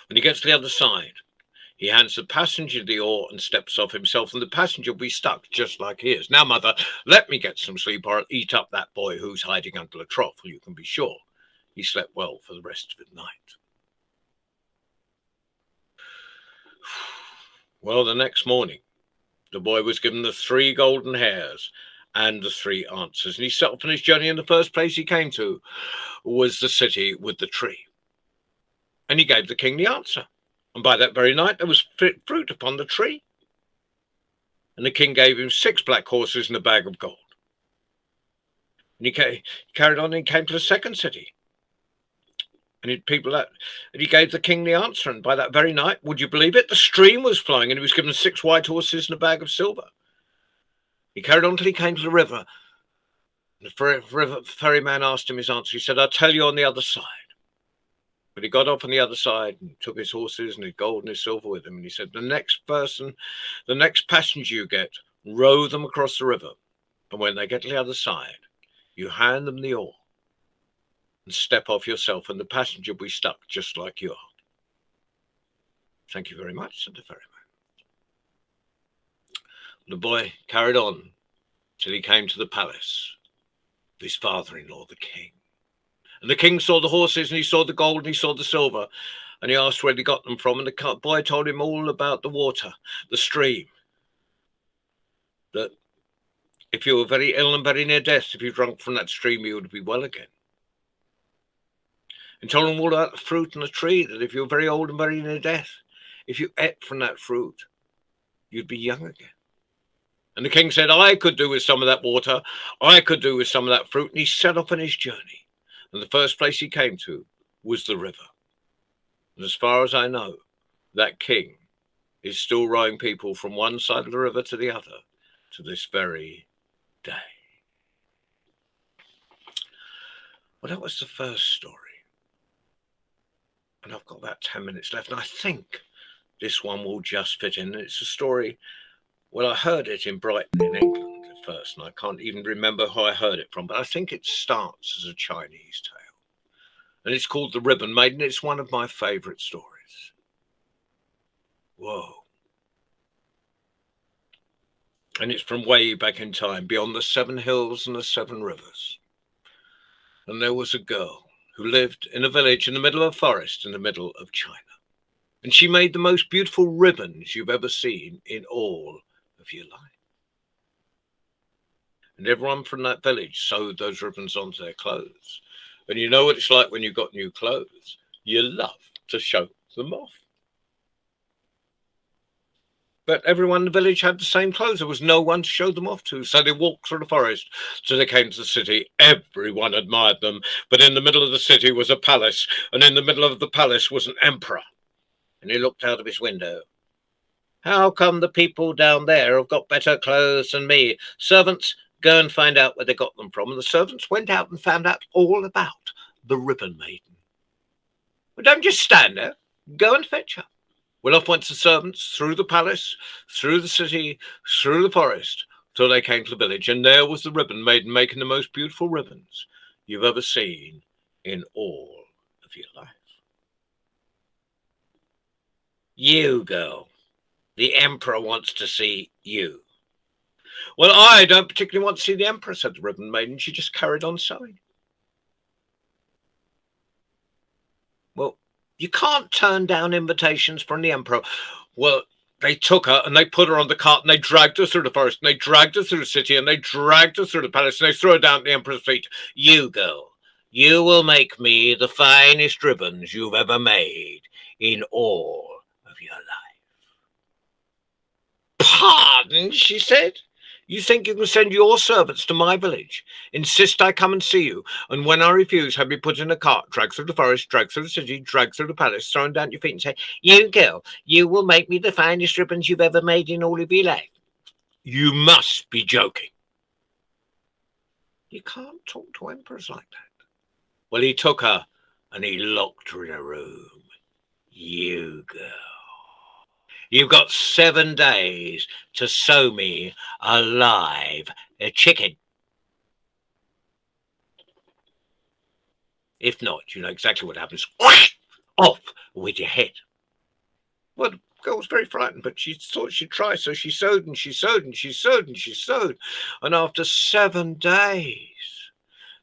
When he gets to the other side, he hands the passenger the oar and steps off himself, and the passenger will be stuck just like he is. Now, Mother, let me get some sleep or I'll eat up that boy who's hiding under the trough. You can be sure he slept well for the rest of the night. Well, the next morning, the boy was given the 3 golden hairs and the 3 answers, and he set off on his journey. In the first place he came to was the city with the tree. And he gave the king the answer. And by that very night, there was fruit upon the tree. And the king gave him 6 black horses and a bag of gold. And he carried on and he came to the second city. And he gave the king the answer. And by that very night, would you believe it? The stream was flowing and he was given 6 white horses and a bag of silver. He carried on till he came to the river. And the ferryman asked him his answer. He said, I'll tell you on the other side. But he got off on the other side and took his horses and his gold and his silver with him. And he said, the next passenger you get, row them across the river. And when they get to the other side, you hand them the oar and step off yourself, and the passenger will be stuck just like you are. Thank you very much, said the ferryman. The boy carried on till he came to the palace of his father-in-law, the king. And the king saw the horses and he saw the gold and he saw the silver, and he asked where he got them from, and the boy told him all about the water, the stream, that if you were very ill and very near death, if you drank from that stream, you would be well again. And told him all about the fruit and the tree, that if you were very old and very near death, if you ate from that fruit, you'd be young again. And the king said, I could do with some of that water, I could do with some of that fruit, and he set off on his journey. And the first place he came to was the river. And as far as I know, that king is still rowing people from one side of the river to the other to this very day. Well, that was the first story. And I've got about 10 minutes left, and I think this one will just fit in. It's a story, well, I heard it in Brighton in England at first, and I can't even remember who I heard it from, but I think it starts as a Chinese tale. And it's called The Ribbon Maiden. It's one of my favourite stories. Whoa. And it's from way back in time, beyond the 7 hills and the 7 rivers. And there was a girl who lived in a village in the middle of a forest in the middle of China. And she made the most beautiful ribbons you've ever seen in all of your life. And everyone from that village sewed those ribbons onto their clothes. And you know what it's like when you've got new clothes. You love to show them off. But everyone in the village had the same clothes. There was no one to show them off to. So they walked through the forest till they came to the city. Everyone admired them. But in the middle of the city was a palace. And in the middle of the palace was an emperor. And he looked out of his window. How come the people down there have got better clothes than me? Servants, go and find out where they got them from. And the servants went out and found out all about the Ribbon Maiden. Well, don't just stand there. Go and fetch her. Well, off went the servants, through the palace, through the city, through the forest, till they came to the village. And there was the Ribbon Maiden making the most beautiful ribbons you've ever seen in all of your life. You, girl. The emperor wants to see you. Well, I don't particularly want to see the emperor, said the Ribbon Maiden. She just carried on sewing. Well, You can't turn down invitations from the emperor. Well, they took her and they put her on the cart and they dragged her through the forest and they dragged her through the city and they dragged her through the palace and they threw her down at the emperor's feet. You, girl, you will make me the finest ribbons you've ever made in all of your life. Pardon, she said. You think you can send your servants to my village, insist I come and see you, and when I refuse, have you put in a cart, drag through the forest, drag through the city, drag through the palace, thrown down at your feet and say, you girl, you will make me the finest ribbons you've ever made in all of your life. You must be joking. You can't talk to emperors like that. Well, he took her and he locked her in a room. You girl. You've got 7 days to sew me alive a chicken. If not, you know exactly what happens. Off with your head. Well, the girl was very frightened, but she thought she'd try, so she sewed and she sewed and she sewed and she sewed. And after 7 days,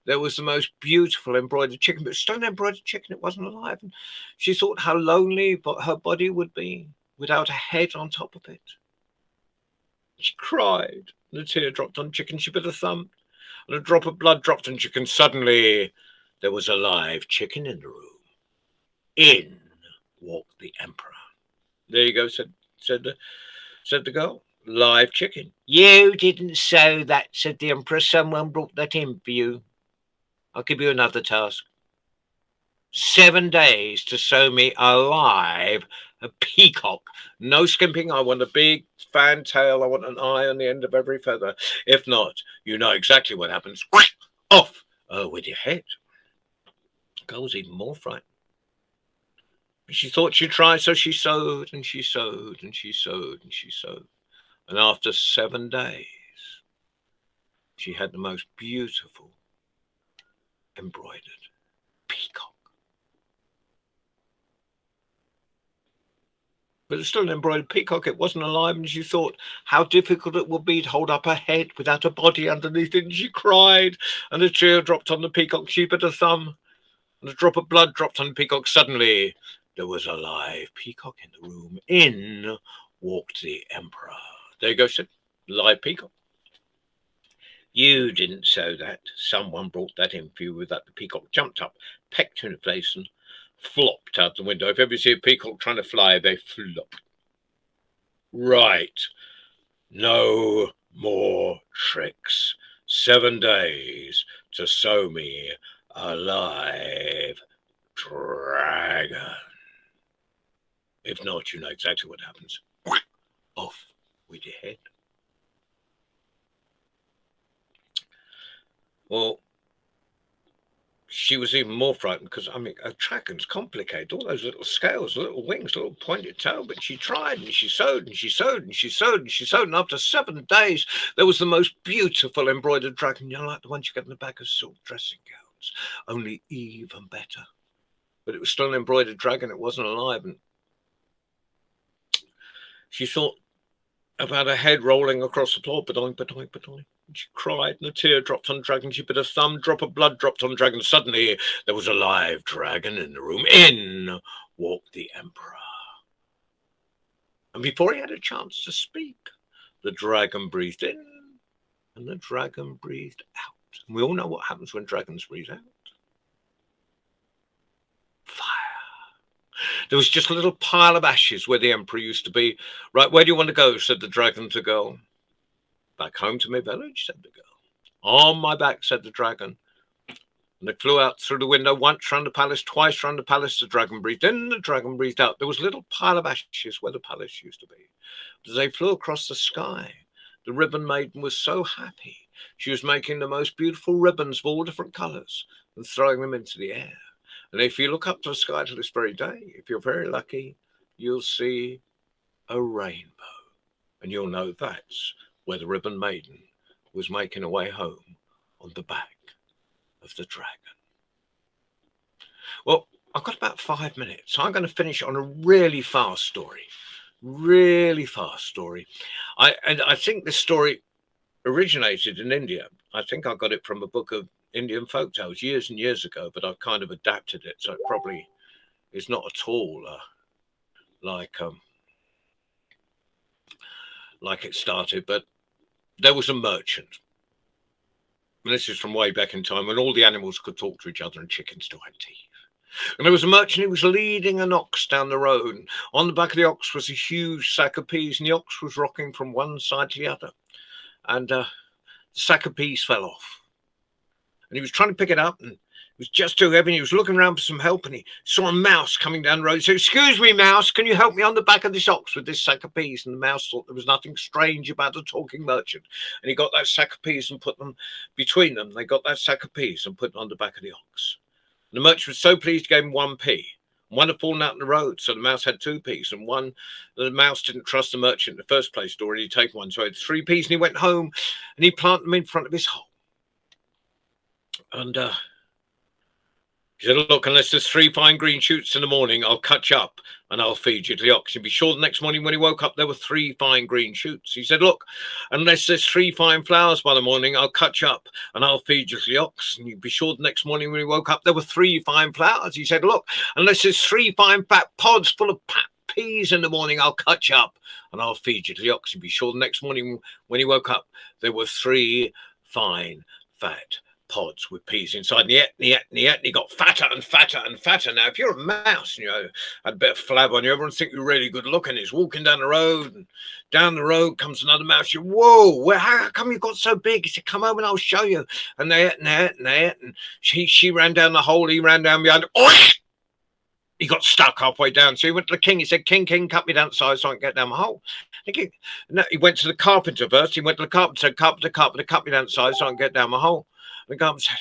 there was the most beautiful embroidered chicken, but still an embroidered chicken, it wasn't alive. And she thought how lonely her body would be without a head on top of it. She cried, and a tear dropped on chicken. She bit her thumb, and a drop of blood dropped on chicken. Suddenly, there was a live chicken in the room. In walked the emperor. There you go, said the girl. Live chicken. You didn't sew that, said the emperor. Someone brought that in for you. I'll give you another task. 7 days to sew me alive a peacock. No skimping. I want a big fan tail. I want an eye on the end of every feather. If not, you know exactly what happens. Off with your head. The girl was even more frightened. She thought she'd try, so she sewed and she sewed and she sewed and she sewed. And after 7 days, she had the most beautiful embroidered peacock. But it's still an embroidered peacock. It wasn't alive, and she thought how difficult it would be to hold up her head without a body underneath it. And she cried, and a tear dropped on the peacock. She bit her thumb, and a drop of blood dropped on the peacock. Suddenly, there was a live peacock in the room. In walked the emperor. There you go, said live peacock. You didn't sew that. Someone brought that in for you. With that, the peacock jumped up, pecked her in the face, and flopped out the window. If you ever see a peacock trying to fly, they flop. Right. No more tricks. 7 days to sew me a live dragon. If not, you know exactly what happens. Off with your head. Well, she was even more frightened because, I mean, a dragon's complicated. All those little scales, little wings, little pointed tail. But she tried and she sewed and she sewed and she sewed and she sewed. And after 7 days, there was the most beautiful embroidered dragon, you know, like the ones you get in the back of silk dressing gowns, only even better. But it was still an embroidered dragon. It wasn't alive. And she thought about her head rolling across the floor. Badoing, badoing, badoing. She cried, and a tear dropped on the dragon. She bit her thumb, drop of blood dropped on the dragon. Suddenly, there was a live dragon in the room. In walked the emperor. And before he had a chance to speak, the dragon breathed in, and the dragon breathed out. And we all know what happens when dragons breathe out. Fire. There was just a little pile of ashes where the emperor used to be. Right, where do you want to go? Said the dragon to the girl. Back home to my village, said the girl. On my back, said the dragon. And they flew out through the window, once round the palace, twice round the palace. The dragon breathed in, the dragon breathed out. There was a little pile of ashes where the palace used to be. As they flew across the sky, the ribbon maiden was so happy. She was making the most beautiful ribbons of all different colours and throwing them into the air. And if you look up to the sky to this very day, if you're very lucky, you'll see a rainbow. And you'll know that's where the ribbon maiden was making her way home on the back of the dragon. Well, I've got about 5 minutes, so I'm going to finish on a really fast story. Really fast story. I think this story originated in India. I think I got it from a book of Indian folk tales years and years ago, but I've kind of adapted it, so it probably is not at all like like it started. But there was a merchant. And this is from way back in time when all the animals could talk to each other and chickens still had teeth. And there was a merchant who was leading an ox down the road. And on the back of the ox was a huge sack of peas, and the ox was rocking from one side to the other. And the sack of peas fell off. And he was trying to pick it up, and it was just too heavy. And he was looking around for some help, and he saw a mouse coming down the road. He said, "Excuse me, mouse, can you help me on the back of this ox with this sack of peas?" And the mouse thought there was nothing strange about the talking merchant. And he got that sack of peas and put them between them. They got that sack of peas and put it on the back of the ox. And the merchant was so pleased, he gave him 1 pea. One had fallen out in the road, so the mouse had 2 peas. And the mouse didn't trust the merchant in the first place, he'd already taken one. So he had 3 peas, and he went home and he planted them in front of his hole. And he said, "Look, unless there's 3 fine green shoots in the morning, I'll cut you up and I'll feed you to the ox." And be sure the next morning when he woke up, there were 3 fine green shoots. He said, "Look, unless there's 3 fine flowers by the morning, I'll cut you up and I'll feed you to the ox." And you'd be sure the next morning when he woke up, there were 3 fine flowers. He said, "Look, unless there's 3 fine fat pods full of peas in the morning, I'll cut you up and I'll feed you to the ox." And be sure the next morning when he woke up, there were 3 fine fat pods with peas inside, and he ate and he got fatter and fatter and fatter. Now, if you're a mouse and you had a bit of flab on you, everyone think you're really good looking. He's walking down the road, and down the road comes another mouse. You, "Whoa, how come you got so big?" He said, "Come home and I'll show you." And they ate and they ate and they ate, and she ran down the hole, he ran down behind. Oink! He got stuck halfway down. So he went to the king. He said, "King, cut me down the side so I can get down my hole." No, he went to the carpenter first. He went to the carpenter, said, Carpenter, cut me down the side so I can get down my hole." The carpenter said,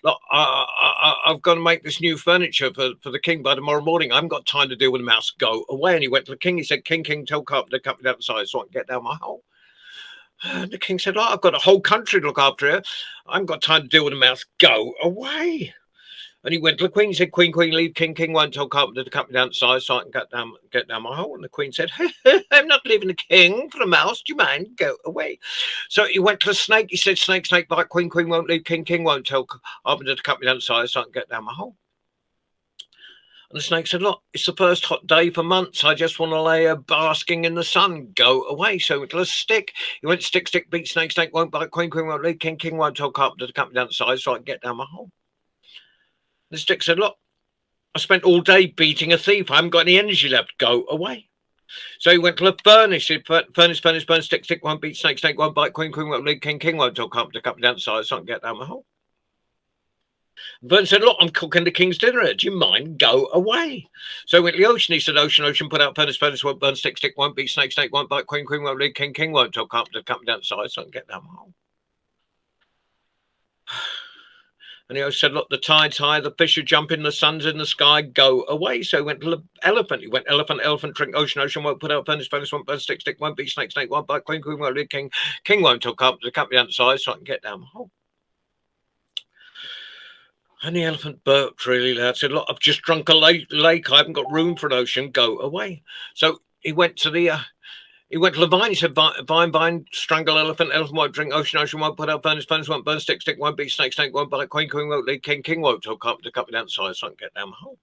"Look, I've got to make this new furniture for the king by tomorrow morning. I haven't got time to deal with the mouse. Go away." And he went to the king. He said, "King, tell carpenter, cut me down the side so I can get down my hole." And the king said, "Look, I've got a whole country to look after here. I haven't got time to deal with the mouse. Go away." And he went to the queen. He said, "Queen, leave King. King won't tell carpenter to cut me down the side so I can get down my hole." And the queen said, "I'm not leaving the king for the mouse. Do you mind? Go away." So he went to the snake. He said, "Snake, bite Queen. Queen won't leave King. King won't tell carpenter to cut me down the side so I can get down my hole." And the snake said, "Look, it's the first hot day for months. I just want to lay basking in the sun. Go away." So he went to the stick. He went, stick, beat snake. Snake won't bite Queen. Queen won't leave King. King won't tell carpenter to cut me down the side so I can get down my hole. The stick said, "Look, I spent all day beating a thief. I haven't got any energy left. Go away." So he went to the furnace. He said, "Furnace, burn, stick won't beat snake. Snake won't bite Queen. Queen won't lead King. King won't tell carpenter to cut me down the side so I can get down my hole." The furnace said, "Look, I'm cooking the king's dinner. Do you mind? Go away." So he went to the ocean. He said, "Ocean, put out furnace. Furnace won't burn, stick won't beat snake. Snake won't bite Queen. Queen won't lead King. King won't tell carpenter to cut me down the side so I can get down my hole." And he said, "Look, the tide's high, the fish are jumping, the sun's in the sky, go away." So he went to the elephant. He went, elephant, drink, ocean won't put out furnace won't burn, stick won't beat snake won't bite Queen won't lead King won't tell carpenter to cut me down the side so I can get down my hole." And the elephant burped really loud, said, "Look, I've just drunk a lake, I haven't got room for an ocean, go away." So he went to the vine. He said, "Vine, strangle elephant won't drink, ocean won't put out furnace won't burn, stick won't beat snake won't bite Queen won't lead King won't tell carpenter to cut me down the side so I can get down my hole."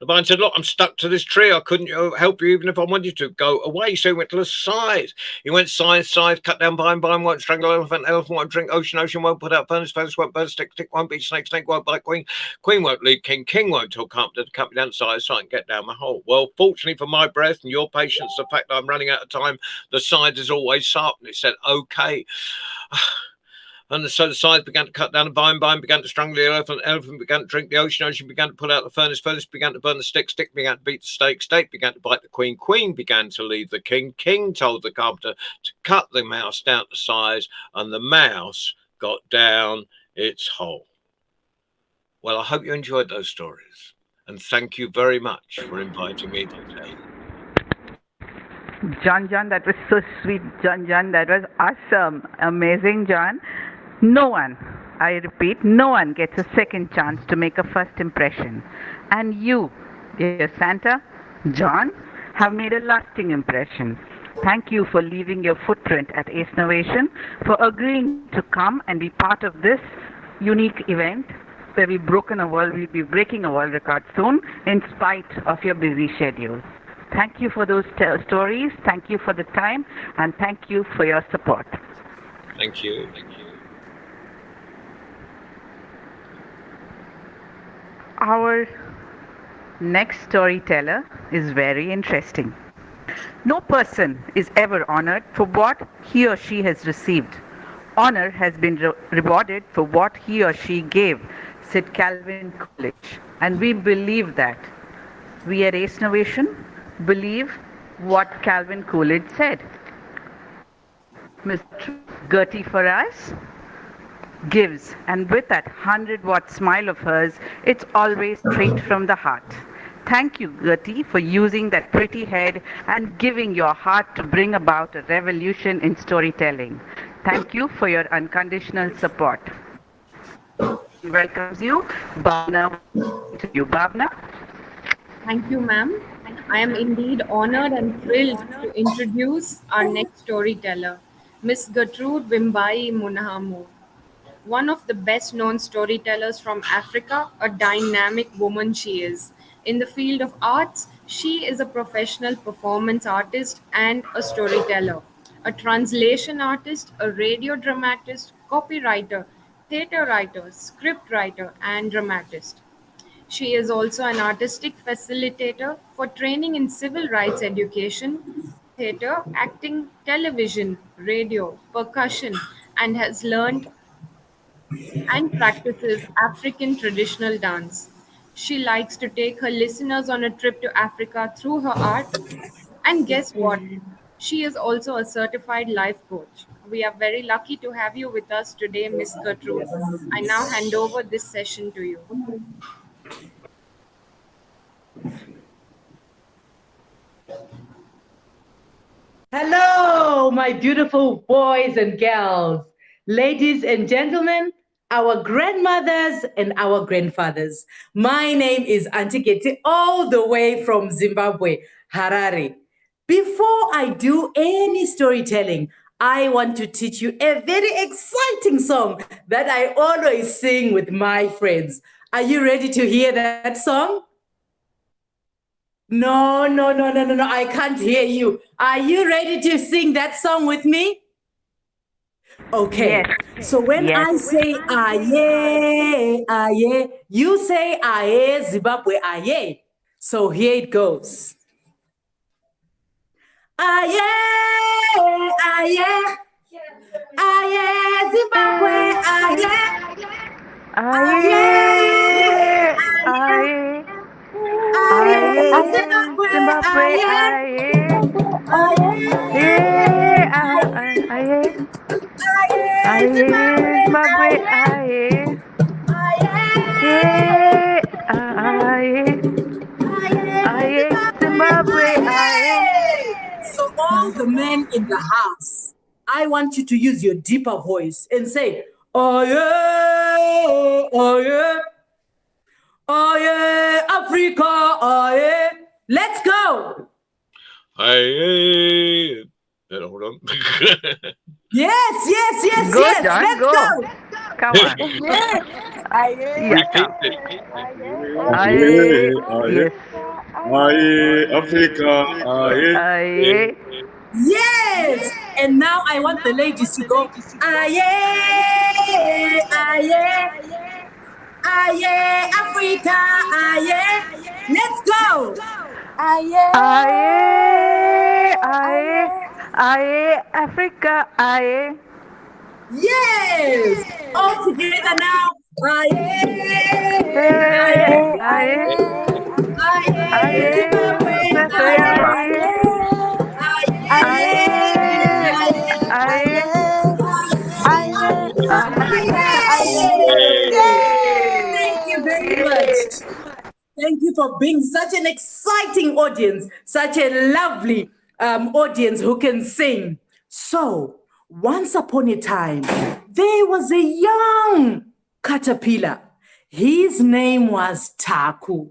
The vine said, "Look, I'm stuck to this tree. I couldn't help you even if I wanted to. Go away." So he went to the side. He went side, cut down vine won't strangle elephant won't drink, ocean won't put out furnace won't burn, stick won't beat snake won't bite Queen won't lead King won't tell carpenter to cut me down the side so I can get down my hole. Well, fortunately for my breath and your patience, the fact that I'm running out of time, the side is always sharp. And it said, "Okay." And so the side began to cut down the vine began to strangle the elephant began to drink the ocean began to pull out the furnace began to burn the stick began to beat the steak began to bite the queen began to leave the king told the carpenter to cut the mouse down to size, and the mouse got down its hole. Well, I hope you enjoyed those stories, and thank you very much for inviting me today. John, that was so sweet, John. That was awesome. Amazing, John. No one, I repeat, no one gets a second chance to make a first impression. And you, dear Santa, John, have made a lasting impression. Thank you for leaving your footprint at Ace Novation, for agreeing to come and be part of this unique event. where we've broken a world, we'll be breaking a world record soon in spite of your busy schedules. Thank you for those stories. Thank you for the time, and thank you for your support. Thank you. Our next storyteller is very interesting. No person is ever honored for what he or she has received. Honor has been rewarded for what he or she gave, said Calvin Coolidge. And we believe that. We at Ace Novation believe what Calvin Coolidge said. Mr. Gertie for us gives, and with that 100-watt smile of hers, it's always straight from the heart. Thank you, Gertie, for using that pretty head and giving your heart to bring about a revolution in storytelling. Thank you for your unconditional support. Welcomes you, Bhavna. To you, Bhavna. Thank you, ma'am. I am indeed honored and thrilled to introduce our next storyteller, Miss Gertrude Wimbai Munahamu. One of the best known storytellers from Africa, a dynamic woman she is. In the field of arts, she is a professional performance artist and a storyteller, a translation artist, a radio dramatist, copywriter, theatre writer, script writer, and dramatist. She is also an artistic facilitator for training in civil rights education, theatre, acting, television, radio, percussion, and has learned and practices African traditional dance. She likes to take her listeners on a trip to Africa through her art. And guess what? She is also a certified life coach. We are very lucky to have you with us today, Miss Gertrude. I now hand over this session to you. Hello, my beautiful boys and girls, ladies and gentlemen, our grandmothers and our grandfathers. My name is Auntie Getty, all the way from Zimbabwe, Harare. Before I do any storytelling, I want to teach you a very exciting song that I always sing with my friends. Are you ready to hear that song? No, I can't hear you. Are you ready to sing that song with me? Okay. Yes. So when I say aye, aye, you say aye, Zimbabwe, aye. So here it goes. Aye, aye, aye, Zimbabwe, aye. Aye, Aye, aye, aye, Zimbabwe, Zimbabwe, aye. aye, Aye, aye, aye, Zimbabwe, aye, Zimbabwe, aye. aye, Aye, aye, aye, aye, Zimbabwe, Zimbabwe, aye. aye. So all the men in the house, I want you to use your deeper voice and say, aye, aye, aye, Africa, aye. Let's go. Hey, hold on. Yes. Go, John, Let's go. go. Come on. Yeah, Repeat come. it. Aye, Aye, yes. aye, Africa, aye. Aye, Yes. And now I want the ladies to go, aye, aye, aye, Africa, aye. Let's go. aye, aye, Africa, aye. Yes. All together now. Aye, Hey, aye, aye, aye, aye, Zimbabwe, Zimbabwe, aye, aye, aye, aye, aye, Thank you very much. Thank you for being such an exciting audience, such a lovely audience who can sing. So, once upon a time, there was a young caterpillar. His name was Taku.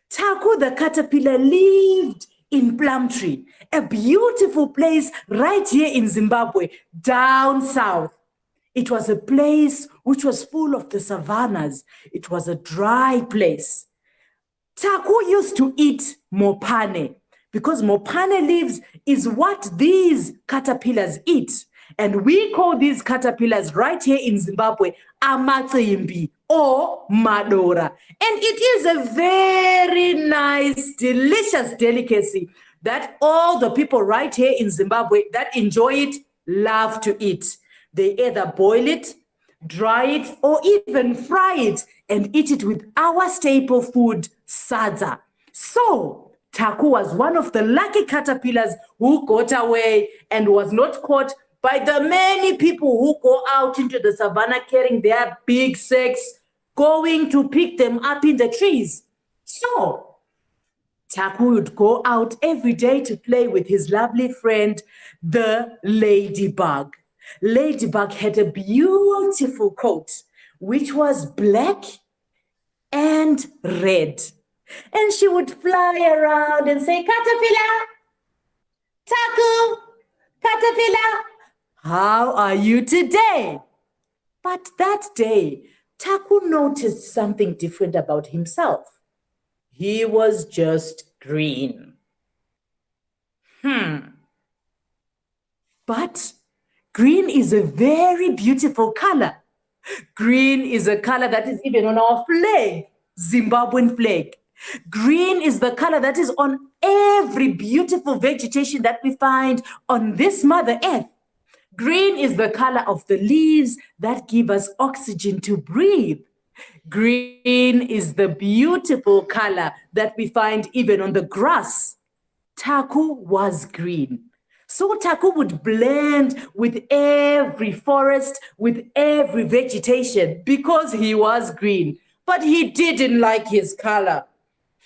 Taku the caterpillar lived in Plumtree, a beautiful place right here in Zimbabwe, down south. It was a place which was full of the savannas. It was a dry place. Taku used to eat mopane because mopane leaves is what these caterpillars eat. And we call these caterpillars right here in Zimbabwe amatsimbi or madora. And it is a very nice, delicious delicacy that all the people right here in Zimbabwe that enjoy it love to eat. They either boil it, dry it, or even fry it and eat it with our staple food, sadza. So, Taku was one of the lucky caterpillars who got away and was not caught by the many people who go out into the savannah carrying their big sacks, going to pick them up in the trees. So, Taku would go out every day to play with his lovely friend, the ladybug. Ladybug had a beautiful coat, which was black and red. And she would fly around and say, Caterpillar, Taku, Caterpillar, how are you today? But that day, Taku noticed something different about himself. He was just green. But green is a very beautiful color. Green is a color that is even on our flag, Zimbabwean flag. Green is the color that is on every beautiful vegetation that we find on this Mother Earth. Green is the color of the leaves that give us oxygen to breathe. Green is the beautiful color that we find even on the grass. Taku was green. So Taku would blend with every forest, with every vegetation because he was green. But he didn't like his color.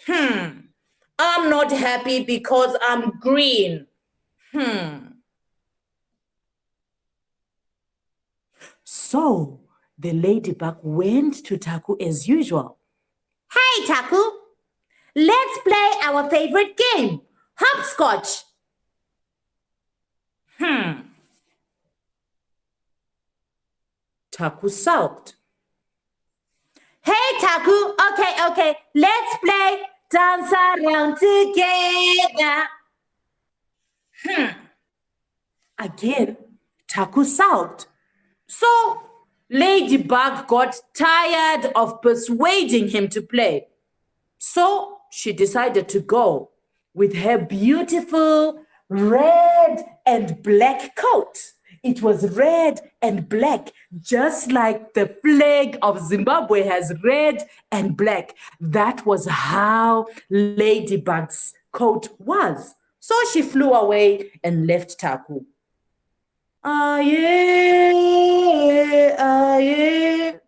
I'm not happy because I'm green. So the ladybug went to Taku as usual. Hey, Taku, let's play our favorite game, hopscotch. Taku sulked. Hey, Taku, okay, let's play dance around together. Again, Taku sulked. So Ladybug got tired of persuading him to play. So she decided to go with her beautiful red and black coat. It was red and black, just like the flag of Zimbabwe has red and black. That was how Ladybug's coat was. So she flew away and left Taku. Aye, aye,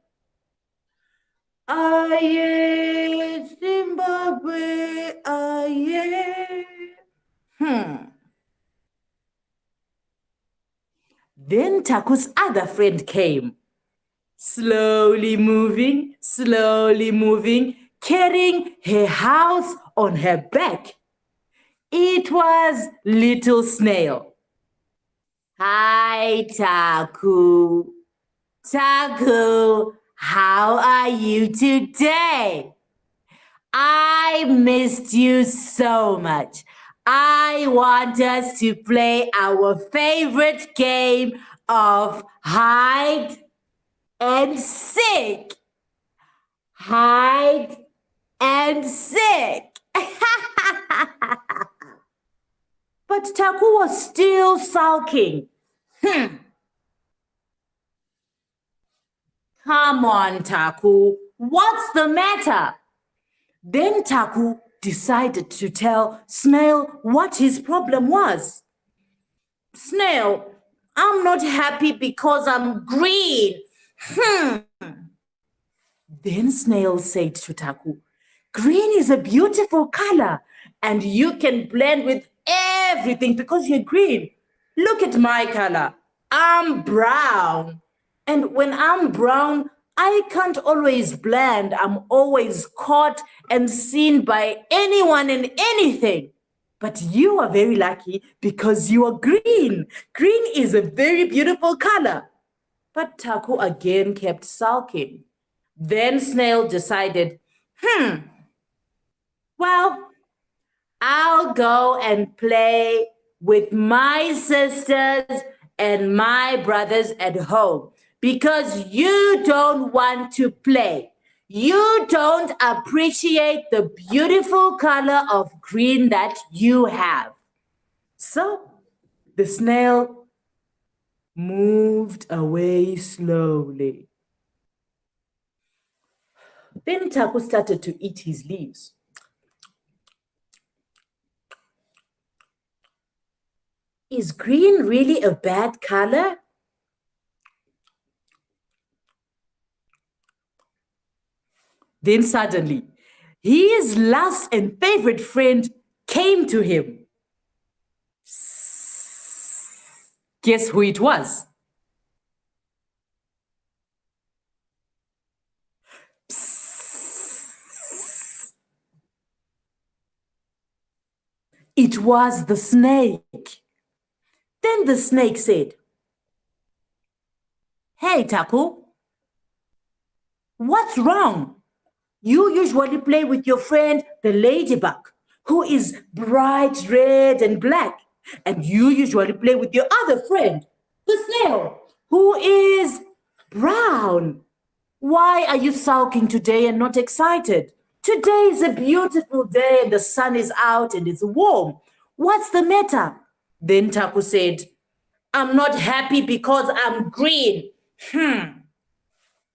aye, Zimbabwe, aye. Then Taku's other friend came, slowly moving, carrying her house on her back. It was Little Snail. Hi, Taku. Taku, how are you today? I missed you so much. I want us to play our favorite game of hide and seek. Hide and seek. But Taku was still sulking. Come on, Taku. What's the matter? Then Taku decided to tell Snail what his problem was. Snail, I'm not happy because I'm green. Then Snail said to Taku, green is a beautiful color and you can blend with everything because you're green. Look at my color. I'm brown. And when I'm brown, I can't always blend. I'm always caught and seen by anyone and anything. But you are very lucky because you are green. Green is a very beautiful color. But Taku again kept sulking. Then Snail decided, well, I'll go and play with my sisters and my brothers at home because you don't want to play. You don't appreciate the beautiful color of green that you have. So the snail moved away slowly. Then Taku started to eat his leaves. Is green really a bad color? Then suddenly, his last and favorite friend came to him. Guess who it was? It was the snake. Then the snake said, "Hey, Taku, what's wrong? You usually play with your friend, the ladybug, who is bright red and black. And you usually play with your other friend, the snail, who is brown. Why are you sulking today and not excited? Today is a beautiful day and the sun is out and it's warm. What's the matter?" Then Taku said, "I'm not happy because I'm green."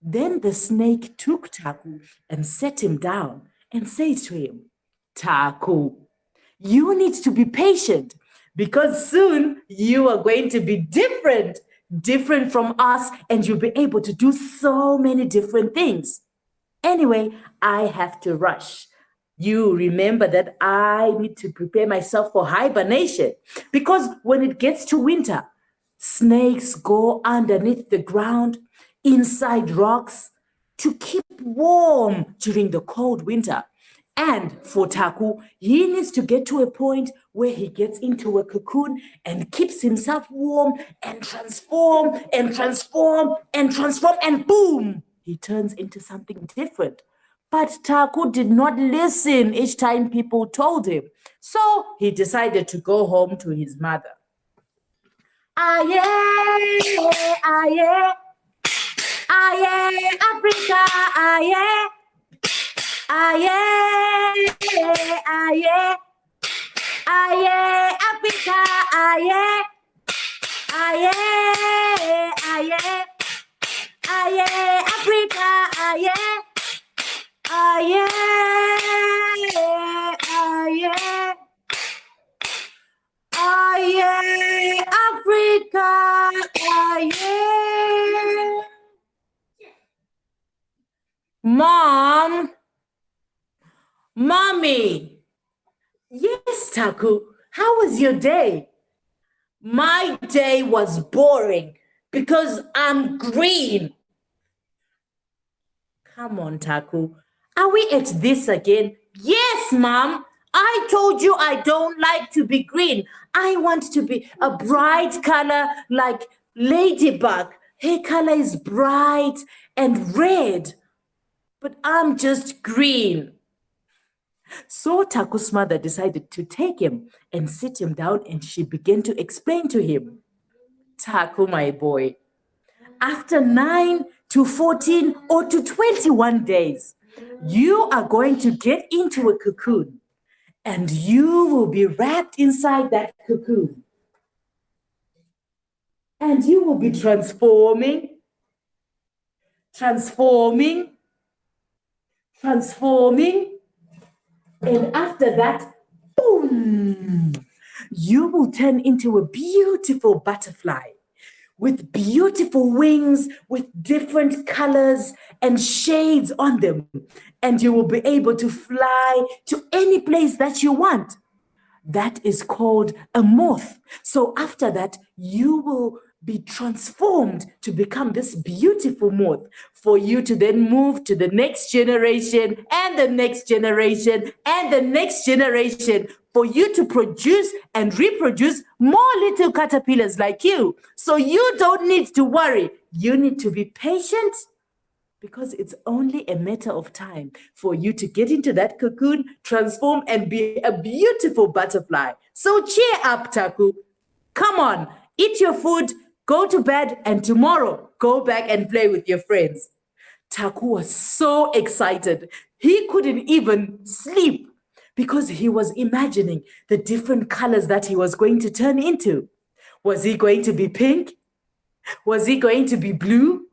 Then the snake took Taku and set him down and said to him, "Taku, you need to be patient because soon you are going to be different from us, and you'll be able to do so many different things. Anyway, I have to rush. You remember that I need to prepare myself for hibernation because when it gets to winter, snakes go underneath the ground, inside rocks, to keep warm during the cold winter. And for Taku, he needs to get to a point where he gets into a cocoon and keeps himself warm and transform and transform and transform, and boom, he turns into something different. But Taku did not listen each time people told him. So he decided to go home to his mother. Aye, aye, aye, Africa, aye. Aye, aye, aye, Africa, aye, aye, aye, aye, Africa, aye, aye, aye, aye, Africa, aye. Mom, Mommy. Yes, Taku. How was your day? My day was boring because I'm green. Come on, Taku. Are we at this again? Yes, Mom. I told you I don't like to be green. I want to be a bright color like ladybug. Her color is bright and red, but I'm just green. So Taku's mother decided to take him and sit him down, and she began to explain to him, "Taku, my boy, after 9 to 14 or to 21 days, you are going to get into a cocoon and you will be wrapped inside that cocoon. And you will be transforming, transforming, transforming. And after that, boom, you will turn into a beautiful butterfly with beautiful wings, with different colors and shades on them. And you will be able to fly to any place that you want. That is called a moth. So after that, you will be transformed to become this beautiful moth for you to then move to the next generation and the next generation and the next generation for you to produce and reproduce more little caterpillars like you. So you don't need to worry. You need to be patient because it's only a matter of time for you to get into that cocoon, transform, and be a beautiful butterfly. So cheer up, Taku. Come on, eat your food, go to bed, and tomorrow go back and play with your friends. Taku was so excited. He couldn't even sleep because he was imagining the different colors that he was going to turn into. Was he going to be pink? Was he going to be blue,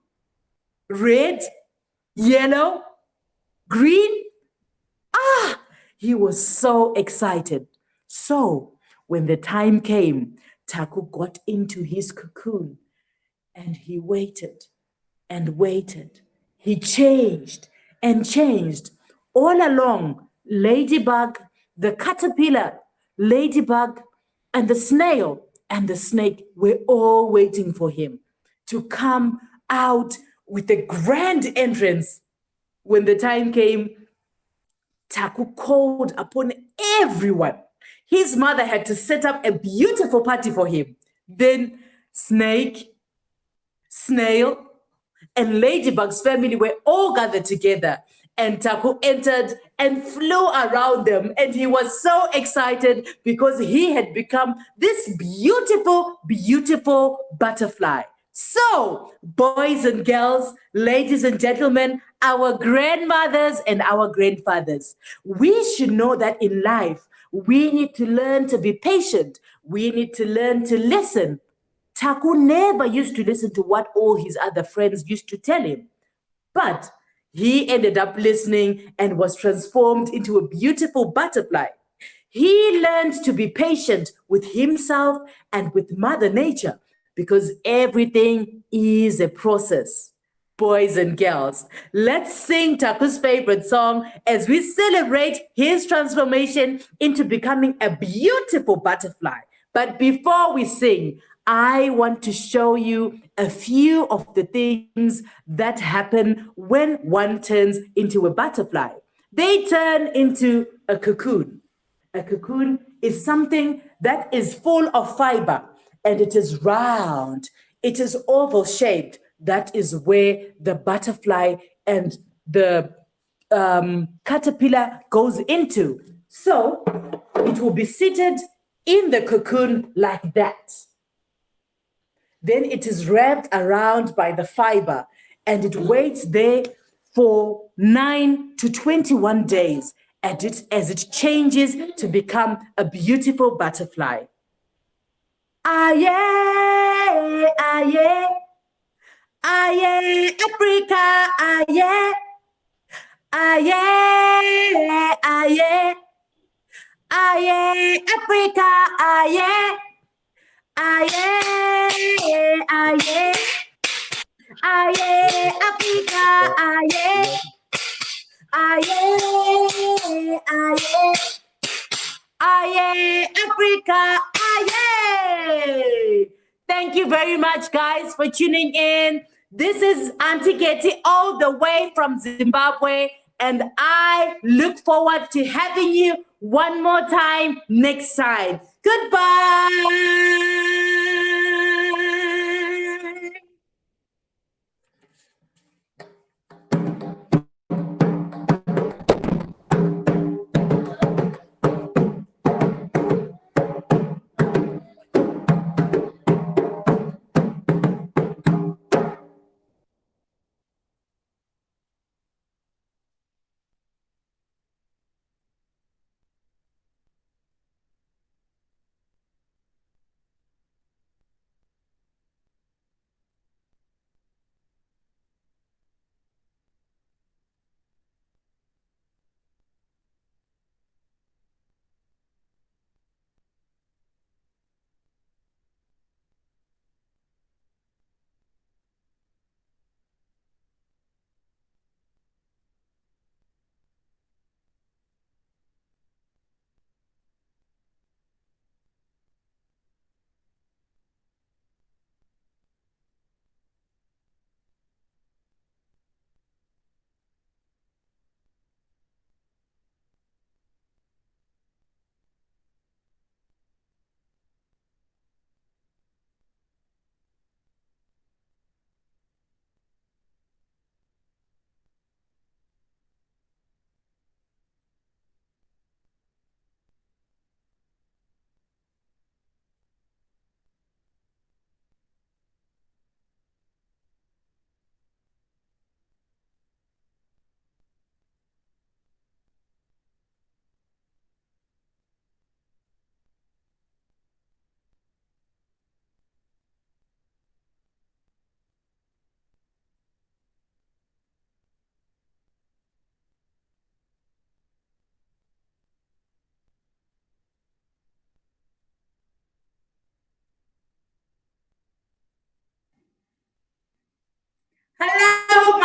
red, yellow, green? Ah, he was so excited. So, when the time came, Taku got into his cocoon and he waited and waited. He changed and changed. All along, Ladybug, the caterpillar, Ladybug, and the snail and the snake were all waiting for him to come out with a grand entrance. When the time came, Taku called upon everyone. His mother had to set up a beautiful party for him. Then, Snake, Snail, and Ladybug's family were all gathered together. And Taku entered and flew around them. And he was so excited because he had become this beautiful, beautiful butterfly. So, boys and girls, ladies and gentlemen, our grandmothers and our grandfathers, we should know that in life, we need to learn to be patient. We need to learn to listen. Taku never used to listen to what all his other friends used to tell him. But he ended up listening and was transformed into a beautiful butterfly. He learned to be patient with himself and with Mother Nature because everything is a process. Boys and girls, let's sing Taku's favorite song as we celebrate his transformation into becoming a beautiful butterfly. But before we sing, I want to show you a few of the things that happen when one turns into a butterfly. They turn into a cocoon. A cocoon is something that is full of fiber and it is round. It is oval shaped. That is where the butterfly and the caterpillar goes into. So it will be seated in the cocoon like that. Then it is wrapped around by the fiber and it waits there for 9 to 21 days as it changes to become a beautiful butterfly. Aye, aye, aye, Africa, aye, aye, aye, aye, Africa, aye, aye, aye. Aye, Africa, aye, aye, aye, aye, Africa, aye. Thank you very much, guys, for tuning in. This is Auntie Katie all the way from Zimbabwe, and I look forward to having you one more time next time. Goodbye.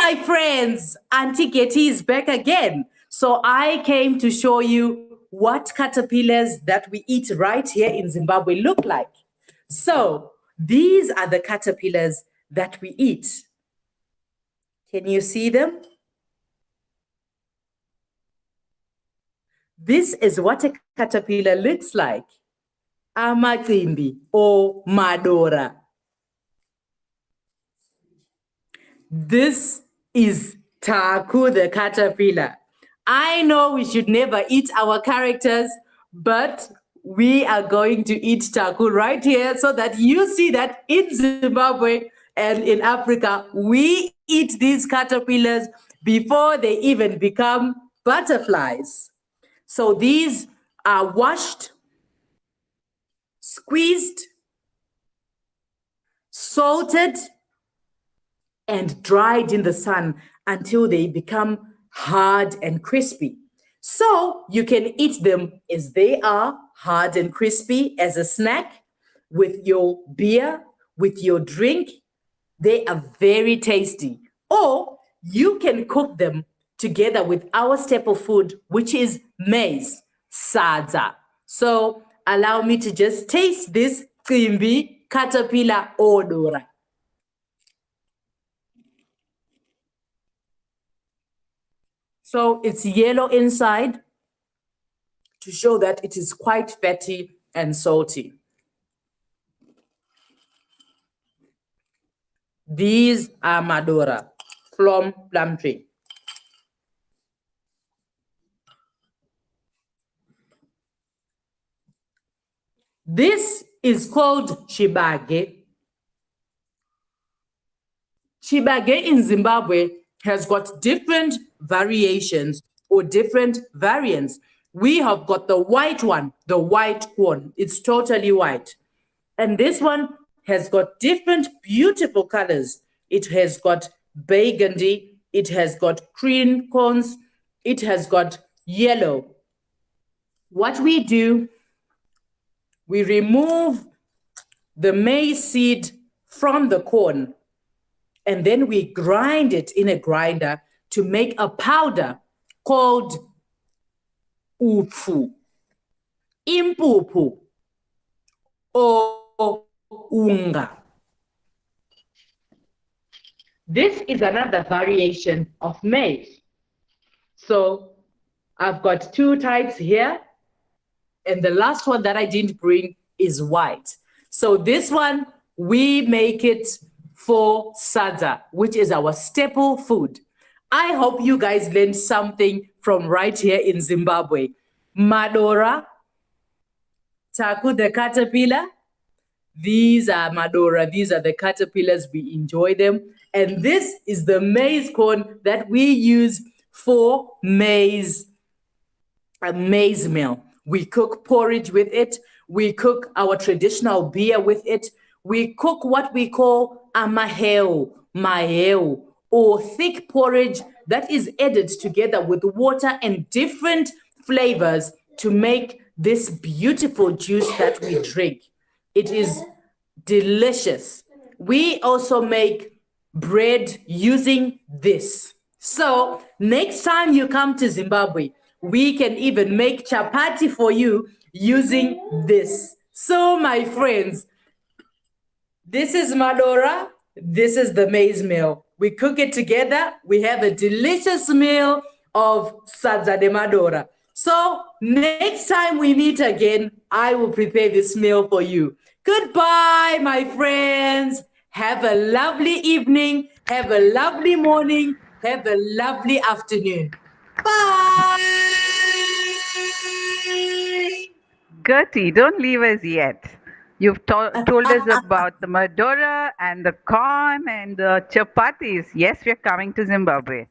my friends, Auntie Getty is back again. So I came to show you what caterpillars that we eat right here in Zimbabwe look like. So these are the caterpillars that we eat. Can you see them? This is what a caterpillar looks like. Amacimbi or Madora. This is Taku the caterpillar. I know we should never eat our characters, but we are going to eat Taku right here so that you see that in Zimbabwe and in Africa, we eat these caterpillars before they even become butterflies. So these are washed, squeezed, salted, and dried in the sun until they become hard and crispy. So you can eat them as they are, hard and crispy, as a snack with your beer, with your drink. They are very tasty. Or you can cook them together with our staple food, which is maize, sadza. So allow me to just taste this Qimbi caterpillar odora. So it's yellow inside to show that it is quite fatty and salty. These are Madura from plum tree. This is called chibage. Chibage in Zimbabwe has got different variations or different variants. We have got the white one, the white corn. It's totally white. And this one has got different beautiful colors. It has got burgundy, it has got cream corns, it has got yellow. What we do, we remove the maize seed from the corn and then we grind it in a grinder to make a powder called upfu, impupu, or unga. This is another variation of maize. So I've got two types here, and the last one that I didn't bring is white. So this one, we make it for sadza, which is our staple food. I hope you guys learned something from right here in Zimbabwe. Madora, Taku the caterpillar. These are Madora, these are the caterpillars, we enjoy them. And this is the maize corn that we use for maize meal. We cook porridge with it. We cook our traditional beer with it. We cook what we call maheo, or thick porridge that is added together with water and different flavors to make this beautiful juice that we drink. It is delicious. We also make bread using this. So next time you come to Zimbabwe, we can even make chapati for you using this. So my friends, this is Madora, this is the maize meal. We cook it together, we have a delicious meal of Sadza de Madora. So next time we meet again, I will prepare this meal for you. Goodbye, my friends. Have a lovely evening, have a lovely morning, have a lovely afternoon. Bye. Gertie, don't leave us yet. You've told us about the Madura and the corn and the chapatis. Yes, we're coming to Zimbabwe.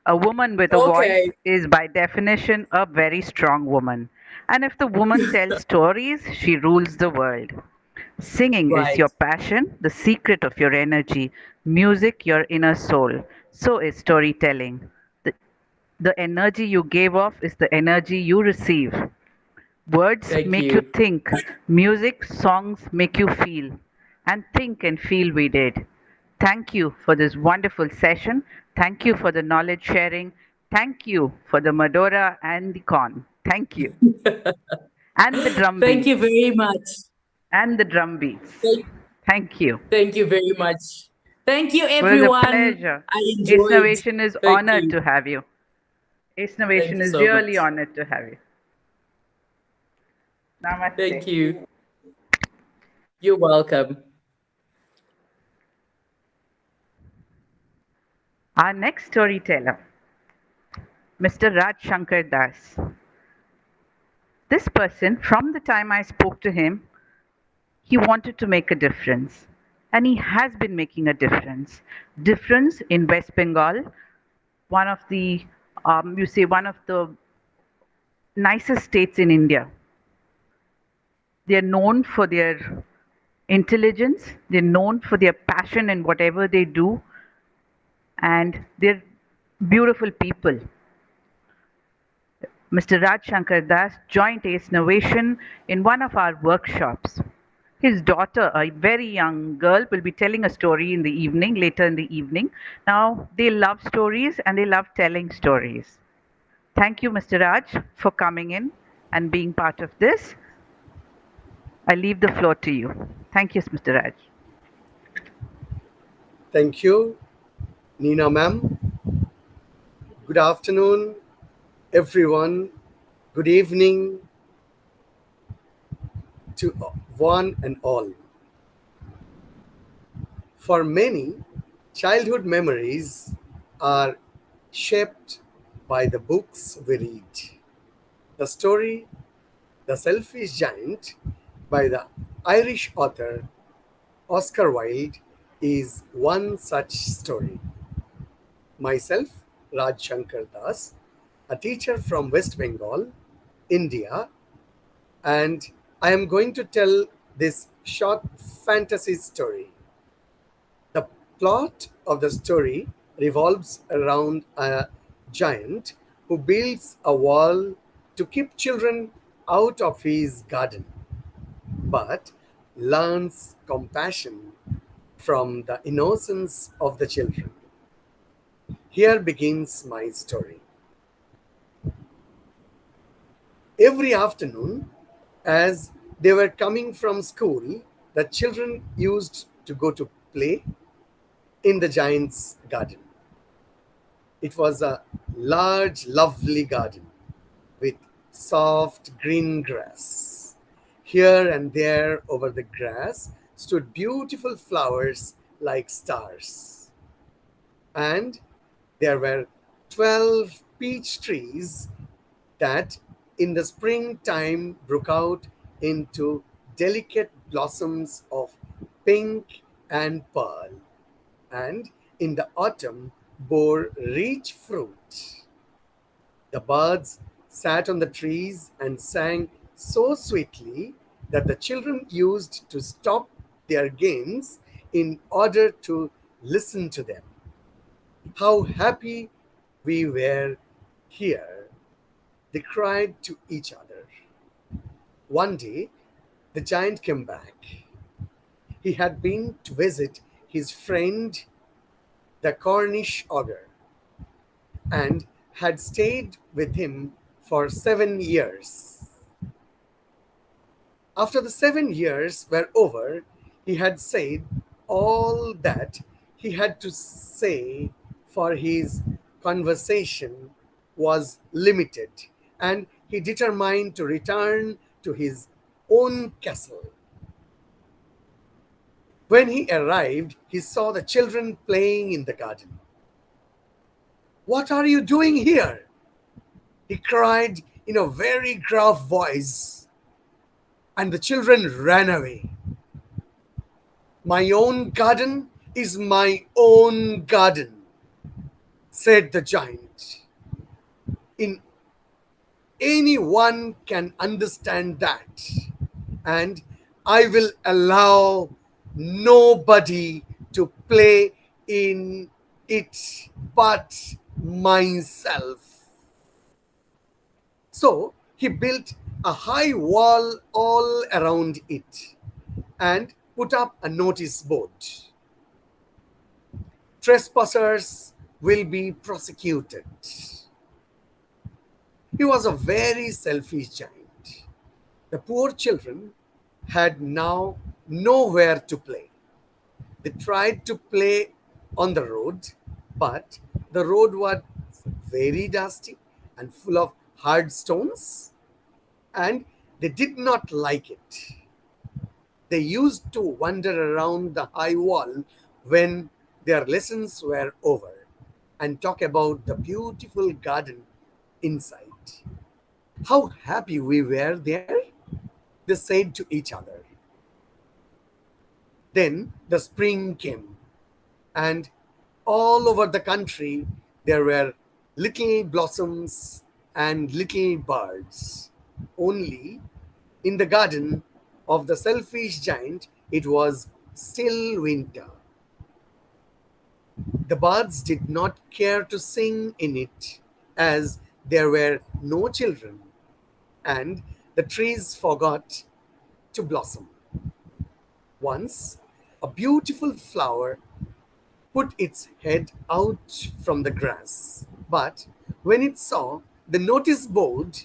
A woman with a voice Okay. is, by definition, a very strong woman. And if the woman tells stories, she rules the world. Singing is Right. your passion, the secret of your energy. Music, your inner soul. So is storytelling. The, the energy you gave off is the energy you receive. Words Thank make you you. think, music, songs make you feel. And think and feel we did. Thank you for this wonderful session. Thank you for the knowledge sharing. Thank you for the Madora and the corn. Thank you. And the drum Thank you beats. very much. And the drum beats. Thank, Thank you. thank you very much. Thank you, It was a everyone. pleasure. I Ace enjoyed. Novation is Thank honored you. to have you. Ace Thank Novation you is so much. really honored to have you. Thank Namaste. you. You're welcome. Our next storyteller, Mr. Raj Shankar Das. This person, from the time I spoke to him, he wanted to make a difference. And he has been making a difference. Difference in West Bengal, one of the, one of the nicest states in India. They are known for their intelligence, they're known for their passion in whatever they do, and they're beautiful people. Mr. Raj Shankar Das joined Ace Novation in one of our workshops. His daughter, a very young girl, will be telling a story in the evening, later in the evening. Now, they love stories and they love telling stories. Thank you, Mr. Raj, for coming in and being part of this. I leave the floor to you. Thank you, Mr. Raj. Thank you, Nina ma'am. Good afternoon, everyone. Good evening to one and all. For many, childhood memories are shaped by the books we read. The story, The Selfish Giant, by the Irish author Oscar Wilde, is one such story. Myself, Raj Shankar Das, a teacher from West Bengal, India, and I am going to tell this short fantasy story. The plot of the story revolves around a giant who builds a wall to keep children out of his garden, but learns compassion from the innocence of the children. Here begins my story. Every afternoon, as they were coming from school, the children used to go to play in the giant's garden. It was a large, lovely garden with soft green grass. Here and there over the grass stood beautiful flowers like stars. And there were 12 peach trees that in the springtime broke out into delicate blossoms of pink and pearl, and in the autumn bore rich fruit. The birds sat on the trees and sang so sweetly that the children used to stop their games in order to listen to them. How happy we were here, they cried to each other. One day, the giant came back. He had been to visit his friend, the Cornish ogre, and had stayed with him for 7 years. After the 7 years were over, he had said all that he had to say, for his conversation was limited, and he determined to return to his own castle. When he arrived, he saw the children playing in the garden. "What are you doing here?" he cried in a very gruff voice, and the children ran away. "My own garden is my own garden," said the giant. In anyone can understand that, and I will allow nobody to play in it but myself. So he built a high wall all around it and put up a notice board. Trespassers will be prosecuted. He was a very selfish giant. The poor children had now nowhere to play. They tried to play on the road, but the road was very dusty and full of hard stones, and they did not like it. They used to wander around the high wall when their lessons were over and talk about the beautiful garden inside. How happy we were there, they said to each other. Then the spring came, and all over the country there were little blossoms and little birds. Only in the garden of the selfish giant it was still winter. The birds did not care to sing in it, as there were no children, and the trees forgot to blossom. Once a beautiful flower put its head out from the grass, but when it saw the notice board,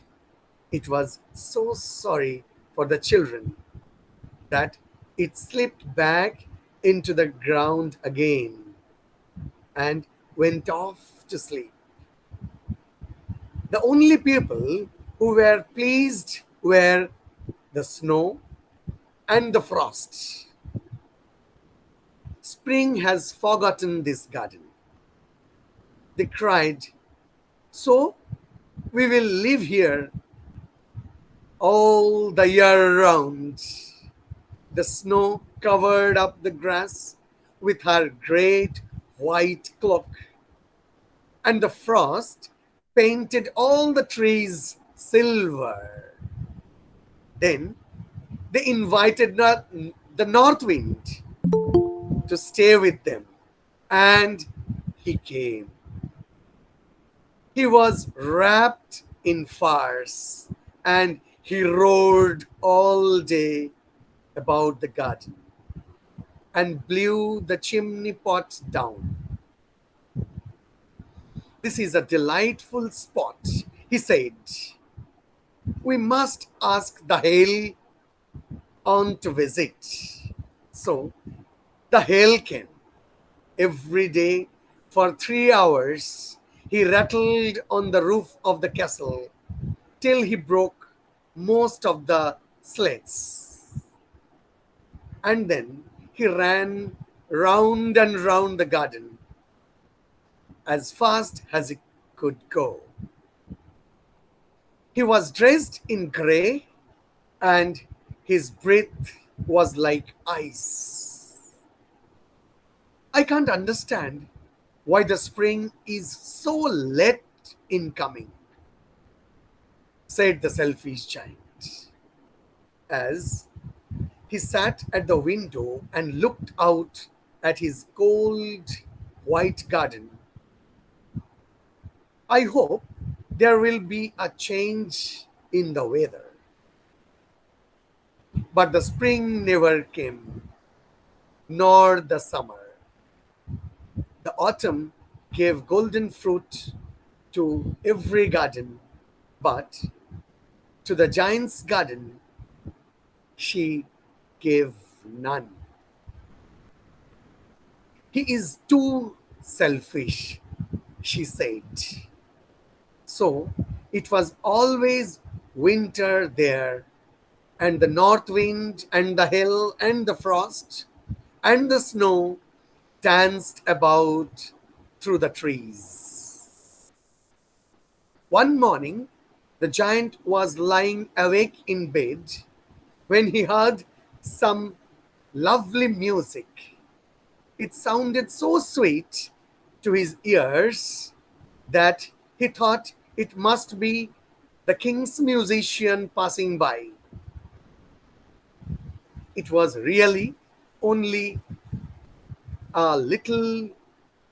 it was so sorry for the children that it slipped back into the ground again and went off to sleep. The only people who were pleased were the snow and the frost. Spring has forgotten this garden. They cried, so we will live here all the year round. The snow covered up the grass with her great white cloak, and the frost painted all the trees silver. Then they invited the north wind to stay with them, and he came. He was wrapped in furs, and he roared all day about the garden and blew the chimney pot down. This is a delightful spot, he said. We must ask the hail on to visit. So the hail came. Every day for 3 hours, he rattled on the roof of the castle till he broke most of the slats. And then he ran round and round the garden as fast as he could go. He was dressed in grey, and his breath was like ice. I can't understand why the spring is so late in coming, said the selfish giant, as he sat at the window and looked out at his cold white garden. I hope there will be a change in the weather. But the spring never came, nor the summer. The autumn gave golden fruit to every garden, but to the giant's garden she gave none. He is too selfish, she said. So it was always winter there, and the north wind and the hail and the frost and the snow danced about through the trees. One morning, the giant was lying awake in bed when he heard some lovely music. It sounded so sweet to his ears that he thought it must be the king's musician passing by. It was really only a little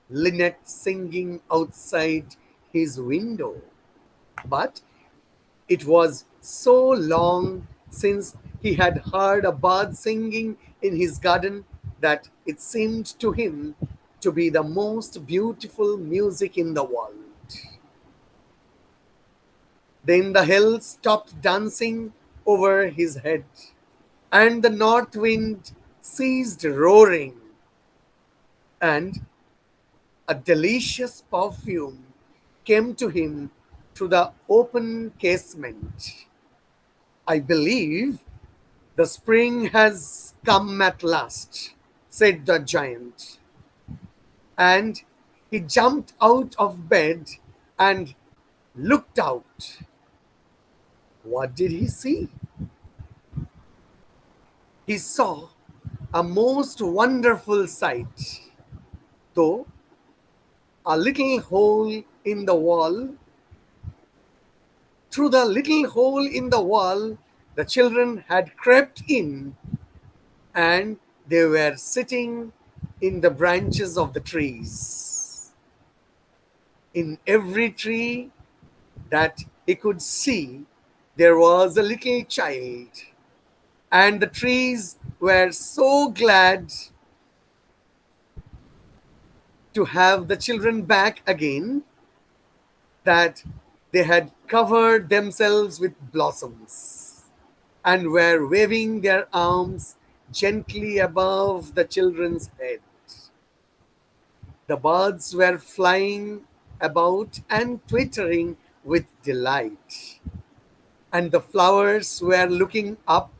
linnet singing outside his window. But it was so long since he had heard a bird singing in his garden that it seemed to him to be the most beautiful music in the world. Then the hills stopped dancing over his head, and the north wind ceased roaring, and a delicious perfume came to him through the open casement. I believe the spring has come at last, said the giant. And he jumped out of bed and looked out. What did he see? He saw a most wonderful sight. Though a little hole in the wall, through the little hole in the wall, the children had crept in, and they were sitting in the branches of the trees. In every tree that he could see, there was a little child, and the trees were so glad to have the children back again that they had covered themselves with blossoms and were waving their arms gently above the children's head. The birds were flying about and twittering with delight, and the flowers were looking up